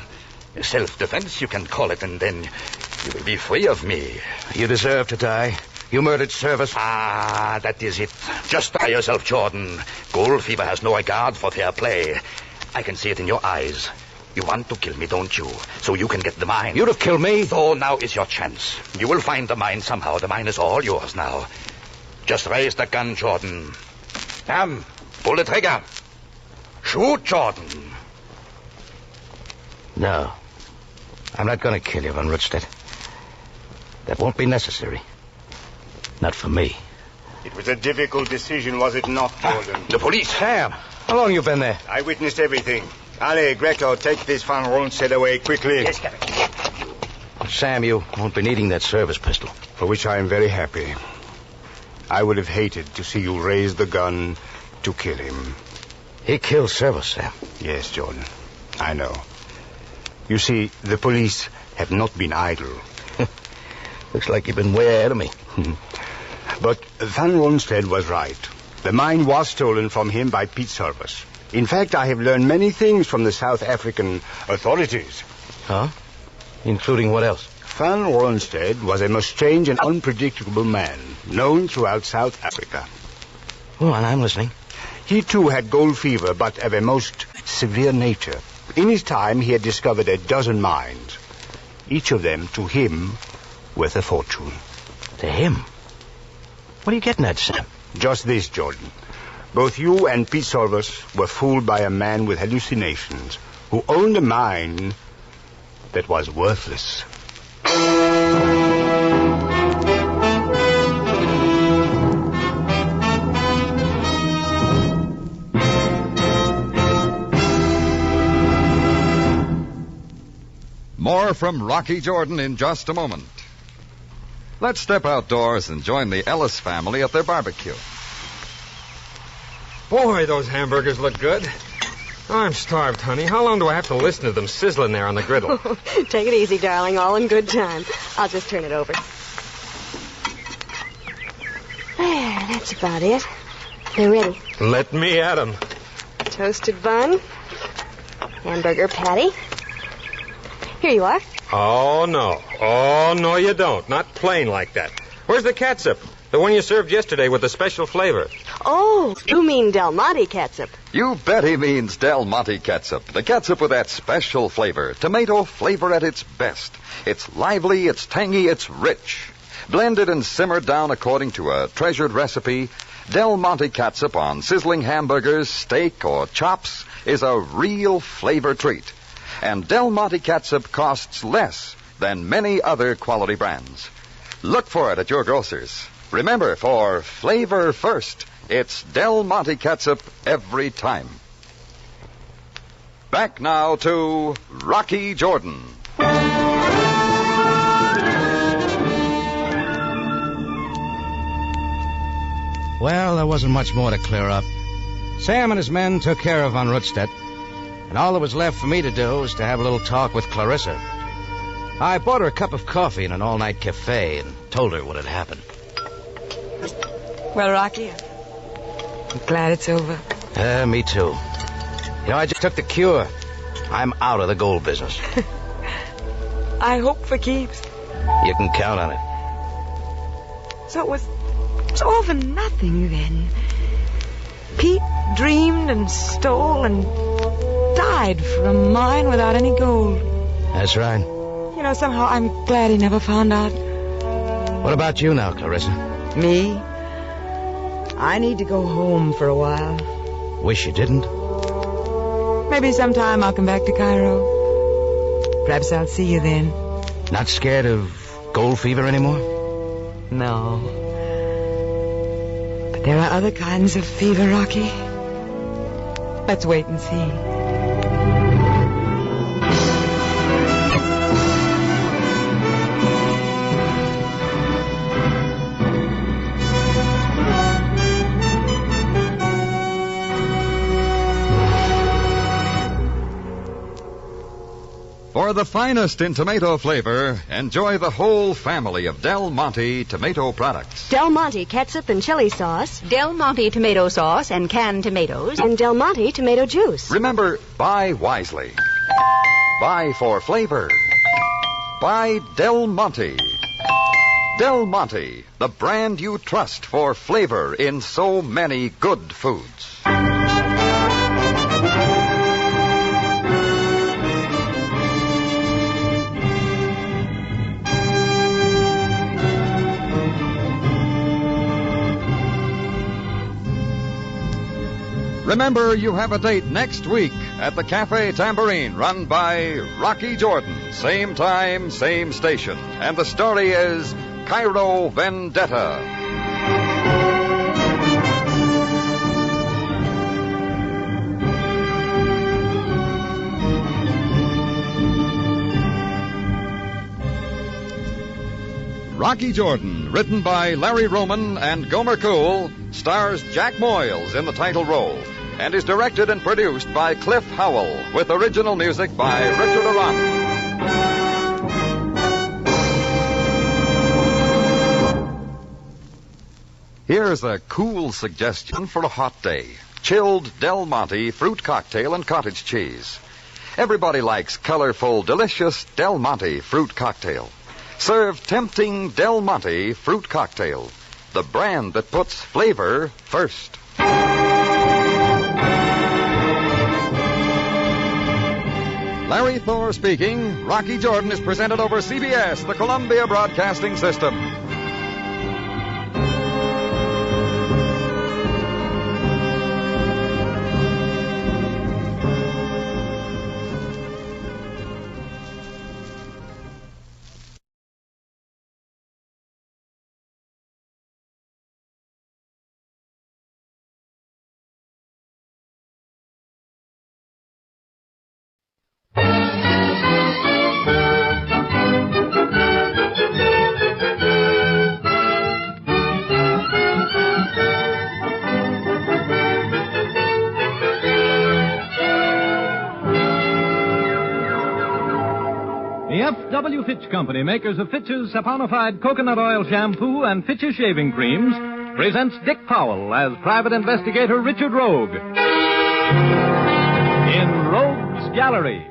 Self-defense, you can call it, and then you will be free of me. You deserve to die. You murdered Service. That is it. Just try yourself, Jordan. Gold fever has no regard for fair play. I can see it in your eyes. You want to kill me, don't you? So you can get the mine. You'd have killed me. So now is your chance. You will find the mine somehow. The mine is all yours now. Just raise the gun, Jordan. Sam, pull the trigger. Shoot, Jordan. No. I'm not going to kill you, von Rundstedt. That won't be necessary. Not for me. It was a difficult decision, was it not, Jordan? The police. Sam, how long you been there? I witnessed everything. Ali, Greco, take this von Rundstedt away quickly. Yes, Captain. Sam, you won't be needing that service pistol. For which I am very happy. I would have hated to see you raise the gun to kill him. He killed Service, Sam. Yes, Jordan. I know. You see, the police have not been idle. Looks like you've been way ahead of me. But Van Ronstedt was right. The mine was stolen from him by Pete Service. In fact, I have learned many things from the South African authorities. Huh? Including what else? Van Ronstedt was a most strange and unpredictable man, known throughout South Africa. Oh, and I'm listening. He too had gold fever, but of a most severe nature. In his time, he had discovered a dozen mines. Each of them, to him, worth a fortune. To him? What are you getting at, Sam? Just this, Jordan. Both you and Pete Solvers were fooled by a man with hallucinations who owned a mine that was worthless. More from Rocky Jordan in just a moment. Let's step outdoors and join the Ellis family at their barbecue. Boy, those hamburgers look good. I'm starved, honey. How long do I have to listen to them sizzling there on the griddle? Take it easy, darling. All in good time. I'll just turn it over. There, that's about it. They're ready. Let me at 'em. Toasted bun. Hamburger patty. Here you are. Oh, no. Oh, no, you don't. Not plain like that. Where's the catsup? The one you served yesterday with the special flavor. Oh, you mean Del Monte catsup. You bet he means Del Monte ketchup. The ketchup with that special flavor. Tomato flavor at its best. It's lively, it's tangy, it's rich. Blended and simmered down according to a treasured recipe, Del Monte ketchup on sizzling hamburgers, steak, or chops is a real flavor treat. And Del Monte ketchup costs less than many other quality brands. Look for it at your grocer's. Remember, for flavor first, it's Del Monte ketchup every time. Back now to Rocky Jordan. Well, there wasn't much more to clear up. Sam and his men took care of Van Rutstedt, and all that was left for me to do was to have a little talk with Clarissa. I bought her a cup of coffee in an all-night cafe and told her what had happened. Well, Rocky, I'm glad it's over. Me too. You know, I just took the cure. I'm out of the gold business. I hope for keeps. You can count on it. So it was all for nothing then. Pete dreamed and stole and died for a mine without any gold. That's right. You know, somehow I'm glad he never found out. What about you now, Clarissa? Me? I need to go home for a while. Wish you didn't. Maybe sometime I'll come back to Cairo. Perhaps I'll see you then. Not scared of gold fever anymore? No. But there are other kinds of fever, Rocky. Let's wait and see. For the finest in tomato flavor, enjoy the whole family of Del Monte tomato products. Del Monte ketchup and chili sauce. Del Monte tomato sauce and canned tomatoes. And Del Monte tomato juice. Remember, buy wisely. Buy for flavor. Buy Del Monte. Del Monte, the brand you trust for flavor in so many good foods. Remember, you have a date next week at the Cafe Tambourine, run by Rocky Jordan. Same time, same station. And the story is Cairo Vendetta. Rocky Jordan, written by Larry Roman and Gomer Cool, stars Jack Moyles in the title role, and is directed and produced by Cliff Howell, with original music by Richard Arant. Here's a cool suggestion for a hot day. Chilled Del Monte fruit cocktail and cottage cheese. Everybody likes colorful, delicious Del Monte fruit cocktail. Serve tempting Del Monte fruit cocktail, the brand that puts flavor first. Larry Thor speaking. Rocky Jordan is presented over CBS, the Columbia Broadcasting System. F.W. Fitch Company, makers of Fitch's saponified coconut oil shampoo and Fitch's shaving creams, presents Dick Powell as private investigator Richard Rogue in Rogue's Gallery.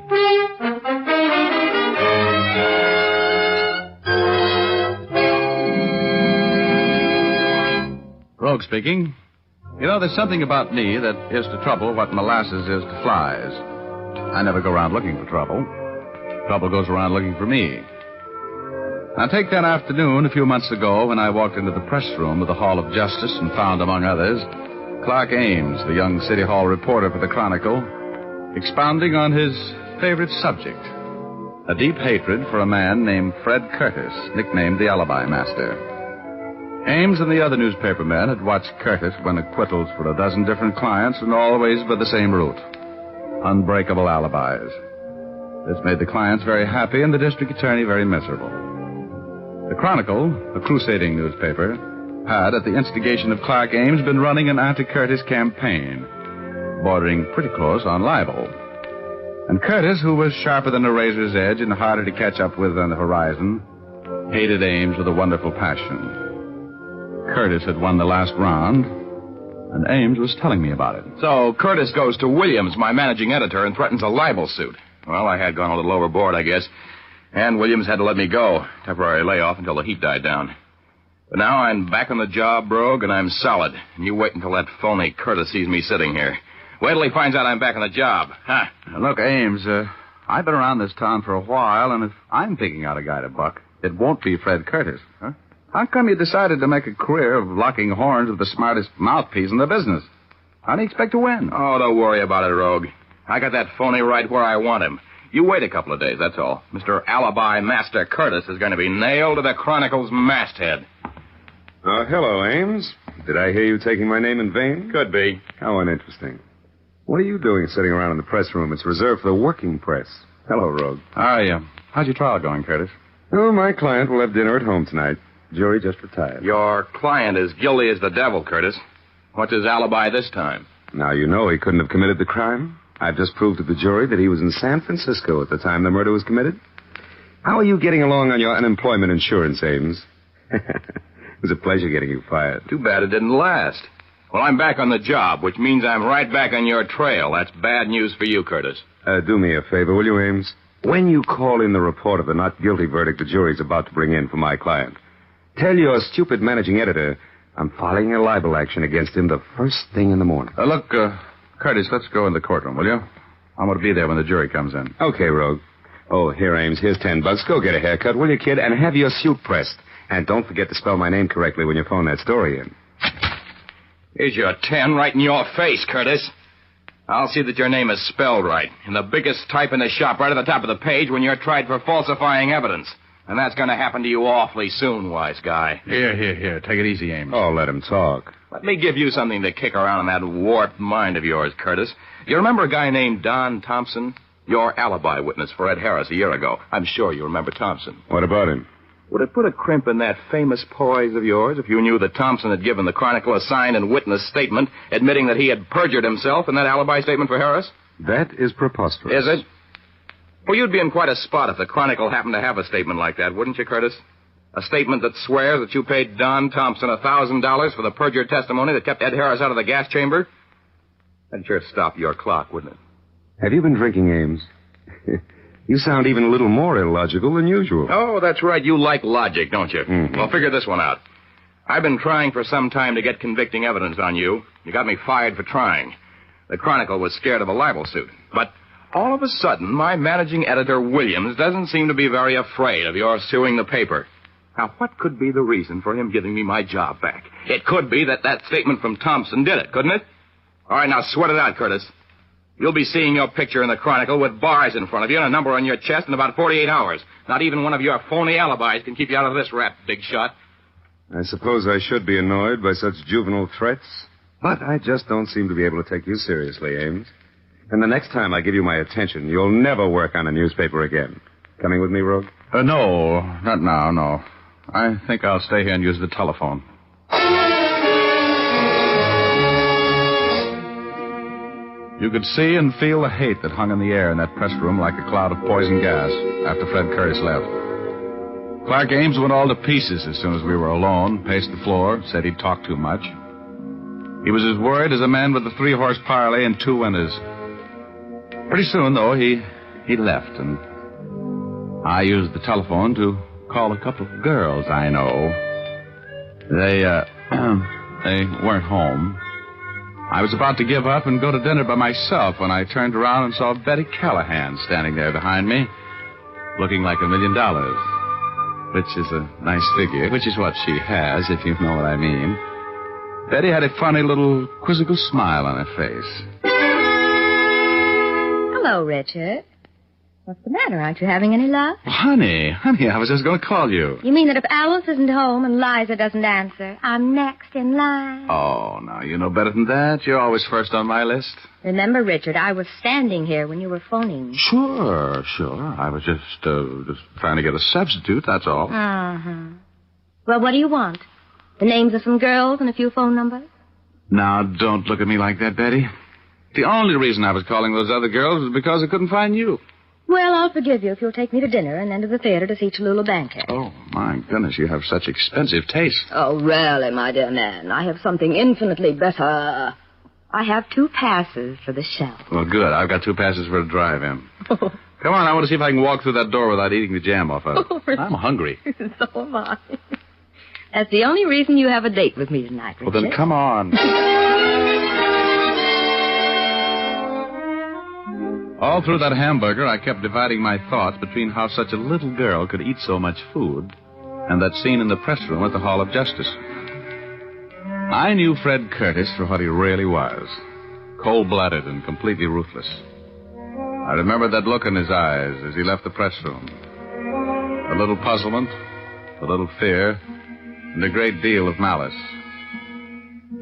Rogue speaking. You know, there's something about me that is to trouble what molasses is to flies. I never go around looking for trouble. Trouble goes around looking for me. Now, take that afternoon a few months ago when I walked into the press room of the Hall of Justice and found, among others, Clark Ames, the young City Hall reporter for the Chronicle, expounding on his favorite subject, a deep hatred for a man named Fred Curtis, nicknamed the Alibi Master. Ames and the other newspaper men had watched Curtis win acquittals for a dozen different clients and always by the same route: unbreakable alibis. This made the clients very happy and the district attorney very miserable. The Chronicle, a crusading newspaper, had, at the instigation of Clark Ames, been running an anti-Curtis campaign, bordering pretty close on libel. And Curtis, who was sharper than a razor's edge and harder to catch up with on the horizon, hated Ames with a wonderful passion. Curtis had won the last round, and Ames was telling me about it. So Curtis goes to Williams, my managing editor, and threatens a libel suit. Well, I had gone a little overboard, I guess. And Williams had to let me go. Temporary layoff until the heat died down. But now I'm back on the job, Rogue, and I'm solid. And you wait until that phony Curtis sees me sitting here. Wait till he finds out I'm back on the job. Huh? Now, look, Ames, I've been around this town for a while, and if I'm picking out a guy to buck, it won't be Fred Curtis. Huh? How come you decided to make a career of locking horns with the smartest mouthpiece in the business? How do you expect to win? Oh, don't worry about it, Rogue. I got that phony right where I want him. You wait a couple of days, that's all. Mr. Alibi Master Curtis is going to be nailed to the Chronicle's masthead. Hello, Ames. Did I hear you taking my name in vain? Could be. How uninteresting. What are you doing sitting around in the press room? It's reserved for the working press. Hello, Rogue. How's your trial going, Curtis? Oh, my client will have dinner at home tonight. Jury just retired. Your client is guilty as the devil, Curtis. What's his alibi this time? Now you know he couldn't have committed the crime. I've just proved to the jury that he was in San Francisco at the time the murder was committed. How are you getting along on your unemployment insurance, Ames? It was a pleasure getting you fired. Too bad it didn't last. Well, I'm back on the job, which means I'm right back on your trail. That's bad news for you, Curtis. Do me a favor, will you, Ames? When you call in the report of the not guilty verdict the jury's about to bring in for my client, tell your stupid managing editor I'm filing a libel action against him the first thing in the morning. Look, Curtis, let's go in the courtroom, will you? I'm going to be there when the jury comes in. Okay, Rogue. Oh, here, Ames, here's $10. Go get a haircut, will you, kid? And have your suit pressed. And don't forget to spell my name correctly when you phone that story in. Here's your 10 right in your face, Curtis. I'll see that your name is spelled right. In the biggest type in the shop, right at the top of the page, when you're tried for falsifying evidence. And that's going to happen to you awfully soon, wise guy. Here. Take it easy, Ames. Oh, let him talk. Let me give you something to kick around in that warped mind of yours, Curtis. You remember a guy named Don Thompson? Your alibi witness for Ed Harris a year ago. I'm sure you remember Thompson. What about him? Would it put a crimp in that famous poise of yours if you knew that Thompson had given the Chronicle a signed and witnessed statement admitting that he had perjured himself in that alibi statement for Harris? That is preposterous. Is it? Well, you'd be in quite a spot if the Chronicle happened to have a statement like that, wouldn't you, Curtis? A statement that swears that you paid Don Thompson $1,000 for the perjured testimony that kept Ed Harris out of the gas chamber? That'd sure stop your clock, wouldn't it? Have you been drinking, Ames? You sound even a little more illogical than usual. Oh, that's right. You like logic, don't you? Mm-hmm. Well, figure this one out. I've been trying for some time to get convicting evidence on you. You got me fired for trying. The Chronicle was scared of a libel suit. But all of a sudden, my managing editor, Williams, doesn't seem to be very afraid of your suing the paper. Now, what could be the reason for him giving me my job back? It could be that statement from Thompson did it, couldn't it? All right, now sweat it out, Curtis. You'll be seeing your picture in the Chronicle with bars in front of you and a number on your chest in about 48 hours. Not even one of your phony alibis can keep you out of this rap, big shot. I suppose I should be annoyed by such juvenile threats, but I just don't seem to be able to take you seriously, Ames. And the next time I give you my attention, you'll never work on a newspaper again. Coming with me, Rogue? No, not now, no. I think I'll stay here and use the telephone. You could see and feel the hate that hung in the air in that press room like a cloud of poison gas after Fred Curtis left. Clark Ames went all to pieces as soon as we were alone, paced the floor, said he'd talk too much. He was as worried as a man with a 3-horse parlay and 2 winners. Pretty soon, though, he left, and I used the telephone to call a couple of girls I know. They weren't home. I was about to give up and go to dinner by myself when I turned around and saw Betty Callahan standing there behind me, looking like $1 million, which is a nice figure, which is what she has, if you know what I mean. Betty had a funny little quizzical smile on her face. Hello, Richard. What's the matter? Aren't you having any luck? Honey, I was just going to call you. You mean that if Alice isn't home and Liza doesn't answer, I'm next in line? Oh, now, you know better than that. You're always first on my list. Remember, Richard, I was standing here when you were phoning. Sure. I was just trying to get a substitute, that's all. Uh-huh. Well, what do you want? The names of some girls and a few phone numbers? Now, don't look at me like that, Betty. The only reason I was calling those other girls was because I couldn't find you. Well, I'll forgive you if you'll take me to dinner and then to the theater to see Cholula Bankhead. Oh, my goodness, you have such expensive taste. Oh, really, my dear man. I have something infinitely better. I have 2 passes for the show. Well, good. I've got 2 passes for a drive-in. Come on, I want to see if I can walk through that door without eating the jam off of it. Oh, I'm hungry. So am I. That's the only reason you have a date with me tonight, Richard. Well, then come on. All through that hamburger, I kept dividing my thoughts between how such a little girl could eat so much food and that scene in the press room at the Hall of Justice. I knew Fred Curtis for what he really was, cold-blooded and completely ruthless. I remembered that look in his eyes as he left the press room. A little puzzlement, a little fear, and a great deal of malice.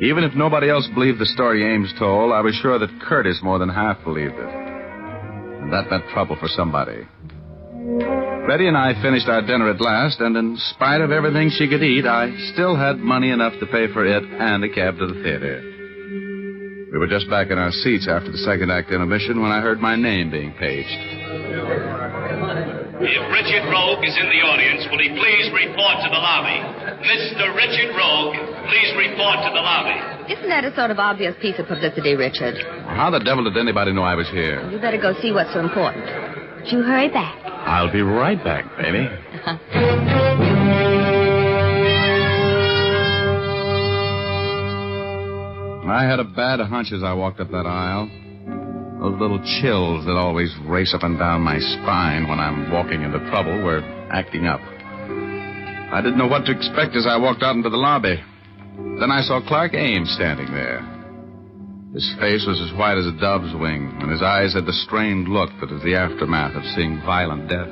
Even if nobody else believed the story Ames told, I was sure that Curtis more than half believed it. And that meant trouble for somebody. Betty and I finished our dinner at last, and in spite of everything she could eat, I still had money enough to pay for it and a cab to the theater. We were just back in our seats after the second act intermission when I heard my name being paged. If Richard Rogue is in the audience, will he please report to the lobby? Mr. Richard Rogue, please report to the lobby. Isn't that a sort of obvious piece of publicity, Richard? How the devil did anybody know I was here? You better go see what's so important. Would you hurry back? I'll be right back, baby. I had a bad hunch as I walked up that aisle. Those little chills that always race up and down my spine when I'm walking into trouble were acting up. I didn't know what to expect as I walked out into the lobby. Then I saw Clark Ames standing there. His face was as white as a dove's wing, and his eyes had the strained look that is the aftermath of seeing violent death.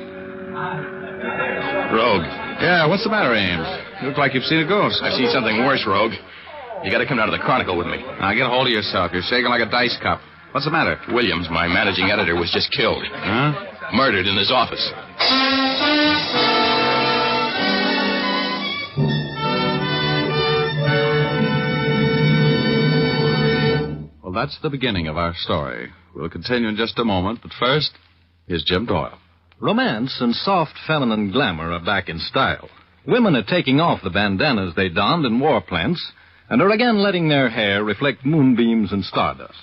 Rogue. Yeah, what's the matter, Ames? You look like you've seen a ghost. I've seen something worse, Rogue. You got to come down to the Chronicle with me. Now, get a hold of yourself. You're shaking like a dice cup. What's the matter? Williams, my managing editor, was just killed. Huh? Murdered in his office. Well, that's the beginning of our story. We'll continue in just a moment, but first, here's Jim Doyle. Romance and soft feminine glamour are back in style. Women are taking off the bandanas they donned in war plants and are again letting their hair reflect moonbeams and stardust.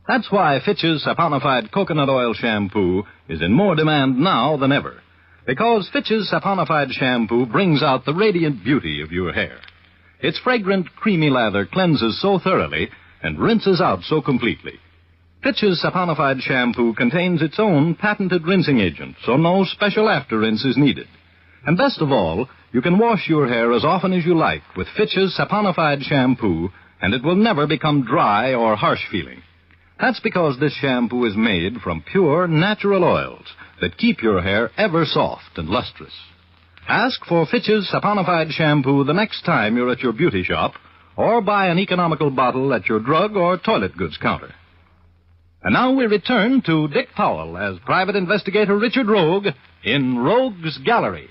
That's why Fitch's saponified coconut oil shampoo is in more demand now than ever. Because Fitch's saponified shampoo brings out the radiant beauty of your hair. Its fragrant, creamy lather cleanses so thoroughly and rinses out so completely. Fitch's saponified shampoo contains its own patented rinsing agent, so no special after rinse is needed. And best of all, you can wash your hair as often as you like with Fitch's saponified shampoo, and it will never become dry or harsh feeling. That's because this shampoo is made from pure, natural oils that keep your hair ever soft and lustrous. Ask for Fitch's saponified shampoo the next time you're at your beauty shop, or buy an economical bottle at your drug or toilet goods counter. And now we return to Dick Powell as Private Investigator Richard Rogue in Rogue's Gallery.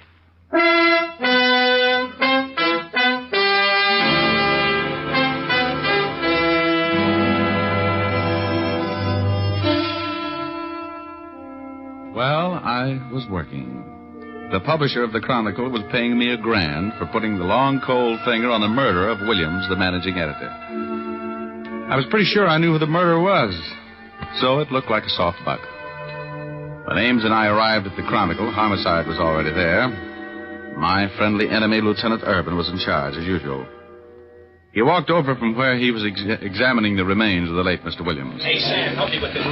Well, I was working. The publisher of the Chronicle was paying me $1,000 for putting the long, cold finger on the murder of Williams, the managing editor. I was pretty sure I knew who the murderer was, so it looked like a soft buck. When Ames and I arrived at the Chronicle, homicide was already there. My friendly enemy, Lieutenant Urban, was in charge, as usual. He walked over from where he was examining the remains of the late Mr. Williams. Hey, Sam, help me with this.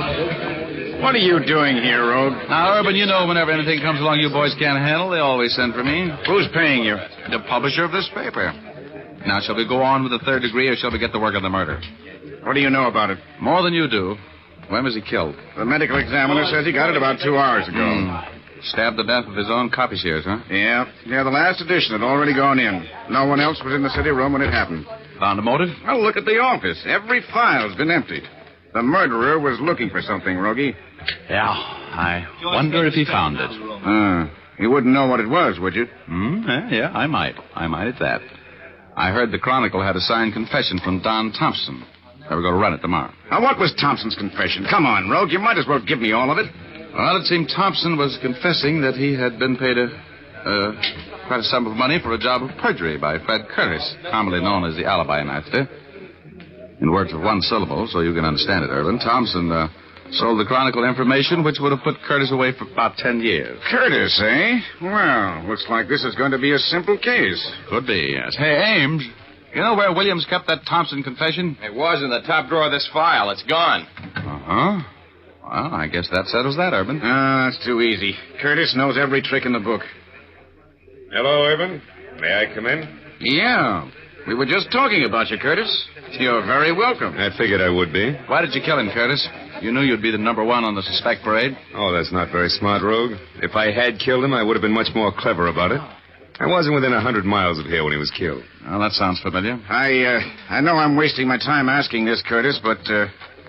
What are you doing here, Rogue? Now, Urban, you know whenever anything comes along you boys can't handle, they always send for me. Who's paying you? The publisher of this paper. Now, shall we go on with the third degree, or shall we get to work on the murder? What do you know about it? More than you do. When was he killed? The medical examiner says he got it about 2 hours ago. Stabbed to death with his own copy shears, huh? Yeah, the last edition had already gone in. No one else was in the city room when it happened. Found a motive? Well, look at the office. Every file's been emptied. The murderer was looking for something, Rogie. Yeah, I wonder if he found it. You wouldn't know what it was, would you? Yeah, I might. I might at that. I heard the Chronicle had a signed confession from Don Thompson. They were going to run it tomorrow. Now, what was Thompson's confession? Come on, Rogue, you might as well give me all of it. Well, it seemed Thompson was confessing that he had been paid quite a sum of money for a job of perjury by Fred Curtis, commonly known as the alibi master. In words of one syllable, so you can understand it, Urban, Thompson sold the Chronicle information which would have put Curtis away for about 10 years. Curtis, eh? Well, looks like this is going to be a simple case. Could be, yes. Hey, Ames, you know where Williams kept that Thompson confession? It was in the top drawer of this file. It's gone. Uh-huh. Well, I guess that settles that, Urban. That's too easy. Curtis knows every trick in the book. Hello, Urban. May I come in? Yeah. We were just talking about you, Curtis. You're very welcome. I figured I would be. Why did you kill him, Curtis? You knew you'd be the number one on the suspect parade. Oh, that's not very smart, Rogue. If I had killed him, I would have been much more clever about it. I wasn't within 100 miles of here when he was killed. Well, that sounds familiar. I know I'm wasting my time asking this, Curtis, but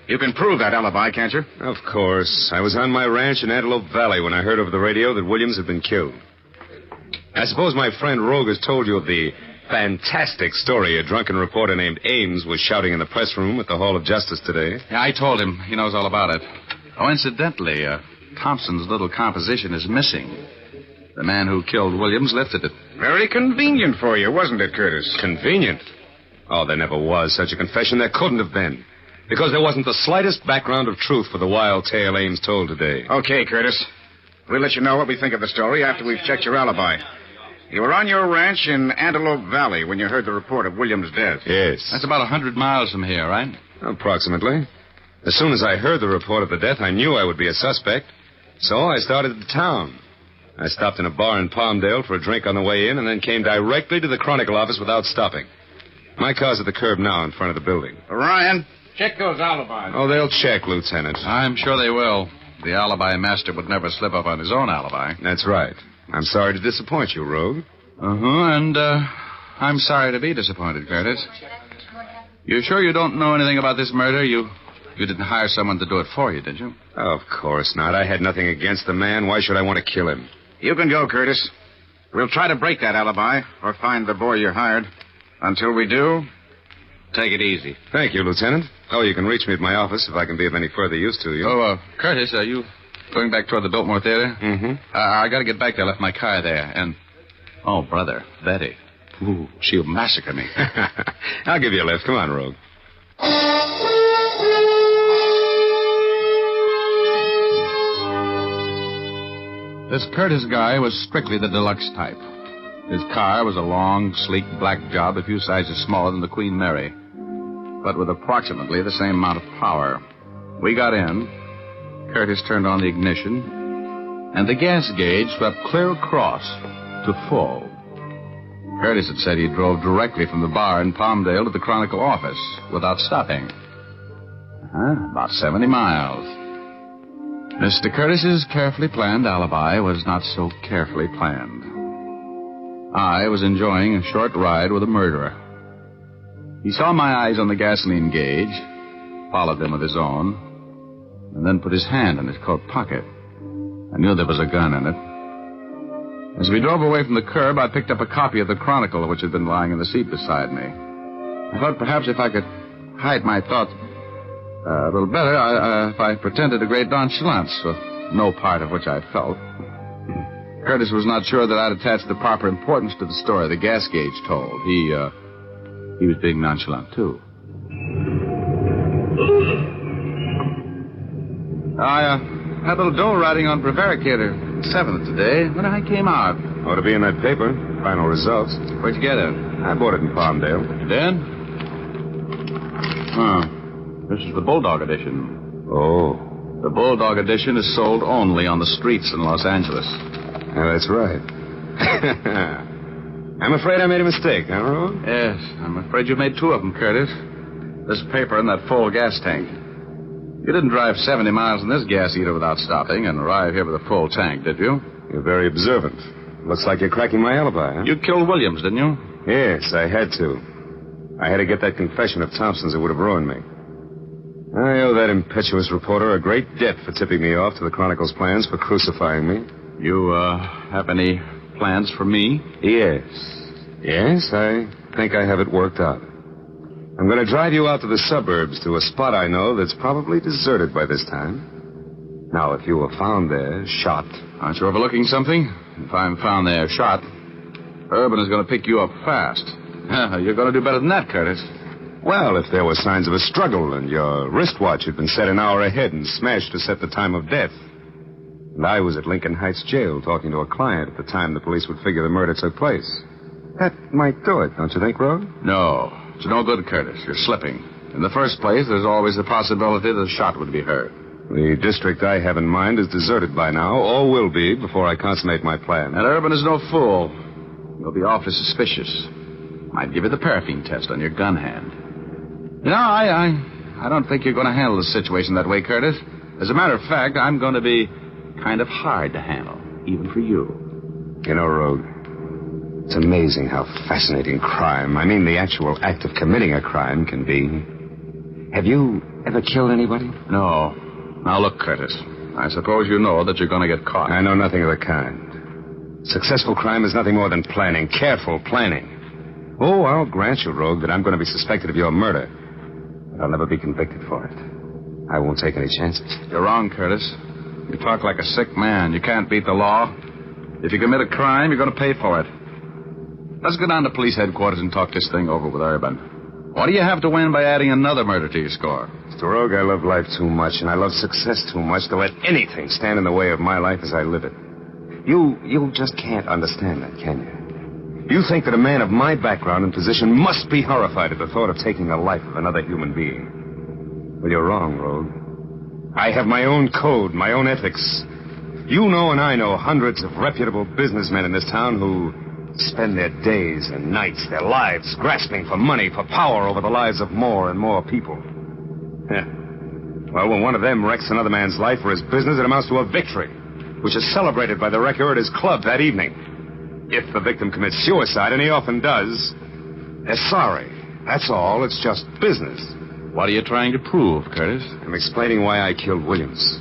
you can prove that alibi, can't you? Of course. I was on my ranch in Antelope Valley when I heard over the radio that Williams had been killed. I suppose my friend Rogue has told you of the fantastic story a drunken reporter named Ames was shouting in the press room at the Hall of Justice today. Yeah, I told him. He knows all about it. Oh, incidentally, Thompson's little composition is missing. The man who killed Williams lifted it. Very convenient for you, wasn't it, Curtis? Convenient? Oh, there never was such a confession. There couldn't have been. Because there wasn't the slightest background of truth for the wild tale Ames told today. Okay, Curtis. We'll let you know what we think of the story after we've checked your alibi. You were on your ranch in Antelope Valley when you heard the report of Williams' death. Yes. That's about 100 miles from here, right? Approximately. As soon as I heard the report of the death, I knew I would be a suspect. So I started to town. I stopped in a bar in Palmdale for a drink on the way in and then came directly to the Chronicle office without stopping. My car's at the curb now in front of the building. Ryan, check those alibis. Oh, they'll check, Lieutenant. I'm sure they will. The alibi master would never slip up on his own alibi. That's right. I'm sorry to disappoint you, Rogue. And I'm sorry to be disappointed, Curtis. You sure you don't know anything about this murder? You didn't hire someone to do it for you, did you? Of course not. I had nothing against the man. Why should I want to kill him? You can go, Curtis. We'll try to break that alibi or find the boy you hired. Until we do, take it easy. Thank you, Lieutenant. Oh, you can reach me at my office if I can be of any further use to you. Oh, Curtis, are you going back toward the Biltmore Theater? Mm-hmm. I got to get back there. I left my car there. And Oh, brother, Betty. Ooh, she'll massacre me. I'll give you a lift. Come on, Rogue. This Curtis guy was strictly the deluxe type. His car was a long, sleek black job a few sizes smaller than the Queen Mary, but with approximately the same amount of power. We got in. Curtis turned on the ignition, and the gas gauge swept clear across to full. Curtis had said he drove directly from the bar in Palmdale to the Chronicle office without stopping. About 70 miles. Mr. Curtis's carefully planned alibi was not so carefully planned. I was enjoying a short ride with a murderer. He saw my eyes on the gasoline gauge, followed them with his own, and then put his hand in his coat pocket. I knew there was a gun in it. As we drove away from the curb, I picked up a copy of the Chronicle, which had been lying in the seat beside me. I thought perhaps if I could hide my thoughts a little better, if I pretended a great nonchalance, with no part of which I felt. Curtis was not sure that I'd attached the proper importance to the story the gas gauge told. He was being nonchalant, too. I had a little dough riding on Prevaricator 7th today when I came out. Ought to be in that paper. Final results. Where'd you get it? I bought it in Palmdale. You did? This is the Bulldog edition. Oh. The Bulldog edition is sold only on the streets in Los Angeles. Yeah, that's right. I'm afraid I made a mistake, huh, Rogue? Yes, I'm afraid you made 2 of them, Curtis. This paper and that full gas tank. You didn't drive 70 miles in this gas eater without stopping and arrive here with a full tank, did you? You're very observant. Looks like you're cracking my alibi, huh? You killed Williams, didn't you? Yes, I had to. I had to get that confession of Thompson's that would have ruined me. I owe that impetuous reporter a great debt for tipping me off to the Chronicle's plans for crucifying me. You, have any plans for me? Yes. Yes, I think I have it worked out. I'm going to drive you out to the suburbs to a spot I know that's probably deserted by this time. Now, if you were found there, shot... Aren't you overlooking something? If I'm found there, shot, Urban is going to pick you up fast. You're going to do better than that, Curtis. Well, if there were signs of a struggle and your wristwatch had been set an hour ahead and smashed to set the time of death, and I was at Lincoln Heights Jail talking to a client at the time the police would figure the murder took place, that might do it, don't you think, Rogue? No. It's no good, Curtis. You're slipping. In the first place, there's always the possibility that a shot would be heard. The district I have in mind is deserted by now, or will be before I consummate my plan. And Urban is no fool. You'll be awfully suspicious. Might give you the paraffin test on your gun hand. You know, I don't think you're going to handle the situation that way, Curtis. As a matter of fact, I'm going to be kind of hard to handle, even for you. You know, Rogue, it's amazing how fascinating crime, I mean the actual act of committing a crime, can be. Have you ever killed anybody? No. Now, look, Curtis, I suppose you know that you're going to get caught. I know nothing of the kind. Successful crime is nothing more than planning, careful planning. Oh, I'll grant you, Rogue, that I'm going to be suspected of your murder. But I'll never be convicted for it. I won't take any chances. You're wrong, Curtis. You talk like a sick man. You can't beat the law. If you commit a crime, you're going to pay for it. Let's go down to police headquarters and talk this thing over with Urban. What do you have to win by adding another murder to your score? Mr. Rogue, I love life too much, and I love success too much to let anything stand in the way of my life as I live it. You just can't understand that, can you? You think that a man of my background and position must be horrified at the thought of taking the life of another human being. Well, you're wrong, Rogue. I have my own code, my own ethics. You know and I know hundreds of reputable businessmen in this town who spend their days and nights, their lives, grasping for money, for power over the lives of more and more people. Yeah. Well, when one of them wrecks another man's life for his business, it amounts to a victory, which is celebrated by the wrecker at his club that evening. If the victim commits suicide, and he often does, they're sorry. That's all. It's just business. What are you trying to prove, Curtis? I'm explaining why I killed Williams.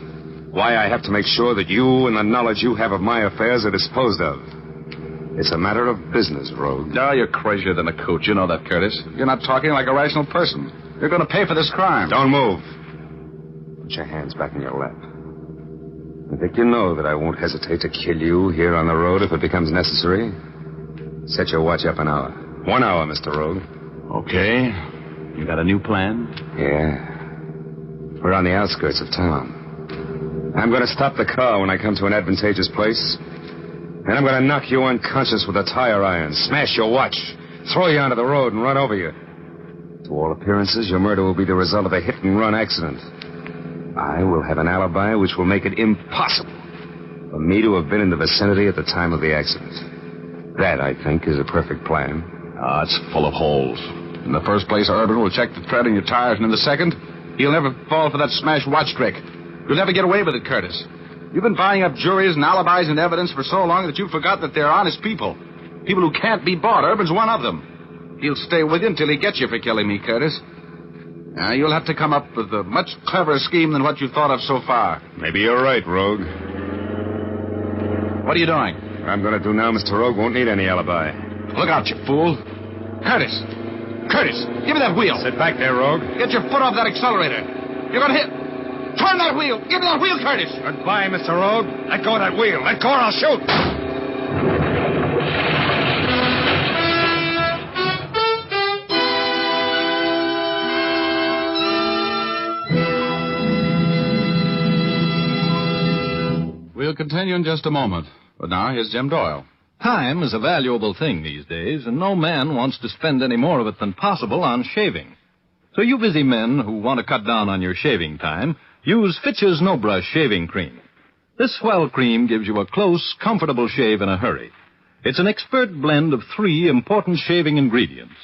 Why I have to make sure that you and the knowledge you have of my affairs are disposed of. It's a matter of business, Rogue. No, you're crazier than a coot. You know that, Curtis. You're not talking like a rational person. You're going to pay for this crime. Don't move. Put your hands back in your lap. I think you know that I won't hesitate to kill you here on the road if it becomes necessary. Set your watch up an hour. 1 hour, Mr. Rogue. Okay. You got a new plan? Yeah. We're on the outskirts of town. I'm going to stop the car when I come to an advantageous place. And I'm going to knock you unconscious with a tire iron, smash your watch, throw you onto the road and run over you. To all appearances, your murder will be the result of a hit-and-run accident. I will have an alibi which will make it impossible for me to have been in the vicinity at the time of the accident. That, I think, is a perfect plan. It's full of holes. In the first place, Urban will check the tread in your tires, and in the second, he'll never fall for that smashed watch trick. You'll never get away with it, Curtis. You've been buying up juries and alibis and evidence for so long that you forgot that they're honest people. People who can't be bought. Urban's one of them. He'll stay with you until he gets you for killing me, Curtis. You'll have to come up with a much cleverer scheme than what you've thought of so far. Maybe you're right, Rogue. What are you doing? What I'm going to do now, Mr. Rogue, won't need any alibi. Look out, you fool. Curtis! Curtis, give me that wheel. Sit back there, Rogue. Get your foot off that accelerator. You're going to hit. Turn that wheel. Give me that wheel, Curtis. Goodbye, Mr. Rogue. Let go of that wheel. Let go or I'll shoot. We'll continue in just a moment. But now, here's Jim Doyle. Time is a valuable thing these days, and no man wants to spend any more of it than possible on shaving. So you busy men who want to cut down on your shaving time, use Fitch's No Brush Shaving Cream. This swell cream gives you a close, comfortable shave in a hurry. It's an expert blend of 3 important shaving ingredients.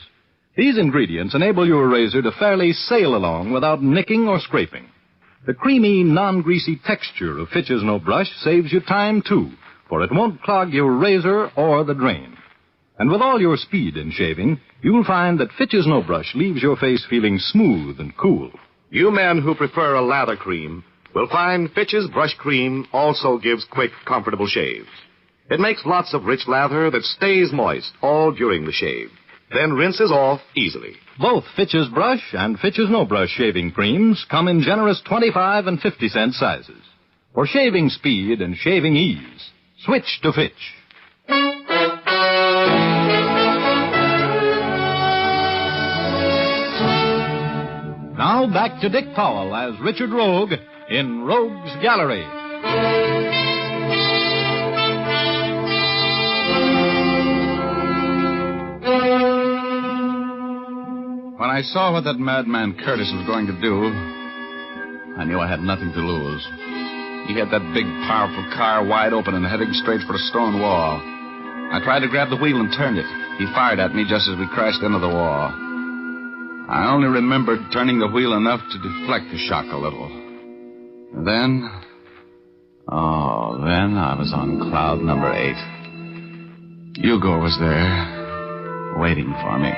These ingredients enable your razor to fairly sail along without nicking or scraping. The creamy, non-greasy texture of Fitch's No Brush saves you time, too, for it won't clog your razor or the drain. And with all your speed in shaving, you'll find that Fitch's No Brush leaves your face feeling smooth and cool. You men who prefer a lather cream will find Fitch's Brush Cream also gives quick, comfortable shaves. It makes lots of rich lather that stays moist all during the shave, then rinses off easily. Both Fitch's Brush and Fitch's No Brush shaving creams come in generous 25 and 50-cent sizes. For shaving speed and shaving ease, switch to Fitch. Now back to Dick Powell as Richard Rogue in Rogue's Gallery. When I saw what that madman Curtis was going to do, I knew I had nothing to lose. He had that big, powerful car wide open and heading straight for a stone wall. I tried to grab the wheel and turn it. He fired at me just as we crashed into the wall. I only remembered turning the wheel enough to deflect the shock a little. And then I was on cloud number 8. Hugo was there, waiting for me.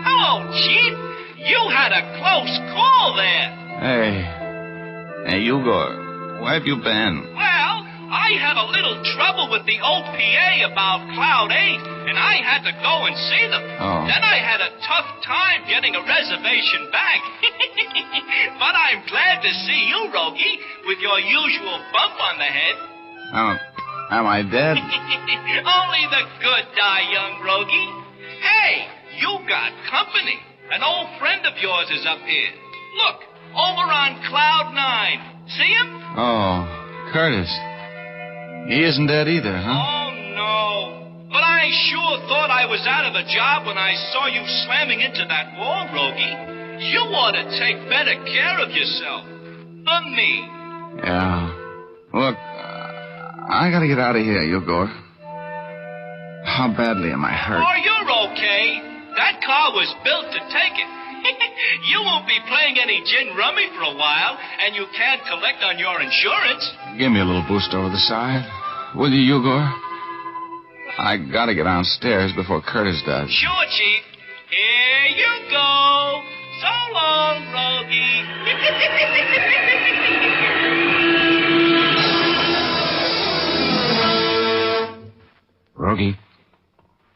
Hello, Chief. You had a close call there. Hey, Hugo, where have you been? Well, I had a little trouble with the OPA about Cloud 8, and I had to go and see them. Oh. Then I had a tough time getting a reservation back. But I'm glad to see you, Rogie, with your usual bump on the head. Am I dead? Only the good die young, Rogie. Hey, you got company. An old friend of yours is up here. Look, over on Cloud 9. See him? Oh, Curtis. He isn't dead either, huh? Oh, no. But I sure thought I was out of a job when I saw you slamming into that wall, Rogie. You ought to take better care of yourself. Than me. Yeah. Look, I gotta get out of here, Hugo. How badly am I hurt? Oh, you're okay. That car was built to take it. You won't be playing any gin rummy for a while, and you can't collect on your insurance. Give me a little boost over the side. Will you, Hugo? I gotta get downstairs before Curtis does. Sure, Chief. Here you go. So long, Rogie.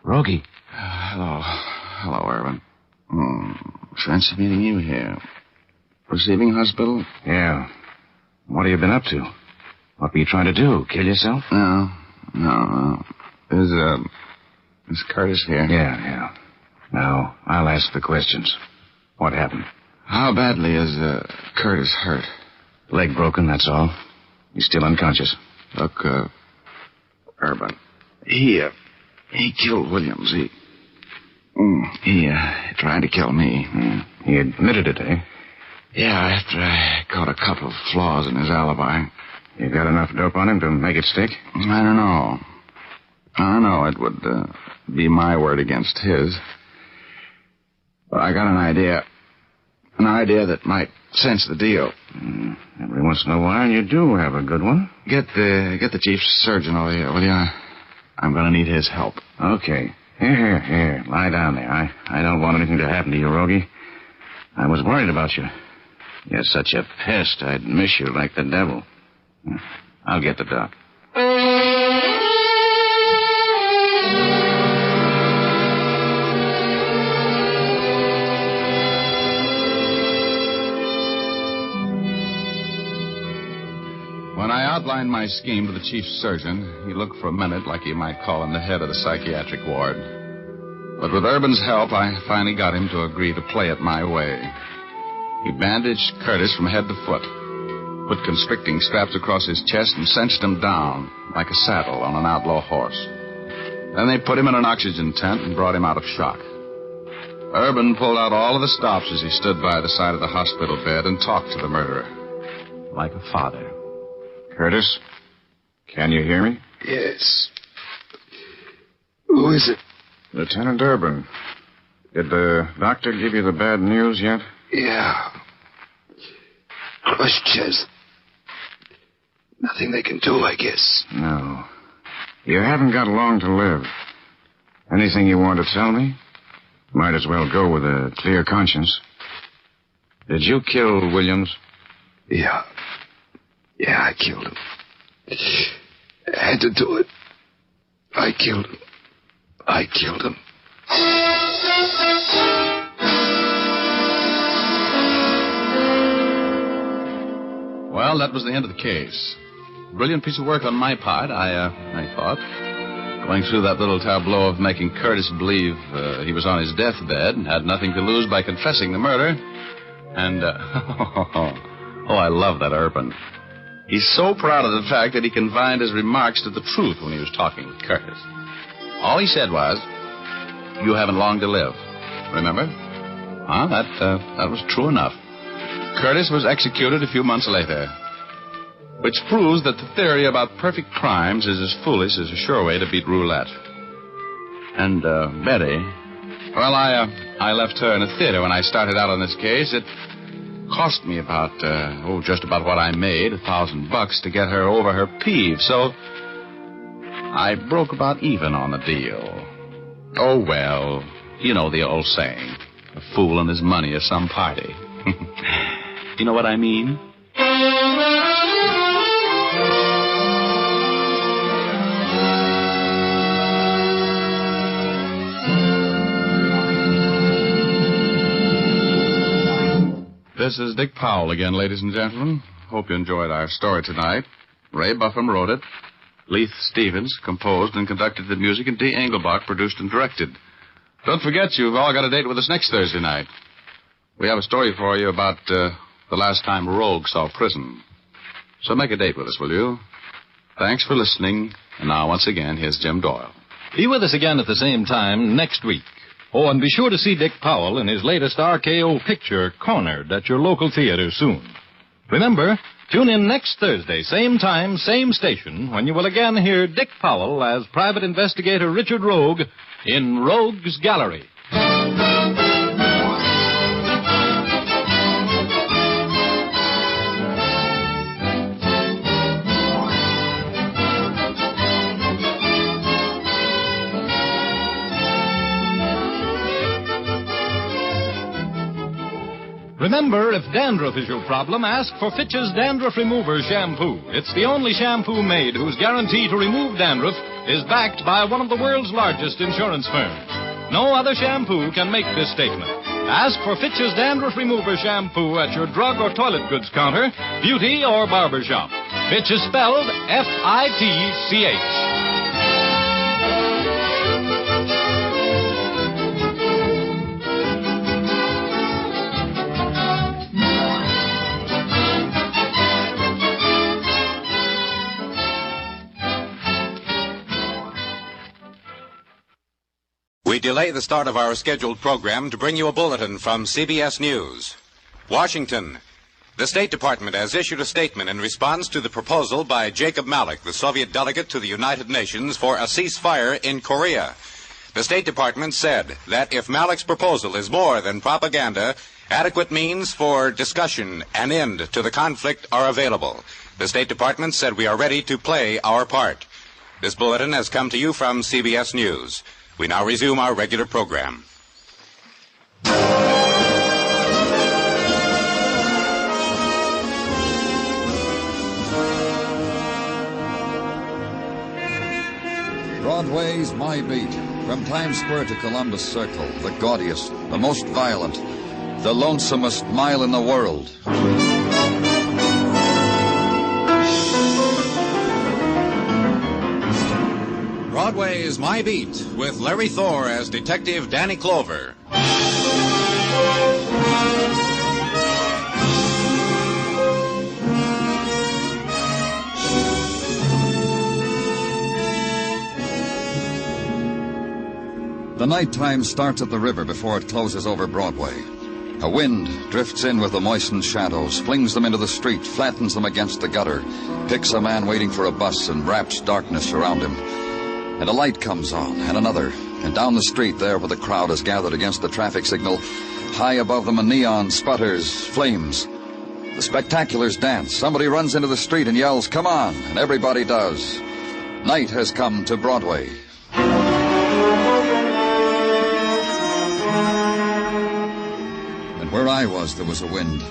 Rogie. Hello, Irvin. Fancy meeting you here. Receiving hospital? Yeah. What have you been up to? What were you trying to do? Kill yourself? No. No. Is Curtis here? Yeah. Now, I'll ask the questions. What happened? How badly is Curtis hurt? Leg broken, that's all. He's still unconscious. Look, Urban. He killed Williams. He tried to kill me. He admitted it, eh? Yeah, after I caught a couple of flaws in his alibi. You got enough dope on him to make it stick? I don't know. It would be my word against his. But I got an idea. An idea that might cinch the deal. Every once in a while, you do have a good one. Get the chief surgeon over here, will you? I'm going to need his help. Okay. Here. Lie down there. I don't want anything to happen to you, Rogie. I was worried about you. You're such a pest, I'd miss you like the devil. I'll get the doc. When I outlined my scheme to the chief surgeon, he looked for a minute like you might call him the head of the psychiatric ward. But with Urban's help, I finally got him to agree to play it my way. He bandaged Curtis from head to foot, put constricting straps across his chest, and cinched him down like a saddle on an outlaw horse. Then they put him in an oxygen tent and brought him out of shock. Urban pulled out all of the stops as he stood by the side of the hospital bed and talked to the murderer, like a father. Curtis, can you hear me? Yes. Who is it? Lieutenant Urban. Did the doctor give you the bad news yet? Yeah. Crushed chest. Nothing they can do, I guess. No. You haven't got long to live. Anything you want to tell me? Might as well go with a clear conscience. Did you kill Williams? Yeah. Yeah, I killed him. I had to do it. I killed him. Well, that was the end of the case. Brilliant piece of work on my part, I thought. Going through that little tableau of making Curtis believe he was on his deathbed and had nothing to lose by confessing the murder. And, I love that Urban. He's so proud of the fact that he confined his remarks to the truth when he was talking with Curtis. All he said was, "You haven't long to live." Remember? That was true enough. Curtis was executed a few months later, which proves that the theory about perfect crimes is as foolish as a sure way to beat roulette. And, Betty, well, I left her in a theater when I started out on this case. It cost me about, just about what I made, $1,000 to get her over her peeve, so I broke about even on the deal. Oh, well, you know the old saying, a fool and his money is some party. You know what I mean? This is Dick Powell again, ladies and gentlemen. Hope you enjoyed our story tonight. Ray Buffum wrote it. Leith Stevens composed and conducted the music, and D. Engelbach produced and directed. Don't forget, you've all got a date with us next Thursday night. We have a story for you about the last time Rogue saw prison. So make a date with us, will you? Thanks for listening. And now, once again, here's Jim Doyle. Be with us again at the same time next week. Oh, and be sure to see Dick Powell in his latest RKO picture, Cornered, at your local theater soon. Remember, tune in next Thursday, same time, same station, when you will again hear Dick Powell as Private Investigator Richard Rogue in Rogue's Gallery. Remember, if dandruff is your problem, ask for Fitch's Dandruff Remover Shampoo. It's the only shampoo made whose guarantee to remove dandruff is backed by one of the world's largest insurance firms. No other shampoo can make this statement. Ask for Fitch's Dandruff Remover Shampoo at your drug or toilet goods counter, beauty or barber shop. Fitch is spelled F-I-T-C-H. We delay the start of our scheduled program to bring you a bulletin from CBS News. Washington. The State Department has issued a statement in response to the proposal by Jacob Malik, the Soviet delegate to the United Nations, for a ceasefire in Korea. The State Department said that if Malik's proposal is more than propaganda, adequate means for discussion and end to the conflict are available. The State Department said we are ready to play our part. This bulletin has come to you from CBS News. We now resume our regular program. Broadway's my beat. From Times Square to Columbus Circle, the gaudiest, the most violent, the lonesomest mile in the world. Broadway is my beat, with Larry Thor as Detective Danny Clover. The nighttime starts at the river before it closes over Broadway. A wind drifts in with the moistened shadows, flings them into the street, flattens them against the gutter, picks a man waiting for a bus and wraps darkness around him. And a light comes on, and another, and down the street there where the crowd is gathered against the traffic signal, high above them a neon sputters, flames. The spectaculars dance. Somebody runs into the street and yells, "Come on," and everybody does. Night has come to Broadway. Where I was, there was a wind.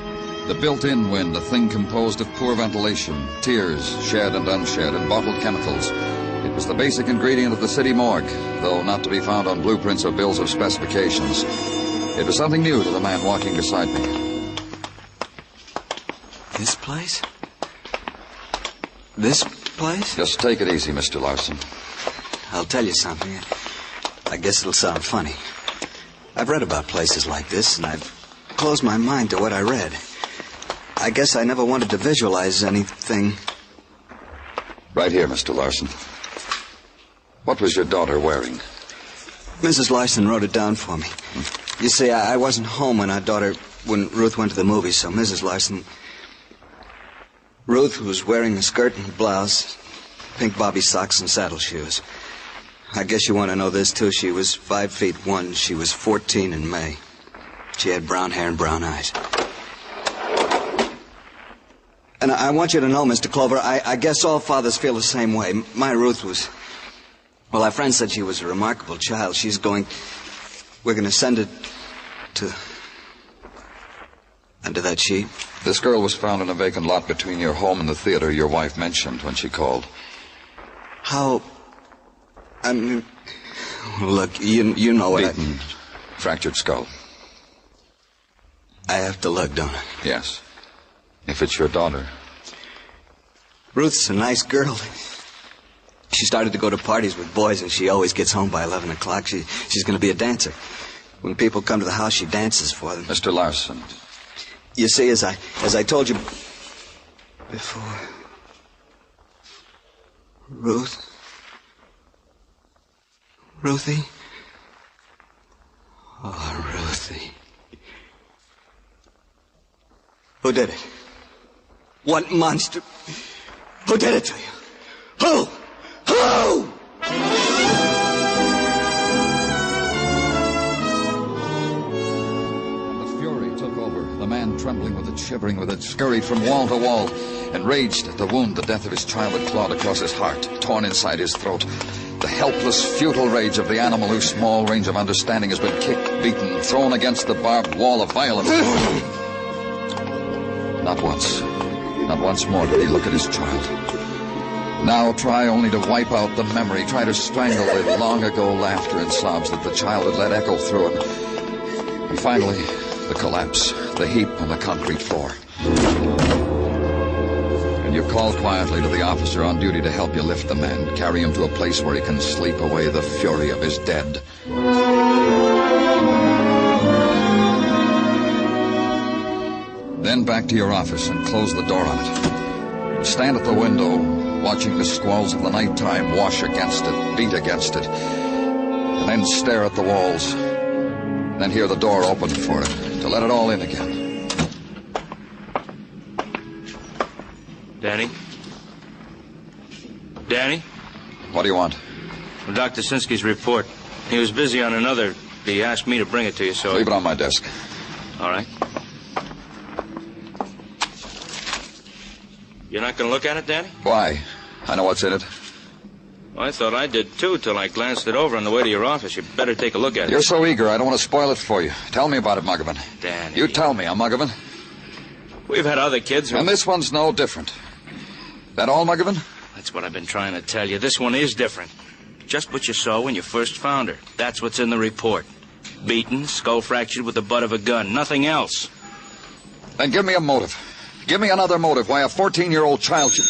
The built-in wind, a thing composed of poor ventilation, tears, shed and unshed, and bottled chemicals. It was the basic ingredient of the city morgue, though not to be found on blueprints or bills of specifications. It was something new to the man walking beside me. This place? This place? Just take it easy, Mr. Larson. I'll tell you something. I guess it'll sound funny. I've read about places like this, and I've closed my mind to what I read. I guess I never wanted to visualize anything. Right here, Mr. Larson. What was your daughter wearing? Mrs. Larson wrote it down for me. You see, I wasn't home when Ruth went to the movies, so Mrs. Larson... Ruth was wearing a skirt and a blouse, pink bobby socks and saddle shoes. I guess you want to know this, too. She was 5'1". She was 14 in May. She had brown hair and brown eyes. And I want you to know, Mr. Clover, I guess all fathers feel the same way. My Ruth was... Well, our friend said she was a remarkable child. We're going to send it to... under that sheet. This girl was found in a vacant lot between your home and the theater your wife mentioned when she called. How... I mean... Look, you know what Beaten, fractured skull. I have to look, don't I? Yes. If it's your daughter. Ruth's a nice girl. She started to go to parties with boys, and she always gets home by 11 o'clock. She's going to be a dancer. When people come to the house, she dances for them. Mr. Larson. You see, as I told you before, Ruthie? Oh, Ruthie. Who did it? What monster? Who did it to you? Who? The fury took over. The man, trembling with it, shivering with it, scurried from wall to wall, and raged at the wound the death of his child had clawed across his heart, torn inside his throat. The helpless, futile rage of the animal whose small range of understanding has been kicked, beaten, thrown against the barbed wall of violence. Not once more did he look at his child. Now try only to wipe out the memory, try to strangle the long-ago laughter and sobs that the child had let echo through him. And finally, the collapse, the heap on the concrete floor. And you call quietly to the officer on duty to help you lift the man, carry him to a place where he can sleep away the fury of his dead. Then back to your office and close the door on it. Stand at the window, watching the squalls of the nighttime wash against it, beat against it. And and stare at the walls. Then hear the door open for it, to let it all in again. Danny? Danny? What do you want? Well, Dr. Sinsky's report. He was busy on another. He asked me to bring it to you, so... Leave it on my desk. All right. You're not going to look at it, Danny? Why? I know what's in it. Well, I thought I did, too, till I glanced it over on the way to your office. You better take a look at it. You're so eager, I don't want to spoil it for you. Tell me about it, Muggavan. Danny. You tell me, Muggavan. We've had other kids who... And this one's no different. That all, Muggavan? That's what I've been trying to tell you. This one is different. Just what you saw when you first found her. That's what's in the report. Beaten, skull fractured with the butt of a gun. Nothing else. Then give me a motive. Give me another motive why a 14-year-old child should...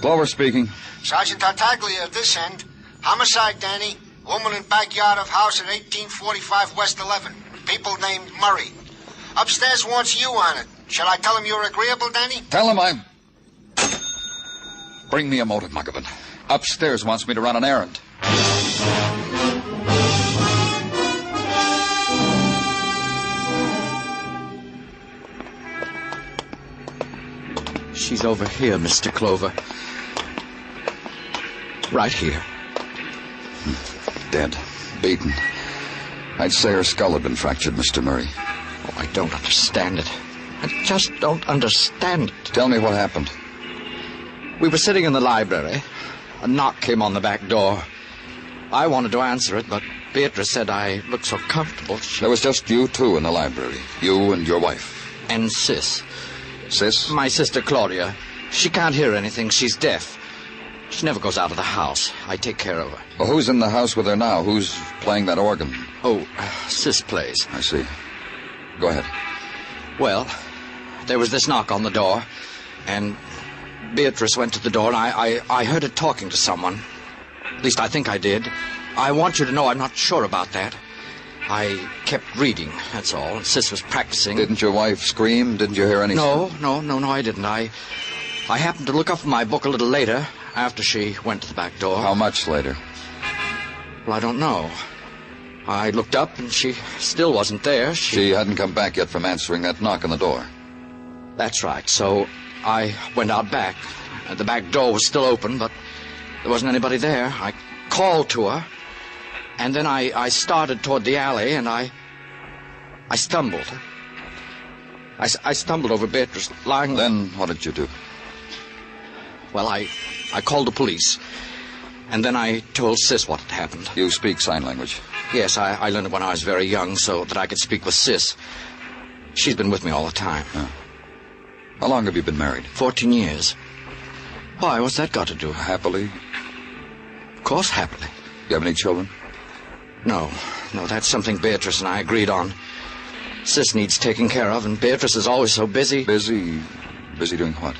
Clover speaking. Sergeant Tartaglia at this end. Homicide, Danny. Woman in backyard of house at 1845 West 11. People named Murray. Upstairs wants you on it. Shall I tell him you're agreeable, Danny? Tell him I'm... Bring me a motive, Muggavan. Upstairs wants me to run an errand. She's over here, Mr. Clover. Right here. Dead. Beaten. I'd say her skull had been fractured, Mr. Murray. Oh, I don't understand it. I just don't understand it. Tell me what happened. We were sitting in the library. A knock came on the back door. I wanted to answer it, but Beatrice said I looked so comfortable. There was just you two in the library. You and your wife. And Sis. Sis? My sister Claudia. She can't hear anything. She's deaf. She never goes out of the house. I take care of her. Well, who's in the house with her now? Who's playing that organ? Oh, Sis plays. I see. Go ahead. Well, there was this knock on the door, and Beatrice went to the door, and I heard her talking to someone. At least I think I did. I want you to know I'm not sure about that. I kept reading, that's all, and Sis was practicing. Didn't your wife scream? Didn't you hear anything? No, I didn't. I happened to look up from my book a little later, after she went to the back door. How much later? Well, I don't know. I looked up, and she still wasn't there. She hadn't come back yet from answering that knock on the door. That's right. So I went out back. The back door was still open, but there wasn't anybody there. I called to her, and then I started toward the alley, and I stumbled. I stumbled over Beatrice lying... Then what did you do? Well, I called the police, and then I told Sis what had happened. You speak sign language? Yes, I learned it when I was very young so that I could speak with Sis. She's been with me all the time. Oh. How long have you been married? 14 years. Why, what's that got to do? Happily? Of course, happily. You have any children? No, that's something Beatrice and I agreed on. Sis needs taking care of, and Beatrice is always so busy. Busy doing what?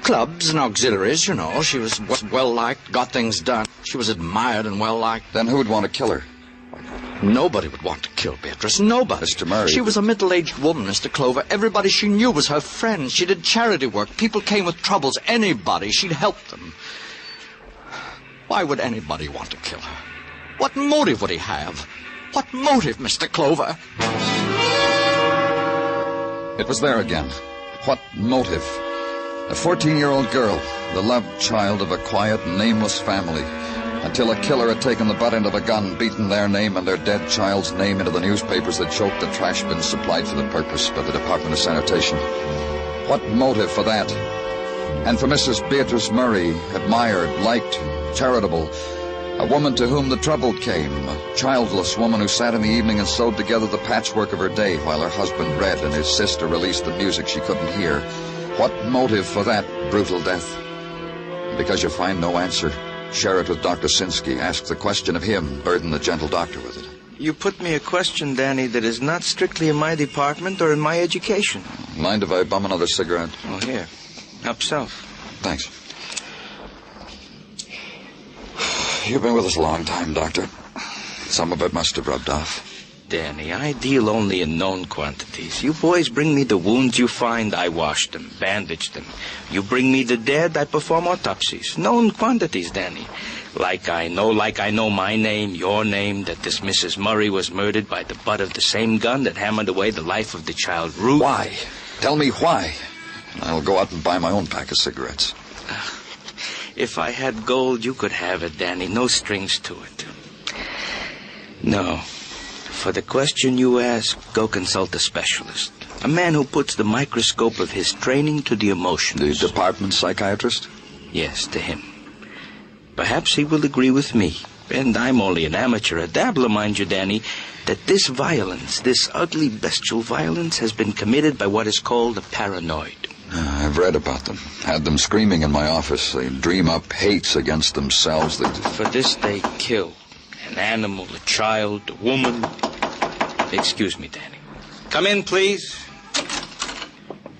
Clubs and auxiliaries, you know. She was well-liked, got things done. She was admired and well-liked. Then who would want to kill her? Nobody would want to kill Beatrice. Nobody. Mr. Murray... She was a middle-aged woman, Mr. Clover. Everybody she knew was her friend. She did charity work. People came with troubles. Anybody. She'd help them. Why would anybody want to kill her? What motive would he have? What motive, Mr. Clover? It was there again. What motive? A 14-year-old girl, the loved child of a quiet, nameless family, until a killer had taken the butt end of a gun, beaten their name and their dead child's name into the newspapers that choked the trash bins supplied for the purpose by the Department of Sanitation. What motive for that? And for Mrs. Beatrice Murray, admired, liked, charitable, a woman to whom the trouble came, a childless woman who sat in the evening and sewed together the patchwork of her day while her husband read and his sister released the music she couldn't hear. What motive for that brutal death? And because you find no answer, share it with Dr. Sinsky. Ask the question of him. Burden the gentle doctor with it. You put me a question, Danny, that is not strictly in my department or in my education. Mind if I bum another cigarette? Oh, here. Help yourself. Thanks. You've been with us a long time, Doctor. Some of it must have rubbed off. Danny, I deal only in known quantities. You boys bring me the wounds you find, I wash them, bandage them. You bring me the dead, I perform autopsies. Known quantities, Danny. Like I know my name, your name, that this Mrs. Murray was murdered by the butt of the same gun that hammered away the life of the child Ruth. Why? Tell me why. And I'll go out and buy my own pack of cigarettes. If I had gold, you could have it, Danny. No strings to it. No. For the question you ask, go consult a specialist. A man who puts the microscope of his training to the emotions. The department psychiatrist? Yes, to him. Perhaps he will agree with me. And I'm only an amateur, a dabbler, mind you, Danny, that this violence, this ugly, bestial violence, has been committed by what is called a paranoid. I've read about them. Had them screaming in my office. They dream up hates against themselves. For this they kill. An animal, a child, a woman. Excuse me, Danny. Come in, please.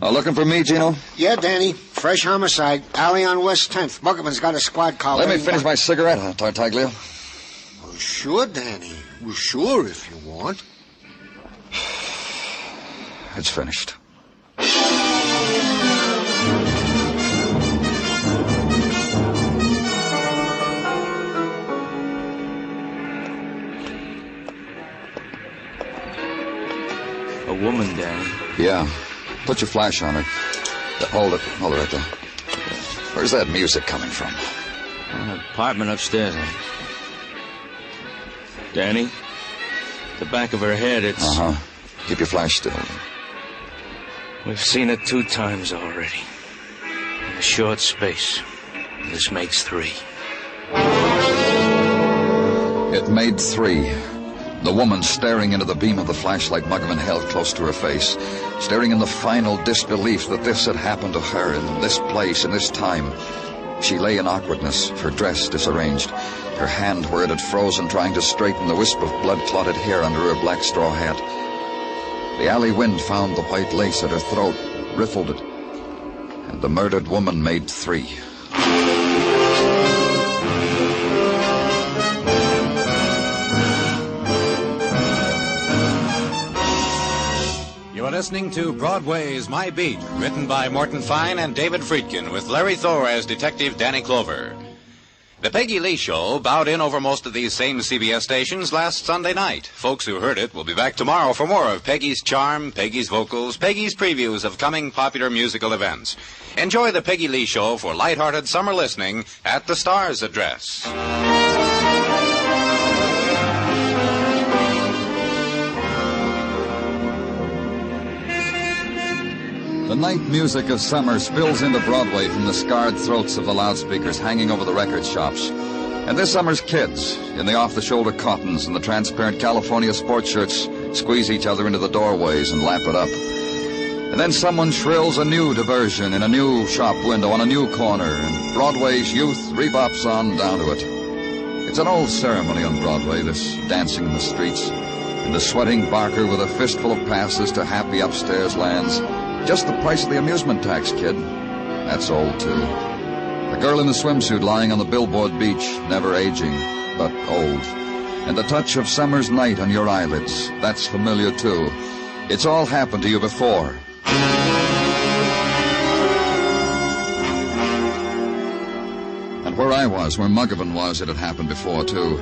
Looking for me, Gino? Yeah, Danny. Fresh homicide. Alley on West 10th. Muggerman's got a squad car. Let me finish my cigarette, Tartaglia. Well, sure, Danny. Well, sure, if you want. It's finished. A woman, Danny. Yeah. Put your flash on her. Hold it right there. Where's that music coming from? An apartment upstairs, Danny, the back of her head, it's... Uh-huh. Keep your flash still. We've seen it 2 times already. In a short space. This makes 3. It made 3. The woman staring into the beam of the flashlight Muggerman held close to her face, staring in the final disbelief that this had happened to her in this place, in this time. She lay in awkwardness, her dress disarranged, her hand where it had frozen trying to straighten the wisp of blood-clotted hair under her black straw hat. The alley wind found the white lace at her throat, riffled it, and the murdered woman made 3. You're listening to Broadway's My Beat, written by Morton Fine and David Friedkin, with Larry Thor as Detective Danny Clover. The Peggy Lee Show bowed in over most of these same CBS stations last Sunday night. Folks who heard it will be back tomorrow for more of Peggy's charm, Peggy's vocals, Peggy's previews of coming popular musical events. Enjoy the Peggy Lee Show for lighthearted summer listening at the Star's address. The night music of summer spills into Broadway from the scarred throats of the loudspeakers hanging over the record shops. And this summer's kids, in the off-the-shoulder cottons and the transparent California sports shirts, squeeze each other into the doorways and lap it up. And then someone shrills a new diversion in a new shop window on a new corner, and Broadway's youth rebbops on down to it. It's an old ceremony on Broadway, this dancing in the streets, and the sweating barker with a fistful of passes to happy upstairs lands. Just the price of the amusement tax, kid. That's old, too. The girl in the swimsuit lying on the billboard beach, never aging, but old. And the touch of summer's night on your eyelids, that's familiar, too. It's all happened to you before. And where I was, where Muggerman was, it had happened before, too.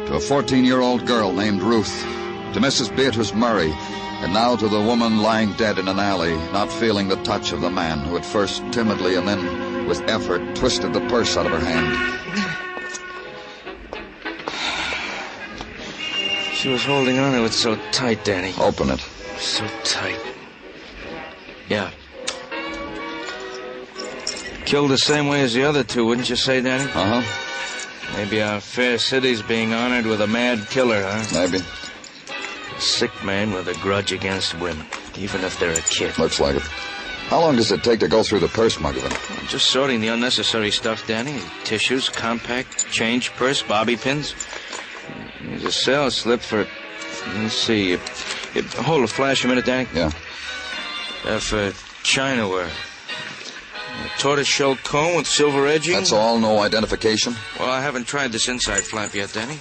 To a 14-year-old girl named Ruth. To Mrs. Beatrice Murray. And now to the woman lying dead in an alley, not feeling the touch of the man who had first timidly and then with effort twisted the purse out of her hand. She was holding on to it so tight, Danny. Open it. So tight. Yeah. Killed the same way as the other 2, wouldn't you say, Danny? Uh-huh. Maybe our fair city's being honored with a mad killer, huh? Maybe. A sick man with a grudge against women, even if they're a kid. Looks like it. How long does it take to go through the purse, Muggerman? I'm just sorting the unnecessary stuff, Danny. Tissues, compact, change purse, bobby pins. There's a sales slip for... Let's see. Hold a flash a minute, Danny. Yeah. For Chinaware. A tortoiseshell comb with silver edging. That's all? No identification? Well, I haven't tried this inside flap yet, Danny.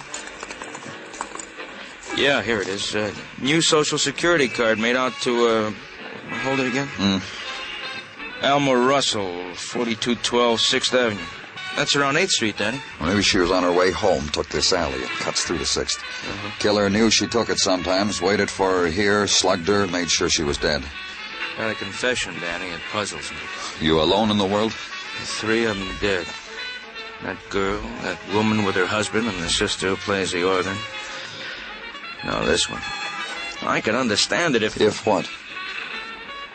Yeah, here it is. New Social Security card made out to, hold it again? Alma Russell, 4212 6th Avenue. That's around 8th Street, Danny. Well, maybe she was on her way home, took this alley. It cuts through to 6th. Killer knew she took it sometimes, waited for her here, slugged her, made sure she was dead. Got a confession, Danny. It puzzles me. You alone in the world? 3 of them dead. That girl, that woman with her husband, and the sister who plays the organ. Now this one. I could understand it if... If what?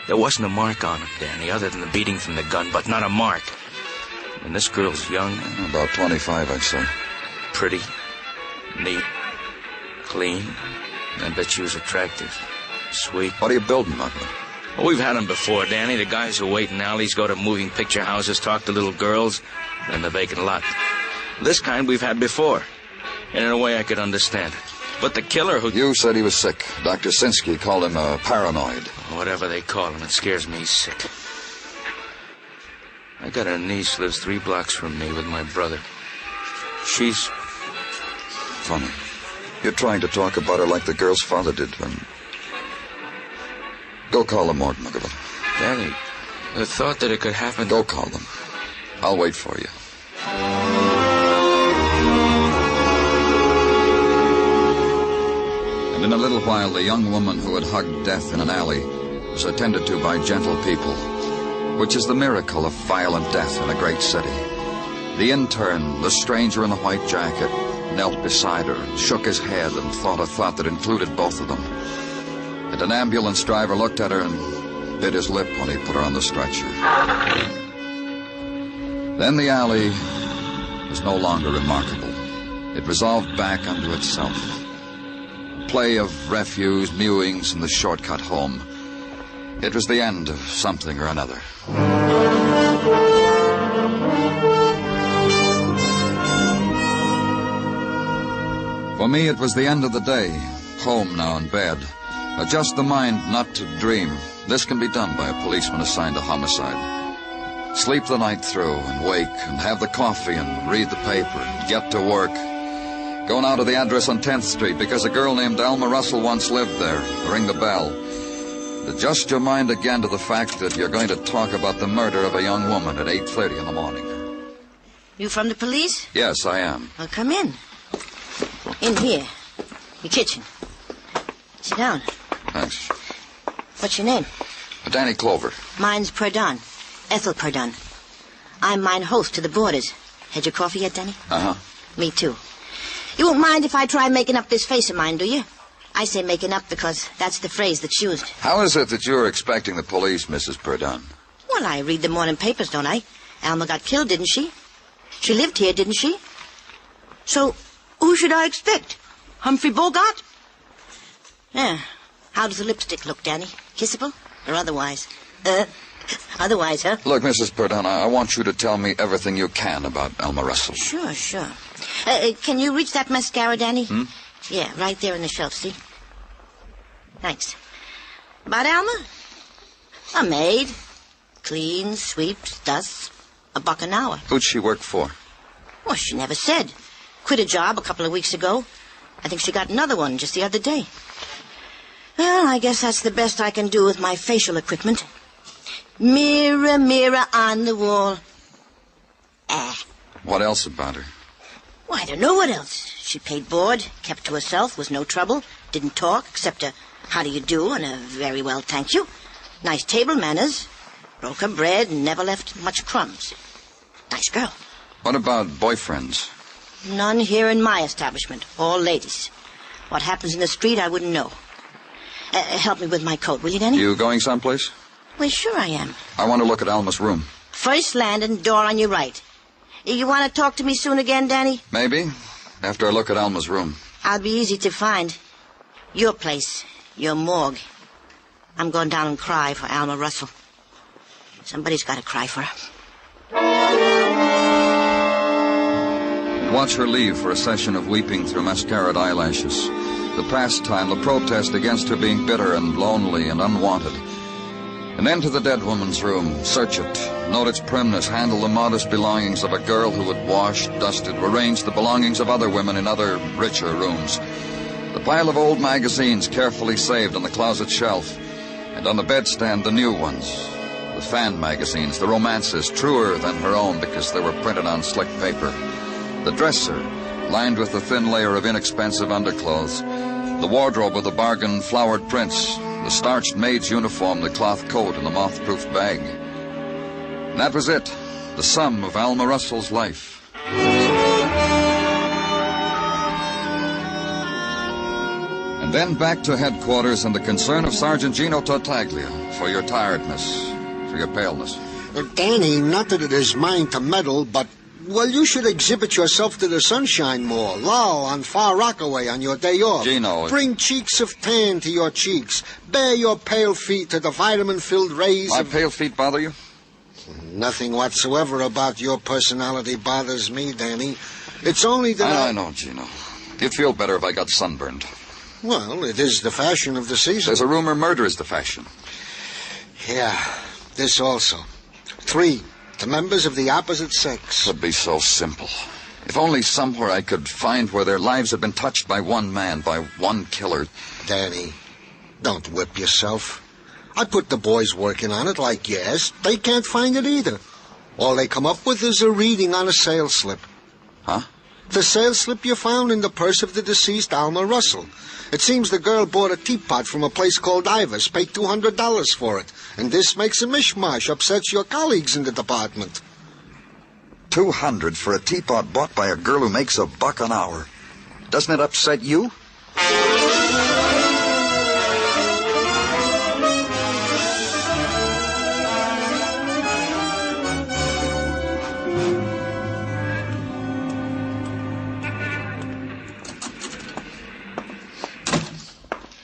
There wasn't a mark on him, Danny, other than the beating from the gun, but not a mark. And this girl's young. About 25, I'd say. Pretty. Neat. Clean. I bet she was attractive. Sweet. What are you building, Muckman? Well, we've had them before, Danny. The guys who wait in alleys, go to moving picture houses, talk to little girls, then the vacant lot. This kind we've had before. And in a way I could understand it. But the killer who... You said he was sick. Dr. Sinsky called him a paranoid. Whatever they call him, it scares me sick. I got a niece lives 3 blocks from me with my brother. She's... Funny. You're trying to talk about her like the girl's father did when... Go call the morgue, McGill. Danny, the thought that it could happen... Go call them. I'll wait for you. And in a little while, the young woman who had hugged death in an alley was attended to by gentle people, which is the miracle of violent death in a great city. The intern, the stranger in the white jacket, knelt beside her, shook his head, and thought a thought that included both of them. And an ambulance driver looked at her and bit his lip when he put her on the stretcher. Then the alley was no longer remarkable. It resolved back unto itself. Play of refuse, mewings, and the shortcut home. It was the end of something or another. For me, it was the end of the day. Home now in bed. Adjust the mind not to dream. This can be done by a policeman assigned to homicide. Sleep the night through and wake and have the coffee and read the paper and get to work. Go now to the address on 10th Street because a girl named Alma Russell once lived there. Ring the bell. Adjust your mind again to the fact that you're going to talk about the murder of a young woman at 8:30 in the morning. You from the police? Yes, I am. Well, come in. In here. Your kitchen. Sit down. Thanks. What's your name? Danny Clover. Mine's Perdon. Ethel Perdon. I'm mine host to the boarders. Had your coffee yet, Danny? Uh-huh. Me too. You won't mind if I try making up this face of mine, do you? I say making up because that's the phrase that's used. How is it that you're expecting the police, Mrs. Perdon? Well, I read the morning papers, don't I? Alma got killed, didn't she? She lived here, didn't she? So, who should I expect? Humphrey Bogart? Yeah. How does the lipstick look, Danny? Kissable or otherwise? Otherwise, huh? Look, Mrs. Perdon, I want you to tell me everything you can about Alma Russell. Sure. Can you reach that mascara, Danny? Hmm? Yeah, right there in the shelf, see? Thanks. About Alma? A maid. Cleans, sweeps, dusts. $1 an hour. Who'd she work for? Well, she never said. Quit a job a couple of weeks ago. I think she got another one just the other day. Well, I guess that's the best I can do with my facial equipment. Mirror, mirror on the wall. What else about her? Well, I don't know what else. She paid board, kept to herself, was no trouble, didn't talk except a how do you do and a very well, thank you. Nice table manners. Broke her bread and never left much crumbs. Nice girl. What about boyfriends? None here in my establishment. All ladies. What happens in the street, I wouldn't know. Help me with my coat, will you, Danny? You going someplace? Well, sure I am. I want to look at Alma's room. First landing, door on your right. You want to talk to me soon again, Danny? Maybe. After I look at Alma's room. I'll be easy to find. Your place. Your morgue. I'm going down and cry for Alma Russell. Somebody's got to cry for her. Watch her leave for a session of weeping through mascaraed eyelashes. The pastime, the protest against her being bitter and lonely and unwanted. And enter the dead woman's room, search it, note its primness, handle the modest belongings of a girl who had washed, dusted, arranged the belongings of other women in other, richer rooms. The pile of old magazines carefully saved on the closet shelf, and on the bedstand the new ones. The fan magazines, the romances, truer than her own because they were printed on slick paper. The dresser, lined with a thin layer of inexpensive underclothes. The wardrobe with the bargain flowered prints. The starched maid's uniform, the cloth coat, and the moth-proof bag. And that was it, the sum of Alma Russell's life. And then back to headquarters and the concern of Sergeant Gino Tartaglia for your tiredness, for your paleness. Danny, not that it is mine to meddle, but, well, you should exhibit yourself to the sunshine more. Loll on Far Rockaway on your day off. Gino. Bring cheeks of tan to your cheeks. Bare your pale feet to the vitamin-filled rays My of... pale feet bother you? Nothing whatsoever about your personality bothers me, Danny. It's only that I know, Gino. You'd feel better if I got sunburned. Well, it is the fashion of the season. There's a rumor murder is the fashion. Yeah, this also. 3, the members of the opposite sex. It would be so simple. If only somewhere I could find where their lives had been touched by one man, by one killer. Danny, don't whip yourself. I put the boys working on it like you asked. They can't find it either. All they come up with is a reading on a sales slip. Huh? The sales slip you found in the purse of the deceased Alma Russell. It seems the girl bought a teapot from a place called Ivar's, paid $200 for it. And this makes a mishmash, upsets your colleagues in the department. $200 for a teapot bought by a girl who makes $1 an hour. Doesn't it upset you?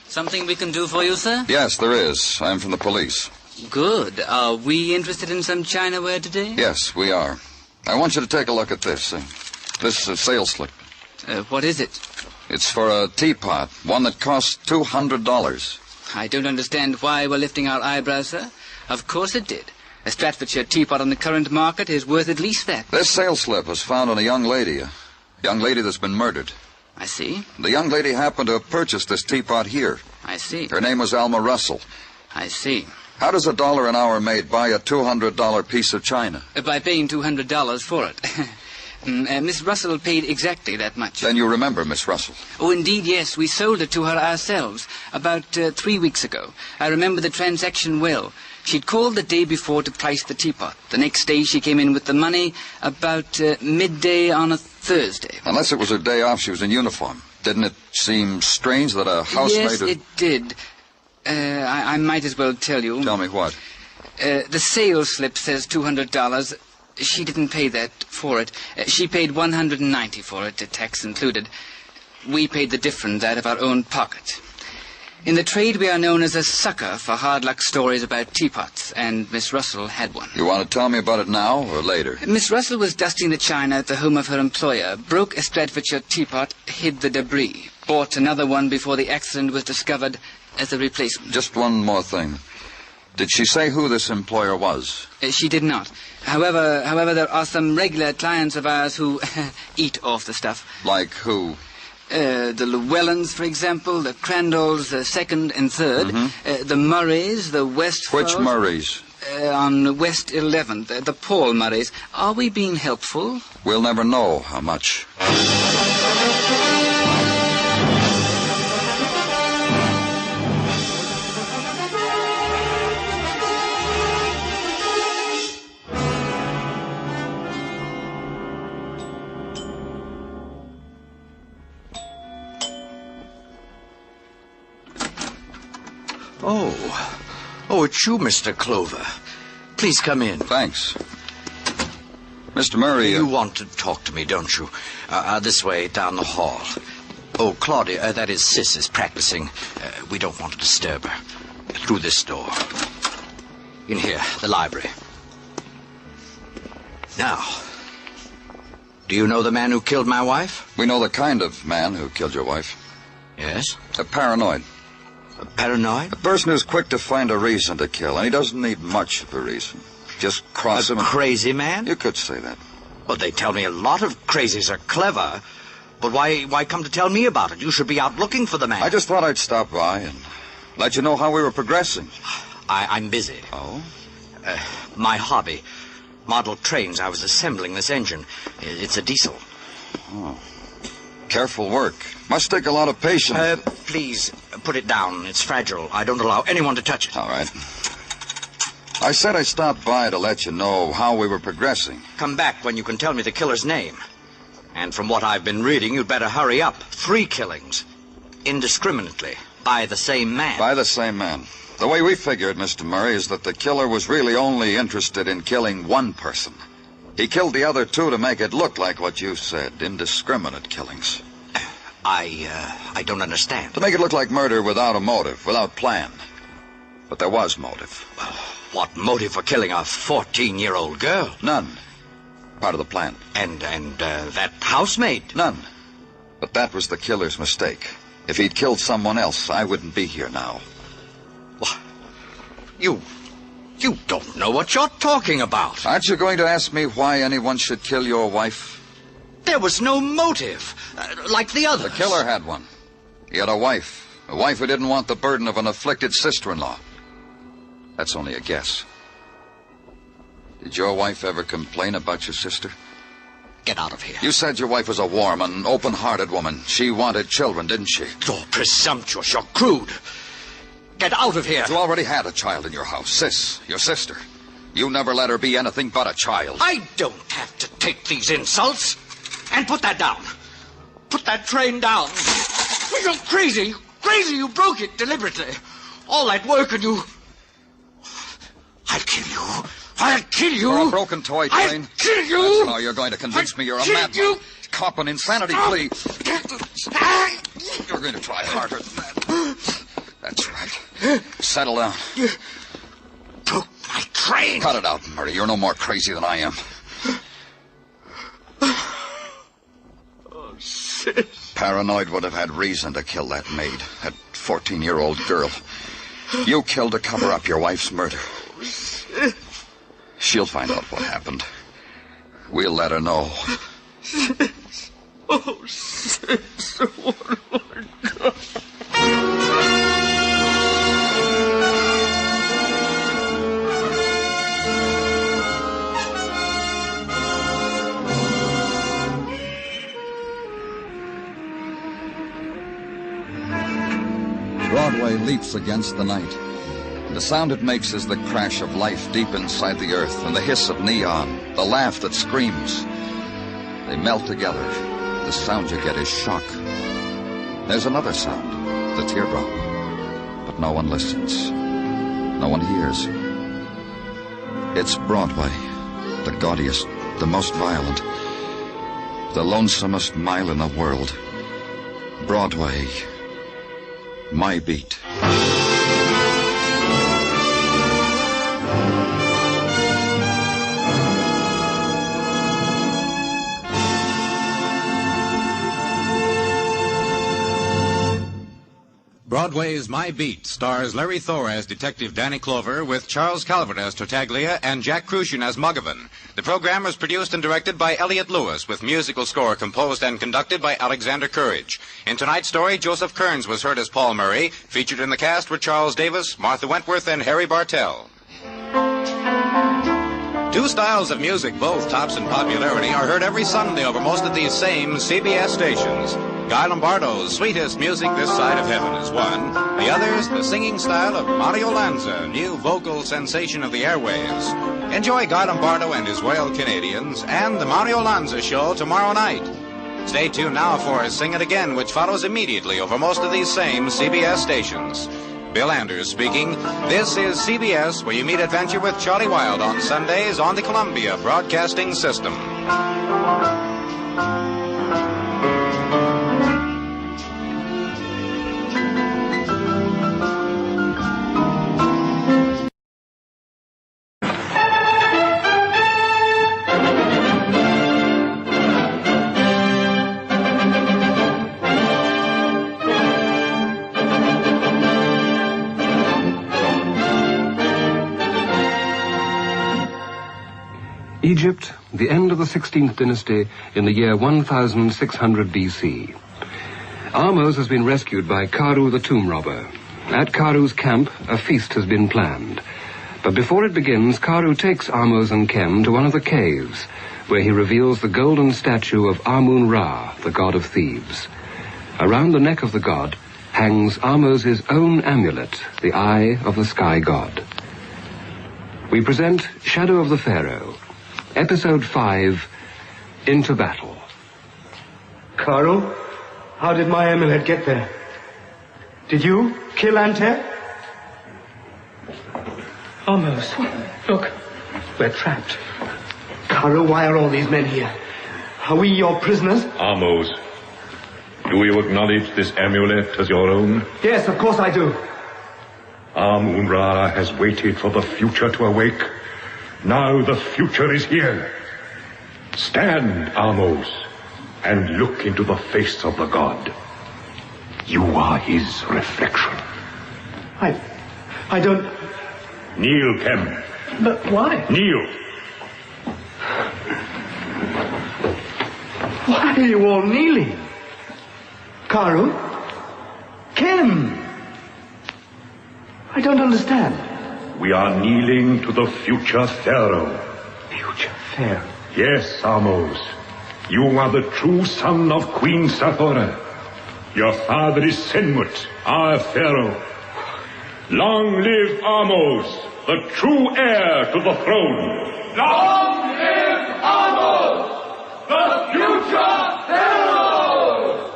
Something we can do for you, sir? Yes, there is. I'm from the police. Good. Are we interested in some Chinaware today? Yes, we are. I want you to take a look at this. This sales slip. What is it? It's for a teapot, one that costs $200. I don't understand why we're lifting our eyebrows, sir. Of course it did. A Stratfordshire teapot on the current market is worth at least that. This sales slip was found on a young lady that's been murdered. I see. The young lady happened to have purchased this teapot here. I see. Her name was Alma Russell. I see. How does $1 an hour maid buy a $200 piece of china? By paying $200 for it. Miss Russell paid exactly that much. Then you remember Miss Russell? Oh, indeed, yes. We sold it to her ourselves about 3 weeks ago. I remember the transaction well. She'd called the day before to price the teapot. The next day she came in with the money about midday on a Thursday. Unless it was her day off, she was in uniform. Didn't it seem strange that a housemaid... Yes, it did. I might as well tell you. Tell me what? The sales slip says $200. She didn't pay that for it. She paid $190 for it, tax included. We paid the difference out of our own pocket. In the trade, we are known as a sucker for hard luck stories about teapots, and Miss Russell had one. You want to tell me about it now or later? Miss Russell was dusting the china at the home of her employer, broke a Stratfordshire teapot, hid the debris, bought another one before the accident was discovered as a replacement. Just one more thing. Did she say who this employer was? She did not. However, there are some regular clients of ours who eat off the stuff. Like who? The Llewellyns, for example, the Crandalls, second and third, the Murrays, the Westfalls. Which Murrays? On West 11th, the Paul Murrays. Are we being helpful? We'll never know how much. Oh, it's you, Mr. Clover. Please come in. Thanks. Mr. Murray... You want to talk to me, don't you? This way, down the hall. Oh, Claudia, that is Sis, is practicing. We don't want to disturb her. Through this door. In here, the library. Now, do you know the man who killed my wife? We know the kind of man who killed your wife. Yes? A paranoid. A paranoid? A person who's quick to find a reason to kill, and he doesn't need much of a reason. Just cross him. A crazy man? You could say that. Well, they tell me a lot of crazies are clever, But why come to tell me about it? You should be out looking for the man. I just thought I'd stop by and let you know how we were progressing. I'm busy. Oh? My hobby. Model trains. I was assembling this engine. It's a diesel. Oh. Careful work. Must take a lot of patience. Please, put it down. It's fragile. I don't allow anyone to touch it. All right. I said I stopped by to let you know how we were progressing. Come back when you can tell me the killer's name. And from what I've been reading, you'd better hurry up. 3 killings. Indiscriminately. By the same man. By the same man. The way we figured, Mr. Murray, is that the killer was really only interested in killing one person. He killed the other 2 to make it look like what you said, indiscriminate killings. I don't understand. To make it look like murder without a motive, without plan. But there was motive. Well, what motive for killing a 14-year-old girl? None. Part of the plan. And that housemaid? None. But that was the killer's mistake. If he'd killed someone else, I wouldn't be here now. What? You don't know what you're talking about. Aren't you going to ask me why anyone should kill your wife? There was no motive, like the others. The killer had one. He had a wife who didn't want the burden of an afflicted sister-in-law. That's only a guess. Did your wife ever complain about your sister? Get out of here. You said your wife was a warm and open-hearted woman. She wanted children, didn't she? You're presumptuous. You're crude. Get out of here. You already had a child in your house. Sis, your sister. You never let her be anything but a child. I don't have to take these insults. And put that down. Put that train down. You're crazy. Crazy. You broke it deliberately. All that work and you... I'll kill you. I'll kill you. For a broken toy train? I'll kill you. That's how you're going to convince me you're a madman. You. Cop an insanity plea. You're going to try harder than that. That's right. Settle down. You broke my train. Cut it out, Murray. You're no more crazy than I am. Paranoid would have had reason to kill that maid, that 14-year-old girl. You killed to cover up your wife's murder. She'll find out what happened. We'll let her know. Oh, sis. Oh, my God. Broadway leaps against the night. The sound it makes is the crash of life deep inside the earth, and the hiss of neon, the laugh that screams. They melt together. The sound you get is shock. There's another sound, the teardrop. But no one listens. No one hears. It's Broadway, the gaudiest, the most violent, the lonesomest mile in the world. Broadway, my beat. Broadway's My Beat stars Larry Thor as Detective Danny Clover with Charles Calvert as Tartaglia and Jack Crucian as Muggavan. The program was produced and directed by Elliott Lewis with musical score composed and conducted by Alexander Courage. In tonight's story, Joseph Kearns was heard as Paul Murray. Featured in the cast were Charles Davis, Martha Wentworth, and Harry Bartell. Two styles of music, both tops in popularity, are heard every Sunday over most of these same CBS stations. Guy Lombardo's Sweetest Music This Side of Heaven is one. The other's the singing style of Mario Lanza, new vocal sensation of the airwaves. Enjoy Guy Lombardo and his Royal Canadians and the Mario Lanza Show tomorrow night. Stay tuned now for Sing It Again, which follows immediately over most of these same CBS stations. Bill Anders speaking. This is CBS, where you meet adventure with Charlie Wilde on Sundays on the Columbia Broadcasting System. Egypt, the end of the 16th dynasty in the year 1600 BC. Ahmose has been rescued by Karu the tomb robber. At Karu's camp, a feast has been planned. But before it begins, Karu takes Ahmose and Kem to one of the caves, where he reveals the golden statue of Amun-Ra, the god of thieves. Around the neck of the god hangs Ahmose's own amulet, the Eye of the Sky God. We present Shadow of the Pharaoh, Episode 5, Into Battle. Karu, how did my amulet get there? Did you kill Ante? Ahmose, look, we're trapped. Karu, why are all these men here? Are we your prisoners? Ahmose, do you acknowledge this amulet as your own? Yes, of course I do. Amun-Ra has waited for the future to awake. Now the future is here. Stand, Ahmose, and look into the face of the god. You are his reflection. I don't... Kneel, Kem. But why? Kneel. Why are you all kneeling? Karu? Kem? I don't understand. We are kneeling to the future pharaoh. Future pharaoh? Yes, Ahmose. You are the true son of Queen Saphora. Your father is Senmut, our pharaoh. Long live Ahmose, the true heir to the throne. Long live Ahmose, the future pharaoh!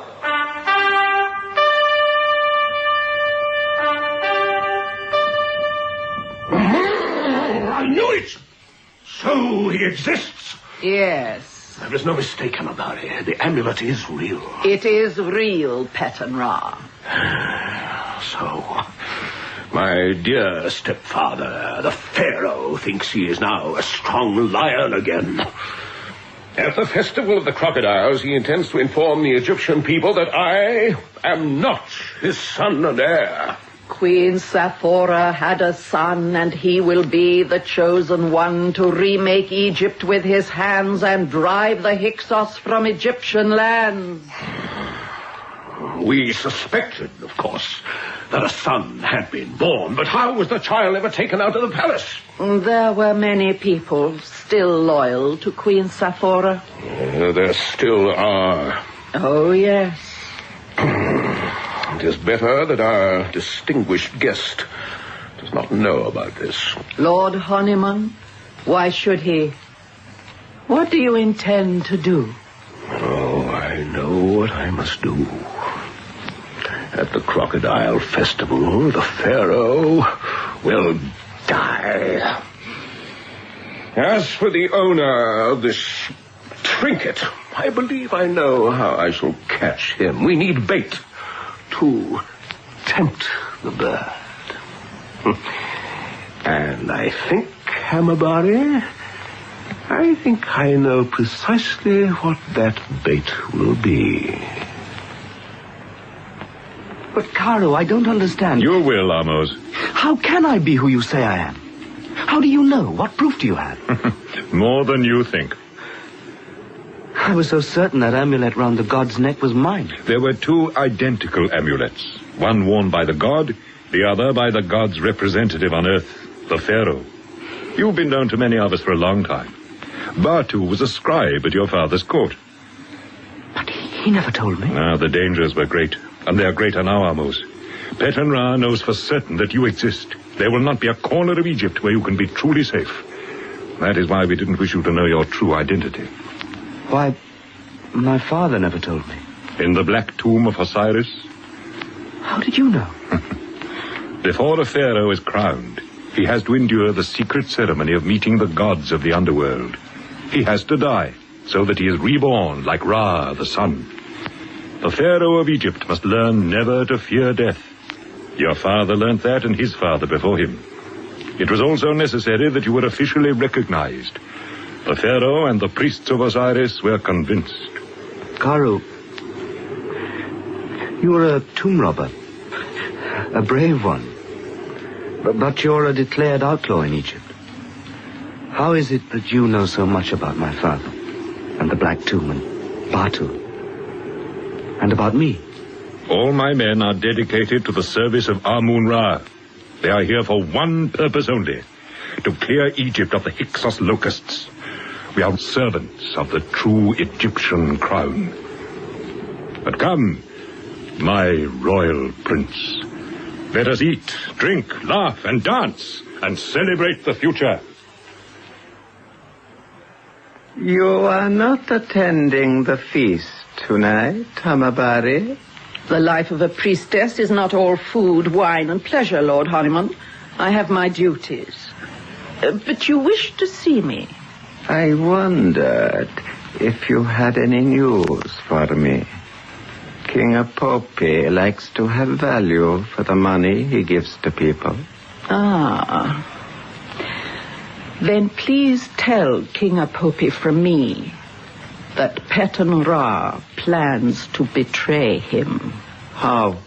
I knew it! So he exists. Yes. There is no mistaking about it. The amulet is real. It is real, Peten Ra. So, my dear stepfather, the pharaoh, thinks he is now a strong lion again. At the festival of the crocodiles, he intends to inform the Egyptian people that I am not his son and heir. Queen Saphora had a son, and he will be the chosen one to remake Egypt with his hands and drive the Hyksos from Egyptian lands. We suspected, of course, that a son had been born, but how was the child ever taken out of the palace? There were many people still loyal to Queen Saphora. There still are. Oh, yes. It is better that our distinguished guest does not know about this. Lord Honeyman, why should he? What do you intend to do? Oh, I know what I must do. At the crocodile festival, the pharaoh will die. As for the owner of this trinket, I believe I know how I shall catch him. We need bait to tempt the bird. And I think, Hamabari, I know precisely what that bait will be. But, Karu, I don't understand. You will, Ahmose. How can I be who you say I am? How do you know? What proof do you have? More than you think. I was so certain that amulet round the god's neck was mine. There were two identical amulets. One worn by the god, the other by the god's representative on earth, the pharaoh. You've been known to many of us for a long time. Batu was a scribe at your father's court. But he never told me. Ah, the dangers were great, and they are greater now, Ahmose. Peten Ra knows for certain that you exist. There will not be a corner of Egypt where you can be truly safe. That is why we didn't wish you to know your true identity. Why, my father never told me. In the black tomb of Osiris? How did you know? Before a pharaoh is crowned, he has to endure the secret ceremony of meeting the gods of the underworld. He has to die, so that he is reborn like Ra, the sun. The pharaoh of Egypt must learn never to fear death. Your father learnt that, and his father before him. It was also necessary that you were officially recognized. The pharaoh and the priests of Osiris were convinced. Karu, you were a tomb robber. A brave one. But you're a declared outlaw in Egypt. How is it that you know so much about my father, and the Black Tomb, and Batu, and about me? All my men are dedicated to the service of Amun-Ra. They are here for one purpose only, to clear Egypt of the Hyksos locusts. We are servants of the true Egyptian crown. But come, my royal prince, let us eat, drink, laugh, and dance, and celebrate the future. You are not attending the feast tonight, Hamabari? The life of a priestess is not all food, wine, and pleasure, Lord Honeyman. I have my duties. But you wished to see me. I wondered if you had any news for me. King Apopi likes to have value for the money he gives to people. Ah. Then please tell King Apopi from me that Petan Ra plans to betray him. How?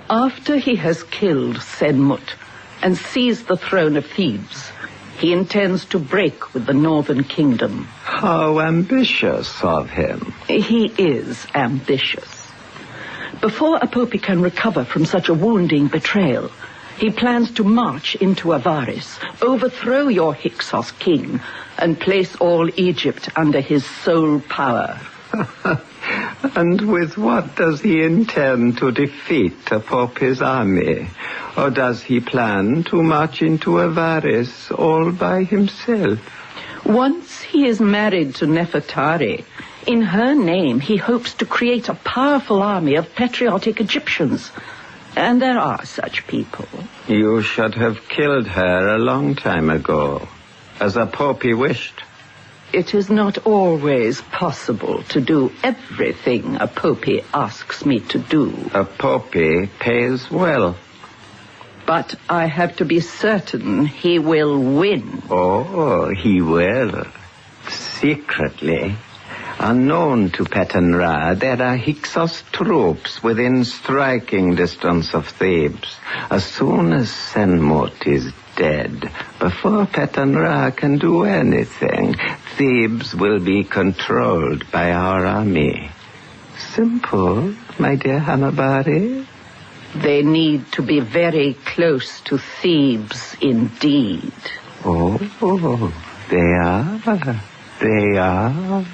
After he has killed Senmut and seized the throne of Thebes, he intends to break with the northern kingdom. How ambitious of him. He is ambitious. Before Apopi can recover from such a wounding betrayal, he plans to march into Avaris, overthrow your Hyksos king, and place all Egypt under his sole power. And with what does he intend to defeat Apopi's army? Or does he plan to march into Avaris all by himself? Once he is married to Nefertari, in her name he hopes to create a powerful army of patriotic Egyptians. And there are such people. You should have killed her a long time ago, as Apopi wished. It is not always possible to do everything Apopi asks me to do. Apopi pays well. But I have to be certain he will win. Oh, he will. Secretly. Unknown to Petan Ra, there are Hyksos troops within striking distance of Thebes. As soon as Senmut is dead, before Petan Ra can do anything, Thebes will be controlled by our army. Simple, my dear Hamabari. They need to be very close to Thebes indeed. Oh, they are. They are.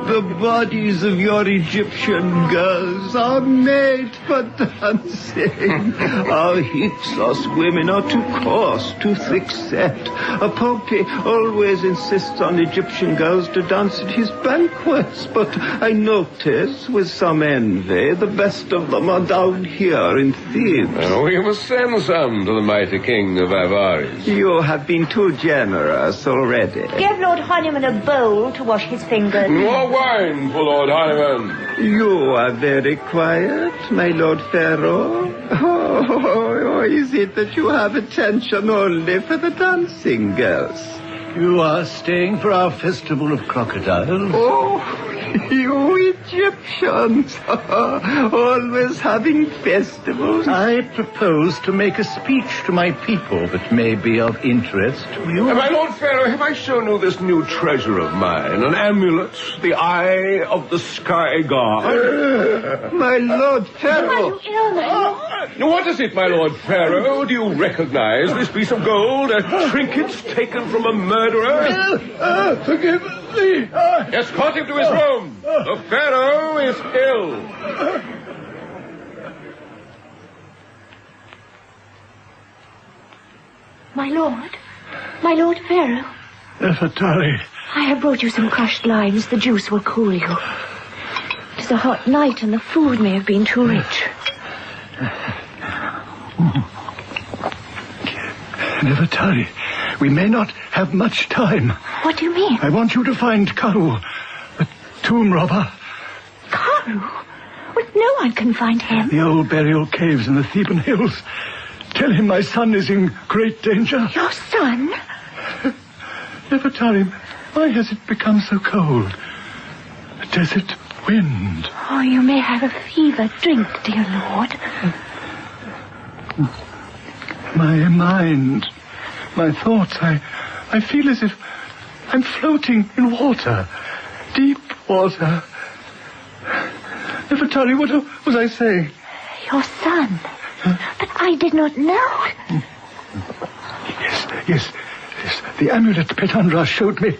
The bodies of your Egyptian girls are made for dancing. Our Hyksos women are too coarse, too thick-set. Apopi always insists on Egyptian girls to dance at his banquets, but I notice with some envy the best of them are down here in Thebes. We must send some to the mighty king of Avaris. You have been too generous already. Give Lord Honeyman a bowl to wash his fingers. More wine for Lord Honeyman. You are very quiet, my Lord Pharaoh. Oh, is it that you have attention only for the dancing girls? You are staying for our festival of crocodiles? Oh, you Egyptians, always having festivals. I propose to make a speech to my people that may be of interest to you. My Lord Pharaoh, have I shown you this new treasure of mine? An amulet, the Eye of the Sky God. My Lord Pharaoh. Are you ill, my lord? What is it, my Lord Pharaoh? Do you recognize this piece of gold? A trinket taken from a murderer? Forgive me. Escort him to his room. The Pharaoh is ill. My Lord Pharaoh. Nefertari. I have brought you some crushed limes. The juice will cool you. It's a hot night and the food may have been too rich. Nefertari, we may not have much time. What do you mean? I want you to find Karu, the tomb robber. Karu? Well, no one can find him. The old burial caves in the Theban hills. Tell him my son is in great danger. Your son? Nefertari, why has it become so cold? The desert wind. Oh, you may have a fever. Drink, dear Lord. My mind, my thoughts, I feel as if I'm floating in water. Deep water. Nefertari, what was I saying? Your son. But I did not know. Yes. The amulet Petanra showed me.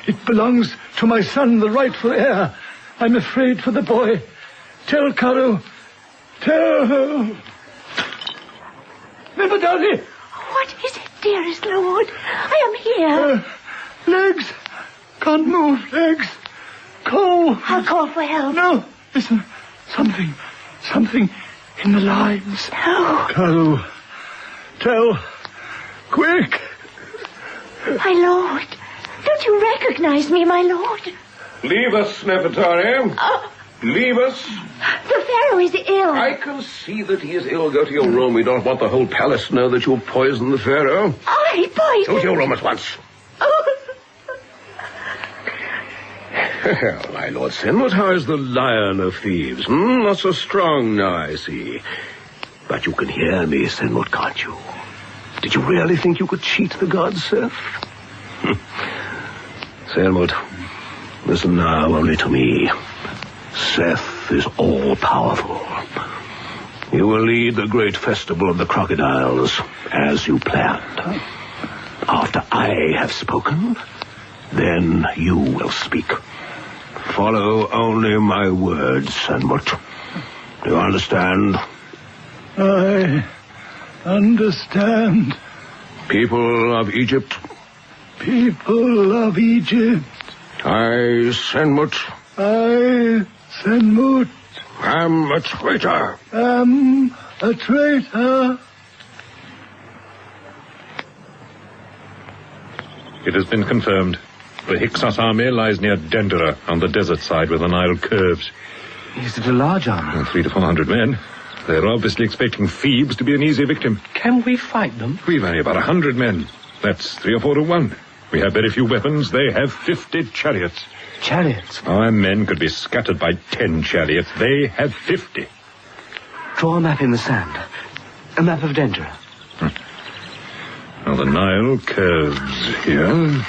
It belongs to my son, the rightful heir. I'm afraid for the boy. Tell Karu. Tell her. Nefertari! What is it, dearest Lord? I am here. Legs. Can't move. Legs. Cold. I'll call for help. No. Listen. Something in the lines. No. Karu. Tell. Quick. My lord. Don't you recognize me, my lord? Leave us, Nefertari. Leave us. The Pharaoh is ill. I can see that he is ill. Go to your room. We don't want the whole palace to know that you poisoned the Pharaoh. I poisoned. Go to your room at once. Oh. Well, my Lord Senwood, how is the Lion of Thieves? Not so strong now, I see. But you can hear me, Senwood, can't you? Did you really think you could cheat the gods, Seth? Senwood, listen now only to me. Seth is all-powerful. He will lead the great festival of the crocodiles, as you planned. After I have spoken, then you will speak. Follow only my words, Senwood. Do you understand? I understand. People of Egypt. People of Egypt. I, Senwood. I, Senwood. Am a traitor. Am a traitor. It has been confirmed. The Hyksos army lies near Dendera on the desert side where the Nile curves. Is it a large army? 300 to 400 men. They're obviously expecting Thebes to be an easy victim. Can we fight them? We've only about 100 men. That's 3 or 4 to 1. We have very few weapons. They have 50 chariots. Chariots? Our men could be scattered by 10 chariots. They have 50. Draw a map in the sand. A map of Dendera. Now the Nile curves here.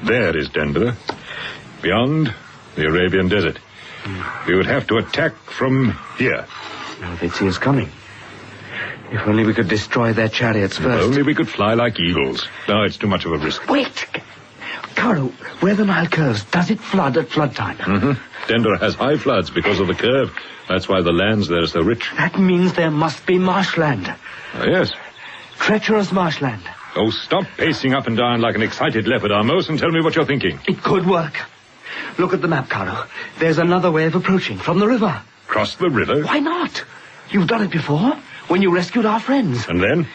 There is Dendera. Beyond, the Arabian desert. We would have to attack from here. No, they'd see us coming. If only we could destroy their chariots first. If only we could fly like eagles. No, it's too much of a risk. Wait! Karu, where the Nile curves, does it flood at flood time? Dendera has high floods because of the curve. That's why the lands there are so rich. That means there must be marshland. Yes. Treacherous marshland. Oh, stop pacing up and down like an excited leopard, Amos, and tell me what you're thinking. It could work. Look at the map, Karu. There's another way of approaching, from the river. Cross the river? Why not? You've done it before, when you rescued our friends. And then?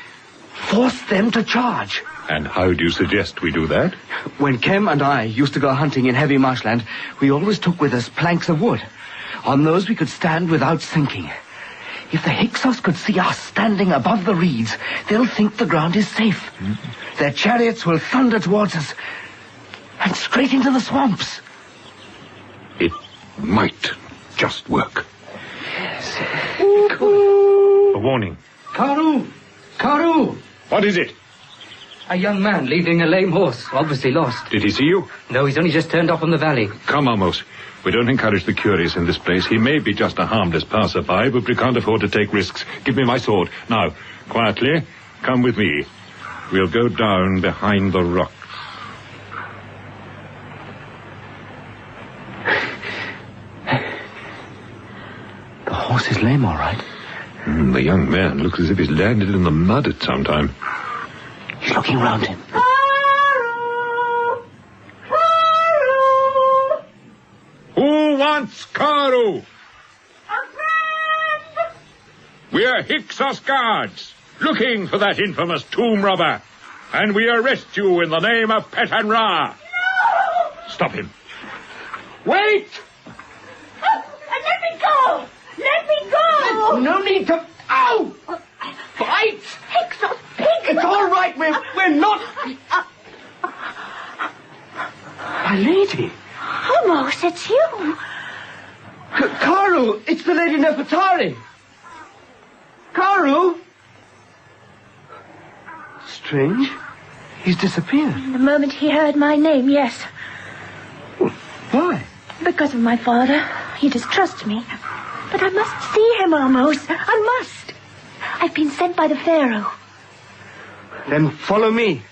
Force them to charge. And how do you suggest we do that? When Kem and I used to go hunting in heavy marshland, we always took with us planks of wood. On those we could stand without sinking. If the Hyksos could see us standing above the reeds, they'll think the ground is safe. Their chariots will thunder towards us, and straight into the swamps. It might just work. Yes. A warning. Karu! Karu! What is it? A young man leading a lame horse, obviously lost. Did he see you? No, he's only just turned off on the valley. Come, Amos. We don't encourage the curious in this place. He may be just a harmless passerby, but we can't afford to take risks. Give me my sword. Now, quietly, come with me. We'll go down behind the rocks. The horse is lame, all right. The young man looks as if he's landed in the mud at some time. He's looking round him. Who wants Karu? A friend! We are Hyksos guards, looking for that infamous tomb robber. And we arrest you in the name of Petan Ra. No! Stop him. Wait! Let me go! Let me go! No need to... Ow! Fight! Hyksos, pig! It's all right, we're not... My lady! Almost, it's you. Karu, it's the Lady Nefertari. Karu? Strange. He's disappeared. The moment he heard my name, yes. Why? Because of my father. He distrusts me. But I must see him, Amos. I must. I've been sent by the Pharaoh. Then follow me.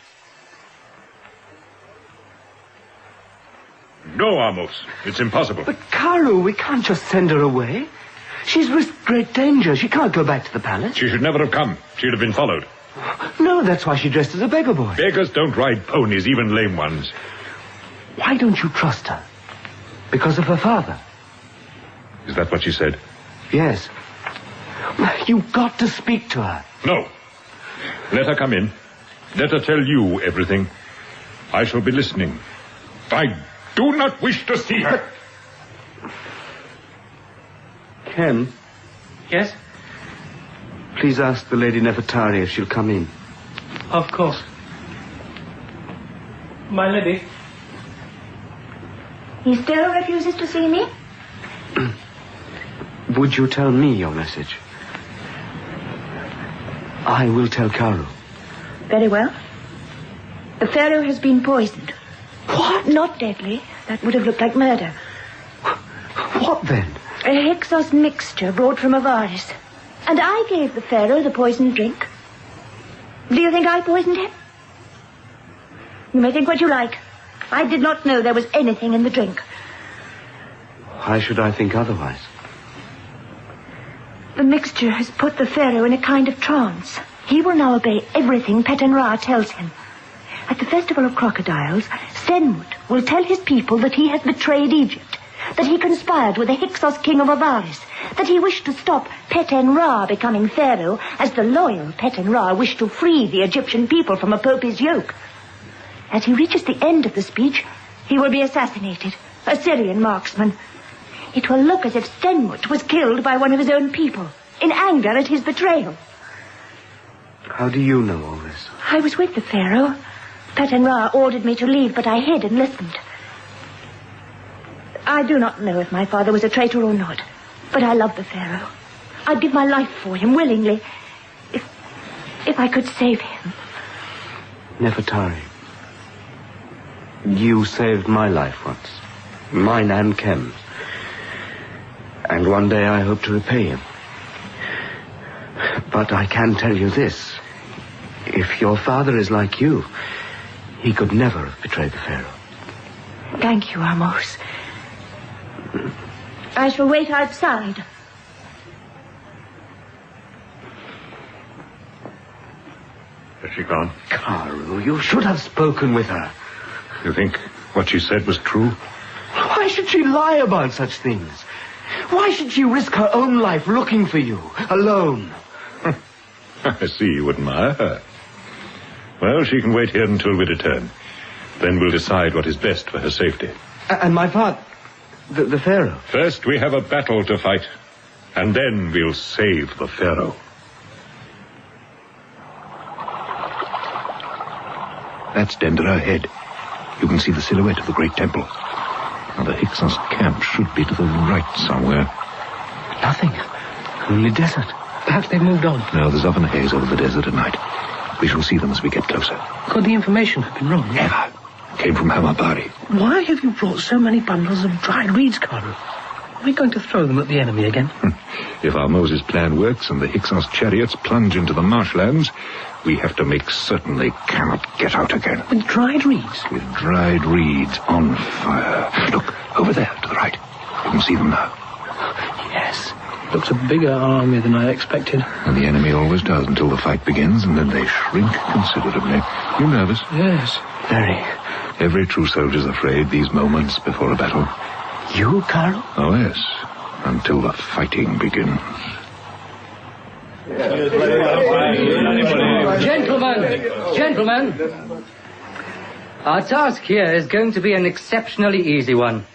No, Amos. It's impossible. But Karu, we can't just send her away. She's risked great danger. She can't go back to the palace. She should never have come. She'd have been followed. No, that's why she dressed as a beggar boy. Beggars don't ride ponies, even lame ones. Why don't you trust her? Because of her father. Is that what she said? Yes. You've got to speak to her. No. Let her come in. Let her tell you everything. I shall be listening. I do not wish to see her. Ken? Yes? Please ask the Lady Nefertari if she'll come in. Of course. My lady. He still refuses to see me? Would you tell me your message? I will tell Karu. Very well. The Pharaoh has been poisoned. What? Not deadly. That would have looked like murder. What then? A Hyksos mixture brought from Avaris. And I gave the Pharaoh the poisoned drink. Do you think I poisoned him? You may think what you like. I did not know there was anything in the drink. Why should I think otherwise? The mixture has put the Pharaoh in a kind of trance. He will now obey everything Peten Ra tells him. At the Festival of Crocodiles, Senmut will tell his people that he has betrayed Egypt, that he conspired with the Hyksos king of Avaris, that he wished to stop Peten Ra becoming Pharaoh, as the loyal Peten Ra wished to free the Egyptian people from a Pope's yoke. As he reaches the end of the speech, he will be assassinated, a Syrian marksman. It will look as if Senmut was killed by one of his own people, in anger at his betrayal. How do you know all this? I was with the Pharaoh. Peten Ra ordered me to leave, but I hid and listened. I do not know if my father was a traitor or not, but I love the Pharaoh. I'd give my life for him willingly, if I could save him. Nefertari, you saved my life once. Mine and Kem's. And one day I hope to repay him. But I can tell you this. If your father is like you, he could never have betrayed the Pharaoh. Thank you, Amos. I shall wait outside. Has she gone? Karu, you should have spoken with her. You think what she said was true? Why should she lie about such things? Why should she risk her own life looking for you, alone? I see you admire her. Well, she can wait here until we return. Then we'll decide what is best for her safety. And my father, the Pharaoh? First, we have a battle to fight. And then we'll save the Pharaoh. That's Dendera ahead. You can see the silhouette of the great temple. Now, the Hyksos camp should be to the right somewhere. Nothing. Only desert. Perhaps they've moved on. No, there's often a haze over the desert at night. We shall see them as we get closer. Could the information have been wrong? Never. Came from Hamabari. Why have you brought so many bundles of dried reeds, Karu? Are we going to throw them at the enemy again? If our Moses plan works and the Hyksos chariots plunge into the marshlands, we have to make certain they cannot get out again. With dried reeds? With dried reeds on fire. Look, over there to the right. You can see them now. Yes. Looks a bigger army than I expected. And the enemy always does until the fight begins, and then they shrink considerably. You nervous? Yes. Very. Every true soldier's afraid these moments before a battle. You, Carl? Oh, yes. Until the fighting begins. Gentlemen, our task here is going to be an exceptionally easy one.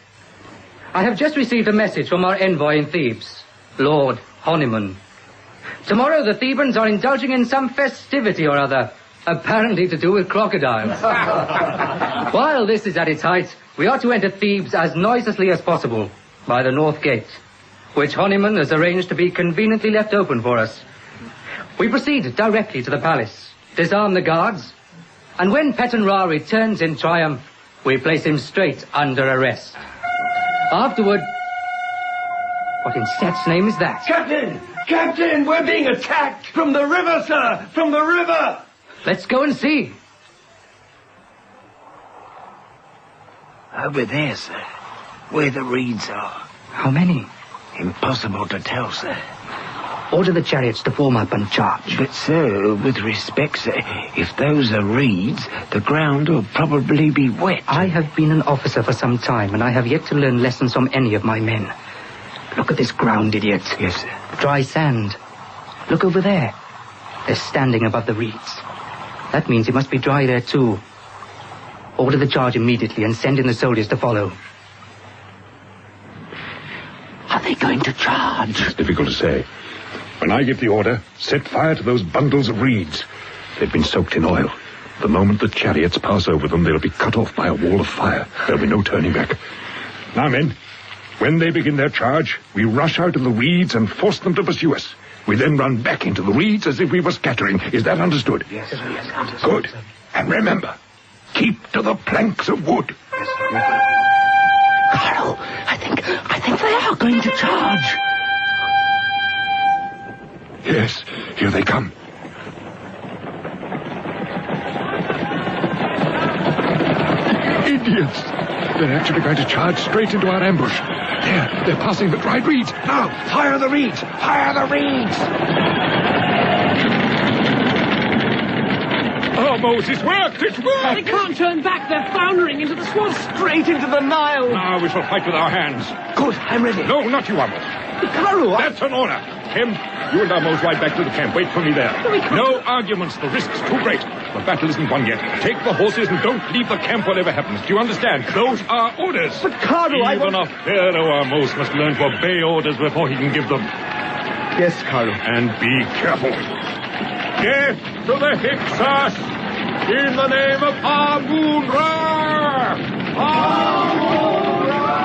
I have just received a message from our envoy in Thebes, Lord Honeyman. Tomorrow the Thebans are indulging in some festivity or other, apparently to do with crocodiles. While this is at its height, we are to enter Thebes as noiselessly as possible, by the north gate. which Honeyman has arranged to be conveniently left open for us. We proceed directly to the palace, disarm the guards, and when Peten Ra returns in triumph, we place him straight under arrest. Afterward... What in Set's name is that? Captain! Captain, we're being attacked! From the river, sir! From the river! Let's go and see. Over there, sir. Where the reeds are. How many? Impossible to tell, sir. Order the chariots to form up and charge. But, sir, with respect, sir, if those are reeds, the ground will probably be wet. I have been an officer for some time, and I have yet to learn lessons from any of my men. Look at this ground, idiot. Yes, sir. Dry sand. Look over there. They're standing above the reeds. That means it must be dry there, too. Order the charge immediately and send in the soldiers to follow. Are they going to charge? It's difficult to say. When I give the order, set fire to those bundles of reeds. They've been soaked in oil. The moment the chariots pass over them, they'll be cut off by a wall of fire. There'll be no turning back. Now, men, when they begin their charge, we rush out of the reeds and force them to pursue us. We then run back into the reeds as if we were scattering. Is that understood? Yes, yes. Good. And remember, keep to the planks of wood. Yes, Carl, I think they are going to charge. Yes, here they come. Indians! They're actually going to charge straight into our ambush. They're passing the dried reeds. Now, fire the reeds! Fire the reeds! Oh, Moses, worked! It's worked! They can't turn back. They're floundering into the swamp. Straight into the Nile. Now we shall fight with our hands. Good, I'm ready. No, not you, Amos. Karu, That's an order. Tim, you and Amos ride back to the camp. Wait for me there. No arguments. The risk's too great. The battle isn't won yet. Take the horses and don't leave the camp whatever happens. Do you understand? Those are orders. But Karu, Even a pharaoh Amos must learn to obey orders before he can give them. Yes, Karu. And be careful. Death to the Hyksos! In the name of Amun-Ra! Amun-Ra!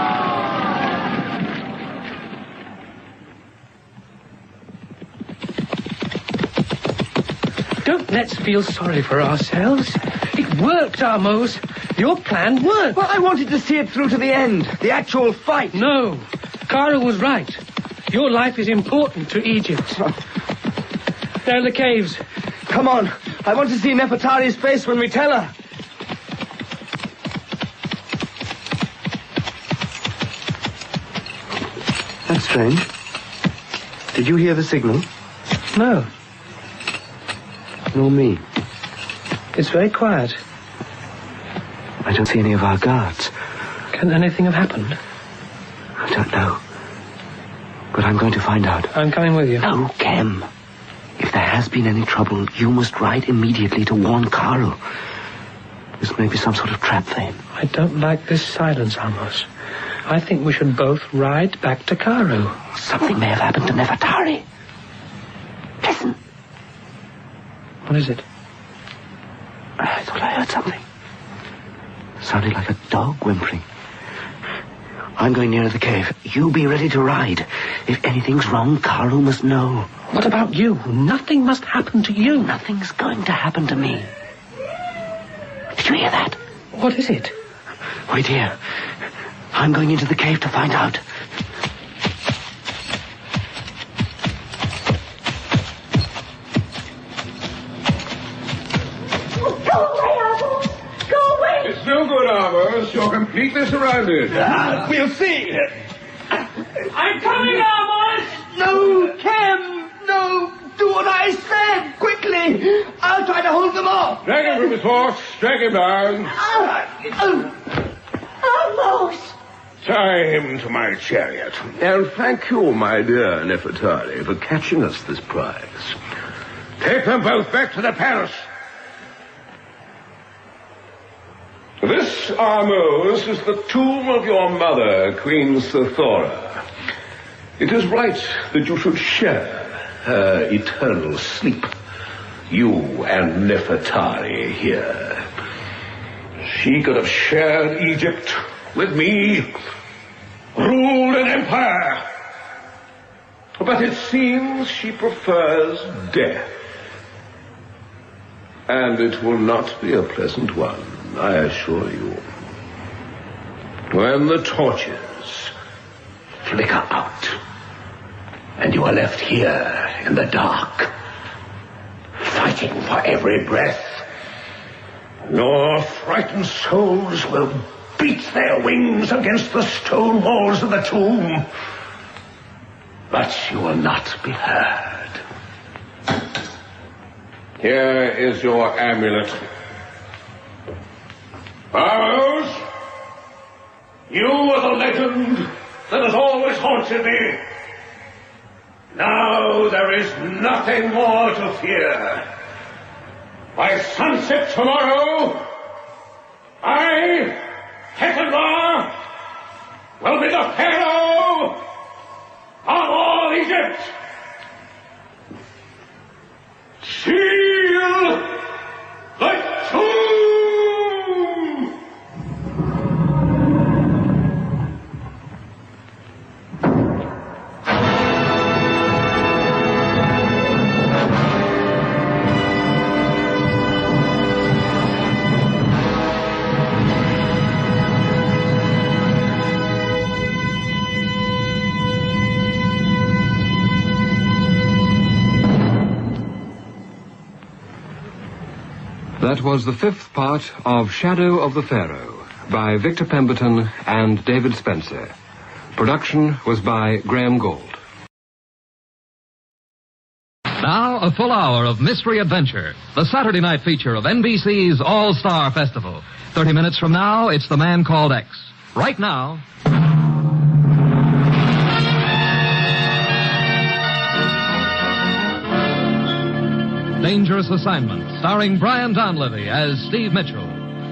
Don't let's feel sorry for ourselves. It worked, Amos. Your plan worked. Well, I wanted to see it through to the end. The actual fight. No. Kara was right. Your life is important to Egypt. There are the caves. Come on. I want to see Nefertari's face when we tell her. That's strange. Did you hear the signal? No. Nor me. It's very quiet. I don't see any of our guards. Can anything have happened? I don't know. But I'm going to find out. I'm coming with you. No, Kem. If there has been any trouble, you must ride immediately to warn Karu. This may be some sort of trap for him. I don't like this silence, Amos. I think we should both ride back to Karu. Something may have happened to Nefertari. Listen. What is it? I thought I heard something. Sounded like a dog whimpering. I'm going nearer the cave. You be ready to ride. If anything's wrong, Karu must know. What about you? Nothing must happen to you. Nothing's going to happen to me. Did you hear that? What is it? Wait here. I'm going into the cave to find out. It's no good, Amos. You're completely surrounded. We'll see. I'm coming, Amos! No, Kem! No! Do what I said! Quickly! I'll try to hold them off! Drag him from his horse. Drag him down. Almost! Tie him to my chariot. And thank you, my dear Nefertari, for catching us this prize. Take them both back to the palace. This, Amos, is the tomb of your mother, Queen Sethora. It is right that you should share her eternal sleep. You and Nefertari here. She could have shared Egypt with me, ruled an empire. But it seems she prefers death. And it will not be a pleasant one, I assure you. When the torches flicker out, and you are left here in the dark, fighting for every breath, your frightened souls will beat their wings against the stone walls of the tomb. But you will not be heard. Here is your amulet. Burroughs, you are the legend that has always haunted me. Now there is nothing more to fear. By sunset tomorrow, I, Hetenra, will be the Pharaoh of all Egypt. Seal the tomb! That was the 5th part of Shadow of the Pharaoh by Victor Pemberton and David Spencer. Production was by Graham Gold. Now, a full hour of mystery adventure, the Saturday night feature of NBC's All-Star Festival. 30 minutes from now, it's The Man Called X. Right now... Dangerous Assignment, starring Brian Donlevy as Steve Mitchell.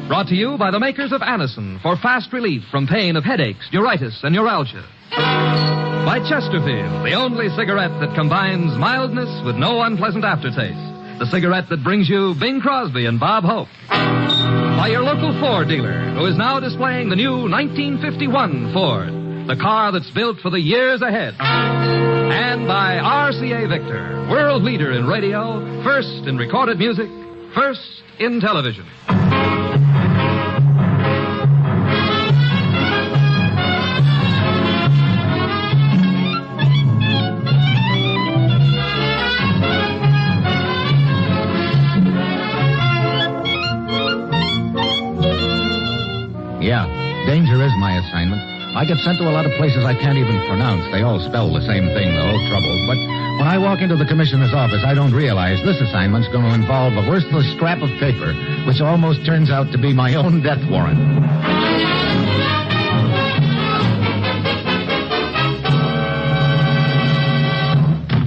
Brought to you by the makers of Anacin for fast relief from pain of headaches, neuritis, and neuralgia. By Chesterfield, the only cigarette that combines mildness with no unpleasant aftertaste. The cigarette that brings you Bing Crosby and Bob Hope. By your local Ford dealer, who is now displaying the new 1951 Ford, the car that's built for the years ahead. And by RCA Victor, world leader in radio, first in recorded music, first in television. Yeah, danger is my assignment. I get sent to a lot of places I can't even pronounce. They all spell the same thing, though, trouble. But when I walk into the commissioner's office, I don't realize this assignment's going to involve a worthless scrap of paper, which almost turns out to be my own death warrant.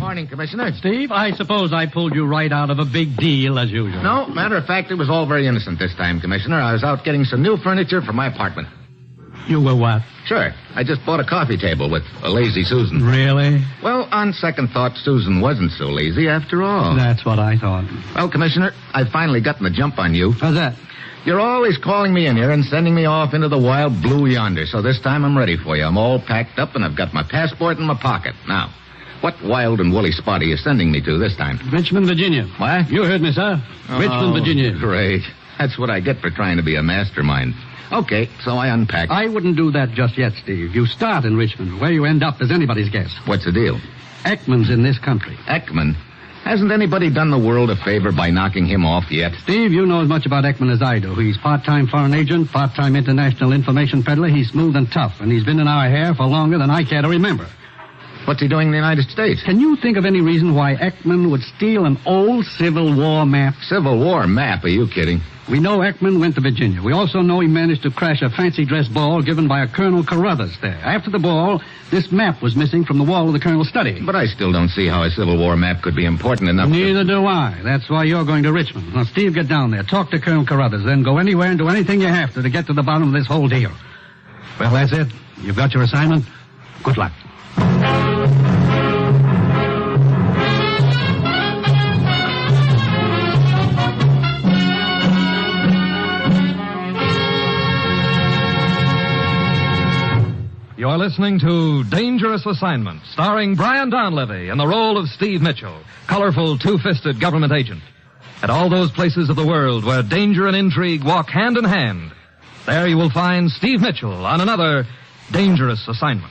Morning, Commissioner. Steve, I suppose I pulled you right out of a big deal, as usual. No, matter of fact, it was all very innocent this time, Commissioner. I was out getting some new furniture for my apartment. You were what? Sure. I just bought a coffee table with a lazy Susan. Really? Well, on second thought, Susan wasn't so lazy after all. That's what I thought. Well, Commissioner, I've finally gotten the jump on you. How's that? You're always calling me in here and sending me off into the wild blue yonder, so this time I'm ready for you. I'm all packed up and I've got my passport in my pocket. Now, what wild and woolly spot are you sending me to this time? Richmond, Virginia. What? You heard me, sir. Richmond, Virginia. Great. That's what I get for trying to be a mastermind. Okay, so I unpacked. I wouldn't do that just yet, Steve. You start in Richmond. Where you end up is anybody's guess. What's the deal? Ekman's in this country. Ekman? Hasn't anybody done the world a favor by knocking him off yet? Steve, you know as much about Ekman as I do. He's part-time foreign agent, part-time international information peddler. He's smooth and tough, and he's been in our hair for longer than I care to remember. What's he doing in the United States? Can you think of any reason why Ekman would steal an old Civil War map? Civil War map? Are you kidding? We know Ekman went to Virginia. We also know he managed to crash a fancy dress ball given by a Colonel Carruthers there. After the ball, this map was missing from the wall of the Colonel's study. But I still don't see how a Civil War map could be important enough. Neither do I. That's why you're going to Richmond. Now, Steve, get down there. Talk to Colonel Carruthers. Then go anywhere and do anything you have to get to the bottom of this whole deal. Well, that's it. You've got your assignment. Good luck. You're listening to Dangerous Assignment, starring Brian Donlevy in the role of Steve Mitchell, colorful two-fisted government agent. At all those places of the world where danger and intrigue walk hand in hand, there you will find Steve Mitchell on another Dangerous Assignment.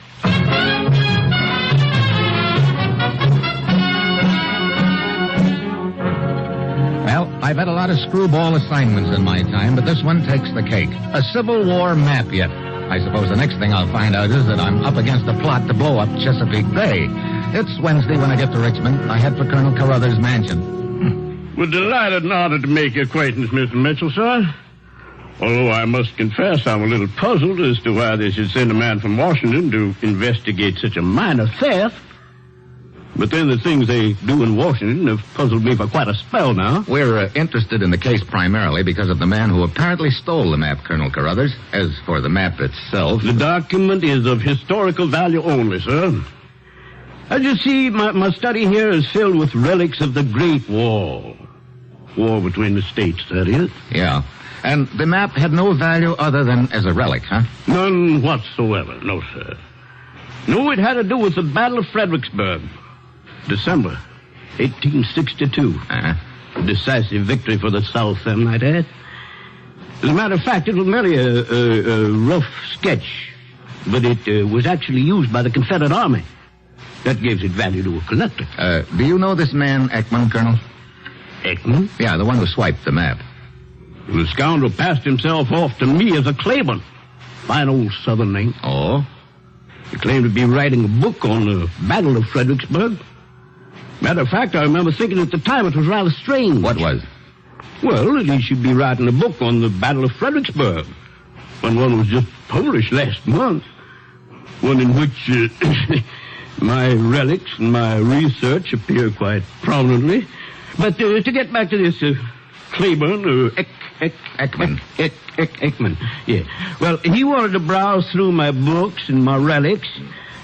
Well, I've had a lot of screwball assignments in my time, but this one takes the cake. A Civil War map yet. I suppose the next thing I'll find out is that I'm up against a plot to blow up Chesapeake Bay. It's Wednesday when I get to Richmond. I head for Colonel Carruthers' mansion. We're delighted in order to make your acquaintance, Mr. Mitchell, sir. Although I must confess I'm a little puzzled as to why they should send a man from Washington to investigate such a minor theft. But then the things they do in Washington have puzzled me for quite a spell now. We're interested in the case primarily because of the man who apparently stole the map, Colonel Carruthers. As for the map itself... The document is of historical value only, sir. As you see, my study here is filled with relics of the Great War. War between the states, that is. Yeah. And the map had no value other than as a relic, huh? None whatsoever, no, sir. No, it had to do with the Battle of Fredericksburg. December 1862. A decisive victory for the South, I might add. As a matter of fact, it was merely a rough sketch, but it was actually used by the Confederate Army. That gives it value to a collector. Do you know this man, Ekman, Colonel? Ekman? Yeah, the one who swiped the map. The scoundrel passed himself off to me as a Claiborne. Fine old Southern name. Oh? He claimed to be writing a book on the Battle of Fredericksburg. Matter of fact, I remember thinking at the time it was rather strange. What was? Well, that he should be writing a book on the Battle of Fredericksburg, when one was just published last month. One in which my relics and my research appear quite prominently. But to get back to this Claiborne, Ekman. Ekman, yeah. Well, he wanted to browse through my books and my relics.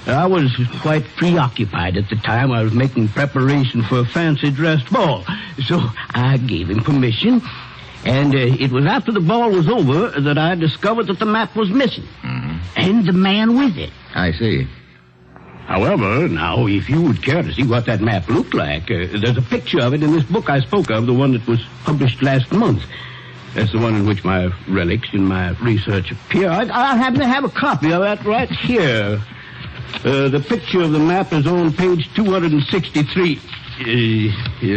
I was quite preoccupied at the time. I was making preparation for a fancy dress ball. So I gave him permission. And it was after the ball was over that I discovered that the map was missing. Mm-hmm. And the man with it. I see. However, now, if you would care to see what that map looked like, there's a picture of it in this book I spoke of, the one that was published last month. That's the one in which my relics and my research appear. I happen to have a copy of that right here. The picture of the map is on page 263,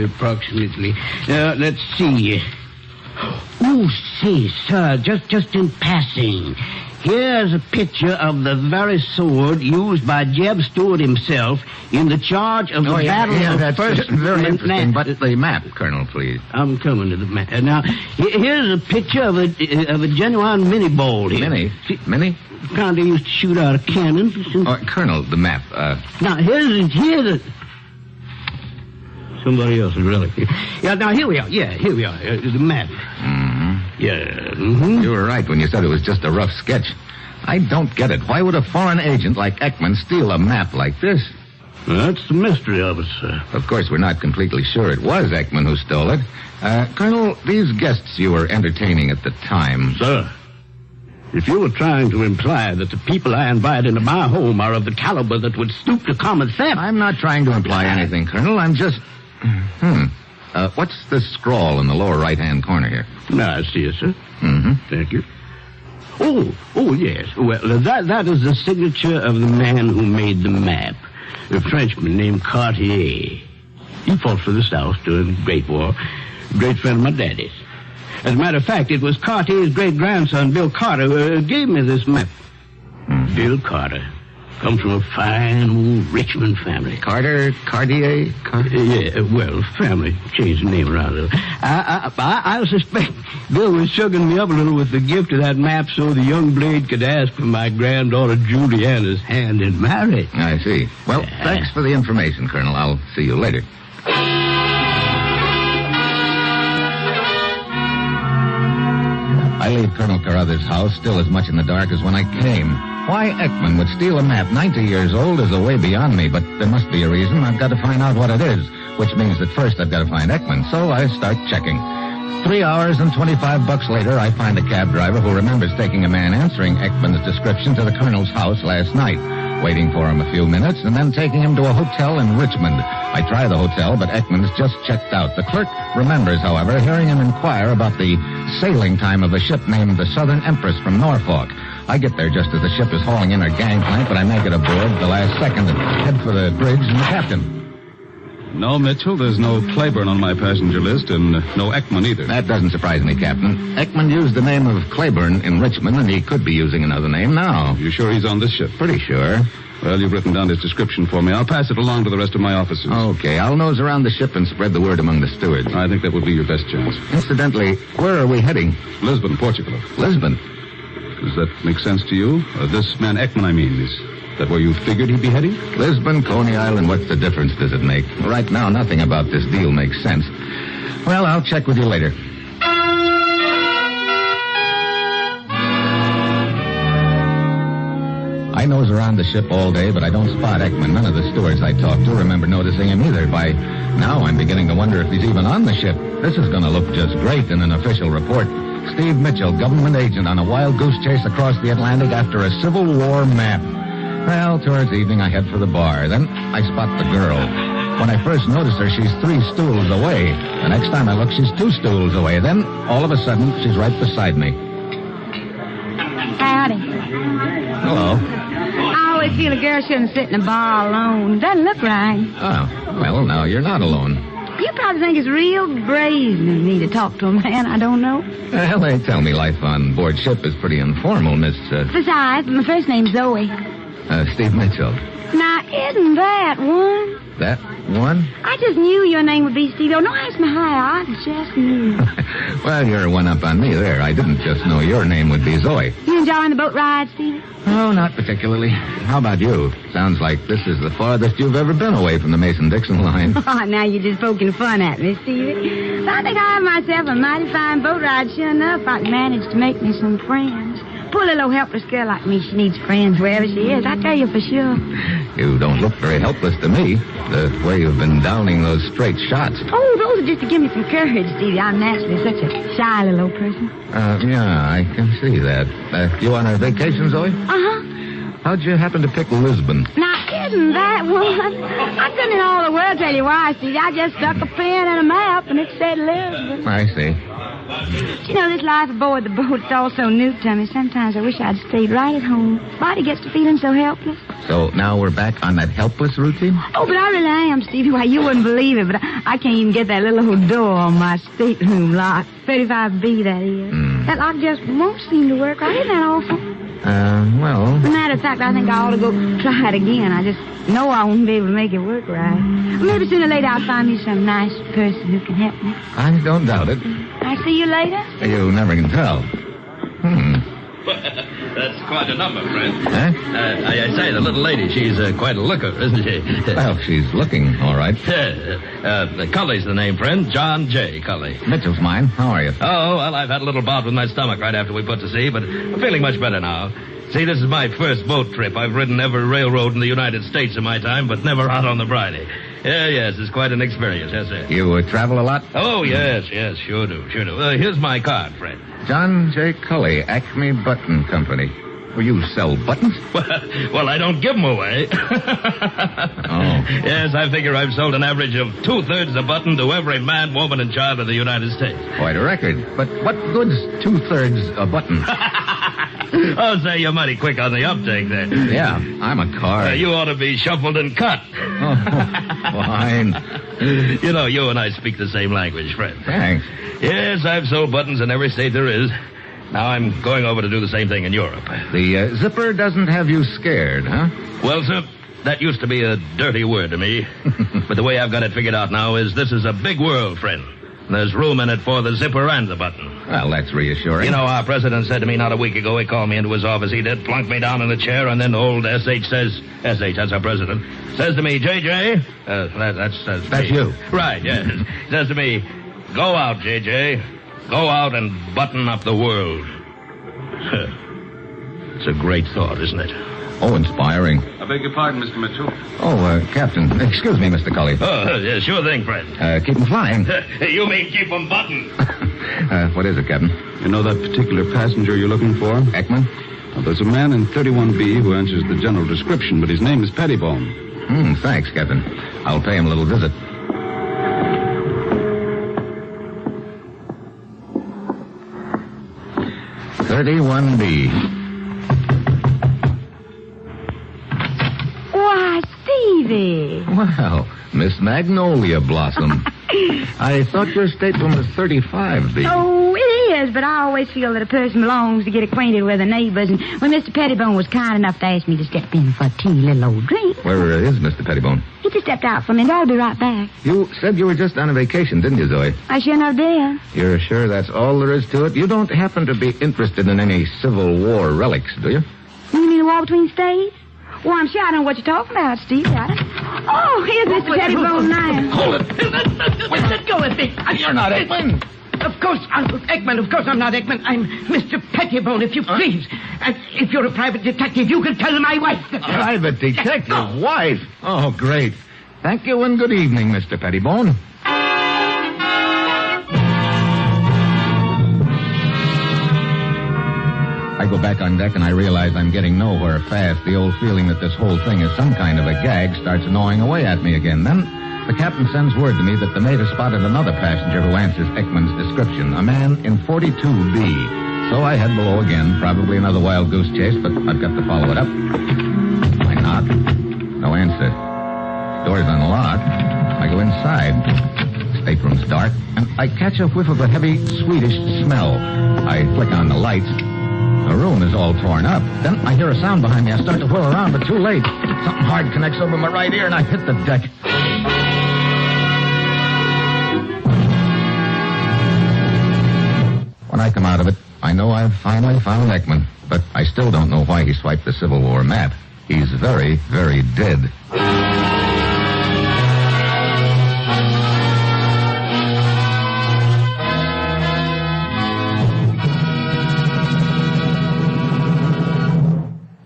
approximately. Let's see. Oh, say, sir, just in passing. Here's a picture of the very sword used by Jeb Stuart himself in the charge of the Battle of that's First... very interesting, but the map, Colonel, please. I'm coming to the map. Now, here's a picture of a genuine mini ball here. Mini? Kind of used to shoot out of cannons. Colonel, the map. Now, here's a... Somebody else's relic here. Yeah, now, here we are. Yeah, here we are. The map. Mm-hmm. Yeah. Mm-hmm. You were right when you said it was just a rough sketch. I don't get it. Why would a foreign agent like Ekman steal a map like this? Well, that's the mystery of it, sir. Of course, we're not completely sure it was Ekman who stole it. Colonel, these guests you were entertaining at the time... Sir, if you were trying to imply that the people I invite into my home are of the caliber that would stoop to common theft... I'm not trying to imply anything, Colonel. I'm just... what's this scrawl in the lower right-hand corner here? Now, I see it, sir. Mm-hmm. Thank you. Oh, yes. Well, that is the signature of the man who made the map. A Frenchman named Cartier. He fought for the South during the Great War. A great friend of my daddy's. As a matter of fact, it was Cartier's great-grandson, Bill Carter, who gave me this map. Mm-hmm. Bill Carter. Comes from a fine old Richmond family. Cartier? Yeah, well, family. Changed the name around a little. I suspect Bill was sugaring me up a little with the gift of that map so the young blade could ask for my granddaughter Juliana's hand in marriage. I see. Well, thanks for the information, Colonel. I'll see you later. I leave Colonel Carruthers' house still as much in the dark as when I came. Why Ekman would steal a map 90 years old is a way beyond me, but there must be a reason. I've got to find out what it is, which means that first I've got to find Ekman. So I start checking. 3 hours and $25 later, I find a cab driver who remembers taking a man answering Ekman's description to the Colonel's house last night. waiting for him a few minutes, and then taking him to a hotel in Richmond. I try the hotel, but Ekman's just checked out. The clerk remembers, however, hearing him inquire about the sailing time of a ship named the Southern Empress from Norfolk. I get there just as the ship is hauling in her gangplank, but I make it aboard the last second and head for the bridge and the captain. No, Mitchell, there's no Claiborne on my passenger list, and no Ekman either. That doesn't surprise me, Captain. Ekman used the name of Claiborne in Richmond, and he could be using another name now. You sure he's on this ship? Pretty sure. Well, you've written down his description for me. I'll pass it along to the rest of my officers. Okay, I'll nose around the ship and spread the word among the stewards. I think that would be your best chance. Incidentally, where are we heading? Lisbon, Portugal. Lisbon? Does that make sense to you? This man Ekman, I mean, is that where you figured he'd be heading? Lisbon, Coney Island, what's the difference does it make? Right now, nothing about this deal makes sense. Well, I'll check with you later. I nose around the ship all day, but I don't spot Ekman. None of the stewards I talk to remember noticing him either. By now, I'm beginning to wonder if he's even on the ship. This is going to look just great in an official report. Steve Mitchell, government agent on a wild goose chase across the Atlantic after a Civil War map. Well, towards evening, I head for the bar. Then I spot the girl. When I first notice her, she's 3 stools away. The next time I look, she's 2 stools away. Then, all of a sudden, she's right beside me. Howdy. Hello. I always feel a girl shouldn't sit in a bar alone. Doesn't look right. Oh, well, now you're not alone. You probably think it's real brazen of me to talk to a man I don't know. Well, they tell me life on board ship is pretty informal, Miss... Besides, my first name's Zoe. Steve Mitchell. Now, isn't that one? That one? I just knew your name would be Steve. Oh, no, ask me how. I just knew. Well, you're one up on me there. I didn't just know your name would be Zoe. You enjoying the boat ride, Steve? Oh, not particularly. How about you? Sounds like this is the farthest you've ever been away from the Mason-Dixon line. Oh, now you're just poking fun at me, Stevie. But I think I have myself a mighty fine boat ride. Sure enough, I can manage to make me some friends. Poor little helpless girl like me, she needs friends wherever she is. I tell you for sure. You don't look very helpless to me, the way you've been downing those straight shots. Oh, those are just to give me some courage, Stevie. I'm naturally such a shy little old person. Yeah, I can see that. You on a vacation, Zoe? Uh-huh. How'd you happen to pick Lisbon? Now, isn't that one? I couldn't in all the world tell you why, Stevie. I just stuck a pen in a map and it said Lisbon. I see. You know, this life aboard the boat, it's all so new to me. Sometimes I wish I'd stayed right at home. Body gets to feeling so helpless. So now we're back on that helpless routine? Oh, but I really am, Stevie. Why, you wouldn't believe it, but I can't even get that little old door on my stateroom lock. 35B, that is. That lock just won't seem to work right. Isn't that awful? Well... As a matter of fact, I think I ought to go try it again. I just know I won't be able to make it work right. Maybe sooner or later I'll find me some nice person who can help me. I don't doubt it. I'll see you later. You never can tell. That's quite a number, friend. Huh? I say, the little lady, she's quite a looker, isn't she? Well, she's looking all right. Cully's the name, friend. John J. Cully. Mitchell's mine. How are you? Oh, well, I've had a little bout with my stomach right after we put to sea, but I'm feeling much better now. See, this is my first boat trip. I've ridden every railroad in the United States in my time, but never out on the Bridie. Yes, it's quite an experience, yes, sir. You travel a lot? Oh, yes, sure do. Here's my card, friend. John J. Cully, Acme Button Company. Well, you sell buttons? Well, I don't give them away. Oh. Yes, I figure I've sold an average of 2/3 a button to every man, woman, and child of the United States. Quite a record. But what good's 2/3 a button? Oh, say, you're mighty quick on the uptake there. Yeah, I'm a car. You ought to be shuffled and cut. Oh, fine. You know, you and I speak the same language, friend. Thanks. Yes, I've sold buttons in every state there is. Now I'm going over to do the same thing in Europe. The zipper doesn't have you scared, huh? Well, sir, that used to be a dirty word to me. But the way I've got it figured out now is this is a big world, friend. There's room in it for the zipper and the button. Well, that's reassuring. You know, our president said to me not a week ago, he called me into his office, he did, plunked me down in the chair, and then old S.H. says, S.H., that's our president, says to me, J.J., that's you. Right, yes. Says to me, go out, J.J., go out and button up the world. It's a great thought, isn't it? Oh, inspiring. I beg your pardon, Mr. Mitchell. Oh, Captain. Excuse me, Mr. Cully. Oh, yeah, sure thing, friend. Keep them flying. You mean keep them buttoned? What is it, Captain? You know that particular passenger you're looking for? Ekman? Now, there's a man in 31B who answers the general description, but his name is Pettibone. Thanks, Captain. I'll pay him a little visit. "31B. Why, Stevie. Well, Miss Magnolia Blossom. I thought your stateroom was 35B. Oh, it is, but I always feel that a person belongs to get acquainted with the neighbors. And when Mr. Pettibone was kind enough to ask me to step in for a teeny little old drink. Where is Mr. Pettibone? He just stepped out for a minute. I'll be right back. You said you were just on a vacation, didn't you, Zoe? I sure enough did. You're sure that's all there is to it? You don't happen to be interested in any Civil War relics, do you? You mean the war between states? Well, I'm sure I don't know what you're talking about, Steve. Oh, here's Mr. Pettibone now. Hold it. Wait, let go of me. You're not Ekman. Of course, Ekman. Of course I'm not Ekman. I'm Mr. Pettibone, if you please. And if you're a private detective, you can tell my wife that... Private detective? Wife? Oh, great. Thank you and good evening, Mr. Pettibone. I go back on deck and I realize I'm getting nowhere fast. The old feeling that this whole thing is some kind of a gag starts gnawing away at me again. Then the captain sends word to me that the mate has spotted another passenger who answers Ekman's description, a man in 42B. So I head below again, probably another wild goose chase, but I've got to follow it up. I knock. No answer. Door's unlocked. I go inside. Stateroom's dark, and I catch a whiff of a heavy Swedish smell. I flick on the lights. The room is all torn up. Then I hear a sound behind me. I start to whirl around, but too late. Something hard connects over my right ear, and I hit the deck. When I come out of it, I know I've finally found Ekman, but I still don't know why he swiped the Civil War map. He's very, very dead.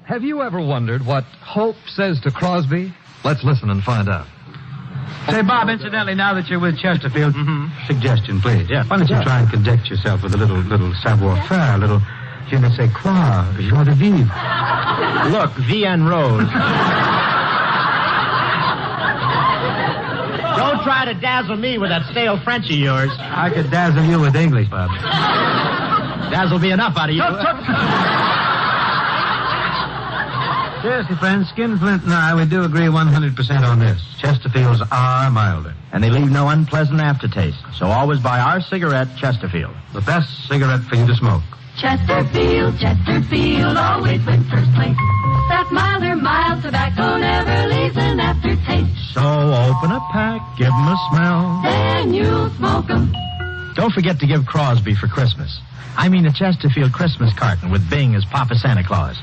Have you ever wondered what Hope says to Crosby? Let's listen and find out. Say, Bob, incidentally, now that you're with Chesterfield, suggestion, please. Yeah. Why don't you try and conduct yourself with a little savoir-faire, a little je ne sais quoi, joie de vivre. Look, Vienne Rose. Don't try to dazzle me with that stale French of yours. I could dazzle you with English, Bob. Dazzle be enough out of you. Seriously, friends, Skinflint and I, we do agree 100% on this. Chesterfields are milder. And they leave no unpleasant aftertaste. So always buy our cigarette, Chesterfield. The best cigarette for you to smoke. Chesterfield, Chesterfield, always wins first place. That milder, mild tobacco never leaves an aftertaste. So open a pack, give 'em a smell. Then you'll smoke 'em. Don't forget to give Crosby for Christmas. I mean a Chesterfield Christmas carton with Bing as Papa Santa Claus.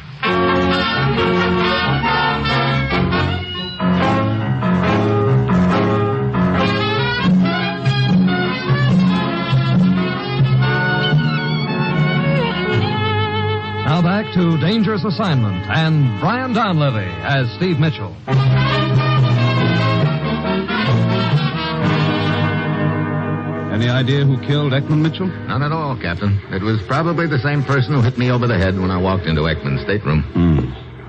Now back to Dangerous Assignment and Brian Donlevy as Steve Mitchell. Any idea who killed Ekman, Mitchell? None at all, Captain. It was probably the same person who hit me over the head when I walked into Ekman's stateroom.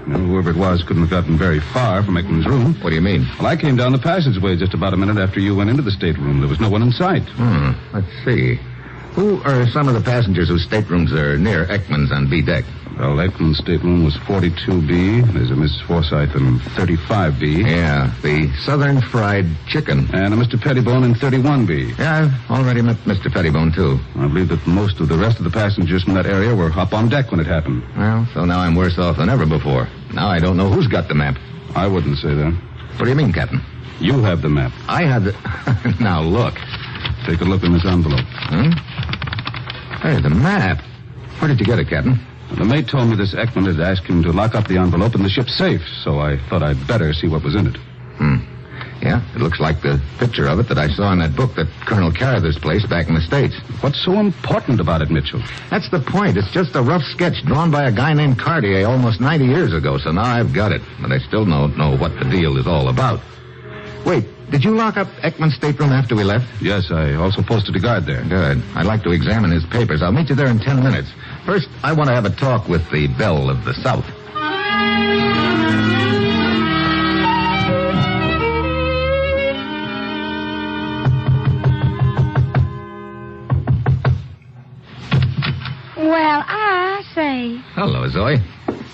Well, whoever it was couldn't have gotten very far from Ekman's room. What do you mean? Well, I came down the passageway just about a minute after you went into the stateroom. There was no one in sight. Let's see. Who are some of the passengers whose staterooms are near Ekman's on B deck? Well, Ekman's stateroom was 42B. There's a Miss Forsyth in 35B. Yeah, the Southern Fried Chicken. And a Mr. Pettibone in 31B. Yeah, I've already met Mr. Pettibone, too. I believe that most of the rest of the passengers from that area were up on deck when it happened. Well, so now I'm worse off than ever before. Now I don't know who's got the map. I wouldn't say that. What do you mean, Captain? You have the map. I have the... Now, look. Take a look in this envelope. Hey, the map. Where did you get it, Captain? The mate told me this Ekman had asked him to lock up the envelope in the ship's safe, so I thought I'd better see what was in it. Yeah, it looks like the picture of it that I saw in that book that Colonel Carather's placed back in the States. What's so important about it, Mitchell? That's the point. It's just a rough sketch drawn by a guy named Cartier almost 90 years ago, so now I've got it. But I still don't know what the deal is all about. Wait, Did you lock up Ekman's stateroom after we left? Yes, I also posted a guard there. Good. I'd like to examine his papers. I'll meet you there in 10 minutes. First, I want to have a talk with the Belle of the South. Well, I say. Hello, Zoe.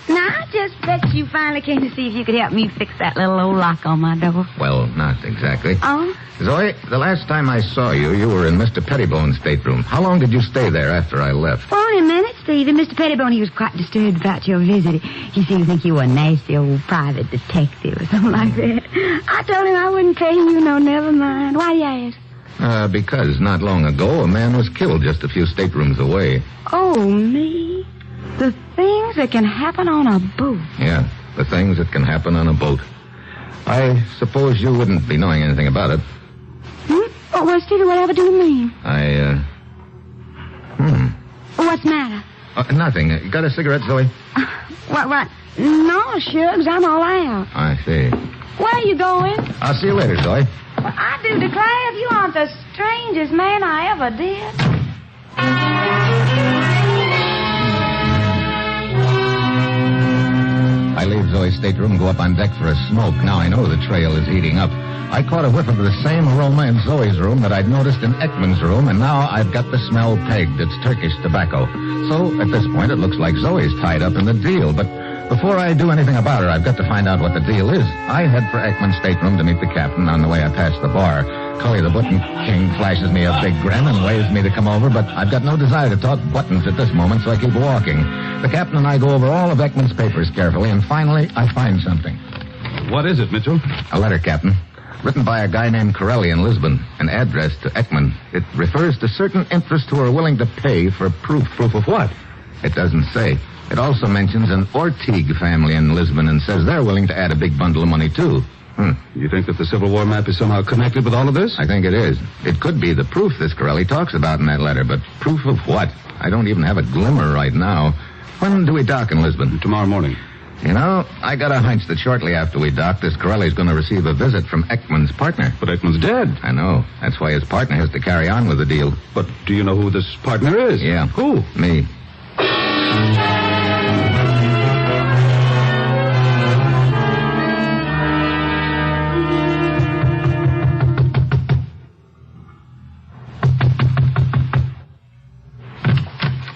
Now, I just bet you finally came to see if you could help me fix that little old lock on my door. Well, not exactly. Oh? Zoe, the last time I saw you, you were in Mr. Pettibone's stateroom. How long did you stay there after I left? Only a minute, Steve. And Mr. Pettibone, he was quite disturbed about your visit. He seemed to think you were a nasty old private detective or something like that. I told him I wouldn't pay you, no, never mind. Why do you ask? Because not long ago, a man was killed just a few staterooms away. Oh, me? The things that can happen on a boat. Yeah, the things that can happen on a boat. I suppose you wouldn't be knowing anything about it. Well, Stevie, whatever do you mean? What's the matter? Nothing. You got a cigarette, Zoe? What? No, shucks, I'm all out. I see. Where are you going? I'll see you later, Zoe. Well, I do declare if you aren't the strangest man I ever did. I leave Zoe's stateroom and go up on deck for a smoke. Now I know the trail is heating up. I caught a whiff of the same aroma in Zoe's room that I'd noticed in Ekman's room, and now I've got the smell pegged. It's Turkish tobacco. So, at this point, it looks like Zoe's tied up in the deal. But before I do anything about her, I've got to find out what the deal is. I head for Ekman's stateroom to meet the captain. On the way, I pass the bar. Cully the Button King flashes me a big grin and waves me to come over, but I've got no desire to talk buttons at this moment, so I keep walking. The captain and I go over all of Ekman's papers carefully, and finally, I find something. What is it, Mitchell? A letter, Captain. Written by a guy named Corelli in Lisbon, and addressed to Ekman. It refers to certain interests who are willing to pay for proof. Proof of what? It doesn't say. It also mentions an Ortigue family in Lisbon and says they're willing to add a big bundle of money, too. You think that the Civil War map is somehow connected with all of this? I think it is. It could be the proof this Corelli talks about in that letter, but proof of what? I don't even have a glimmer right now. When do we dock in Lisbon? Tomorrow morning. You know, I got a hunch that shortly after we dock, this Corelli's going to receive a visit from Ekman's partner. But Ekman's dead. I know. That's why his partner has to carry on with the deal. But do you know who this partner is? Yeah. Who? Me.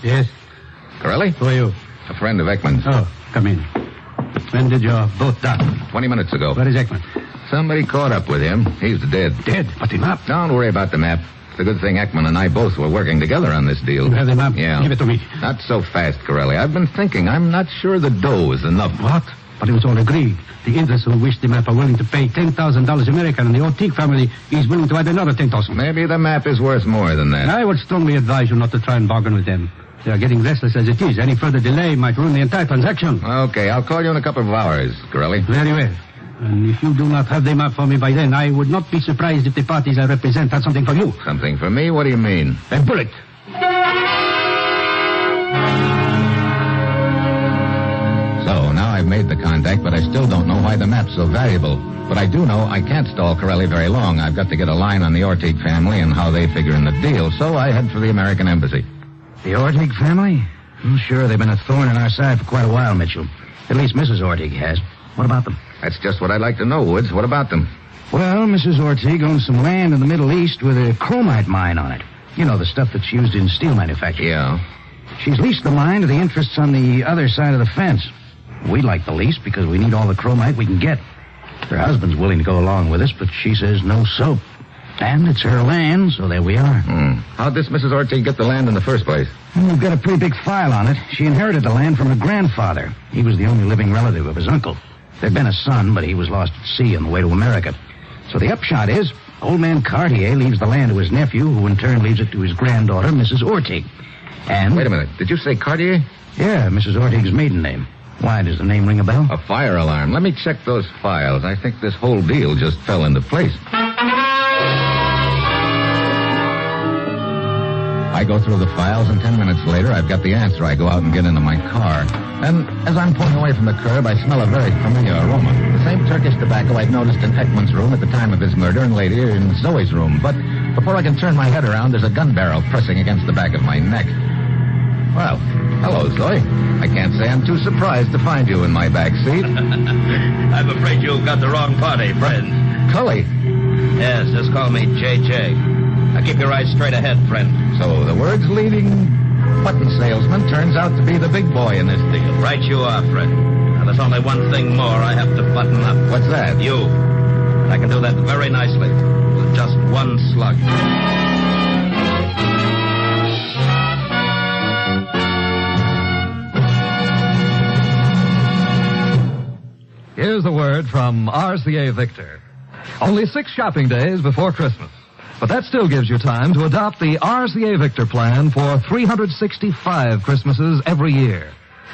Yes? Corelli? Who are you? A friend of Ekman's. Oh, come in. When did your boat dock? 20 minutes ago. Where is Ekman? Somebody caught up with him. He's dead. Dead? But the map? Don't worry about the map. It's a good thing Ekman and I both were working together on this deal. You have the map? Yeah. Give it to me. Not so fast, Corelli. I've been thinking. I'm not sure the dough is enough. What? But it was all agreed. The interests who wish the map are willing to pay $10,000 American, and the Ortigue family is willing to add another $10,000. Maybe the map is worth more than that. I would strongly advise you not to try and bargain with them. They are getting restless as it is. Any further delay might ruin the entire transaction. Okay, I'll call you in a couple of hours, Corelli. Very well. And if you do not have the map for me by then, I would not be surprised if the parties I represent had something for you. Something for me? What do you mean? A bullet. So, now I've made the contact, but I still don't know why the map's so valuable. But I do know I can't stall Corelli very long. I've got to get a line on the Ortigue family and how they figure in the deal, so I head for the American Embassy. The Ortigue family? Well, sure, they've been a thorn in our side for quite a while, Mitchell. At least Mrs. Ortigue has. What about them? That's just what I'd like to know, Woods. What about them? Well, Mrs. Ortigue owns some land in the Middle East with a chromite mine on it. You know, the stuff that's used in steel manufacture. Yeah. She's leased the mine to the interests on the other side of the fence. We like the lease because we need all the chromite we can get. Her husband's willing to go along with us, but she says no soap. And it's her land, so there we are. How'd this Mrs. Ortigue get the land in the first place? Well, we've got a pretty big file on it. She inherited the land from her grandfather. He was the only living relative of his uncle. There'd been a son, but he was lost at sea on the way to America. So the upshot is, old man Cartier leaves the land to his nephew, who in turn leaves it to his granddaughter, Mrs. Ortigue. And... Wait a minute. Did you say Cartier? Yeah, Mrs. Ortigue's maiden name. Why, does the name ring a bell? A fire alarm. Let me check those files. I think this whole deal just fell into place. I go through the files, and 10 minutes later, I've got the answer. I go out and get into my car. And as I'm pulling away from the curb, I smell a very familiar aroma. The same Turkish tobacco I'd noticed in Ekman's room at the time of his murder and later in Zoe's room. But before I can turn my head around, there's a gun barrel pressing against the back of my neck. Well, hello, Zoe. I can't say I'm too surprised to find you in my back seat. I'm afraid you've got the wrong party, friend. Cully? Yes, just call me J.J. Now keep your eyes straight ahead, friend. So the world's leading button salesman turns out to be the big boy in this deal. Right you are, friend. Now there's only one thing more I have to button up. What's that? You. And I can do that very nicely with just one slug. Here's the word from RCA Victor. Only 6 shopping days before Christmas. But that still gives you time to adopt the RCA Victor plan for 365 Christmases every year.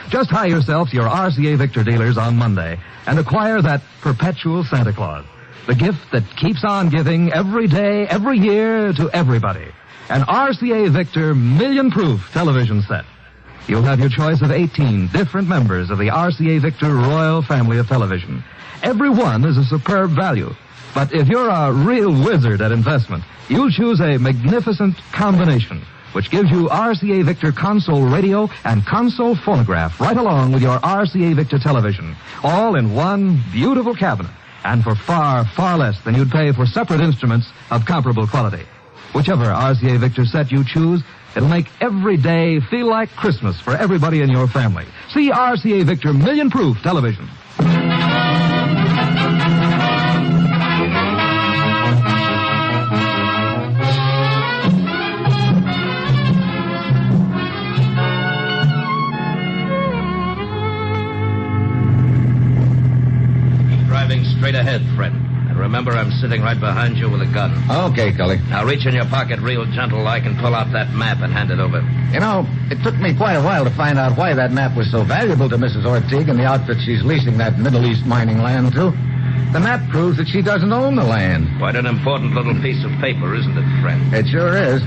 Just hie yourself to your RCA Victor dealers on Monday and acquire that perpetual Santa Claus, the gift that keeps on giving every day, every year to everybody. An RCA Victor million-proof television set. You'll have your choice of 18 different members of the RCA Victor Royal Family of Television. Every one is a superb value. But if you're a real wizard at investment, you'll choose a magnificent combination, which gives you RCA Victor console radio and console phonograph right along with your RCA Victor television, all in one beautiful cabinet, and for far, far less than you'd pay for separate instruments of comparable quality. Whichever RCA Victor set you choose, it'll make every day feel like Christmas for everybody in your family. See RCA Victor million-proof television. Straight ahead, friend. And remember, I'm sitting right behind you with a gun. Okay, Cully. Now reach in your pocket real gentle-like and pull out that map and hand it over. You know, it took me quite a while to find out why that map was so valuable to Mrs. Ortiz and the outfit she's leasing that Middle East mining land to. The map proves that she doesn't own the land. Quite an important little piece of paper, isn't it, friend? It sure is.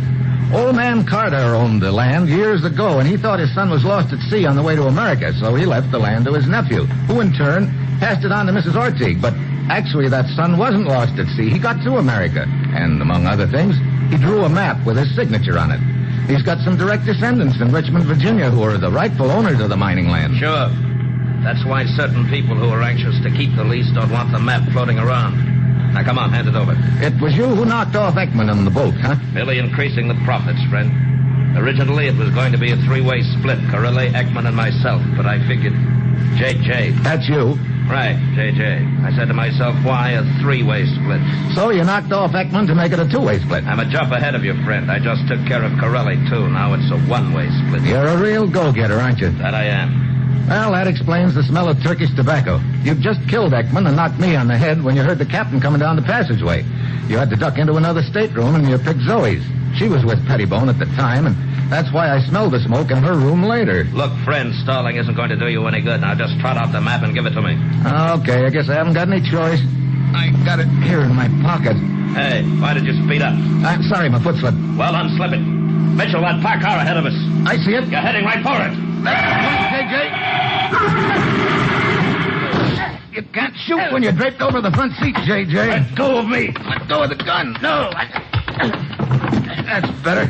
Old man Carter owned the land years ago, and he thought his son was lost at sea on the way to America, so he left the land to his nephew, who in turn passed it on to Mrs. Ortiz. But actually, that son wasn't lost at sea. He got to America, and among other things, he drew a map with his signature on it. He's got some direct descendants in Richmond, Virginia, who are the rightful owners of the mining land. Sure. That's why certain people who are anxious to keep the lease don't want the map floating around. Now, come on, hand it over. It was you who knocked off Ekman on the boat, huh? Merely increasing the profits, friend. Originally, it was going to be a 3-way split, Corelli, Ekman, and myself, but I figured J.J. That's you. Right, J.J. I said to myself, why a 3-way split? So you knocked off Ekman to make it a 2-way split. I'm a jump ahead of you, friend. I just took care of Corelli, too. Now it's a 1-way split. You're a real go-getter, aren't you? That I am. Well, that explains the smell of Turkish tobacco. You've just killed Ekman and knocked me on the head when you heard the captain coming down the passageway. You had to duck into another stateroom and you picked Zoe's. She was with Pettibone at the time, and that's why I smelled the smoke in her room later. Look, friend, stalling isn't going to do you any good. Now just trot out the map and give it to me. Okay, I guess I haven't got any choice. I got it here in my pocket. Hey, why did you speed up? I'm sorry, my foot slipped. Well, unslip it. Mitchell, that parked car ahead of us. I see it. You're heading right for it. JJ. You can't shoot when you're draped over the front seat, J.J. Let go of me. Let go of the gun. No. That's better.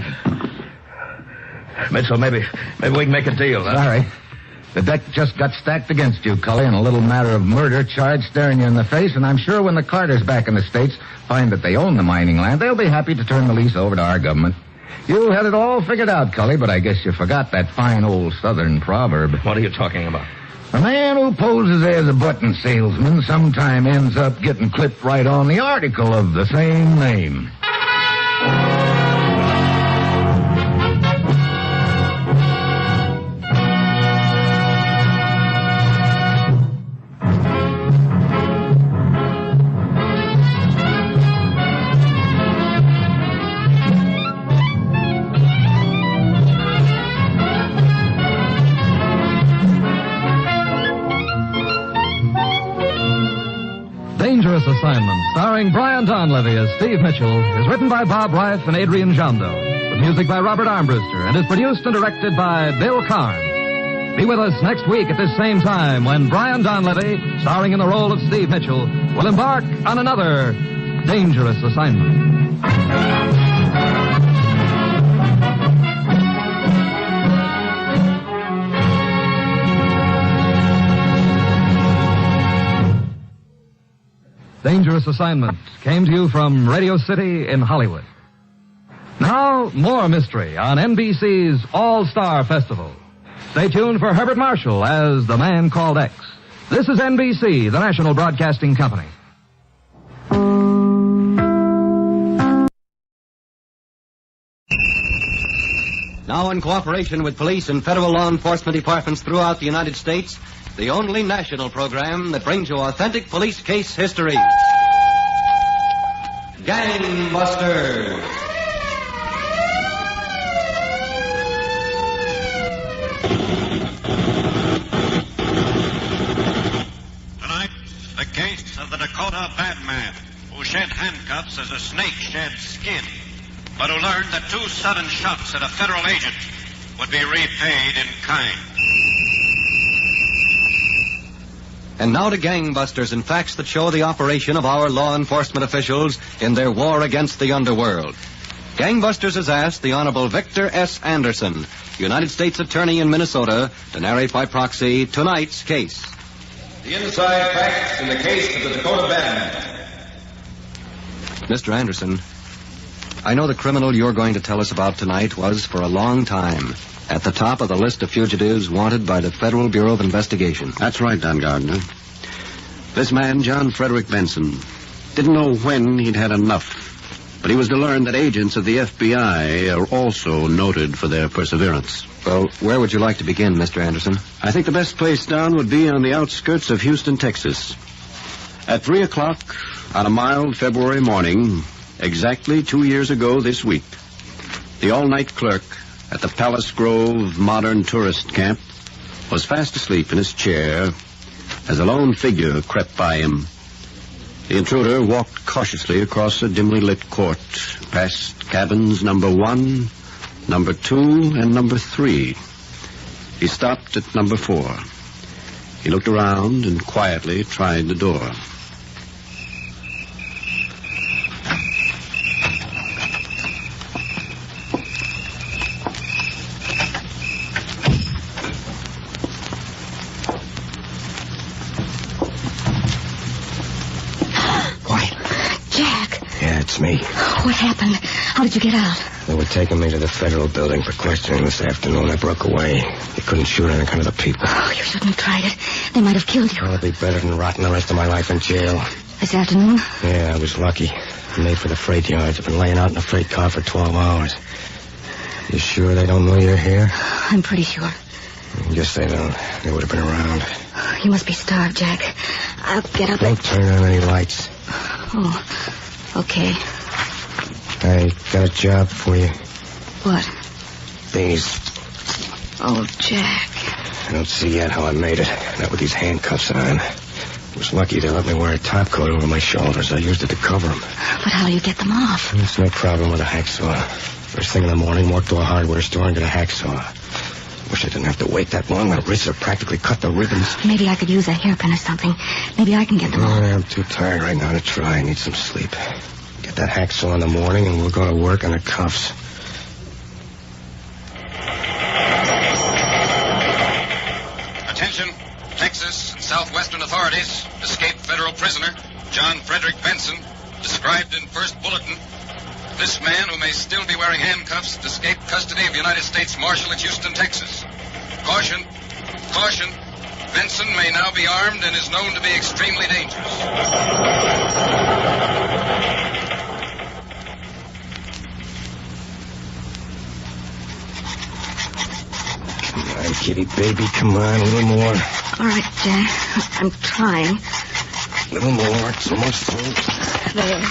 Mitchell, maybe we can make a deal, huh? Sorry. The deck just got stacked against you, Cully, in a little matter of murder charge staring you in the face, and I'm sure when the Carters back in the States find that they own the mining land, they'll be happy to turn the lease over to our government. You had it all figured out, Cully, but I guess you forgot that fine old Southern proverb. What are you talking about? A man who poses as a button salesman sometime ends up getting clipped right on the article of the same name. Dangerous Assignment, starring Brian Donlevy as Steve Mitchell, is written by Bob Reif and Adrian Jondo, with music by Robert Armbruster, and is produced and directed by Bill Karn. Be with us next week at this same time when Brian Donlevy, starring in the role of Steve Mitchell, will embark on another dangerous assignment. Dangerous Assignment came to you from Radio City in Hollywood. Now, more mystery on NBC's All-Star Festival. Stay tuned for Herbert Marshall as The Man Called X. This is NBC, the national broadcasting company. Now, in cooperation with police and federal law enforcement departments throughout the United States, the only national program that brings you authentic police case history. Gangbusters. Tonight, the case of the Dakota Badman, who shed handcuffs as a snake sheds skin, but who learned that 2 sudden shots at a federal agent would be repaid in kind. And now to Gangbusters and facts that show the operation of our law enforcement officials in their war against the underworld. Gangbusters has asked the Honorable Victor S. Anderson, United States Attorney in Minnesota, to narrate by proxy tonight's case. The inside facts in the case of the Dakota Badman. Mr. Anderson, I know the criminal you're going to tell us about tonight was, for a long time, at the top of the list of fugitives wanted by the Federal Bureau of Investigation. That's right, Don Gardner. This man, John Frederick Benson, didn't know when he'd had enough, but he was to learn that agents of the FBI are also noted for their perseverance. Well, where would you like to begin, Mr. Anderson? I think the best place down would be on the outskirts of Houston, Texas. At 3 o'clock on a mild February morning, exactly 2 years ago this week, the all-night clerk at the Palace Grove Modern Tourist Camp was fast asleep in his chair as a lone figure crept by him. The intruder walked cautiously across a dimly lit court, past cabins number 1, number 2, and number 3. He stopped at number 4. He looked around and quietly tried the door. Me. What happened? How did you get out? They were taking me to the federal building for questioning this afternoon. I broke away. They couldn't shoot any kind of the people. Oh, you shouldn't have tried it. They might have killed you. Well, it'd be better than rotting the rest of my life in jail. This afternoon? Yeah, I was lucky. I made for the freight yards. I've been laying out in a freight car for 12 hours. You sure they don't know you're here? I'm pretty sure. I guess they don't. They would have been around. You must be starved, Jack. I'll get up. Don't turn on any lights. Oh. Okay. I got a job for you. What? These. Oh, Jack. I don't see yet how I made it. Not with these handcuffs on. I was lucky they let me wear a top coat over my shoulders. I used it to cover them. But how do you get them off? It's no problem with a hacksaw. First thing in the morning, walk to a hardware store and get a hacksaw. Wish I didn't have to wait that long. My wrists are practically cut to ribbons. Maybe I could use a hairpin or something. Maybe I can get them off. I'm too tired right now to try. I need some sleep. Get that hacksaw in the morning and we'll go to work on the cuffs. Attention, Texas and Southwestern authorities. Escaped federal prisoner, John Frederick Benson, described in first bulletin. This man, who may still be wearing handcuffs, escaped custody of United States Marshal at Houston, Texas. Caution. Caution. Benson may now be armed and is known to be extremely dangerous. Come on, kitty baby. Come on, a little more. All right, Jack. I'm trying. A little more. It's almost through. There.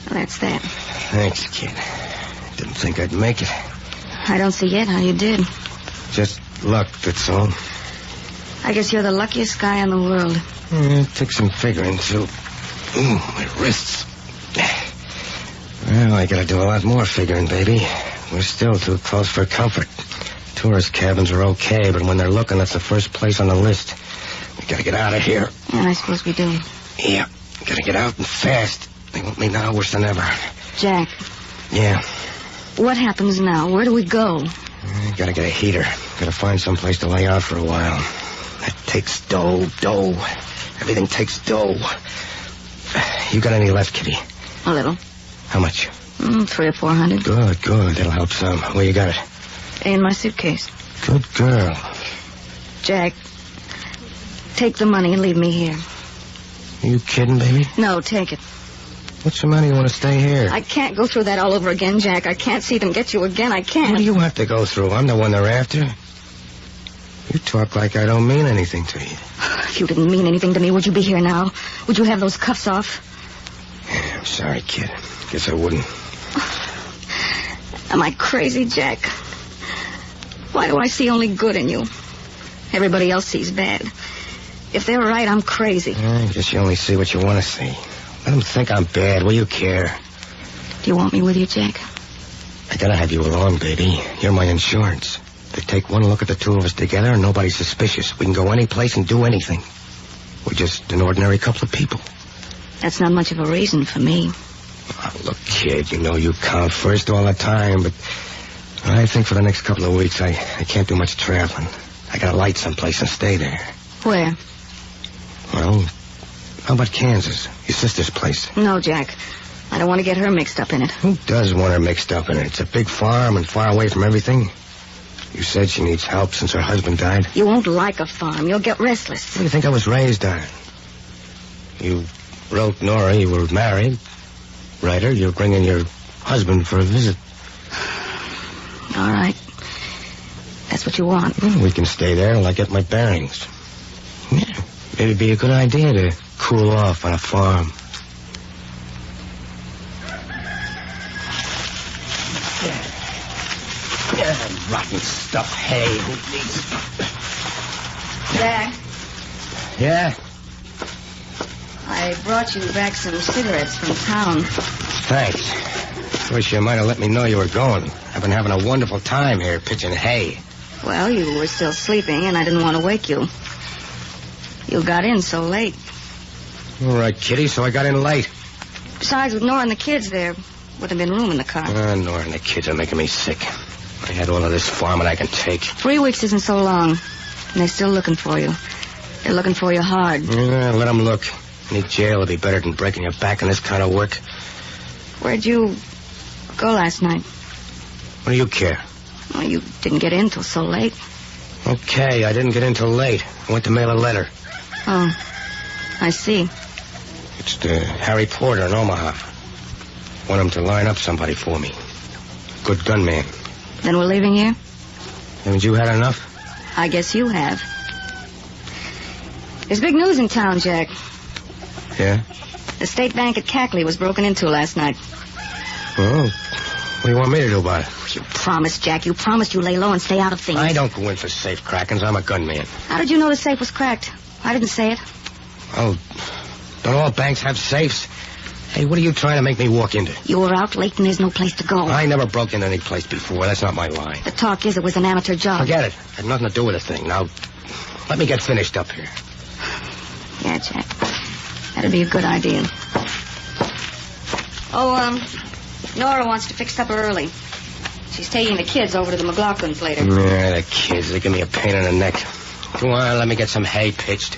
That's that. Thanks, kid. Didn't think I'd make it. I don't see yet how you did. Just luck, that's all. I guess you're the luckiest guy in the world. It took some figuring, too. Ooh, my wrists. Well, I gotta do a lot more figuring, baby. We're still too close for comfort. Tourist cabins are okay, but when they're looking, that's the first place on the list. We gotta get out of here. Yeah, I suppose we do. Yeah, gotta get out and fast. They want me now worse than ever. Jack. Yeah. What happens now? Where do we go? Gotta get a heater. Gotta find some place to lay out for a while. That takes dough. Everything takes dough. You got any left, Kitty? A little. How much? 300 or 400. Good. That'll help some. Where you got it? In my suitcase. Good girl. Jack, take the money and leave me here. Are you kidding, baby? No, take it. What's the matter? You want to stay here? I can't go through that all over again, Jack. I can't see them get you again. I can't. What do you have to go through? I'm the one they're after. You talk like I don't mean anything to you. If you didn't mean anything to me, would you be here now? Would you have those cuffs off? Yeah, I'm sorry, kid. Guess I wouldn't. Am I crazy, Jack? Why do I see only good in you? Everybody else sees bad. If they're right, I'm crazy. I guess you only see what you want to see. Let them think I'm bad. What do you care? Do you want me with you, Jack? I gotta have you along, baby. You're my insurance. They take one look at the two of us together and nobody's suspicious. We can go any place and do anything. We're just an ordinary couple of people. That's not much of a reason for me. Oh, look, kid, you know you count first all the time, but I think for the next couple of weeks I can't do much traveling. I gotta light someplace and stay there. Where? Well, how about Kansas? Your sister's place. No, Jack. I don't want to get her mixed up in it. Who does want her mixed up in it? It's a big farm and far away from everything. You said she needs help since her husband died. You won't like a farm. You'll get restless. What do you think I was raised on? You wrote Nora you were married. Writer, you're bringing your husband for a visit. All right. That's what you want. Well, we can stay there until I get my bearings. Yeah, maybe it'd be a good idea to cool off on a farm. Yeah, rotten stuff. Hay. Who needs it? Jack, Yeah? I brought you back some cigarettes from town. Thanks. Wish you might have let me know you were going. I've been having a wonderful time here pitching hay. Well, you were still sleeping, and I didn't want to wake you. You got in so late. All right, Kitty, so I got in late. Besides, with Nora and the kids, there would have been room in the car. Nora and the kids are making me sick. I had all of this farming I can take. 3 weeks isn't so long, and they're still looking for you. They're looking for you hard. Yeah, let them look. Any jail would be better than breaking your back in this kind of work. Where'd you go last night? What do you care? Well, you didn't get in till so late. Okay, I didn't get in till late. I went to mail a letter. Oh, I see. It's to Harry Porter in Omaha. Want him to line up somebody for me. Good gunman. Then we're leaving here? Haven't you had enough? I guess you have. There's big news in town, Jack. Yeah? The state bank at Cackley was broken into last night. Oh, what do you want me to do about it? You promised, Jack. You promised you'd lay low and stay out of things. I don't go in for safe crackings. I'm a gunman. How did you know the safe was cracked? I didn't say it. Oh, don't all banks have safes? Hey, what are you trying to make me walk into? You were out late and there's no place to go. I never broke into any place before. That's not my line. The talk is it was an amateur job. Forget it. Had nothing to do with the thing. Now, let me get finished up here. Yeah, Jack. That'd be a good idea. Oh, Nora wants to fix supper early. She's taking the kids over to the McLaughlin's later. Yeah, the kids. They give me a pain in the neck. Come on, let me get some hay pitched.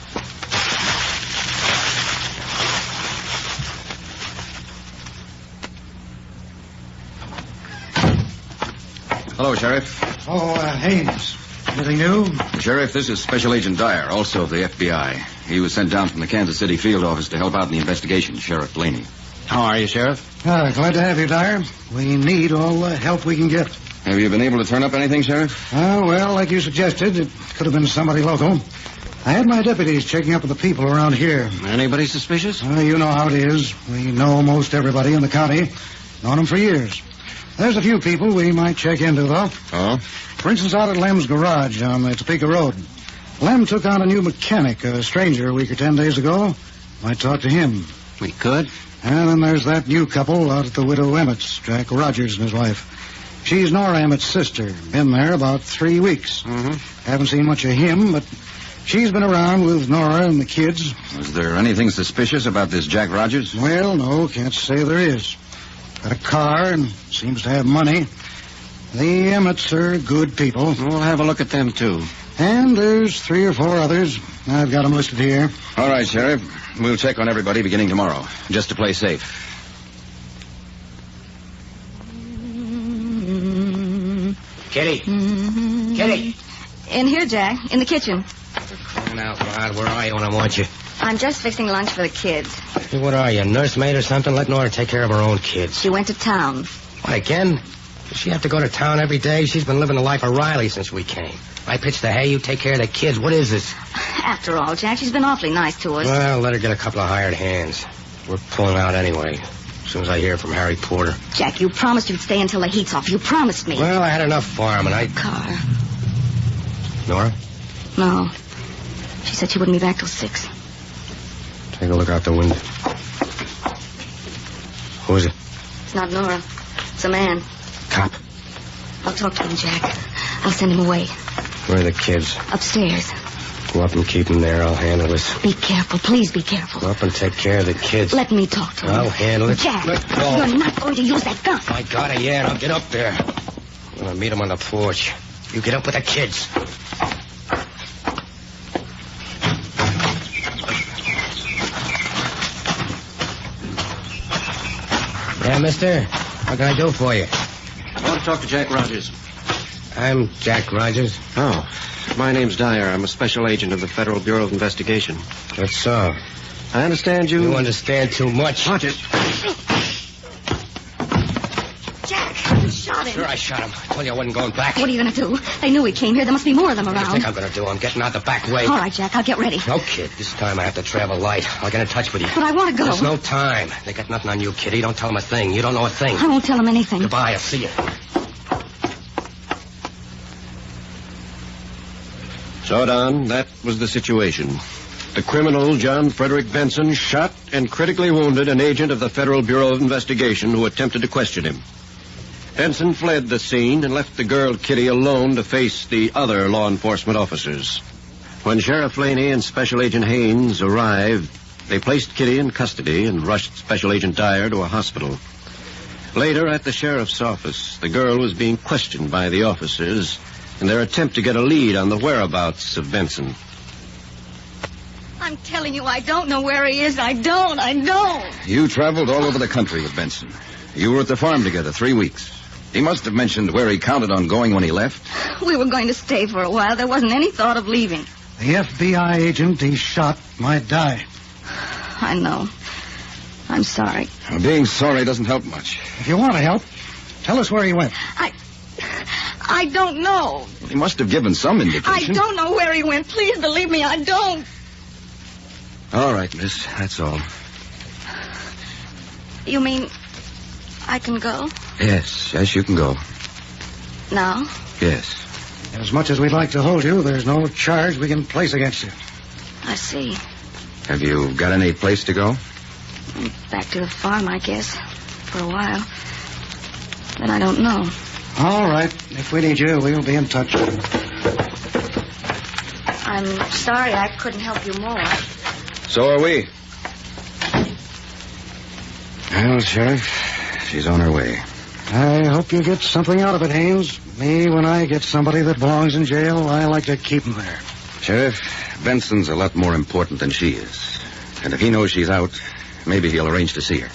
Hello, Sheriff. Oh, Haynes. Anything new? Sheriff, this is Special Agent Dyer, also of the FBI. He was sent down from the Kansas City field office to help out in the investigation, Sheriff Blaney. How are you, Sheriff? Glad to have you, Dyer. We need all the help we can get. Have you been able to turn up anything, Sheriff? Well, like you suggested, it could have been somebody local. I had my deputies checking up with the people around here. Anybody suspicious? You know how it is. We know most everybody in the county. Known them for years. There's a few people we might check into, though. Oh? For instance, out at Lem's garage on the Topeka Road. Lem took on a new mechanic, a stranger, a week or 10 days ago. Might talk to him. We could? And then there's that new couple out at the Widow Emmett's, Jack Rogers and his wife. She's Nora Emmett's sister. Been there about 3 weeks. Haven't seen much of him, but she's been around with Nora and the kids. Was there anything suspicious about this Jack Rogers? Well, no, can't say there is. Got a car and seems to have money. The Emmets are good people. We'll have a look at them, too. And there's 3 or 4 others. I've got them listed here. All right, Sheriff. We'll check on everybody beginning tomorrow, just to play safe. Kitty. Kitty. In here, Jack. In the kitchen. Crying out loud. Where are you when I want you? I'm just fixing lunch for the kids. Hey, what are you, a nursemaid or something? Let Nora take care of her own kids. She went to town. What, again? Does she have to go to town every day? She's been living the life of Riley since we came. I pitch the hay, you take care of the kids. What is this? After all, Jack, she's been awfully nice to us. Well, let her get a couple of hired hands. We're pulling out anyway, as soon as I hear from Harry Porter. Jack, you promised you'd stay until the heat's off. You promised me. Well, I had enough farming. Car. Nora? No. She said she wouldn't be back till 6. Take a look out the window. Who is it? It's not Nora. It's a man. Cop. I'll talk to him, Jack. I'll send him away. Where are the kids? Upstairs. Go up and keep them there. I'll handle this. Be careful. Please be careful. Go up and take care of the kids. Let me talk to him. I'll handle it. Jack, Let go. you're not going to use that gun. I got it, yeah, and I'll get up there. I'm going to meet him on the porch. You get up with the kids. Yeah, mister? What can I do for you? I want to talk to Jack Rogers. I'm Jack Rogers. Oh, my name's Dyer. I'm a special agent of the Federal Bureau of Investigation. That's so. I understand you... You understand too much. Watch it. Jack, you shot him. Sure, I shot him. I told you I wasn't going back. What are you going to do? They knew we came here. There must be more of them What do around. you think I'm going to do? I'm getting out the back way. All right, Jack, I'll get ready. No, kid. This time I have to travel light. I'll get in touch with you. But I want to go. There's no time. They got nothing on you, Kitty. Don't tell them a thing. You don't know a thing. I won't tell them anything. Goodbye. I'll see you. So, Don, that was the situation. The criminal, John Frederick Benson, shot and critically wounded an agent of the Federal Bureau of Investigation who attempted to question him. Benson fled the scene and left the girl, Kitty, alone to face the other law enforcement officers. When Sheriff Laney and Special Agent Haynes arrived, they placed Kitty in custody and rushed Special Agent Dyer to a hospital. Later, at the sheriff's office, the girl was being questioned by the officers in their attempt to get a lead on the whereabouts of Benson. I'm telling you, I don't know where he is. I don't. You traveled all over the country with Benson. You were at the farm together 3 weeks. He must have mentioned where he counted on going when he left. We were going to stay for a while. There wasn't any thought of leaving. The FBI agent he shot might die. I know. I'm sorry. Being sorry doesn't help much. If you want to help, tell us where he went. I don't know. He must have given some indication. I don't know where he went. Please believe me, I don't. All right, miss. That's all. You mean I can go? Yes, you can go. Now? Yes. As much as we'd like to hold you, there's no charge we can place against you. I see. Have you got any place to go? Back to the farm, I guess. For a while. Then I don't know. All right. If we need you, we'll be in touch. I'm sorry I couldn't help you more. So are we. Well, Sheriff, she's on her way. I hope you get something out of it, Haynes. Me, when I get somebody that belongs in jail, I like to keep him there. Sheriff, Benson's a lot more important than she is. And if he knows she's out, maybe he'll arrange to see her.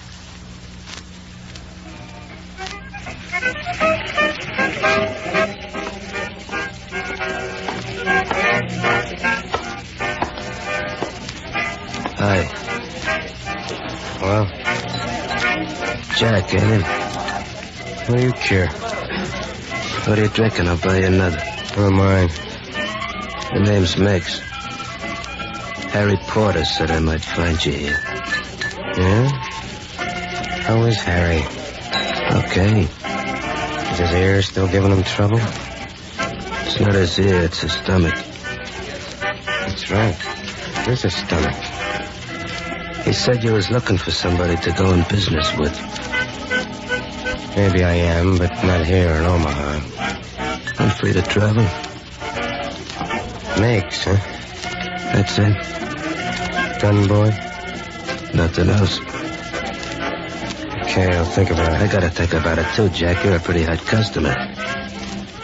Hi. Well, Jack, ain't it? What do you care? What are you drinking? I'll buy you another. Oh, mine. The name's Miggs. Harry Porter said I might find you here. Yeah? How is Harry? Okay. Is his ear still giving him trouble? It's not his ear, it's his stomach. That's right. It's his stomach. He said you was looking for somebody to go in business with. Maybe I am, but not here in Omaha. I'm free to travel. Meigs, huh? That's it. Gun boy? Nothing else. Okay, I'll think about it. I gotta think about it too, Jack. You're a pretty hot customer.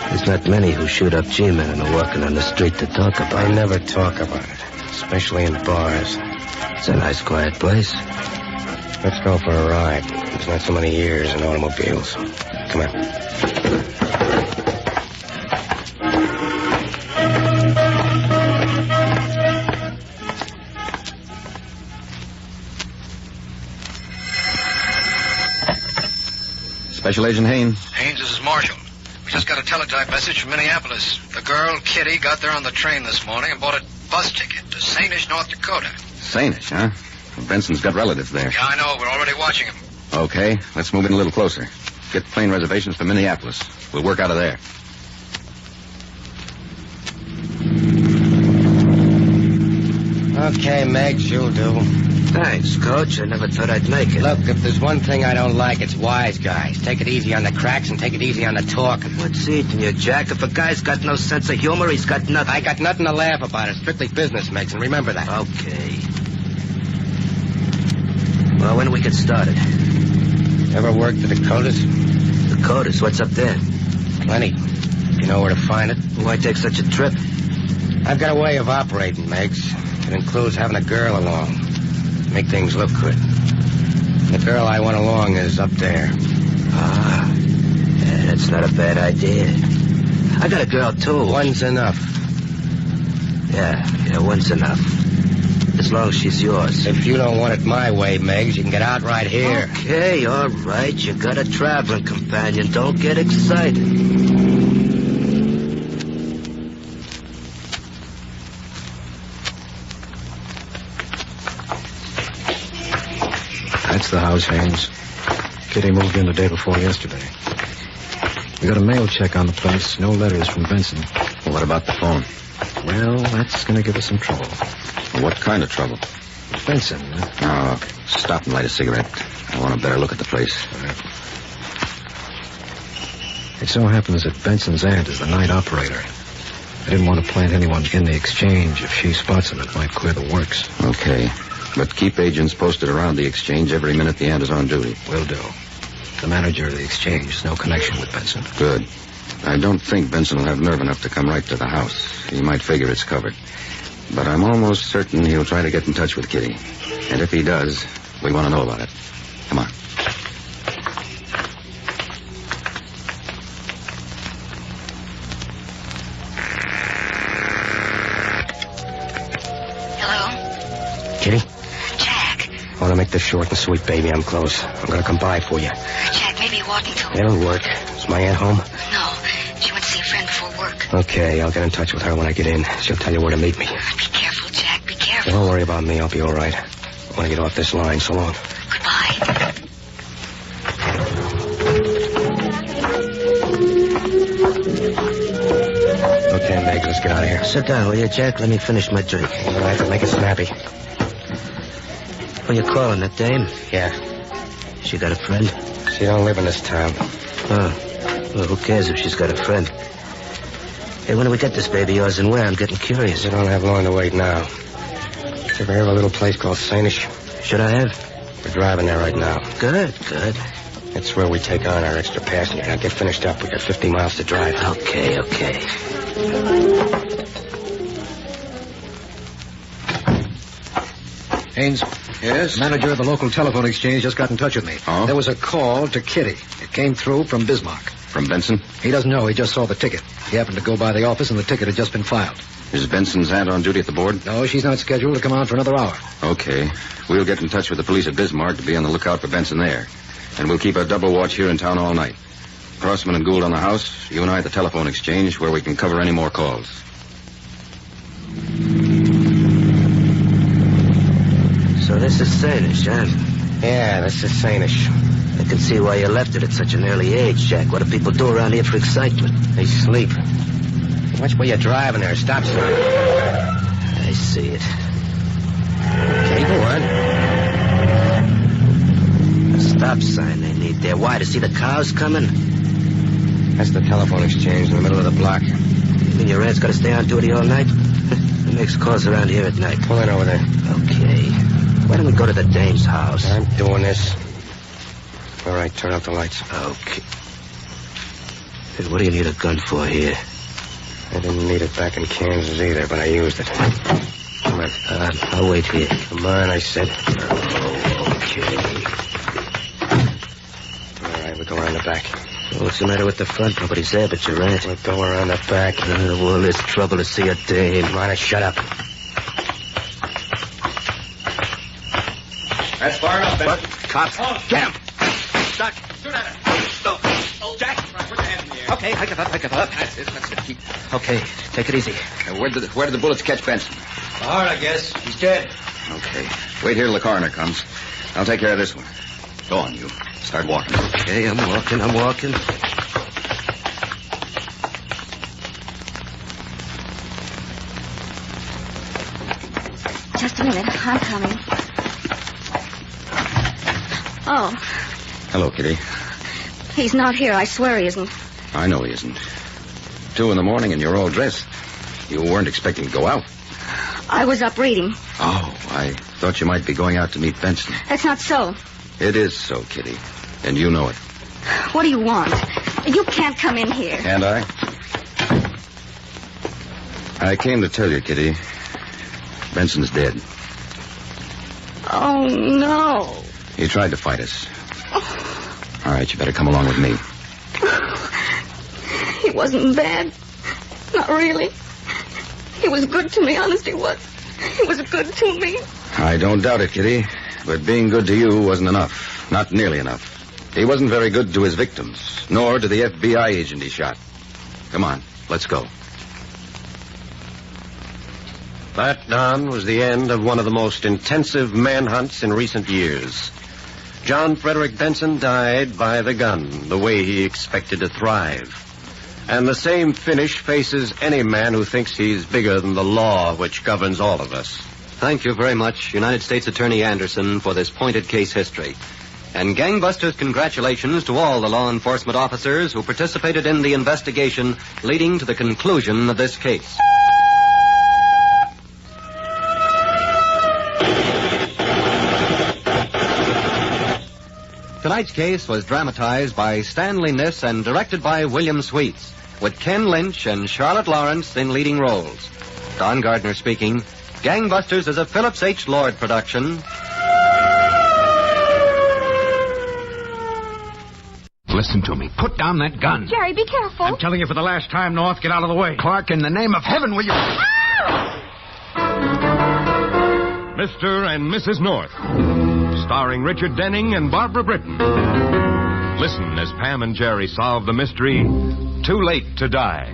There's not many who shoot up G-men and are walking on the street to talk about it. I never talk about it, especially in bars. It's a nice, quiet place. Let's go for a ride. There's not so many years in automobiles. Come on. Special Agent Haynes. Haynes, this is Marshall. We just got a teletype message from Minneapolis. The girl, Kitty, got there on the train this morning and bought a bus ticket to Sainish, North Dakota. Sainish, huh? Well, Benson's got relatives there. Yeah, I know. We're already watching him. Okay, let's move in a little closer. Get plane reservations for Minneapolis. We'll work out of there. Okay, Meigs, you'll do. Thanks, Coach. I never thought I'd make it. Look, if there's one thing I don't like, it's wise guys. Take it easy on the cracks and take it easy on the talking. What's eating you, Jack? If a guy's got no sense of humor, he's got nothing. I got nothing to laugh about. It's strictly business, Meigs, and remember that. Okay. Well, when do we get started? Ever worked the Dakotas? Dakotas? What's up there? Plenty. You know where to find it? Why take such a trip? I've got a way of operating, Meigs. It includes having a girl along. Make things look good. The girl I want along is up there. Ah, yeah, that's not a bad idea. I got a girl, too. One's enough. Yeah, one's enough. As long as she's yours. If you don't want it my way, Meigs, you can get out right here. Okay, all right. You got a traveling companion. Don't get excited. That's the house, Haynes. Kitty moved in the day before yesterday. We got a mail check on the place. No letters from Benson. Well, what about the phone? Well, that's going to give us some trouble. Well, what kind of trouble? Benson. Oh, stop and light a cigarette. I want a better look at the place. It so happens that Benson's aunt is the night operator. I didn't want to plant anyone in the exchange. If she spots him, it might clear the works. Okay. But keep agents posted around the exchange every minute the aunt is on duty. Will do. The manager of the exchange has no connection with Benson. Good. I don't think Benson will have nerve enough to come right to the house. He might figure it's covered. But I'm almost certain he'll try to get in touch with Kitty. And if he does, we want to know about it. Come on. Hello? Kitty? Jack. I want to make this short and sweet, baby. I'm close. I'm going to come by for you. Jack, maybe you oughtn't to. It'll work. Is my aunt home? No. She went to see a friend before work. Okay, I'll get in touch with her when I get in. She'll tell you where to meet me. Be careful, Jack. Be careful. Don't worry about me. I'll be all right. I want to get off this line. So long. Goodbye. Okay, Meg, let's get out of here. Sit down, will you, Jack? Let me finish my drink. All right, make it snappy. Who you calling, that dame? Yeah. She got a friend? She don't live in this town. Oh. Well, who cares if she's got a friend? Hey, when do we get this baby yours and where? I'm getting curious. You don't have long to wait now. You ever hear of a little place called Sainish? Should I have? We're driving there right now. Good. That's where we take on our extra passenger. Now get finished up. We got 50 miles to drive. Okay. Haynes? Yes? Manager of the local telephone exchange just got in touch with me. Oh? There was a call to Kitty. It came through from Bismarck. From Benson? He doesn't know. He just saw the ticket. He happened to go by the office, and the ticket had just been filed. Is Benson's aunt on duty at the board? No, she's not scheduled to come out for another hour. Okay. We'll get in touch with the police at Bismarck to be on the lookout for Benson there. And we'll keep a double watch here in town all night. Crossman and Gould on the house, you and I at the telephone exchange where we can cover any more calls. So this is Sainish, huh? Yeah, this is Sainish. I can see why you left it at such an early age, Jack. What do people do around here for excitement? They sleep. Watch where you're driving there. Stop sign. I see it. Okay, go on. stop sign they need there. Why, to see the cows coming? That's the telephone exchange in the middle of the block. You mean your aunt's got to stay on duty all night? Who makes calls around here at night? Pull in over there. Okay. Why don't we go to the dame's house? I'm doing this. All right, turn out the lights. Okay. Hey, what do you need a gun for here? I didn't need it back in Kansas either, but I used it. Come on. I'll wait here. Come on, I said. Okay. All right, we go around the back. What's the matter with the front? Nobody's there but your aunt. We go around the back. All this trouble to see a dame. Come on, shut up. That's far enough, Ben. Cops, get him! Doc, shoot at him. Stop. Oh, Jack, put your hands in the air. Okay, hike it up. That's it. Okay, take it easy. Where did the bullets catch Benson? Hard, I guess. He's dead. Okay. Wait here till the coroner comes. I'll take care of this one. Go on, you. Start walking. Okay, I'm walking. Just a minute. I'm coming. Oh, Hello, Kitty. he's not here. I swear he isn't. I know he isn't. 2 a.m. and you're all dressed. You weren't expecting to go out. I was up reading. Oh, I thought you might be going out to meet Benson. That's not so. It is so, Kitty. And you know it. What do you want? You can't come in here. Can't I? I came to tell you, Kitty. Benson's dead. Oh, no. He tried to fight us. All right, you better come along with me. He wasn't bad. Not really. He was good to me, honest he was. He was good to me. I don't doubt it, Kitty. But being good to you wasn't enough. Not nearly enough. He wasn't very good to his victims, nor to the FBI agent he shot. Come on, let's go. That, Don, was the end of one of the most intensive manhunts in recent years. John Frederick Benson died by the gun, the way he expected to thrive. And the same finish faces any man who thinks he's bigger than the law which governs all of us. Thank you very much, United States Attorney Anderson, for this pointed case history. And gangbusters, congratulations to all the law enforcement officers who participated in the investigation leading to the conclusion of this case. Tonight's case was dramatized by Stanley Niss and directed by William Sweets, with Ken Lynch and Charlotte Lawrence in leading roles. Don Gardner speaking. Gangbusters is a Phillips H. Lord production. Listen to me. Put down that gun. Jerry, be careful. I'm telling you for the last time, North, get out of the way. Clark, in the name of heaven, will you... Mr. and Mrs. North, starring Richard Denning and Barbara Britton. Listen as Pam and Jerry solve the mystery, Too Late to Die.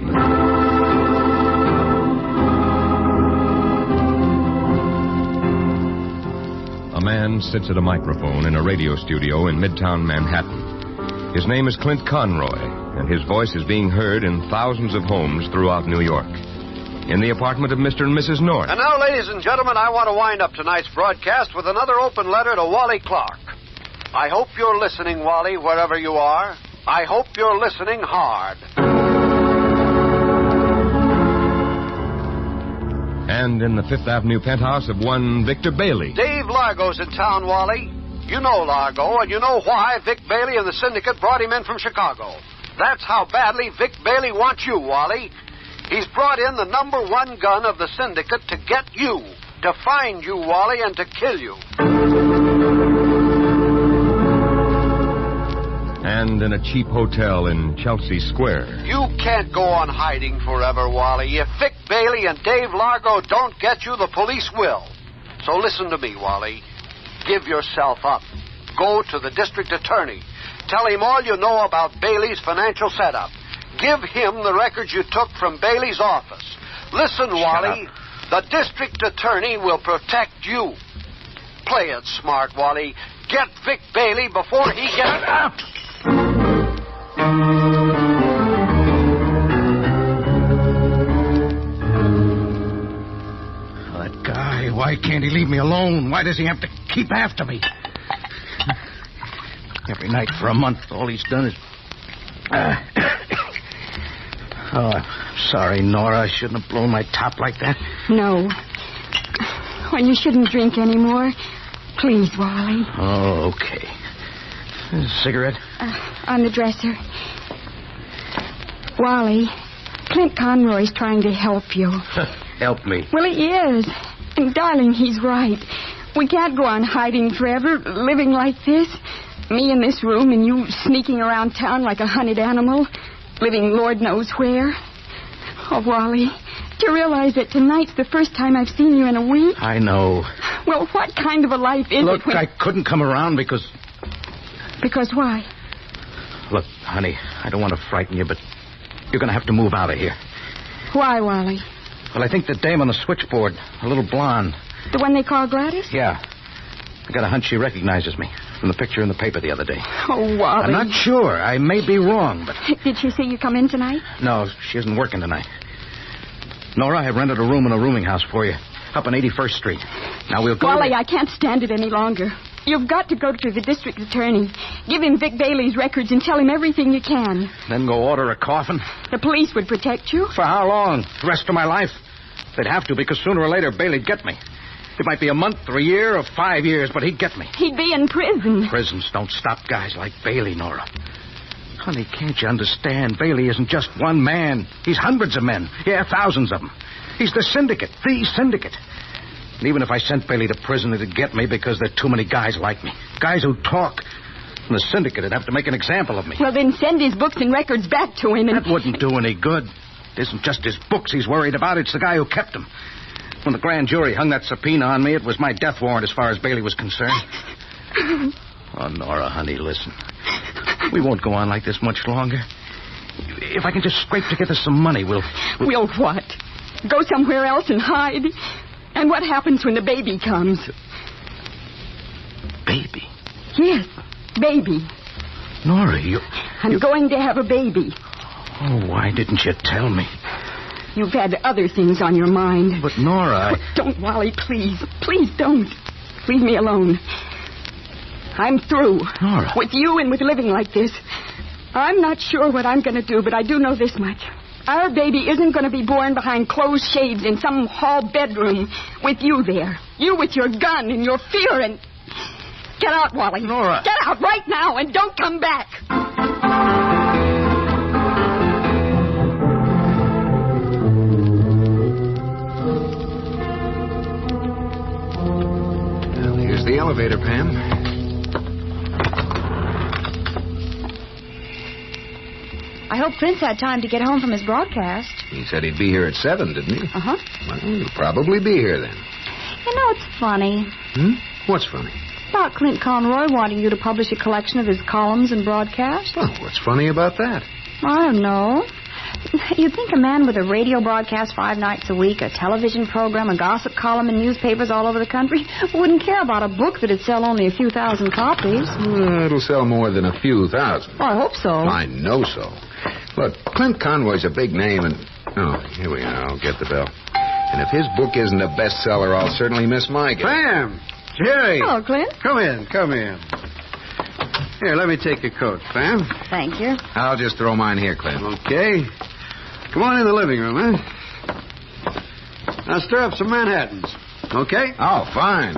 A man sits at a microphone in a radio studio in Midtown Manhattan. His name is Clint Conroy, and his voice is being heard in thousands of homes throughout New York. In the apartment of Mr. and Mrs. North. And now, ladies and gentlemen, I want to wind up tonight's broadcast with another open letter to Wally Clark. I hope you're listening, Wally, wherever you are. I hope you're listening hard. And in the Fifth Avenue penthouse of one Victor Bailey. Dave Largo's in town, Wally. You know Largo, and you know why Vic Bailey and the syndicate brought him in from Chicago. That's how badly Vic Bailey wants you, Wally. He's brought in the #1 gun of the syndicate to get you, to find you, Wally, and to kill you. And in a cheap hotel in Chelsea Square. You can't go on hiding forever, Wally. If Vic Bailey and Dave Largo don't get you, the police will. So listen to me, Wally. Give yourself up. Go to the district attorney. Tell him all you know about Bailey's financial setup. Give him the records you took from Bailey's office. Listen, Wally. The district attorney will protect you. Play it smart, Wally. Get Vic Bailey before he gets out. That guy, why can't he leave me alone? Why does he have to keep after me? Every night for a month, all he's done is... Oh, I'm sorry, Nora. I shouldn't have blown my top like that. No. Well, you shouldn't drink anymore. Please, Wally. Oh, okay. A cigarette? On the dresser. Wally, Clint Conroy's trying to help you. Help me. Well, he is. And, darling, he's right. We can't go on hiding forever, living like this. Me in this room and you sneaking around town like a hunted animal, living Lord knows where. Oh, Wally, do you realize that tonight's the first time I've seen you in a week? I know. Well, what kind of a life is Look, it when... I couldn't come around because... Because why? Look, honey, I don't want to frighten you, but you're going to have to move out of here. Why, Wally? Well, I think the dame on the switchboard, a little blonde. The one they call Gladys? Yeah. I got a hunch she recognizes me from the picture in the paper the other day. Oh, Wally. I'm not sure. I may be wrong, but... Did she see you come in tonight? No, she isn't working tonight. Nora, I rented a room in a rooming house for you, up on 81st Street. Now we'll go... Wally, I can't stand it any longer. You've got to go to the district attorney. Give him Vic Bailey's records and tell him everything you can. Then go order a coffin? The police would protect you. For how long? The rest of my life? They'd have to, because sooner or later Bailey'd get me. It might be a month or a year or 5 years, but he'd get me. He'd be in prison. Prisons don't stop guys like Bailey, Nora. Honey, can't you understand? Bailey isn't just one man. He's hundreds of men. Yeah, thousands of them. He's the syndicate. The syndicate. And even if I sent Bailey to prison, it'd get me because there are too many guys like me. Guys who talk. And the syndicate would have to make an example of me. Well, then send his books and records back to him and... That wouldn't do any good. It isn't just his books he's worried about. It's the guy who kept them. When the grand jury hung that subpoena on me, it was my death warrant as far as Bailey was concerned. Oh, Nora, honey, listen. We won't go on like this much longer. If I can just scrape together some money, we'll... We'll what? Go somewhere else and hide? And what happens when the baby comes? Baby? Yes, baby. Nora, I'm going to have a baby. Oh, why didn't you tell me? You've had other things on your mind. But, Nora, Don't, Wally, please. Please don't. Leave me alone. I'm through. Nora. With you and with living like this. I'm not sure what I'm going to do, but I do know this much. Our baby isn't going to be born behind closed shades in some hall bedroom with you there. You with your gun and your fear and... Get out, Wally. Nora. Get out right now and don't come back. Well, here's the elevator, Pam. I hope Clint's had time to get home from his broadcast. He said he'd be here at 7, didn't he? Uh-huh. Well, he'll probably be here then. You know, it's funny. What's funny? About Clint Conroy wanting you to publish a collection of his columns and broadcasts. Well, what's funny about that? I don't know. You'd think a man with a radio broadcast 5 nights a week, a television program, a gossip column in newspapers all over the country wouldn't care about a book that'd sell only a few thousand copies. It'll sell more than a few thousand. Oh, I hope so. I know so. Look, Clint Conroy's a big name, and... Oh, here we are. I'll get the bell. And if his book isn't a bestseller, I'll certainly miss my guess. Pam! Jerry! Hello, Clint. Come in. Here, let me take your coat, Pam. Thank you. I'll just throw mine here, Clint. Okay. Come on in the living room, huh? Now stir up some Manhattans. Okay? Oh, fine.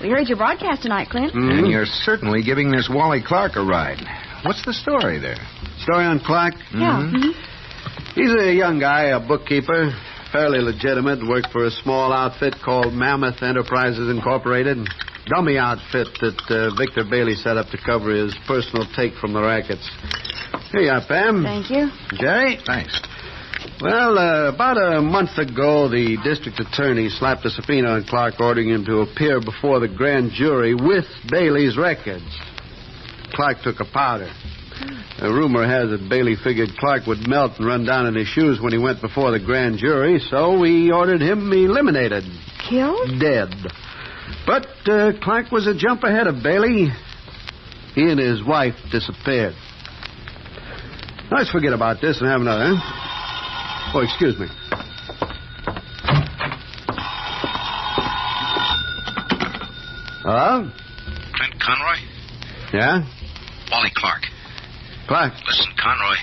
We heard your broadcast tonight, Clint. And you're certainly giving this Wally Clark a ride. What's the story there? Story on Clark? Yeah. He's a young guy, a bookkeeper, fairly legitimate, worked for a small outfit called Mammoth Enterprises Incorporated. Dummy outfit that Victor Bailey set up to cover his personal take from the rackets. Here you are, Pam. Thank you. Jerry? Thanks. Well, about a month ago, the district attorney slapped a subpoena on Clark ordering him to appear before the grand jury with Bailey's records. Clark took a powder. A rumor has it Bailey figured Clark would melt and run down in his shoes when he went before the grand jury, so we ordered him eliminated. Killed? Dead. But Clark was a jump ahead of Bailey. He and his wife disappeared. Let's forget about this and have another, huh? Oh, excuse me. Hello? Clint Conroy? Yeah? Wally Clark. Clark. Listen, Conroy,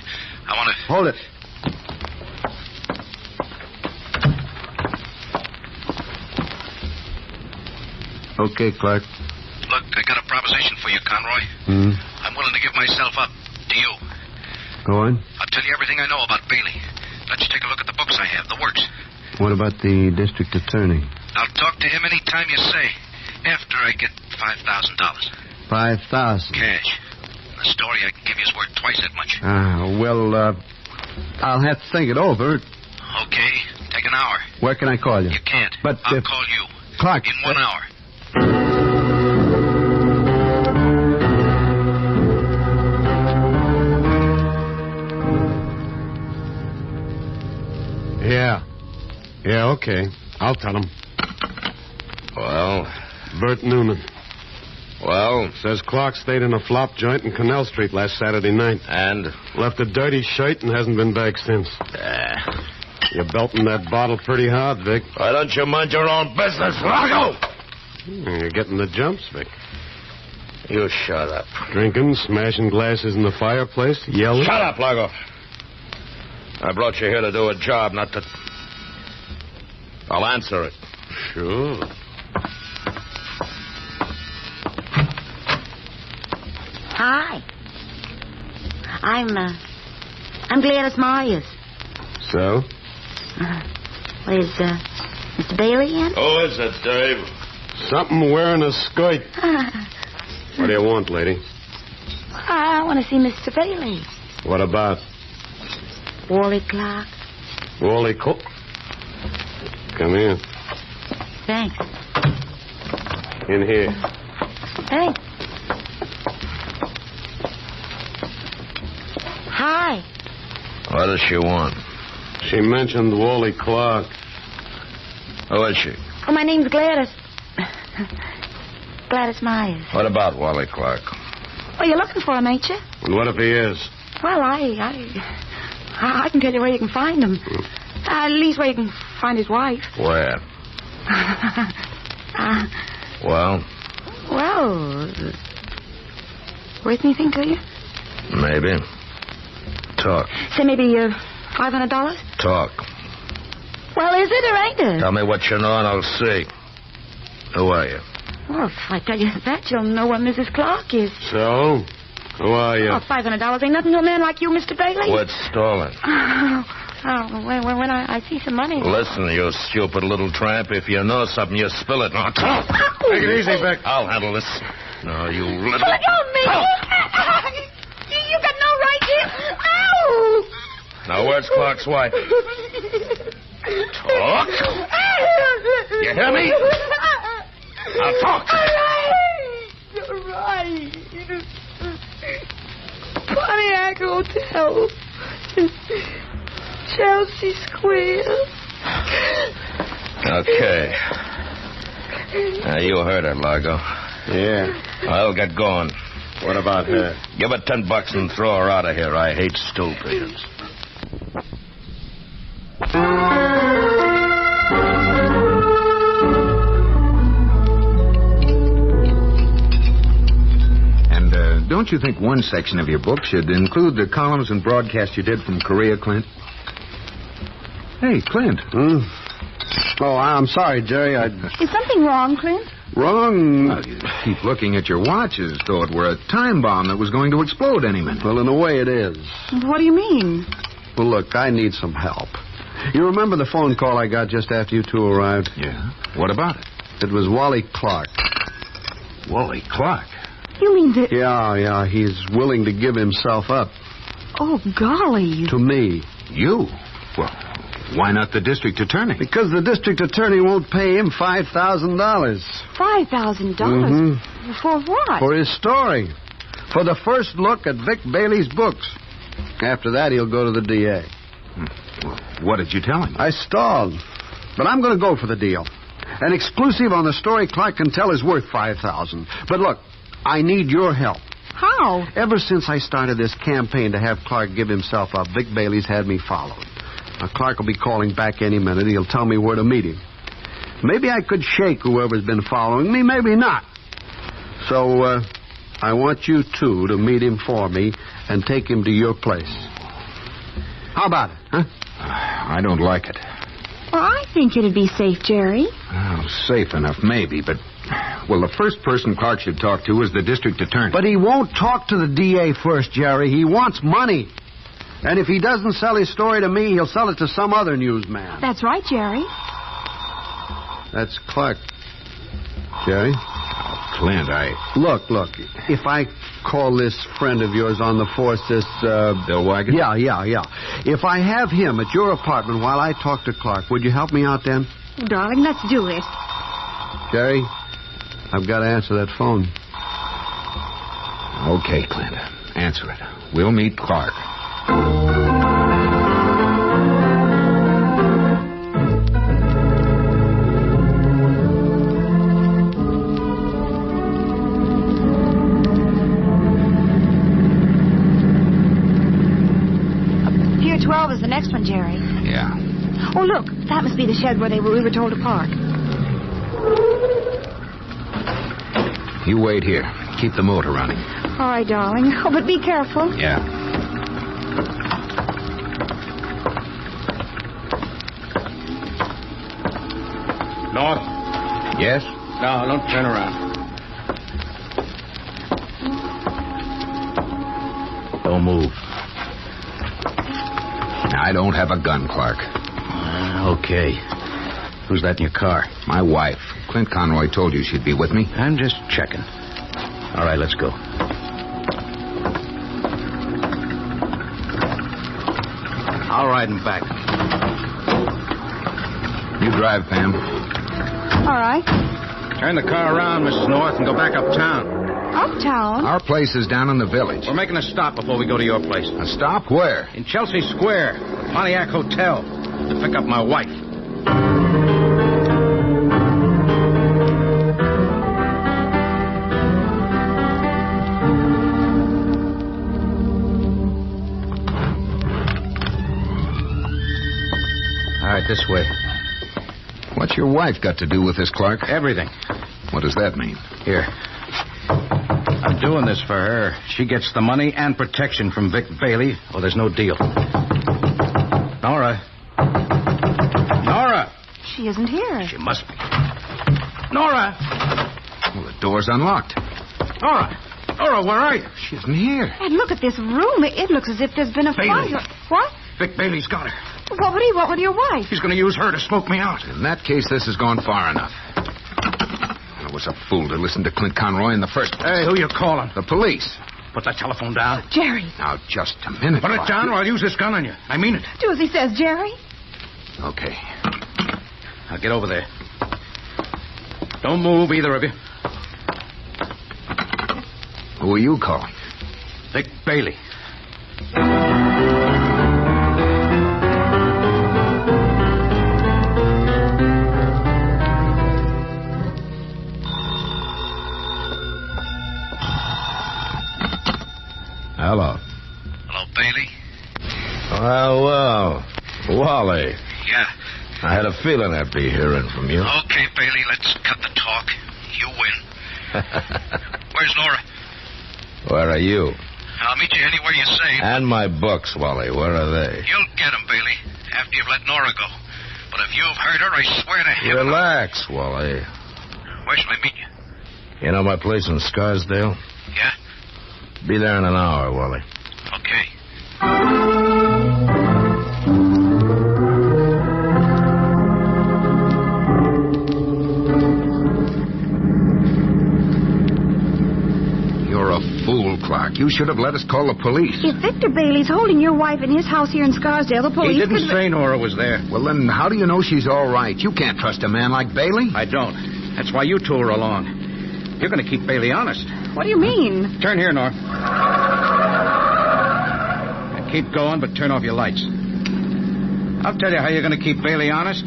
I want to... Hold it. Okay, Clark. Look, I got a proposition for you, Conroy. I'm willing to give myself up to you. Go on. I'll tell you everything I know about Bailey. Let you take a look at the books I have, the works. What about the district attorney? I'll talk to him any time you say. After I get $5,000. 5,000. Cash. The story I can give you is worth twice that much. I'll have to think it over. Okay. Take an hour. Where can I call you? You can't. But I'll call you. Clark. In 1 hour. Yeah, okay. I'll tell him. Well? Bert Noonan. Well? Says Clark stayed in a flop joint in Canal Street last Saturday night. And? Left a dirty shirt and hasn't been back since. You're belting that bottle pretty hard, Vic. Why don't you mind your own business, Largo? You're getting the jumps, Vic. You shut up. Drinking, smashing glasses in the fireplace, yelling. Shut up, Largo. I brought you here to do a job, not to... I'll answer it. Sure. Hi. I'm Gladys Myers. So? Is Mr. Bailey in? Who is it, Dave? Something wearing a skirt. What do you want, lady? I want to see Mr. Bailey. What about? Wally Clark. Wally Cook? Come in. Thanks. In here. Thanks. Hi. What does she want? She mentioned Wally Clark. Who is she? Oh, my name's Gladys. Gladys Myers. What about Wally Clark? Well, you're looking for him, ain't you? And what if he is? Well, I can tell you where you can find him. At least where you can find his wife. Where? Well? Well, worth anything to you? Maybe. Talk. Say maybe $500? Talk. Well, is it or ain't it? Tell me what you know and I'll see. Who are you? Well, if I tell you that, you'll know where Mrs. Clark is. So? Who are you? Oh, $500 ain't nothing to a man like you, Mr. Bailey. What's stolen? When I see some money. Listen, you stupid little tramp. If you know something, you spill it. Now, talk. Take it easy, Vic. I'll handle this. No, you little... Let go of me. You got no right here. Ow! Now, where's Clark's wife? Talk. You hear me? Now, talk. All right. Pontiac Hotel. Chelsea Square. Okay. Now, you heard her, Largo. Yeah. I'll get going. What about her? Give her $10 and throw her out of here. I hate stool pigeons. And don't you think one section of your book should include the columns and broadcasts you did from Korea, Clint? Hey, Clint. Oh, I'm sorry, Jerry. Is something wrong, Clint? Wrong? Well, you keep looking at your watch as though it were a time bomb that was going to explode any minute. Well, in a way it is. What do you mean? Well, look, I need some help. You remember the phone call I got just after you two arrived? Yeah. What about it? It was Wally Clark. Wally Clark? You mean that... Yeah, he's willing to give himself up. Oh, golly. To me. You? Well, why not the district attorney? Because the district attorney won't pay him $5,000. $5,000? Mm-hmm. For what? For his story. For the first look at Vic Bailey's books. After that, he'll go to the DA. Well, what did you tell him? I stalled. But I'm going to go for the deal. An exclusive on the story Clark can tell is worth $5,000. But look, I need your help. How? Ever since I started this campaign to have Clark give himself up, Vic Bailey's had me followed. Now, Clark will be calling back any minute. He'll tell me where to meet him. Maybe I could shake whoever's been following me, maybe not. So, I want you two to meet him for me and take him to your place. How about it, huh? I don't like it. Well, I think it'd be safe, Jerry. Well, safe enough, maybe, but... Well, the first person Clark should talk to is the district attorney. But he won't talk to the DA first, Jerry. He wants money. And if he doesn't sell his story to me, he'll sell it to some other newsman. That's right, Jerry. That's Clark. Jerry? Clint, Look. If I call this friend of yours on the force, this, Bill Wagon? Yeah. If I have him at your apartment while I talk to Clark, would you help me out then? Oh, darling, let's do it. Jerry, I've got to answer that phone. Okay, Clint. Answer it. We'll meet Clark. Pier 12 is the next one, Jerry. Yeah. Oh, look. That must be the shed where we were told to park. You wait here. Keep the motor running. All right, darling. Oh, but be careful. Yeah. North? Yes? No, don't turn around. Don't move. I don't have a gun, Clark. Okay. Who's that in your car? My wife. Clint Conroy told you she'd be with me. I'm just checking. All right, let's go. I'll ride him back. You drive, Pam. All right. Turn the car around, Mrs. North, and go back uptown. Uptown? Our place is down in the village. We're making a stop before we go to your place. A stop? Where? In Chelsea Square, the Pontiac Hotel, to pick up my wife. All right, this way. What's your wife got to do with this, Clark? Everything. What does that mean? Here. I'm doing this for her. She gets the money and protection from Vic Bailey, or there's no deal. Nora. Nora! She isn't here. She must be. Nora! Well, the door's unlocked. Nora! Nora, where are you? She isn't here. And look at this room. It looks as if there's been a Bailey. fire. What? Vic Bailey's got her. What would he want with your wife? He's going to use her to smoke me out. In that case, this has gone far enough. I was a fool to listen to Clint Conroy in the first place. Hey, who you calling? The police. Put that telephone down. Jerry. Now, just a minute. Put it down or I'll use this gun on you. I mean it. Do as he says, Jerry. Okay. Now get over there. Don't move, either of you. Who are you calling? Vic Bailey. Hello. Hello, Bailey? Well. Wally. Yeah. I had a feeling I'd be hearing from you. Okay, Bailey, let's cut the talk. You win. Where's Nora? Where are you? I'll meet you anywhere you say. And my books, Wally. Where are they? You'll get them, Bailey, after you've let Nora go. But if you've hurt her, I swear to heaven... Relax, Wally. Where shall I meet you? You know my place in Scarsdale? Yeah? Be there in an hour, Wally. Okay. You're a fool, Clark. You should have let us call the police. If Victor Bailey's holding your wife in his house here in Scarsdale, the police He didn't could... say Nora was there. Well, then how do you know she's all right? You can't trust a man like Bailey. I don't. That's why you two are along. You're going to keep Bailey honest. What do you mean? Turn here, North. And keep going, but turn off your lights. I'll tell you how you're going to keep Bailey honest.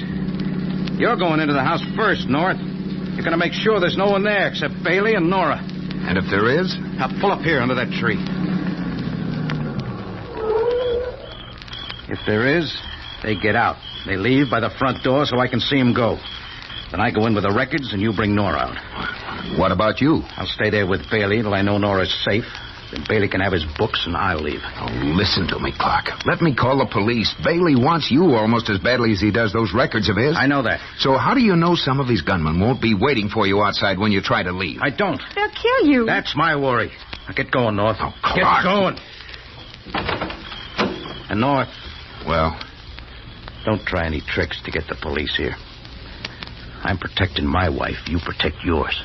You're going into the house first, North. You're going to make sure there's no one there except Bailey and Nora. And if there is? Now pull up here under that tree. If there is, they get out. They leave by the front door so I can see them go. Then I go in with the records and you bring Nora out. What about you? I'll stay there with Bailey until I know Nora's safe. Then Bailey can have his books and I'll leave. Oh, listen to me, Clark. Let me call the police. Bailey wants you almost as badly as he does those records of his. I know that. So how do you know some of his gunmen won't be waiting for you outside when you try to leave? I don't. They'll kill you. That's my worry. Now get going, North. Oh, Clark. Get going. And North. Well? Don't try any tricks to get the police here. I'm protecting my wife. You protect yours.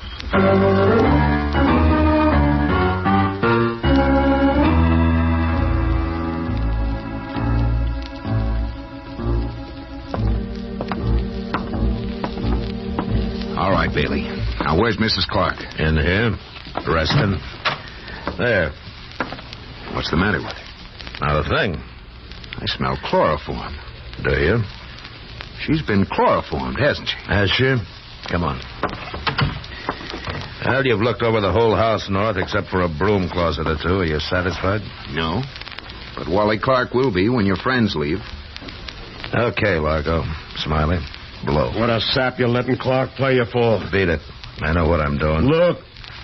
All right, Bailey. Now, where's Mrs. Clark? In here. Resting. There. What's the matter with her? Not a thing. I smell chloroform. Do you? She's been chloroformed, hasn't she? Has she? Come on. Well, you've looked over the whole house, North, except for a broom closet or two. Are you satisfied? No. But Wally Clark will be when your friends leave. Okay, Largo. Smiley. Blow. What a sap you're letting Clark play you for. Beat it. I know what I'm doing. Look.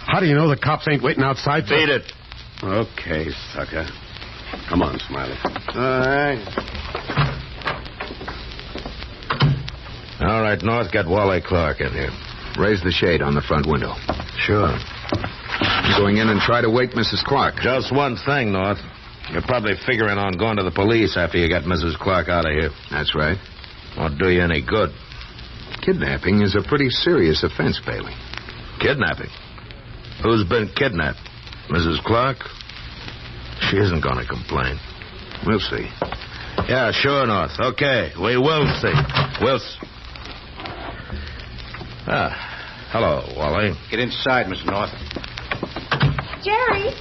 How do you know the cops ain't waiting outside? Beat it. Okay, sucker. Come on, Smiley. All right, North, get Wally Clark in here. Raise the shade on the front window. Sure. I'm going in and try to wake Mrs. Clark. Just one thing, North. You're probably figuring on going to the police after you get Mrs. Clark out of here. That's right. Won't do you any good. Kidnapping is a pretty serious offense, Bailey. Kidnapping? Who's been kidnapped? Mrs. Clark? She isn't going to complain. We'll see. Yeah, sure, North. Okay, we will see. We'll see. Hello, Wally. Get inside, Miss North. Jerry,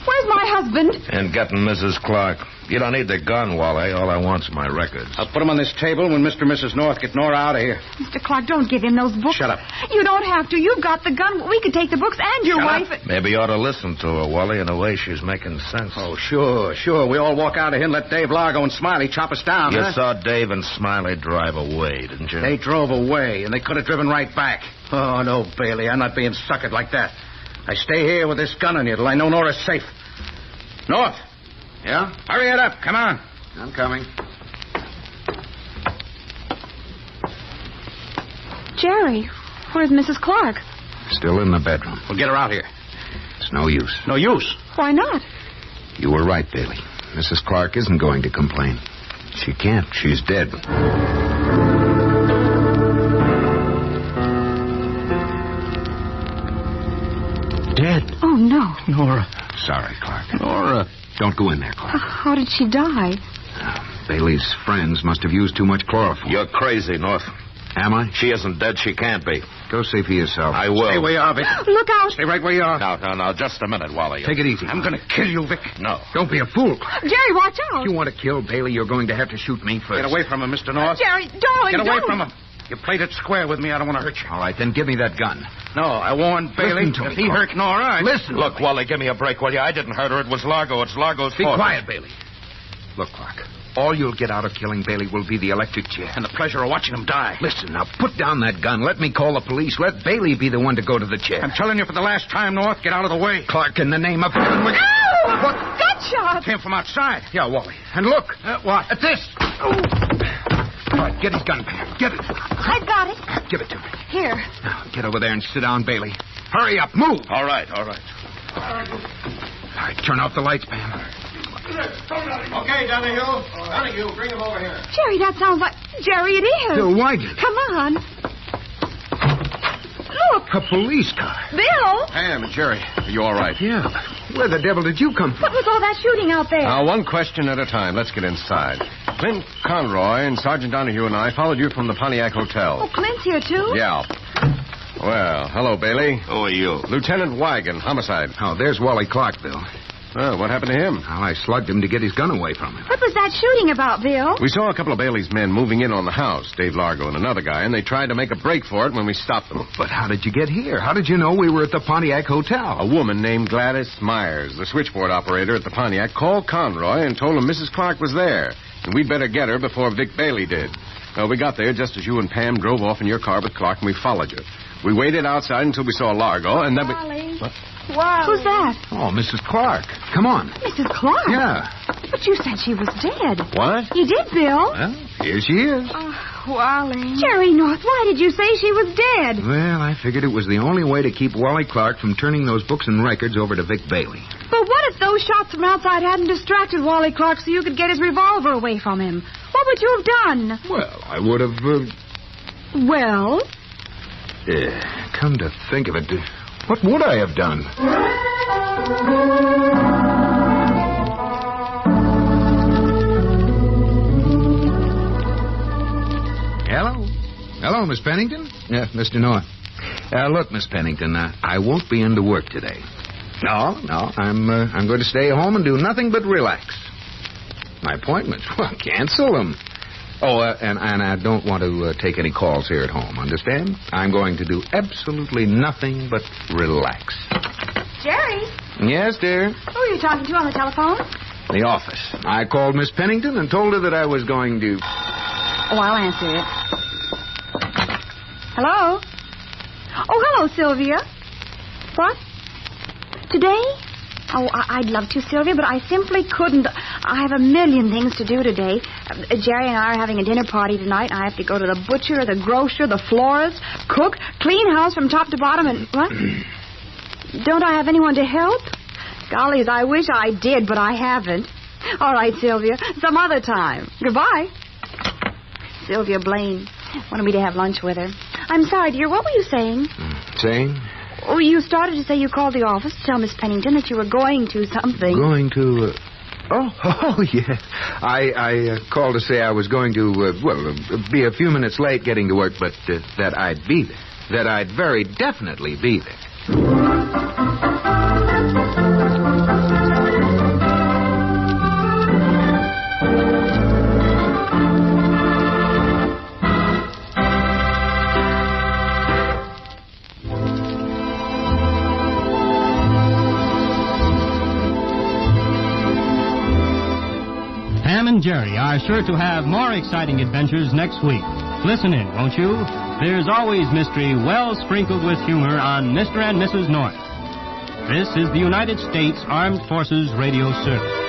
where's my husband? And getting Mrs. Clark. You don't need the gun, Wally. All I want's my records. I'll put them on this table when Mr. and Mrs. North get Nora out of here. Mr. Clark, don't give him those books. Shut up. You don't have to. You've got the gun. We could take the books and your wife. Maybe you ought to listen to her, Wally, in a way she's making sense. Oh, sure. We all walk out of here and let Dave Largo and Smiley chop us down, You huh? saw Dave and Smiley drive away, didn't you? They drove away, and they could have driven right back. Oh, no, Bailey, I'm not being suckered like that. I stay here with this gun on you till I know Nora's safe. North. Yeah? Hurry it up. Come on. I'm coming. Jerry, where's Mrs. Clark? Still in the bedroom. We'll get her out here. It's no use. No use? Why not? You were right, Bailey. Mrs. Clark isn't going to complain. She can't. She's dead. Dead? Oh, no. Nora. Sorry, Clark. Nora. Don't go in there, Clark. How did she die? Bailey's friends must have used too much chloroform. You're crazy, North. Am I? She isn't dead. She can't be. Go see for yourself. I will. Stay where you are, Vic. Look out. Stay right where you are. No. Just a minute, Wally. Take it easy. I'm going to kill you, Vic. No. Don't be a fool, Clark. Jerry, watch out. If you want to kill Bailey, you're going to have to shoot me first. Get away from him, Mr. North. Jerry, darling, Get away don't. from him. You played it square with me. I don't want to hurt you. All right, then give me that gun. No, I warned Bailey. Listen to If me, he Clark. hurt Nora, Listen. Look, Wally, give me a break, will you? I didn't hurt her. It was Largo. It's Largo's Be fault. quiet, Bailey. Look, Clark. All you'll get out of killing Bailey will be the electric chair. And the pleasure of watching him die. Listen, now put down that gun. Let me call the police. Let Bailey be the one to go to the chair. I'm telling you for the last time, North, get out of the way. Clark, in the name of heaven. Ow! What? Gunshot! Came from outside. Yeah, Wally. And look. What? At this. Oh. All right, get his gun, Pam. Get it. I've got it. Give it to me. Here. Now, get over there and sit down, Bailey. Hurry up. Move. All right. All right, turn off the lights, Pam. Okay, Donahue, bring him over here. Jerry, that sounds like... Jerry, it is. Bill Wyden. Come on. Look. A police car. Bill. Pam, Jerry, are you all right? Yeah. Where the devil did you come What from? was all that shooting out there? Now, one question at a time. Let's get inside. Clint Conroy and Sergeant Donahue and I followed you from the Pontiac Hotel. Oh, Clint's here, too? Yeah. Well, hello, Bailey. Who are you? Lieutenant Wagon, homicide. Oh, there's Wally Clark, Bill. Oh, what happened to him? Well, I slugged him to get his gun away from him. What was that shooting about, Bill? We saw a couple of Bailey's men moving in on the house, Dave Largo and another guy, and they tried to make a break for it when we stopped them. But how did you get here? How did you know we were at the Pontiac Hotel? A woman named Gladys Myers, the switchboard operator at the Pontiac, called Conroy and told him Mrs. Clark was there, and we'd better get her before Vic Bailey did. Well, we got there just as you and Pam drove off in your car with Clark, and we followed you. We waited outside until we saw Largo, and then we... Wally. What? Wally. Who's that? Oh, Mrs. Clark. Come on. Mrs. Clark? Yeah. But you said she was dead. What? You did, Bill. Well, here she is. Wally. Jerry North, why did you say she was dead? Well, I figured it was the only way to keep Wally Clark from turning those books and records over to Vic Bailey. But what if those shots from outside hadn't distracted Wally Clark so you could get his revolver away from him? What would you have done? Well, I would have... Well? Come to think of it, what would I have done? Hello? Hello, Miss Pennington? Yeah, Mr. North. Look, Miss Pennington, I won't be into work today. No, I'm going to stay home and do nothing but relax. My appointments? Well, cancel them. Oh, and I don't want to take any calls here at home, understand? I'm going to do absolutely nothing but relax. Jerry? Yes, dear? Who are you talking to on the telephone? The office. I called Miss Pennington and told her that I was going to... Oh, I'll answer it. Hello? Oh, hello, Sylvia. What? Today? Oh, I'd love to, Sylvia, but I simply couldn't. I have a million things to do today. Jerry and I are having a dinner party tonight. I have to go to the butcher, the grocer, the florist, cook, clean house from top to bottom, and... What? Don't I have anyone to help? Gollies, I wish I did, but I haven't. All right, Sylvia. Some other time. Goodbye. Sylvia Blaine wanted me to have lunch with her. I'm sorry, dear. What were you saying? Saying? Oh, you started to say you called the office to tell Miss Pennington that you were going to something. Going to... Oh, yeah. I called to say I was going to, be a few minutes late getting to work, but that I'd be there. That I'd very definitely be there. Ham and Jerry are sure to have more exciting adventures next week. Listen in, won't you? There's always mystery well sprinkled with humor on Mr. and Mrs. North. This is the United States Armed Forces Radio Service.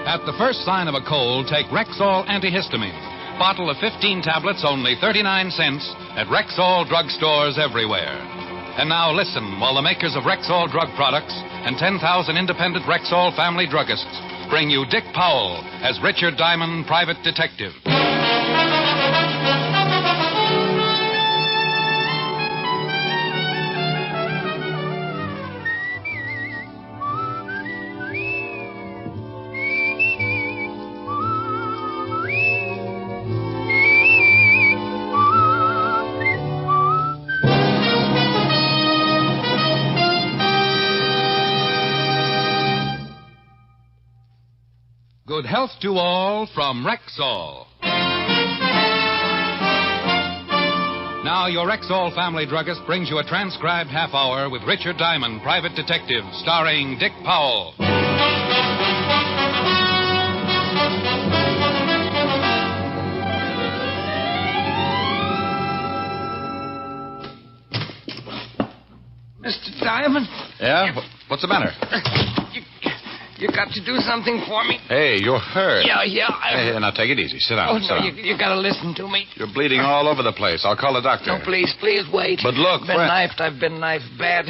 At the first sign of a cold, take Rexall antihistamine. Bottle of 15 tablets, only 39 cents at Rexall drugstores everywhere. And now listen while the makers of Rexall drug products and 10,000 independent Rexall family druggists bring you Dick Powell as Richard Diamond, private detective. Good health to all from Rexall. Now, your Rexall family druggist brings you a transcribed half hour with Richard Diamond, private detective, starring Dick Powell. Mr. Diamond? Yeah? What's the matter? You got to do something for me. Hey, you're hurt. Yeah. Hey, now take it easy. Sit down. Oh, sit no, down. you got to listen to me. You're bleeding all over the place. I'll call the doctor. No, please wait. But look, I've been knifed bad.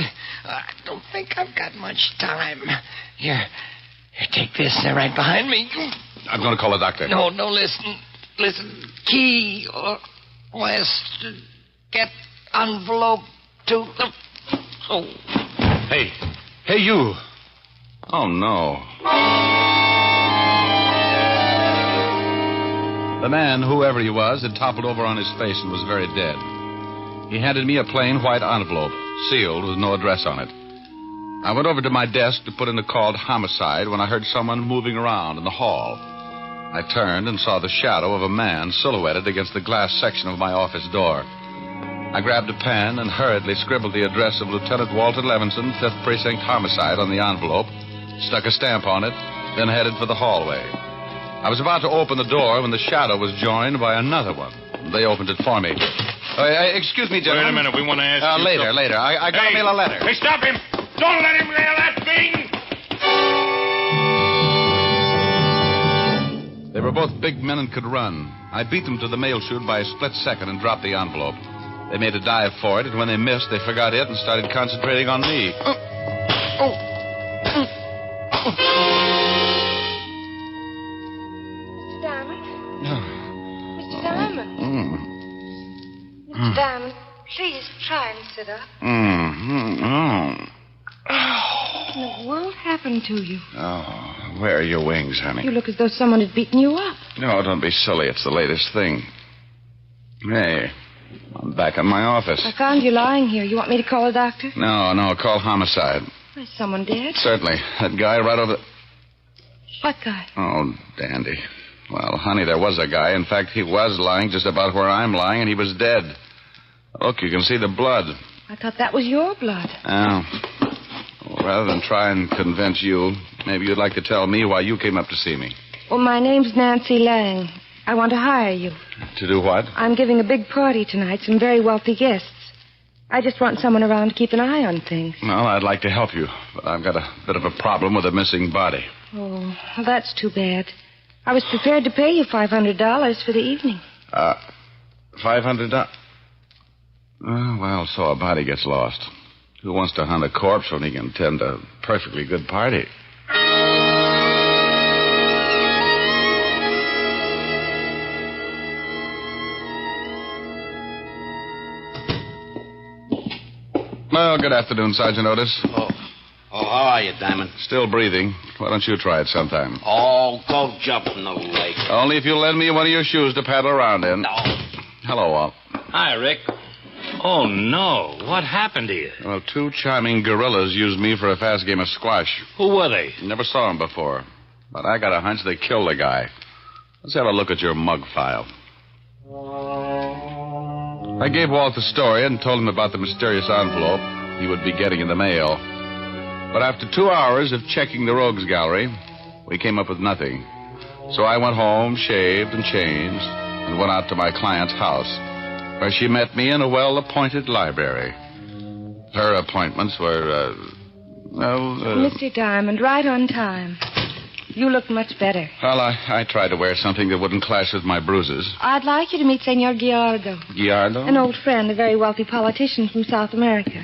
I don't think I've got much time. Here, take this. They're right behind me. I'm going to call the doctor. No, listen. Listen. Key or west. Get envelope to the... Oh. Hey, you. Oh, no. The man, whoever he was, had toppled over on his face and was very dead. He handed me a plain white envelope, sealed with no address on it. I went over to my desk to put in the called homicide when I heard someone moving around in the hall. I turned and saw the shadow of a man silhouetted against the glass section of my office door. I grabbed a pen and hurriedly scribbled the address of Lieutenant Walter Levinson, 5th Precinct Homicide, on the envelope, stuck a stamp on it, then headed for the hallway. I was about to open the door when the shadow was joined by another one. They opened it for me. Excuse me, gentlemen. Wait a minute. We want to ask you... Later. I got to mail a letter. Hey, stop him. Don't let him mail that thing. They were both big men and could run. I beat them to the mail chute by a split second and dropped the envelope. They made a dive for it, and when they missed, they forgot it and started concentrating on me. Mr. Diamond? Mr. Diamond? Mr. Diamond, please try and sit up. What in the world happened to you? Oh, where are your wings, honey? You look as though someone had beaten you up. No, don't be silly. It's the latest thing. Hey, I'm back in my office. I found you lying here. You want me to call a doctor? No, call homicide. Is someone dead? Certainly. That guy right over... What guy? Oh, dandy. Well, honey, there was a guy. In fact, he was lying just about where I'm lying, and he was dead. Look, you can see the blood. I thought that was your blood. Oh. Well, rather than try and convince you, maybe you'd like to tell me why you came up to see me. Well, my name's Nancy Lang. I want to hire you. To do what? I'm giving a big party tonight, some very wealthy guests. I just want someone around to keep an eye on things. Well, I'd like to help you, but I've got a bit of a problem with a missing body. Oh, well, that's too bad. I was prepared to pay you $500 for the evening. $500? Well, so a body gets lost. Who wants to hunt a corpse when he can attend a perfectly good party? Well, good afternoon, Sergeant Otis. Oh, how are you, Diamond? Still breathing. Why don't you try it sometime? Oh, go jump in the lake. Only if you lend me one of your shoes to paddle around in. No. Hello, Walt. Hi, Rick. Oh, no. What happened to you? Well, two charming gorillas used me for a fast game of squash. Who were they? Never saw them before. But I got a hunch they killed the guy. Let's have a look at your mug file. I gave Walt the story and told him about the mysterious envelope he would be getting in the mail. But after 2 hours of checking the rogues gallery, we came up with nothing. So I went home, shaved and changed, and went out to my client's house, where she met me in a well-appointed library. Her appointments were, Mr. Diamond, right on time. You look much better. Well, I tried to wear something that wouldn't clash with my bruises. I'd like you to meet Senor Giardo. Giardo? An old friend, a very wealthy politician from South America.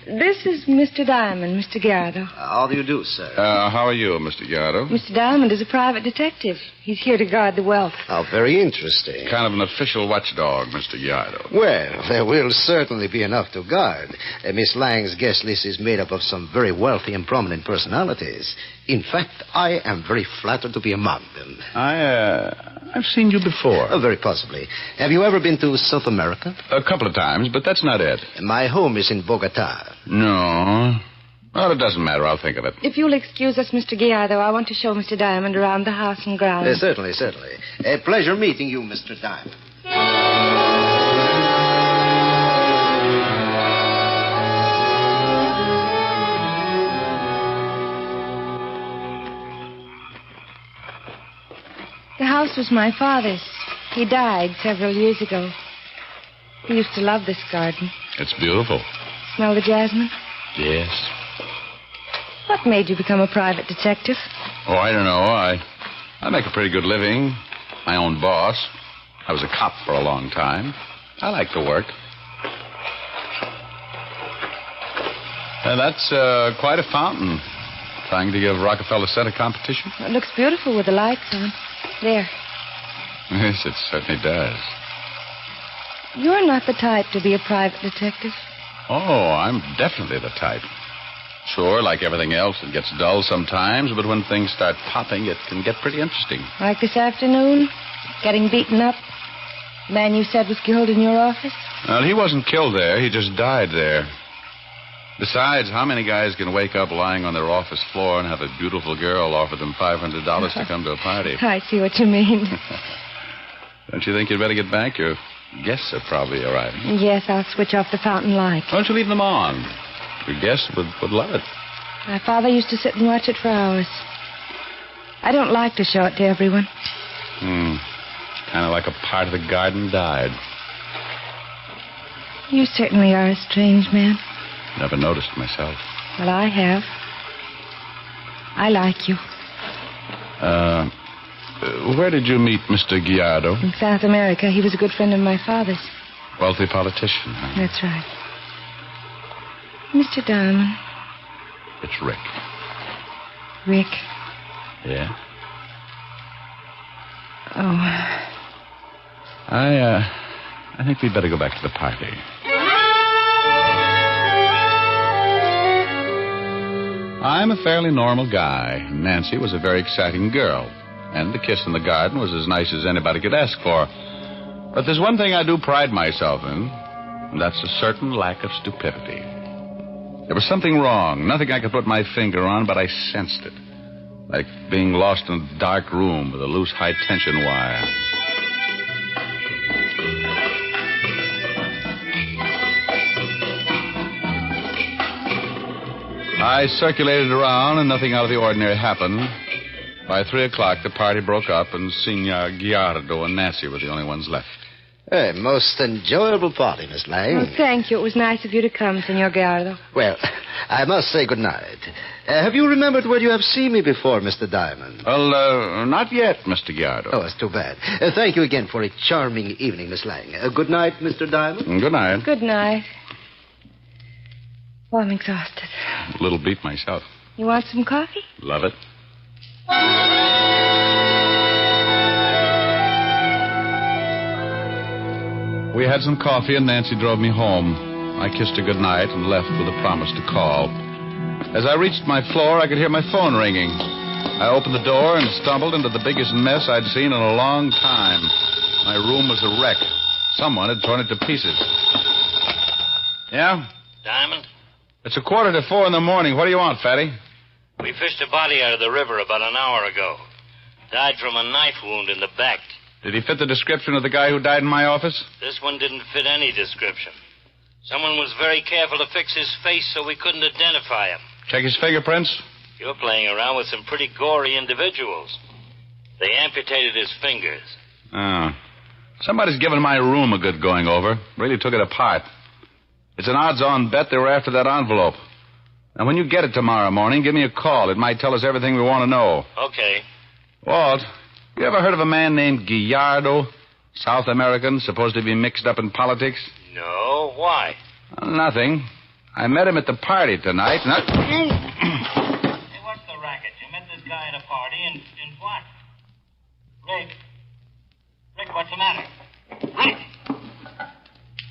This is Mr. Diamond, Mr. Giardo. How do you do, sir? How are you, Mr. Giardo? Mr. Diamond is a private detective. He's here to guard the wealth. Oh, very interesting. Kind of an official watchdog, Mr. Giardo. Well, there will certainly be enough to guard. Miss Lang's guest list is made up of some very wealthy and prominent personalities. In fact, I am very flattered to be among them. I've seen you before. Oh, very possibly. Have you ever been to South America? A couple of times, but that's not it. My home is in Bogota. No. Well, it doesn't matter. I'll think of it. If you'll excuse us, Mr. Giardo, I want to show Mr. Diamond around the house and grounds. Certainly. A pleasure meeting you, Mr. Diamond. house was my father's. He died several years ago. He used to love this garden. It's beautiful. Smell the jasmine? Yes. What made you become a private detective? Oh, I don't know. I make a pretty good living. My own boss. I was a cop for a long time. I like the work. And that's quite a fountain. Trying to give Rockefeller Center competition? It looks beautiful with the lights on. There. Yes, it certainly does. You're not the type to be a private detective. Oh, I'm definitely the type. Sure, like everything else, it gets dull sometimes, but when things start popping, it can get pretty interesting. Like this afternoon? Getting beaten up? The man you said was killed in your office? Well, he wasn't killed there. He just died there. Besides, how many guys can wake up lying on their office floor and have a beautiful girl offer them $500 to come to a party? I see what you mean. Don't you think you'd better get back? Your guests are probably arriving. Yes, I'll switch off the fountain light. Why don't you leave them on? Your guests would love it. My father used to sit and watch it for hours. I don't like to show it to everyone. Kind of like a part of the garden died. You certainly are a strange man. Never noticed myself. Well, I have. I like you. Where did you meet Mr. Gallardo? In South America. He was a good friend of my father's. Wealthy politician, huh? That's right. Mr. Diamond. It's Rick. Rick. Yeah? Oh. I think we'd better go back to the party. I'm a fairly normal guy. Nancy was a very exciting girl. And the kiss in the garden was as nice as anybody could ask for. But there's one thing I do pride myself in, and that's a certain lack of stupidity. There was something wrong, nothing I could put my finger on, but I sensed it. Like being lost in a dark room with a loose high-tension wire. I circulated around, and nothing out of the ordinary happened. By 3 o'clock, the party broke up, and Senor Gallardo and Nancy were the only ones left. A most enjoyable party, Miss Lang. Oh, thank you. It was nice of you to come, Senor Gallardo. Well, I must say good night. Have you remembered where you have seen me before, Mr. Diamond? Well, not yet, Mr. Gallardo. Oh, it's too bad. Thank you again for a charming evening, Miss Lang. Good night, Mr. Diamond. Good night. Good night. Oh, I'm exhausted. A little beat myself. You want some coffee? Love it. We had some coffee, and Nancy drove me home. I kissed her goodnight and left with a promise to call. As I reached my floor, I could hear my phone ringing. I opened the door and stumbled into the biggest mess I'd seen in a long time. My room was a wreck. Someone had torn it to pieces. Yeah? Diamond? It's 3:45 in the morning. What do you want, Fatty? We fished a body out of the river about an hour ago. Died from a knife wound in the back. Did he fit the description of the guy who died in my office? This one didn't fit any description. Someone was very careful to fix his face so we couldn't identify him. Check his fingerprints? You're playing around with some pretty gory individuals. They amputated his fingers. Oh. Somebody's given my room a good going over. Really took it apart. It's an odds-on bet they were after that envelope. Now, when you get it tomorrow morning, give me a call. It might tell us everything we want to know. Okay. Walt, you ever heard of a man named Gallardo? South American, supposed to be mixed up in politics? No. Why? Nothing. I met him at the party tonight, and Hey, what's the racket? You met this guy at a party, and what? Rick, what's the matter? Rick!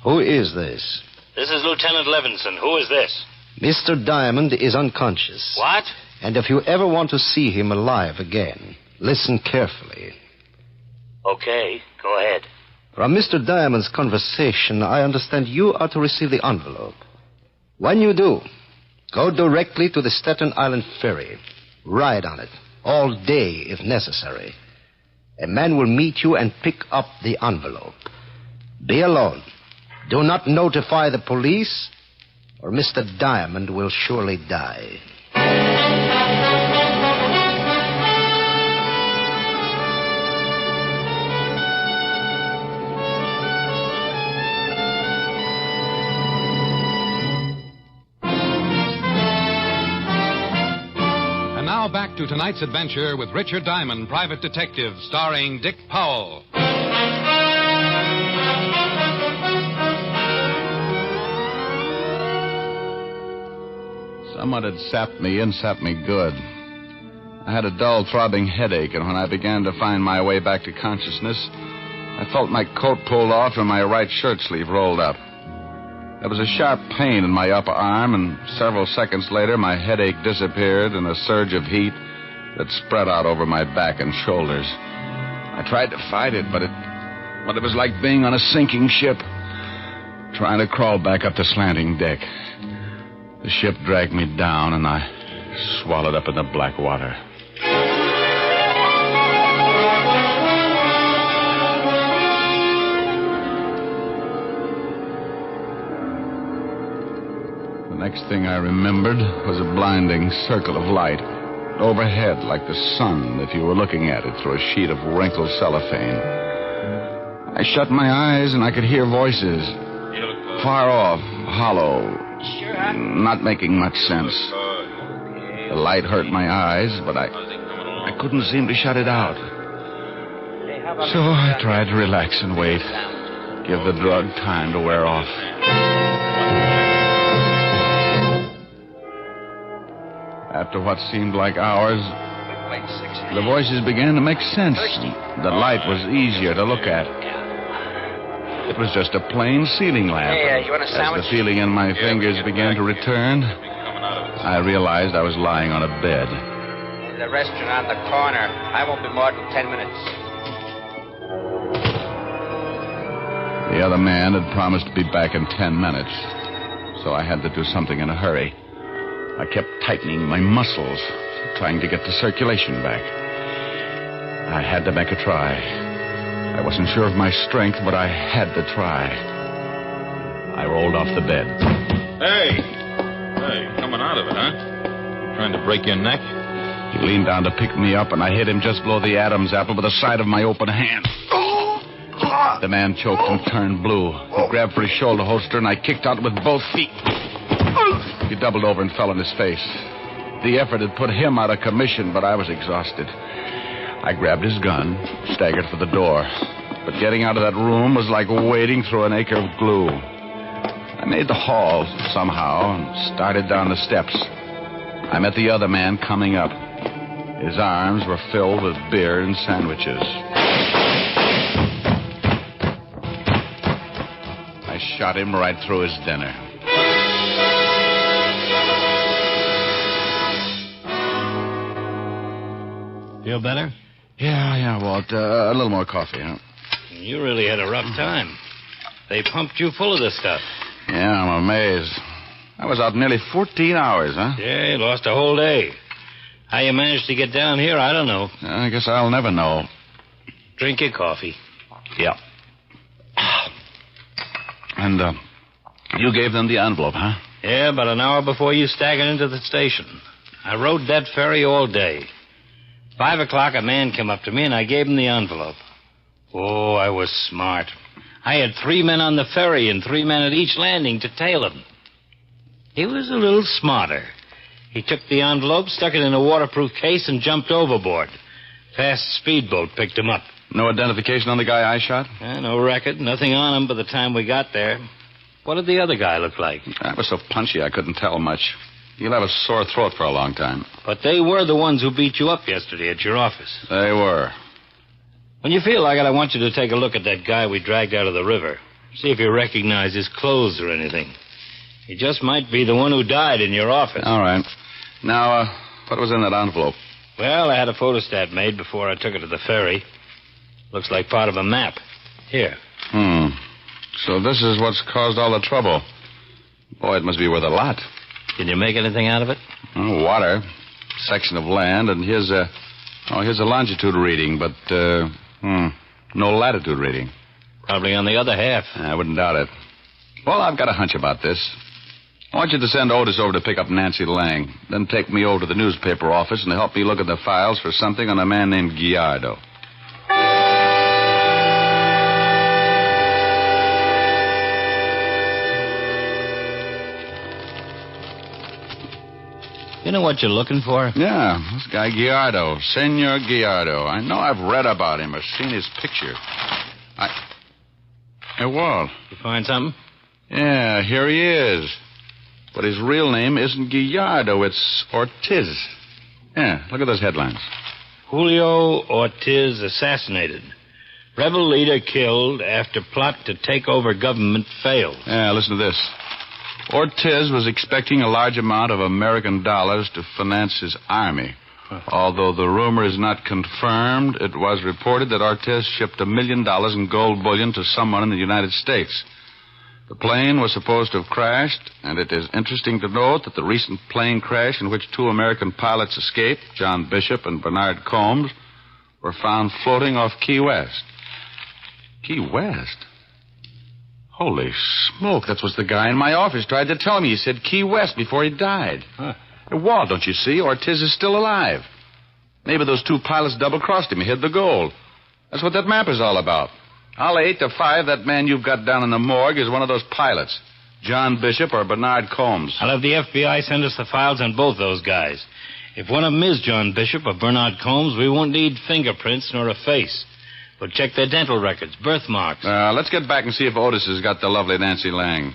Who is this? This is Lieutenant Levinson. Who is this? Mr. Diamond is unconscious. What? And if you ever want to see him alive again, listen carefully. Okay, go ahead. From Mr. Diamond's conversation, I understand you are to receive the envelope. When you do, go directly to the Staten Island ferry. Ride on it, all day if necessary. A man will meet you and pick up the envelope. Be alone. Do not notify the police, or Mr. Diamond will surely die. back to tonight's adventure with Richard Diamond, Private Detective, starring Dick Powell. Someone had sapped me good. I had a dull, throbbing headache, and when I began to find my way back to consciousness, I felt my coat pulled off and my right shirt sleeve rolled up. There was a sharp pain in my upper arm, and several seconds later, my headache disappeared in a surge of heat that spread out over my back and shoulders. I tried to fight it, but it was like being on a sinking ship, trying to crawl back up the slanting deck. The ship dragged me down, and I swallowed up in the black water. The next thing I remembered was a blinding circle of light overhead, like the sun if you were looking at it through a sheet of wrinkled cellophane. I shut my eyes, and I could hear voices, far off, hollow, not making much sense. The light hurt my eyes, but I couldn't seem to shut it out. So I tried to relax and wait, give the drug time to wear off. After what seemed like hours, the voices began to make sense. The light was easier to look at. It was just a plain ceiling lamp. Hey, you want a sandwich? As the feeling in my fingers began to return, I realized I was lying on a bed. There's a restaurant on the corner. I won't be more than 10 minutes. The other man had promised to be back in 10 minutes, so I had to do something in a hurry. I kept tightening my muscles, trying to get the circulation back. I had to make a try. I wasn't sure of my strength, but I had to try. I rolled off the bed. Hey, coming out of it, huh? Trying to break your neck? He leaned down to pick me up, and I hit him just below the Adam's apple with the side of my open hand. The man choked and turned blue. He grabbed for his shoulder holster, and I kicked out with both feet. He doubled over and fell on his face. The effort had put him out of commission, but I was exhausted. I grabbed his gun, staggered for the door. But getting out of that room was like wading through an acre of glue. I made the hall somehow and started down the steps. I met the other man coming up. His arms were filled with beer and sandwiches. I shot him right through his dinner. Feel better? Yeah, Walt. A little more coffee, huh? You really had a rough time. They pumped you full of this stuff. Yeah, I'm amazed. I was out nearly 14 hours, huh? Yeah, you lost a whole day. How you managed to get down here, I don't know. I guess I'll never know. Drink your coffee. Yeah. And, you gave them the envelope, huh? Yeah, about an hour before you staggered into the station. I rode that ferry all day. 5 o'clock, a man came up to me, and I gave him the envelope. Oh, I was smart. I had 3 men on the ferry and 3 men at each landing to tail him. He was a little smarter. He took the envelope, stuck it in a waterproof case, and jumped overboard. Fast speedboat picked him up. No identification on the guy I shot? No record, nothing on him by the time we got there. What did the other guy look like? I was so punchy I couldn't tell much. You'll have a sore throat for a long time. But they were the ones who beat you up yesterday at your office. They were. When you feel like it, I want you to take a look at that guy we dragged out of the river. See if you recognize his clothes or anything. He just might be the one who died in your office. All right. Now, what was in that envelope? Well, I had a photostat made before I took it to the ferry. Looks like part of a map. Here. So this is what's caused all the trouble. Boy, it must be worth a lot. Can you make anything out of it? Water, section of land, and here's a longitude reading, but no latitude reading. Probably on the other half. I wouldn't doubt it. Well, I've got a hunch about this. I want you to send Otis over to pick up Nancy Lang, then take me over to the newspaper office and help me look at the files for something on a man named Guiardo. You know what you're looking for? Yeah, this guy Gallardo, Senor Gallardo. I know I've read about him or seen his picture. Hey, Walt. You find something? Yeah, here he is. But his real name isn't Gallardo, it's Ortiz. Yeah, look at those headlines. Julio Ortiz assassinated. Rebel leader killed after plot to take over government fails. Yeah, listen to this. Ortiz was expecting a large amount of American dollars to finance his army. Although the rumor is not confirmed, it was reported that Ortiz shipped $1 million in gold bullion to someone in the United States. The plane was supposed to have crashed, and it is interesting to note that the recent plane crash in which 2 American pilots escaped, John Bishop and Bernard Combs, were found floating off Key West. Key West? Holy smoke, that's what the guy in my office tried to tell me. He said Key West before he died. Huh. Walt, don't you see? Ortiz is still alive. Maybe those 2 pilots double-crossed him. He hid the gold. That's what that map is all about. I'll lay 8 to 5 that man you've got down in the morgue is one of those pilots. John Bishop or Bernard Combs. I'll have the FBI send us the files on both those guys. If one of them is John Bishop or Bernard Combs, we won't need fingerprints nor a face. We'll check their dental records, birthmarks. Let's get back and see if Otis has got the lovely Nancy Lang.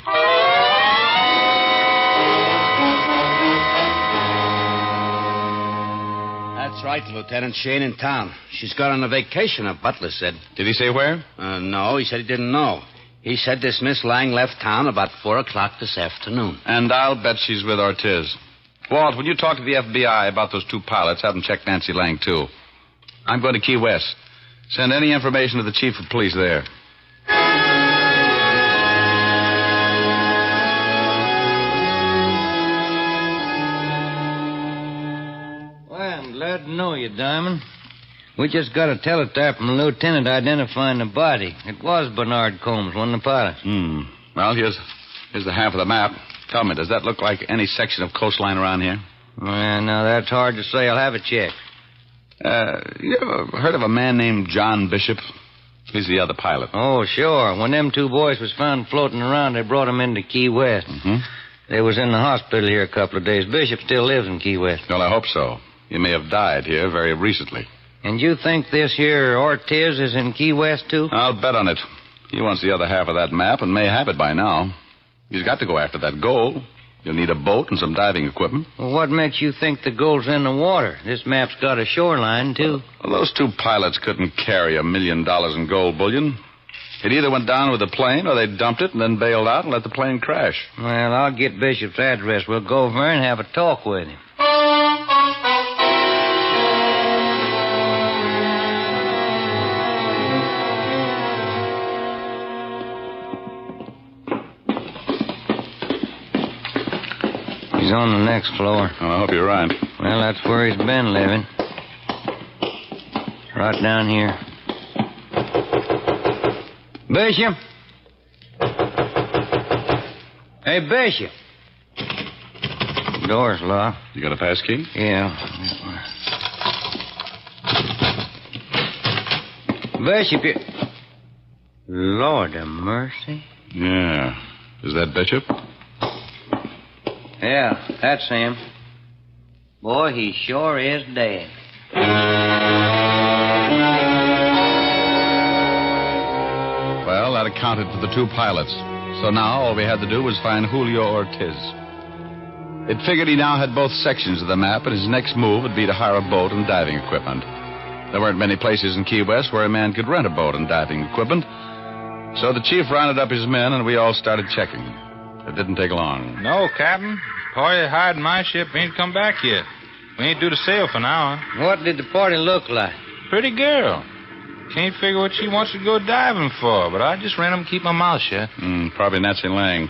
That's right, Lieutenant. She ain't in town. She's gone on a vacation, her butler said. Did he say where? No, he said he didn't know. He said this Miss Lang left town about 4 o'clock this afternoon. And I'll bet she's with Ortiz. Walt, when you talk to the FBI about those 2 pilots, have them check Nancy Lang, too. I'm going to Key West. Send any information to the chief of police there. Well, I'm glad to know you, Diamond. We just got a teletype from a lieutenant identifying the body. It was Bernard Combs, one of the pilots. Well, here's the half of the map. Tell me, does that look like any section of coastline around here? Well, now, that's hard to say. I'll have it checked. You ever heard of a man named John Bishop? He's the other pilot. Oh, sure. When them 2 boys was found floating around, they brought them into Key West. Mm-hmm. They was in the hospital here a couple of days. Bishop still lives in Key West. Well, I hope so. He may have died here very recently. And you think this here Ortiz is in Key West, too? I'll bet on it. He wants the other half of that map and may have it by now. He's got to go after that gold. You'll need a boat and some diving equipment. Well, what makes you think the gold's in the water? This map's got a shoreline, too. Well, those 2 pilots couldn't carry $1 million in gold bullion. It either went down with the plane or they dumped it and then bailed out and let the plane crash. Well, I'll get Bishop's address. We'll go over there and have a talk with him. He's on the next floor. Well, I hope you're right. Well, that's where he's been living. Right down here. Bishop? Hey, Bishop. Door's locked. You got a pass key? Yeah. Bishop, you... Lord have mercy. Yeah. Is that Bishop? Yeah, that's him. Boy, he sure is dead. Well, that accounted for the 2 pilots. So now all we had to do was find Julio Ortiz. It figured he now had both sections of the map, and his next move would be to hire a boat and diving equipment. There weren't many places in Key West where a man could rent a boat and diving equipment. So the chief rounded up his men, and we all started checking. It didn't take long. No, Captain. Party hiding my ship ain't come back yet. We ain't due to sail for now. What did the party look like? Pretty girl. Can't figure what she wants to go diving for, but I just ran 'em and keep my mouth shut. Probably Nancy Lang.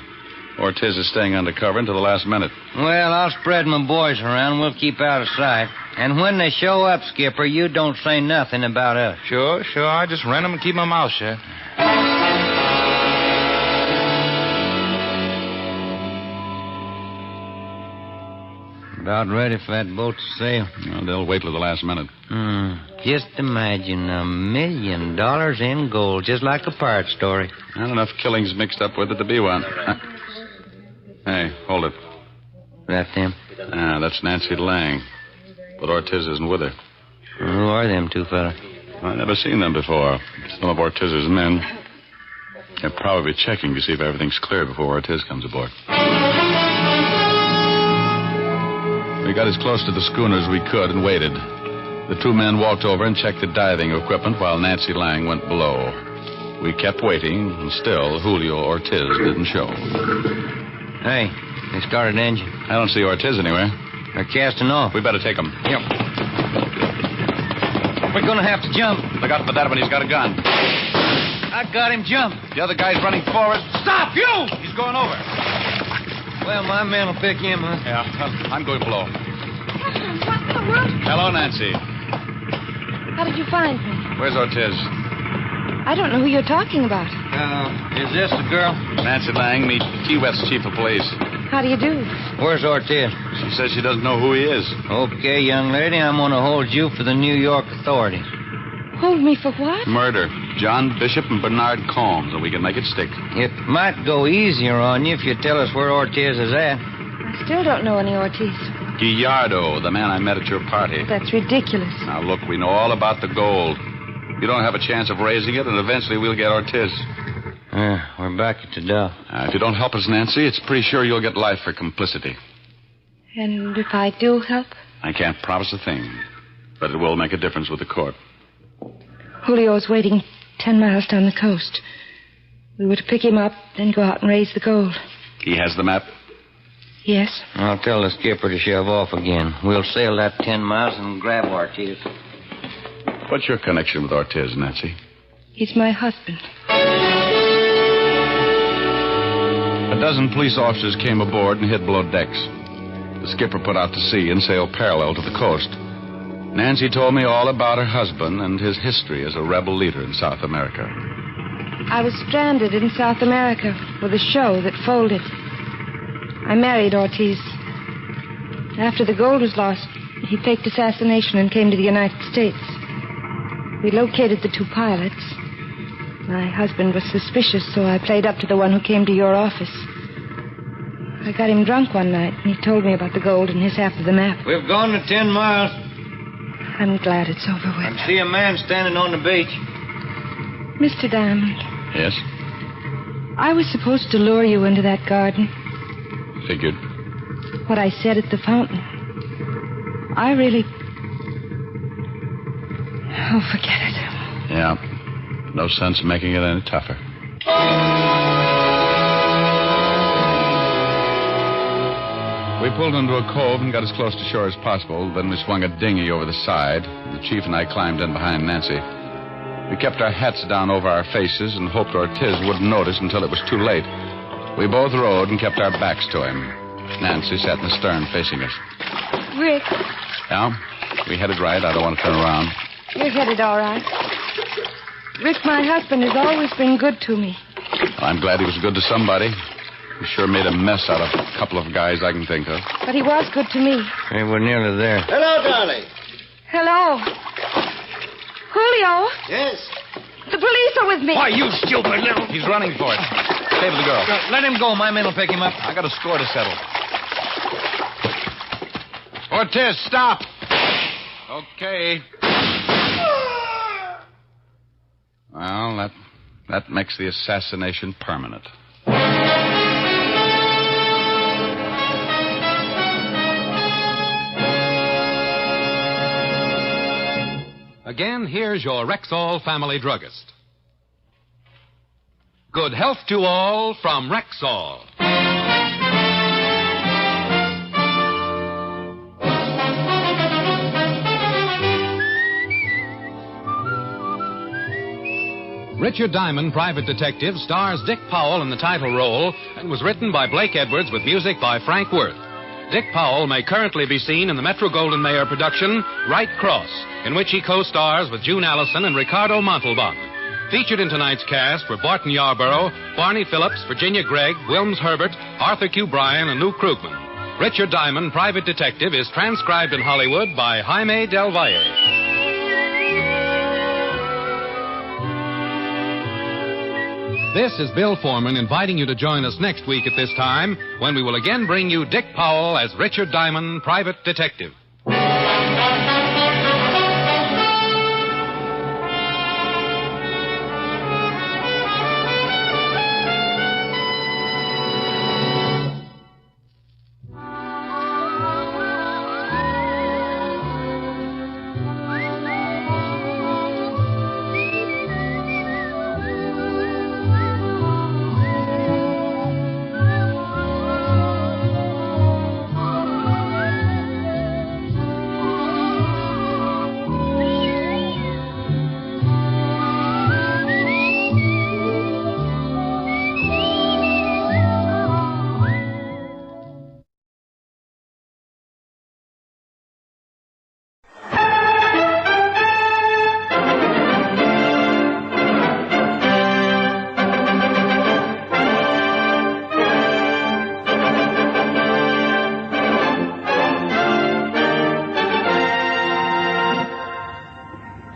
Ortiz is staying undercover until the last minute. Well, I'll spread my boys around. We'll keep out of sight. And when they show up, Skipper, you don't say nothing about us. Sure. I just ran 'em and keep my mouth shut. About ready for that boat to sail. Well, they'll wait till the last minute. Just imagine $1 million in gold, just like a pirate story. Not enough killings mixed up with it to be one. Hey, hold it. That them? That's Nancy Lang. But Ortiz isn't with her. Who are them two fellas? I've never seen them before. Some of Ortiz's men. They're probably checking to see if everything's clear before Ortiz comes aboard. We got as close to the schooner as we could and waited. The two men walked over and checked the diving equipment while Nancy Lang went below. We kept waiting, and still Julio Ortiz didn't show. Hey, they started an engine. I don't see Ortiz anywhere. They're casting off. We better take him. Yep. We're going to have to jump. Look out for that one. He's got a gun. I got him jumped. The other guy's running forward. Stop, you! He's going over. Well, my man will pick him, huh? Yeah, I'm going below. What in the world? Hello, Nancy. How did you find me? Where's Ortiz? I don't know who you're talking about. Is this the girl? Nancy Lang, meet Key West's chief of police. How do you do? Where's Ortiz? She says she doesn't know who he is. Okay, young lady, I'm going to hold you for the New York authorities. Hold me for what? Murder. John Bishop and Bernard Combs, and we can make it stick. It might go easier on you if you tell us where Ortiz is at. I still don't know any Ortiz. Gallardo, the man I met at your party. That's ridiculous. Now, look, we know all about the gold. You don't have a chance of raising it, and eventually we'll get Ortiz. We're back at the dock. If you don't help us, Nancy, it's pretty sure you'll get life for complicity. And if I do help? I can't promise a thing, but it will make a difference with the court. Julio's waiting 10 miles down the coast. We were to pick him up, then go out and raise the gold. He has the map? Yes. I'll tell the skipper to shove off again. We'll sail that 10 miles and grab Ortiz. What's your connection with Ortiz, Nancy? He's my husband. A dozen police officers came aboard and hid below decks. The skipper put out to sea and sailed parallel to the coast. Nancy told me all about her husband and his history as a rebel leader in South America. I was stranded in South America with a show that folded. I married Ortiz. After the gold was lost, he faked assassination and came to the United States. We located the two pilots. My husband was suspicious, so I played up to the one who came to your office. I got him drunk one night, and he told me about the gold and his half of the map. We've gone to 10 miles. I'm glad it's over with. I see a man standing on the beach. Mr. Diamond. Yes? I was supposed to lure you into that garden. Figured. What I said at the fountain. I really... Oh, forget it. Yeah. No sense making it any tougher. We pulled into a cove and got as close to shore as possible. Then we swung a dinghy over the side. The chief and I climbed in behind Nancy. We kept our hats down over our faces and hoped Ortiz wouldn't notice until it was too late. We both rowed and kept our backs to him. Nancy sat in the stern facing us. Rick, Yeah? We headed right. I don't want to turn around. you're headed all right. Rick, my husband has always been good to me. I'm glad he was good to somebody. He sure made a mess out of a couple of guys I can think of. But he was good to me. Hey, we're nearly there. Hello, darling. Hello. Julio. Yes? The police are with me. Why, you stupid little... He's running for it. Stay with the girl. Let him go. My men will pick him up. I got a score to settle. Ortiz, stop. Okay. Well, that makes the assassination permanent. Again, here's your Rexall family druggist. Good health to all from Rexall. Richard Diamond, Private Detective, stars Dick Powell in the title role and was written by Blake Edwards with music by Frank Worth. Dick Powell may currently be seen in the Metro-Goldwyn-Mayer production, Right Cross, in which he co-stars with June Allison and Ricardo Montalban. Featured in tonight's cast were Barton Yarborough, Barney Phillips, Virginia Gregg, Wilms Herbert, Arthur Q. Bryan, and Lou Krugman. Richard Diamond, Private Detective, is transcribed in Hollywood by Jaime Del Valle. This is Bill Foreman inviting you to join us next week at this time when we will again bring you Dick Powell as Richard Diamond, private detective.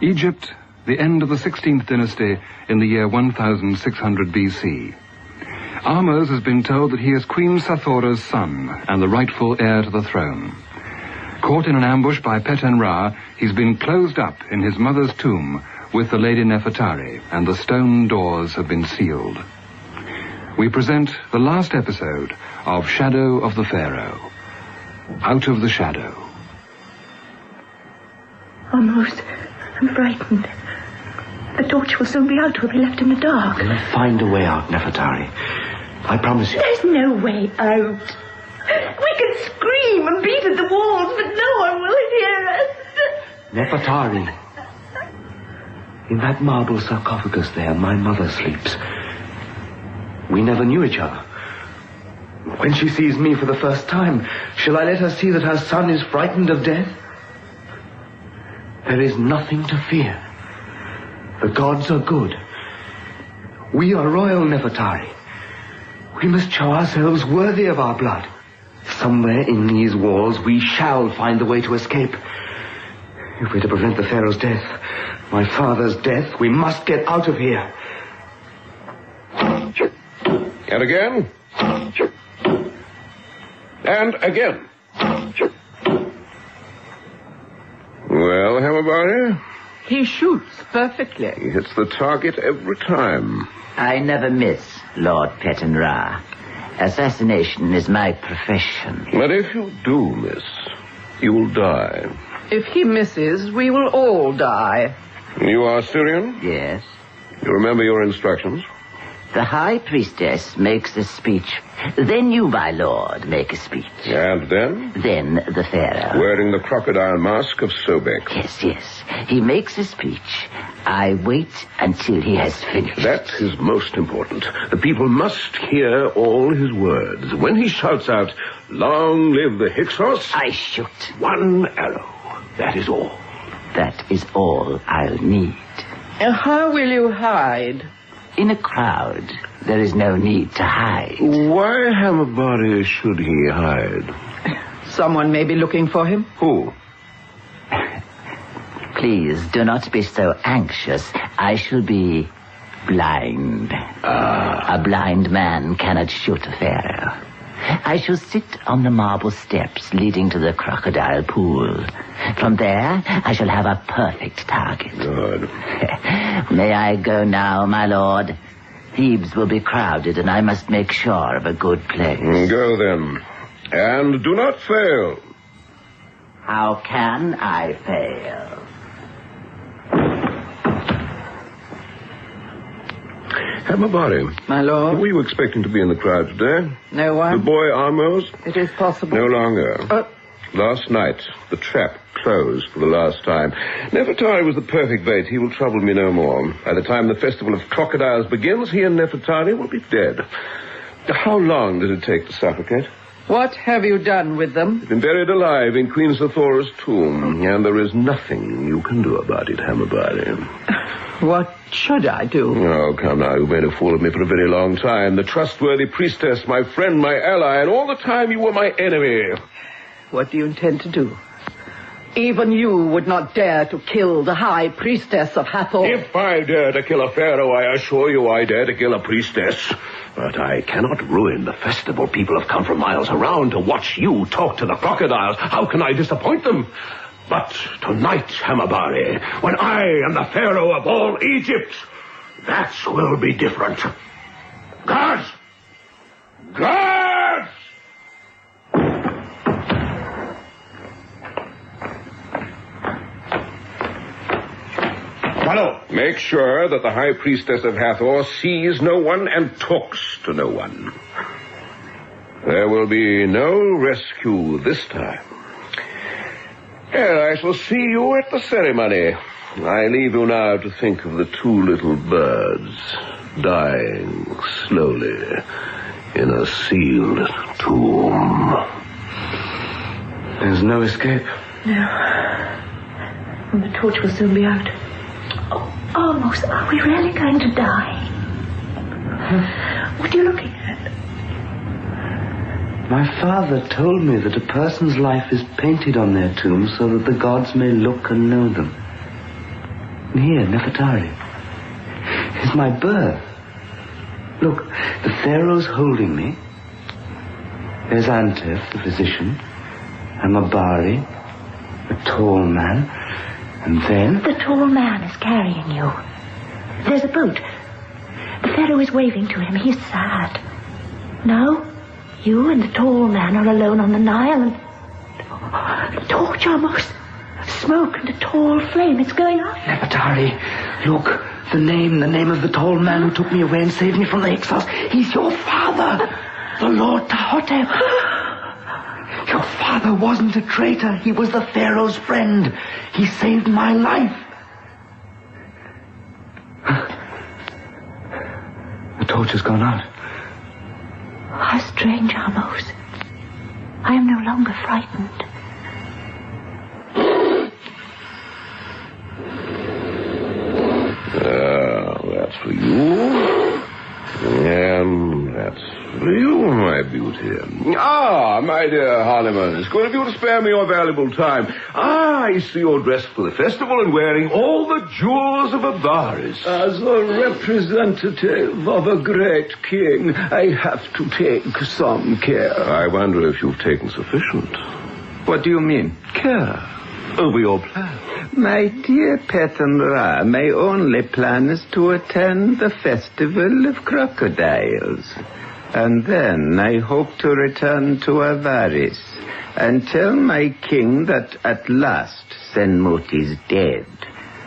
Egypt, the end of the 16th dynasty in the year 1600 BC. Ahmose has been told that he is Queen Sathora's son and the rightful heir to the throne. Caught in an ambush by Peten-Ra, he's been closed up in his mother's tomb with the Lady Nefertari, and the stone doors have been sealed. We present the last episode of Shadow of the Pharaoh. Out of the Shadow. Almost. I'm frightened. The torch will soon be out. We'll be left in the dark. We'll find a way out, Nefertari. I promise you. There's no way out. We can scream and beat at the walls, but no one will hear us. Nefertari. In that marble sarcophagus there, my mother sleeps. We never knew each other. When she sees me for the first time, shall I let her see that her son is frightened of death? There is nothing to fear. The gods are good. We are royal, Nefertari. We must show ourselves worthy of our blood. Somewhere in these walls we shall find the way to escape. If we're to prevent the Pharaoh's death, my father's death, we must get out of here. And again. And again. Well, Hammerbody? He shoots perfectly. He hits the target every time. I never miss, Lord Peten-Ra. Assassination is my profession. But if you do miss, you will die. If he misses, we will all die. You are Syrian? Yes. You remember your instructions? The High Priestess makes a speech. Then you, my lord, make a speech. And then? Then the Pharaoh. Wearing the crocodile mask of Sobek. Yes. He makes a speech. I wait until he has finished. That is most important. The people must hear all his words. When he shouts out, "Long live the Hyksos," I shoot. One arrow. That is all. That is all I'll need. How will you hide? In a crowd, there is no need to hide. Why, Hammerbody, should he hide? Someone may be looking for him. Who? Please, do not be so anxious. I shall be blind. A blind man cannot shoot a pharaoh. I shall sit on the marble steps leading to the crocodile pool. From there, I shall have a perfect target. Good. May I go now, my lord? Thebes will be crowded, and I must make sure of a good place. Go, then. And do not fail. How can I fail? Hammerbody. My lord? Were you expecting to be in the crowd today? No one. The boy Ahmose? It is possible. No longer. Last night, the trap closed for the last time. Nefertari was the perfect bait. He will trouble me no more. By the time the Festival of Crocodiles begins, he and Nefertari will be dead. How long did it take to suffocate? What have you done with them? They've been buried alive in Queen Sathora's tomb, and there is nothing you can do about it, Hammerbody. What should I do? Oh, come now. You've made a fool of me for a very long time. The trustworthy priestess, my friend, my ally, and all the time you were my enemy. What do you intend to do? Even you would not dare to kill the high priestess of Hathor. If I dare to kill a pharaoh, I assure you I dare to kill a priestess. But I cannot ruin the festival. People have come from miles around to watch you talk to the crocodiles. How can I disappoint them? But tonight, Hamabari, when I am the pharaoh of all Egypt, that will be different. Guards! Guards! Follow. Make sure that the high priestess of Hathor sees no one and talks to no one. There will be no rescue this time. I shall see you at the ceremony. I leave you now to think of the two little birds dying slowly in a sealed tomb. There's no escape. No. And the torch will soon be out. Oh, almost. Are we really going to die? What are you looking at? My father told me that a person's life is painted on their tomb so that the gods may look and know them. And here, Nefertari, is my birth. Look, the pharaoh's holding me. There's Antef, the physician, and Mabari, a tall man, and then... The tall man is carrying you. There's a boat. The pharaoh is waving to him. He's sad. No, you and the tall man are alone on the Nile, and... A torch almost. Smoke and a tall flame. It's going up. Nefertari, look, the name of the tall man who took me away and saved me from the Hyksos. He's your father, the Lord Tahotep. Your father wasn't a traitor. He was the pharaoh's friend. He saved my life. The torch has gone out. How strange, Amos. I am no longer frightened. That's for you. And that's for you, my beauty. My dear Harleman, it's good of you to spare me your valuable time. I see you're dressed for the festival and wearing all the jewels of Avaris. As a representative of a great king, I have to take some care. I wonder if you've taken sufficient. What do you mean? Care over your plan. My dear Petanra, my only plan is to attend the festival of crocodiles. And then I hope to return to Avaris and tell my king that at last Senmut is dead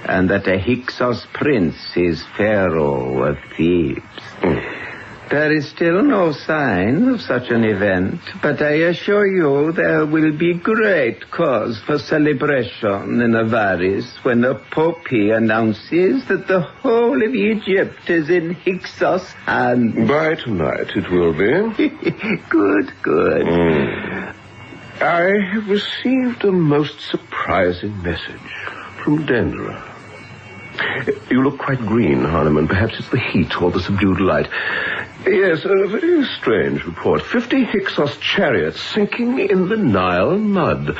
and that a Hyksos prince is pharaoh of Thebes. There is still no sign of such an event, but I assure you there will be great cause for celebration in Avaris when the Pope announces that the whole of Egypt is in Hyksos' hands. By tonight it will be. Good. I have received a most surprising message from Dendera. You look quite green, Harleman. Perhaps it's the heat or the subdued light. Yes, a very strange report. 50 Hyksos chariots sinking in the Nile mud.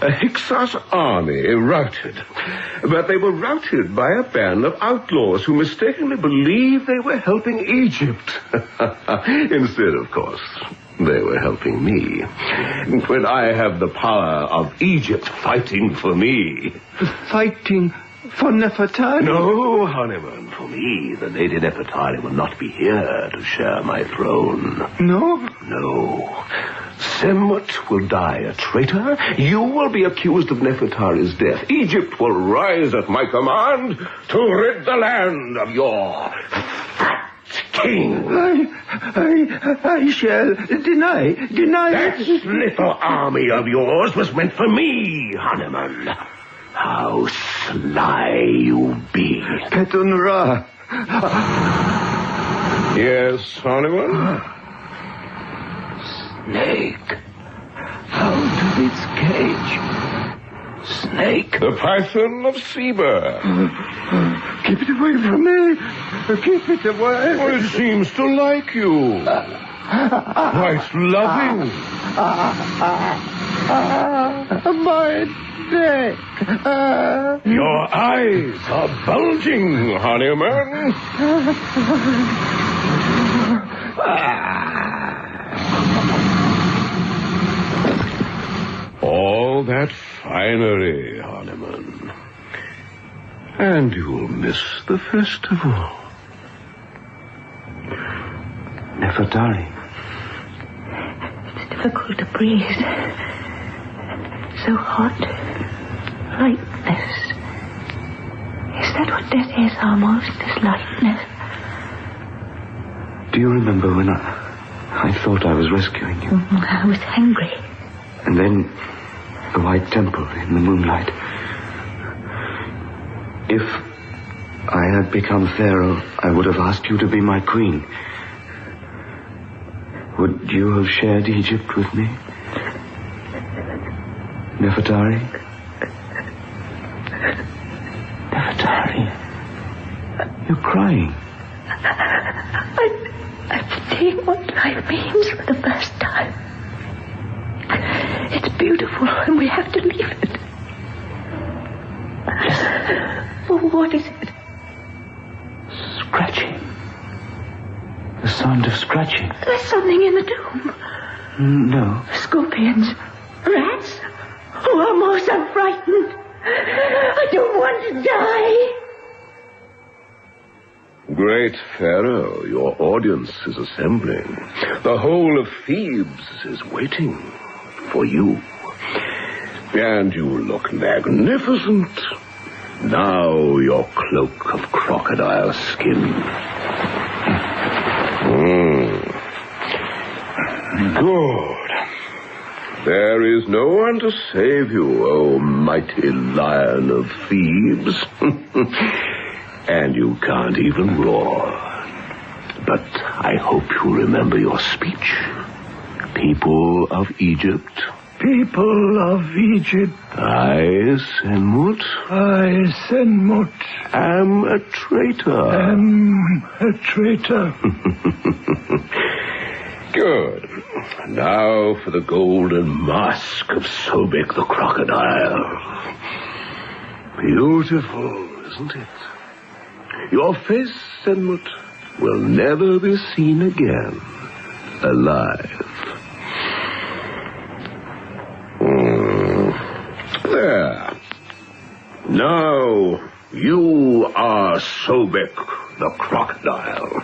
A Hyksos army routed. But they were routed by a band of outlaws who mistakenly believed they were helping Egypt. Instead, of course, they were helping me. When I have the power of Egypt fighting for me. Fighting for Nefertari? No, Honeyman, for me. The Lady Nefertari will not be here to share my throne. No? No. Senmut will die a traitor. You will be accused of Nefertari's death. Egypt will rise at my command to rid the land of your fat king. I shall deny. That little army of yours was meant for me, Honeyman. How sly you be. Petunra. Yes, Honeyman? Snake. Out of its cage. Snake. The python of Seba. Keep it away from me. Keep it away. Oh, it seems to like you. Quite loving. Mine. sick. Your eyes are bulging, honeyman. All that finery, honeyman. And you'll miss the festival. Nefertari. It's difficult to breathe. So hot. Like this. Is that what death is, almost? This lightness? Do you remember when I thought I was rescuing you? I was hungry. And then the white temple in the moonlight. If I had become Pharaoh, I would have asked you to be my queen. Would you have shared Egypt with me? Nefertari? Nefertari? You're crying. I'm seeing what life means for the first time. It's beautiful, and we have to leave it. Well, what is it? Scratching. The sound of scratching. There's something in the tomb. No. Scorpions. Rats. Oh, almost I'm frightened. I don't want to die. Great Pharaoh, your audience is assembling. The whole of Thebes is waiting for you. And you look magnificent. Now your cloak of crocodile skin. Good. There is no one to save you, O mighty lion of Thebes. And you can't even roar. But I hope you remember your speech. People of Egypt. People of Egypt. I, Senmut. Am a traitor. Good. Now for the golden mask of Sobek the crocodile. Beautiful, isn't it? Your face, Senmut, will never be seen again alive. There. Now you are Sobek the crocodile,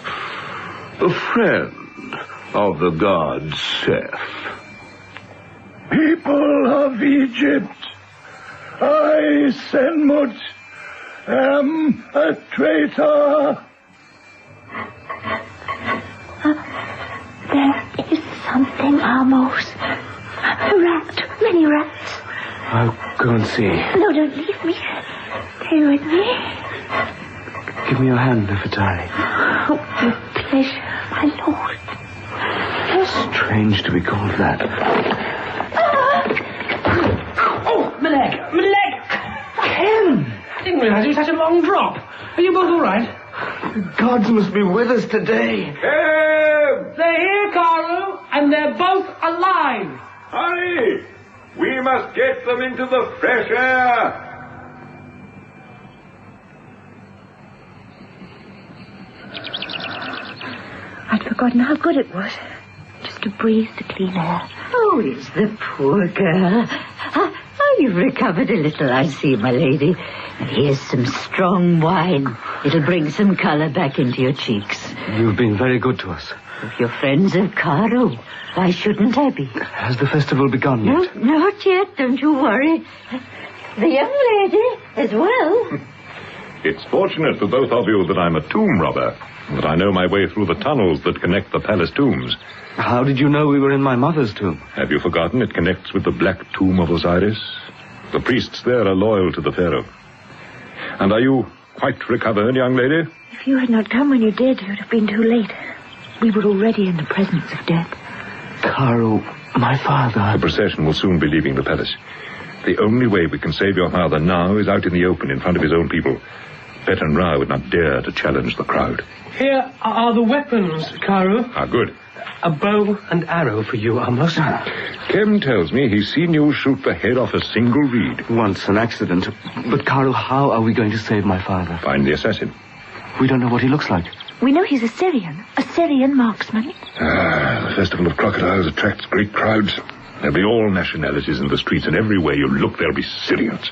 the friend of the god Seth. People of Egypt, I, Senmut, am a traitor. There is something almost. A rat. Many rats. I'll go and see. No, don't leave me. Stay with me. Give me your hand, Nefertari. Oh, with pleasure, my lord. Strange to be called that. Oh, my leg. Ken! I didn't realize it was such a long drop. Are you both all right? The gods must be with us today. They're here, Karu, and they're both alive. Hurry! We must get them into the fresh air. I'd forgotten how good it was. Just to breathe the clean air. Oh, it's the poor girl. You've recovered a little, I see, my lady. And here's some strong wine. It'll bring some color back into your cheeks. You've been very good to us. If you're friends of Cairo, why shouldn't I be? Has the festival begun yet? No, not yet, don't you worry. The young lady as well. It's fortunate for both of you that I'm a tomb robber, and that I know my way through the tunnels that connect the palace tombs. How did you know we were in my mother's tomb? Have you forgotten it connects with the Black Tomb of Osiris? The priests there are loyal to the pharaoh. And are you quite recovered, young lady? If you had not come when you did, it would have been too late. We were already in the presence of death. Cairo, my father... The procession will soon be leaving the palace. The only way we can save your father now is out in the open in front of his own people. Betan Ra would not dare to challenge the crowd. Here are the weapons, Karu. Ah, good. A bow and arrow for you, Amos. Kem tells me he's seen you shoot the head off a single reed. Once an accident. But, Carl, how are we going to save my father? Find the assassin. We don't know what he looks like. We know he's a Syrian marksman. The Festival of Crocodiles attracts great crowds. There'll be all nationalities in the streets, and everywhere you look, there'll be Syrians.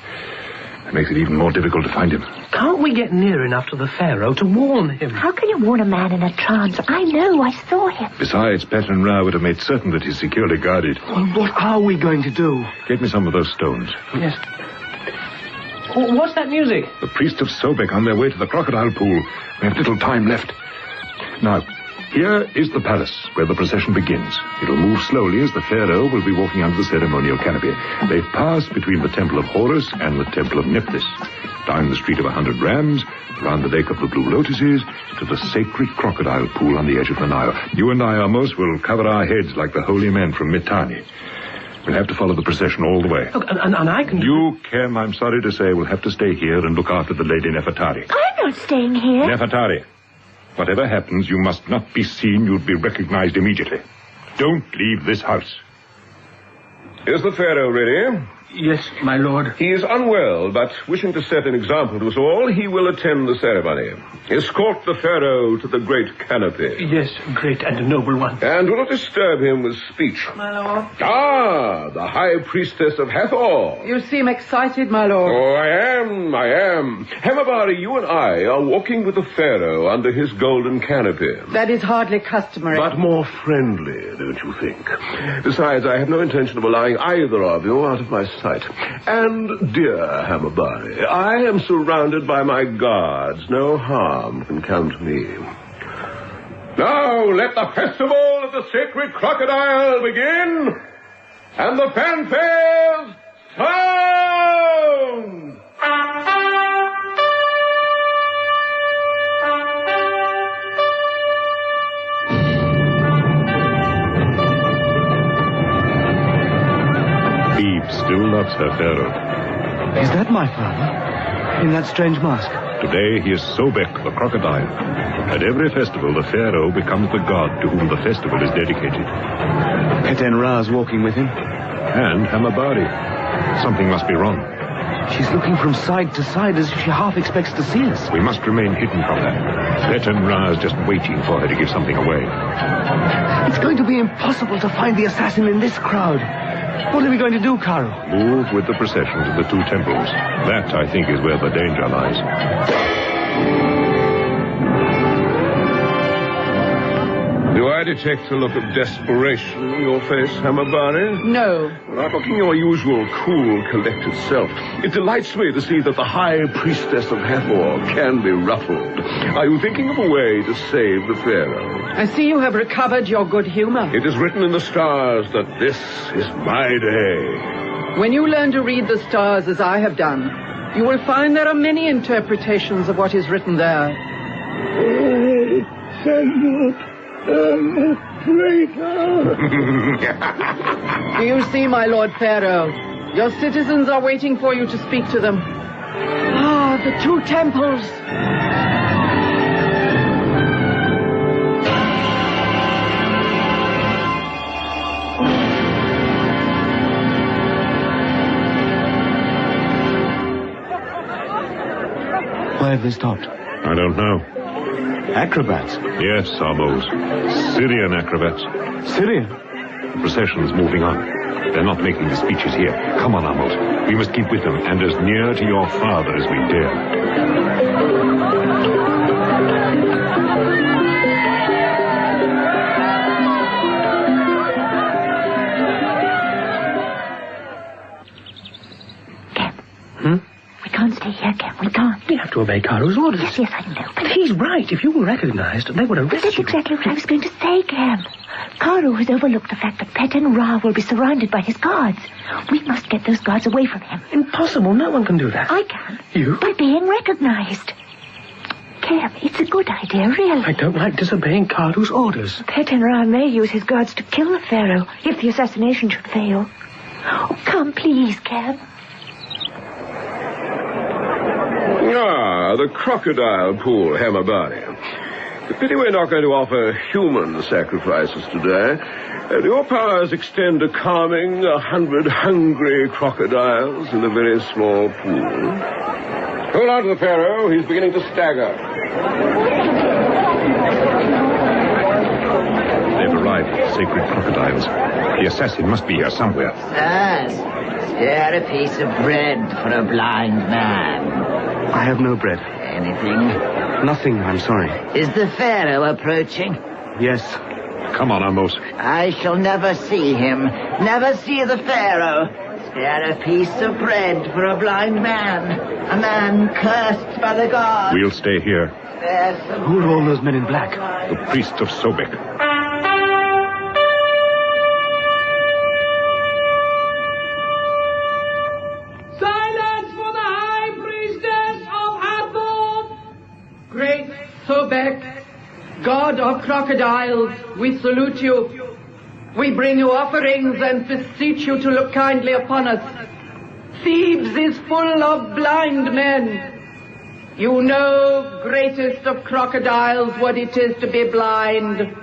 It makes it even more difficult to find him. Can't we get near enough to the Pharaoh to warn him? How can you warn a man in a trance? I know, I saw him. Besides, Peten Ra would have made certain that he's securely guarded. Well, what are we going to do? Get me some of those stones. Yes. What's that music? The priests of Sobek on their way to the crocodile pool. We have little time left. Now, here is the palace where the procession begins. It'll move slowly as the Pharaoh will be walking under the ceremonial canopy. They pass between the Temple of Horus and the Temple of Nephthys, down the Street of 100 Rams, around the Lake of the Blue Lotuses, to the sacred crocodile pool on the edge of the Nile. You and I, Amos, will cover our heads like the holy men from Mitanni. We'll have to follow the procession all the way. Look, and I can... You, Kem, I'm sorry to say, will have to stay here and look after the Lady Nefertari. I'm not staying here. Nefertari. Whatever happens, you must not be seen. You'll be recognized immediately. Don't leave this house. Is the Pharaoh ready? Yes, my lord. He is unwell, but wishing to set an example to us all, he will attend the ceremony. Escort the Pharaoh to the great canopy. Yes, great and noble one. And do not disturb him with speech. My lord. Ah, the High Priestess of Hathor. You seem excited, my lord. Oh, I am. Hemabari, you and I are walking with the Pharaoh under his golden canopy. That is hardly customary. But more friendly, don't you think? Besides, I have no intention of allowing either of you out of my sight. And, dear Hamabari, I am surrounded by my guards. No harm can come to me. Now, let the festival of the sacred crocodile begin, and the fanfares sound! Still loves her Pharaoh. Is that my father? In that strange mask? Today he is Sobek, the crocodile. At every festival, the Pharaoh becomes the god to whom the festival is dedicated. Peten Ra's walking with him? And Hamabari. Something must be wrong. She's looking from side to side as if she half expects to see us. We must remain hidden from her. Peten Ra's just waiting for her to give something away. It's going to be impossible to find the assassin in this crowd. What are we going to do, Carl? Move with the procession to the two temples. That, I think, is where the danger lies. Do I detect a look of desperation in your face, Hamabari? No. Not looking your usual cool, collected self. It delights me to see that the High Priestess of Hathor can be ruffled. Are you thinking of a way to save the Pharaoh? I see you have recovered your good humor. It is written in the stars that this is my day. When you learn to read the stars as I have done, you will find there are many interpretations of what is written there. Traitor! Do you see, my Lord Pharaoh? Your citizens are waiting for you to speak to them. Ah, the two temples. Why have they stopped? I don't know. Acrobats? Yes, Amos. Syrian acrobats. Syrian? The procession's moving on. They're not making the speeches here. Come on, Amos. We must keep with them, and as near to your father as we dare. We can't stay here, Ken. We can't. We have to obey Caro's orders. Yes, I know. But he's right. If you were recognized, they would arrest That's you. exactly what I was going to say, Cam. Caro has overlooked the fact that Peten Ra will be surrounded by his guards. We must get those guards away from him. Impossible. No one can do that. I can. You? By being recognized. Cam, it's a good idea, really. I don't like disobeying Caro's orders. Peten Ra may use his guards to kill the Pharaoh if the assassination should fail. Oh, come, please, Cam. Ah, the crocodile pool, Hamabari. Pity we're not going to offer human sacrifices today. Your powers extend to calming 100 hungry crocodiles in a very small pool. Hold on to the Pharaoh. He's beginning to stagger. They've arrived, sacred crocodiles. The assassin must be here somewhere. Sir, spare a piece of bread for a blind man. I have no bread. Anything? Nothing, I'm sorry. Is the Pharaoh approaching? Yes. Come on, Amos. I shall never see him. Never see the Pharaoh. Spare a piece of bread for a blind man. A man cursed by the gods. We'll stay here. Who are all those men in black? The priests of Sobek. Silence for the High Priestess of Hathor! Great Sobek, God of crocodiles, we salute you. We bring you offerings and beseech you to look kindly upon us. Thebes is full of blind men. You know, greatest of crocodiles, what it is to be blind.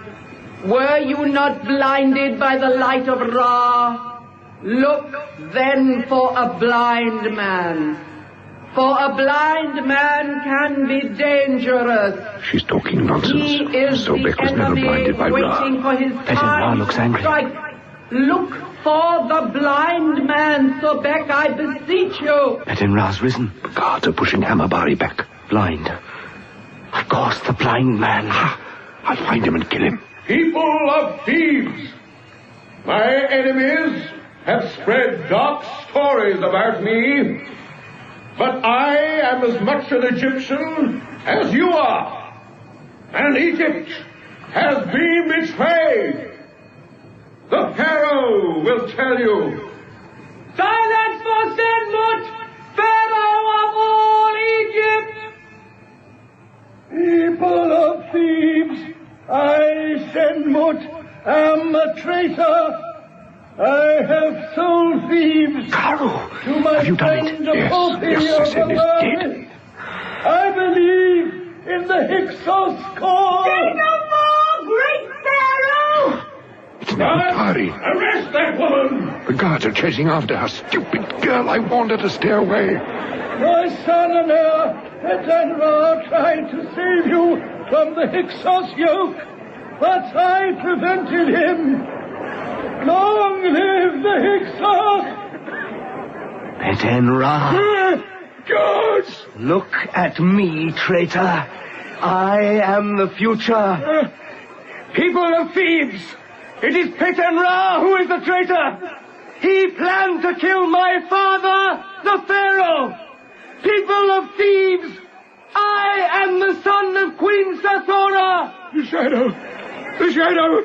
Were you not blinded by the light of Ra? Look then for a blind man. For a blind man can be dangerous. She's talking nonsense. He is Sobek the was never enemy blinded by waiting Ra. for his Peasant Ra time looks to angry. strike. Look for the blind man, Sobek, I beseech you. Petin Ra's risen. The guards are pushing Hamabari back. Blind. Of course, the blind man. I'll find him and kill him. People of Thebes, my enemies have spread dark stories about me, but I am as much an Egyptian as you are, and Egypt has been betrayed. The Pharaoh will tell you. Silence for Senmut, Pharaoh of all Egypt! People of Thebes, I, Senmut, am a traitor. I have sold Thebes to my have you done friend it? the Yes, Pope the assassin is dead. I believe in the Hyksos cause. Say no more, great Pharaoh! It's Nefertari. Arrest that woman! The guards are chasing after her. Stupid girl, I warned her to stay away. My son and heir, Etenra, tried to save you from the Hyksos yoke, but I prevented him. Long live the Hyksos! Petin Ra. Gods! Look at me, traitor. I am the future. People of Thebes, it is Petin Ra who is the traitor. He planned to kill my father, the Pharaoh. People of Thebes, I am the son of Queen Sathora. The shadow,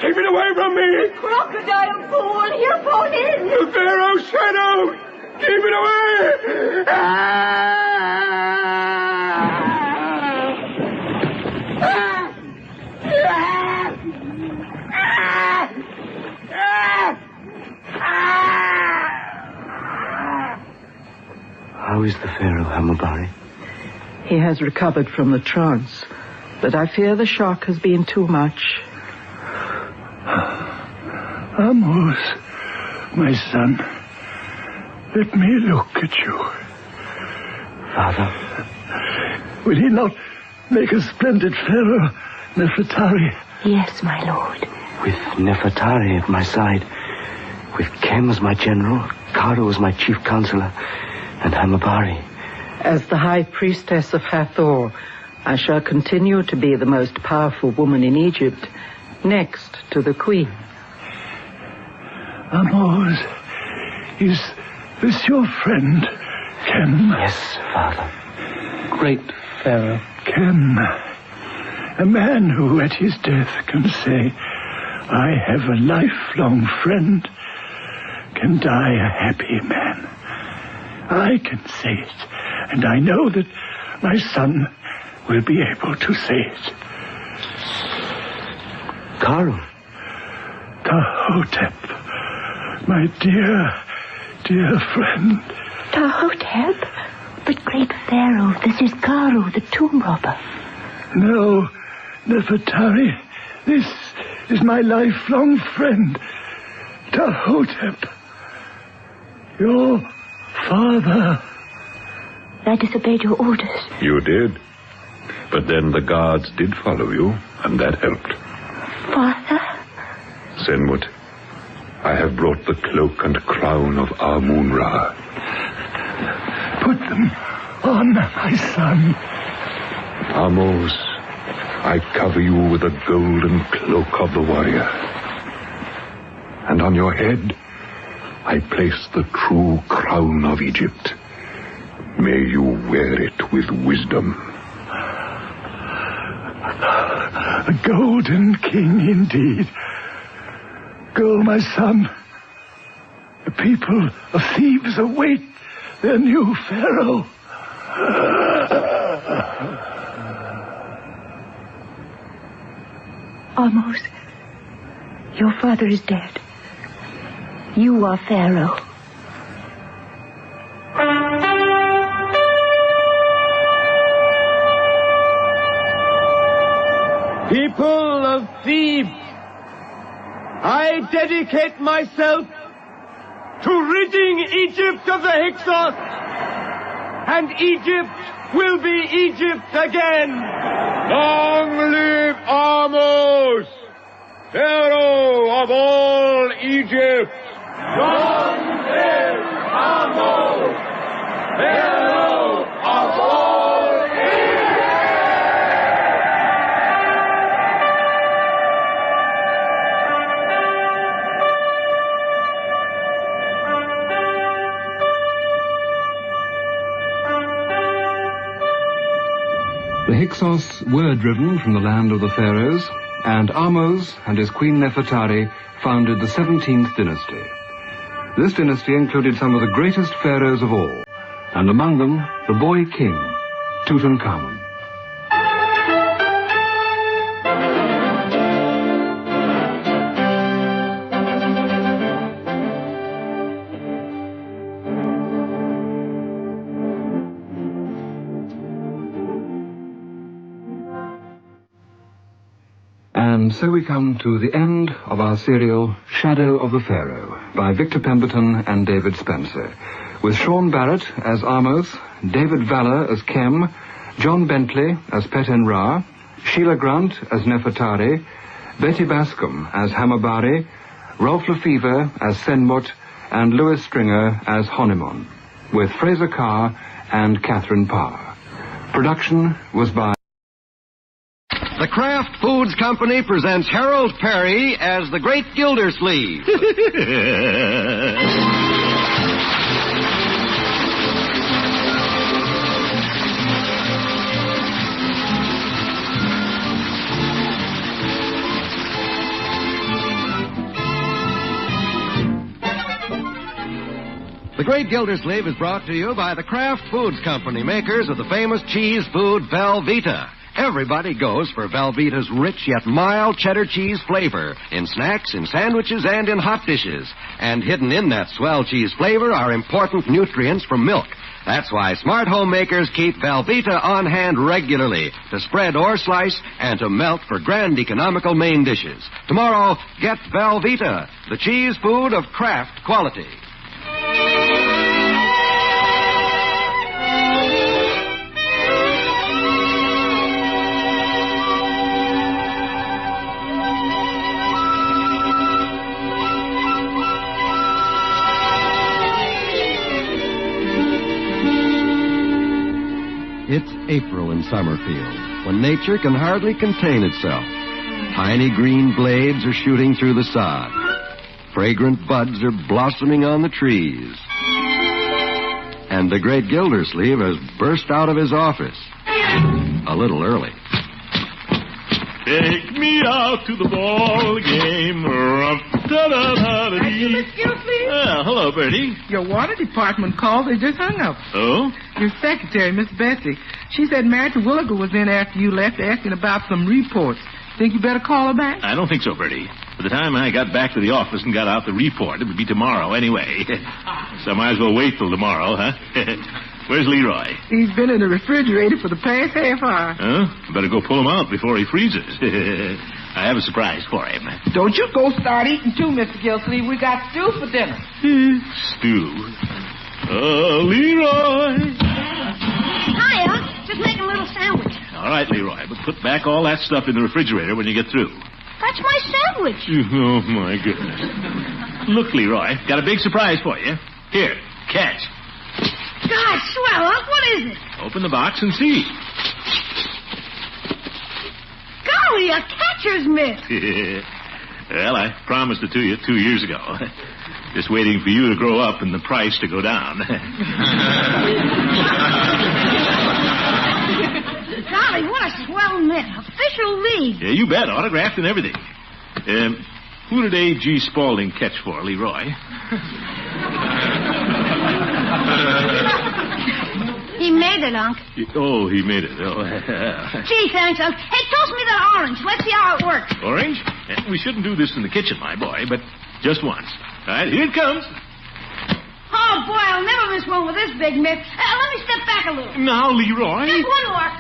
keep it away from me. Crocodile fool, he'll fall in. The Pharaoh's shadow, keep it away. How is the Pharaoh, Hamabari? He has recovered from the trance, but I fear the shock has been too much. Amos, my son, let me look at you. Father? Will he not make a splendid Pharaoh, Nefertari? Yes, my lord. With Nefertari at my side, with Kem as my general, Karo as my chief counselor, and Hamabari. As the high priestess of Hathor, I shall continue to be the most powerful woman in Egypt, next to the queen. Amos, is this your friend, Kem? Yes, Father. Great Pharaoh. Kem, a man who at his death can say, I have a lifelong friend, can die a happy man. I can say it, and I know that my son will be able to say it. Karo. Tahotep, my dear friend. Tahotep? But great Pharaoh, this is Karo, the tomb robber. No, Nefertari, this is my lifelong friend, Tahotep. Your father. I disobeyed your orders. You did. But then the gods did follow you, and that helped. Father? Senmut, I have brought the cloak and crown of Amun-Ra. Put them on, my son. Amos, I cover you with the golden cloak of the warrior. And on your head, I place the true crown of Egypt. May you wear it with wisdom. A golden king indeed. Go, my son. The people of Thebes await their new pharaoh. Amos, your father is dead. You are pharaoh. People of Thebes, I dedicate myself to ridding Egypt of the Hyksos, and Egypt will be Egypt again. Long live Amos, Pharaoh of all Egypt. Long live Amos, Pharaoh of all Egypt. The Hyksos were driven from the land of the pharaohs, and Amos and his queen Nefertari founded the 17th dynasty. This dynasty included some of the greatest pharaohs of all, and among them, the boy king, Tutankhamun. And so we come to the end of our serial Shadow of the Pharaoh by Victor Pemberton and David Spencer, with Sean Barrett as Amos, David Valler as Kem, John Bentley as Peten-Ra, Sheila Grant as Nefertari, Betty Bascom as Hamabari, Rolf Lefevre as Senmut, and Louis Stringer as Honimon, with Fraser Carr and Catherine Parr. Production was by... The Kraft Foods Company presents Harold Perry as the Great Gildersleeve. The Great Gildersleeve is brought to you by the Kraft Foods Company, makers of the famous cheese food Velveeta. Everybody goes for Velveeta's rich yet mild cheddar cheese flavor in snacks, in sandwiches, and in hot dishes. And hidden in that swell cheese flavor are important nutrients from milk. That's why smart homemakers keep Velveeta on hand regularly to spread or slice and to melt for grand economical main dishes. Tomorrow, get Velveeta, the cheese food of Kraft quality. It's April in Summerfield, when nature can hardly contain itself. Tiny green blades are shooting through the sod. Fragrant buds are blossoming on the trees. And the Great Gildersleeve has burst out of his office. A little early. Take me out to the ball game. Excuse me? Hello, Bertie. Your water department called. They just hung up. Oh? Your secretary, Miss Bessie. She said Martha Williger was in after you left asking about some reports. Think you better call her back? I don't think so, Bertie. By the time I got back to the office and got out the report, it would be tomorrow anyway. So I might as well wait till tomorrow, huh? Where's Leroy? He's been in the refrigerator for the past half hour. Huh? Better go pull him out before he freezes. I have a surprise for him. Don't you go start eating too, Mr. Gilsleeve. We got stew for dinner. Stew. Leroy. Hi, Unc. Just making a little sandwich. All right, Leroy, but put back all that stuff in the refrigerator when you get through. That's my sandwich. Oh, my goodness. Look, Leroy, got a big surprise for you. Here, catch. God, swell, Unc. What is it? Open the box and see. Golly, a catcher's mitt. Well, I promised it to you 2 years ago. Just waiting for you to grow up and the price to go down. Golly, what a swell mitt. Official league. Yeah, you bet. Autographed and everything. Who did A.G. Spaulding catch for, Leroy? He made it, Unc. Oh, he made it. Oh. Gee, thanks, Unc. Hey, toss me that orange. Let's see how it works. Orange? We shouldn't do this in the kitchen, my boy, but just once. All right, here it comes. Oh, boy, I'll never miss one with this big mitt. Let me step back a little. Now, Leroy. Just one more.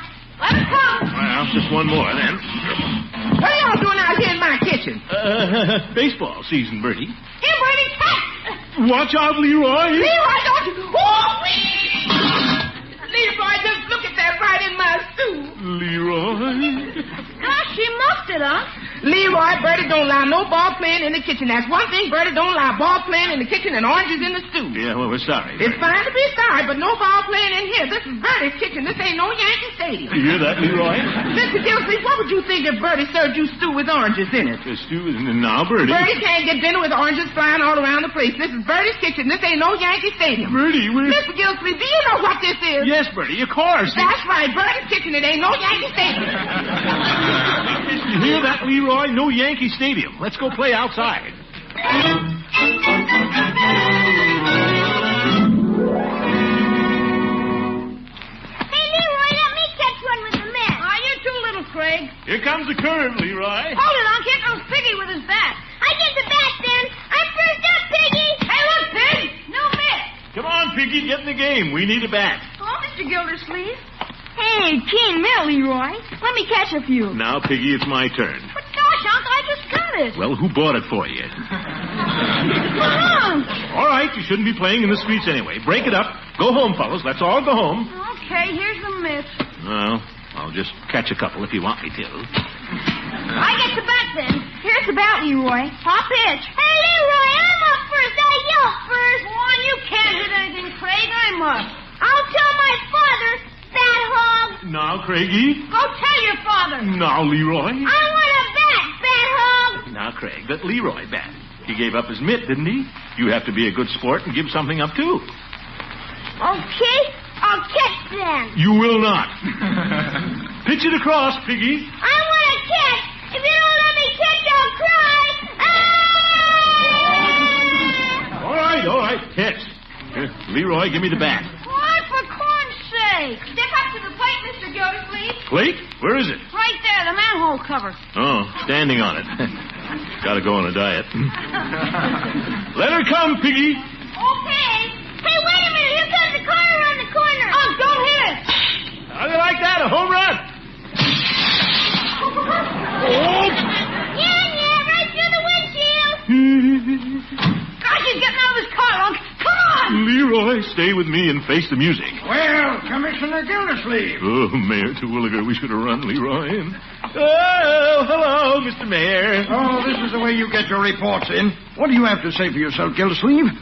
Let it come. Well, just one more, then. What are y'all doing out here in my kitchen? Baseball season, Bertie. Here, Bertie, catch. Watch out, Leroy. Leroy, don't you... Oh, Leroy, just look at that right in my stew. Leroy. Gosh, she muffed it, Unc. Leroy, Bertie don't allow no ball playing in the kitchen. That's one thing. Bertie don't allow ball playing in the kitchen and oranges in the stew. Yeah, well, we're sorry. It's fine to be sorry, but no ball playing in here. This is Bertie's kitchen. This ain't no Yankee Stadium. You hear that, Leroy? Mr. Gilsleeve, what would you think if Bertie served you stew with oranges in it? Stew is now, Bertie. Bertie can't get dinner with oranges flying all around the place. This is Bertie's kitchen. This ain't no Yankee Stadium. Bertie, Mr. Gilsleeve, do you know what this is? Yes, Bertie, of course. That's right, Bertie's kitchen. It ain't no Yankee Stadium. You hear that, Leroy? No Yankee Stadium. Let's go play outside. Hey, Leroy, let me catch one with the mitt. You're too little, Craig. Here comes the curve, Leroy. Hold it, Unc. Here comes Piggy with his bat. I get the bat, then. I'm first up, Piggy. Hey, look, Pig. No mitt. Come on, Piggy, get in the game. We need a bat. Oh, Mr. Gildersleeve. Hey, keen mitt, Leroy. Let me catch a few. Now, Piggy, it's my turn. But gosh, Unc, I just got it. Well, who bought it for you? Come on. All right, you shouldn't be playing in the streets anyway. Break it up. Go home, fellas. Let's all go home. Okay, here's the mitt. Well, I'll just catch a couple if you want me to. I get the bat, then. Here's the bat, Leroy. Hop pitch. Hey, Leroy, I'm up first. You up first. One, you can't hit anything, Craig. I'm up. I'll tell my father, bat hog. Now, Craigie. Go tell your father. Now, Leroy. I want a bat, bat hog. Now, Craig, let Leroy bat. He gave up his mitt, didn't he? You have to be a good sport and give something up, too. Okay, I'll catch then. You will not. Pitch it across, Piggy. I want to catch. If you don't let me catch, I'll cry. Ah! All right, catch. Here, Leroy, give me the bat. Why, for corn's sake? Step up to the plate, Mr. Gildersleeve. Plate? Where is it? Right there, the manhole cover. Oh, standing on it. Gotta go on a diet. Let her come, Piggy. Okay. Hey, wait a minute. Here comes the car around the corner. Oh, don't hit it. How do you like that? A home run? Oh! Yeah, right through the windshield. Gosh, he's getting out of his car, Unc. Come on. Leroy, stay with me and face the music. Well, Commissioner Gildersleeve. Oh, Mayor Terwilliger, we should have run, Leroy. Oh, hello, Mr. Mayor. Oh, this is the way you get your reports in. What do you have to say for yourself, Gildersleeve?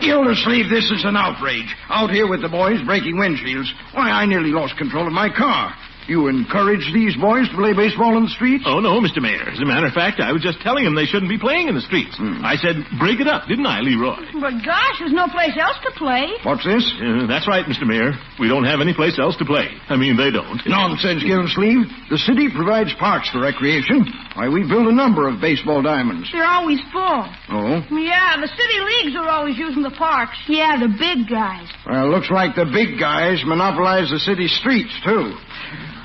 Gildersleeve, this is an outrage. Out here with the boys breaking windshields. Why, I nearly lost control of my car. You encourage these boys to play baseball in the streets? Oh, no, Mr. Mayor. As a matter of fact, I was just telling them they shouldn't be playing in the streets. I said, break it up, didn't I, Leroy? But gosh, there's no place else to play. What's this? That's right, Mr. Mayor. We don't have any place else to play. I mean, they don't. Nonsense, Gildersleeve. The city provides parks for recreation. Why, we build a number of baseball diamonds. They're always full. Oh? Yeah, the city leagues are always using the parks. Yeah, the big guys. Well, looks like the big guys monopolize the city streets, too.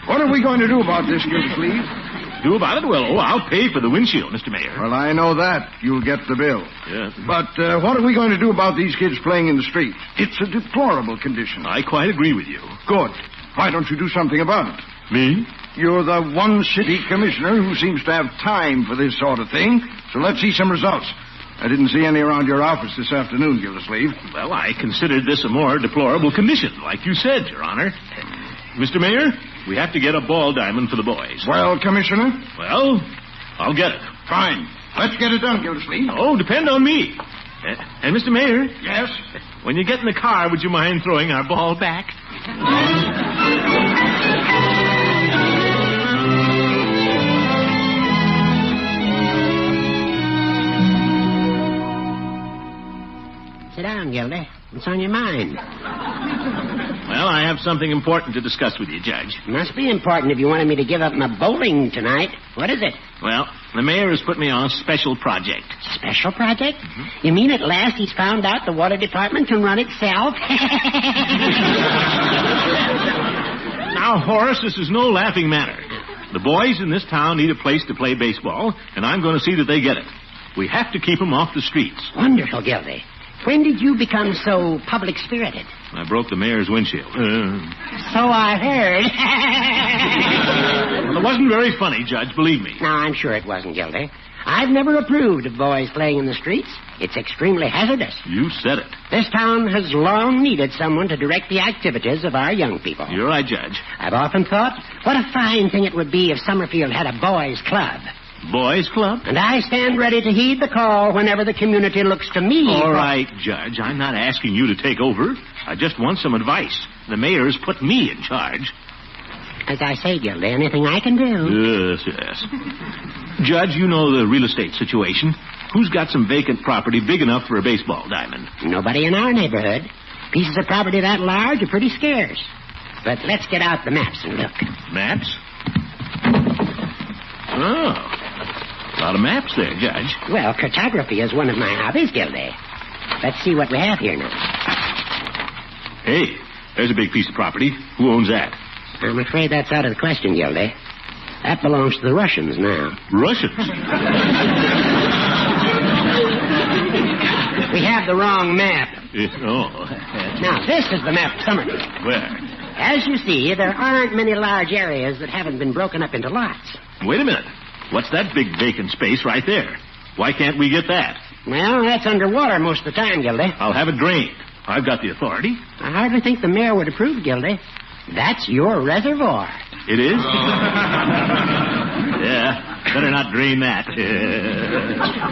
What are we going to do about this, Gildersleeve? do about it? Well, I'll pay for the windshield, Mr. Mayor. Well, I know that. You'll get the bill. Yeah. But what are we going to do about these kids playing in the street? It's a deplorable condition. I quite agree with you. Good. Why don't you do something about it? Me? You're the one city commissioner who seems to have time for this sort of thing, so let's see some results. I didn't see any around your office this afternoon, Gildersleeve. Well, I considered this a more deplorable condition, like you said, Your Honor. Mr. Mayor, we have to get a ball diamond for the boys. Well, Commissioner? Well, I'll get it. Fine. Let's get it done, Gildersleeve. Oh, depend on me. And Mr. Mayor? Yes? When you get in the car, would you mind throwing our ball back? Sit down, Gildy. What's on your mind? Well, I have something important to discuss with you, Judge. Must be important if you wanted me to give up my bowling tonight. What is it? Well, the mayor has put me on a special project. Special project? You mean at last he's found out the water department can run itself? Now, Horace, this is no laughing matter. The boys in this town need a place to play baseball, and I'm going to see that they get it. We have to keep them off the streets. Wonderful, Gildy. When did you become so public-spirited? I broke the mayor's windshield. So I heard. Well, it wasn't very funny, Judge, believe me. No, I'm sure it wasn't, Gildy. I've never approved of boys playing in the streets. It's extremely hazardous. You said it. This town has long needed someone to direct the activities of our young people. You're right, Judge. I've often thought, what a fine thing it would be if Summerfield had a boys' club. Boys' club? And I stand ready to heed the call whenever the community looks to me. All right, Judge. I'm not asking you to take over. I just want some advice. The mayor's put me in charge. As I say, Gildy, anything I can do. Yes. Judge, you know the real estate situation. Who's got some vacant property big enough for a baseball diamond? Nobody in our neighborhood. Pieces of property that large are pretty scarce. But let's get out the maps and look. Maps? Oh. A lot of maps there, Judge. Well, cartography is one of my hobbies, Gildy. Let's see what we have here now. Hey, there's a big piece of property. Who owns that? I'm afraid that's out of the question, Gildy. That belongs to the Russians now. Russians? We have the wrong map. Oh. Now, this is the map of Summerfield. Where? As you see, there aren't many large areas that haven't been broken up into lots. Wait a minute. What's that big vacant space right there? Why can't we get that? Well, that's underwater most of the time, Gildy. I'll have it drained. I've got the authority. I hardly think the mayor would approve, Gildy. That's your reservoir. It is? Yeah, better not drain that.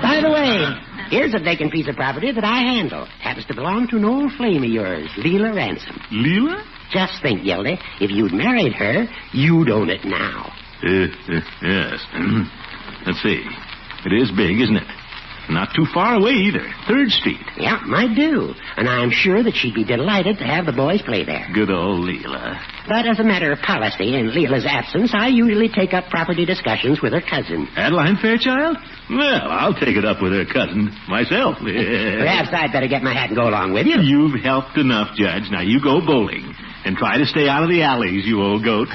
By the way, here's a vacant piece of property that I handle. Happens to belong to an old flame of yours, Leela Ransom. Leela? Just think, Gildy, if you'd married her, you'd own it now. Yes. Let's see. It is big, isn't it? Not too far away either. 3rd Street. Yeah, might do. And I'm sure that she'd be delighted to have the boys play there. Good old Leela. But as a matter of policy, in Leela's absence, I usually take up property discussions with her cousin. Adeline Fairchild? Well, I'll take it up with her cousin myself. Perhaps I'd better get my hat and go along with you. You've helped enough, Judge. Now you go bowling. And try to stay out of the alleys, you old goat.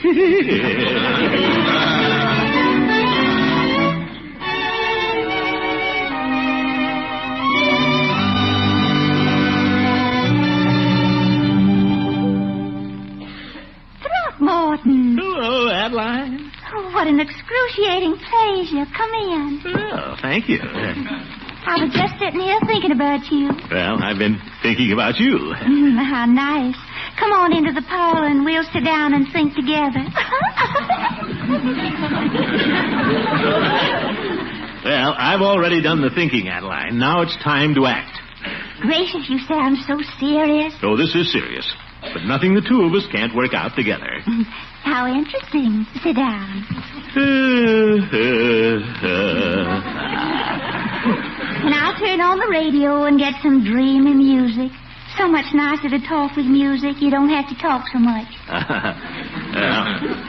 Throckmorton. Hello, Adeline. Oh, what an excruciating pleasure. Come in. Oh, thank you. I was just sitting here thinking about you. Well, I've been thinking about you. How nice. Come on into the parlor and we'll sit down and think together. Well, I've already done the thinking, Adeline. Now it's time to act. Gracious, you sound so serious. Oh, this is serious. But nothing the two of us can't work out together. How interesting. Sit down. And I'll turn on the radio and get some dreamy music. So much nicer to talk with music. You don't have to talk so much.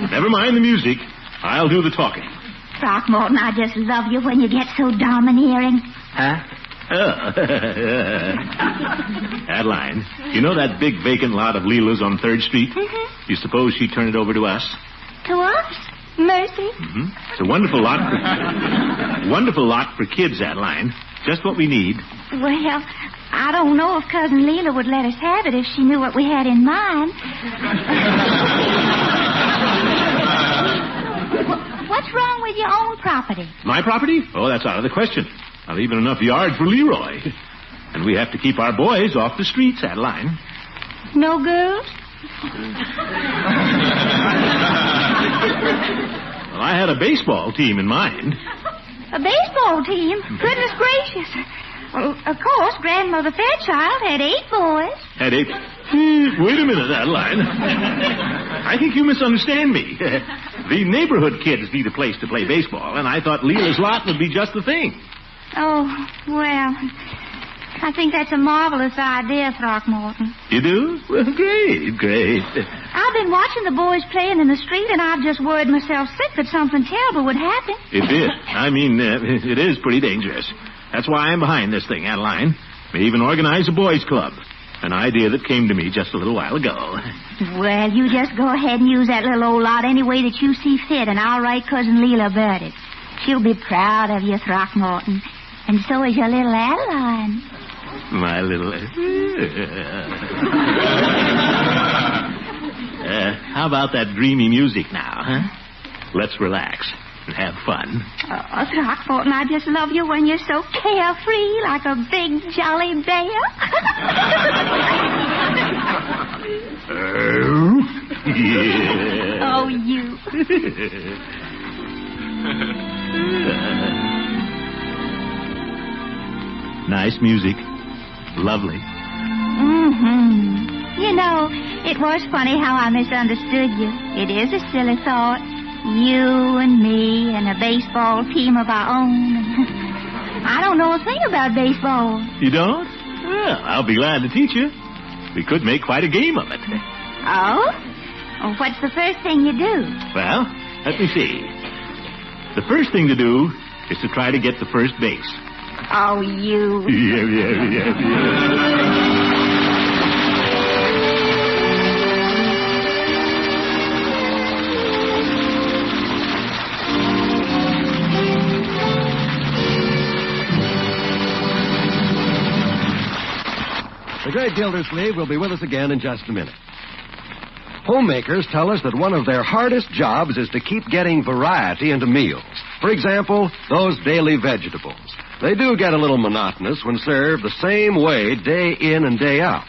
Never mind the music. I'll do the talking. Throckmorton, I just love you when you get so domineering. Huh? Adeline, you know that big vacant lot of Leela's on 3rd Street? Mm-hmm. You suppose she'd turn it over to us? To us? Mercy? Mm-hmm. It's a wonderful lot for kids, Adeline. Just what we need. Well, I don't know if Cousin Leela would let us have it if she knew what we had in mind. What's wrong with your own property? My property? Oh, that's out of the question. Not even enough yard for Leroy. And we have to keep our boys off the streets, Adeline. No girls? Well, I had a baseball team in mind. A baseball team? Goodness gracious. Well, of course, Grandmother Fairchild had 8 boys. Had 8? Wait a minute, Adeline. I think you misunderstand me. The neighborhood kids need a place to play baseball, and I thought Leela's lot would be just the thing. Oh, well, I think that's a marvelous idea, Throckmorton. You do? Well, great. I've been watching the boys playing in the street, and I've just worried myself sick that something terrible would happen. It did. I mean, it is pretty dangerous. That's why I'm behind this thing, Adeline. May even organize a boys' club. An idea that came to me just a little while ago. Well, you just go ahead and use that little old lot any way that you see fit, and I'll write Cousin Leela about it. She'll be proud of you, Throckmorton. And so is your little Adeline. My little... how about that dreamy music now, huh? Let's relax and have fun. Oh, Throckmorton, I just love you when you're so carefree, like a big jolly bear. Yeah. Oh, you. Nice music. Lovely. Mm-hmm. You know, it was funny how I misunderstood you. It is a silly thought. You and me and a baseball team of our own. I don't know a thing about baseball. You don't? Well, I'll be glad to teach you. We could make quite a game of it. Oh? Well, what's the first thing you do? Well, let me see. The first thing to do is to try to get to first base. Oh, you. Yeah. The great Gildersleeve will be with us again in just a minute. Homemakers tell us that one of their hardest jobs is to keep getting variety into meals. For example, those daily vegetables. They do get a little monotonous when served the same way day in and day out.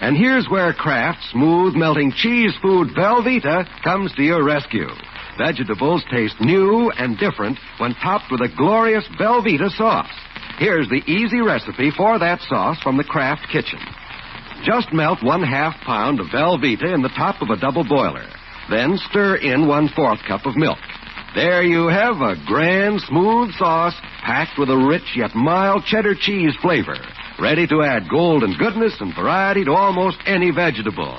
And here's where Kraft's smooth melting cheese food Velveeta comes to your rescue. Vegetables taste new and different when topped with a glorious Velveeta sauce. Here's the easy recipe for that sauce from the Kraft kitchen. Just melt 1/2 pound of Velveeta in the top of a double boiler. Then stir in 1/4 cup of milk. There you have a grand, smooth sauce packed with a rich yet mild cheddar cheese flavor, ready to add golden goodness and variety to almost any vegetable.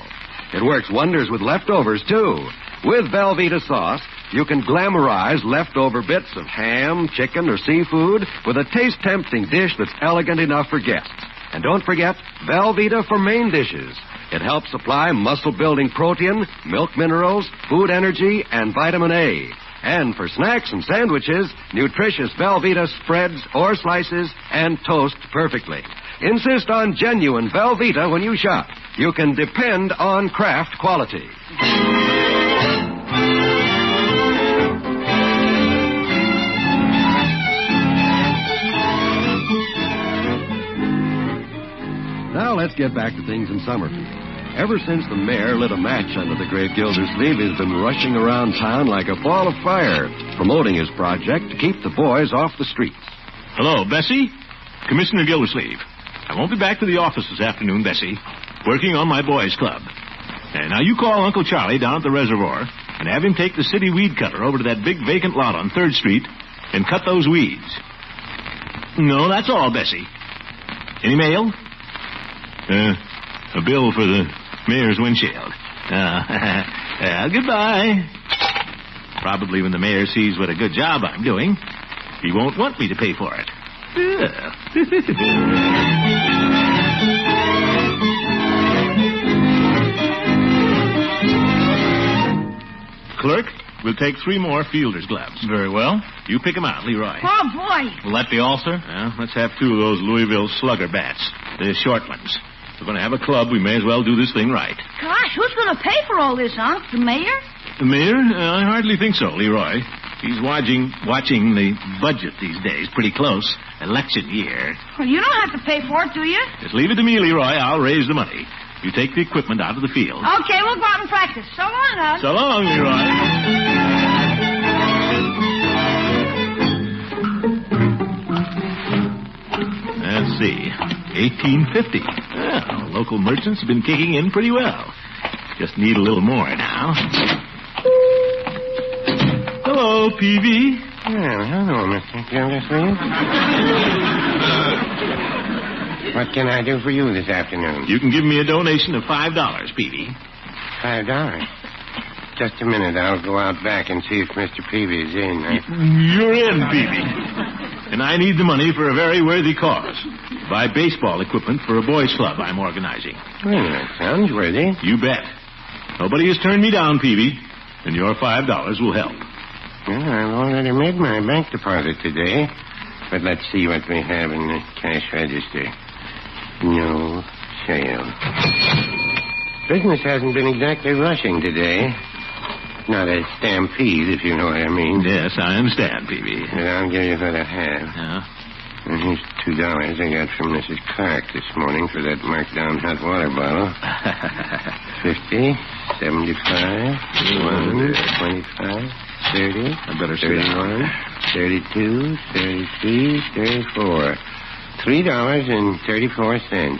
It works wonders with leftovers, too. With Velveeta sauce, you can glamorize leftover bits of ham, chicken, or seafood with a taste-tempting dish that's elegant enough for guests. And don't forget Velveeta for main dishes. It helps supply muscle-building protein, milk minerals, food energy, and vitamin A. And for snacks and sandwiches, nutritious Velveeta spreads or slices and toast perfectly. Insist on genuine Velveeta when you shop. You can depend on Kraft quality. Now let's get back to things in Summerfield. Ever since the mayor lit a match under the great Gildersleeve, he's been rushing around town like a ball of fire, promoting his project to keep the boys off the streets. Hello, Bessie. Commissioner Gildersleeve. I won't be back to the office this afternoon, Bessie. Working on my boys' club. Now you call Uncle Charlie down at the reservoir and have him take the city weed cutter over to that big vacant lot on 3rd Street and cut those weeds. No, that's all, Bessie. Any mail? A bill for the mayor's windshield. Goodbye. Probably when the mayor sees what a good job I'm doing, he won't want me to pay for it. Clerk, We'll take 3 more fielder's gloves. Very well. You pick them out, Leroy. Oh, boy. Will that be all, sir? Well, let's have 2 of those Louisville slugger bats. The short ones. If we're going to have a club, we may as well do this thing right. Gosh, who's going to pay for all this, Unc? The mayor? The mayor? I hardly think so, Leroy. He's watching the budget these days pretty close. Election year. Well, you don't have to pay for it, do you? Just leave it to me, Leroy. I'll raise the money. You take the equipment out of the field. Okay, we'll go out and practice. So long, Unc. So long, Leroy. Let's see. 1850. Well, local merchants have been kicking in pretty well. Just need a little more now. Hello, Peavy. Well, hello, Mr. Gildersleeve. What can I do for you this afternoon? You can give me a donation of $5, Peavy. $5? Just a minute. I'll go out back and see if Mr. Peavy is in. You're in, Peavy. And I need the money for a very worthy cause. Buy baseball equipment for a boys' club I'm organizing. Well, that sounds worthy. You bet. Nobody has turned me down, Peavy, and your $5 will help. Well, I've already made my bank deposit today. But let's see what we have in the cash register. No sale. Business hasn't been exactly rushing today. Not a stampede, if you know what I mean. Yes, I understand, Peavy. But I'll give you what I have. Yeah? And here's $2 I got from Mrs. Clark this morning for that marked-down hot water bottle. 50, 75, 1, 25, 30, I better sit 31, 32, 33, 34. $3.34.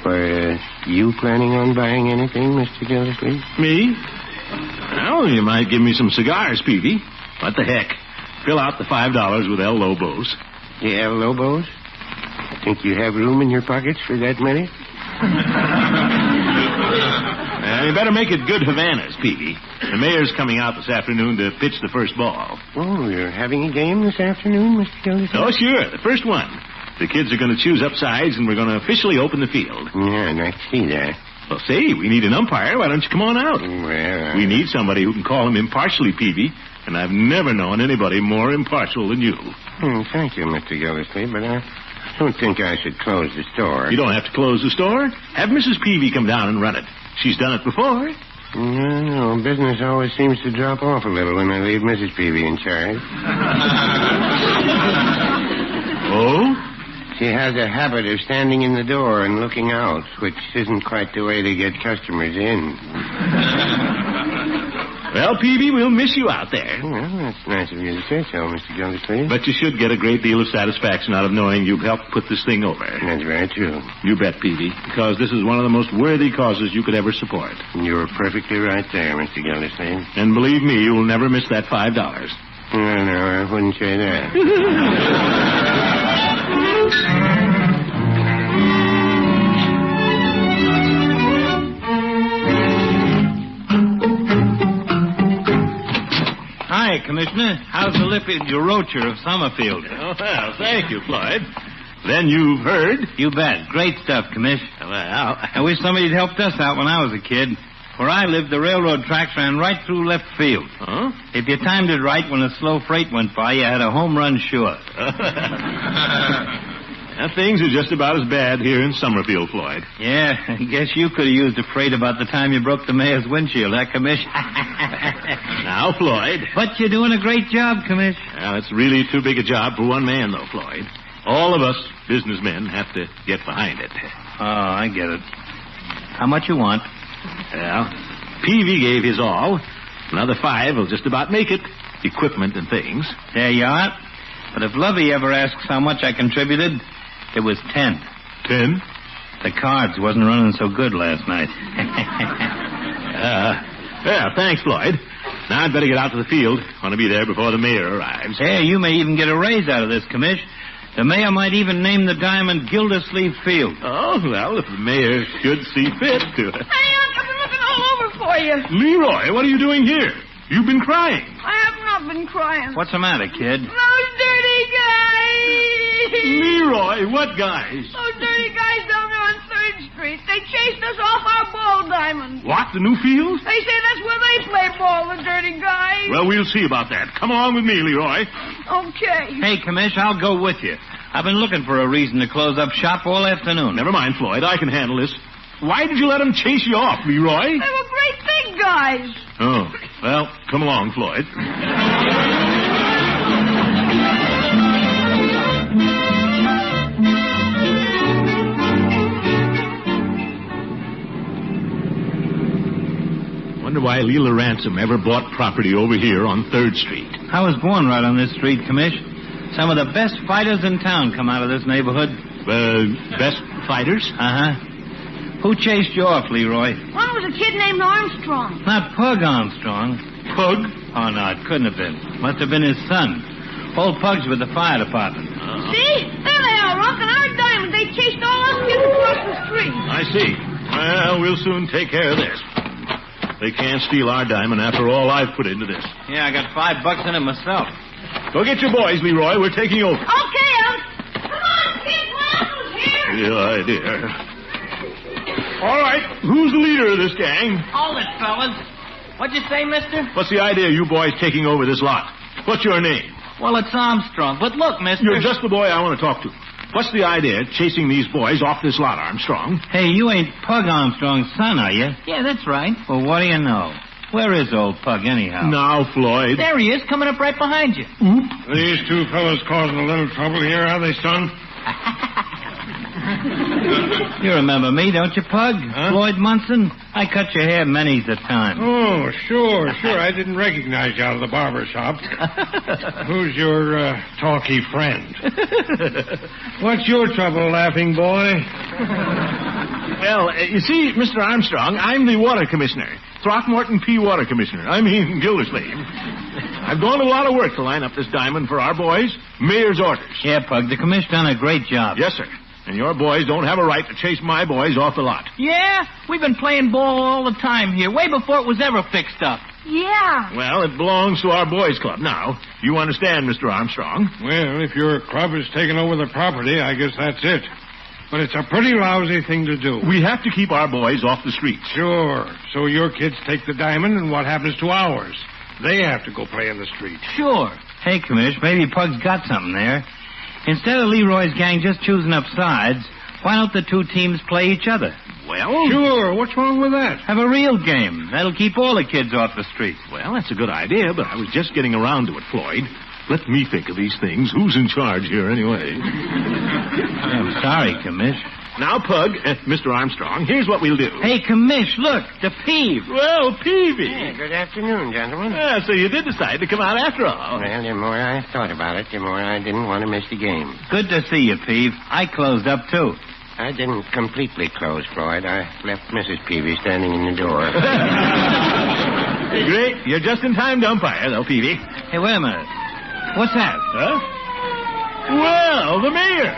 Were you planning on buying anything, Mr. Gildersleeve? Me? Well, you might give me some cigars, Peavy. What the heck? Fill out the $5 with El Lobos. The El Lobos? Think you have room in your pockets for that many? You better make it good Havanas, Peavy. The mayor's coming out this afternoon to pitch the first ball. Oh, you're having a game this afternoon, Mr. Gildersleeve? Oh, sure. The first one. The kids are going to choose up sides, and we're going to officially open the field. Yeah, I see that. Well, say, we need an umpire. Why don't you come on out? Well, we need somebody who can call him impartially, Peavy, and I've never known anybody more impartial than you. Thank you, Mr. Gildersleeve, but I don't think I should close the store. You don't have to close the store. Have Mrs. Peavy come down and run it. She's done it before. No, business always seems to drop off a little when I leave Mrs. Peavy in charge. Oh? She has a habit of standing in the door and looking out, which isn't quite the way to get customers in. Well, Peavy, we'll miss you out there. Well, that's nice of you to say so, Mr. Gildersleeve. But you should get a great deal of satisfaction out of knowing you've helped put this thing over. That's very true. You bet, Peavy, because this is one of the most worthy causes you could ever support. You're perfectly right there, Mr. Gildersleeve. And believe me, you'll never miss that $5. No, I wouldn't say that. Hi, Commissioner. How's the lipid roacher of Summerfield? Oh, well, thank you, Floyd. Then you've heard? You bet. Great stuff, Commish. Well, I wish somebody'd helped us out when I was a kid. Where I lived, the railroad tracks ran right through left field. Huh? If you timed it right when a slow freight went by, you had a home run sure. Now, things are just about as bad here in Summerfield, Floyd. Yeah, I guess you could have used a freight about the time you broke the mayor's windshield, Commish? Now, Floyd. But you're doing a great job, Commish. Well, it's really too big a job for one man, though, Floyd. All of us businessmen have to get behind it. Oh, I get it. How much you want? Well, Peavy gave his all. Another $5 will just about make it. Equipment and things. There you are. But if Lovey ever asks how much I contributed, it was 10. 10? The cards wasn't running so good last night. Yeah, thanks, Floyd. Now I'd better get out to the field. Want to be there before the mayor arrives. Hey, you may even get a raise out of this, Commish. The mayor might even name the diamond Gildersleeve Field. Oh, well, if the mayor should see fit to it. Hey, Unc, I've been looking all over for you. Leroy, what are you doing here? You've been crying. I have not been crying. What's the matter, kid? Those dirty guys. Leroy, what guys? Those dirty guys down there on 3rd Street. They chased us off our ball diamond. What, the new field? They say that's where they play ball, the dirty guys. Well, we'll see about that. Come along with me, Leroy. Okay. Hey, Commish, I'll go with you. I've been looking for a reason to close up shop all afternoon. Never mind, Floyd. I can handle this. Why did you let them chase you off, Leroy? They were great big guys. Oh, well, come along, Floyd. Wonder why Leela Ransom ever bought property over here on 3rd Street. I was born right on this street, Commish. Some of the best fighters in town come out of this neighborhood. Best fighters? Uh-huh. Who chased you off, Leroy? One was a kid named Armstrong. Not Pug Armstrong. Pug? Oh, no, it couldn't have been. Must have been his son. Old Pug's with the fire department. See? There they are, Unc, and our diamond. They chased all us kids across the street. I see. Well, we'll soon take care of this. They can't steal our diamond after all I've put into this. Yeah, I got $5 in it myself. Go get your boys, Leroy. We're taking over. Okay, Unc. Come on, kids. My uncle's here. Yeah, dear. All right. Who's the leader of this gang? Hold it, fellas. What'd you say, mister? What's the idea of you boys taking over this lot? What's your name? Well, it's Armstrong. But look, mister. You're just the boy I want to talk to. What's the idea of chasing these boys off this lot, Armstrong? Hey, you ain't Pug Armstrong's son, are you? Yeah, that's right. Well, what do you know? Where is old Pug, anyhow? Now, Floyd. There he is, coming up right behind you. Oop. These two fellas causing a little trouble here, are they, son? You remember me, don't you, Pug? Huh? Floyd Munson? I cut your hair many's a time. Oh, sure. I didn't recognize you out of the barber shop. Who's your talky friend? What's your trouble, laughing boy? Well, you see, Mr. Armstrong, I'm the water commissioner. Throckmorton P. Water Commissioner. I mean, Gildersleeve. I've gone to a lot of work to line up this diamond for our boys. Mayor's orders. Yeah, Pug, the commish done a great job. Yes, sir. And your boys don't have a right to chase my boys off the lot. Yeah? We've been playing ball all the time here, way before it was ever fixed up. Yeah. Well, it belongs to our boys' club now. You understand, Mr. Armstrong? Well, if your club has taken over the property, I guess that's it. But it's a pretty lousy thing to do. We have to keep our boys off the streets. Sure. So your kids take the diamond, and what happens to ours? They have to go play in the street. Sure. Hey, Commish, maybe Pug's got something there. Instead of Leroy's gang just choosing up sides, why don't the two teams play each other? Well... Sure. What's wrong with that? Have a real game. That'll keep all the kids off the street. Well, that's a good idea, but I was just getting around to it, Floyd. Let me think of these things. Who's in charge here, anyway? I'm sorry, Commish. Now, Pug, Mr. Armstrong, here's what we'll do. Hey, Commish, look, the Peeve. Well, Peavy. Yeah, good afternoon, gentlemen. So you did decide to come out after all. Well, the more I thought about it, the more I didn't want to miss the game. Good to see you, Peeve. I closed up, too. I didn't completely close, Floyd. I left Mrs. Peavy standing in the door. Great. You're just in time to umpire, though, Peavy. Hey, wait a minute. What's that? Huh? Well, the mayor.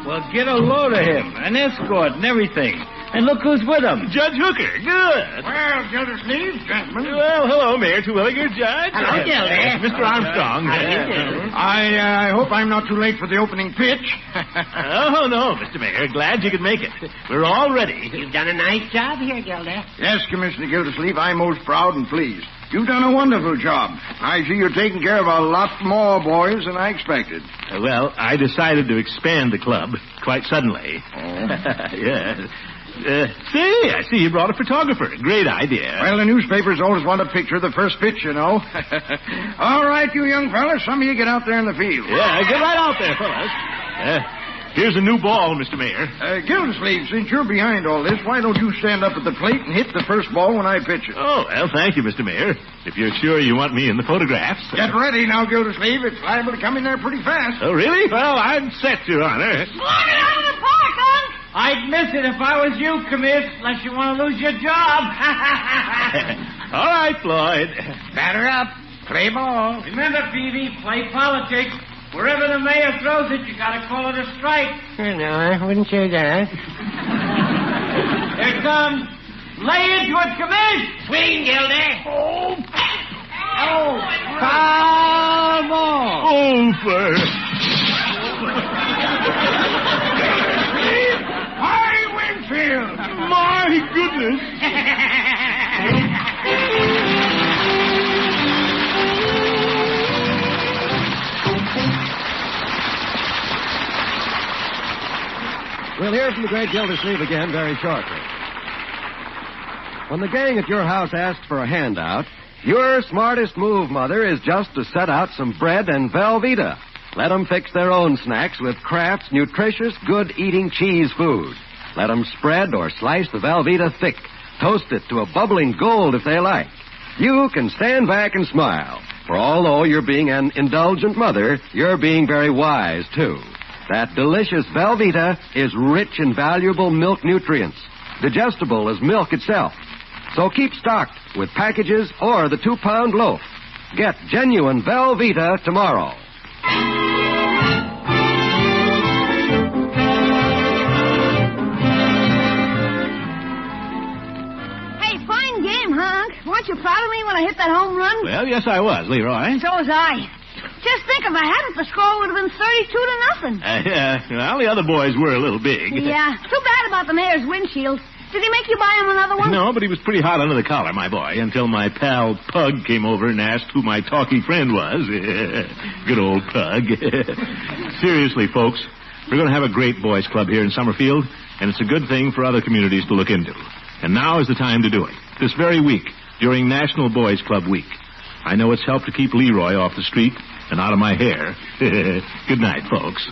Well, get a load of him, an escort and everything. And look who's with him. Judge Hooker. Good. Well, Gildersleeve, gentlemen. Well, hello, Mayor Terwilliger, Judge. Hello, Gilder. Mr. Armstrong. I hope I'm not too late for the opening pitch. Oh, no, Mr. Mayor. Glad you could make it. We're all ready. You've done a nice job here, Gilder. Yes, Commissioner Gildersleeve, I'm most proud and pleased. You've done a wonderful job. I see you're taking care of a lot more boys than I expected. Well, I decided to expand the club quite suddenly. Oh? Yeah. I see you brought a photographer. Great idea. Well, the newspapers always want a picture of the first pitch, you know. All right, you young fellas, some of you get out there in the field. Yeah, get right out there, fellas. Here's a new ball, Mr. Mayor. Gildersleeve, since you're behind all this, why don't you stand up at the plate and hit the first ball when I pitch it? Oh, well, thank you, Mr. Mayor. If you're sure you want me in the photographs. Get ready now, Gildersleeve. It's liable to come in there pretty fast. Oh, really? Well, I'm set, Your Honor. Blow it out of the park, Unc! I'd miss it if I was you, Commiss, unless you want to lose your job. All right, Floyd. Batter up. Play ball. Remember, Peavy, play politics. Wherever the mayor throws it, you gotta call it a strike. No, I wouldn't say that. Here it comes. Lay into it, Commiss. Swing, Gildy. Oh. Foul ball. Over. Harry Winfield. My my goodness. We'll hear from the great Gildersleeve again very shortly. When the gang at your house asks for a handout, your smartest move, Mother, is just to set out some bread and Velveeta. Let them fix their own snacks with Kraft's nutritious, good-eating cheese food. Let them spread or slice the Velveeta thick. Toast it to a bubbling gold if they like. You can stand back and smile, for although you're being an indulgent mother, you're being very wise, too. That delicious Velveeta is rich in valuable milk nutrients, digestible as milk itself. So keep stocked with packages or the 2-pound loaf. Get genuine Velveeta tomorrow. Hey, fine game, Hunk. Weren't you proud of me when I hit that home run? Well, yes, I was, Leroy. So was I. Just think, if I hadn't, the score would have been 32-0. Well, the other boys were a little big. Yeah, too bad about the mayor's windshield. Did he make you buy him another one? No, but he was pretty hot under the collar, my boy, until my pal Pug came over and asked who my talky friend was. Good old Pug. Seriously, folks, we're going to have a great boys' club here in Summerfield, and it's a good thing for other communities to look into. And now is the time to do it. This very week, during National Boys Club Week. I know it's helped to keep Leroy off the street and out of my hair. Good night, folks.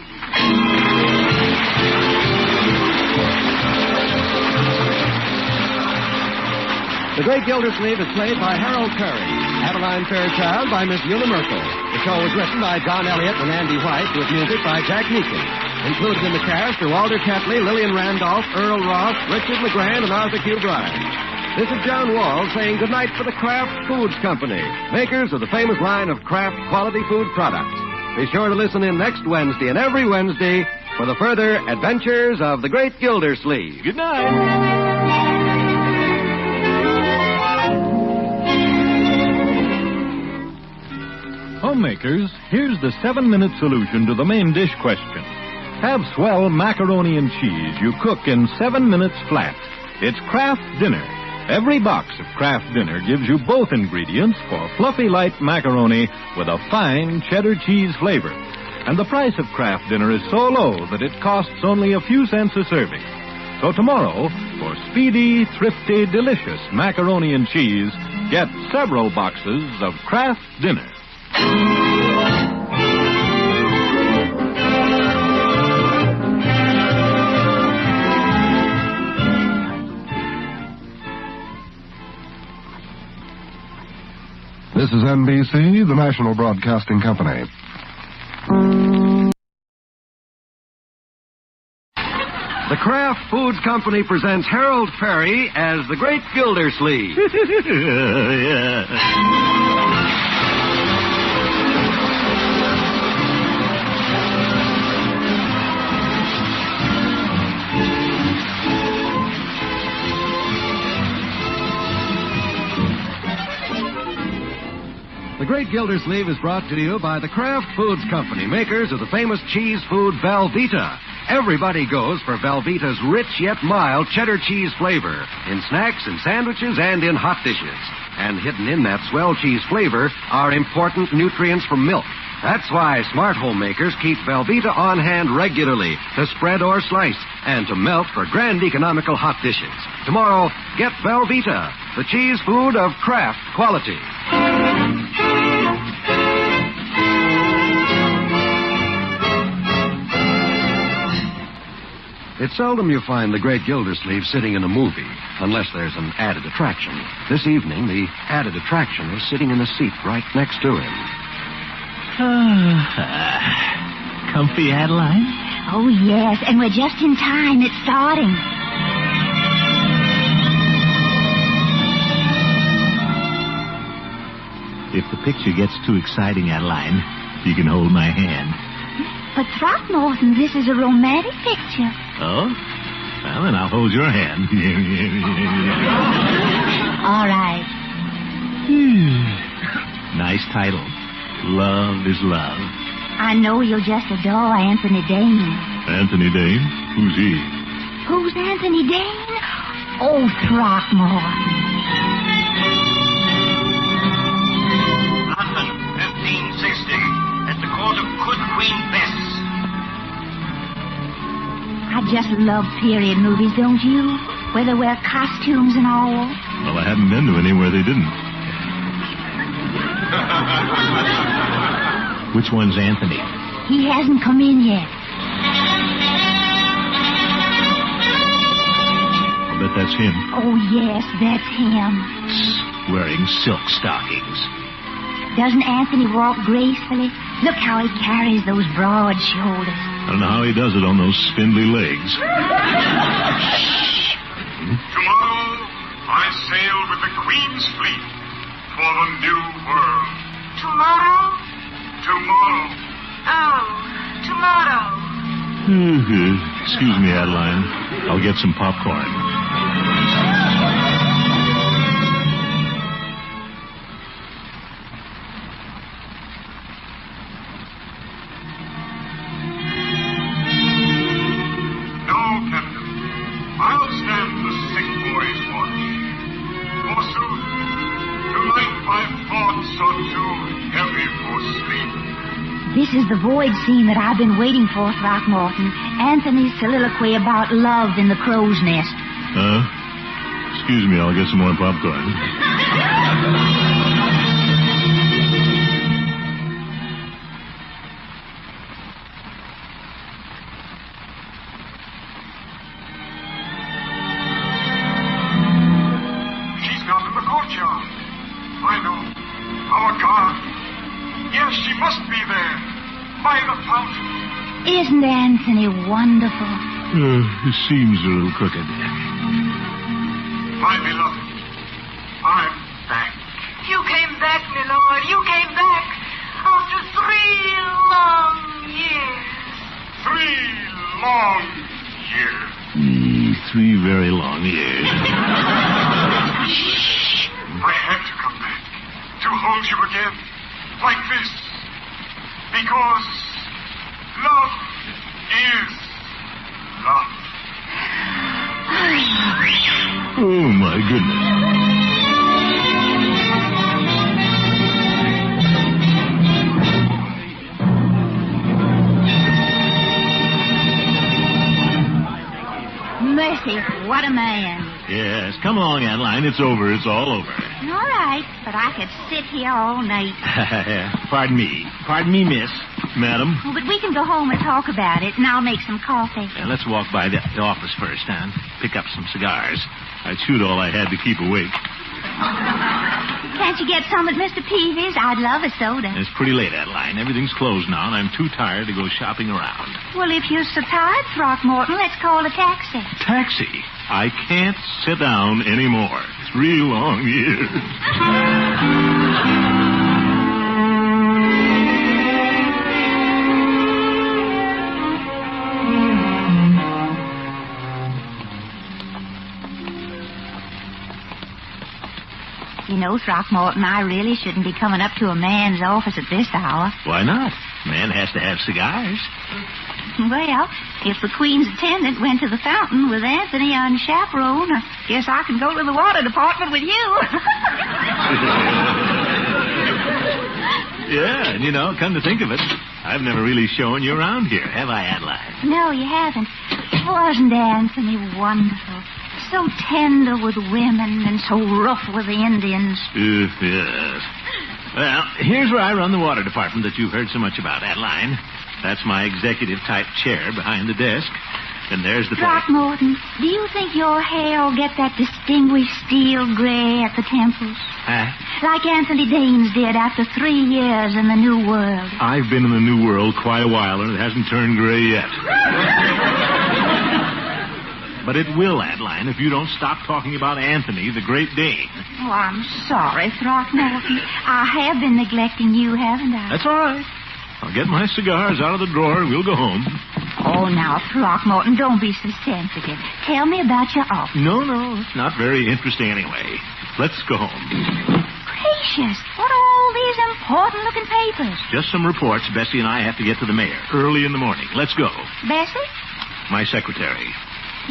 The Great Gildersleeve is played by Harold Curry. Adeline Fairchild by Miss Eula Merkel. The show was written by John Elliott and Andy White with music by Jack Meakin. Included in the cast are Walter Tetley, Lillian Randolph, Earl Ross, Richard LeGrand, and Arthur Q. Bryan. This is John Wall saying goodnight for the Kraft Foods Company, makers of the famous line of Kraft quality food products. Be sure to listen in next Wednesday and every Wednesday for the further adventures of the Great Gildersleeve. Good night. Homemakers, here's the 7-minute solution to the main dish question. Have swell macaroni and cheese you cook in 7 minutes flat. It's Kraft Dinner. Every box of Kraft Dinner gives you both ingredients for fluffy light macaroni with a fine cheddar cheese flavor. And the price of Kraft Dinner is so low that it costs only a few cents a serving. So tomorrow, for speedy, thrifty, delicious macaroni and cheese, get several boxes of Kraft Dinner. This is NBC, the National Broadcasting Company. The Kraft Foods Company presents Harold Perry as the Great Gildersleeve. The Great Gildersleeve is brought to you by the Kraft Foods Company, makers of the famous cheese food Velveeta. Everybody goes for Velveeta's rich yet mild cheddar cheese flavor in snacks and sandwiches and in hot dishes. And hidden in that swell cheese flavor are important nutrients from milk. That's why smart homemakers keep Velveeta on hand regularly to spread or slice and to melt for grand economical hot dishes. Tomorrow, get Velveeta, the cheese food of Kraft quality. It's seldom you find the Great Gildersleeve sitting in a movie, unless there's an added attraction. This evening, the added attraction is sitting in the seat right next to him. Comfy, Adeline? Oh, yes, and we're just in time. It's starting. If the picture gets too exciting, Adeline, you can hold my hand. But Throckmorton, this is a romantic picture. Oh? Well, then I'll hold your hand. All right. Nice title. Love is love. I know you'll just adore Anthony Dane. Anthony Dane? Who's he? Who's Anthony Dane? Oh, Throckmorton. London, 1560. At the court of Good Queen Bess. I just love period movies, don't you? Where they wear costumes and all. Well, I haven't been to any where they didn't. Which one's Anthony? He hasn't come in yet. I'll bet that's him. Oh, yes, that's him. Wearing silk stockings. Doesn't Anthony walk gracefully? Look how he carries those broad shoulders. I don't know how he does it on those spindly legs. Tomorrow, I sail with the Queen's fleet for the New World. Tomorrow? Tomorrow. Oh, tomorrow. Excuse me, Adeline. I'll get some popcorn. This is the void scene that I've been waiting for, Throckmorton. Anthony's soliloquy about love in the crow's nest. Excuse me, I'll get some more popcorn. She's not in the courtyard. I know. Our guard. Yes, she must be there. By the fountain. Isn't Anthony wonderful? It seems a little crooked. My beloved, I'm back. You came back, my lord. You came back after 3 long years. 3 long years. 3 very long years. I had to come back to hold you again, like this, because love is love. Oh, my goodness. Mercy, what a man. Yes, come along, Adeline. It's over. It's all over. All right, but I could sit here all night. Pardon me. Pardon me, miss. Madam. Oh, but we can go home and talk about it, and I'll make some coffee. Let's walk by the office first, and pick up some cigars. I chewed all I had to keep awake. Can't you get some at Mr. Peavy's? I'd love a soda. It's pretty late, Adeline. Everything's closed now, and I'm too tired to go shopping around. Well, if you're so tired, Throckmorton, let's call a taxi. Taxi? I can't sit down anymore. 3 long years. You know, Throckmorton, I really shouldn't be coming up to a man's office at this hour. Why not? Man has to have cigars. Well, if the Queen's attendant went to the fountain with Anthony unchaperoned, I guess I can go to the water department with you. Yeah, and come to think of it, I've never really shown you around here, have I, Adeline? No, you haven't. Wasn't Anthony wonderful? So tender with women and so rough with the Indians. Yes. Well, here's where I run the water department that you've heard so much about, Adeline. That's my executive-type chair behind the desk. And there's the... Throckmorton, do you think your hair will get that distinguished steel gray at the temples? Like Anthony Dane's did after 3 years in the New World. I've been in the New World quite a while, and it hasn't turned gray yet. But it will, Adeline, if you don't stop talking about Anthony, the Great Dane. Oh, I'm sorry, Throckmorton. I have been neglecting you, haven't I? That's all right. I'll get my cigars out of the drawer and we'll go home. Oh, now, Throckmorton, don't be so sensitive. Tell me about your office. No, it's not very interesting anyway. Let's go home. Gracious, what are all these important-looking papers? Just some reports Bessie and I have to get to the mayor early in the morning. Let's go. Bessie? My secretary.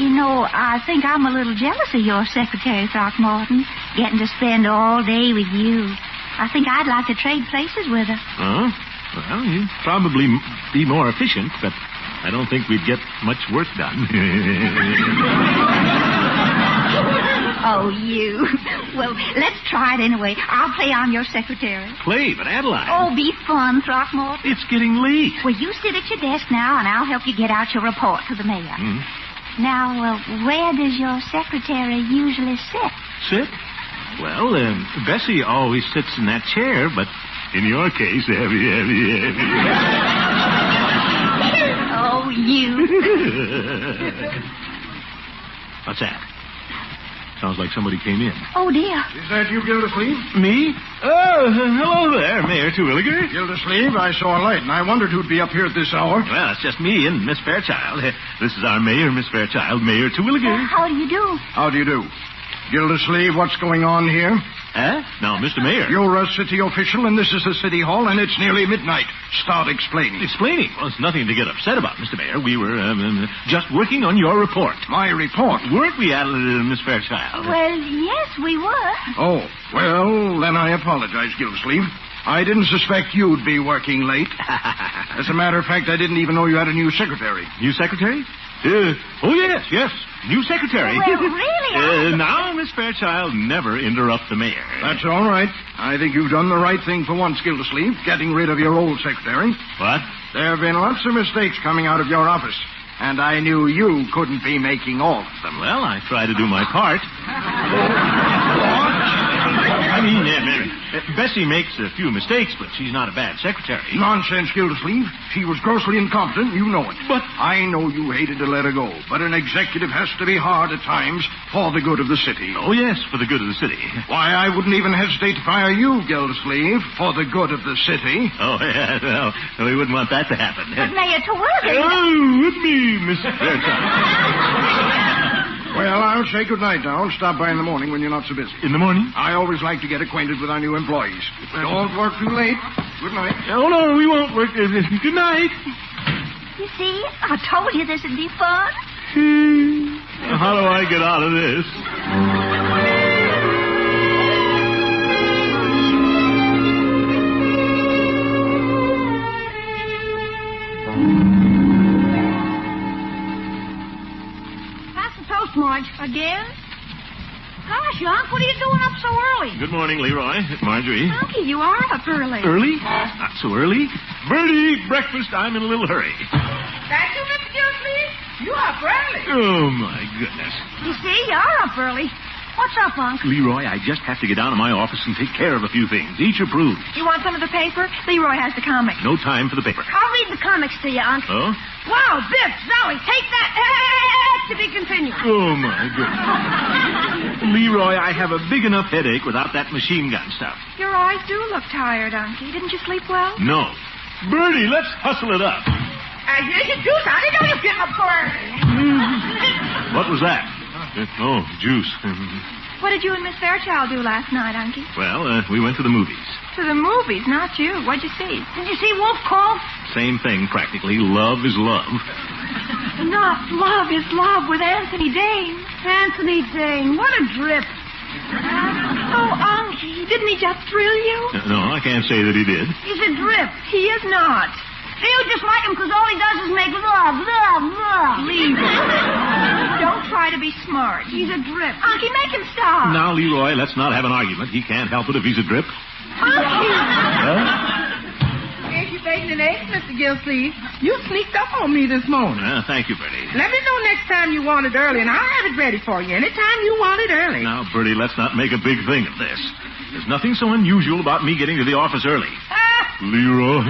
You know, I think I'm a little jealous of your secretary, Throckmorton, getting to spend all day with you. I think I'd like to trade places with her. Oh? Well, you'd probably be more efficient, but I don't think we'd get much work done. Oh, you. Well, let's try it anyway. I'll play on your secretary. Play, but Adeline. Oh, be fun, Throckmorton. It's getting late. Well, you sit at your desk now, and I'll help you get out your report to the mayor. Mm. Now, where does your secretary usually sit? Sit? Well, Bessie always sits in that chair, but in your case, heavy. Oh, you. What's that? Sounds like somebody came in. Oh, dear. Is that you, Gildersleeve? Me? Oh, hello there, Mayor Terwilliger. Gildersleeve, I saw a light, and I wondered who'd be up here at this hour. Well, it's just me and Miss Fairchild. This is our mayor, Miss Fairchild, Mayor Terwilliger. How do you do? How do you do? Gildersleeve, what's going on here? Huh? Now, Mr. Mayor. You're a city official, and this is the city hall, and it's nearly midnight. Start explaining. Explaining? Well, it's nothing to get upset about, Mr. Mayor. We were just working on your report. My report? Weren't we, Miss Fairchild? Well, yes, we were. Oh, well, then I apologize, Gildersleeve. I didn't suspect you'd be working late. As a matter of fact, I didn't even know you had a new secretary. New secretary? Oh, yes. New secretary. Well, really? Now, Miss Fairchild, never interrupt the mayor. That's all right. I think you've done the right thing for once, Gildersleeve, getting rid of your old secretary. What? There have been lots of mistakes coming out of your office, and I knew you couldn't be making all of them. Well, I try to do my part. I mean, Bessie makes a few mistakes, but she's not a bad secretary. Nonsense, Gildersleeve. She was grossly incompetent, you know it. But I know you hated to let her go, but an executive has to be hard at times for the good of the city. Oh, yes, for the good of the city. Why, I wouldn't even hesitate to fire you, Gildersleeve, for the good of the city. Oh, yeah, well, we wouldn't want that to happen. But Mayor Terwilliger... Oh, with me, Miss Fairchild. Well, I'll say good night now and stop by in the morning when you're not so busy. In the morning? I always like to get acquainted with our new employees. Don't work too late. Good night. Oh, no, we won't work. Good night. You see, I told you this would be fun. How do I get out of this? Marge. Again? Gosh, Unc, what are you doing up so early? Good morning, Leroy. Marjorie. Unky, you are up early. Early? Not so early. Bertie, breakfast. I'm in a little hurry. That you, Mr. Gildersleeve? You up early. Oh, my goodness. You see, you're up early. What's up, Unc? Leroy, I just have to get down to my office and take care of a few things. Each approved. You want some of the paper? Leroy has the comics. No time for the paper. I'll read the comics to you, Unc. Oh? Wow, Biff, Zoe, take that. To be continued. Oh, my goodness. Leroy, I have a big enough headache without that machine gun stuff. Your eyes do look tired, Unky. Didn't you sleep well? No. Bertie, let's hustle it up. Here's your juice. I didn't know you were getting up so early. What was that? Oh, juice. What did you and Miss Fairchild do last night, Unky? Well, we went to the movies. To the movies, not you. What'd you see? Did you see Wolf Call? Same thing, practically. Love is love. Not Love is Love with Anthony Dane. Anthony Dane, what a drip. Oh, Unky, didn't he just thrill you? No, I can't say that he did. He's a drip. He is not. You just like him because all he does is make love. Leave him. Don't try to be smart. He's a drip. Unky, make him stop. Now, Leroy, let's not have an argument. He can't help it if he's a drip. Unky! Here's your bacon and eggs, Mr. Gildersleeve. You sneaked up on me this morning. Thank you, Bertie. Let me know next time you want it early, and I'll have it ready for you anytime you want it early. Now, Bertie, let's not make a big thing of this. There's nothing so unusual about me getting to the office early. Leroy.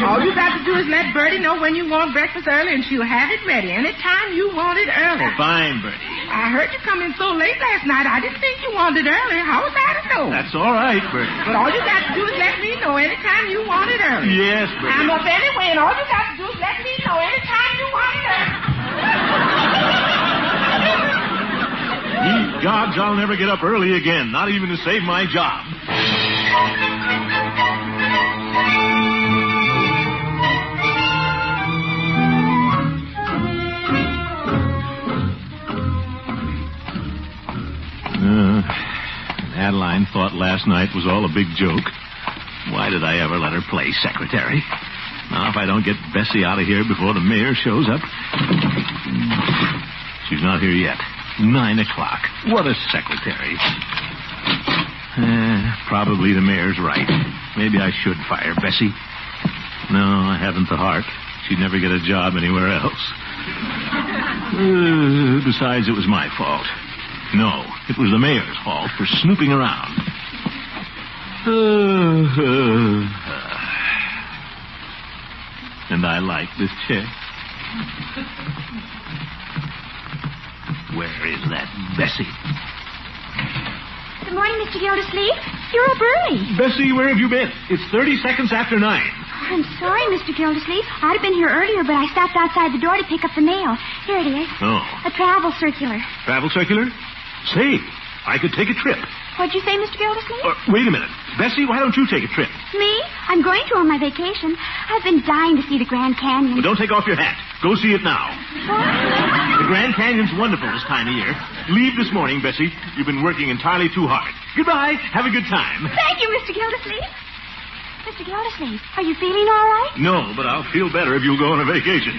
All you got to do is let Bertie know when you want breakfast early, and she'll have it ready anytime you want it early. Fine, Bertie. I heard you come in so late last night, I didn't think you wanted it early. How was I to know? That's all right, Bertie. But all you got to do is let me know anytime you want it early. Yes, Bertie. I'm up anyway, and all you got to do is let me know anytime you want it early. Ye gods, I'll never get up early again, not even to save my job. Adeline thought last night was all a big joke. Why did I ever let her play secretary? Now, if I don't get Bessie out of here before the mayor shows up... She's not here yet. 9 o'clock. What a secretary. Probably the mayor's right. Maybe I should fire Bessie. No, I haven't the heart. She'd never get a job anywhere else. Besides, it was my fault. No, it was the mayor's fault for snooping around. And I like this chick. Where is that Bessie? Good morning, Mr. Gildersleeve. You're up early. Bessie, where have you been? It's 30 seconds after 9. I'm sorry, Mr. Gildersleeve. I'd have been here earlier, but I stopped outside the door to pick up the mail. Here it is. Oh. A travel circular. Travel circular? Say, I could take a trip. What'd you say, Mr. Gildersleeve? Wait a minute. Bessie, why don't you take a trip? Me? I'm going to on my vacation. I've been dying to see the Grand Canyon. Well, don't take off your hat. Go see it now. What? The Grand Canyon's wonderful this time of year. Leave this morning, Bessie. You've been working entirely too hard. Goodbye. Have a good time. Thank you, Mr. Gildersleeve. Mr. Gildersleeve, are you feeling all right? No, but I'll feel better if you'll go on a vacation.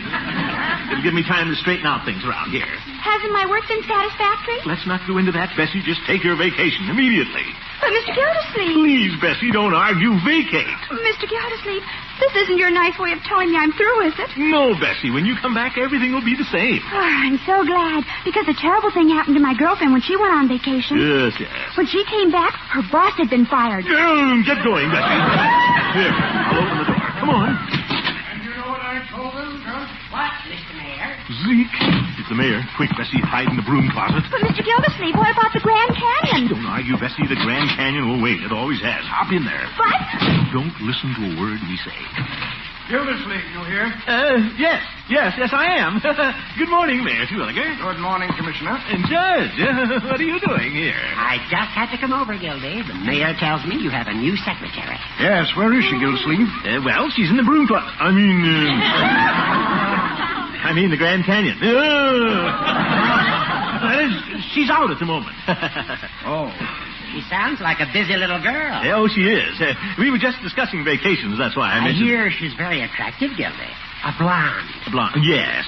It'll give me time to straighten out things around here. Hasn't my work been satisfactory? Let's not go into that, Bessie. Just take your vacation immediately. But, Mr. Gildersleeve... Please, Bessie, don't argue. Vacate. Mr. Gildersleeve, this isn't your nice way of telling me I'm through, is it? No, Bessie. When you come back, everything will be the same. Oh, I'm so glad, because a terrible thing happened to my girlfriend when she went on vacation. Yes. When she came back, her boss had been fired. Get going, Bessie. Here, I'll open the door. Come on. And you know what I told them, huh? What, Mr. Mayor? Zeke. It's the mayor. Quick, Bessie, hide in the broom closet. But, Mr. Gildersleeve, what about the Grand Canyon? Don't argue, Bessie. The Grand Canyon will wait. It always has. Hop in there. What? Don't listen to a word we say. Gildersleeve, you here? Yes, I am. Good morning, Mayor Terwilliger. Good morning, Commissioner. And Judge, what are you doing here? I just had to come over, Gildy. The mayor tells me you have a new secretary. Yes, where is she, Gildersleeve? Well, she's in the broom closet. I mean the Grand Canyon. She's out at the moment. Oh. She sounds like a busy little girl. Oh, she is. We were just discussing vacations. That's why I mentioned... I hear she's very attractive, Gildy. A blonde. A blonde. Yes.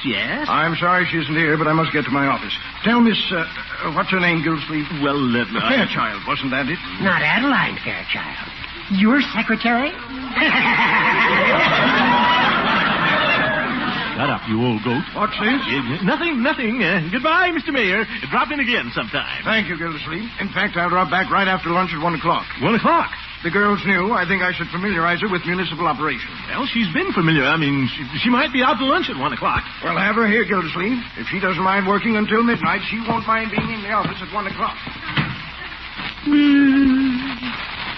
I'm sorry she isn't here, but I must get to my office. Tell Miss, what's her name, Gildersleeve? Well, Fairchild, wasn't that it? Not Adeline Fairchild. Your secretary? Shut up, you old goat. What's this? Nothing. Goodbye, Mr. Mayor. Drop in again sometime. Thank you, Gildersleeve. In fact, I'll drop back right after lunch at 1 o'clock. 1 o'clock? The girl's new. I think I should familiarize her with municipal operations. Well, she's been familiar. She might be out to lunch at 1 o'clock. Well, have her here, Gildersleeve. If she doesn't mind working until midnight, she won't mind being in the office at 1 o'clock.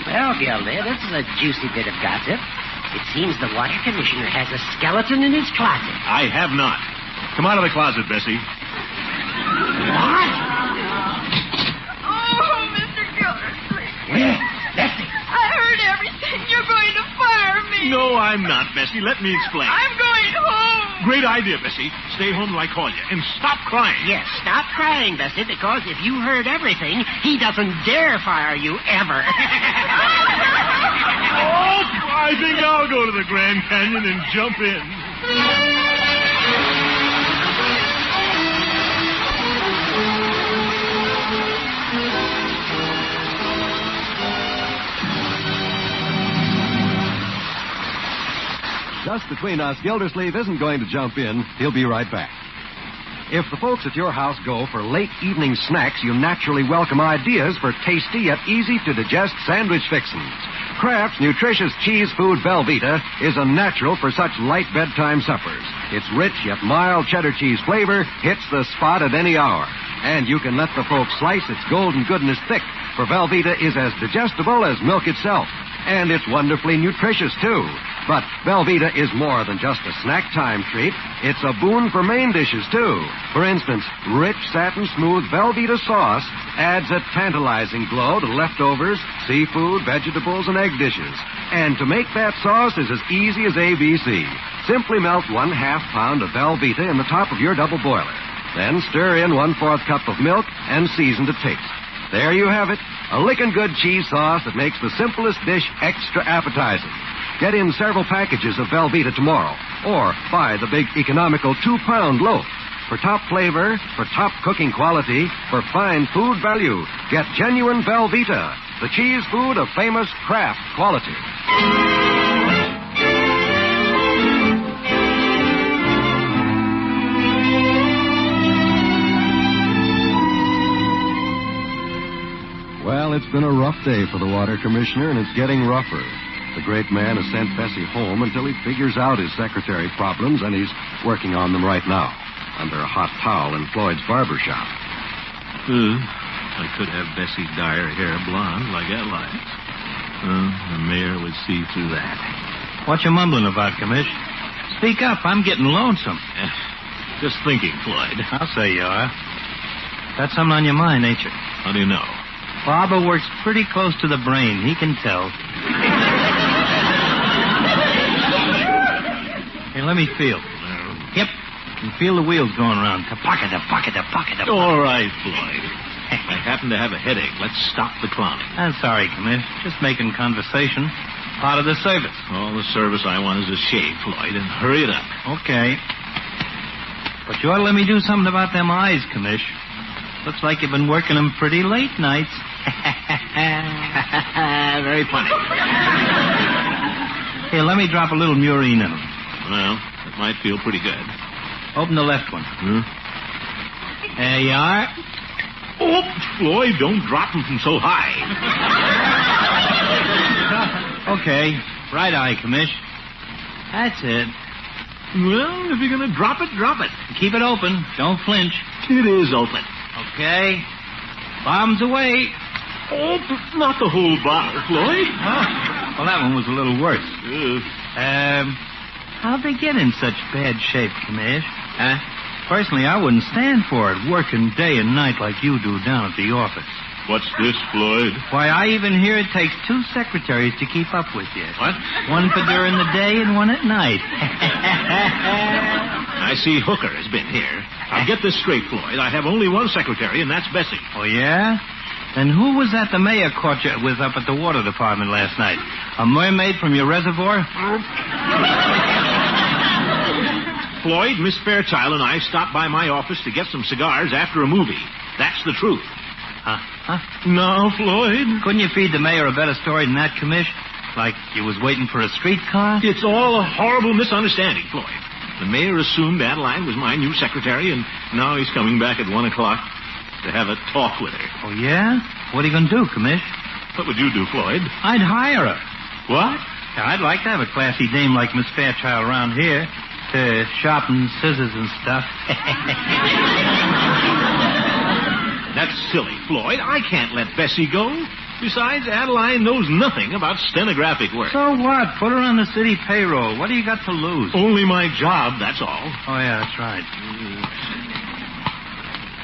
Well, Gildy, this is a juicy bit of gossip. It seems the water commissioner has a skeleton in his closet. I have not. Come out of the closet, Bessie. What? Oh, Mr. Gildersleeve. Where? Bessie. I heard everything. You're going to fire me. No, I'm not, Bessie. Let me explain. I'm going home. Great idea, Bessie. Stay home till I call you. And stop crying. Yes, stop crying, Bessie, because if you heard everything, he doesn't dare fire you ever. Oh, I think I'll go to the Grand Canyon and jump in. Just between us, Gildersleeve isn't going to jump in. He'll be right back. If the folks at your house go for late evening snacks, you naturally welcome ideas for tasty yet easy-to-digest sandwich fixins. Kraft's nutritious cheese food Velveeta is a natural for such light bedtime suppers. Its rich yet mild cheddar cheese flavor hits the spot at any hour. And you can let the folks slice its golden goodness thick, for Velveeta is as digestible as milk itself. And it's wonderfully nutritious, too. But Velveeta is more than just a snack time treat. It's a boon for main dishes, too. For instance, rich, satin-smooth Velveeta sauce adds a tantalizing glow to leftovers, seafood, vegetables, and egg dishes. And to make that sauce is as easy as ABC. Simply melt 1/2 pound of Velveeta in the top of your double boiler. Then stir in 1/4 cup of milk and season to taste. There you have it, a lickin' good cheese sauce that makes the simplest dish extra appetizing. Get in several packages of Velveeta tomorrow, or buy the big economical 2-pound loaf. For top flavor, for top cooking quality, for fine food value, get genuine Velveeta, the cheese food of famous Kraft quality. Well, it's been a rough day for the water commissioner, and it's getting rougher. The great man has sent Bessie home until he figures out his secretary problems, and he's working on them right now, under a hot towel in Floyd's barber shop. I could have Bessie dye her hair blonde like Adelaide's. The mayor would see through that. What you mumbling about, Commish? Speak up. I'm getting lonesome. Just thinking, Floyd. I'll say you are. Got something on your mind, ain't you? How do you know? Barber works pretty close to the brain. He can tell. Hey, let me feel. Yep. And feel the wheels going around. Pocket. All right, Floyd. I happen to have a headache. Let's stop the clowning. I'm sorry, Commish. Just making conversation. Part of the service. All the service I want is a shave, Floyd, and hurry it up. Okay. But you ought to let me do something about them eyes, Commish. Looks like you've been working them pretty late nights. Very funny. Here, let me drop a little murine in them. Well, it might feel pretty good. Open the left one. There you are. Oh, Floyd, don't drop them from so high. Okay. Right eye, Commish. That's it. Well, if you're going to drop it, drop it. Keep it open. Don't flinch. It is open. Okay. Bombs away. Oh, not the whole bar, Floyd. Well, that one was a little worse. How'd they get in such bad shape, Commish? Personally, I wouldn't stand for it, working day and night like you do down at the office. What's this, Floyd? Why, I even hear it takes 2 secretaries to keep up with you. What? One for during the day and one at night. I see Hooker has been here. I'll get this straight, Floyd. I have only one secretary, and that's Bessie. Oh, yeah? Then who was that the mayor caught you with up at the water department last night? A mermaid from your reservoir? Floyd, Miss Fairchild and I stopped by my office to get some cigars after a movie. That's the truth. No, Floyd. Couldn't you feed the mayor a better story than that, Commish? Like you was waiting for a streetcar? It's all a horrible misunderstanding, Floyd. The mayor assumed Adeline was my new secretary, and now he's coming back at 1 o'clock to have a talk with her. Oh, yeah? What are you going to do, Commish? What would you do, Floyd? I'd hire her. What? I'd like to have a classy dame like Miss Fairchild around here to sharpen scissors and stuff. That's silly, Floyd. I can't let Bessie go. Besides, Adeline knows nothing about stenographic work. So what? Put her on the city payroll. What do you got to lose? Only my job, that's all. Oh, yeah, that's right.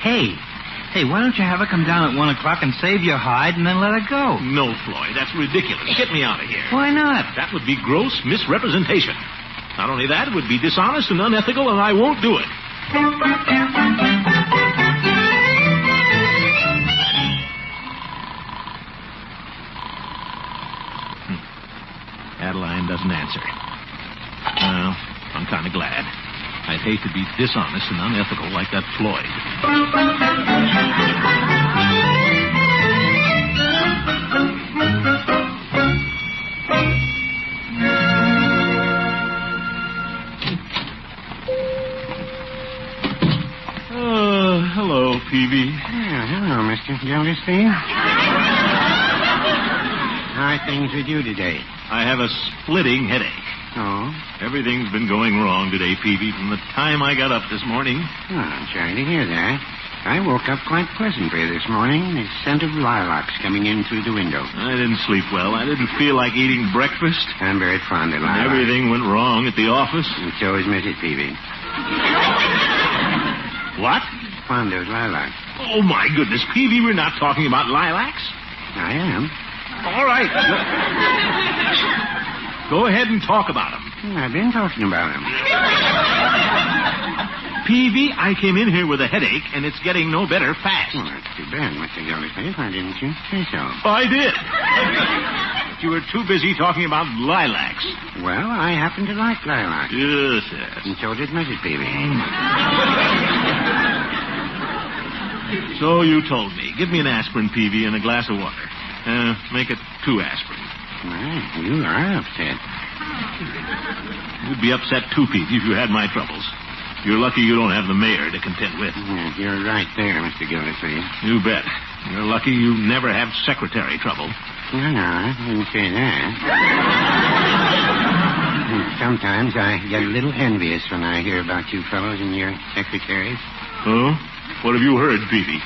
Hey, why don't you have her come down at 1 o'clock and save your hide and then let her go? No, Floyd, that's ridiculous. Get me out of here. Why not? That would be gross misrepresentation. Not only that, it would be dishonest and unethical, and I won't do it. Adeline doesn't answer. Well, I'm kind of glad. I'd hate to be dishonest and unethical like that Floyd. Hello, Peavy. Hello, Mr. Gildersleeve. How are things with you today? I have a splitting headache. Oh? Everything's been going wrong today, Peavy, from the time I got up this morning. Oh, I'm sorry to hear that. I woke up quite pleasantly this morning. The scent of lilacs coming in through the window. I didn't sleep well. I didn't feel like eating breakfast. I'm very fond of lilacs. Everything went wrong at the office. And so is Mrs. Peavy. What? Fond of lilacs. Oh, my goodness, Peavy, we're not talking about lilacs. I am. All right. Go ahead and talk about them. I've been talking about them. Peavy, I came in here with a headache, and it's getting no better fast. Well, that's too bad, Mr. Gildersleeve. Why didn't you say so? I did. But you were too busy talking about lilacs. Well, I happen to like lilacs. Yes. And so did Mrs. Peavy. So you told me. Give me an aspirin, Peavy, and a glass of water. Make it 2 aspirin. Well, you are upset. You'd be upset, too, Peavy, if you had my troubles. You're lucky you don't have the mayor to contend with. Yes, you're right there, Mr. Gildersleeve. You bet. You're lucky you never have secretary trouble. No, I didn't say that. Sometimes I get a little envious when I hear about you fellows and your secretaries. Oh? What have you heard, Peavy?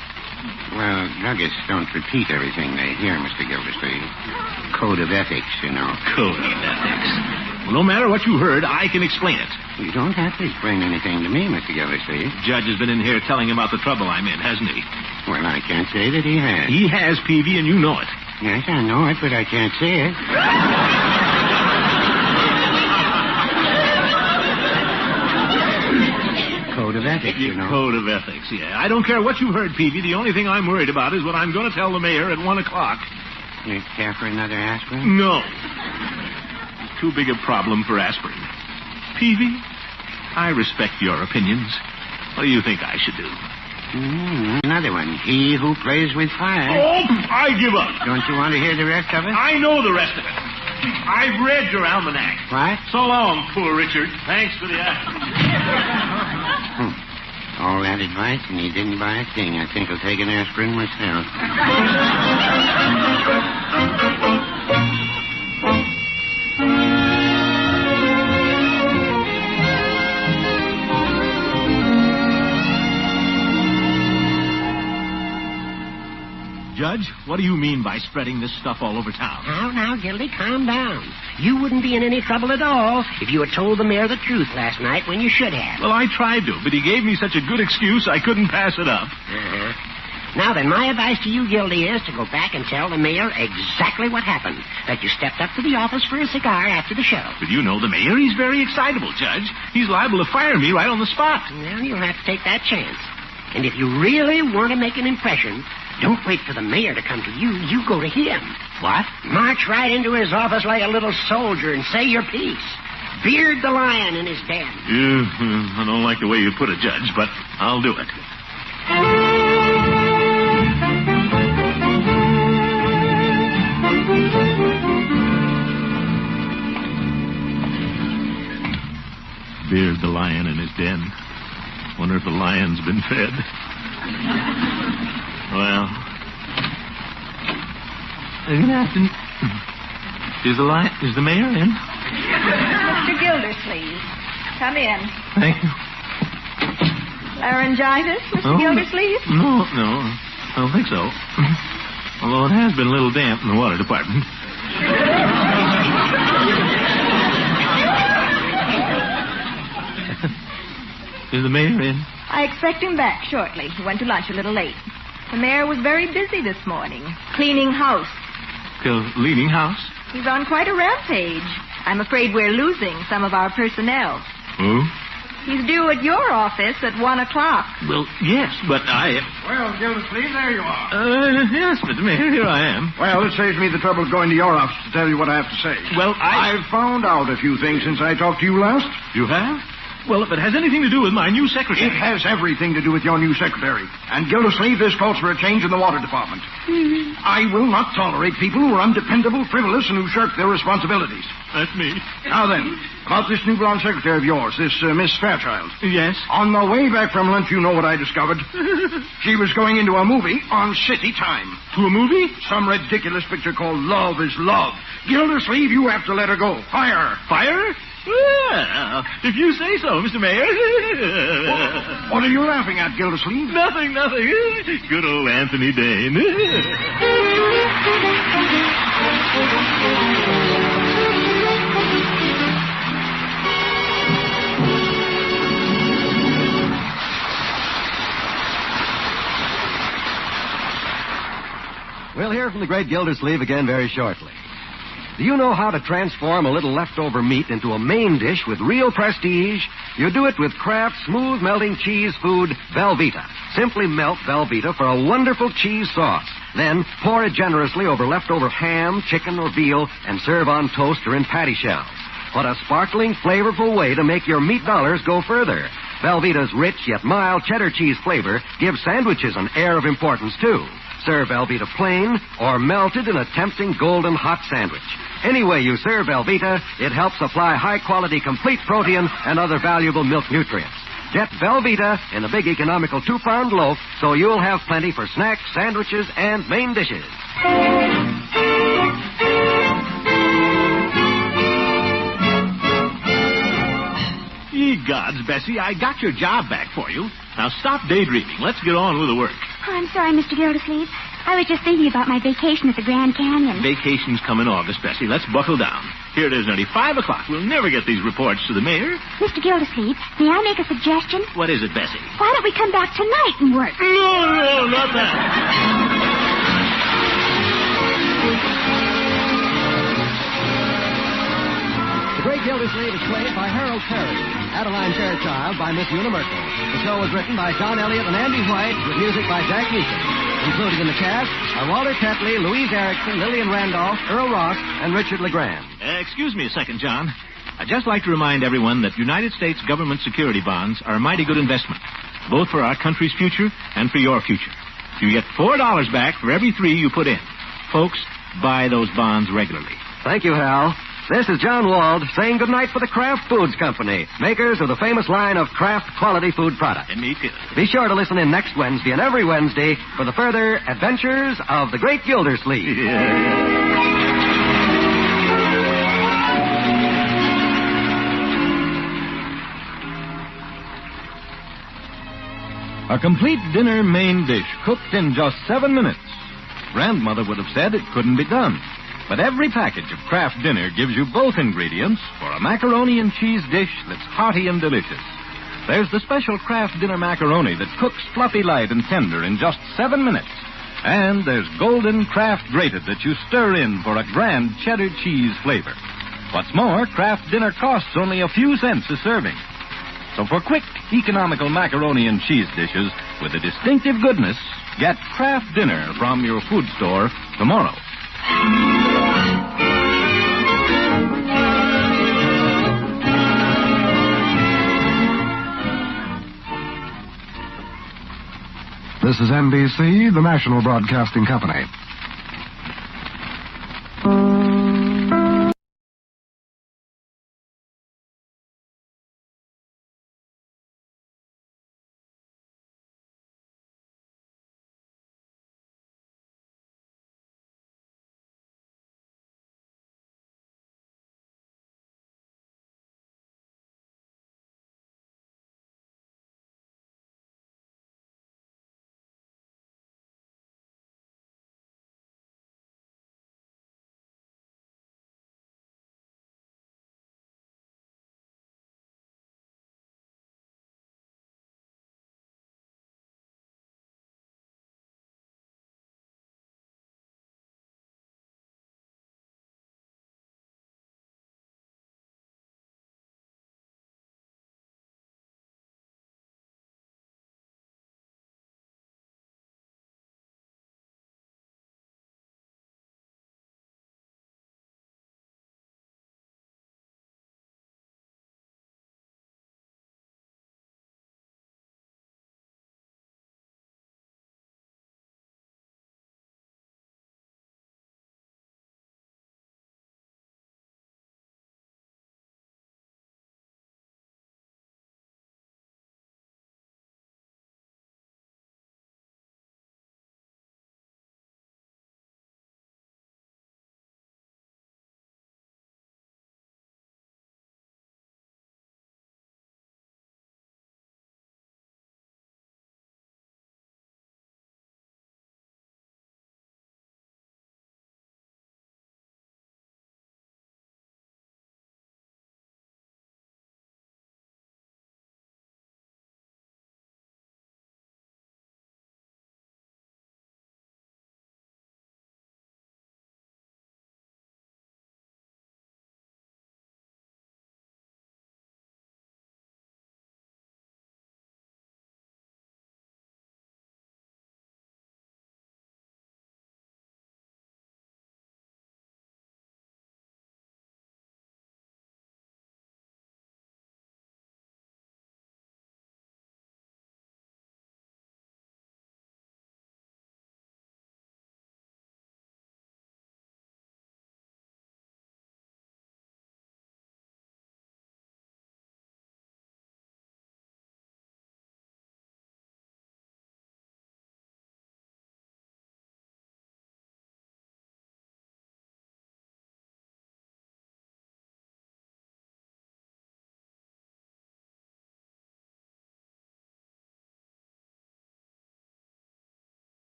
Well, druggists don't repeat everything they hear, Mr. Gildersleeve. Code of ethics, you know. Code of ethics. Well, no matter what you heard, I can explain it. You don't have to explain anything to me, Mr. Gildersleeve. Judge has been in here telling about the trouble I'm in, hasn't he? Well, I can't say that he has. He has, Peavy, and you know it. Yes, I know it, but I can't say it. Code of ethics, you know. Code of ethics, yeah. I don't care what you heard, Peavy. The only thing I'm worried about is what I'm going to tell the mayor at 1 o'clock. You care for another aspirin? No. Too big a problem for aspirin. Peavy, I respect your opinions. What do you think I should do? Another one. He who plays with fire. Oh, I give up. Don't you want to hear the rest of it? I know the rest of it. I've read your almanac. What? So long, poor Richard. Thanks for the aspirin. All that advice, and he didn't buy a thing. I think I'll take an aspirin myself. Judge, what do you mean by spreading this stuff all over town? Now, Gildy, calm down. You wouldn't be in any trouble at all if you had told the mayor the truth last night when you should have. Well, I tried to, but he gave me such a good excuse I couldn't pass it up. Now then, my advice to you, Gildy, is to go back and tell the mayor exactly what happened. That you stepped up to the office for a cigar after the show. But you know the mayor, he's very excitable, Judge. He's liable to fire me right on the spot. Well, you'll have to take that chance. And if you really want to make an impression, don't wait for the mayor to come to you. You go to him. What? March right into his office like a little soldier and say your piece. Beard the lion in his den. I don't like the way you put it, Judge, but I'll do it. Beard the lion in his den. Wonder if the lion's been fed. Well, good afternoon. Is the mayor in? Mr. Gildersleeve, come in. Thank you. Laryngitis, Mr. Gildersleeve? No, I don't think so. Although it has been a little damp in the water department. Is the mayor in? I expect him back shortly. He went to lunch a little late. The mayor was very busy this morning, cleaning house. Cleaning house? He's on quite a rampage. I'm afraid we're losing some of our personnel. Who? He's due at your office at 1 o'clock. Well, yes, but I... Well, Gildersleeve, there you are. Yes, Mr. Mayor, here I am. Well, it saves me the trouble of going to your office to tell you what I have to say. Well, I've found out a few things since I talked to you last. You have? Well, if it has anything to do with my new secretary... It has everything to do with your new secretary. And Gildersleeve, this calls for a change in the water department. I will not tolerate people who are undependable, frivolous, and who shirk their responsibilities. That's me. Now then, about this new blonde secretary of yours, this Miss Fairchild. Yes? On the way back from lunch, you know what I discovered. She was going into a movie on city time. To a movie? Some ridiculous picture called Love is Love. Gildersleeve, you have to let her go. Fire. Fire? Well, if you say so, Mr. Mayor. What are you laughing at, Gildersleeve? Nothing. Good old Anthony Dane. We'll hear from the great Gildersleeve again very shortly. Do you know how to transform a little leftover meat into a main dish with real prestige? You do it with Kraft smooth melting cheese food Velveeta. Simply melt Velveeta for a wonderful cheese sauce. Then pour it generously over leftover ham, chicken, or veal and serve on toast or in patty shells. What a sparkling, flavorful way to make your meat dollars go further. Velveeta's rich yet mild cheddar cheese flavor gives sandwiches an air of importance, too. Serve Velveeta plain or melted in a tempting golden hot sandwich. Any way you serve Velveeta, it helps supply high-quality complete protein and other valuable milk nutrients. Get Velveeta in a big economical 2-pound loaf so you'll have plenty for snacks, sandwiches, and main dishes. Ye gods, Bessie, I got your job back for you. Now stop daydreaming. Let's get on with the work. Oh, I'm sorry, Mr. Gildersleeve. I was just thinking about my vacation at the Grand Canyon. Vacations come in August, Bessie. Let's buckle down. Here it is, nearly 5 o'clock. We'll never get these reports to the mayor. Mr. Gildersleeve, may I make a suggestion? What is it, Bessie? Why don't we come back tonight and work? No, not that. The Great Gildersleeve is played by Harold Perry. Adeline Fairchild by Miss Una Merkel. The show was written by John Elliott and Andy White with music by Jack Meakin. Included in the cast are Walter Tetley, Louise Erickson, Lillian Randolph, Earl Ross, and Richard LeGrand. Excuse me a second, John. I'd just like to remind everyone that United States government security bonds are a mighty good investment, both for our country's future and for your future. You get $4 back for every 3 you put in. Folks, buy those bonds regularly. Thank you, Hal. This is John Wald saying goodnight for the Kraft Foods Company, makers of the famous line of Kraft quality food products. And me too. Be sure to listen in next Wednesday and every Wednesday for the further adventures of the Great Gildersleeve. A complete dinner main dish cooked in just 7 minutes. Grandmother would have said it couldn't be done. But every package of Kraft Dinner gives you both ingredients for a macaroni and cheese dish that's hearty and delicious. There's the special Kraft Dinner macaroni that cooks fluffy light and tender in just 7 minutes. And there's golden Kraft grated that you stir in for a grand cheddar cheese flavor. What's more, Kraft Dinner costs only a few cents a serving. So for quick, economical macaroni and cheese dishes with a distinctive goodness, get Kraft Dinner from your food store tomorrow. This is NBC, the National Broadcasting Company.